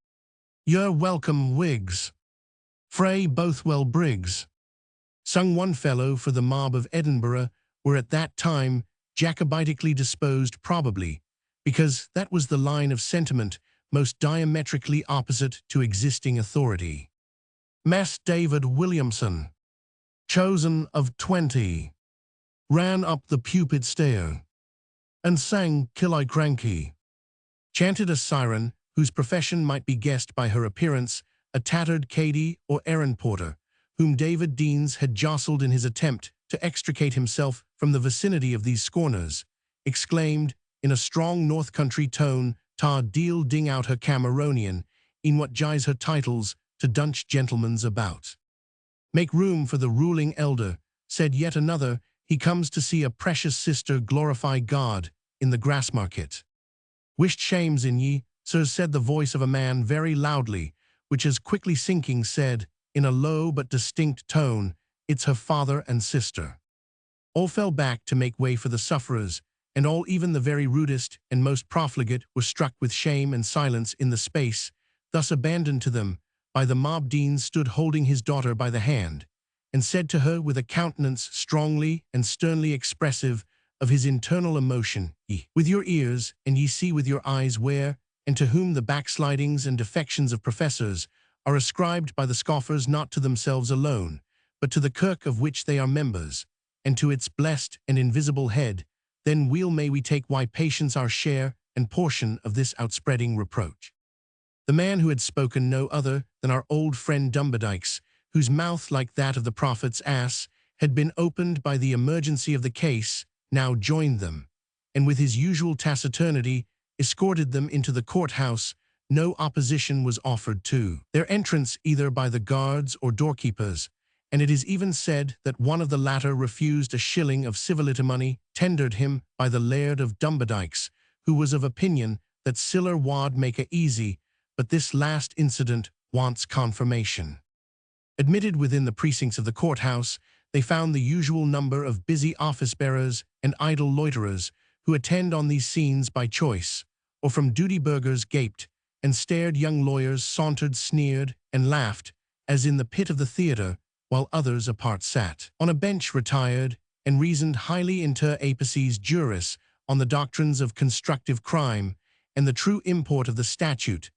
"You're welcome, Whigs. Fray Bothwell Briggs," sung one fellow, for the mob of Edinburgh were at that time Jacobitically disposed, probably because that was the line of sentiment most diametrically opposite to existing authority. Mass David Williamson, chosen of 20, ran up the pulpit stair and sang Killiecrankie, chanted a siren whose profession might be guessed by her appearance, a tattered cadie or errand porter, whom David Deans had jostled in his attempt to extricate himself from the vicinity of these scorners, exclaimed in a strong north country tone, "Ta deal ding out her Cameronian, in what jais her titles to dunch gentlemen's about." "Make room for the ruling elder," said yet another, "he comes to see a precious sister glorify God in the Grassmarket." "Wished shames in ye, sirs," said the voice of a man very loudly, which, as quickly sinking, said, in a low but distinct tone, "It's her father and sister." All fell back to make way for the sufferers, and all, even the very rudest and most profligate, were struck with shame and silence in the space thus abandoned to them by the mob. Dean stood holding his daughter by the hand, and said to her with a countenance strongly and sternly expressive of his internal emotion, "Ye with your ears, and ye see with your eyes where and to whom the backslidings and defections of professors are ascribed by the scoffers, not to themselves alone, but to the kirk of which they are members, and to its blessed and invisible head. Then weal may we take why patience our share and portion of this outspreading reproach." The man who had spoken, no other than our old friend Dumbadykes, whose mouth, like that of the prophet's ass, had been opened by the emergency of the case, now joined them, and with his usual taciturnity escorted them into the courthouse. No opposition was offered to their entrance either by the guards or doorkeepers, and it is even said that one of the latter refused a shilling of civility money tendered him by the Laird of Dumbadykes, who was of opinion that siller wad make a easy, but this last incident wants confirmation. Admitted within the precincts of the courthouse, they found the usual number of busy office-bearers and idle loiterers who attend on these scenes by choice, or from duty. Burghers gaped and stared, young lawyers sauntered, sneered, and laughed, as in the pit of the theatre, while others apart sat on a bench retired, and reasoned highly inter apices juris on the doctrines of constructive crime and the true import of the statute.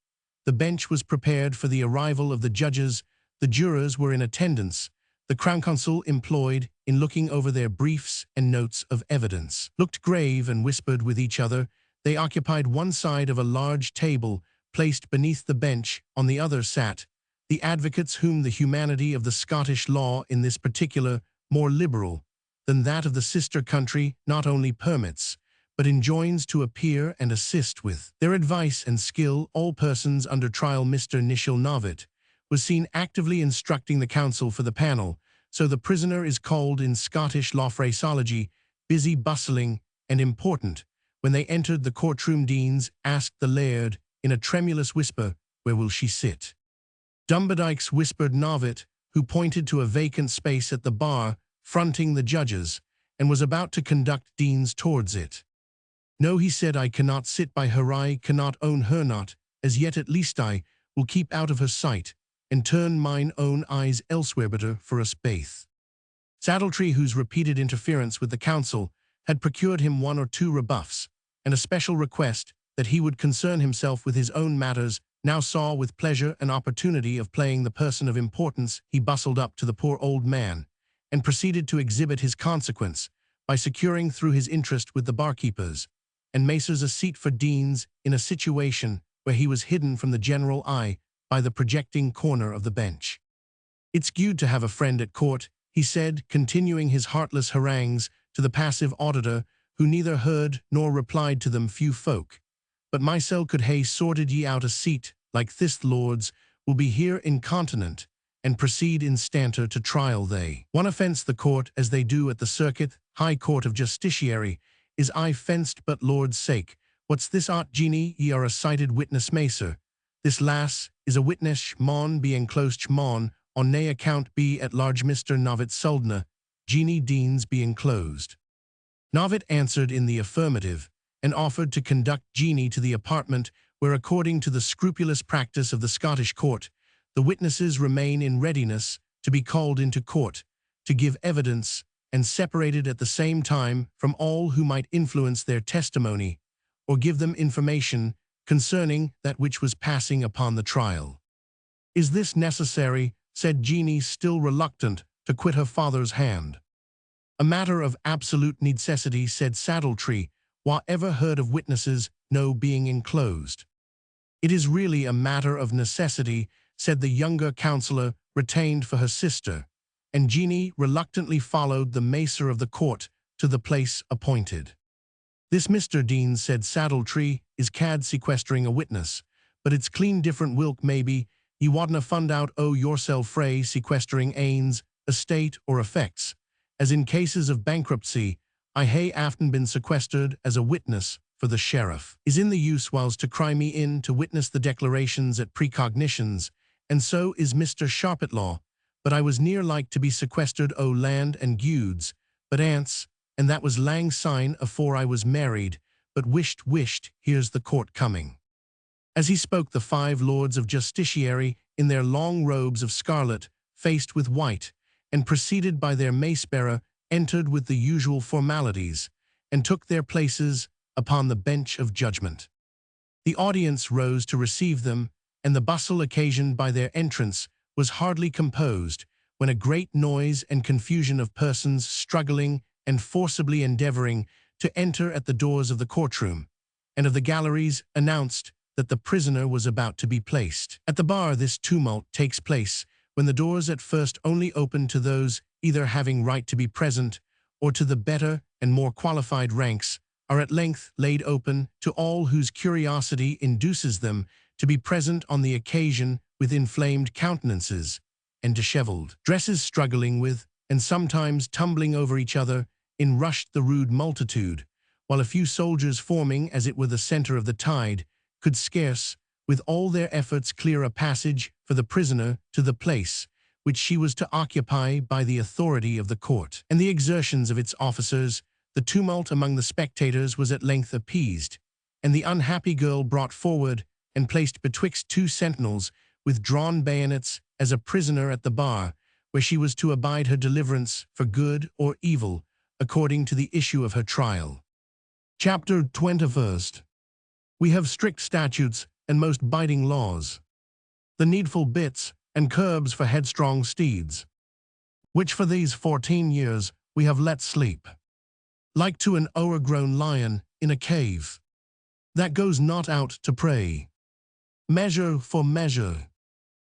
The bench was prepared for the arrival of the judges. The jurors were in attendance. The Crown Counsel, employed in looking over their briefs and notes of evidence, looked grave and whispered with each other. They occupied one side of a large table placed beneath the bench. On the other sat the advocates whom the humanity of the Scottish law in this particular, more liberal than that of the sister country, not only permits, but enjoins to appear and assist with their advice and skill. All persons under trial. Mr. Nishil Novit was seen actively instructing the counsel for the panel, so the prisoner is called in Scottish law phraseology, busy, bustling, and important. When they entered the courtroom, Deans asked the Laird in a tremulous whisper, "Where will she sit?" Dumbadykes whispered Novit, who pointed to a vacant space at the bar fronting the judges, and was about to conduct Deans towards it. "No," he said, "I cannot sit by her. I cannot own her, not as yet at least. I will keep out of her sight, and turn mine own eyes elsewhere. Better for us baith." Saddletree, whose repeated interference with the counsel had procured him one or two rebuffs, and a special request that he would concern himself with his own matters, now saw with pleasure an opportunity of playing the person of importance, he bustled up to the poor old man, and proceeded to exhibit his consequence by securing through his interest with the barkeepers and macers a seat for Deans in a situation where he was hidden from the general eye by the projecting corner of the bench. "It's good to have a friend at court," he said, continuing his heartless harangues to the passive auditor, who neither heard nor replied to them few folk. "But mysel could hae sorted ye out a seat like this, lords, will be here incontinent, and proceed instanter to trial they. One offence the court, as they do at the circuit, High Court of Justiciary, is I fenced but Lord's sake. What's this art, Jeanie? Ye are a cited witness macer. This lass is a witness, mon be enclosed mon, on nae account be at large Mr. Novit Suldna, Jeanie Deans be enclosed." Novit answered in the affirmative, and offered to conduct Jeanie to the apartment where, according to the scrupulous practice of the Scottish court, the witnesses remain in readiness to be called into court, to give evidence, and separated at the same time from all who might influence their testimony, or give them information concerning that which was passing upon the trial. "Is this necessary?" said Jeanie, still reluctant to quit her father's hand. "A matter of absolute necessity," said Saddletree, "wha ever heard of witnesses no being enclosed?" "It is really a matter of necessity," said the younger counsellor, retained for her sister, and Jeanie reluctantly followed the macer of the court to the place appointed. "This Mr. Deans," said Saddletree, "is cad sequestering a witness, but it's clean different whilk maybe ye wadna fund out o' yoursel frae sequestering anes, estate, or effects, as in cases of bankruptcy, I hae aften been sequestered as a witness for the sheriff. Is in the use whiles to cry me in to witness the declarations at precognitions, and so is Mr. Sharpitlaw, but I was near like to be sequestered o' land and gudes, but ance, and that was lang syne afore I was married, but wisht, here's the court coming." As he spoke, the 5 lords of justiciary, in their long robes of scarlet, faced with white, and preceded by their mace-bearer, entered with the usual formalities, and took their places upon the bench of judgment. The audience rose to receive them, and the bustle occasioned by their entrance was hardly composed, when a great noise and confusion of persons struggling and forcibly endeavoring to enter at the doors of the courtroom, and of the galleries, announced that the prisoner was about to be placed. At the bar this tumult takes place, when the doors at first only open to those either having right to be present, or to the better and more qualified ranks, are at length laid open to all whose curiosity induces them to be present on the occasion, with inflamed countenances and dishevelled dresses, struggling with, and sometimes tumbling over each other, in rushed the rude multitude, while a few soldiers, forming as it were the centre of the tide, could scarce, with all their efforts, clear a passage for the prisoner to the place which she was to occupy by the authority of the court. And the exertions of its officers, the tumult among the spectators was at length appeased, and the unhappy girl brought forward and placed betwixt 2 sentinels with drawn bayonets as a prisoner at the bar, where she was to abide her deliverance for good or evil, according to the issue of her trial. Chapter 21. We have strict statutes and most biting laws, the needful bits and curbs for headstrong steeds, which for these 14 years we have let sleep, like to an o'ergrown lion in a cave, that goes not out to prey. Measure for measure.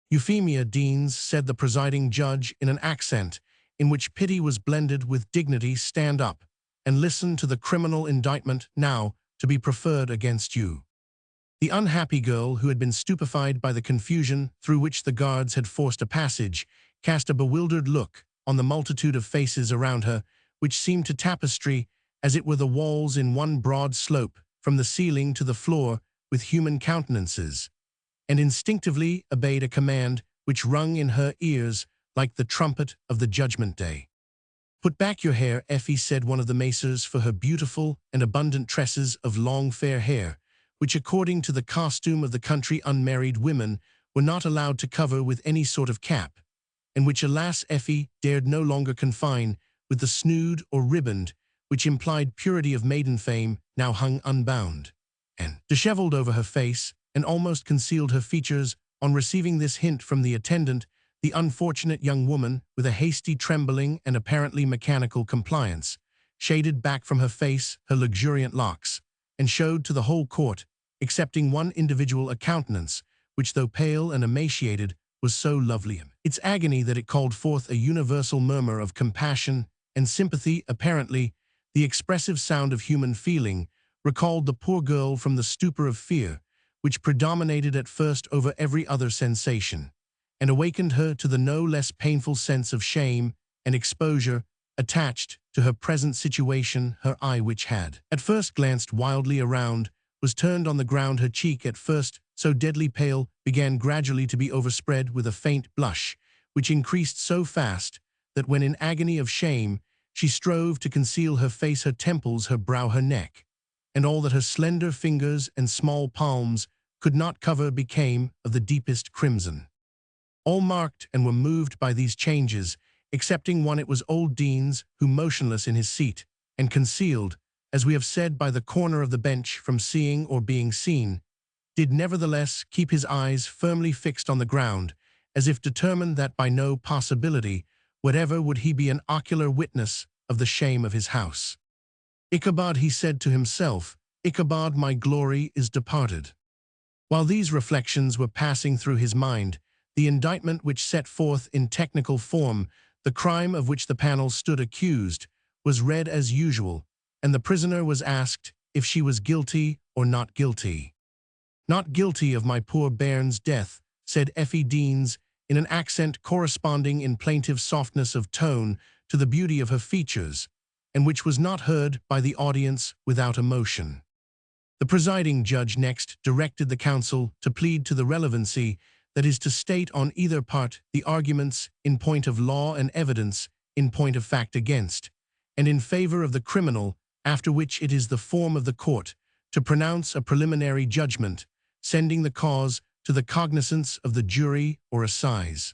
Euphemia Deans, said the presiding judge in an accent in which pity was blended with dignity, stand up and listen to the criminal indictment now to be preferred against you. The unhappy girl, who had been stupefied by the confusion through which the guards had forced a passage, cast a bewildered look on the multitude of faces around her, which seemed to tapestry, as it were the walls in one broad slope, from the ceiling to the floor, with human countenances, and instinctively obeyed a command which rung in her ears like the trumpet of the judgment day. "Put back your hair, Effie," said one of the macers for her beautiful and abundant tresses of long fair hair, which according to the costume of the country unmarried women were not allowed to cover with any sort of cap, and which alas Effie dared no longer confine with the snood or riband which implied purity of maiden fame, now hung unbound and dishevelled over her face, and almost concealed her features. On receiving this hint from the attendant, the unfortunate young woman, with a hasty trembling and apparently mechanical compliance, shaded back from her face her luxuriant locks, and showed to the whole court, excepting one individual, a countenance, which though pale and emaciated, was so lovely in its agony that it called forth a universal murmur of compassion and sympathy. Apparently, the expressive sound of human feeling recalled the poor girl from the stupor of fear, which predominated at first over every other sensation, and awakened her to the no less painful sense of shame and exposure attached to her present situation. Her eye, which had at first glanced wildly around, was turned on the ground. Her cheek, at first so deadly pale, began gradually to be overspread with a faint blush, which increased so fast that when in agony of shame she strove to conceal her face, her temples, her brow, her neck, and all that her slender fingers and small palms could not cover, became of the deepest crimson. All marked and were moved by these changes, excepting one. It was old Deans, who, motionless in his seat, and concealed, as we have said, by the corner of the bench from seeing or being seen, did nevertheless keep his eyes firmly fixed on the ground, as if determined that by no possibility whatever would he be an ocular witness of the shame of his house. Ichabod, he said to himself, Ichabod, my glory is departed. While these reflections were passing through his mind, the indictment, which set forth in technical form the crime of which the panel stood accused, was read as usual, and the prisoner was asked if she was guilty or not guilty. Not guilty of my poor bairn's death, said Effie Deans, in an accent corresponding in plaintive softness of tone to the beauty of her features, and which was not heard by the audience without emotion. The presiding judge next directed the counsel to plead to the relevancy, that is to state on either part the arguments in point of law and evidence in point of fact against, and in favor of the criminal, after which it is the form of the court to pronounce a preliminary judgment, sending the cause to the cognizance of the jury or assize.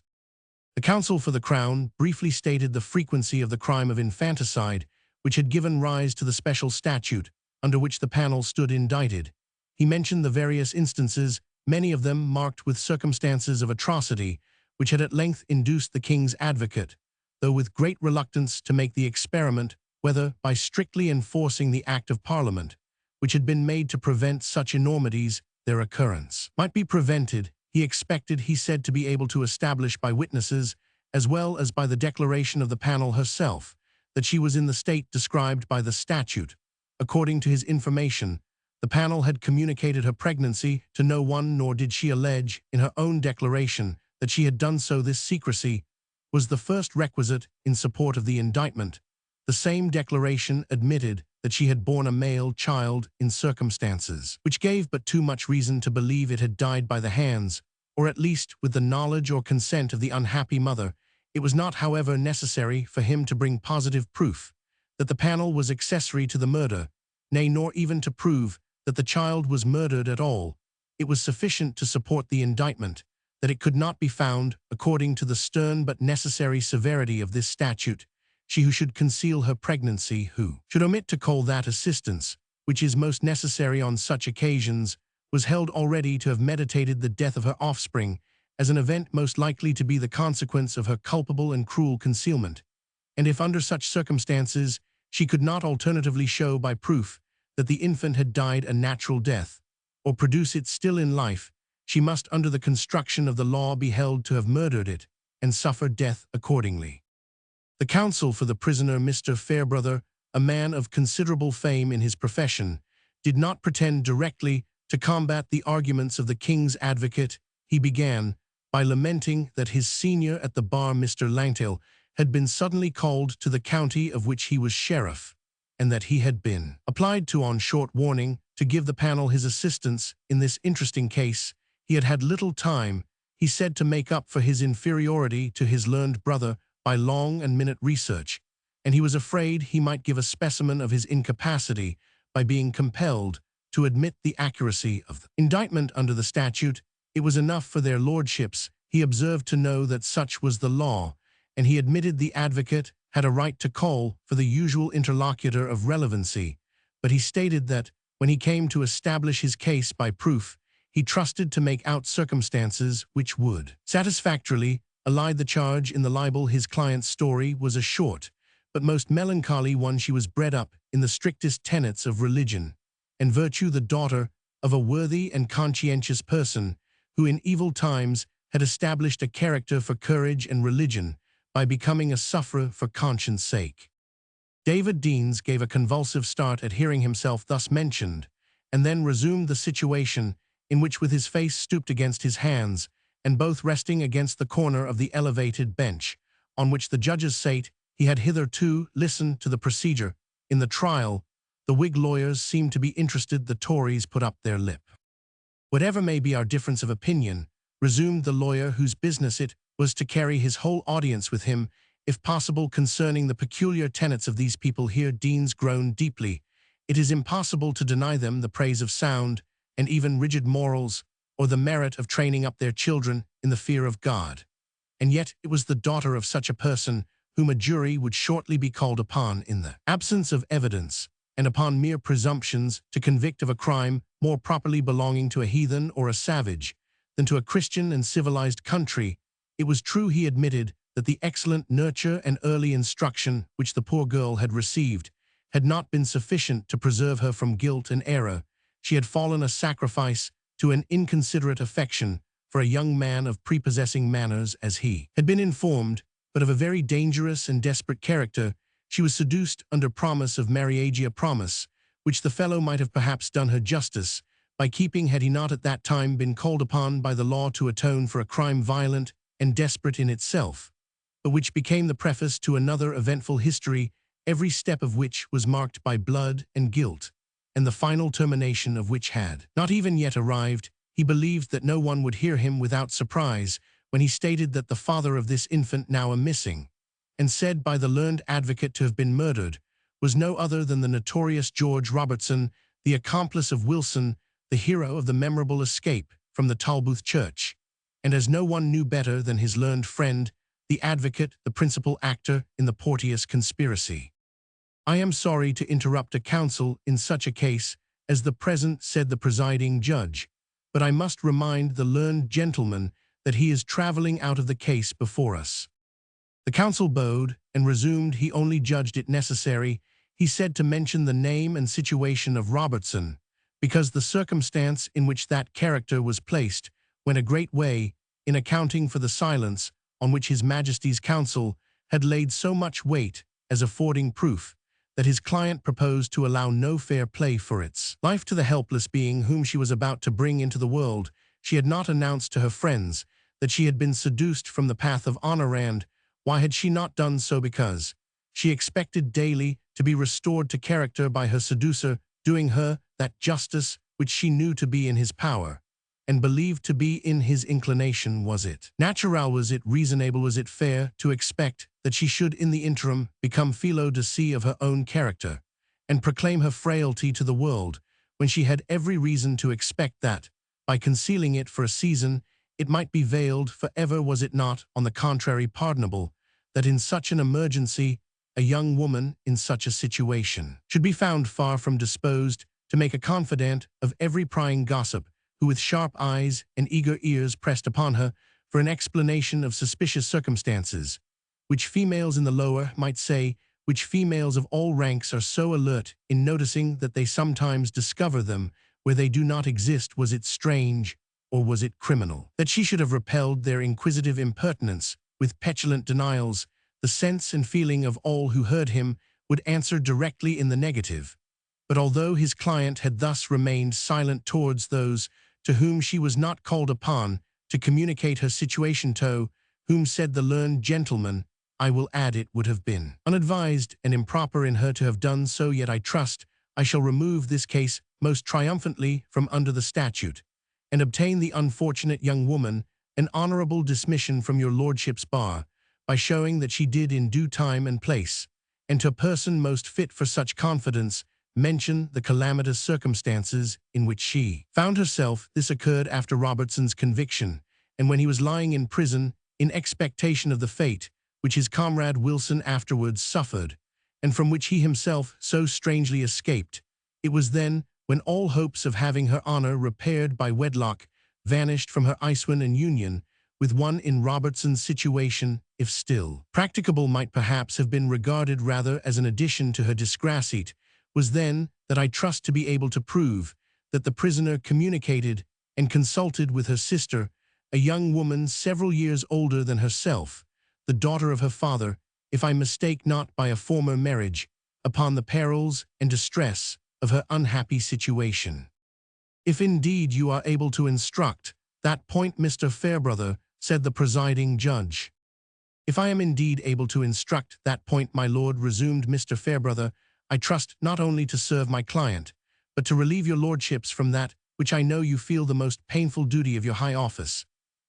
The counsel for the Crown briefly stated the frequency of the crime of infanticide, which had given rise to the special statute under which the panel stood indicted. He mentioned the various instances, many of them marked with circumstances of atrocity, which had at length induced the King's advocate, though with great reluctance, to make the experiment whether, by strictly enforcing the Act of Parliament, which had been made to prevent such enormities, their occurrence might be prevented. He expected, he said, to be able to establish by witnesses, as well as by the declaration of the panel herself, that she was in the state described by the statute. According to his information, the panel had communicated her pregnancy to no one, nor did she allege in her own declaration that she had done so. This secrecy was the first requisite in support of the indictment. The same declaration admitted that she had borne a male child in circumstances which gave but too much reason to believe it had died by the hands, or at least with the knowledge or consent of the unhappy mother. It was not, however, necessary for him to bring positive proof that the panel was accessory to the murder, nay, nor even to prove that the child was murdered at all. It was sufficient to support the indictment that it could not be found, according to the stern but necessary severity of this statute, she who should conceal her pregnancy, who should omit to call that assistance which is most necessary on such occasions, was held already to have meditated the death of her offspring as an event most likely to be the consequence of her culpable and cruel concealment. And if under such circumstances she could not alternatively show by proof that the infant had died a natural death, or produce it still in life, she must under the construction of the law be held to have murdered it, and suffer death accordingly. The counsel for the prisoner, Mr. Fairbrother, a man of considerable fame in his profession, did not pretend directly to combat the arguments of the King's advocate. He began by lamenting that his senior at the bar, Mr. Langtail, had been suddenly called to the county of which he was sheriff, and that he had been applied to on short warning to give the panel his assistance in this interesting case. He had had little time, he said, to make up for his inferiority to his learned brother by long and minute research, and he was afraid he might give a specimen of his incapacity by being compelled to admit the accuracy of the indictment under the statute. It was enough for their lordships, he observed, to know that such was the law, and he admitted the advocate had a right to call for the usual interlocutor of relevancy, but he stated that, when he came to establish his case by proof, he trusted to make out circumstances which would satisfactorily allied the charge in the libel. His client's story was a short, but most melancholy one. She was bred up in the strictest tenets of religion and virtue, the daughter of a worthy and conscientious person, who in evil times had established a character for courage and religion by becoming a sufferer for conscience' sake. David Deans gave a convulsive start at hearing himself thus mentioned, and then resumed the situation in which, with his face stooped against his hands, and both resting against the corner of the elevated bench, on which the judges sate, he had hitherto listened to the procedure. In the trial, the Whig lawyers seemed to be interested. The Tories put up their lip. "Whatever may be our difference of opinion," resumed the lawyer whose business it was to carry his whole audience with him, "if possible, concerning the peculiar tenets of these people here." Deans groaned deeply. "It is impossible to deny them the praise of sound and even rigid morals, or the merit of training up their children in the fear of God. And yet it was the daughter of such a person whom a jury would shortly be called upon, in the absence of evidence, and upon mere presumptions, to convict of a crime more properly belonging to a heathen or a savage than to a Christian and civilized country." It was true, he admitted, that the excellent nurture and early instruction which the poor girl had received had not been sufficient to preserve her from guilt and error. She had fallen a sacrifice to an inconsiderate affection for a young man of prepossessing manners, as he had been informed, but of a very dangerous and desperate character. She was seduced under promise of marriage, a promise which the fellow might have perhaps done her justice by keeping, had he not at that time been called upon by the law to atone for a crime violent and desperate in itself, but which became the preface to another eventful history, every step of which was marked by blood and guilt, and the final termination of which had not even yet arrived. He believed that no one would hear him without surprise when he stated that the father of this infant, now a missing, and said by the learned advocate to have been murdered, was no other than the notorious George Robertson, the accomplice of Wilson, the hero of the memorable escape from the Tolbooth church. And as no one knew better than his learned friend, the advocate, the principal actor in the Porteous conspiracy. "I am sorry to interrupt a counsel in such a case as the present," said the presiding judge, "but I must remind the learned gentleman that he is traveling out of the case before us." The counsel bowed and resumed. He only judged it necessary, he said, to mention the name and situation of Robertson, because the circumstance in which that character was placed went a great way in accounting for the silence on which His Majesty's counsel had laid so much weight, as affording proof that his client proposed to allow no fair play for its life to the helpless being whom she was about to bring into the world. She had not announced to her friends that she had been seduced from the path of honor, and why had she not done so? Because she expected daily to be restored to character by her seducer, doing her that justice which she knew to be in his power, and believed to be in his inclination. Was it natural, was it reasonable, was it fair to expect that she should in the interim become felo de se of her own character, and proclaim her frailty to the world, when she had every reason to expect that, by concealing it for a season, it might be veiled for ever? Was it not, on the contrary, pardonable that in such an emergency a young woman in such a situation should be found far from disposed to make a confidant of every prying gossip, who with sharp eyes and eager ears pressed upon her for an explanation of suspicious circumstances, which females in the lower might say, which females of all ranks are so alert in noticing that they sometimes discover them where they do not exist? Was it strange, or was it criminal, that she should have repelled their inquisitive impertinence with petulant denials? The sense and feeling of all who heard him would answer directly in the negative. But although his client had thus remained silent towards those to whom she was not called upon to communicate her situation, to whom, said the learned gentleman, I will add, it would have been unadvised and improper in her to have done so, yet I trust I shall remove this case most triumphantly from under the statute, and obtain the unfortunate young woman an honourable dismission from your lordship's bar, by showing that she did in due time and place, and to a person most fit for such confidence, mention the calamitous circumstances in which she found herself. This occurred after Robertson's conviction, and when he was lying in prison in expectation of the fate which his comrade Wilson afterwards suffered, and from which he himself so strangely escaped. It was then when all hopes of having her honour repaired by wedlock vanished from her Icewind and union with one in Robertson's situation, if still practicable might perhaps have been regarded rather as an addition to her disgraceit, was then that I trust to be able to prove that the prisoner communicated and consulted with her sister, a young woman several years older than herself, the daughter of her father, if I mistake not by a former marriage, upon the perils and distress of her unhappy situation. If indeed you are able to instruct that point, Mr. Fairbrother, said the presiding judge. If I am indeed able to instruct that point, my lord, resumed Mr. Fairbrother, I trust not only to serve my client, but to relieve your lordships from that which I know you feel the most painful duty of your high office,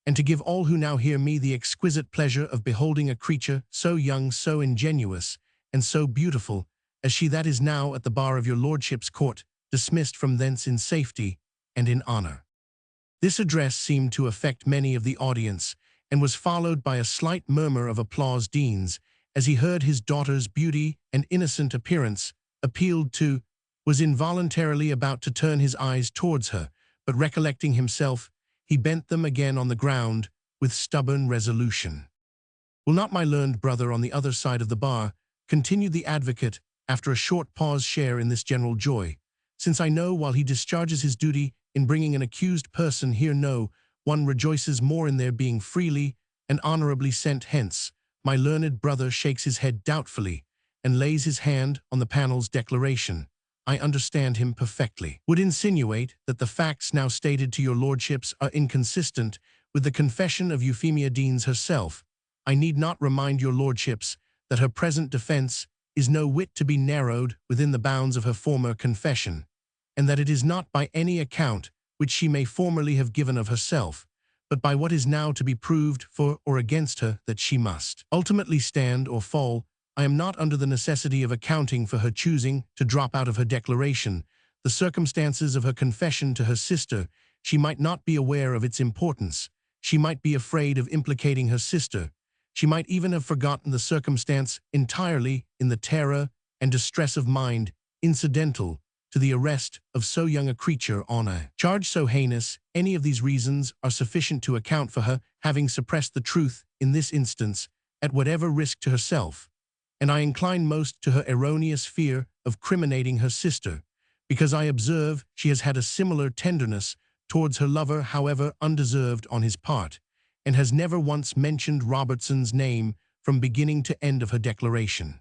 and to give all who now hear me the exquisite pleasure of beholding a creature so young, so ingenuous, and so beautiful, as she that is now at the bar of your lordship's court, dismissed from thence in safety and in honour. This address seemed to affect many of the audience, and was followed by a slight murmur of applause. Deans, as he heard his daughter's beauty and innocent appearance appealed to, was involuntarily about to turn his eyes towards her, but recollecting himself, he bent them again on the ground with stubborn resolution. Will not my learned brother on the other side of the bar, continued the advocate, after a short pause, share in this general joy, since I know while he discharges his duty in bringing an accused person here, no one rejoices more in their being freely and honourably sent hence. My learned brother shakes his head doubtfully and lays his hand on the panel's declaration. I understand him perfectly. Would insinuate that the facts now stated to your lordships are inconsistent with the confession of Euphemia Deans herself. I need not remind your lordships that her present defence is no whit to be narrowed within the bounds of her former confession, and that it is not by any account which she may formerly have given of herself, but by what is now to be proved for or against her, that she must ultimately stand or fall. I am not under the necessity of accounting for her choosing to drop out of her declaration. The circumstances of her confession to her sister, she might not be aware of its importance. She might be afraid of implicating her sister. She might even have forgotten the circumstance entirely in the terror and distress of mind incidental to the arrest of so young a creature on a charge so heinous. Any of these reasons are sufficient to account for her having suppressed the truth in this instance, at whatever risk to herself, and I incline most to her erroneous fear of criminating her sister, because I observe she has had a similar tenderness towards her lover, however undeserved on his part, and has never once mentioned Robertson's name from beginning to end of her declaration.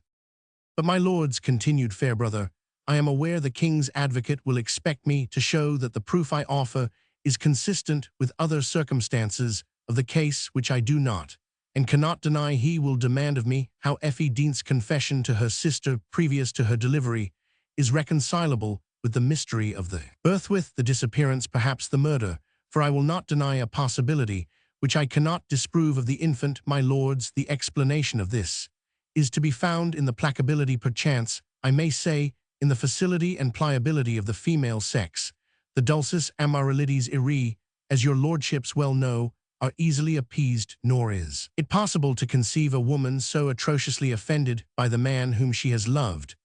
But my lords, continued Fairbrother, I am aware the King's advocate will expect me to show that the proof I offer is consistent with other circumstances of the case, which I do not, and cannot deny. He will demand of me how Effie Dean's confession to her sister previous to her delivery is reconcilable with the mystery of the birth, the disappearance, perhaps the murder, for I will not deny a possibility which I cannot disprove of the infant. My lords, the explanation of this is to be found in the placability, perchance, I may say, in the facility and pliability of the female sex. The dulcis amarilides iri, as your lordships well know, are easily appeased, nor is it possible to conceive a woman so atrociously offended by the man whom she has loved,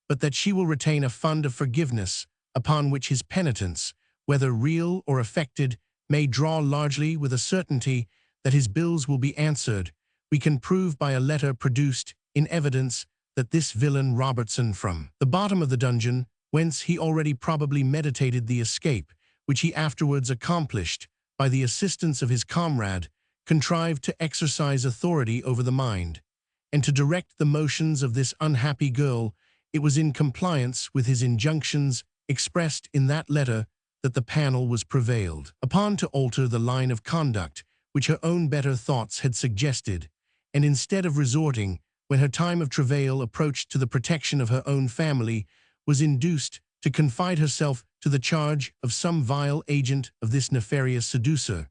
but that she will retain a fund of forgiveness upon which his penitence, whether real or affected, may draw largely, with a certainty that his bills will be answered. We can prove by a letter produced in evidence that this villain Robertson, from the bottom of the dungeon, whence he already probably meditated the escape, which he afterwards accomplished by the assistance of his comrade, contrived to exercise authority over the mind, and to direct the motions of this unhappy girl. It was in compliance with his injunctions expressed in that letter that the panel was prevailed upon to alter the line of conduct which her own better thoughts had suggested, and instead of resorting, when her time of travail approached, to the protection of her own family, was induced to confide herself to the charge of some vile agent of this nefarious seducer,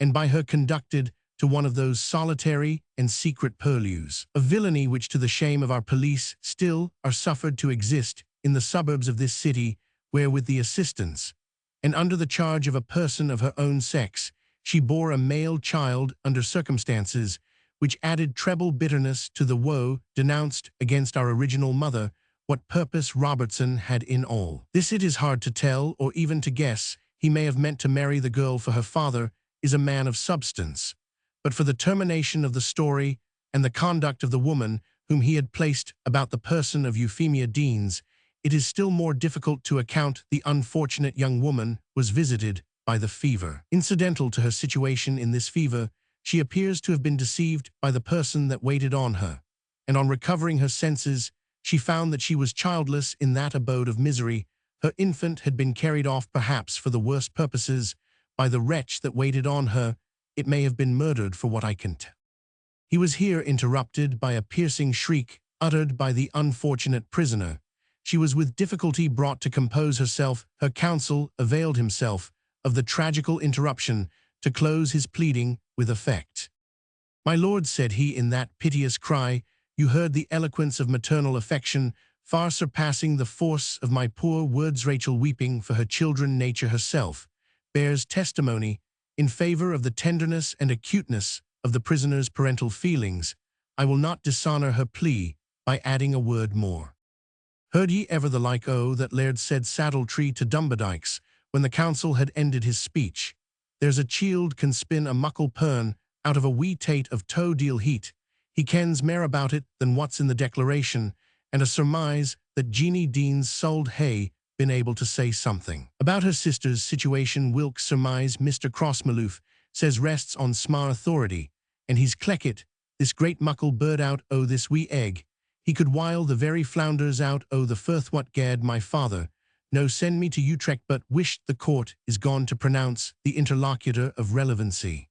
and by her conducted to one of those solitary and secret purlieus of villainy which, to the shame of our police, still are suffered to exist in the suburbs of this city, where with the assistance and under the charge of a person of her own sex, she bore a male child under circumstances which added treble bitterness to the woe denounced against our original mother. What purpose Robertson had in all this it is hard to tell or even to guess. He may have meant to marry the girl for her father is a man of substance, but for the termination of the story and the conduct of the woman whom he had placed about the person of Euphemia Deans, it is still more difficult to account. The unfortunate young woman was visited by the fever. Incidental to her situation in this fever, she appears to have been deceived by the person that waited on her, and on recovering her senses, she found that she was childless in that abode of misery. Her infant had been carried off, perhaps for the worst purposes, by the wretch that waited on her. It may have been murdered, for what I can tell. He was here interrupted by a piercing shriek uttered by the unfortunate prisoner. She was with difficulty brought to compose herself. Her counsel availed himself of the tragical interruption to close his pleading with effect. "My lord," said he in that piteous cry, "you heard the eloquence of maternal affection, far surpassing the force of my poor words. Rachel, weeping for her children, nature herself bears testimony in favor of the tenderness and acuteness of the prisoner's parental feelings. I will not dishonor her plea by adding a word more. Heard ye ever the like? Oh, that laird said Saddletree to Dumberdykes, when the counsel had ended his speech. There's a chield can spin a muckle pern out of a wee tate of toe deal heat. He kens mair about it than what's in the declaration, and a surmise that Jeanie Deans sold hay been able to say something about her sister's situation. Wilkes surmise Mr. Crossmaloof says rests on smar authority, and he's cleckit this great muckle bird out o' this wee egg. He could wile the very flounders out o' the firth. What gad my father no send me to Utrecht, but wished the court is gone to pronounce the interlocutor of relevancy."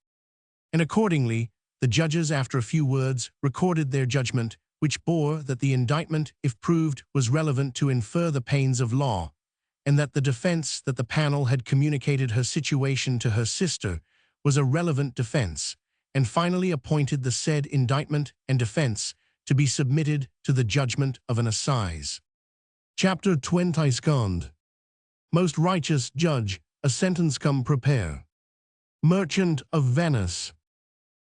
And accordingly, the judges, after a few words, recorded their judgment, which bore that the indictment, if proved, was relevant to infer the pains of law, and that the defense that the panel had communicated her situation to her sister was a relevant defense, and finally appointed the said indictment and defense to be submitted to the judgment of an assize. Chapter 22. Most righteous judge, a sentence come prepare. Merchant of Venice.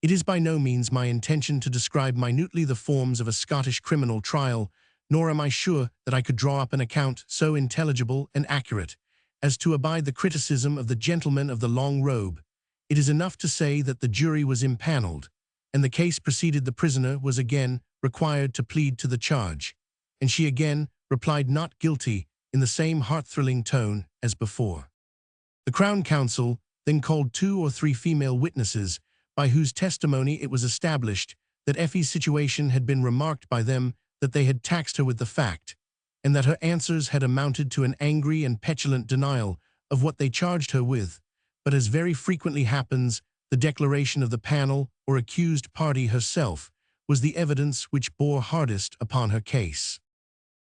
It is by no means my intention to describe minutely the forms of a Scottish criminal trial, nor am I sure that I could draw up an account so intelligible and accurate as to abide the criticism of the gentleman of the long robe. It is enough to say that the jury was impaneled, and the case proceeded. The prisoner was again required to plead to the charge, and she again replied not guilty in the same heart-thrilling tone as before. The Crown Counsel then called 2 or 3 female witnesses, by whose testimony it was established that Effie's situation had been remarked by them, that they had taxed her with the fact, and that her answers had amounted to an angry and petulant denial of what they charged her with. But as very frequently happens, the declaration of the panel or accused party herself was the evidence which bore hardest upon her case.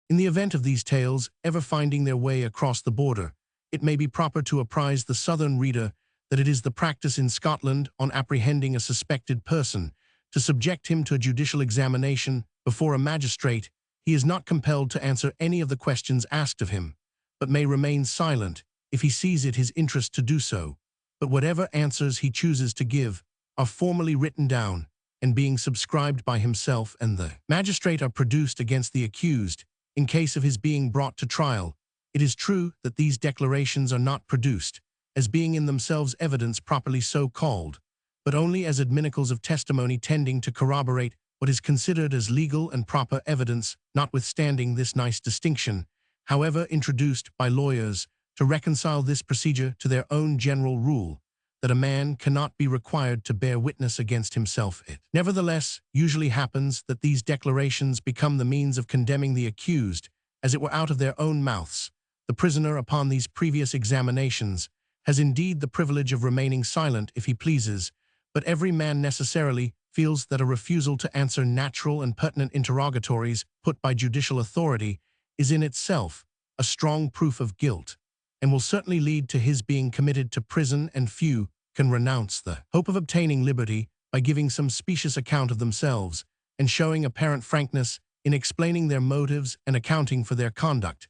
In the event of these tales ever finding their way across the border, it may be proper to apprise the southern reader that it is the practice in Scotland, on apprehending a suspected person, to subject him to a judicial examination before a magistrate. He is not compelled to answer any of the questions asked of him, but may remain silent if he sees it his interest to do so. But whatever answers he chooses to give are formally written down, and being subscribed by himself and the magistrate are produced against the accused in case of his being brought to trial. It is true that these declarations are not produced as being in themselves evidence properly so called, but only as adminicals of testimony tending to corroborate what is considered as legal and proper evidence. Notwithstanding this nice distinction, however introduced by lawyers to reconcile this procedure to their own general rule, that a man cannot be required to bear witness against himself, it nevertheless usually happens that these declarations become the means of condemning the accused, as it were out of their own mouths. The prisoner, upon these previous examinations, has indeed the privilege of remaining silent if he pleases, but every man necessarily feels that a refusal to answer natural and pertinent interrogatories put by judicial authority is in itself a strong proof of guilt, and will certainly lead to his being committed to prison, and few can renounce the hope of obtaining liberty by giving some specious account of themselves, and showing apparent frankness in explaining their motives and accounting for their conduct.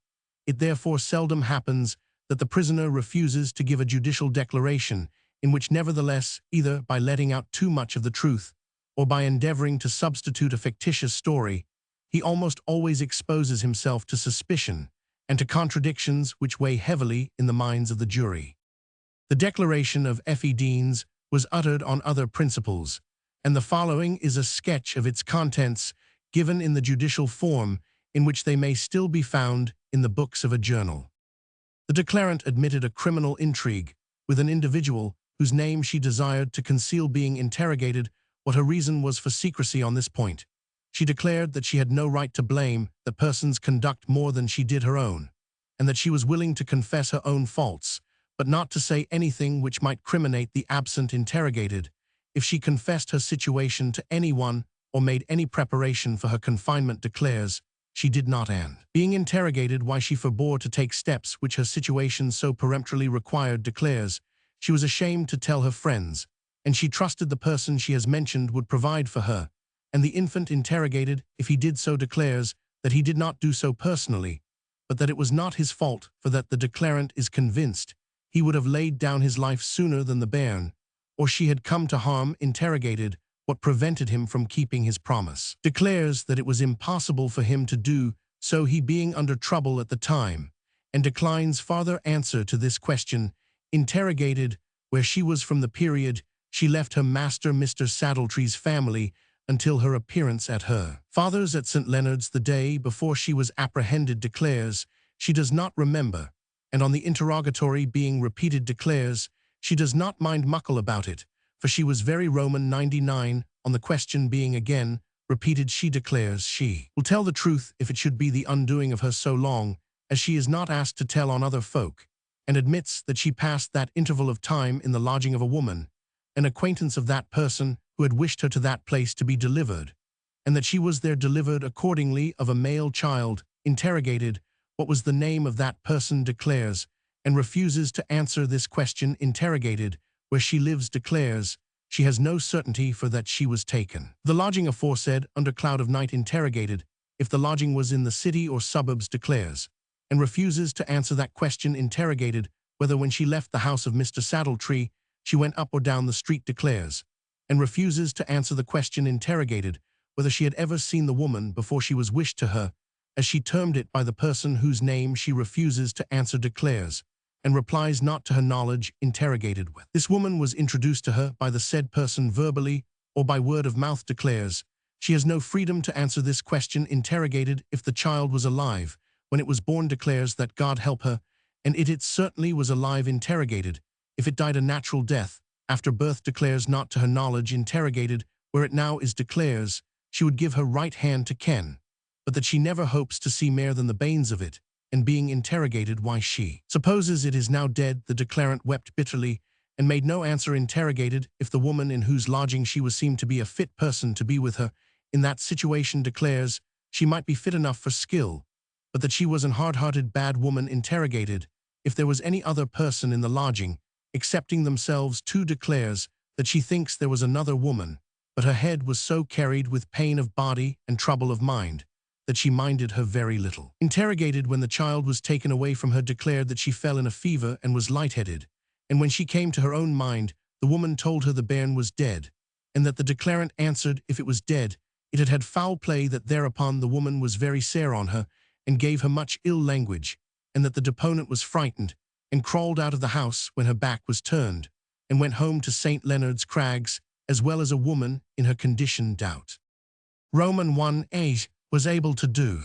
It therefore seldom happens that the prisoner refuses to give a judicial declaration, in which nevertheless, either by letting out too much of the truth, or by endeavoring to substitute a fictitious story, he almost always exposes himself to suspicion and to contradictions which weigh heavily in the minds of the jury. The declaration of F.E. Deans was uttered on other principles, and the following is a sketch of its contents given in the judicial form in which they may still be found in the books of a journal. The declarant admitted a criminal intrigue with an individual whose name she desired to conceal. Being interrogated what her reason was for secrecy on this point, she declared that she had no right to blame the person's conduct more than she did her own, and that she was willing to confess her own faults, but not to say anything which might criminate the absent interrogated. If she confessed her situation to anyone or made any preparation for her confinement, declares she did not. And being interrogated why she forbore to take steps which her situation so peremptorily required, declares she was ashamed to tell her friends, and she trusted the person she has mentioned would provide for her. And the infant interrogated, if he did so, declares that he did not do so personally, but that it was not his fault, for that the declarant is convinced he would have laid down his life sooner than the bairn, or she had come to harm. Interrogated what prevented him from keeping his promise, declares that it was impossible for him to do so, he being under trouble at the time, and declines farther answer to this question. Interrogated where she was from the period she left her master Mr. Saddletree's family until her appearance at her father's at St. Leonard's the day before she was apprehended, declares she does not remember, and on the interrogatory being repeated, declares she does not mind muckle about it, for she was very Roman 99. On the question being again repeated, she declares she will tell the truth if it should be the undoing of her, so long as she is not asked to tell on other folk, and admits that she passed that interval of time in the lodging of a woman, an acquaintance of that person who had wished her to that place to be delivered, and that she was there delivered accordingly of a male child. Interrogated what was the name of that person, declares, and refuses to answer this question. Interrogated where she lives, declares she has no certainty for that she was taken the lodging aforesaid under cloud of night. Interrogated if the lodging was in the city or suburbs, declares, and refuses to answer that question. Interrogated whether when she left the house of Mr. Saddletree she went up or down the street, declares, and refuses to answer the question. Interrogated whether she had ever seen the woman before she was wished to her, as she termed it, by the person whose name she refuses to answer, declares, and replies not to her knowledge. Interrogated with this woman was introduced to her by the said person verbally or by word of mouth, declares she has no freedom to answer this question. Interrogated if the child was alive when it was born, declares that God help her, and it certainly was alive. Interrogated if it died a natural death after birth, declares not to her knowledge. Interrogated where it now is, declares she would give her right hand to ken, but that she never hopes to see more than the banes of it. And being interrogated why she supposes it is now dead, the declarant wept bitterly and made no answer. Interrogated if the woman in whose lodging she was seemed to be a fit person to be with her in that situation, declares she might be fit enough for skill, but that she was an hard-hearted bad woman. Interrogated if there was any other person in the lodging excepting themselves two, declares that she thinks there was another woman, but her head was so carried with pain of body and trouble of mind that she minded her very little. Interrogated when the child was taken away from her, declared that she fell in a fever and was lightheaded, and when she came to her own mind, the woman told her the bairn was dead, and that the declarant answered if it was dead, it had had foul play. That thereupon the woman was very sare on her, and gave her much ill language, and that the deponent was frightened, and crawled out of the house when her back was turned, and went home to St. Leonard's Crags, as well as a woman in her condition doubt Roman 1a was able to do.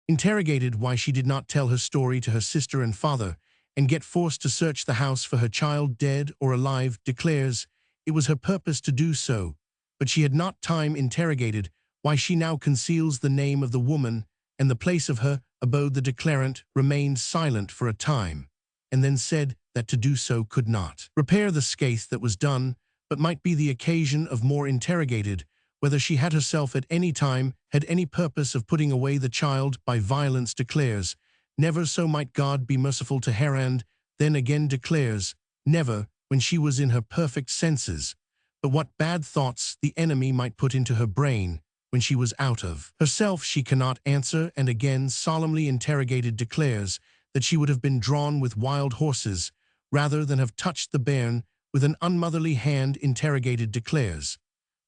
Interrogated why she did not tell her story to her sister and father, and get forced to search the house for her child dead or alive, declares it was her purpose to do so, but she had not time. Interrogated why she now conceals the name of the woman and the place of her abode, the declarant remained silent for a time, and then said that to do so could not repair the scathe that was done, but might be the occasion of more. Interrogated whether she had herself at any time had any purpose of putting away the child by violence, declares never, so might God be merciful to her. And then again declares never, when she was in her perfect senses, but what bad thoughts the enemy might put into her brain when she was out of herself she cannot answer. And again solemnly interrogated, declares that she would have been drawn with wild horses rather than have touched the bairn with an unmotherly hand. Interrogated declares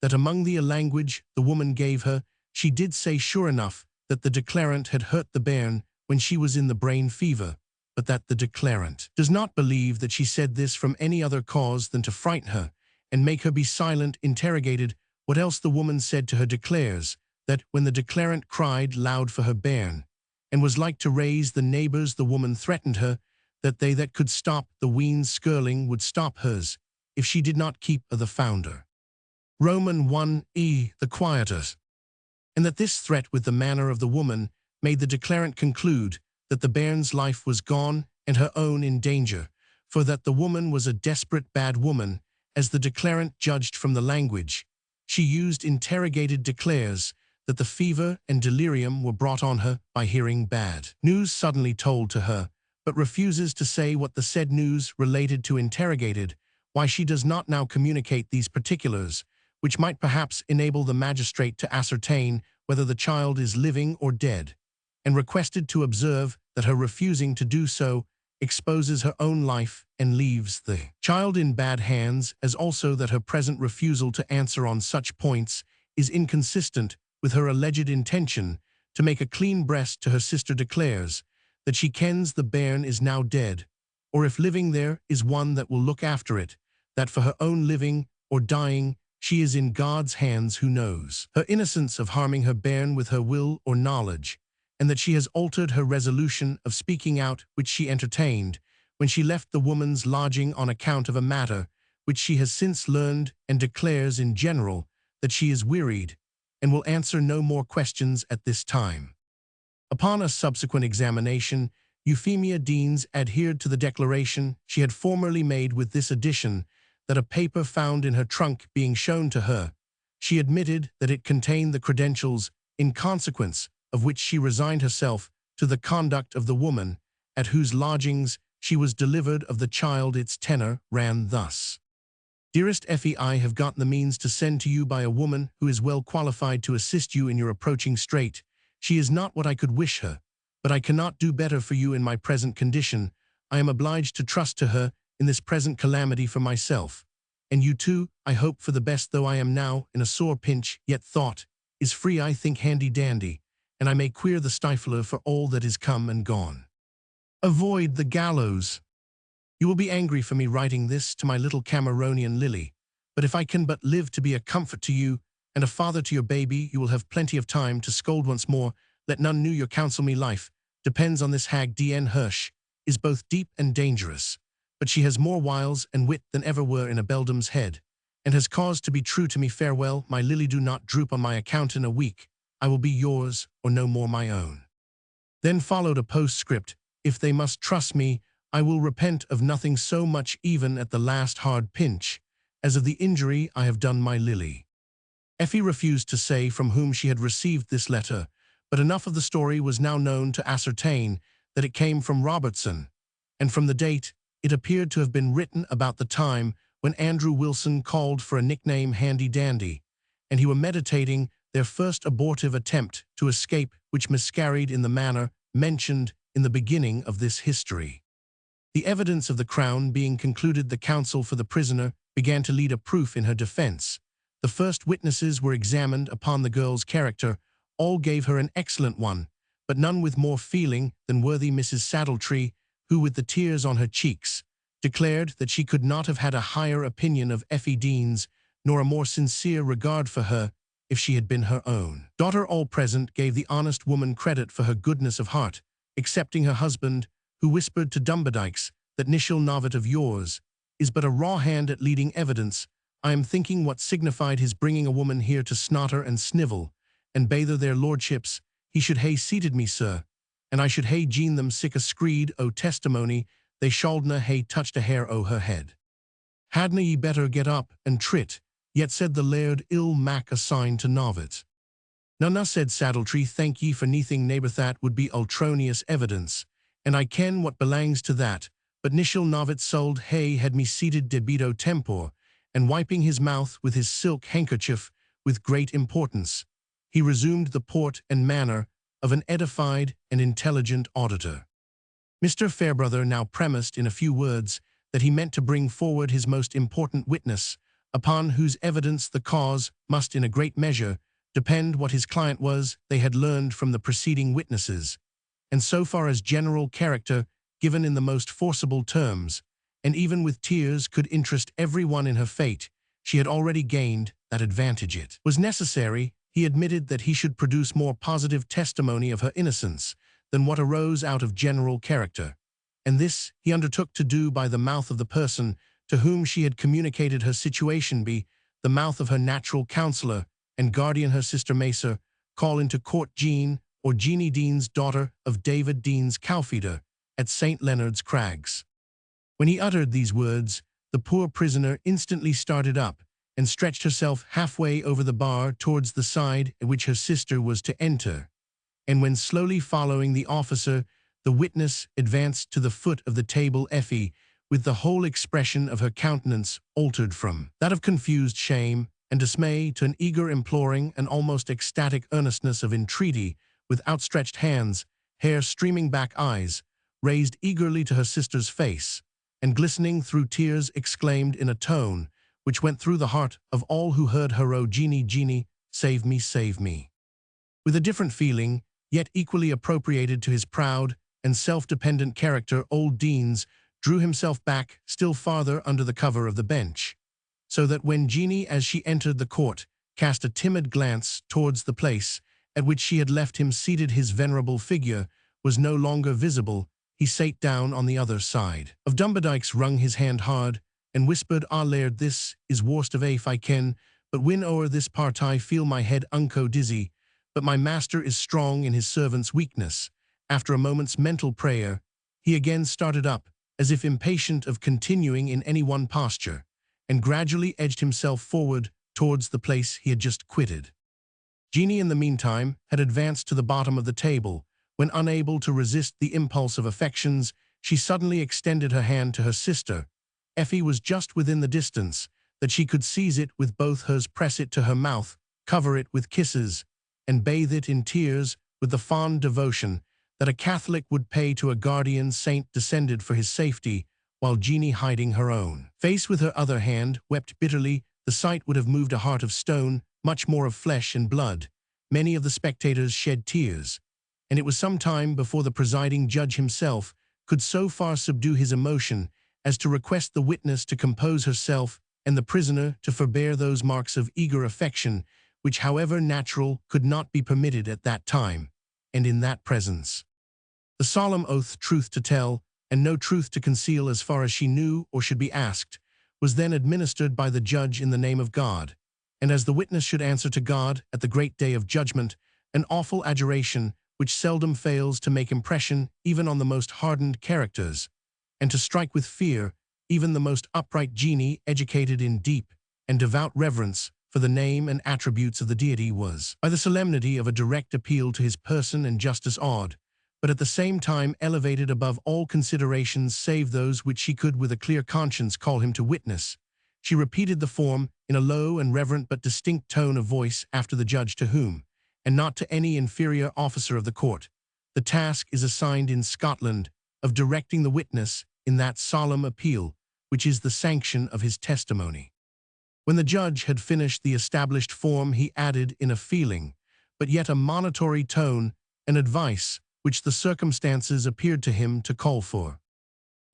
that among the language the woman gave her, she did say sure enough that the declarant had hurt the bairn when she was in the brain fever, but that the declarant does not believe that she said this from any other cause than to frighten her and make her be silent. Interrogated what else the woman said to her, declares that when the declarant cried loud for her bairn and was like to raise the neighbours, the woman threatened her that they that could stop the ween's skirling would stop hers if she did not keep the founder. Roman 1 the quietus, and that this threat with the manner of the woman made the declarant conclude that the bairn's life was gone and her own in danger, for that the woman was a desperate bad woman, as the declarant judged from the language she used. Interrogated declares that the fever and delirium were brought on her by hearing bad news suddenly told to her, but refuses to say what the said news related to. Interrogated why she does not now communicate these particulars, which might perhaps enable the magistrate to ascertain whether the child is living or dead, and requested to observe that her refusing to do so exposes her own life and leaves the child in bad hands, as also that her present refusal to answer on such points is inconsistent with her alleged intention to make a clean breast. To her sister declares that she kens the bairn is now dead, or if living there is one that will look after it, that for her own living or dying she is in God's hands, who knows her innocence of harming her bairn with her will or knowledge, and that she has altered her resolution of speaking out which she entertained when she left the woman's lodging on account of a matter which she has since learned, and declares in general that she is wearied and will answer no more questions at this time. Upon a subsequent examination, Euphemia Deans adhered to the declaration she had formerly made, with this addition, that a paper found in her trunk being shown to her, she admitted that it contained the credentials in consequence of which she resigned herself to the conduct of the woman at whose lodgings she was delivered of the child. Its tenor ran thus: Dearest Effie, I have got the means to send to you by a woman who is well qualified to assist you in your approaching strait. She is not what I could wish her, but I cannot do better for you in my present condition. I am obliged to trust to her in this present calamity for myself. And you too, I hope for the best, though I am now in a sore pinch, yet thought is free, I think handy-dandy, and I may queer the stifler for all that is come and gone. Avoid the gallows. You will be angry for me writing this to my little Cameronian Lily, but if I can but live to be a comfort to you and a father to your baby, you will have plenty of time to scold once more. Let none know your counsel me. Life depends on this hag. D.N. Hirsch is both deep and dangerous, but she has more wiles and wit than ever were in a beldam's head, and has cause to be true to me. Farewell, my Lily, do not droop on my account. In a week I will be yours, or no more my own. Then followed a postscript: if they must trust me, I will repent of nothing so much, even at the last hard pinch, as of the injury I have done my Lily. Effie refused to say from whom she had received this letter, but enough of the story was now known to ascertain that it came from Robertson, and from the date it appeared to have been written about the time when Andrew Wilson called for a nickname Handy-Dandy, and he were meditating their first abortive attempt to escape, which miscarried in the manner mentioned in the beginning of this history. The evidence of the Crown being concluded, the counsel for the prisoner began to lead a proof in her defence. The first witnesses were examined upon the girl's character. All gave her an excellent one, but none with more feeling than worthy Mrs. Saddletree, who, with the tears on her cheeks, declared that she could not have had a higher opinion of Effie Deans, nor a more sincere regard for her, if she had been her own daughter. All present gave the honest woman credit for her goodness of heart, excepting her husband, who whispered to Dumberdykes that Nishil Novet of yours is but a raw hand at leading evidence. I am thinking what signified his bringing a woman here to snotter and snivel, and bather their lordships. He should hae seated me, sir, and I should hae gene them sic a screed o' testimony, they shaldna hae touched a hair o' her head. Hadna ye better get up and trit? Yet said the laird, ill mak a sign to Novet. Nona, said Saddletree, thank ye for neething, neighbour, that would be ultronious evidence, and I ken what belangs to that, but Nishil Novet sold hae had me seated debito tempor, and wiping his mouth with his silk handkerchief with great importance, he resumed the port and manner of an edified and intelligent auditor. Mr. Fairbrother now premised in a few words that he meant to bring forward his most important witness, upon whose evidence the cause must in a great measure depend what his client was, they had learned from the preceding witnesses, and so far as general character, given in the most forcible terms, and even with tears could interest every one in her fate, she had already gained that advantage. It was necessary, he admitted, that he should produce more positive testimony of her innocence than what arose out of general character, and this he undertook to do by the mouth of the person to whom she had communicated her situation, be the mouth of her natural counsellor and guardian, her sister Macer, call into court Jean, or Jeanie Dean's daughter of David Dean's cowfeeder at St. Leonard's Crags. When he uttered these words, the poor prisoner instantly started up and stretched herself halfway over the bar towards the side at which her sister was to enter, and when slowly following the officer, the witness advanced to the foot of the table, Effie, with the whole expression of her countenance altered from that of confused shame and dismay to an eager imploring and almost ecstatic earnestness of entreaty, with outstretched hands, hair streaming back, eyes raised eagerly to her sister's face, and glistening through tears, exclaimed in a tone which went through the heart of all who heard her, "O Jeanie, Jeanie, save me, save me." With a different feeling, yet equally appropriated to his proud and self-dependent character, old Deans drew himself back still farther under the cover of the bench, so that when Jeanie, as she entered the court, cast a timid glance towards the place at which she had left him seated, his venerable figure was no longer visible. He sate down on the other side of Dumberdykes, wrung his hand hard, and whispered, "Ah, Laird, this is worst of afe I ken, but when o'er this part I feel my head unco dizzy, but my master is strong in his servant's weakness." After a moment's mental prayer, he again started up, as if impatient of continuing in any one posture, and gradually edged himself forward towards the place he had just quitted. Jeanie, in the meantime, had advanced to the bottom of the table, when, unable to resist the impulse of affections, she suddenly extended her hand to her sister. Effie was just within the distance that she could seize it with both hers, press it to her mouth, cover it with kisses, and bathe it in tears with the fond devotion that a Catholic would pay to a guardian saint descended for his safety, while Jeanie, hiding her own face with her other hand, wept bitterly. The sight would have moved a heart of stone, much more of flesh and blood. Many of the spectators shed tears, and it was some time before the presiding judge himself could so far subdue his emotion as to request the witness to compose herself and the prisoner to forbear those marks of eager affection which, however natural, could not be permitted at that time, and in that presence. The solemn oath, truth to tell, and no truth to conceal as far as she knew or should be asked, was then administered by the judge in the name of God, and as the witness should answer to God at the great day of judgment, an awful adjuration which seldom fails to make impression even on the most hardened characters, and to strike with fear even the most upright Jeanie, educated in deep and devout reverence for the name and attributes of the deity, was, by the solemnity of a direct appeal to his person and justice, awed, but at the same time elevated above all considerations save those which she could with a clear conscience call him to witness. She repeated the form in a low and reverent but distinct tone of voice after the judge, to whom, and not to any inferior officer of the court, the task is assigned in Scotland of directing the witness in that solemn appeal which is the sanction of his testimony. When the judge had finished the established form, he added in a feeling, but yet a monitory tone, an advice which the circumstances appeared to him to call for.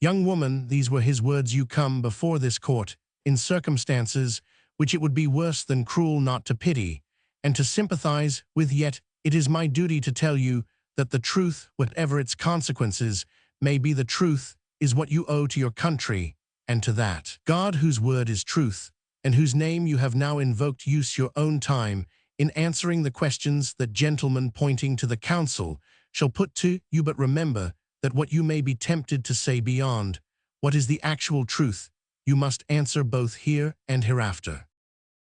"Young woman," these were his words, "you come before this court in circumstances which it would be worse than cruel not to pity and to sympathize with, yet it is my duty to tell you that the truth, whatever its consequences may be, the truth is what you owe to your country and to that God whose word is truth, and whose name you have now invoked. Use your own time in answering the questions that gentlemen, pointing to the counsel, shall put to you, but remember that what you may be tempted to say beyond what is the actual truth, you must answer both here and hereafter."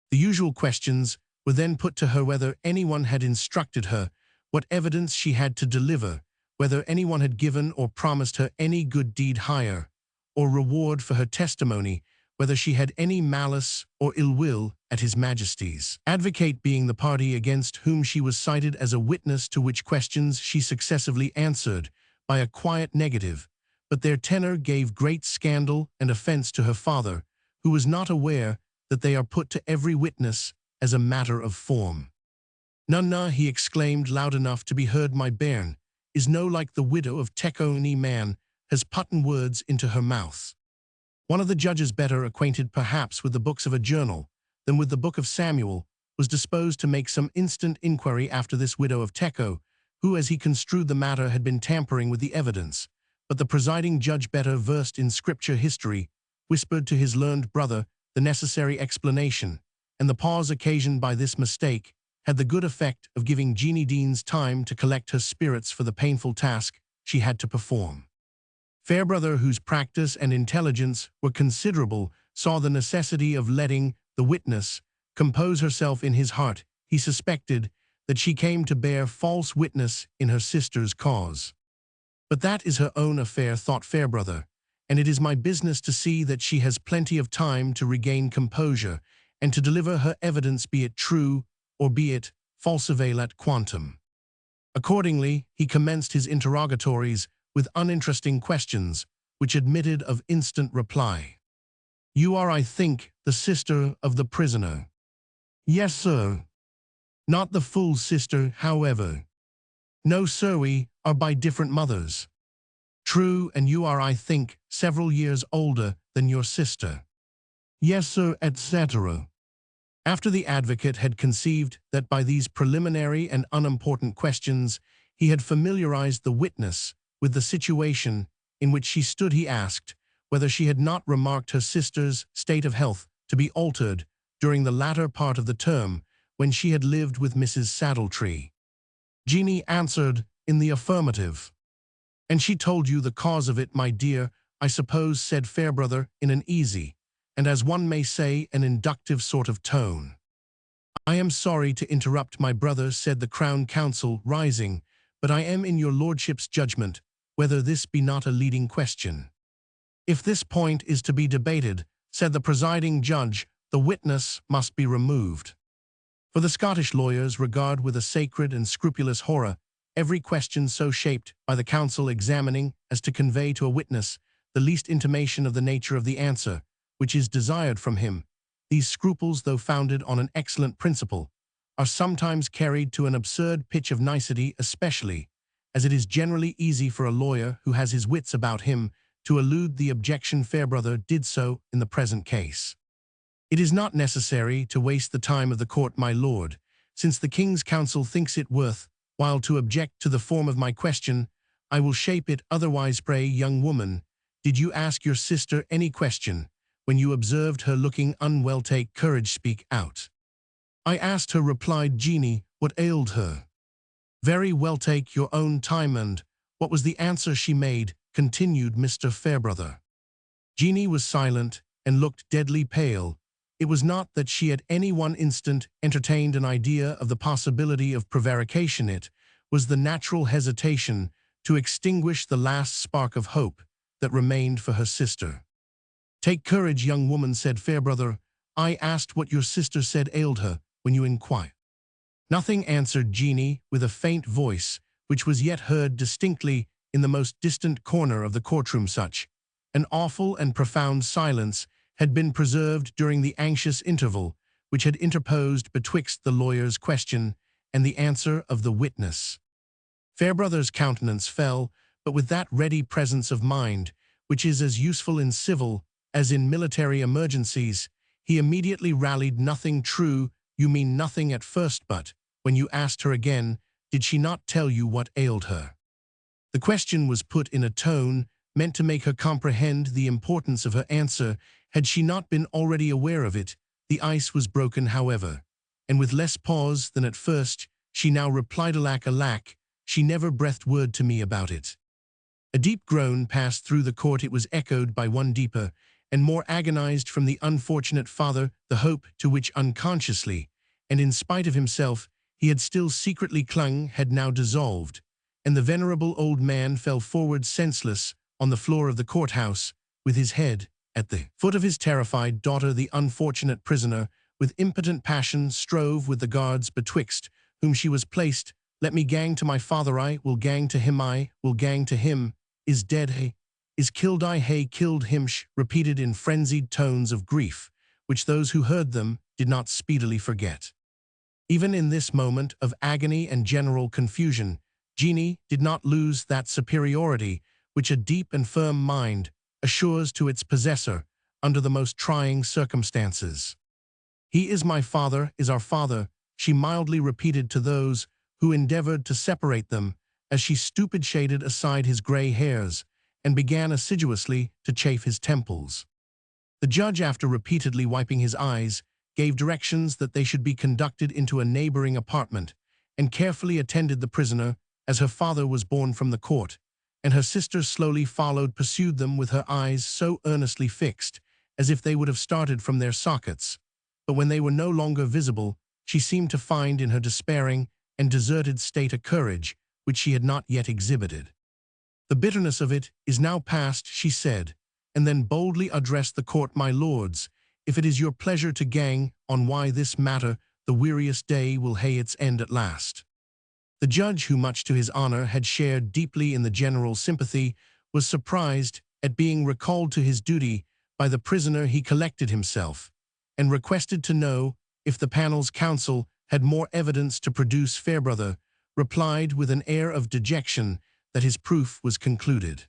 The usual questions were then put to her: whether anyone had instructed her, what evidence she had to deliver, whether anyone had given or promised her any good deed, hire or reward for her testimony, whether she had any malice or ill will at His Majesty's advocate being the party against whom she was cited as a witness, to which questions she successively answered by a quiet negative, but their tenor gave great scandal and offense to her father, who was not aware that they are put to every witness as a matter of form. Nunna, he exclaimed loud enough to be heard, my bairn, is no like the widow of Techony man, has putten words into her mouth. One of the judges, better acquainted perhaps with the books of a journal than with the book of Samuel, was disposed to make some instant inquiry after this widow of Techo, who, as he construed the matter, had been tampering with the evidence. But the presiding judge, better versed in scripture history, whispered to his learned brother the necessary explanation, and the pause occasioned by this mistake had the good effect of giving Jeanie Deans time to collect her spirits for the painful task she had to perform. Fairbrother, whose practice and intelligence were considerable, saw the necessity of letting the witness compose herself in his heart. He suspected that she came to bear false witness in her sister's cause. But that is her own affair, thought Fairbrother, and it is my business to see that she has plenty of time to regain composure and to deliver her evidence, be it true or be it falsivelat quantum. Accordingly, he commenced his interrogatories with uninteresting questions, which admitted of instant reply. You are, I think, the sister of the prisoner? Yes, sir. Not the full sister, however. No, sir, we are by different mothers. True, and you are, I think, several years older than your sister. Yes, sir, etc. After the advocate had conceived that by these preliminary and unimportant questions he had familiarized the witness with the situation in which she stood, he asked whether she had not remarked her sister's state of health to be altered during the latter part of the term when she had lived with Mrs. Saddletree. Jeanie answered in the affirmative. And she told you the cause of it, my dear, I suppose, said Fairbrother in an easy, and as one may say, an inductive sort of tone. I am sorry to interrupt, my brother, said the Crown Counsel, rising, but I am in your lordship's judgment whether this be not a leading question. If this point is to be debated, said the presiding judge, the witness must be removed. For the Scottish lawyers regard with a sacred and scrupulous horror every question so shaped by the counsel examining as to convey to a witness the least intimation of the nature of the answer which is desired from him. These scruples, though founded on an excellent principle, are sometimes carried to an absurd pitch of nicety, especially as it is generally easy for a lawyer who has his wits about him to elude the objection. Fairbrother did so in the present case. It is not necessary to waste the time of the court, my lord, since the King's counsel thinks it worth while to object to the form of my question. I will shape it otherwise. Pray, young woman, did you ask your sister any question when you observed her looking unwell? Take courage, speak out. I asked her, replied Jeanie, what ailed her. Very well, take your own time. And what was the answer she made? Continued Mr. Fairbrother. Jeanie was silent and looked deadly pale. It was not that she at any one instant entertained an idea of the possibility of prevarication. It was the natural hesitation to extinguish the last spark of hope that remained for her sister. Take courage, young woman, said Fairbrother. I asked what your sister said ailed her when you inquired. Nothing, answered Jeanie with a faint voice, which was yet heard distinctly in the most distant corner of the courtroom. Such an awful and profound silence had been preserved during the anxious interval which had interposed betwixt the lawyer's question and the answer of the witness. Fairbrother's countenance fell, but with that ready presence of mind which is as useful in civil as in military emergencies, he immediately rallied. Nothing, true, you mean nothing at first, but when you asked her again, did she not tell you what ailed her? The question was put in a tone meant to make her comprehend the importance of her answer. Had she not been already aware of it, the ice was broken, however, and with less pause than at first, she now replied, alack, alack, she never breathed word to me about it. A deep groan passed through the court. It was echoed by one deeper and more agonized from the unfortunate father. The hope to which unconsciously, and in spite of himself, he had still secretly clung had now dissolved, and the venerable old man fell forward senseless on the floor of the courthouse, with his head at the foot of his terrified daughter. The unfortunate prisoner, with impotent passion, strove with the guards betwixt whom she was placed. Let me gang to my father, I will gang to him, I will gang to him, is dead, hey, is killed, I hey, killed him, repeated in frenzied tones of grief, which those who heard them did not speedily forget. Even in this moment of agony and general confusion, Jeanie did not lose that superiority which a deep and firm mind assures to its possessor under the most trying circumstances. "He is my father, is our father," she mildly repeated to those who endeavored to separate them, as she stupid shaded aside his gray hairs and began assiduously to chafe his temples. The judge, after repeatedly wiping his eyes, gave directions that they should be conducted into a neighboring apartment, and carefully attended the prisoner, as her father was borne from the court, and her sister slowly pursued them with her eyes so earnestly fixed, as if they would have started from their sockets. But when they were no longer visible, she seemed to find in her despairing and deserted state a courage which she had not yet exhibited. "The bitterness of it is now past," she said, and then boldly addressed the court. "My lords, if it is your pleasure to gang on why this matter, the weariest day will hae its end at last." The judge, who much to his honor had shared deeply in the general sympathy, was surprised at being recalled to his duty by the prisoner. He collected himself, and requested to know if the panel's counsel had more evidence to produce. Fairbrother replied with an air of dejection that his proof was concluded.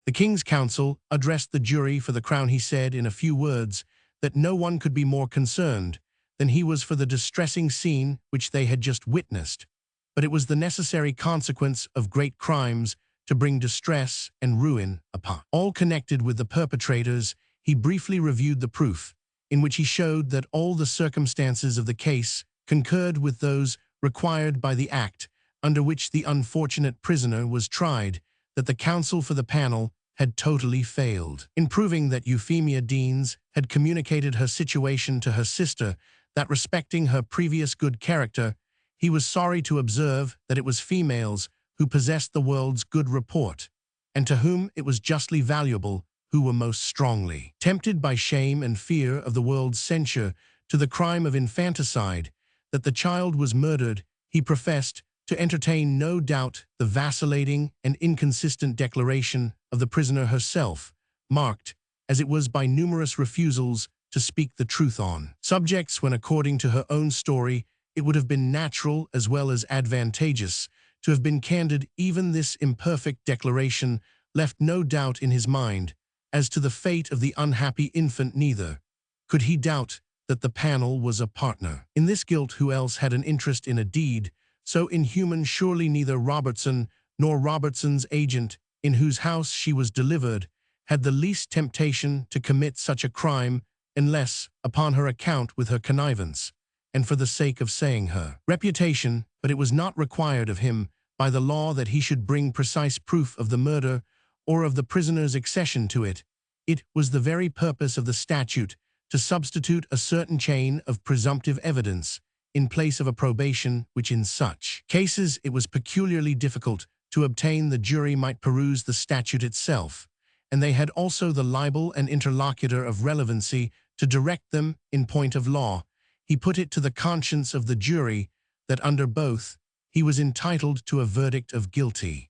The king's counsel addressed the jury for the crown. He said in a few words that no one could be more concerned than he was for the distressing scene which they had just witnessed, but it was the necessary consequence of great crimes to bring distress and ruin upon all connected with the perpetrators. He briefly reviewed the proof, in which he showed that all the circumstances of the case concurred with those required by the act under which the unfortunate prisoner was tried, that the counsel for the panel had totally failed in proving that Euphemia Deans had communicated her situation to her sister, that respecting her previous good character, he was sorry to observe that it was females who possessed the world's good report, and to whom it was justly valuable, who were most strongly tempted by shame and fear of the world's censure to the crime of infanticide, that the child was murdered. He professed to entertain no doubt the vacillating and inconsistent declaration of the prisoner herself, marked, as it was, by numerous refusals to speak the truth on subjects when, according to her own story, it would have been natural as well as advantageous to have been candid. Even this imperfect declaration left no doubt in his mind as to the fate of the unhappy infant. Neither could he doubt that the panel was a partner in this guilt. Who else had an interest in a deed so inhuman? Surely neither Robertson nor Robertson's agent, in whose house she was delivered, had the least temptation to commit such a crime, unless upon her account, with her connivance, and for the sake of saying her reputation. But it was not required of him by the law that he should bring precise proof of the murder or of the prisoner's accession to it. It was the very purpose of the statute to substitute a certain chain of presumptive evidence in place of a probation, which in such cases it was peculiarly difficult to obtain. The jury might peruse the statute itself, and they had also the libel and interlocutor of relevancy to direct them in point of law. He put it to the conscience of the jury that under both he was entitled to a verdict of guilty.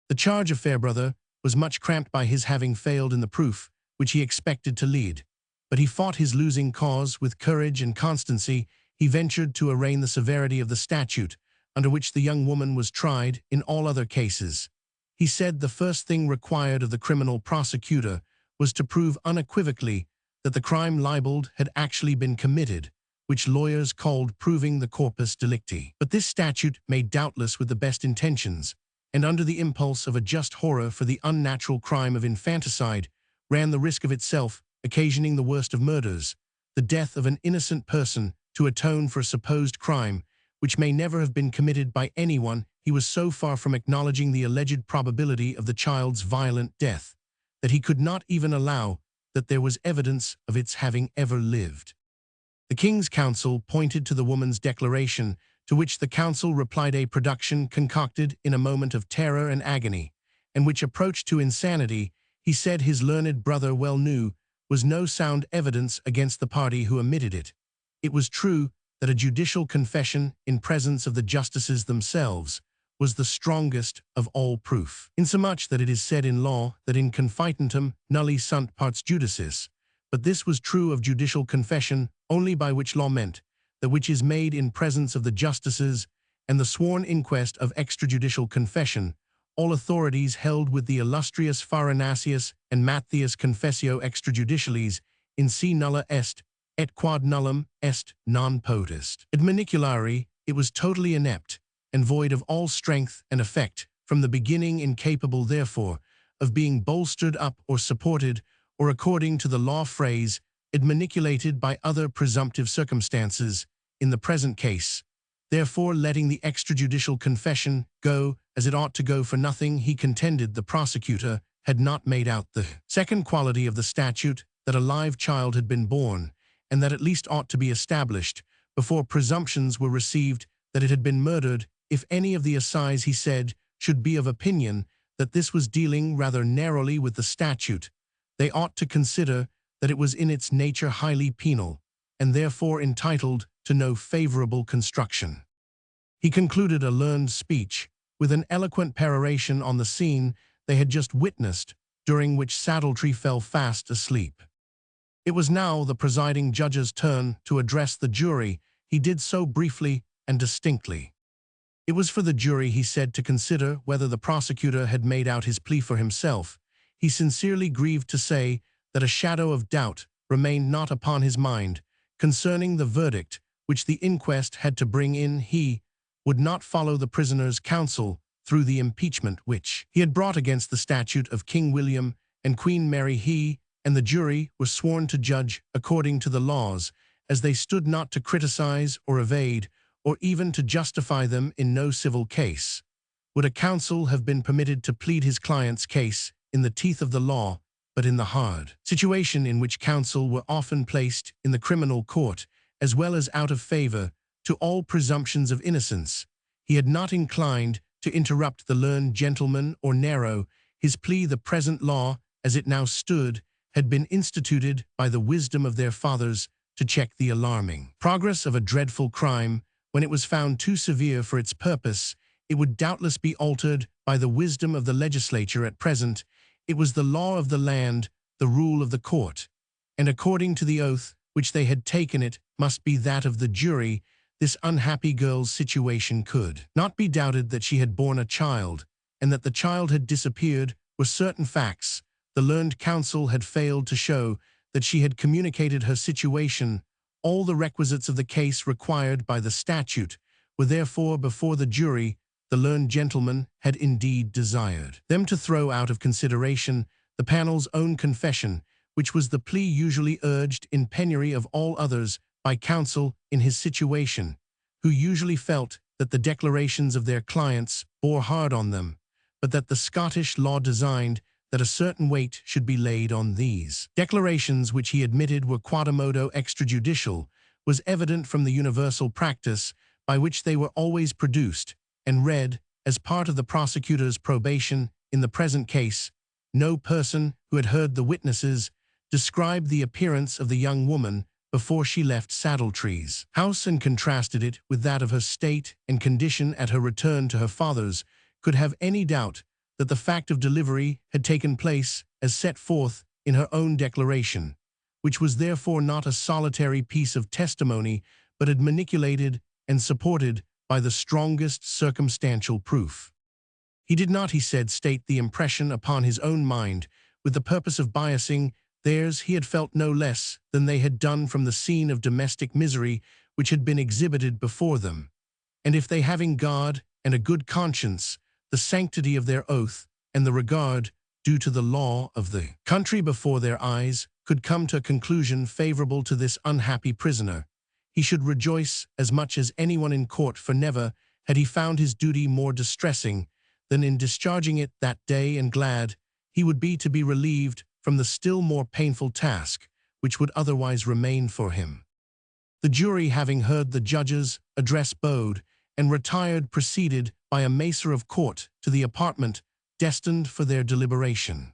The charge of Fairbrother was much cramped by his having failed in the proof which he expected to lead, but he fought his losing cause with courage and constancy. He ventured to arraign the severity of the statute under which the young woman was tried. In all other cases, he said, the first thing required of the criminal prosecutor was to prove unequivocally that the crime libeled had actually been committed, which lawyers called proving the corpus delicti. But this statute, made doubtless with the best intentions, and under the impulse of a just horror for the unnatural crime of infanticide, ran the risk of itself occasioning the worst of murders, the death of an innocent person, to atone for a supposed crime which may never have been committed by anyone. He was so far from acknowledging the alleged probability of the child's violent death that he could not even allow that there was evidence of its having ever lived. The king's counsel pointed to the woman's declaration, to which the counsel replied a production concocted in a moment of terror and agony, and which approached to insanity, he said his learned brother well knew was no sound evidence against the party who omitted it. It was true that a judicial confession in presence of the justices themselves was the strongest of all proof, insomuch that it is said in law that in confitentem nulli sunt parts judicis, but this was true of judicial confession only, by which law meant that which is made in presence of the justices, and the sworn inquest of extrajudicial confession, all authorities held with the illustrious Pharinacius and Matthias confessio extrajudiciales in si nulla est, et quod nullum est non potest. Ad maniculari, it was totally inept, and void of all strength and effect, from the beginning incapable, therefore, of being bolstered up or supported, or according to the law phrase, admaniculated by other presumptive circumstances, in the present case. Therefore, letting the extrajudicial confession go as it ought to go for nothing, he contended the prosecutor had not made out the second quality of the statute, that a live child had been born, and that at least ought to be established, before presumptions were received that it had been murdered, if any of the assize, he said, should be of opinion that this was dealing rather narrowly with the statute, they ought to consider that it was in its nature highly penal, and therefore entitled to no favorable construction. He concluded a learned speech with an eloquent peroration on the scene they had just witnessed, during which Saddletree fell fast asleep. It was now the presiding judge's turn to address the jury. He did so briefly and distinctly. It was for the jury, he said, to consider whether the prosecutor had made out his plea for himself. He sincerely grieved to say that a shadow of doubt remained not upon his mind concerning the verdict which the inquest had to bring in. He would not follow the prisoner's counsel through the impeachment which he had brought against the statute of King William and Queen Mary. He and the jury were sworn to judge according to the laws, as they stood, not to criticize or evade, or even to justify them in no civil case. Would a counsel have been permitted to plead his client's case in the teeth of the law, but in the hard situation in which counsel were often placed in the criminal court, as well as out of favor to all presumptions of innocence, he had not inclined to interrupt the learned gentleman or narrow his plea. The present law, as it now stood, had been instituted by the wisdom of their fathers to check the alarming progress of a dreadful crime. When it was found too severe for its purpose, it would doubtless be altered by the wisdom of the legislature. At present, it was the law of the land, the rule of the court, and according to the oath which they had taken, it must be that of the jury. This unhappy girl's situation could not be doubted. That she had borne a child, and that the child had disappeared, were certain facts. The learned counsel had failed to show that she had communicated her situation. All the requisites of the case required by the statute were therefore before the jury. The learned gentleman had indeed desired them to throw out of consideration the panel's own confession, which was the plea usually urged in penury of all others by counsel in his situation, who usually felt that the declarations of their clients bore hard on them, but that the Scottish law designed that a certain weight should be laid on these declarations, which he admitted were quodammodo extrajudicial. Was evident from the universal practice by which they were always produced and read as part of the prosecutor's probation. In the present case, no person who had heard the witnesses described the appearance of the young woman before she left Saddletree's house and contrasted it with that of her state and condition at her return to her father's, could have any doubt that the fact of delivery had taken place as set forth in her own declaration, which was therefore not a solitary piece of testimony, but had manipulated and supported by the strongest circumstantial proof. He did not, he said, state the impression upon his own mind with the purpose of biasing theirs. He had felt no less than they had done from the scene of domestic misery which had been exhibited before them, and if they, having God and a good conscience, the sanctity of their oath, and the regard due to the law of the country before their eyes, could come to a conclusion favorable to this unhappy prisoner, he should rejoice as much as anyone in court, for never had he found his duty more distressing than in discharging it that day, and glad he would be to be relieved from the still more painful task which would otherwise remain for him. The jury, having heard the judge's address, bowed and retired, preceded by a macer of court, to the apartment destined for their deliberation.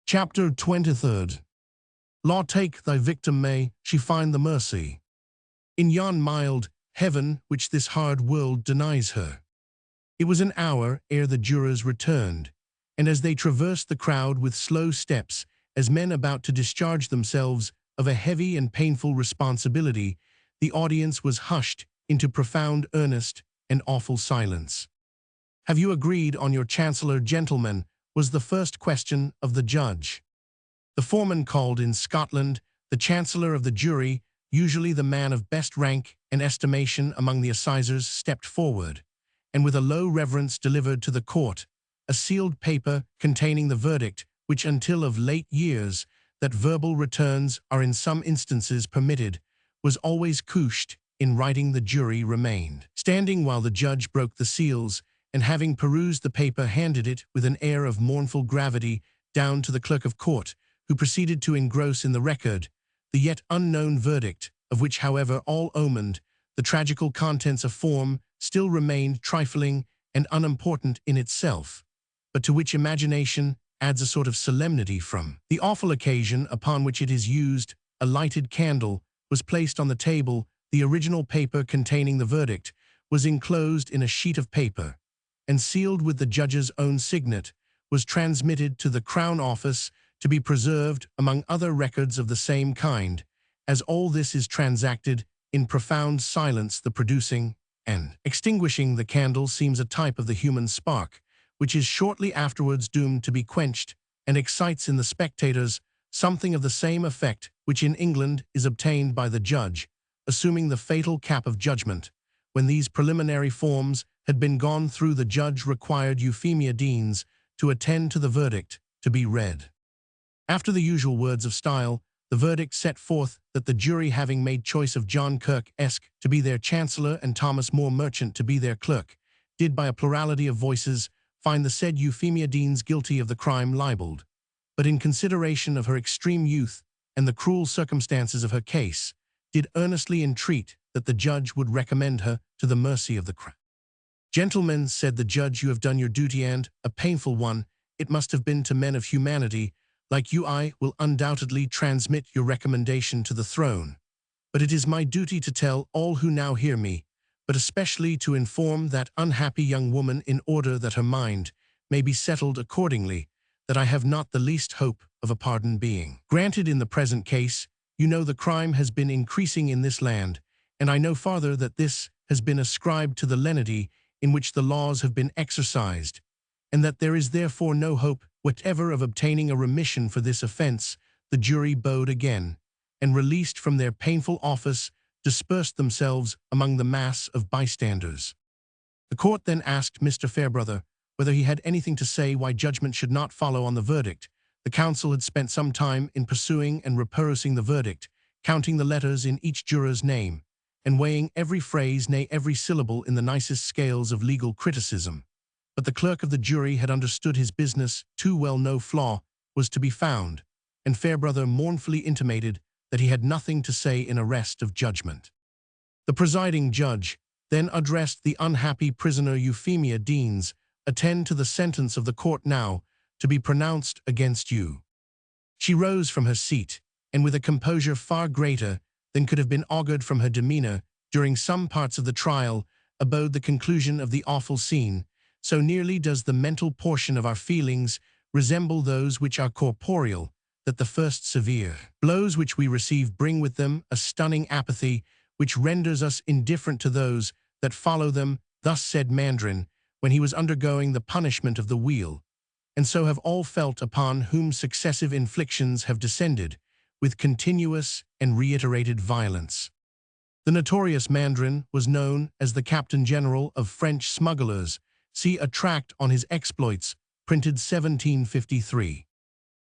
Chapter 23. Law, take thy victim, may she find the mercy in yon mild heaven which this hard world denies her. It was an hour ere the jurors returned, and as they traversed the crowd with slow steps as men about to discharge themselves of a heavy and painful responsibility, the audience was hushed into profound earnest and awful silence. "Have you agreed on your chancellor, gentlemen?" was the first question of the judge. The foreman called in Scotland, the chancellor of the jury, usually the man of best rank and estimation among the assizers, stepped forward, and with a low reverence delivered to the court a sealed paper containing the verdict, which until of late years, that verbal returns are in some instances permitted, was always couched in writing. The jury remained standing while the judge broke the seals, and having perused the paper handed it with an air of mournful gravity down to the clerk of court, who proceeded to engross in the record the yet unknown verdict, of which, however all omened, the tragical contents of form still remained trifling and unimportant in itself, but to which imagination adds a sort of solemnity from the awful occasion upon which it is used. A lighted candle was placed on the table. The original paper containing the verdict was enclosed in a sheet of paper, and sealed with the judge's own signet, was transmitted to the Crown Office to be preserved among other records of the same kind. As all this is transacted in profound silence, the producing and extinguishing the candle seems a type of the human spark, which is shortly afterwards doomed to be quenched, and excites in the spectators something of the same effect which in England is obtained by the judge, assuming the fatal cap of judgment. When these preliminary forms had been gone through, the judge required Euphemia Deans to attend to the verdict to be read. After the usual words of style, the verdict set forth that the jury, having made choice of John Kirk Esq to be their chancellor and Thomas Moore Merchant to be their clerk, did by a plurality of voices find the said Euphemia Deans guilty of the crime libelled, but in consideration of her extreme youth and the cruel circumstances of her case, did earnestly entreat that the judge would recommend her to the mercy of the crown. "Gentlemen," said the judge, "you have done your duty, and a painful one it must have been to men of humanity like you. I will undoubtedly transmit your recommendation to the throne, but it is my duty to tell all who now hear me, but especially to inform that unhappy young woman, in order that her mind may be settled accordingly, that I have not the least hope of a pardon being granted in the present case. You know the crime has been increasing in this land, and I know farther that this has been ascribed to the lenity in which the laws have been exercised, and that there is therefore no hope whatever of obtaining a remission for this offense." The jury bowed again, and released from their painful office, dispersed themselves among the mass of bystanders. The court then asked Mr. Fairbrother whether he had anything to say why judgment should not follow on the verdict. The counsel had spent some time in pursuing and reperusing the verdict, counting the letters in each juror's name, and weighing every phrase, nay, every syllable, in the nicest scales of legal criticism. But the clerk of the jury had understood his business too well. No flaw was to be found, and Fairbrother mournfully intimated that he had nothing to say in arrest of judgment. The presiding judge then addressed the unhappy prisoner Euphemia Deans. "Attend to the sentence of the court now to be pronounced against you." She rose from her seat, and with a composure far greater than could have been augured from her demeanor during some parts of the trial, abode the conclusion of the awful scene. So nearly does the mental portion of our feelings resemble those which are corporeal, that the first severe blows which we receive bring with them a stunning apathy which renders us indifferent to those that follow them. Thus said Mandrin when he was undergoing the punishment of the wheel, and so have all felt upon whom successive inflictions have descended with continuous and reiterated violence. The notorious Mandrin was known as the Captain General of French smugglers. See a tract on his exploits, printed 1753.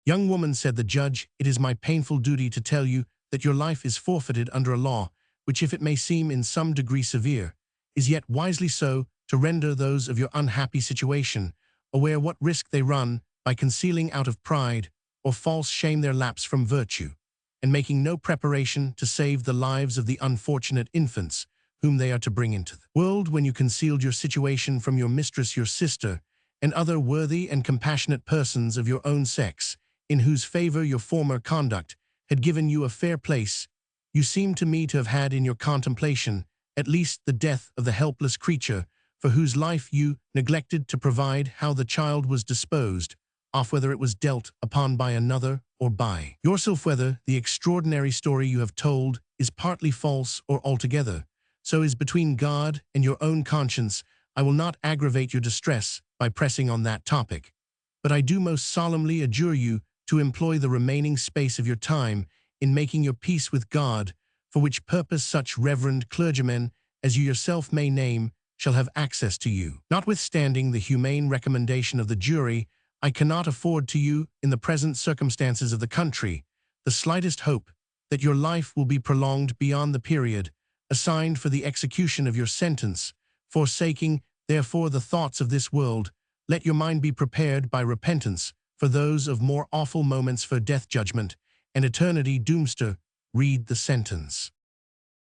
"Young woman," said the judge, "it is my painful duty to tell you that your life is forfeited under a law which, if it may seem in some degree severe, is yet wisely so, to render those of your unhappy situation aware what risk they run by concealing out of pride or false shame their lapse from virtue, and making no preparation to save the lives of the unfortunate infants whom they are to bring into the world. When you concealed your situation from your mistress, your sister, and other worthy and compassionate persons of your own sex, in whose favor your former conduct had given you a fair place, you seem to me to have had in your contemplation at least the death of the helpless creature for whose life you neglected to provide. How the child was disposed off whether it was dealt upon by another or by yourself, whether the extraordinary story you have told is partly false or altogether. So is between God and your own conscience. I will not aggravate your distress by pressing on that topic, but I do most solemnly adjure you to employ the remaining space of your time in making your peace with God, for which purpose such reverend clergymen as you yourself may name shall have access to you. Notwithstanding the humane recommendation of the jury, I cannot afford to you, in the present circumstances of the country, the slightest hope that your life will be prolonged beyond the period assigned for the execution of your sentence. Forsaking, therefore, the thoughts of this world, let your mind be prepared by repentance for those of more awful moments, for death judgment and eternity doomster. Read the sentence.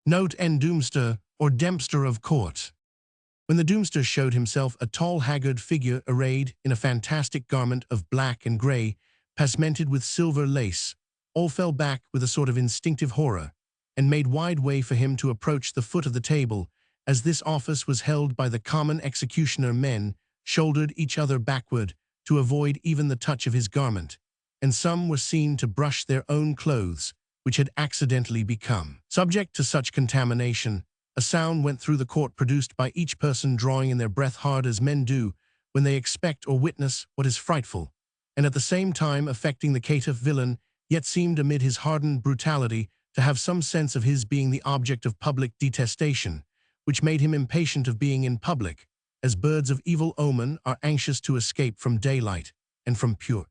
Note and doomster, or dempster of court. When the doomster showed himself a tall, haggard figure arrayed in a fantastic garment of black and grey, passemented with silver lace, all fell back with a sort of instinctive horror, and made wide way for him to approach the foot of the table. As this office was held by the common executioner, men shouldered each other backward to avoid even the touch of his garment, and some were seen to brush their own clothes, which had accidentally become subject to such contamination. A sound went through the court, produced by each person drawing in their breath hard, as men do when they expect or witness what is frightful, and at the same time affecting the caitiff villain, yet seemed amid his hardened brutality to have some sense of his being the object of public detestation, which made him impatient of being in public, as birds of evil omen are anxious to escape from daylight and from pure.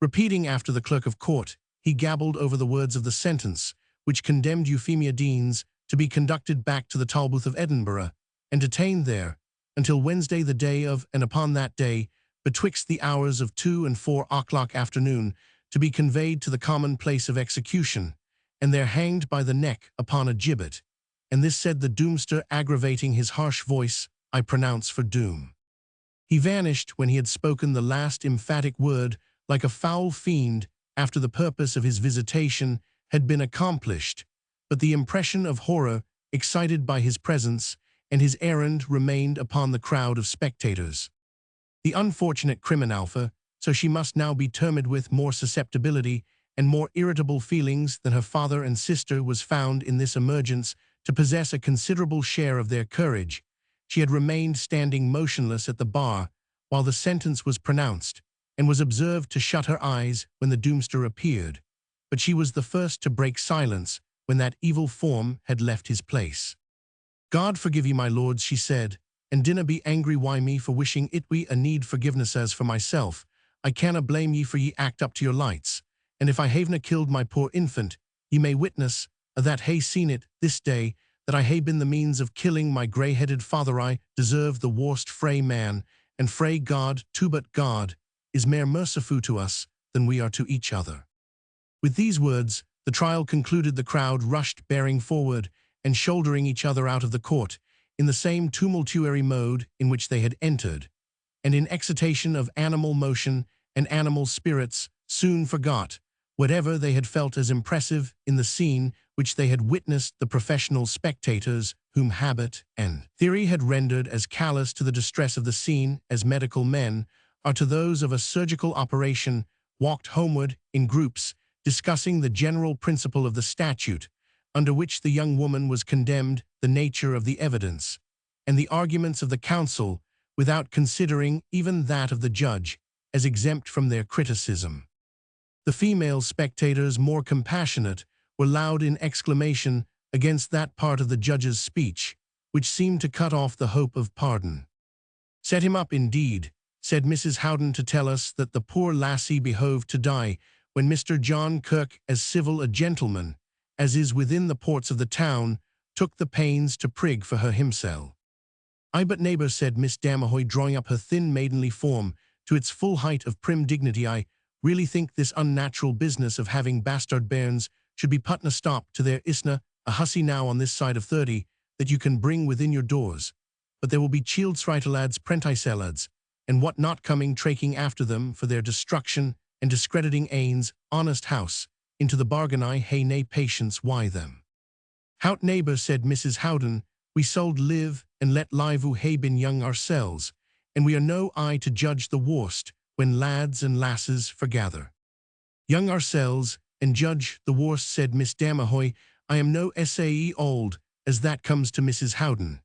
Repeating after the clerk of court, he gabbled over the words of the sentence, which condemned Euphemia Deans to be conducted back to the Tolbooth of Edinburgh, and detained there until Wednesday the day of, and upon that day, betwixt the hours of 2 and 4 o'clock afternoon, to be conveyed to the common place of execution, and there hanged by the neck upon a gibbet. And this said the doomster, aggravating his harsh voice, I pronounce for doom. He vanished when he had spoken the last emphatic word, like a foul fiend, after the purpose of his visitation had been accomplished, but the impression of horror excited by his presence and his errand remained upon the crowd of spectators. The unfortunate criminalfa, so she must now be termed, with more susceptibility and more irritable feelings than her father and sister, was found in this emergence to possess a considerable share of their courage. She had remained standing motionless at the bar while the sentence was pronounced, and was observed to shut her eyes when the doomster appeared, but she was the first to break silence when that evil form had left his place. God forgive ye, my lords, she said, and dinna be angry why me for wishing it we a need forgiveness. As for myself, I canna blame ye, for ye act up to your lights, and if I havena killed my poor infant, ye may witness that hae seen it this day, that I hae been the means of killing my grey-headed father. I deserve the worst frae man, and frae God too, but God is mair merciful to us than we are to each other. With these words, the trial concluded. The crowd rushed bearing forward and shouldering each other out of the court in the same tumultuary mode in which they had entered, and in excitation of animal motion and animal spirits soon forgot whatever they had felt as impressive in the scene which they had witnessed. The professional spectators, whom habit and theory had rendered as callous to the distress of the scene as medical men are to those of a surgical operation, walked homeward in groups, discussing the general principle of the statute under which the young woman was condemned, the nature of the evidence, and the arguments of the counsel, without considering even that of the judge as exempt from their criticism. The female spectators, more compassionate, were loud in exclamation against that part of the judge's speech which seemed to cut off the hope of pardon. Set him up, indeed, said Mrs. Howden, to tell us that the poor lassie behoved to die, when Mr. John Kirk, as civil a gentleman as is within the ports of the town, took the pains to prig for her himsel. Ay, but neighbour, said Miss Damahoy, drawing up her thin maidenly form to its full height of prim dignity, I really think this unnatural business of having bastard bairns should be putna stop to. There isna a hussy now on this side of 30 that you can bring within your doors, but there will be child's lads, prentice lads, and what not, coming traking after them for their destruction and discrediting ains honest house, into the bargain. I hae nae patience why them. Hout, neighbour, said Mrs. Howden, we sold live and let live who hae been young ourselves, and we are no I to judge the worst when lads and lasses forgather. Young ourselves, and judge the worst, said Miss Damahoy. I am no sae old, as that comes to Mrs. Howden.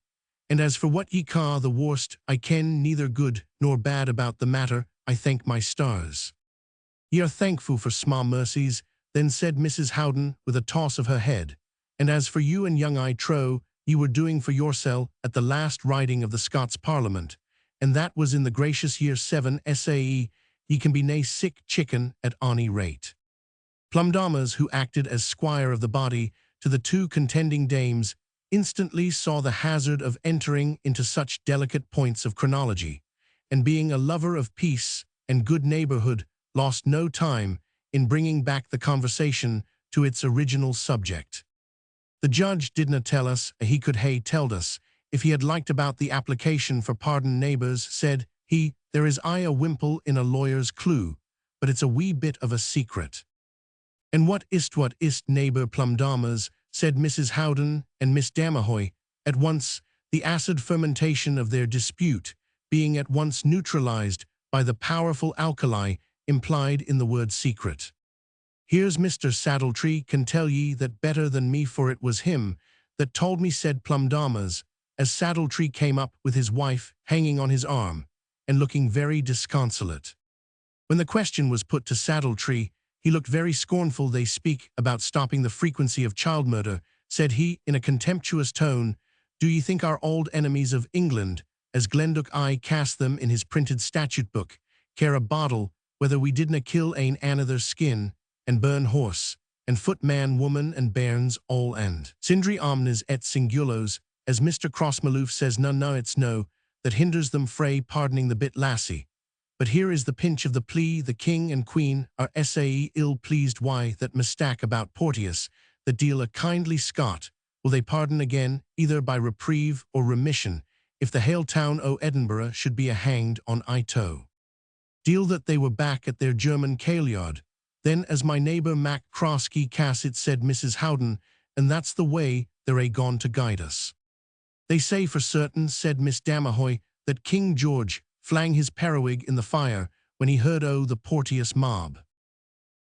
And as for what ye ca the worst, I ken neither good nor bad about the matter, I thank my stars. Ye are thankful for sma mercies, then said Mrs. Howden with a toss of her head. And as for you and young I trow, ye were doing for yoursel at the last riding of the Scots Parliament, and that was in the gracious year 7 sae, ye can be nae sick chicken at ony rate. Plumdamas, who acted as squire of the body to the two contending dames, instantly saw the hazard of entering into such delicate points of chronology, and being a lover of peace and good neighborhood, lost no time in bringing back the conversation to its original subject. The judge didna tell us he could hae telled us if he had liked about the application for pardon. Neighbours, said he, there is aye a wimple in a lawyer's clue, but it's a wee bit of a secret. And what ist neighbour Plumdamas, said Mrs. Howden and Miss Damahoy, at once, the acid fermentation of their dispute being at once neutralized by the powerful alkali implied in the word secret. Here's Mr. Saddletree can tell ye that better than me, for it was him that told me, said Plumdamas, as Saddletree came up with his wife hanging on his arm, and looking very disconsolate. When the question was put to Saddletree, he looked very scornful. They speak about stopping the frequency of child murder, said he, in a contemptuous tone. Do ye think our old enemies of England, as Glendook I cast them in his printed statute book, care a bottle whether we didna kill ane another skin, and burn horse, and foot man, woman, and bairns all and sindry omnes et singulos, as Mr. Crossmaloof says, none it's no, that hinders them frae pardoning the bit lassie. But here is the pinch of the plea, the king and queen are sae ill-pleased why that mistake about Porteous, that deal a kindly Scot, will they pardon again, either by reprieve or remission, if the hale town o' Edinburgh should be a hanged on Ito. Deal that they were back at their German kailyard, then as my neighbour Mac Crosskey cass it, said Mrs. Howden, and that's the way they're a gone to guide us. They say for certain, said Miss Damahoy, that King George flang his periwig in the fire when he heard o' the Porteous mob.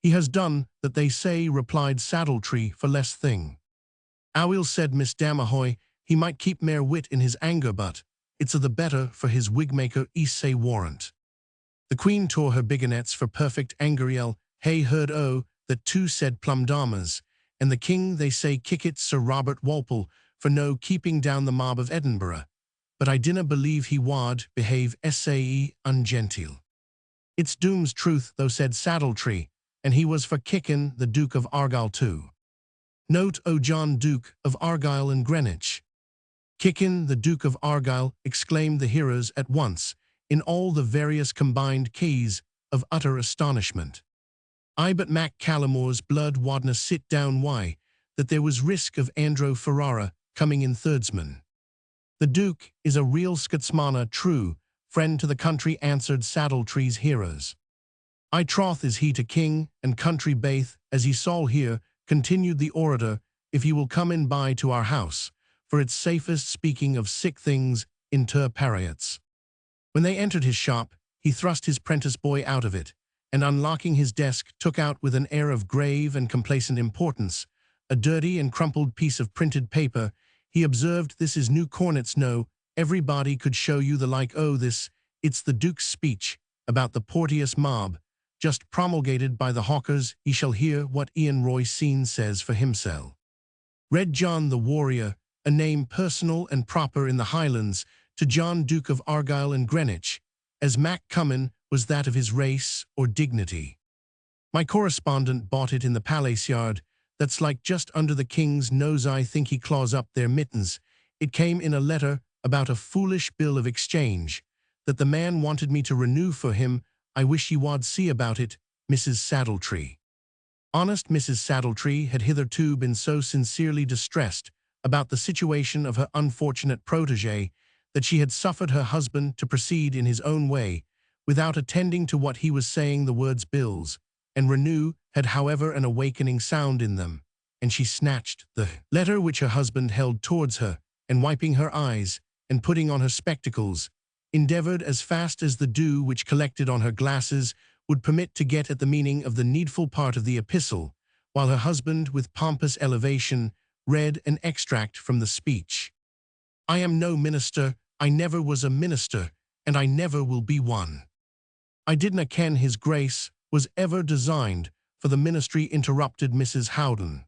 He has done that, they say, replied Saddletree, for less thing. Aweel, said Miss Damahoy, he might keep mair wit in his anger, but it's a the better for his wigmaker say warrant. The queen tore her bigonets for perfect angeriel, hey heard o' that too, said Plumdamas, and the king, they say, kickit Sir Robert Walpole for no keeping down the mob of Edinburgh, but I dinna believe he wad behave sae ungenteel. It's doom's truth, though, said Saddletree, and he was for kickin' the Duke of Argyll too. Note o' John Duke of Argyll and Greenwich. Kickin' the Duke of Argyll, exclaimed the hearers at once, in all the various combined keys of utter astonishment. I but Mac Callimore's blood wadna sit down why, that there was risk of Andro Ferrara coming in thirdsman. The Duke is a real Scotsmana, true, friend to the country, answered Saddletree's hearers. I troth is he to king and country baith, as ye saw here, continued the orator, if ye will come in by to our house, for it's safest speaking of sick things inter parietes. When they entered his shop, he thrust his prentice boy out of it, and unlocking his desk, took out with an air of grave and complacent importance a dirty and crumpled piece of printed paper. He observed, this is new cornets, no, everybody could show you the like o' this, it's the Duke's speech about the Porteous mob, just promulgated by the hawkers. Ye shall hear what Ian Roy Sean says for himsel. Read John the Warrior, a name personal and proper in the Highlands, to John Duke of Argyll and Greenwich, as Mac Cummin was that of his race or dignity. My correspondent bought it in the palace yard, that's like just under the king's nose. I think he claws up their mittens. It came in a letter about a foolish bill of exchange, that the man wanted me to renew for him. I wish ye wad see about it, Mrs. Saddletree. Honest Mrs. Saddletree had hitherto been so sincerely distressed about the situation of her unfortunate protégé that she had suffered her husband to proceed in his own way, without attending to what he was saying. The words bills and renew had, however, an awakening sound in them, and she snatched the letter which her husband held towards her, and wiping her eyes, and putting on her spectacles, endeavoured as fast as the dew which collected on her glasses would permit to get at the meaning of the needful part of the epistle, while her husband, with pompous elevation, read an extract from the speech. "I am no minister, I never was a minister, and I never will be one. I didna ken his grace was ever designed for the ministry," interrupted Mrs. Howden.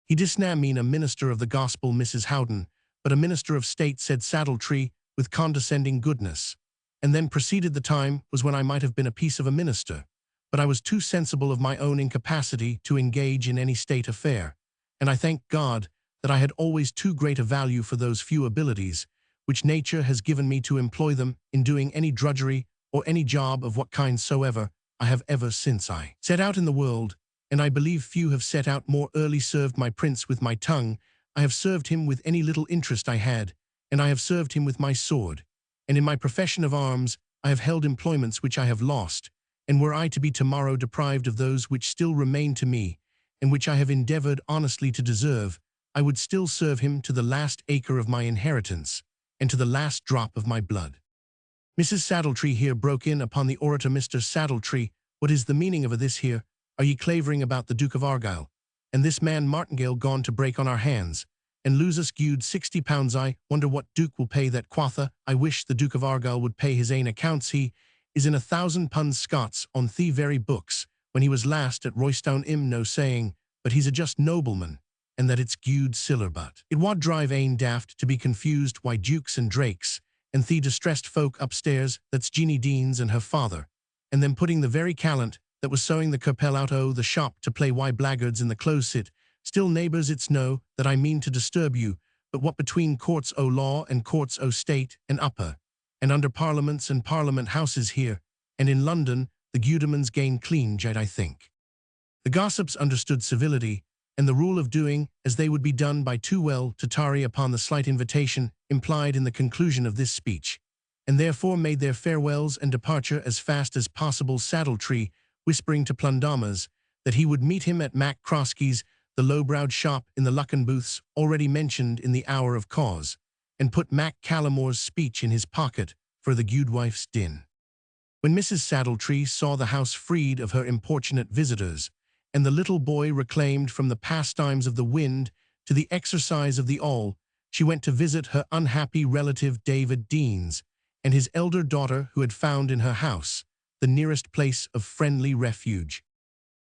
"He disna mean a minister of the gospel, Mrs. Howden, but a minister of state," said Saddletree with condescending goodness, and then proceeded. "The time was when I might have been a piece of a minister, but I was too sensible of my own incapacity to engage in any state affair, and I thank God that I had always too great a value for those few abilities which nature has given me to employ them in doing any drudgery or any job of what kind soever I have ever since I set out in the world, and I believe few have set out more early, served my prince with my tongue. I have served him with any little interest I had, and I have served him with my sword, and in my profession of arms I have held employments which I have lost, and were I to be tomorrow deprived of those which still remain to me, and which I have endeavoured honestly to deserve, I would still serve him to the last acre of my inheritance, and to the last drop of my blood." Mrs. Saddletree here broke in upon the orator. "Mr. Saddletree, what is the meaning of this here? Are ye clavering about the Duke of Argyll, and this man Martingale gone to break on our hands, and lose us gude £60? I wonder what Duke will pay that, quotha. I wish the Duke of Argyll would pay his ain accounts. He is in £1,000 Scots on the very books, when he was last at Royston. No saying, but he's a just nobleman, and that it's gude siller. But it wad drive ain daft to be confused why dukes and drakes, and the distressed folk upstairs, that's Jeanie Deans and her father, and them putting the very callant that was sewing the capel out o' the shop to play why blackguards in the close sit. Still, neighbours, it's no that I mean to disturb you, but what between courts o' law and courts o' state and upper, and under parliaments and parliament houses here, and in London, the gudemans gain clean jade, I think." The gossips understood civility, and the rule of doing as they would be done by too well to tarry upon the slight invitation implied in the conclusion of this speech, and therefore made their farewells and departure as fast as possible, Saddletree whispering to Plundamas that he would meet him at Mac Crosskey's, the low-browed shop in the Lucken booths already mentioned in the hour of cause, and put Mac Callamore's speech in his pocket for the gudewife's din. When Mrs. Saddletree saw the house freed of her importunate visitors, and the little boy reclaimed from the pastimes of the wind to the exercise of the awl, she went to visit her unhappy relative David Deans, and his elder daughter, who had found in her house the nearest place of friendly refuge.